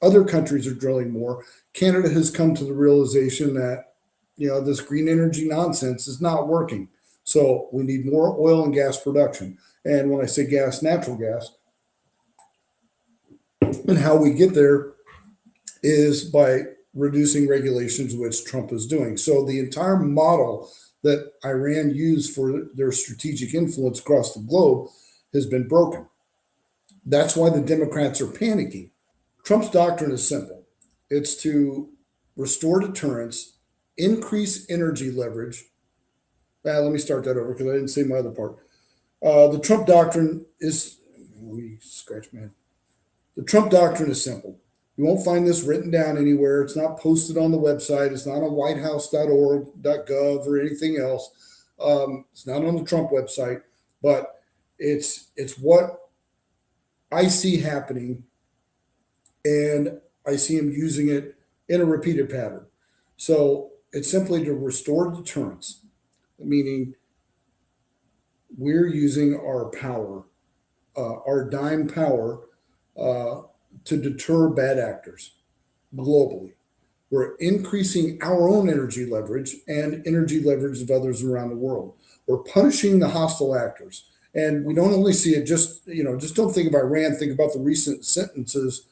Other countries are drilling more. Canada has come to the realization that, this green energy nonsense is not working. So we need more oil and gas production. And when I say gas, natural gas. And how we get there is by reducing regulations, which Trump is doing. So the entire model that Iran used for their strategic influence across the globe has been broken. That's why the Democrats are panicking. Trump's doctrine is simple. It's to restore deterrence, increase energy leverage. Let me start that over because I didn't say my other part. The Trump doctrine is, let me scratch my head. The Trump doctrine is simple. You won't find this written down anywhere. It's not posted on the website. It's not on whitehouse.org, .gov, or anything else. It's not on the Trump website, but it's what I see happening, and I see him using it in a repeated pattern. So it's simply to restore deterrence, meaning we're using our power, our dime power, to deter bad actors globally. We're increasing our own energy leverage and energy leverage of others around the world. We're punishing the hostile actors. And we don't only see it just don't think of Iran, think about the recent sentences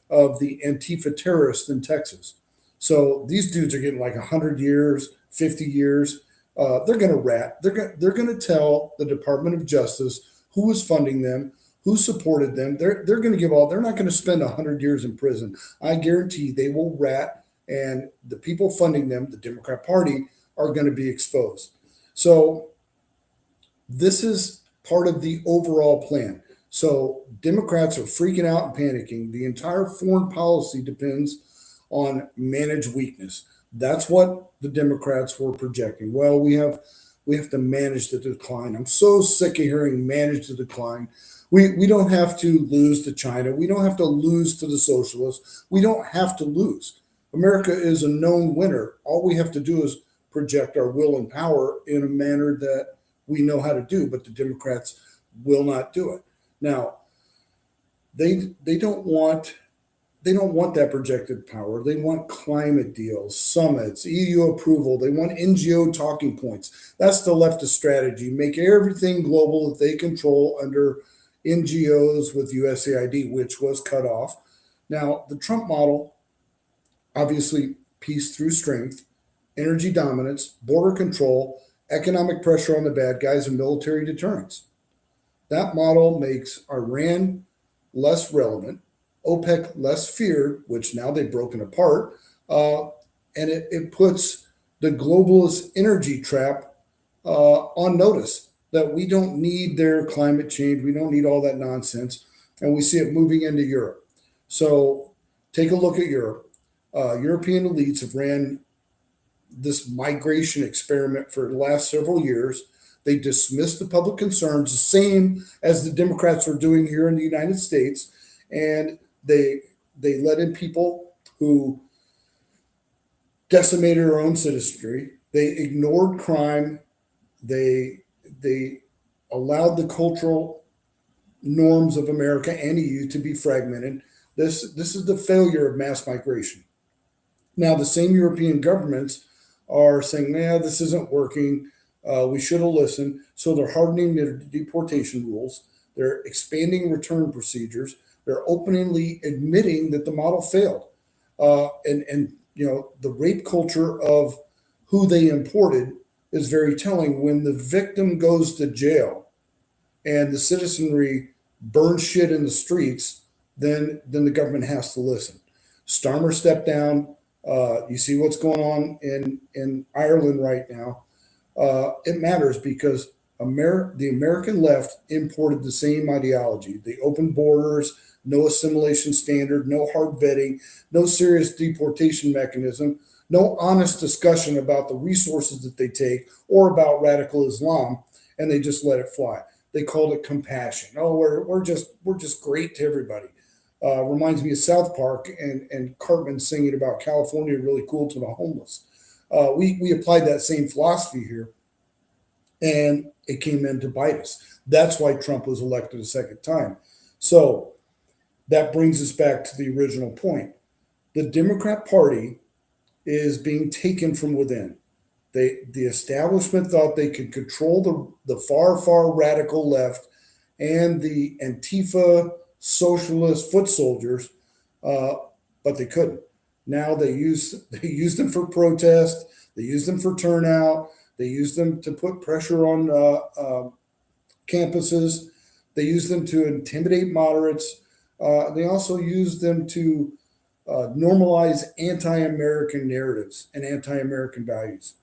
of the Antifa terrorists in Texas. So these dudes are getting like 100 years, 50 years. They're going to rat. They're going to tell the Department of Justice who was funding them, who supported them. They're going to give they're not going to spend 100 years in prison. I guarantee they will rat, and the people funding them, the Democrat Party, are going to be exposed. So this is part of the overall plan. So Democrats are freaking out and panicking. The entire foreign policy depends on managed weakness. That's what the Democrats were projecting. Well, we have to manage the decline. I'm so sick of hearing manage the decline. We don't have to lose to China. We don't have to lose to the socialists. We don't have to lose. America is a known winner. All we have to do is project our will and power in a manner that we know how to do, but the Democrats will not do it. Now, they don't want that projected power. They want climate deals, summits, EU approval. They want NGO talking points. That's the leftist strategy. Make everything global that they control under NGOs with USAID, which was cut off. Now, the Trump model, obviously, peace through strength, energy dominance, border control, economic pressure on the bad guys, and military deterrence. That model makes Iran less relevant, OPEC less feared, which now they've broken apart, and it puts the globalist energy trap on notice that we don't need their climate change. We don't need all that nonsense. And we see it moving into Europe. So take a look at Europe. European elites have ran this migration experiment for the last several years. They dismissed the public concerns, the same as the Democrats are doing here in the United States. And they let in people who decimated our own citizenry. They ignored crime. They allowed the cultural norms of America and EU to be fragmented. This is the failure of mass migration. Now, the same European governments are saying, this isn't working. We should have listened. So they're hardening their deportation rules. They're expanding return procedures. They're openly admitting that the model failed. And the rape culture of who they imported is very telling. When the victim goes to jail and the citizenry burns shit in the streets, then the government has to listen. Starmer stepped down. You see what's going on in Ireland right now. It matters because the American left imported the same ideology. The open borders, no assimilation standard, no hard vetting, no serious deportation mechanism, no honest discussion about the resources that they take or about radical Islam, and they just let it fly. They called it compassion. Oh, we're just great to everybody. Reminds me of South Park and Cartman singing about California really cool to the homeless. We applied that same philosophy here, and it came in to bite us. That's why Trump was elected a second time. So that brings us back to the original point. The Democrat Party is being taken from within. The establishment thought they could control the far radical left and the Antifa socialist foot soldiers, but they couldn't. Now they use them for protest. They use them for turnout. They use them to put pressure on campuses. They use them to intimidate moderates. They also use them to normalize anti-American narratives and anti-American values.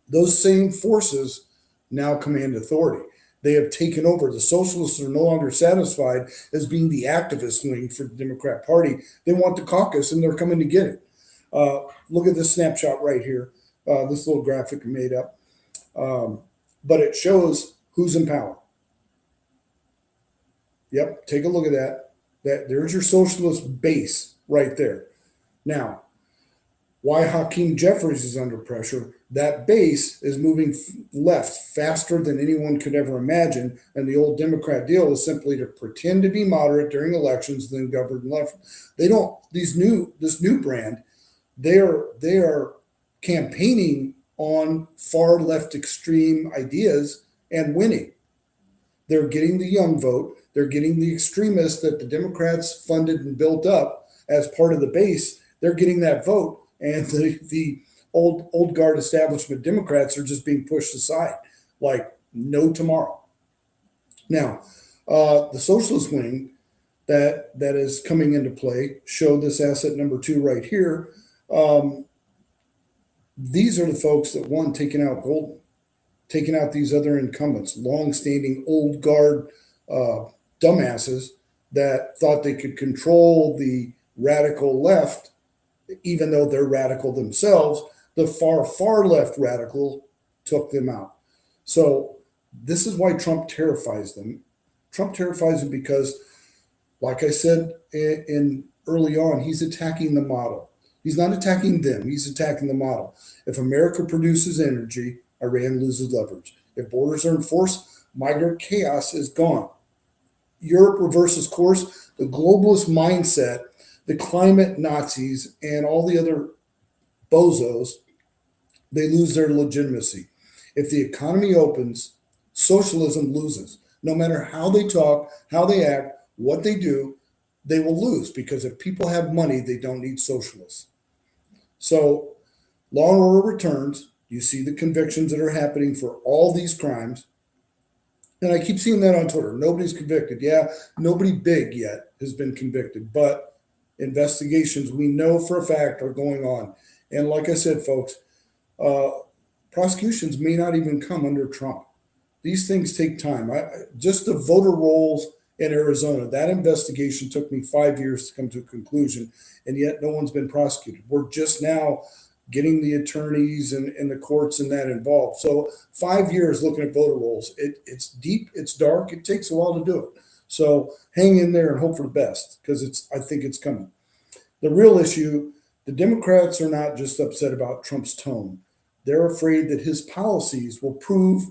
Those same forces now command authority. They have taken over. The socialists are no longer satisfied as being the activist wing for the Democrat Party. They want the caucus, and they're coming to get it. Look at this snapshot right here. This little graphic I made up. But it shows who's in power. Yep, take a look at that. There's your socialist base right there. Now, why Hakeem Jeffries is under pressure, that base is moving left faster than anyone could ever imagine. And the old Democrat deal is simply to pretend to be moderate during elections, then govern left. They don't, this new brand, they are campaigning on far left extreme ideas and winning. They're getting the young vote. They're getting the extremists that the Democrats funded and built up as part of the base. They're getting that vote. And the old guard establishment Democrats are just being pushed aside like no tomorrow. Now, the socialist wing that is coming into play, show this asset number 2 right here. These are the folks that won taking out Golden, taking out these other incumbents, long-standing old guard dumbasses that thought they could control the radical left, even though they're radical themselves. The far left radical took them out. So this is why Trump terrifies them. Trump terrifies them because, like I said in early on, he's attacking the model. He's not attacking them. He's attacking the model. If America produces energy, Iran loses leverage. If borders are enforced, migrant chaos is gone. Europe reverses course. The globalist mindset, the climate Nazis, and all the other bozos, they lose their legitimacy. If the economy opens, socialism loses. No matter how they talk, how they act, what they do, they will lose, because if people have money, they don't need socialists. So law and order returns. You see the convictions that are happening for all these crimes. And I keep seeing that on Twitter. Nobody's convicted. Yeah, nobody big yet has been convicted, but investigations we know for a fact are going on. And like I said, folks, prosecutions may not even come under Trump. These things take time. Just the voter rolls in Arizona, that investigation took me 5 years to come to a conclusion, and yet no one's been prosecuted. We're just now getting the attorneys and the courts and that involved. So 5 years looking at voter rolls. It's deep, it's dark, it takes a while to do it. So hang in there and hope for the best, because I think it's coming. The real issue, the Democrats are not just upset about Trump's tone. They're afraid that his policies will prove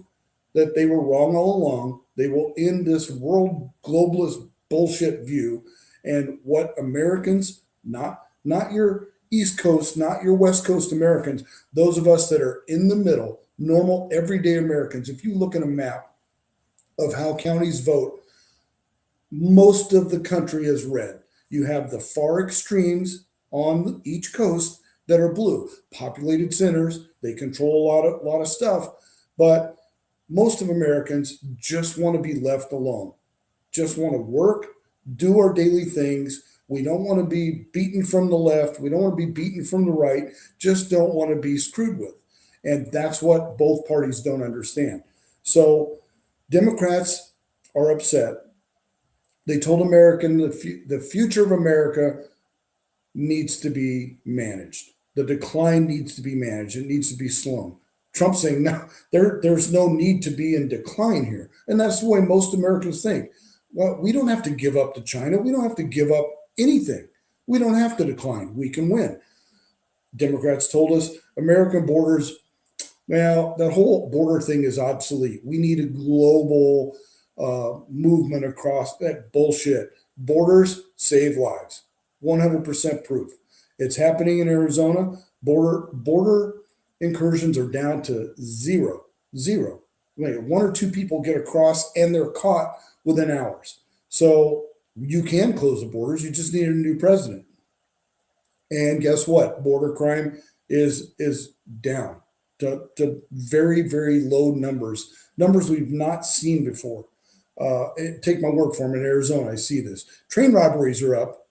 that they were wrong all along. They will end this world globalist bullshit view, and what Americans, not your East Coast, not your West Coast Americans, those of us that are in the middle, normal, everyday Americans, if you look at a map of how counties vote, most of the country is red. You have the far extremes on each coast that are blue. Populated centers, they control a lot of stuff, but most of Americans just want to be left alone, just want to work, do our daily things. We don't want to be beaten from the left. We don't want to be beaten from the right, just don't want to be screwed with. And that's what both parties don't understand. So Democrats are upset. They told Americans the future of America needs to be managed. The decline needs to be managed. It needs to be slowed. Trump's saying, no, there's no need to be in decline here. And that's the way most Americans think. Well, we don't have to give up to China. We don't have to give up anything. We don't have to decline. We can win. Democrats told us American borders, well, that whole border thing is obsolete. We need a global movement across that bullshit. Borders save lives. 100% proof. It's happening in Arizona. Border incursions are down to zero. Like one or two people get across and they're caught within hours. So you can close the borders. You just need a new president. And guess what? Border crime is down to very, very low numbers we've not seen before. Take my word for them. In Arizona, I see this. Train robberies are up,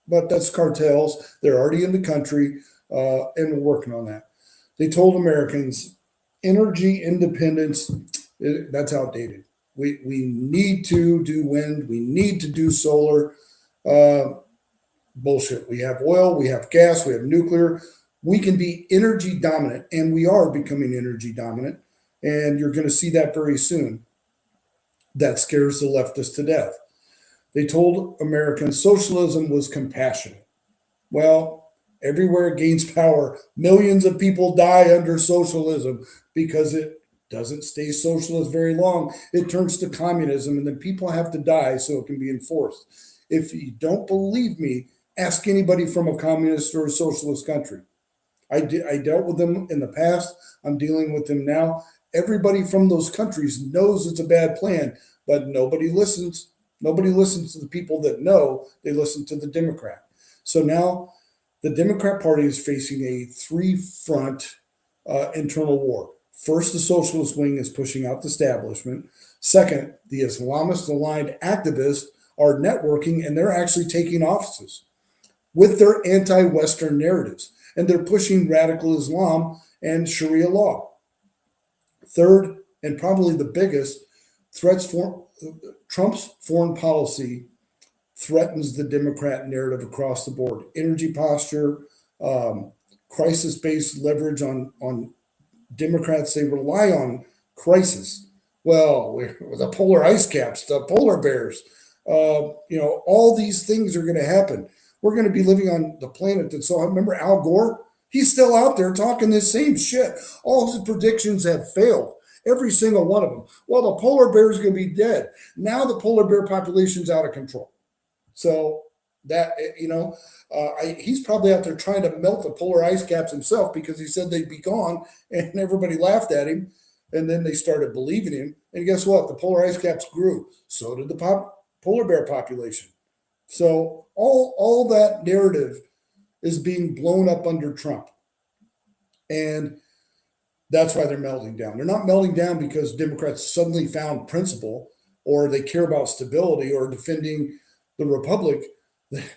but that's cartels. They're already in the country, and we're working on that. They told Americans energy independence, that's outdated. We need to do wind. We need to do solar. Bullshit. We have oil, we have gas, we have nuclear. We can be energy dominant, and we are becoming energy dominant. And you're going to see that very soon. That scares the leftists to death. They told Americans socialism was compassionate. Well, everywhere it gains power, millions of people die under socialism because it doesn't stay socialist very long. It turns to communism, and then people have to die so it can be enforced. If you don't believe me, ask anybody from a communist or a socialist country. I dealt with them in the past. I'm dealing with them now. Everybody from those countries knows it's a bad plan, but nobody listens. Nobody listens to the people that know. They listen to the Democrat. So now the Democrat Party is facing a three-front internal war. First, the socialist wing is pushing out the establishment. Second, the Islamist-aligned activists are networking, and they're actually taking offices with their anti-Western narratives, and they're pushing radical Islam and Sharia law. Third, and probably the biggest, Trump's foreign policy threatens the Democrat narrative across the board. Energy posture, crisis-based leverage on Democrats. They rely on crisis. Well, the polar ice caps, the polar bears, all these things are going to happen. We're going to be living on the planet that saw. Remember Al Gore? He's still out there talking this same shit. All his predictions have failed. Every single one of them. Well, the polar bear is going to be dead. Now the polar bear population's out of control. So that, he's probably out there trying to melt the polar ice caps himself because he said they'd be gone and everybody laughed at him. And then they started believing him. And guess what? The polar ice caps grew. So did the polar bear population. So all that narrative is being blown up under Trump. And that's why they're melting down. They're not melting down because Democrats suddenly found principle or they care about stability or defending the republic.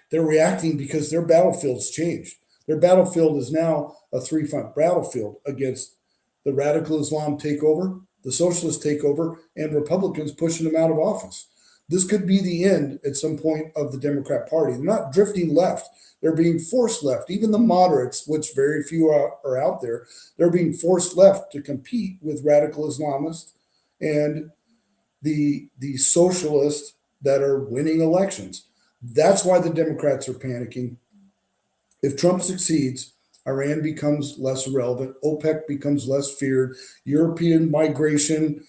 They're reacting because their battlefield's changed. Their battlefield is now a three-front battlefield against the radical Islam takeover, the socialist takeover, and Republicans pushing them out of office. This could be the end at some point of the Democrat Party. They're not drifting left. They're being forced left. Even the moderates, which very few are out there, they're being forced left to compete with radical Islamists and the socialists that are winning elections. That's why the Democrats are panicking. If Trump succeeds, Iran becomes less relevant. OPEC becomes less feared. European migration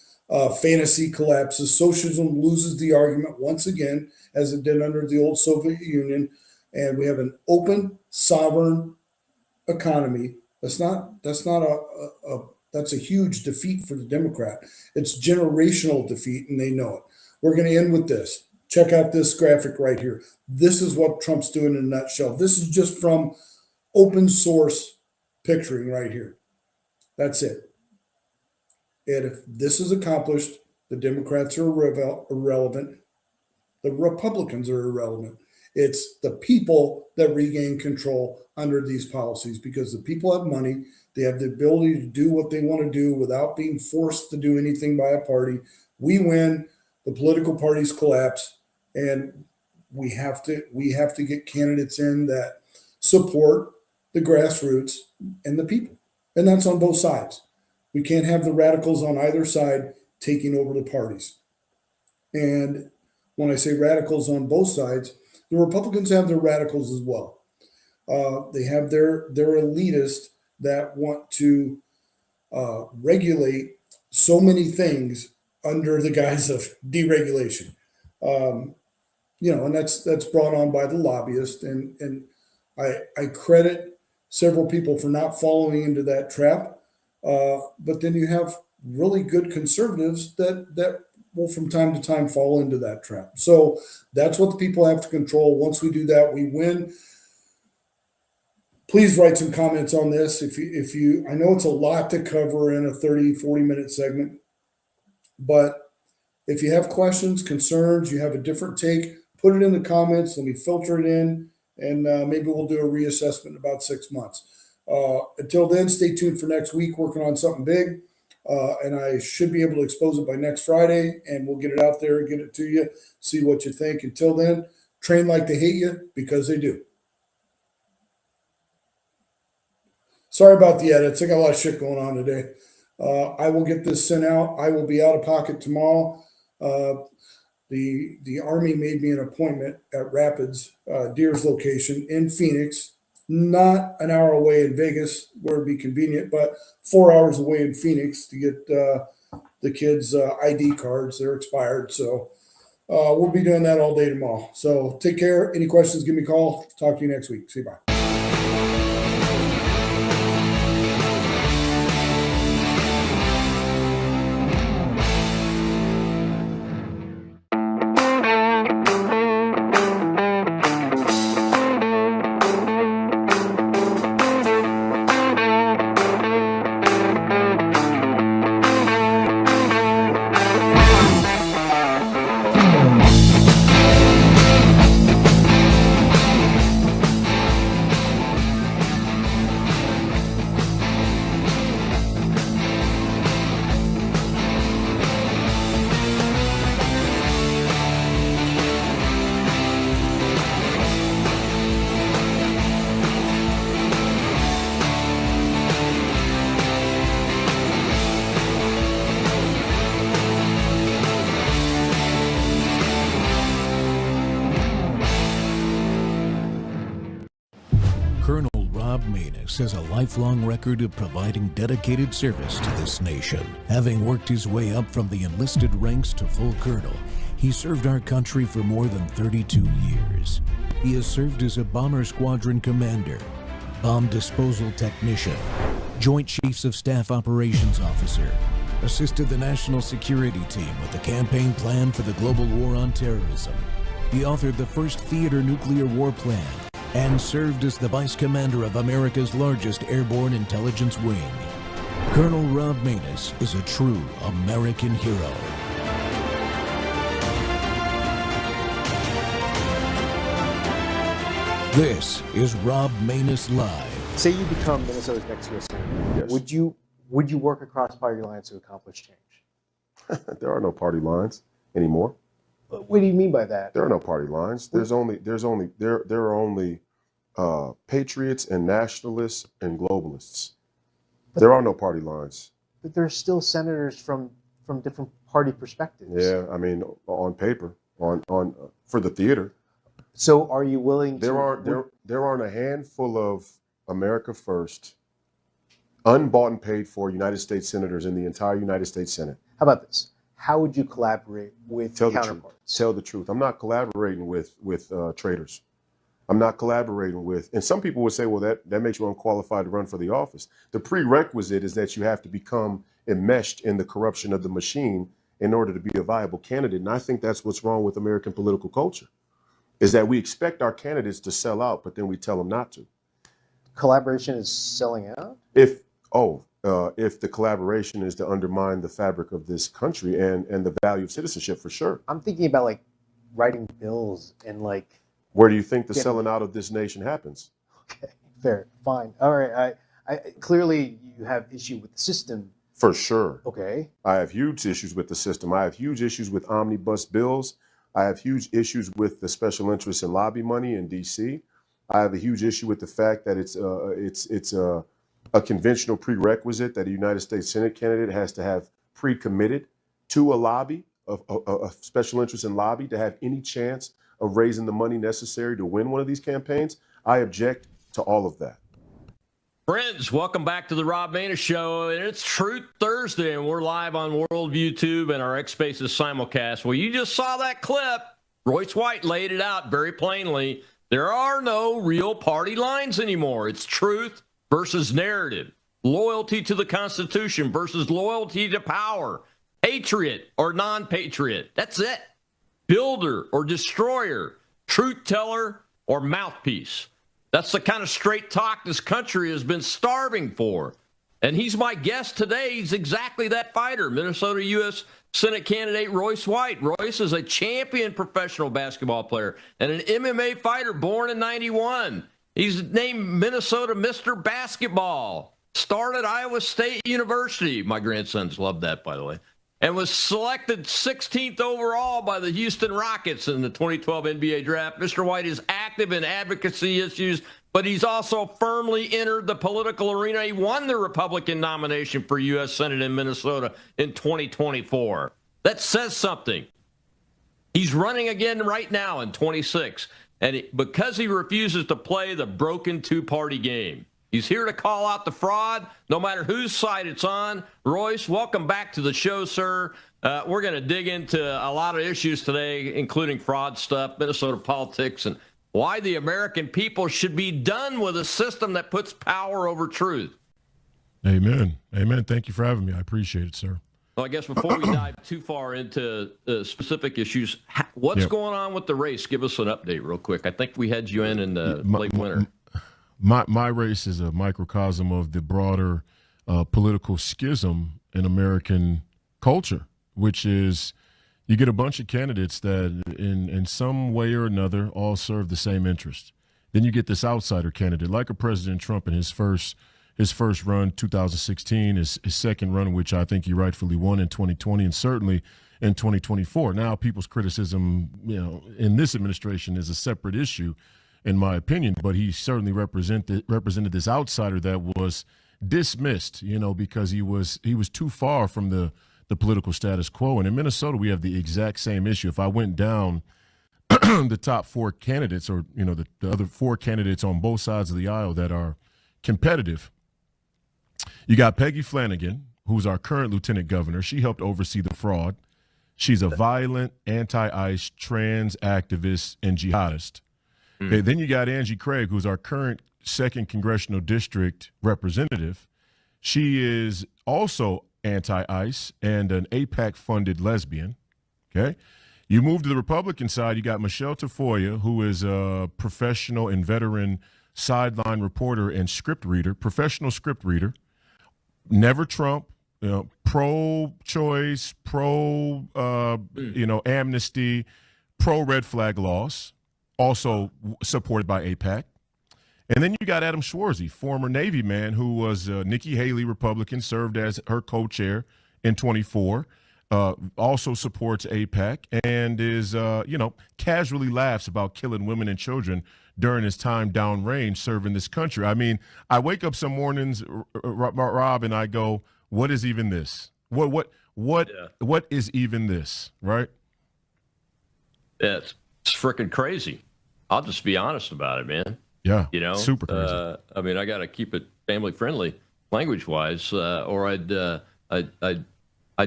fantasy collapses. Socialism loses the argument once again, as it did under the old Soviet Union. And we have an open, sovereign economy. That's a huge defeat for the Democrat. It's generational defeat, and they know it. We're going to end with this. Check out this graphic right here. This is what Trump's doing in a nutshell. This is just from open source picturing right here. That's it. And if this is accomplished, the Democrats are irrelevant. The Republicans are irrelevant. It's the people that regain control under these policies because the people have money. They have the ability to do what they want to do without being forced to do anything by a party. We win, the political parties collapse, and we have to get candidates in that support the grassroots and the people. And that's on both sides. We can't have the radicals on either side taking over the parties. And when I say radicals on both sides, the Republicans have their radicals as well. They have their elitists that want to regulate so many things under the guise of deregulation. And that's brought on by the lobbyists. And I credit several people for not falling into that trap. But then you have really good conservatives that will from time to time fall into that trap. So that's what the people have to control. Once we do that, we win. Please write some comments on this. If you, I know it's a lot to cover in a 30, 40-minute segment, but if you have questions, concerns, you have a different take, put it in the comments. Let me filter it in, and maybe we'll do a reassessment in about 6 months. Until then, stay tuned for next week, working on something big. And I should be able to expose it by next Friday, and we'll get it out there and get it to you, see what you think. Until then, train like they hate you, because they do. Sorry about the edits. I got a lot of shit going on today. I will get this sent out. I will be out of pocket tomorrow. The Army made me an appointment at Rapids, Deer's location in Phoenix, not an hour away in Vegas, where it'd be convenient, but 4 hours away in Phoenix to get the kids' ID cards. They're expired. So we'll be doing that all day tomorrow. So take care. Any questions, give me a call. Talk to you next week. See you. Bye. Colonel Rob Maness has a lifelong record of providing dedicated service to this nation. Having worked his way up from the enlisted ranks to full colonel, he served our country for more than 32 years. He has served as a bomber squadron commander, bomb disposal technician, Joint Chiefs of Staff Operations Officer, assisted the National Security Team with the campaign plan for the global war on terrorism. He authored the first theater nuclear war plan and served as the Vice Commander of America's largest airborne intelligence wing. Colonel Rob Maness is a true American hero. This is Rob Maness Live. Say you become Minnesota's next U.S. Senator. Yes. Would you work across party lines to accomplish change? There are no party lines anymore. What do you mean by that? There are no party lines. There are only patriots and nationalists and globalists. There are no party lines. But there are still senators from different party perspectives. Yeah, I mean, on paper, on for the theater. So, are you willing to? There aren't a handful of America First, unbought and paid for United States senators in the entire United States Senate. How about this? How would you collaborate with counterparts? Tell the truth. I'm not collaborating with traitors. I'm not collaborating with, and some people would say, well, that makes you unqualified to run for the office. The prerequisite is that you have to become enmeshed in the corruption of the machine in order to be a viable candidate. And I think that's what's wrong with American political culture, is that we expect our candidates to sell out, but then we tell them not to. Collaboration is selling out? If the collaboration is to undermine the fabric of this country and the value of citizenship, for sure. I'm thinking about like writing bills and like. Where do you think the selling out of this nation happens? Okay, fair, fine. All right, I clearly you have issue with the system. For sure. Okay. I have huge issues with the system. I have huge issues with omnibus bills. I have huge issues with the special interests and lobby money in D.C. I have a huge issue with the fact that it's a conventional prerequisite that a United States Senate candidate has to have pre-committed to a lobby, a special interest in lobby, to have any chance of raising the money necessary to win one of these campaigns. I object to all of that. Friends, welcome back to the Rob Maness Show. And it's Truth Thursday, and we're live on World YouTube and our X Spaces simulcast. Well, you just saw that clip. Royce White laid it out very plainly. There are no real party lines anymore. It's truth versus narrative, loyalty to the Constitution versus loyalty to power, patriot or non-patriot. That's it. Builder or destroyer, truth teller or mouthpiece. That's the kind of straight talk this country has been starving for. And he's my guest today. He's exactly that fighter, Minnesota U.S. Senate candidate Royce White. Royce is a champion professional basketball player and an MMA fighter born in 91. He's named Minnesota Mr. Basketball. Started Iowa State University. My grandsons love that, by the way. And was selected 16th overall by the Houston Rockets in the 2012 NBA draft. Mr. White is active in advocacy issues, but he's also firmly entered the political arena. He won the Republican nomination for U.S. Senate in Minnesota in 2024. That says something. He's running again right now in 26, and because he refuses to play the broken two-party game. He's here to call out the fraud, no matter whose side it's on. Royce, welcome back to the show, sir. We're going to dig into a lot of issues today, including fraud stuff, Minnesota politics, and why the American people should be done with a system that puts power over truth. Amen. Amen. Thank you for having me. I appreciate it, sir. Well, I guess before we dive too far into specific issues, what's going on with the race? Give us an update real quick. I think we had you in the late winter. My race is a microcosm of the broader political schism in American culture, which is you get a bunch of candidates that in some way or another all serve the same interest. Then you get this outsider candidate, like a President Trump in his first run, 2016, his second run, which I think he rightfully won in 2020, and certainly in 2024. Now, people's criticism, in this administration is a separate issue, in my opinion, but he certainly represented this outsider that was dismissed, because he was too far from the political status quo. And in Minnesota, we have the exact same issue. If I went down the top four candidates, or the other four candidates on both sides of the aisle that are competitive, you got Peggy Flanagan, who's our current lieutenant governor. She helped oversee the fraud. She's a violent, anti-ICE, trans activist, and jihadist. Then you got Angie Craig, who's our current 2nd Congressional District representative. She is also anti-ICE and an AIPAC-funded lesbian. Okay. You move to the Republican side, you got Michelle Tafoya, who is a professional and veteran sideline reporter and script reader, professional script reader, never Trump, pro-choice, amnesty, pro-red flag laws. Also supported by AIPAC. And then you got Adam Schwarzy, former Navy man who was Nikki Haley Republican, served as her co-chair in 24, also supports AIPAC and is, casually laughs about killing women and children during his time downrange serving this country. I mean, I wake up some mornings, Rob, and I go, what is even this? What is even this, right? It's freaking crazy. I'll just be honest about it, man. Yeah, super crazy. I mean, I got to keep it family friendly, language wise, or I'd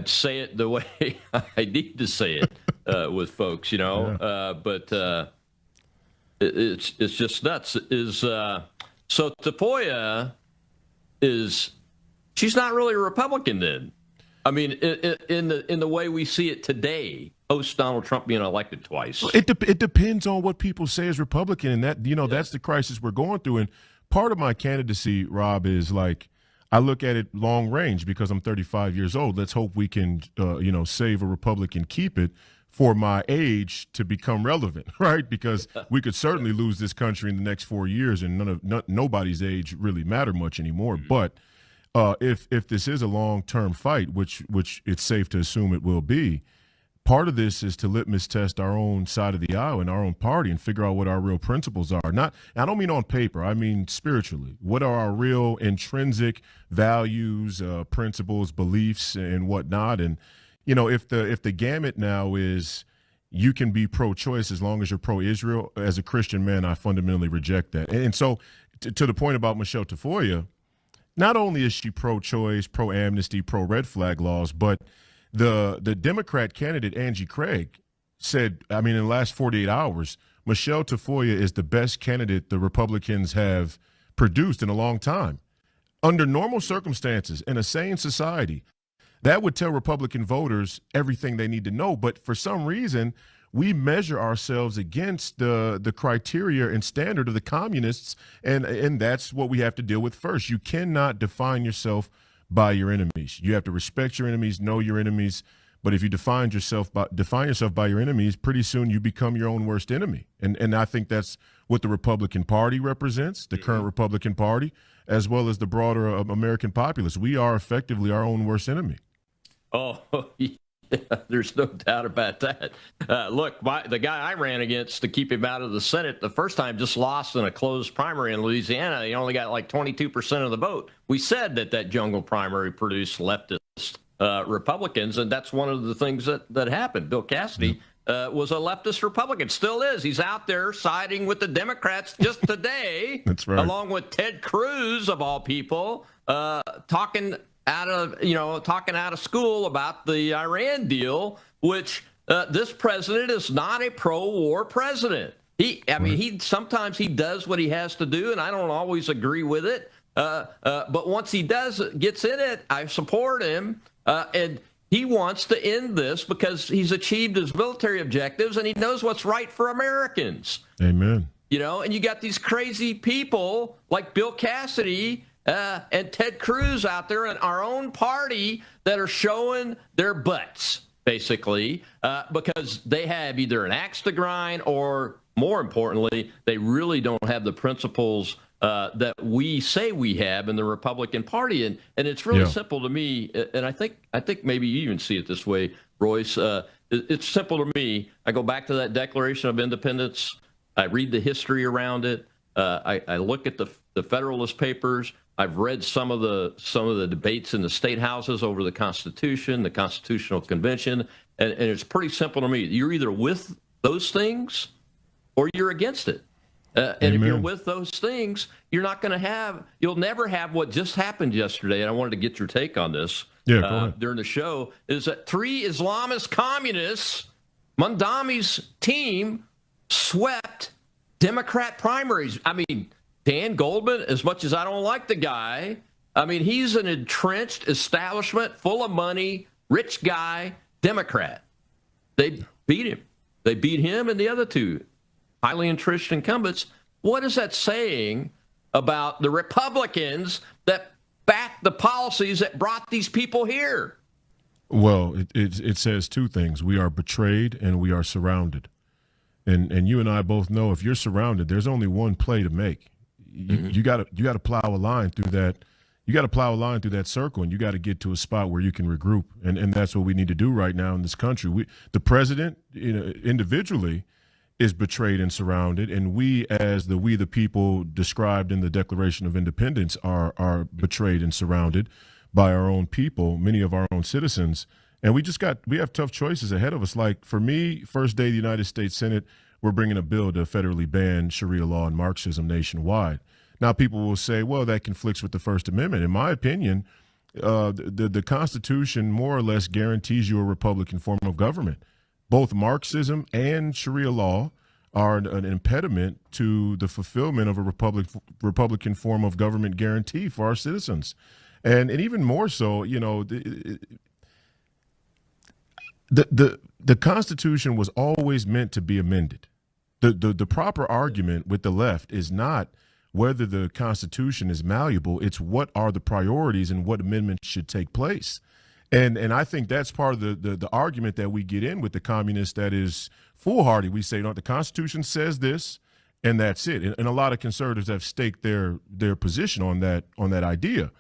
say it the way I need to say it with folks, But it's just nuts. So Tafoya she's not really a Republican then. I mean, in the way we see it today, post Donald Trump being elected twice. It depends on what people say is Republican, and that that's the crisis we're going through. And part of my candidacy, Rob, is like I look at it long range because I'm 35 years old. Let's hope we can, save a republic and keep it for my age to become relevant, right? Because we could certainly lose this country in the next 4 years, and nobody's age really matter much anymore. Mm-hmm. But if this is a long-term fight, which it's safe to assume it will be, part of this is to litmus test our own side of the aisle and our own party and figure out what our real principles are. I don't mean on paper, I mean spiritually. What are our real intrinsic values, principles, beliefs, and whatnot? And if the gamut now is you can be pro-choice as long as you're pro-Israel, as a Christian man, I fundamentally reject that. And so to the point about Michelle Tafoya, not only is she pro-choice, pro-amnesty, pro-red flag laws, but the Democrat candidate, Angie Craig, said, in the last 48 hours, Michelle Tafoya is the best candidate the Republicans have produced in a long time. Under normal circumstances, in a sane society, that would tell Republican voters everything they need to know. But for some reason, we measure ourselves against the criteria and standard of the communists, and that's what we have to deal with first. You cannot define yourself by your enemies. You have to respect your enemies, know your enemies. But if you define yourself by your enemies, pretty soon you become your own worst enemy. And I think that's what the Republican Party represents, the current Republican Party, as well as the broader American populace. We are effectively our own worst enemy. Oh, yeah, there's no doubt about that. Look, the guy I ran against to keep him out of the Senate the first time just lost in a closed primary in Louisiana. He only got like 22% of the vote. We said that jungle primary produced leftist Republicans, and that's one of the things that happened. Bill Cassidy was a leftist Republican, still is. He's out there siding with the Democrats just today, that's right, along with Ted Cruz of all people, talking out of school about the Iran deal, which this president is not a pro-war president. Sometimes he does what he has to do, and I don't always agree with it. But once he gets in it, I support him. And he wants to end this because he's achieved his military objectives and he knows what's right for Americans. Amen. And you got these crazy people like Bill Cassidy and Ted Cruz out there in our own party that are showing their butts, basically, because they have either an axe to grind or, more importantly, they really don't have the principles that we say we have in the Republican Party. And it's really simple to me, and I think maybe you even see it this way, Royce. It's simple to me. I go back to that Declaration of Independence. I read the history around it. I look at the Federalist Papers. I've read some of the debates in the state houses over the Constitution, the Constitutional Convention, and it's pretty simple to me. You're either with those things or you're against it. And if you're with those things, you'll never have what just happened yesterday. And I wanted to get your take on this during the show, is that 3 Islamist communists, Mondami's team, swept Democrat primaries. I mean, Dan Goldman, as much as I don't like the guy, he's an entrenched establishment, full of money, rich guy, Democrat. They beat him. They beat him and the other 2 highly entrenched incumbents. What is that saying about the Republicans that back the policies that brought these people here? Well, it says 2 things. We are betrayed and we are surrounded. And you and I both know if you're surrounded, there's only one play to make. You got to plow a line through that. You got to plow a line through that circle, and you got to get to a spot where you can regroup. And that's what we need to do right now in this country. The president, individually, is betrayed and surrounded, and we the people described in the Declaration of Independence are betrayed and surrounded by our own people, many of our own citizens. And we have tough choices ahead of us. Like, for me, first day of the United States Senate, we're bringing a bill to federally ban Sharia law and Marxism nationwide. Now, people will say, well, that conflicts with the First Amendment. In my opinion, the Constitution more or less guarantees you a Republican form of government. Both Marxism and Sharia law are an impediment to the fulfillment of a Republican form of government guarantee for our citizens. And even more so, the Constitution was always meant to be amended. The proper argument with the left is not whether the Constitution is malleable, it's what are the priorities and what amendments should take place. And I think that's part of the argument that we get in with the communists that is foolhardy. We say, the Constitution says this, and that's it. And a lot of conservatives have staked their position on that idea.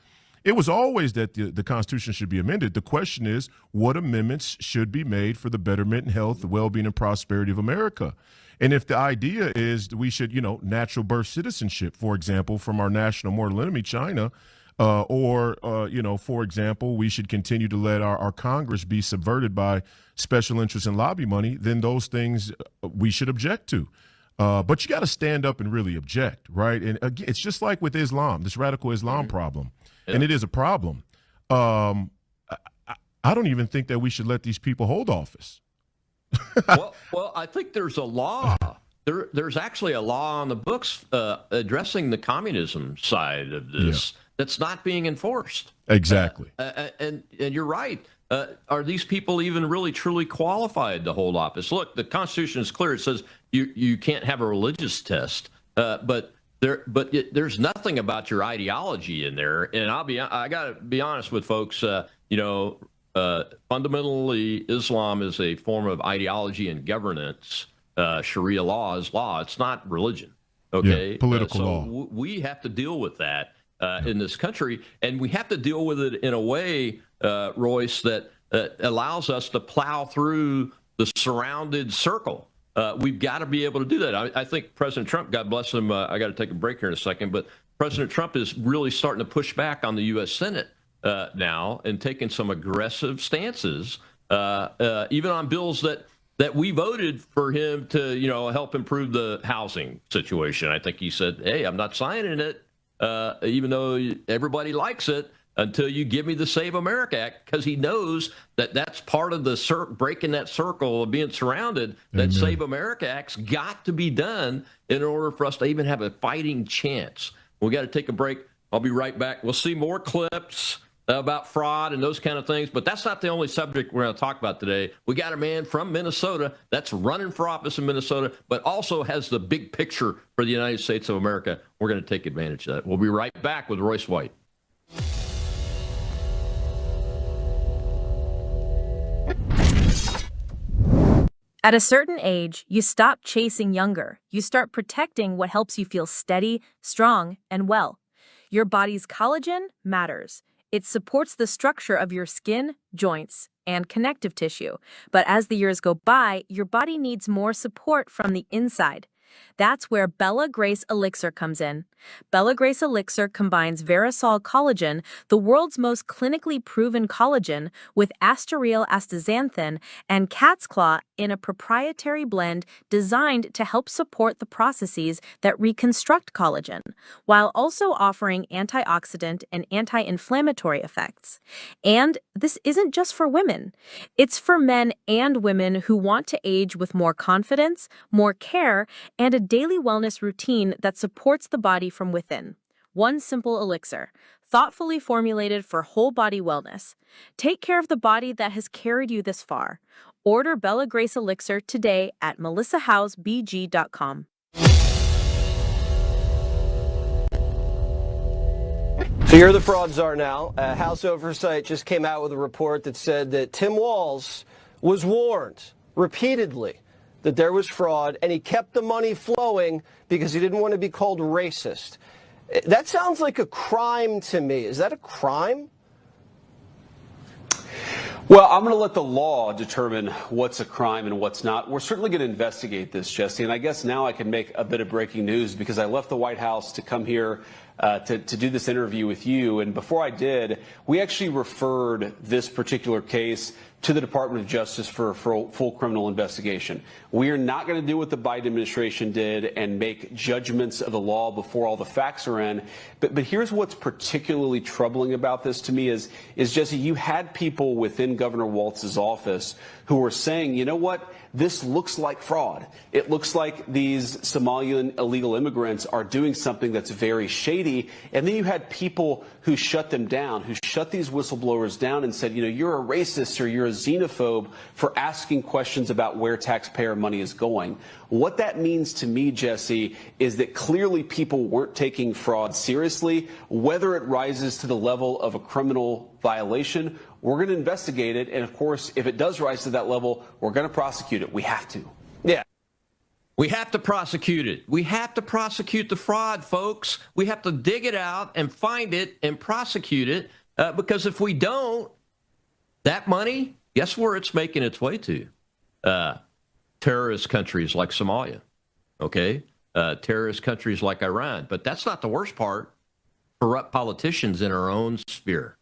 It was always that the Constitution should be amended. The question is, what amendments should be made for the betterment and health, the well-being and prosperity of America? And if the idea is we should, natural birth citizenship, for example, from our national mortal enemy, China, or for example, we should continue to let our Congress be subverted by special interests and lobby money, then those things we should object to. But you got to stand up and really object, right? And again, it's just like with Islam, this radical Islam problem, and it is a problem. I don't even think that we should let these people hold office. well, I think there's a law there's actually a law on the books addressing the communism side of this that's not being enforced. Exactly. And you're right. Are these people even really truly qualified to hold office? Look, the Constitution is clear. It says you can't have a religious test, but there's nothing about your ideology in there. And I got to be honest with folks. Fundamentally, Islam is a form of ideology and governance. Sharia law is law. It's not religion. Okay, yeah, political law. We have to deal with that in this country, and we have to deal with it in a way, Royce, that allows us to plow through the surrounded circle. We've got to be able to do that. I think President Trump, God bless him, I got to take a break here in a second, but President Trump is really starting to push back on the U.S. Senate now and taking some aggressive stances, even on bills that we voted for him to, help improve the housing situation. I think he said, hey, I'm not signing it, even though everybody likes it, until you give me the Save America Act, because he knows that that's part of the breaking that circle of being surrounded. That Save America Act's got to be done in order for us to even have a fighting chance. We got to take a break. I'll be right back. We'll see more clips about fraud and those kind of things, but that's not the only subject we're going to talk about today. We got a man from Minnesota that's running for office in Minnesota, but also has the big picture for the United States of America. We're going to take advantage of that. We'll be right back with Royce White. At a certain age, you stop chasing younger. You start protecting what helps you feel steady, strong, and well. Your body's collagen matters. It supports the structure of your skin, joints, and connective tissue. But as the years go by, your body needs more support from the inside. That's where Bella Grace Elixir comes in. Bella Grace Elixir combines Verisol collagen, the world's most clinically proven collagen, with Asteryl astaxanthin and cat's claw in a proprietary blend designed to help support the processes that reconstruct collagen, while also offering antioxidant and anti-inflammatory effects. And this isn't just for women. It's for men and women who want to age with more confidence, more care, and a daily wellness routine that supports the body from within. One simple elixir, thoughtfully formulated for whole body wellness. Take care of the body that has carried you this far. Order Bella Grace Elixir today at melissahousebg.com. So you're the fraud czar now. House Oversight just came out with a report that said that Tim Walz was warned repeatedly that there was fraud, and he kept the money flowing because he didn't want to be called racist. That sounds like a crime to me. Is that a crime? Well, I'm going to let the law determine what's a crime and what's not. We're certainly going to investigate this, Jesse, and I guess now I can make a bit of breaking news because I left the White House to come here to do this interview with you. And before I did, we actually referred this particular case to the Department of Justice for a full criminal investigation. We are not going to do what the Biden administration did and make judgments of the law before all the facts are in. But here's what's particularly troubling about this to me is Jesse, you had people within Governor Walz's office who were saying, you know what, this looks like fraud. It looks like these Somalian illegal immigrants are doing something that's very shady. And then you had people who shut them down, who shut these whistleblowers down and said, you know, you're a racist or you're a xenophobe for asking questions about where taxpayer money is going. What that means to me, Jesse, is that clearly people weren't taking fraud seriously. Whether it rises to the level of a criminal violation, we're going to investigate it. And of course, if it does rise to that level, we're going to prosecute it. We have to. Yeah. We have to prosecute it. We have to prosecute the fraud, folks. We have to dig it out and find it and prosecute it. Because if we don't, that money, guess where it's making its way to? Terrorist countries like Somalia, okay? Terrorist countries like Iran. But that's not the worst part. Corrupt politicians in our own sphere.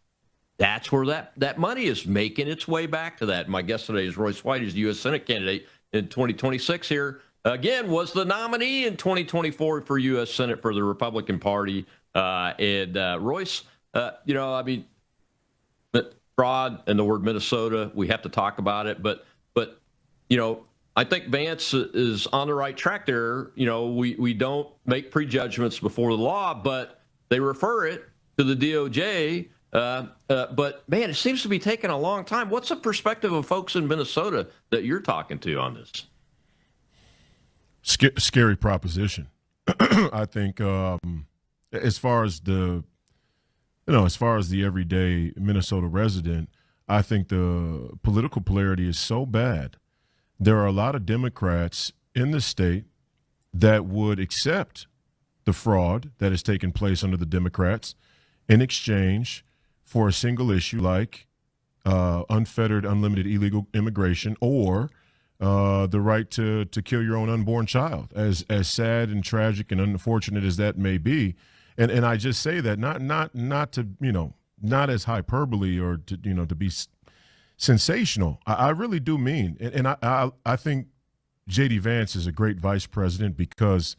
That's where that money is making its way back to that. My guest today is Royce White. He's the U.S. Senate candidate in 2026 here. Again, was the nominee in 2024 for U.S. Senate for the Republican Party. Royce, fraud and the word Minnesota, we have to talk about it. But I think Vance is on the right track there. You know, we don't make prejudgments before the law, but they refer it to the DOJ. But, man, it seems to be taking a long time. What's the perspective of folks in Minnesota that you're talking to on this? Scary proposition. I think as far as the everyday Minnesota resident, I think the political polarity is so bad. There are a lot of Democrats in the state that would accept the fraud that has taken place under the Democrats in exchange for a single issue like unfettered, unlimited illegal immigration or the right to kill your own unborn child, as sad and tragic and unfortunate as that may be. And I just say that not to, not as hyperbole or to be sensational. I really do mean, and I think J.D. Vance is a great vice president because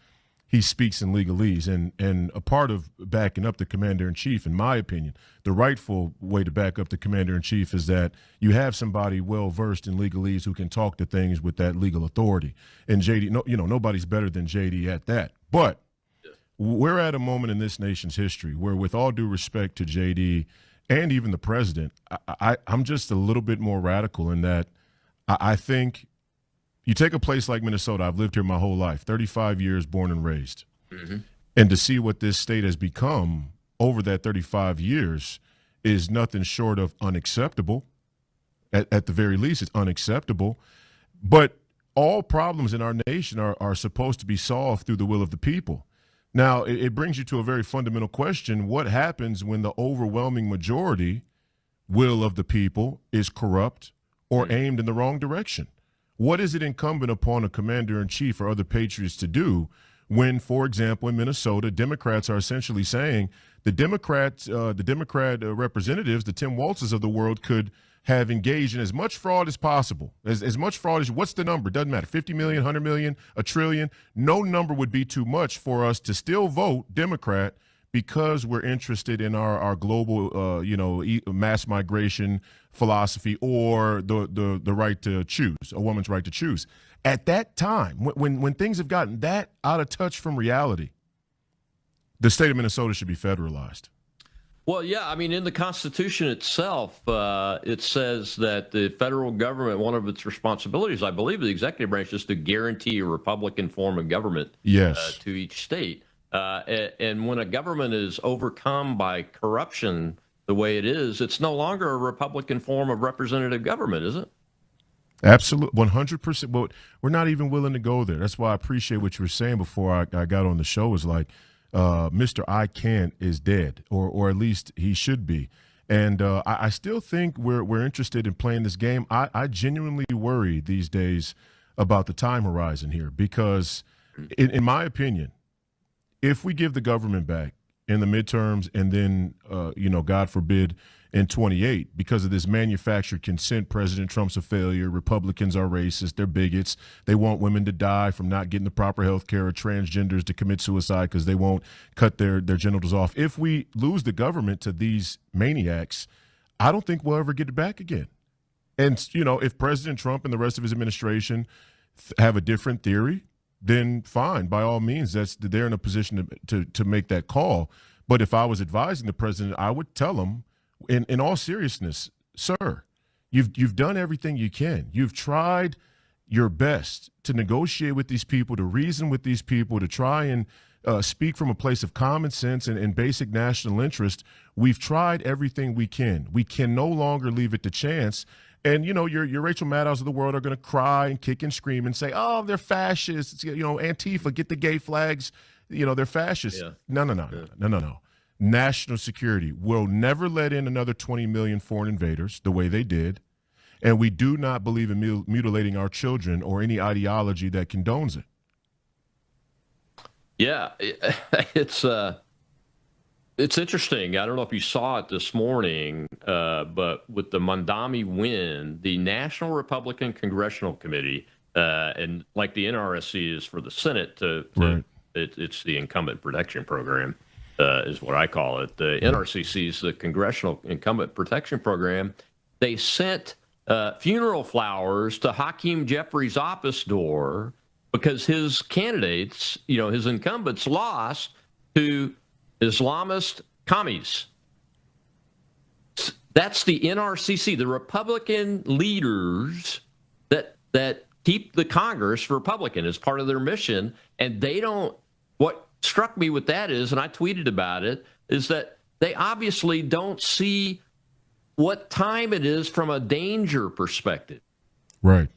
he speaks in legalese, and a part of backing up the commander-in-chief, in my opinion, the rightful way to back up the commander-in-chief is that you have somebody well-versed in legalese who can talk to things with that legal authority. And J.D., nobody's better than J.D. at that. But we're at a moment in this nation's history where, with all due respect to J.D. and even the president, I'm just a little bit more radical in that I think you take a place like Minnesota. I've lived here my whole life, 35 years, born and raised. Mm-hmm. And to see what this state has become over that 35 years is nothing short of unacceptable. At the very least, it's unacceptable. But all problems in our nation are supposed to be solved through the will of the people. Now, it brings you to a very fundamental question. What happens when the overwhelming majority will of the people is corrupt or aimed in the wrong direction? What is it incumbent upon a commander-in-chief or other patriots to do when, for example, in Minnesota, Democrats are essentially saying the Democrat representatives, the Tim Walzes of the world, could have engaged in as much fraud as possible, as much fraud as, what's the number? Doesn't matter, 50 million, 100 million, a trillion. No number would be too much for us to still vote Democrat because we're interested in our global, mass migration philosophy or the right to choose, a woman's right to choose. At that time, when things have gotten that out of touch from reality, the state of Minnesota should be federalized. Well, yeah, I mean, in the Constitution itself, it says that the federal government, one of its responsibilities, I believe, the executive branch, is to guarantee a Republican form of government to each state. And when a government is overcome by corruption the way it is, it's no longer a Republican form of representative government, is it? Absolutely, 100%. But we're not even willing to go there. That's why I appreciate what you were saying before I got on the show. Is like, Mr. I Can't is dead, or at least he should be. And I still think we're interested in playing this game. I genuinely worry these days about the time horizon here because, in my opinion, if we give the government back in the midterms and then, God forbid, in 28, because of this manufactured consent, President Trump's a failure, Republicans are racist, they're bigots, they want women to die from not getting the proper health care, or transgenders to commit suicide because they won't cut their genitals off. If we lose the government to these maniacs, I don't think we'll ever get it back again. And, if President Trump and the rest of his administration have a different theory, then fine, by all means, they're in a position to make that call. But if I was advising the president, I would tell him, in all seriousness, sir, you've done everything you can. You've tried your best to negotiate with these people, to reason with these people, to try and speak from a place of common sense and basic national interest. We've tried everything we can. We can no longer leave it to chance. And, your Rachel Maddows of the world are going to cry and kick and scream and say, oh, they're fascists. Antifa, get the gay flags. They're fascists. Yeah. No. National security will never let in another 20 million foreign invaders the way they did. And we do not believe in mutilating our children or any ideology that condones it. Yeah, it's interesting. I don't know if you saw it this morning, but with the Mondami win, the National Republican Congressional Committee, and like the NRSC is for the Senate, it's the Incumbent Protection Program, is what I call it. The NRCC is the Congressional Incumbent Protection Program. They sent funeral flowers to Hakeem Jeffries' office door because his candidates, his incumbents, lost to Islamist commies. That's the NRCC, the Republican leaders that keep the Congress Republican as part of their mission. And they don't, what struck me with that is, and I tweeted about it, is that they obviously don't see what time it is from a danger perspective. Right.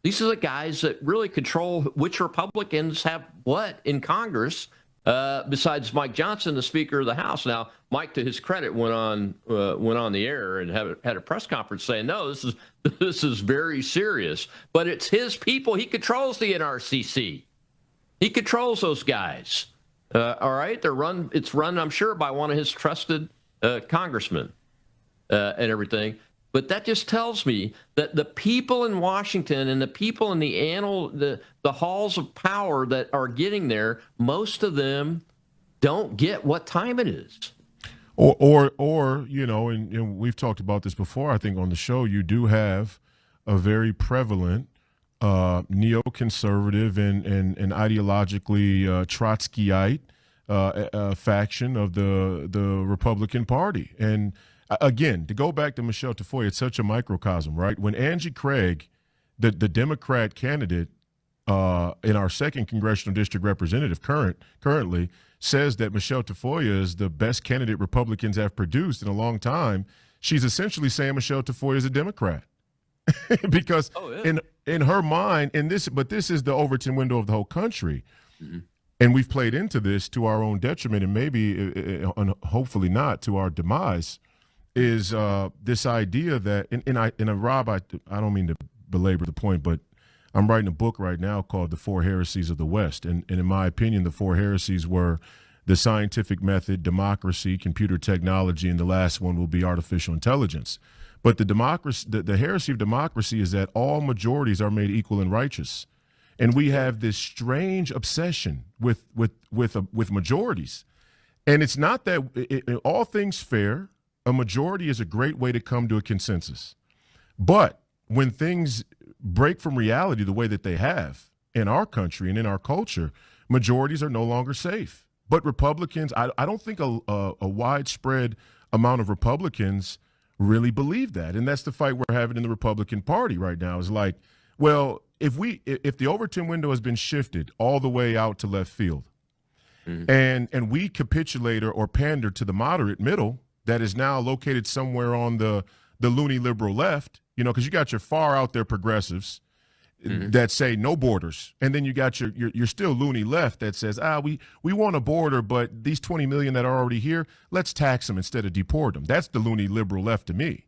These are the guys that really control which Republicans have what in Congress, besides Mike Johnson, the Speaker of the House. Now, Mike, to his credit, went on the air and had a press conference saying, "No, this is very serious." But it's his people. He controls the NRCC. He controls those guys. All right, it's run, I'm sure, by one of his trusted congressmen and everything. But that just tells me that the people in Washington and the people in the halls of power that are getting there, most of them don't get what time it is. Or and we've talked about this before, I think, on the show. You do have a very prevalent neoconservative and ideologically Trotskyite faction of the Republican Party. And again, to go back to Michelle Tafoya, it's such a microcosm, right? When Angie Craig, the Democrat candidate in our 2nd congressional district representative currently, says that Michelle Tafoya is the best candidate Republicans have produced in a long time, she's essentially saying Michelle Tafoya is a Democrat. Because in her mind, but this is the Overton window of the whole country. Mm-hmm. And we've played into this to our own detriment, and maybe, hopefully not, to our demise, is this idea that, Rob, I don't mean to belabor the point, but I'm writing a book right now called The Four Heresies of the West. And in my opinion, the four heresies were the scientific method, democracy, computer technology, and the last one will be artificial intelligence. But the heresy of democracy is that all majorities are made equal and righteous. And we have this strange obsession with majorities. And it's not that in all things fair, a majority is a great way to come to a consensus. But when things break from reality the way that they have in our country and in our culture, majorities are no longer safe. But Republicans, I don't think a widespread amount of Republicans really believe that. And that's the fight we're having in the Republican Party right now, is like, well, if the Overton window has been shifted all the way out to left field, mm-hmm. and we capitulate or pander to the moderate middle that is now located somewhere on the loony liberal left, because you got your far out there progressives mm-hmm. that say no borders, and then you got your still loony left that says, we want a border, but these 20 million that are already here, let's tax them instead of deport them. That's the loony liberal left to me.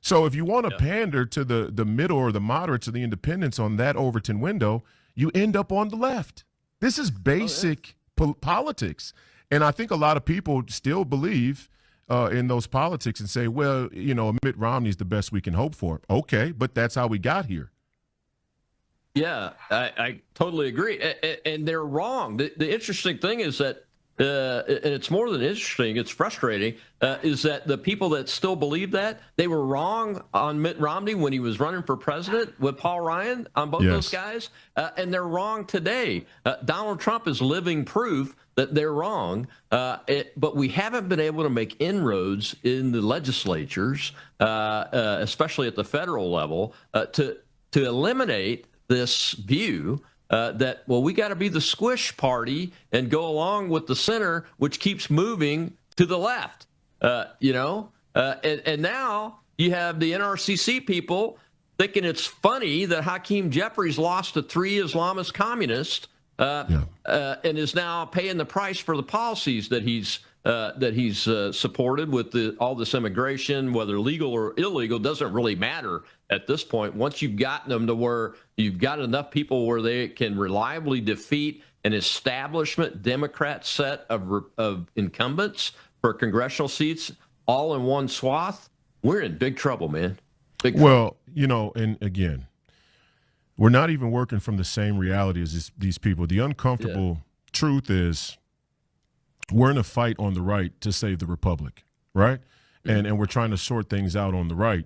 So if you want to pander to the middle or the moderates or the independents on that Overton window, you end up on the left. This is basic politics. And I think a lot of people still believe in those politics and say, well, Mitt Romney's the best we can hope for. Okay, but that's how we got here. Yeah, I totally agree. And they're wrong. The interesting thing is that, and it's more than interesting, it's frustrating, is that the people that still believe that, they were wrong on Mitt Romney when he was running for president with Paul Ryan, on both those guys, and they're wrong today. Donald Trump is living proof that they're wrong, but we haven't been able to make inroads in the legislatures, especially at the federal level, to eliminate this view that, well, we got to be the squish party and go along with the center, which keeps moving to the left, and now you have the NRCC people thinking it's funny that Hakeem Jeffries lost to 3 Islamist communists and is now paying the price for the policies that he's supported with all this immigration, whether legal or illegal, doesn't really matter at this point. Once you've gotten them to where you've got enough people where they can reliably defeat an establishment Democrat set of incumbents for congressional seats all in one swath, we're in big trouble, man. Big trouble. Well, and again, we're not even working from the same reality as these people. The uncomfortable truth is we're in a fight on the right to save the republic, right? Mm-hmm. And we're trying to sort things out on the right.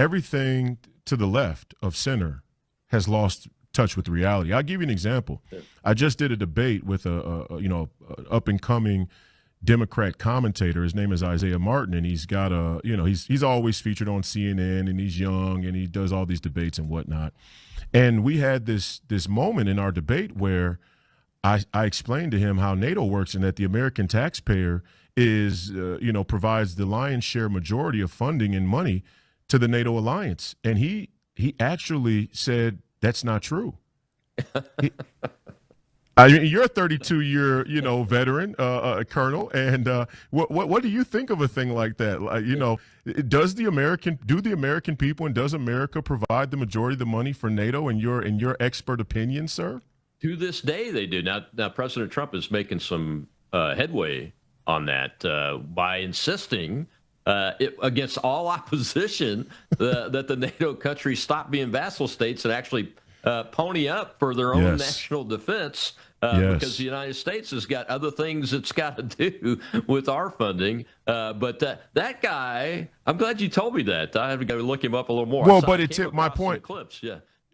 everything to the left of center has lost touch with reality. I'll give you an example. I just did a debate with a up and coming Democrat commentator. His name is Isaiah Martin, and he's got he's always featured on CNN, and he's young, and he does all these debates and whatnot. And we had this moment in our debate where I explained to him how NATO works and that the American taxpayer is provides the lion's share majority of funding and money to the NATO alliance, and he actually said that's not true. I mean, you're a 32-year, veteran, Colonel, and what do you think of a thing like that? Do the American people and does America provide the majority of the money for NATO in your expert opinion, sir? To this day, they do. Now President Trump is making some headway on that by insisting against all opposition that the NATO countries stop being vassal states and actually pony up for their own national defense because the United States has got other things it's got to do with our funding. But that guy, I'm glad you told me that. I have to go look him up a little more. Well, but it's my point. Clips,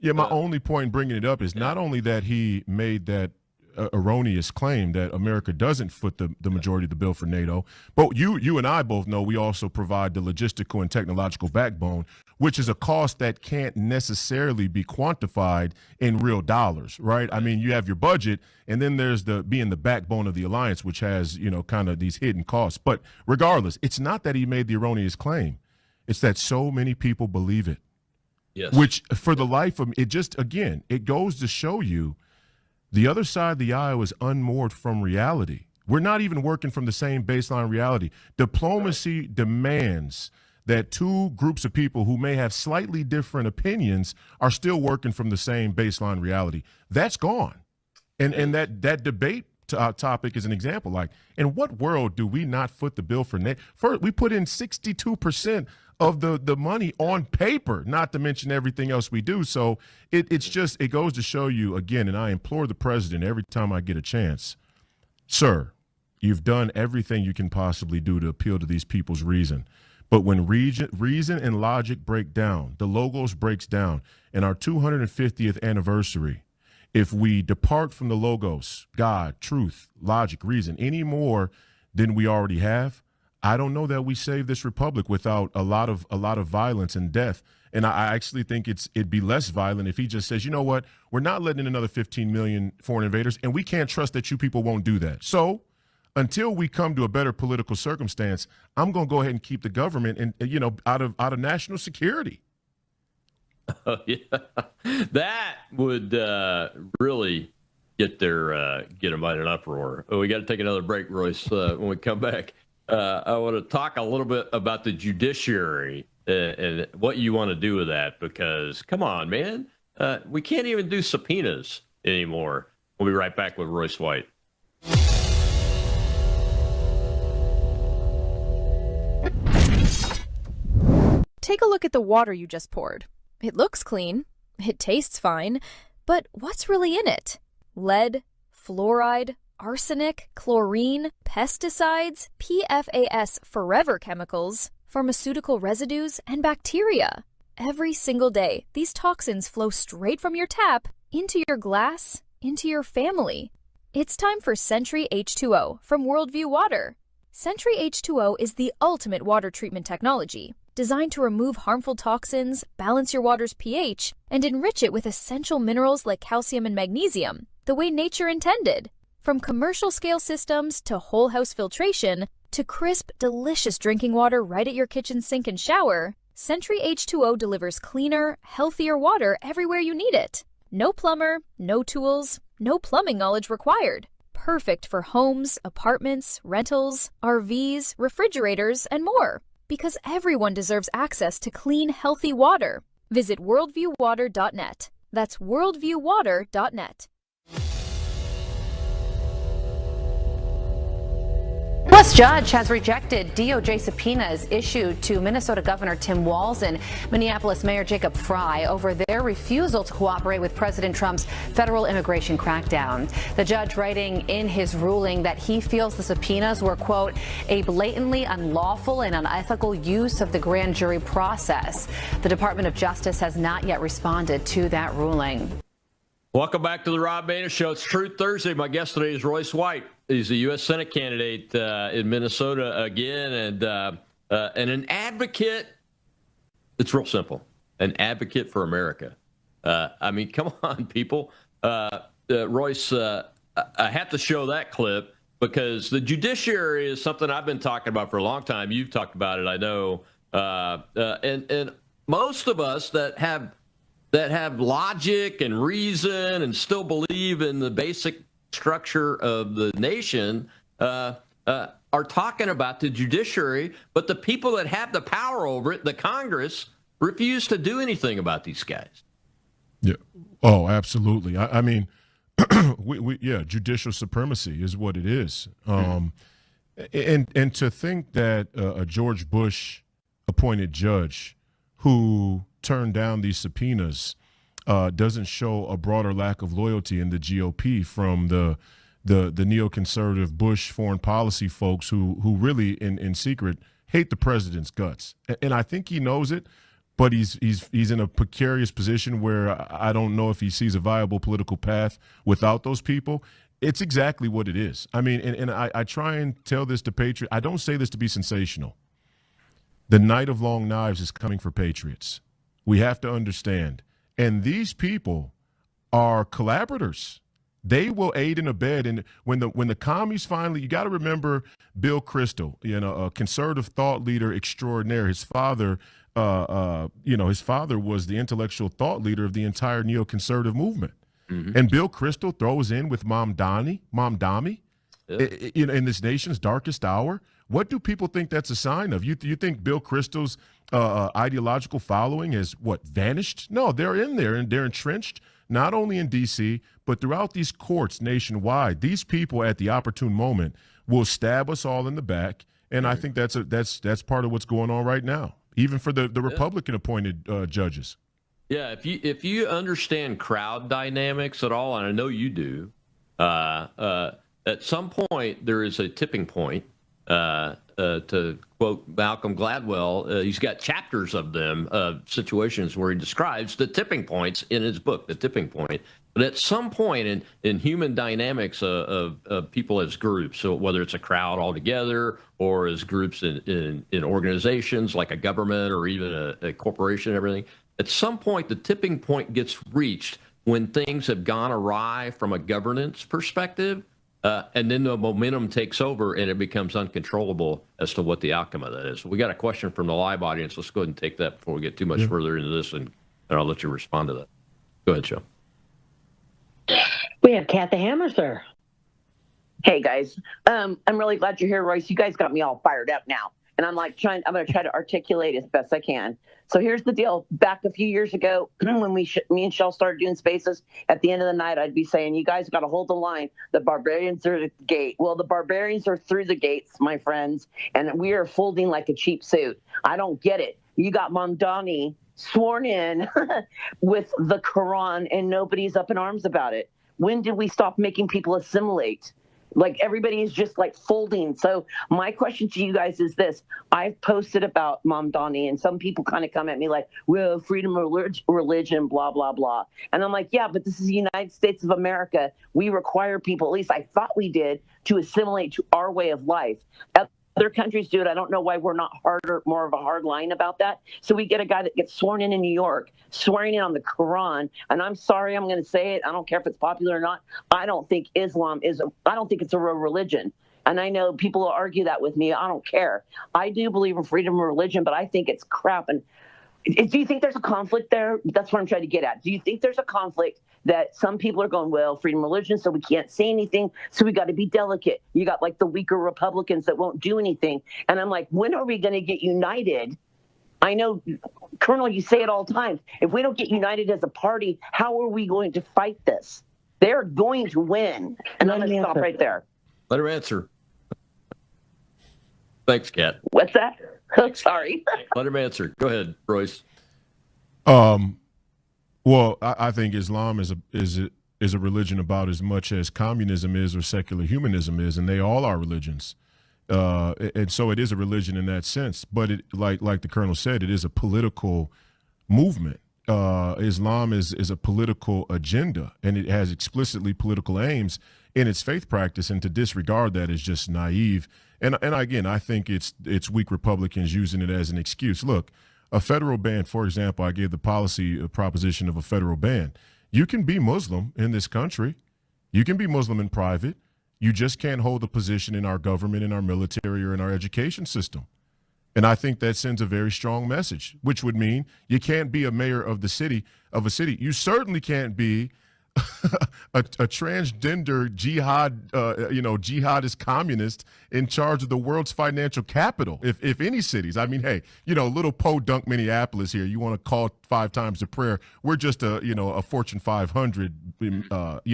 my only point bringing it up is not only that he made that erroneous claim that America doesn't foot the majority of the bill for NATO, but you and I both know we also provide the logistical and technological backbone, which is a cost that can't necessarily be quantified in real dollars, right? I mean, you have your budget, and then there's being the backbone of the alliance, which has, kind of these hidden costs. But regardless, it's not that he made the erroneous claim. It's that so many people believe it. Yes. Which, for the life of it, it goes to show you the other side of the aisle is unmoored from reality. We're not even working from the same baseline reality. Diplomacy demands that two groups of people who may have slightly different opinions are still working from the same baseline reality. That's gone. And that debate topic is an example. Like, in what world do we not foot the bill for NATO? First, we put in 62% of the money on paper, not to mention everything else we do. So it goes to show you again, and I implore the president every time I get a chance, sir, you've done everything you can possibly do to appeal to these people's reason. But when reason and logic break down, the logos breaks down, and our 250th anniversary, if we depart from the logos, God, truth, logic, reason, any more than we already have, I don't know that we save this republic without a lot of violence and death. And I actually think it'd be less violent if he just says, you know what, we're not letting in another 15 million foreign invaders, and we can't trust that you people won't do that. So until we come to a better political circumstance, I'm going to go ahead and keep the government out of national security. That would really get them by an uproar. We got to take another break, Royce. When we come back, I want to talk a little bit about the judiciary and what you want to do with that, because come on, man, we can't even do subpoenas anymore. We'll be right back with Royce White. Take a look at the water you just poured. It looks clean, it tastes fine, but what's really in it? Lead, fluoride, arsenic, chlorine, pesticides, PFAS forever chemicals, pharmaceutical residues, and bacteria. Every single day, these toxins flow straight from your tap into your glass, into your family. It's time for Sentry H2O from Worldview Water. Sentry H2O is the ultimate water treatment technology, designed to remove harmful toxins, balance your water's pH, and enrich it with essential minerals like calcium and magnesium, the way nature intended. From commercial-scale systems to whole-house filtration to crisp, delicious drinking water right at your kitchen sink and shower, Sentry H2O delivers cleaner, healthier water everywhere you need it. No plumber, no tools, no plumbing knowledge required. Perfect for homes, apartments, rentals, RVs, refrigerators, and more. Because everyone deserves access to clean, healthy water. Visit worldviewwater.net. That's worldviewwater.net. U.S. judge has rejected DOJ subpoenas issued to Minnesota Governor Tim Walz and Minneapolis Mayor Jacob Frey over their refusal to cooperate with President Trump's federal immigration crackdown. The judge writing in his ruling that he feels the subpoenas were, quote, a blatantly unlawful and unethical use of the grand jury process. The Department of Justice has not yet responded to that ruling. Welcome back to the Rob Maness Show. It's Truth Thursday. My guest today is Royce White. He's a U.S. Senate candidate in Minnesota again, and an advocate. It's real simple. An advocate for America. I mean, come on, people. Royce, I have to show that clip because the judiciary is something I've been talking about for a long time. You've talked about it, I know. And most of us that have logic and reason and still believe in the basic structure of the nation are talking about the judiciary, but the people that have the power over it, the Congress, refuse to do anything about these guys. Yeah. Oh, absolutely. I mean, judicial supremacy is what it is. And to think that a George Bush appointed judge who turned down these subpoenas doesn't show a broader lack of loyalty in the GOP from the neoconservative Bush foreign policy folks who really in secret hate the president's guts. And I think he knows it, but he's in a precarious position where I don't know if he sees a viable political path without those people. It's exactly what it is. I mean, and I try and tell this to patriots. I don't say this to be sensational. The night of long knives is coming for patriots. We have to understand. And these people are collaborators. They will aid and abet. And when the commies finally, you got to remember Bill Kristol, a conservative thought leader extraordinaire. His father, his father was the intellectual thought leader of the entire neoconservative movement. Mm-hmm. And Bill Kristol throws in with Mamdani, in this nation's darkest hour. What do people think that's a sign of? You think Bill Kristol's ideological following has vanished? No, they're in there and they're entrenched not only in D.C. but throughout these courts nationwide. These people at the opportune moment will stab us all in the back, and I think that's part of what's going on right now, even for the Republican-appointed judges. Yeah, if you understand crowd dynamics at all, and I know you do, at some point there is a tipping point. To quote Malcolm Gladwell, he's got chapters of them, situations where he describes the tipping points in his book, The Tipping Point. But at some point in human dynamics of people as groups, so whether it's a crowd altogether or as groups in organizations like a government or even a corporation and everything, at some point the tipping point gets reached when things have gone awry from a governance perspective. And then the momentum takes over and it becomes uncontrollable as to what the outcome of that is. So we got a question from the live audience. Let's go ahead and take that before we get too much further into this, and I'll let you respond to that. Go ahead, Joe. We have Kat the Hammer, sir. Hey, guys. I'm really glad you're here, Royce. You guys got me all fired up now. And I'm going to try to articulate as best I can. So here's the deal. Back a few years ago, when me and Shell started doing spaces, at the end of the night, I'd be saying, you guys got to hold the line. The barbarians are at the gate. Well, the barbarians are through the gates, my friends, and we are folding like a cheap suit. I don't get it. You got Mamdani sworn in with the Quran, and nobody's up in arms about it. When did we stop making people assimilate? Like, everybody is just like folding. So my question to you guys is this. I've posted about Mamdani, and some people kind of come at me like, well, freedom of religion, blah, blah, blah. And I'm like, yeah, but this is the United States of America. We require people, at least I thought we did, to assimilate to our way of life. Other countries do it. I don't know why we're not more of a hard line about that. So we get a guy that gets sworn in New York, swearing in on the Quran. And I'm sorry, I'm going to say it. I don't care if it's popular or not. I don't think Islam I don't think it's a real religion. And I know people will argue that with me. I don't care. I do believe in freedom of religion, but I think it's crap. And do you think there's a conflict there? That's what I'm trying to get at. Do you think there's a conflict that some people are going, well, freedom of religion, so we can't say anything, so we got to be delicate. You got like the weaker Republicans that won't do anything. And I'm like, when are we going to get united? I know, Colonel, you say it all the time. If we don't get united as a party, how are we going to fight this? They're going to win. And I'm going to stop right there. Let her answer. Thanks, Kat. What's that? Sorry. Let him answer. Go ahead, Royce. Well, I think Islam is a religion about as much as communism is or secular humanism is, and they all are religions. And so it is a religion in that sense. But it, like the Colonel said, it is a political movement. Islam is a political agenda, and it has explicitly political aims in its faith practice, and to disregard that is just naive. And again, I think it's weak Republicans using it as an excuse. Look, a federal ban, for example, I gave the policy proposition of a federal ban. You can be Muslim in this country. You can be Muslim in private. You just can't hold a position in our government, in our military, or in our education system. And I think that sends a very strong message, which would mean you can't be a mayor of a city. You certainly can't be a transgender jihadist communist in charge of the world's financial capital. If any cities, I mean, hey, little podunk Minneapolis here, you want to call 5 times the prayer. We're just a Fortune 500,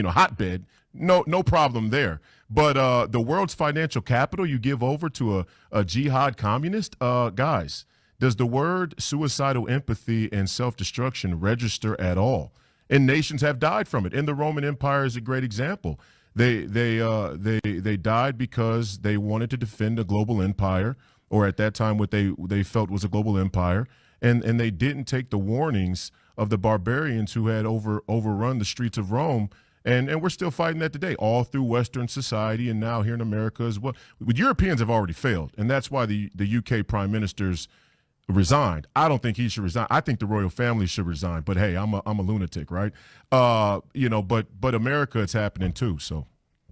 hotbed. No problem there. But the world's financial capital you give over to a jihad communist, guys, does the word suicidal empathy and self-destruction register at all? And nations have died from it. And the Roman Empire is a great example. They died because they wanted to defend a global empire, or at that time what they felt was a global empire, and they didn't take the warnings of the barbarians who had overrun the streets of Rome. And we're still fighting that today, all through Western society and now here in America as well. But Europeans have already failed, and that's why the UK prime minister's resigned. I don't think he should resign. I think the royal family should resign. But hey, I'm a lunatic, right? But America, it's happening too. So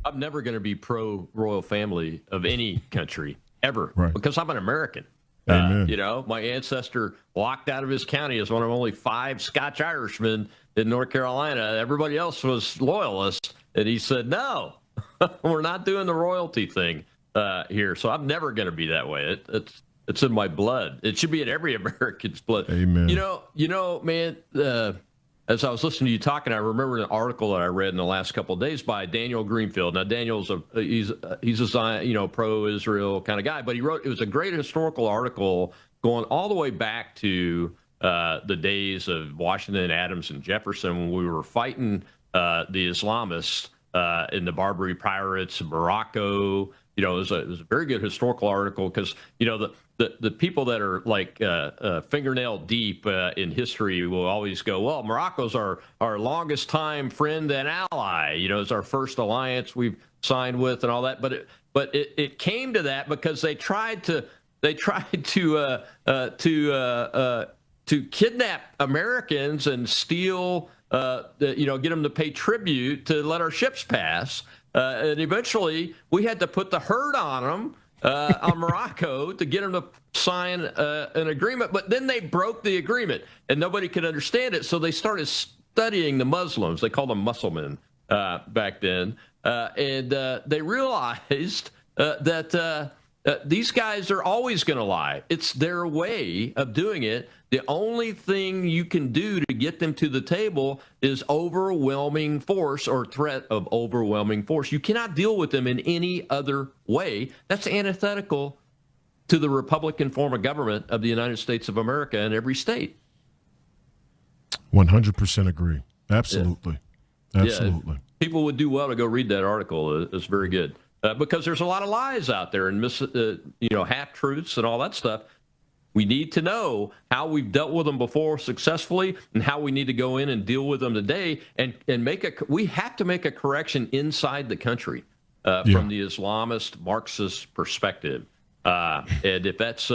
I'm never going to be pro royal family of any country ever, right, because I'm an American. Amen. My ancestor walked out of his county as one of only 5 Scotch Irishmen in North Carolina. Everybody else was loyalists, and he said, "No, we're not doing the royalty thing here." So I'm never going to be that way. It's in my blood. It should be in every American's blood. Amen. Man, as I was listening to you talking, I remember an article that I read in the last couple of days by Daniel Greenfield. Now, Daniel's he's a Zion, pro-Israel kind of guy, but it was a great historical article going all the way back to the days of Washington, Adams, and Jefferson, when we were fighting the Islamists in the Barbary Pirates, Morocco. It was a very good historical article because, the people that are like fingernail deep in history will always go, well, Morocco's our longest time friend and ally. It's our first alliance we've signed with and all that. But it came to that because they tried to kidnap Americans and steal, get them to pay tribute to let our ships pass. And eventually we had to put the hurt on them, on Morocco, to get them to sign an agreement. But then they broke the agreement and nobody could understand it. So they started studying the Muslims. They called them Musselmen back then. And they realized that these guys are always going to lie. It's their way of doing it. The only thing you can do to get them to the table is overwhelming force or threat of overwhelming force. You cannot deal with them in any other way. That's antithetical to the Republican form of government of the United States of America in every state. 100% agree. Absolutely. Yeah. Absolutely. Yeah, people would do well to go read that article. It's very good. Because there's a lot of lies out there and half-truths and all that stuff. We need to know how we've dealt with them before successfully and how we need to go in and deal with them today and we have to make a correction inside the country from the Islamist Marxist perspective. And if that's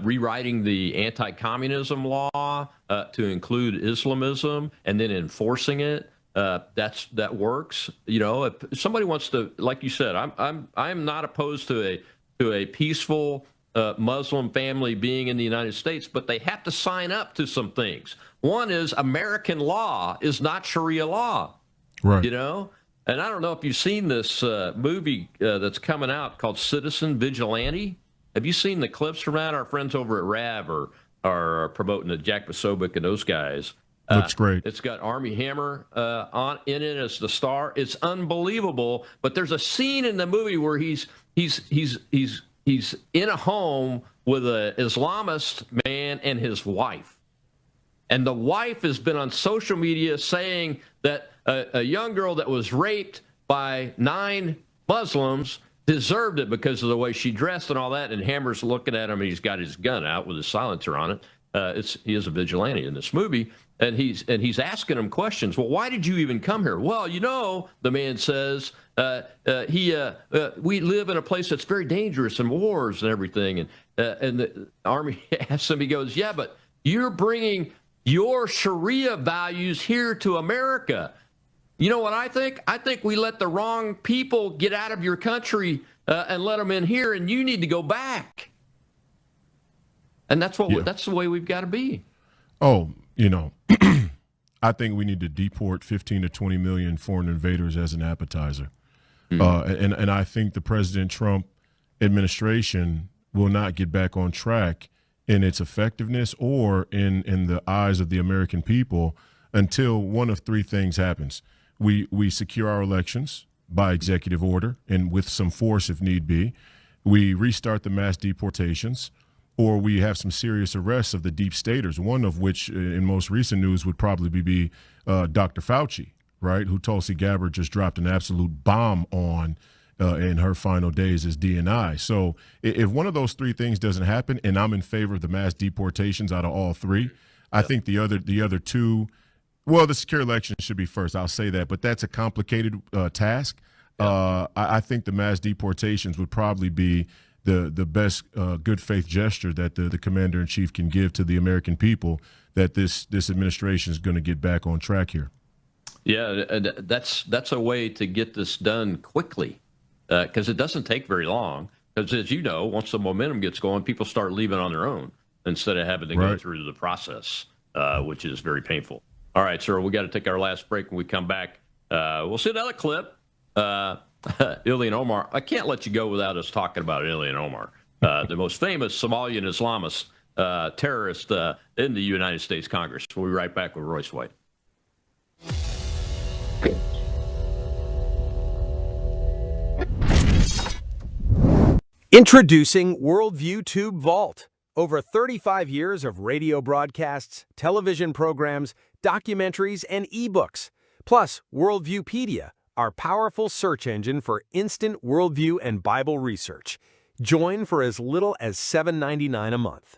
rewriting the anti-communism law to include Islamism and then enforcing it, that works. If somebody wants to, like you said, I'm not opposed to a peaceful Muslim family being in the United States, but they have to sign up to some things. One is American law is not Sharia law, right? And I don't know if you've seen this movie that's coming out called Citizen Vigilante. Have you seen the clips from that? Our friends over at RAV are promoting it, Jack Posobiec and those guys. Looks great. It's got Armie Hammer in it as the star. It's unbelievable. But there's a scene in the movie where he's he's in a home with an Islamist man and his wife. And the wife has been on social media saying that a young girl that was raped by 9 Muslims deserved it because of the way she dressed and all that. And Hammer's looking at him, and he's got his gun out with his silencer on it. He is a vigilante in this movie, and he's asking him questions. Well, why did you even come here? Well, the man says we live in a place that's very dangerous and wars and everything. And the Army asks him, he goes, yeah, but you're bringing your Sharia values here to America. You know what I think? I think we let the wrong people get out of your country and let them in here, and you need to go back. And that's that's the way we've got to be. Oh, I think we need to deport 15 to 20 million foreign invaders as an appetizer. And I think the President Trump administration will not get back on track in its effectiveness or in the eyes of the American people until one of 3 things happens. We secure our elections by executive order and with some force if need be. We restart the mass deportations, or we have some serious arrests of the deep staters, one of which in most recent news would probably be Dr. Fauci, right, who Tulsi Gabbard just dropped an absolute bomb on in her final days as DNI. So if one of those 3 things doesn't happen, and I'm in favor of the mass deportations out of all 3, I think the other 2, well, the secure election should be first. I'll say that, but that's a complicated task. I think the mass deportations would probably be the best good faith gesture that the commander in chief can give to the American people, that this administration is going to get back on track here. Yeah, that's a way to get this done quickly, because it doesn't take very long. Because as you know, once the momentum gets going, people start leaving on their own instead of having to go through the process, which is very painful. All right, sir, we got to take our last break. When we come back, we'll see another clip. Ilhan Omar. I can't let you go without us talking about Ilhan Omar, the most famous Somalian Islamist terrorist in the United States Congress. We'll be right back with Royce White. Introducing Worldview Tube Vault. Over 35 years of radio broadcasts, television programs, documentaries, and ebooks. Plus, Worldviewpedia, our powerful search engine for instant worldview and Bible research. Join for as little as $7.99 a month.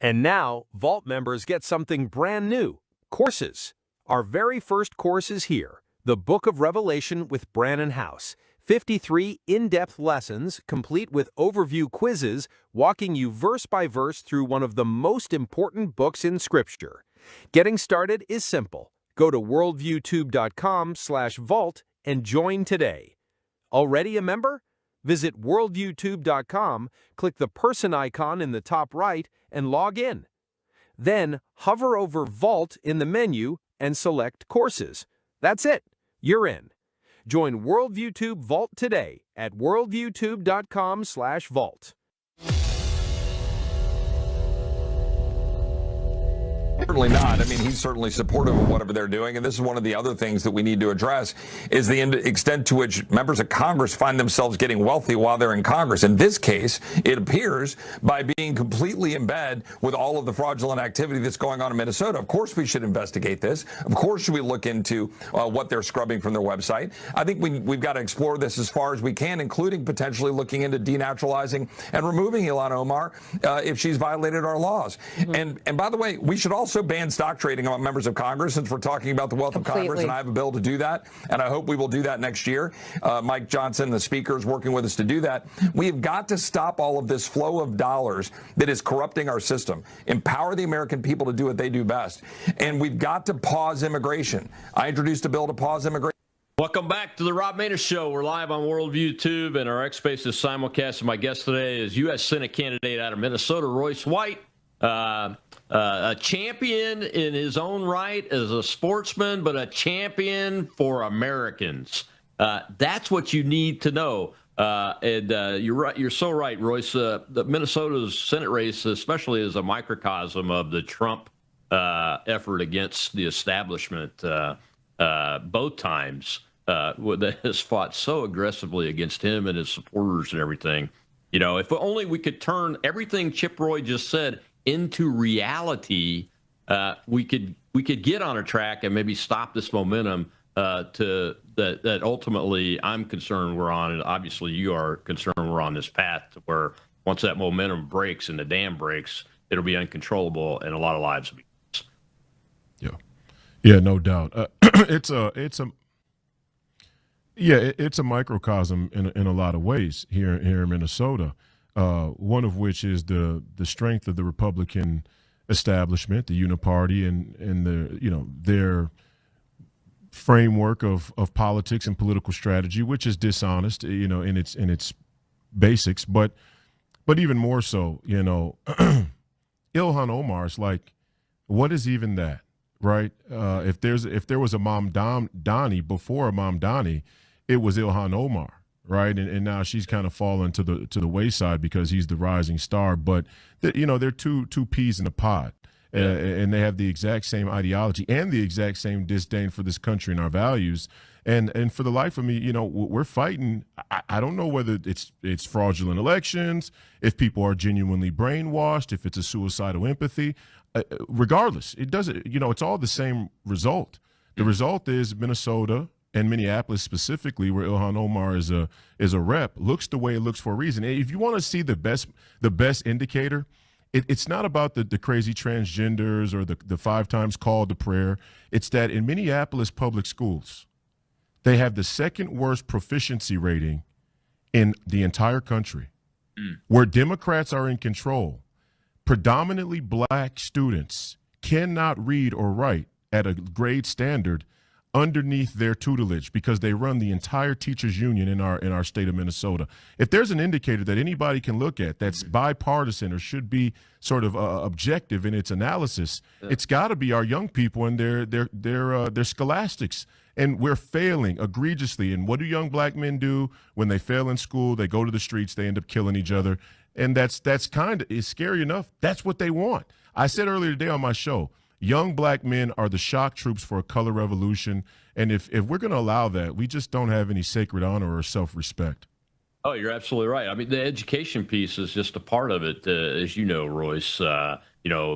And now, Vault members get something brand new, courses. Our very first course is here, the Book of Revelation with Brannon House. 53 in-depth lessons, complete with overview quizzes, walking you verse by verse through one of the most important books in Scripture. Getting started is simple. Go to worldviewtube.com/vault and join today. Already a member? Visit worldviewtube.com, click the person icon in the top right, and log in. Then hover over Vault in the menu and select Courses. That's it. You're in. Join WorldviewTube Vault today at worldviewtube.com/vault. Certainly not. I mean, he's certainly supportive of whatever they're doing. And this is one of the other things that we need to address is the extent to which members of Congress find themselves getting wealthy while they're in Congress. In this case, it appears by being completely in bed with all of the fraudulent activity that's going on in Minnesota. Of course, we should investigate this. Of course, should we look into what they're scrubbing from their website. I think we've got to explore this as far as we can, including potentially looking into denaturalizing and removing Ilhan Omar if she's violated our laws. And by the way, we should also ban stock trading on members of Congress, since we're talking about the wealth of Congress, and I have a bill to do that, and I hope we will do that next year. Mike Johnson, the Speaker, is working with us to do that. We have got to stop all of this flow of dollars that is corrupting our system, empower the American people to do what they do best, and we've got to pause immigration. I introduced a bill to pause immigration. Welcome back to the Rob Maness Show. We're live on Worldview Tube, and our X-Space is simulcast. And my guest today is U.S. Senate candidate out of Minnesota, Royce White. A champion in his own right as a sportsman, but a champion for Americans. That's what you need to know. And you're right. You're so right, Royce. The Minnesota's Senate race, especially, is a microcosm of the Trump effort against the establishment. Both times that has fought so aggressively against him and his supporters and everything. You know, if only we could turn everything Chip Roy just said into reality, we could get on a track and maybe stop this momentum that ultimately I'm concerned we're on, and obviously you are concerned we're on this path to where once that momentum breaks and the dam breaks, it'll be uncontrollable and a lot of lives will be lost. Yeah, no doubt. It's a microcosm in a lot of ways here in Minnesota. One of which is the strength of the Republican establishment, the Uniparty, and their framework of politics and political strategy, which is dishonest, in its basics, but even more so, Ilhan Omar's like, what is even that? Right? If there was a Mom Donnie before a Mom Donnie, it was Ilhan Omar, right? And now she's kind of fallen to the wayside because he's the rising star. But they're two peas in a pod, and they have the exact same ideology and the exact same disdain for this country and our values. And for the life of me, we're fighting. I don't know whether it's fraudulent elections, if people are genuinely brainwashed, if it's a suicidal empathy. Regardless, it doesn't. It's all the same result. The result is Minnesota and Minneapolis specifically, where Ilhan Omar is a rep, looks the way it looks for a reason. If you want to see the best indicator, it's not about the crazy transgenders or the 5 times call to prayer. It's that in Minneapolis public schools, they have the second worst proficiency rating in the entire country, where Democrats are in control. Predominantly black students cannot read or write at a grade standard underneath their tutelage because they run the entire teachers union in our state of Minnesota. If there's an indicator that anybody can look at that's bipartisan or should be sort of objective in its analysis, it's got to be our young people and their scholastics. And we're failing egregiously. And what do young black men do when they fail in school? They go to the streets. They end up killing each other. And that's kind of, it's scary enough. That's what they want. I said earlier today on my show, young black men are the shock troops for a color revolution. And if we're going to allow that, we just don't have any sacred honor or self-respect. Oh, you're absolutely right. I mean, the education piece is just a part of it, as you know, Royce.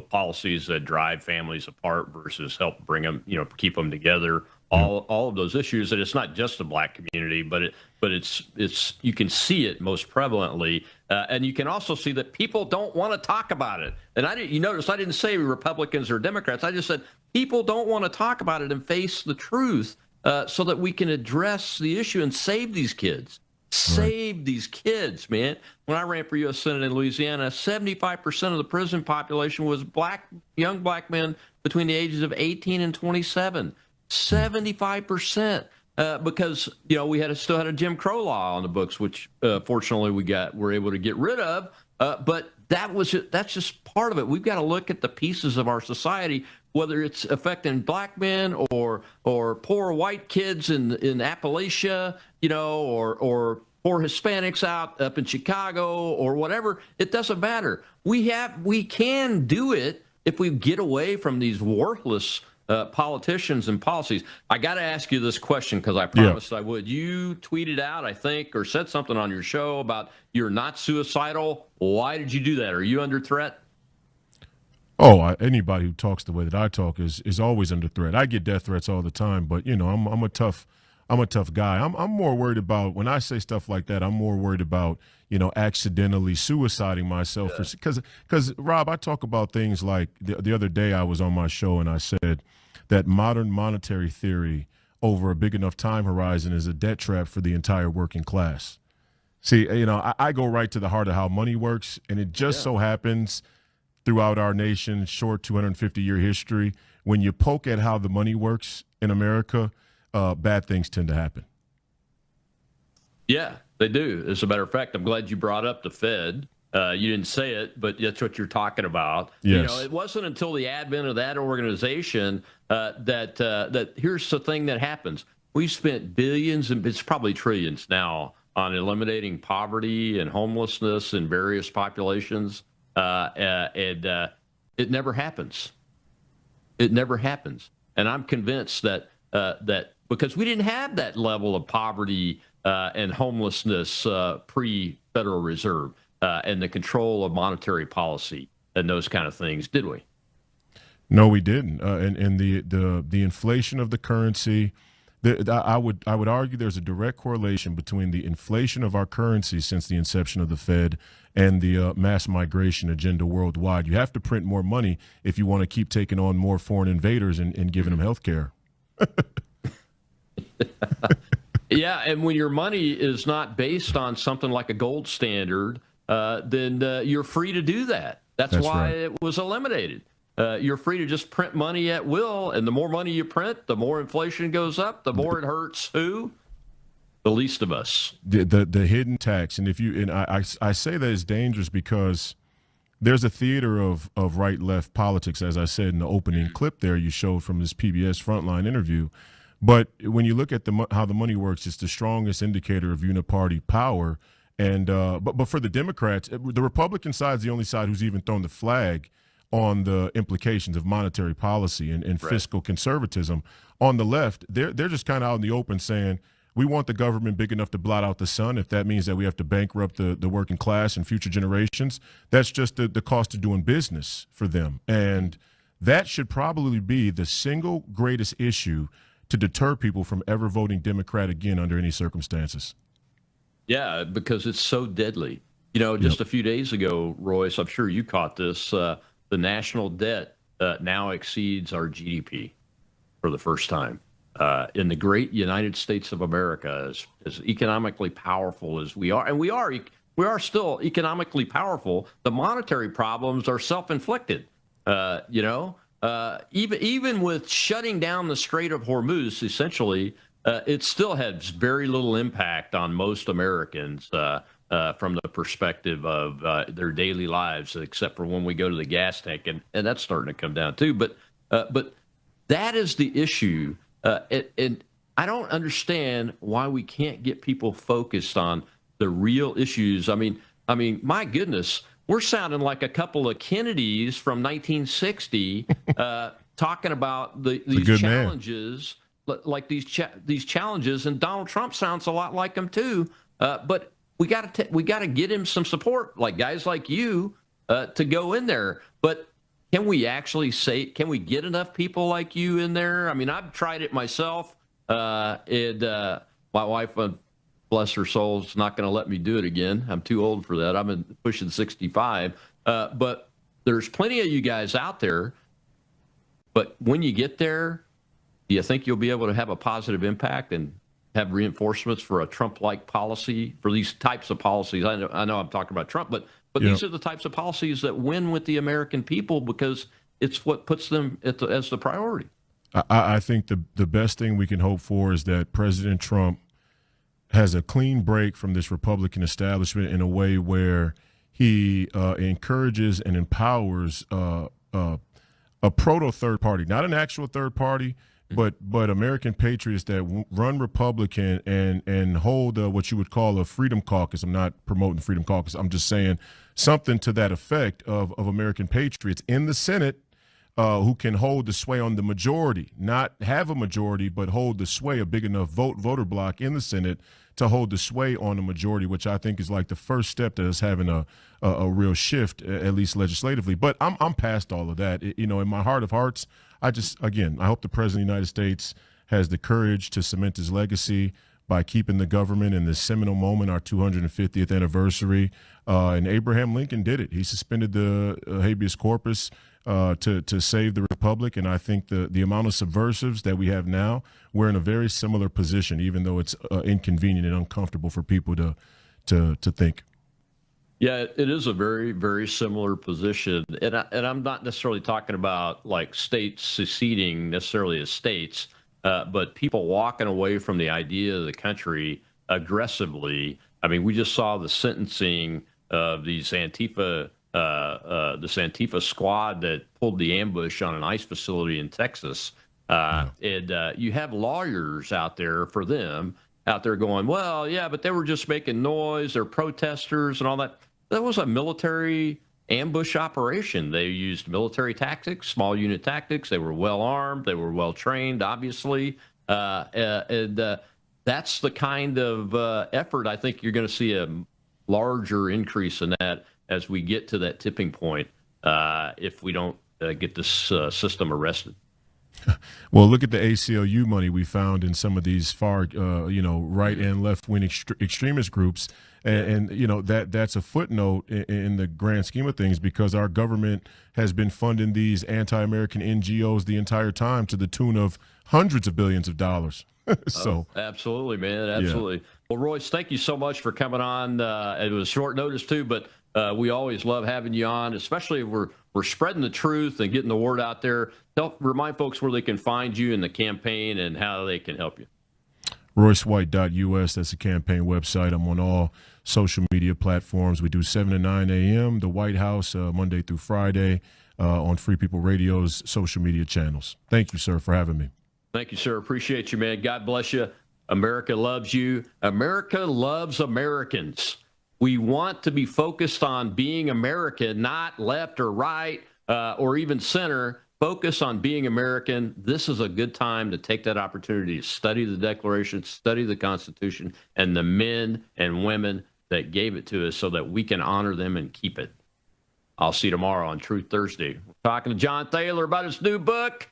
Policies that drive families apart versus help bring them, keep them together. All of those issues, and it's not just the black community, but it's you can see it most prevalently, and you can also see that people don't want to talk about it. And you notice I didn't say Republicans or Democrats. I just said people don't want to talk about it and face the truth, so that we can address the issue and save these kids. Save these kids, man. When I ran for U.S. Senate in Louisiana, 75% of the prison population was young black men between the ages of 18 and 27. 75%, because we still had a Jim Crow law on the books, which fortunately we're able to get rid of. But that's just part of it. We've got to look at the pieces of our society, whether it's affecting black men or poor white kids in Appalachia, or poor Hispanics up in Chicago or whatever. It doesn't matter. We can do it if we get away from these worthless politicians and policies. I got to ask you this question because I promised I would. You tweeted out, I think, or said something on your show about you're not suicidal. Why did you do that? Are you under threat? Oh, anybody who talks the way that I talk is always under threat. I get death threats all the time, but I'm a tough guy. I'm more worried about when I say stuff like that. I'm more worried about accidentally suiciding myself because Rob, I talk about things like the other day I was on my show and I said that modern monetary theory over a big enough time horizon is a debt trap for the entire working class. See, I go right to the heart of how money works, and it just so happens throughout our nation's short 250-year history, when you poke at how the money works in America, bad things tend to happen. Yeah, they do. As a matter of fact, I'm glad you brought up the Fed. You didn't say it, but that's what you're talking about. Yes. It wasn't until the advent of that organization that here's the thing that happens. We spent billions, and it's probably trillions now, on eliminating poverty and homelessness in various populations, and it never happens. It never happens. And I'm convinced that because we didn't have that level of poverty and homelessness pre-Federal Reserve. and the control of monetary policy and those kind of things, did we? No, we didn't. And the inflation of the currency, I would argue there's a direct correlation between the inflation of our currency since the inception of the Fed and the mass migration agenda worldwide. You have to print more money if you want to keep taking on more foreign invaders and giving them health care. Yeah, and when your money is not based on something like a gold standard, then you're free to do that. That's why right. it was eliminated. You're free to just print money at will, and the more money you print, the more inflation goes up, the more it hurts who? The least of us. The hidden tax. And I say that is dangerous because there's a theater of right-left politics, as I said in the opening clip there you showed from this PBS Frontline interview. But when you look at how the money works, it's the strongest indicator of uniparty power. And but for the Democrats, the Republican side is the only side who's even thrown the flag on the implications of monetary policy and fiscal conservatism. On the left, they're just kind of out in the open saying, we want the government big enough to blot out the sun. If that means that we have to bankrupt the working class and future generations, that's just the cost of doing business for them. And that should probably be the single greatest issue to deter people from ever voting Democrat again under any circumstances. Yeah, because it's so deadly. You know, just a few days ago, Royce, I'm sure you caught this, the national debt now exceeds our GDP for the first time. In the great United States of America, as economically powerful as we are, and we are still economically powerful, the monetary problems are self-inflicted, even with shutting down the Strait of Hormuz, essentially, it still has very little impact on most Americans from the perspective of their daily lives, except for when we go to the gas tank, and that's starting to come down too. But that is the issue, and I don't understand why we can't get people focused on the real issues. I mean, my goodness. We're sounding like a couple of Kennedys from 1960 talking about these challenges, like these challenges, and Donald Trump sounds a lot like them too. But we got to get him some support, like guys like you, to go in there. But can we get enough people like you in there? I mean, I've tried it myself, and my wife, bless her soul, is not going to let me do it again. I'm too old for that. I'm pushing 65. But there's plenty of you guys out there. But when you get there, do you think you'll be able to have a positive impact and have reinforcements for a Trump-like policy, for these types of policies? I know I'm talking about Trump, but these are the types of policies that win with the American people because it's what puts them as the priority. I think the best thing we can hope for is that President Trump has a clean break from this Republican establishment in a way where he encourages and empowers a proto third party, not an actual third party, but American patriots that run Republican and hold what you would call a freedom caucus. I'm not promoting freedom caucus. I'm just saying something to that effect of American patriots in the Senate who can hold the sway on the majority, not have a majority, but hold the sway, a big enough voter block in the Senate to hold the sway on the majority, which I think is like the first step to us having a real shift, at least legislatively. But I'm past all of that. In my heart of hearts, I hope the President of the United States has the courage to cement his legacy by keeping the government in this seminal moment, our 250th anniversary. And Abraham Lincoln did it. He suspended the habeas corpus to save the republic. And I think the amount of subversives that we have now, we're in a very similar position, even though it's inconvenient and uncomfortable for people to think. Yeah, it is a very, very similar position. And I'm not necessarily talking about like states seceding necessarily as states, but people walking away from the idea of the country aggressively. I mean, we just saw the sentencing of these Antifa this Antifa squad that pulled the ambush on an ICE facility in Texas. And you have lawyers out there for them out there going, well, yeah, but they were just making noise. They're protesters and all that. That was a military ambush operation. They used military tactics, small unit tactics. They were well armed. They were well trained, obviously. And that's the kind of effort I think you're going to see larger increase in that as we get to that tipping point if we don't get this system arrested. Well, look at the ACLU money we found in some of these far, right and left wing extremist groups, and that's a footnote in the grand scheme of things, because our government has been funding these anti-American NGOs the entire time to the tune of hundreds of billions of dollars. So absolutely, man, absolutely. Yeah. Well, Royce, thank you so much for coming on. It was short notice too, but we always love having you on, especially if we're spreading the truth and getting the word out there. Remind folks where they can find you in the campaign and how they can help you. RoyceWhite.us, that's the campaign website. I'm on all social media platforms. We do 7 to 9 a.m., the White House, Monday through Friday, on Free People Radio's social media channels. Thank you, sir, for having me. Thank you, sir. Appreciate you, man. God bless you. America loves you. America loves Americans. We want to be focused on being American, not left or right or even center. Focus on being American. This is a good time to take that opportunity to study the Declaration, study the Constitution, and the men and women that gave it to us so that we can honor them and keep it. I'll see you tomorrow on Truth Thursday. We're talking to John Thaler about his new book,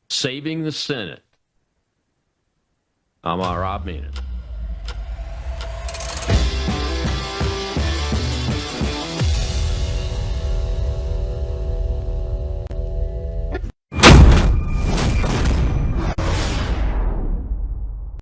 Saving the Senate. I'm Rob Meenan.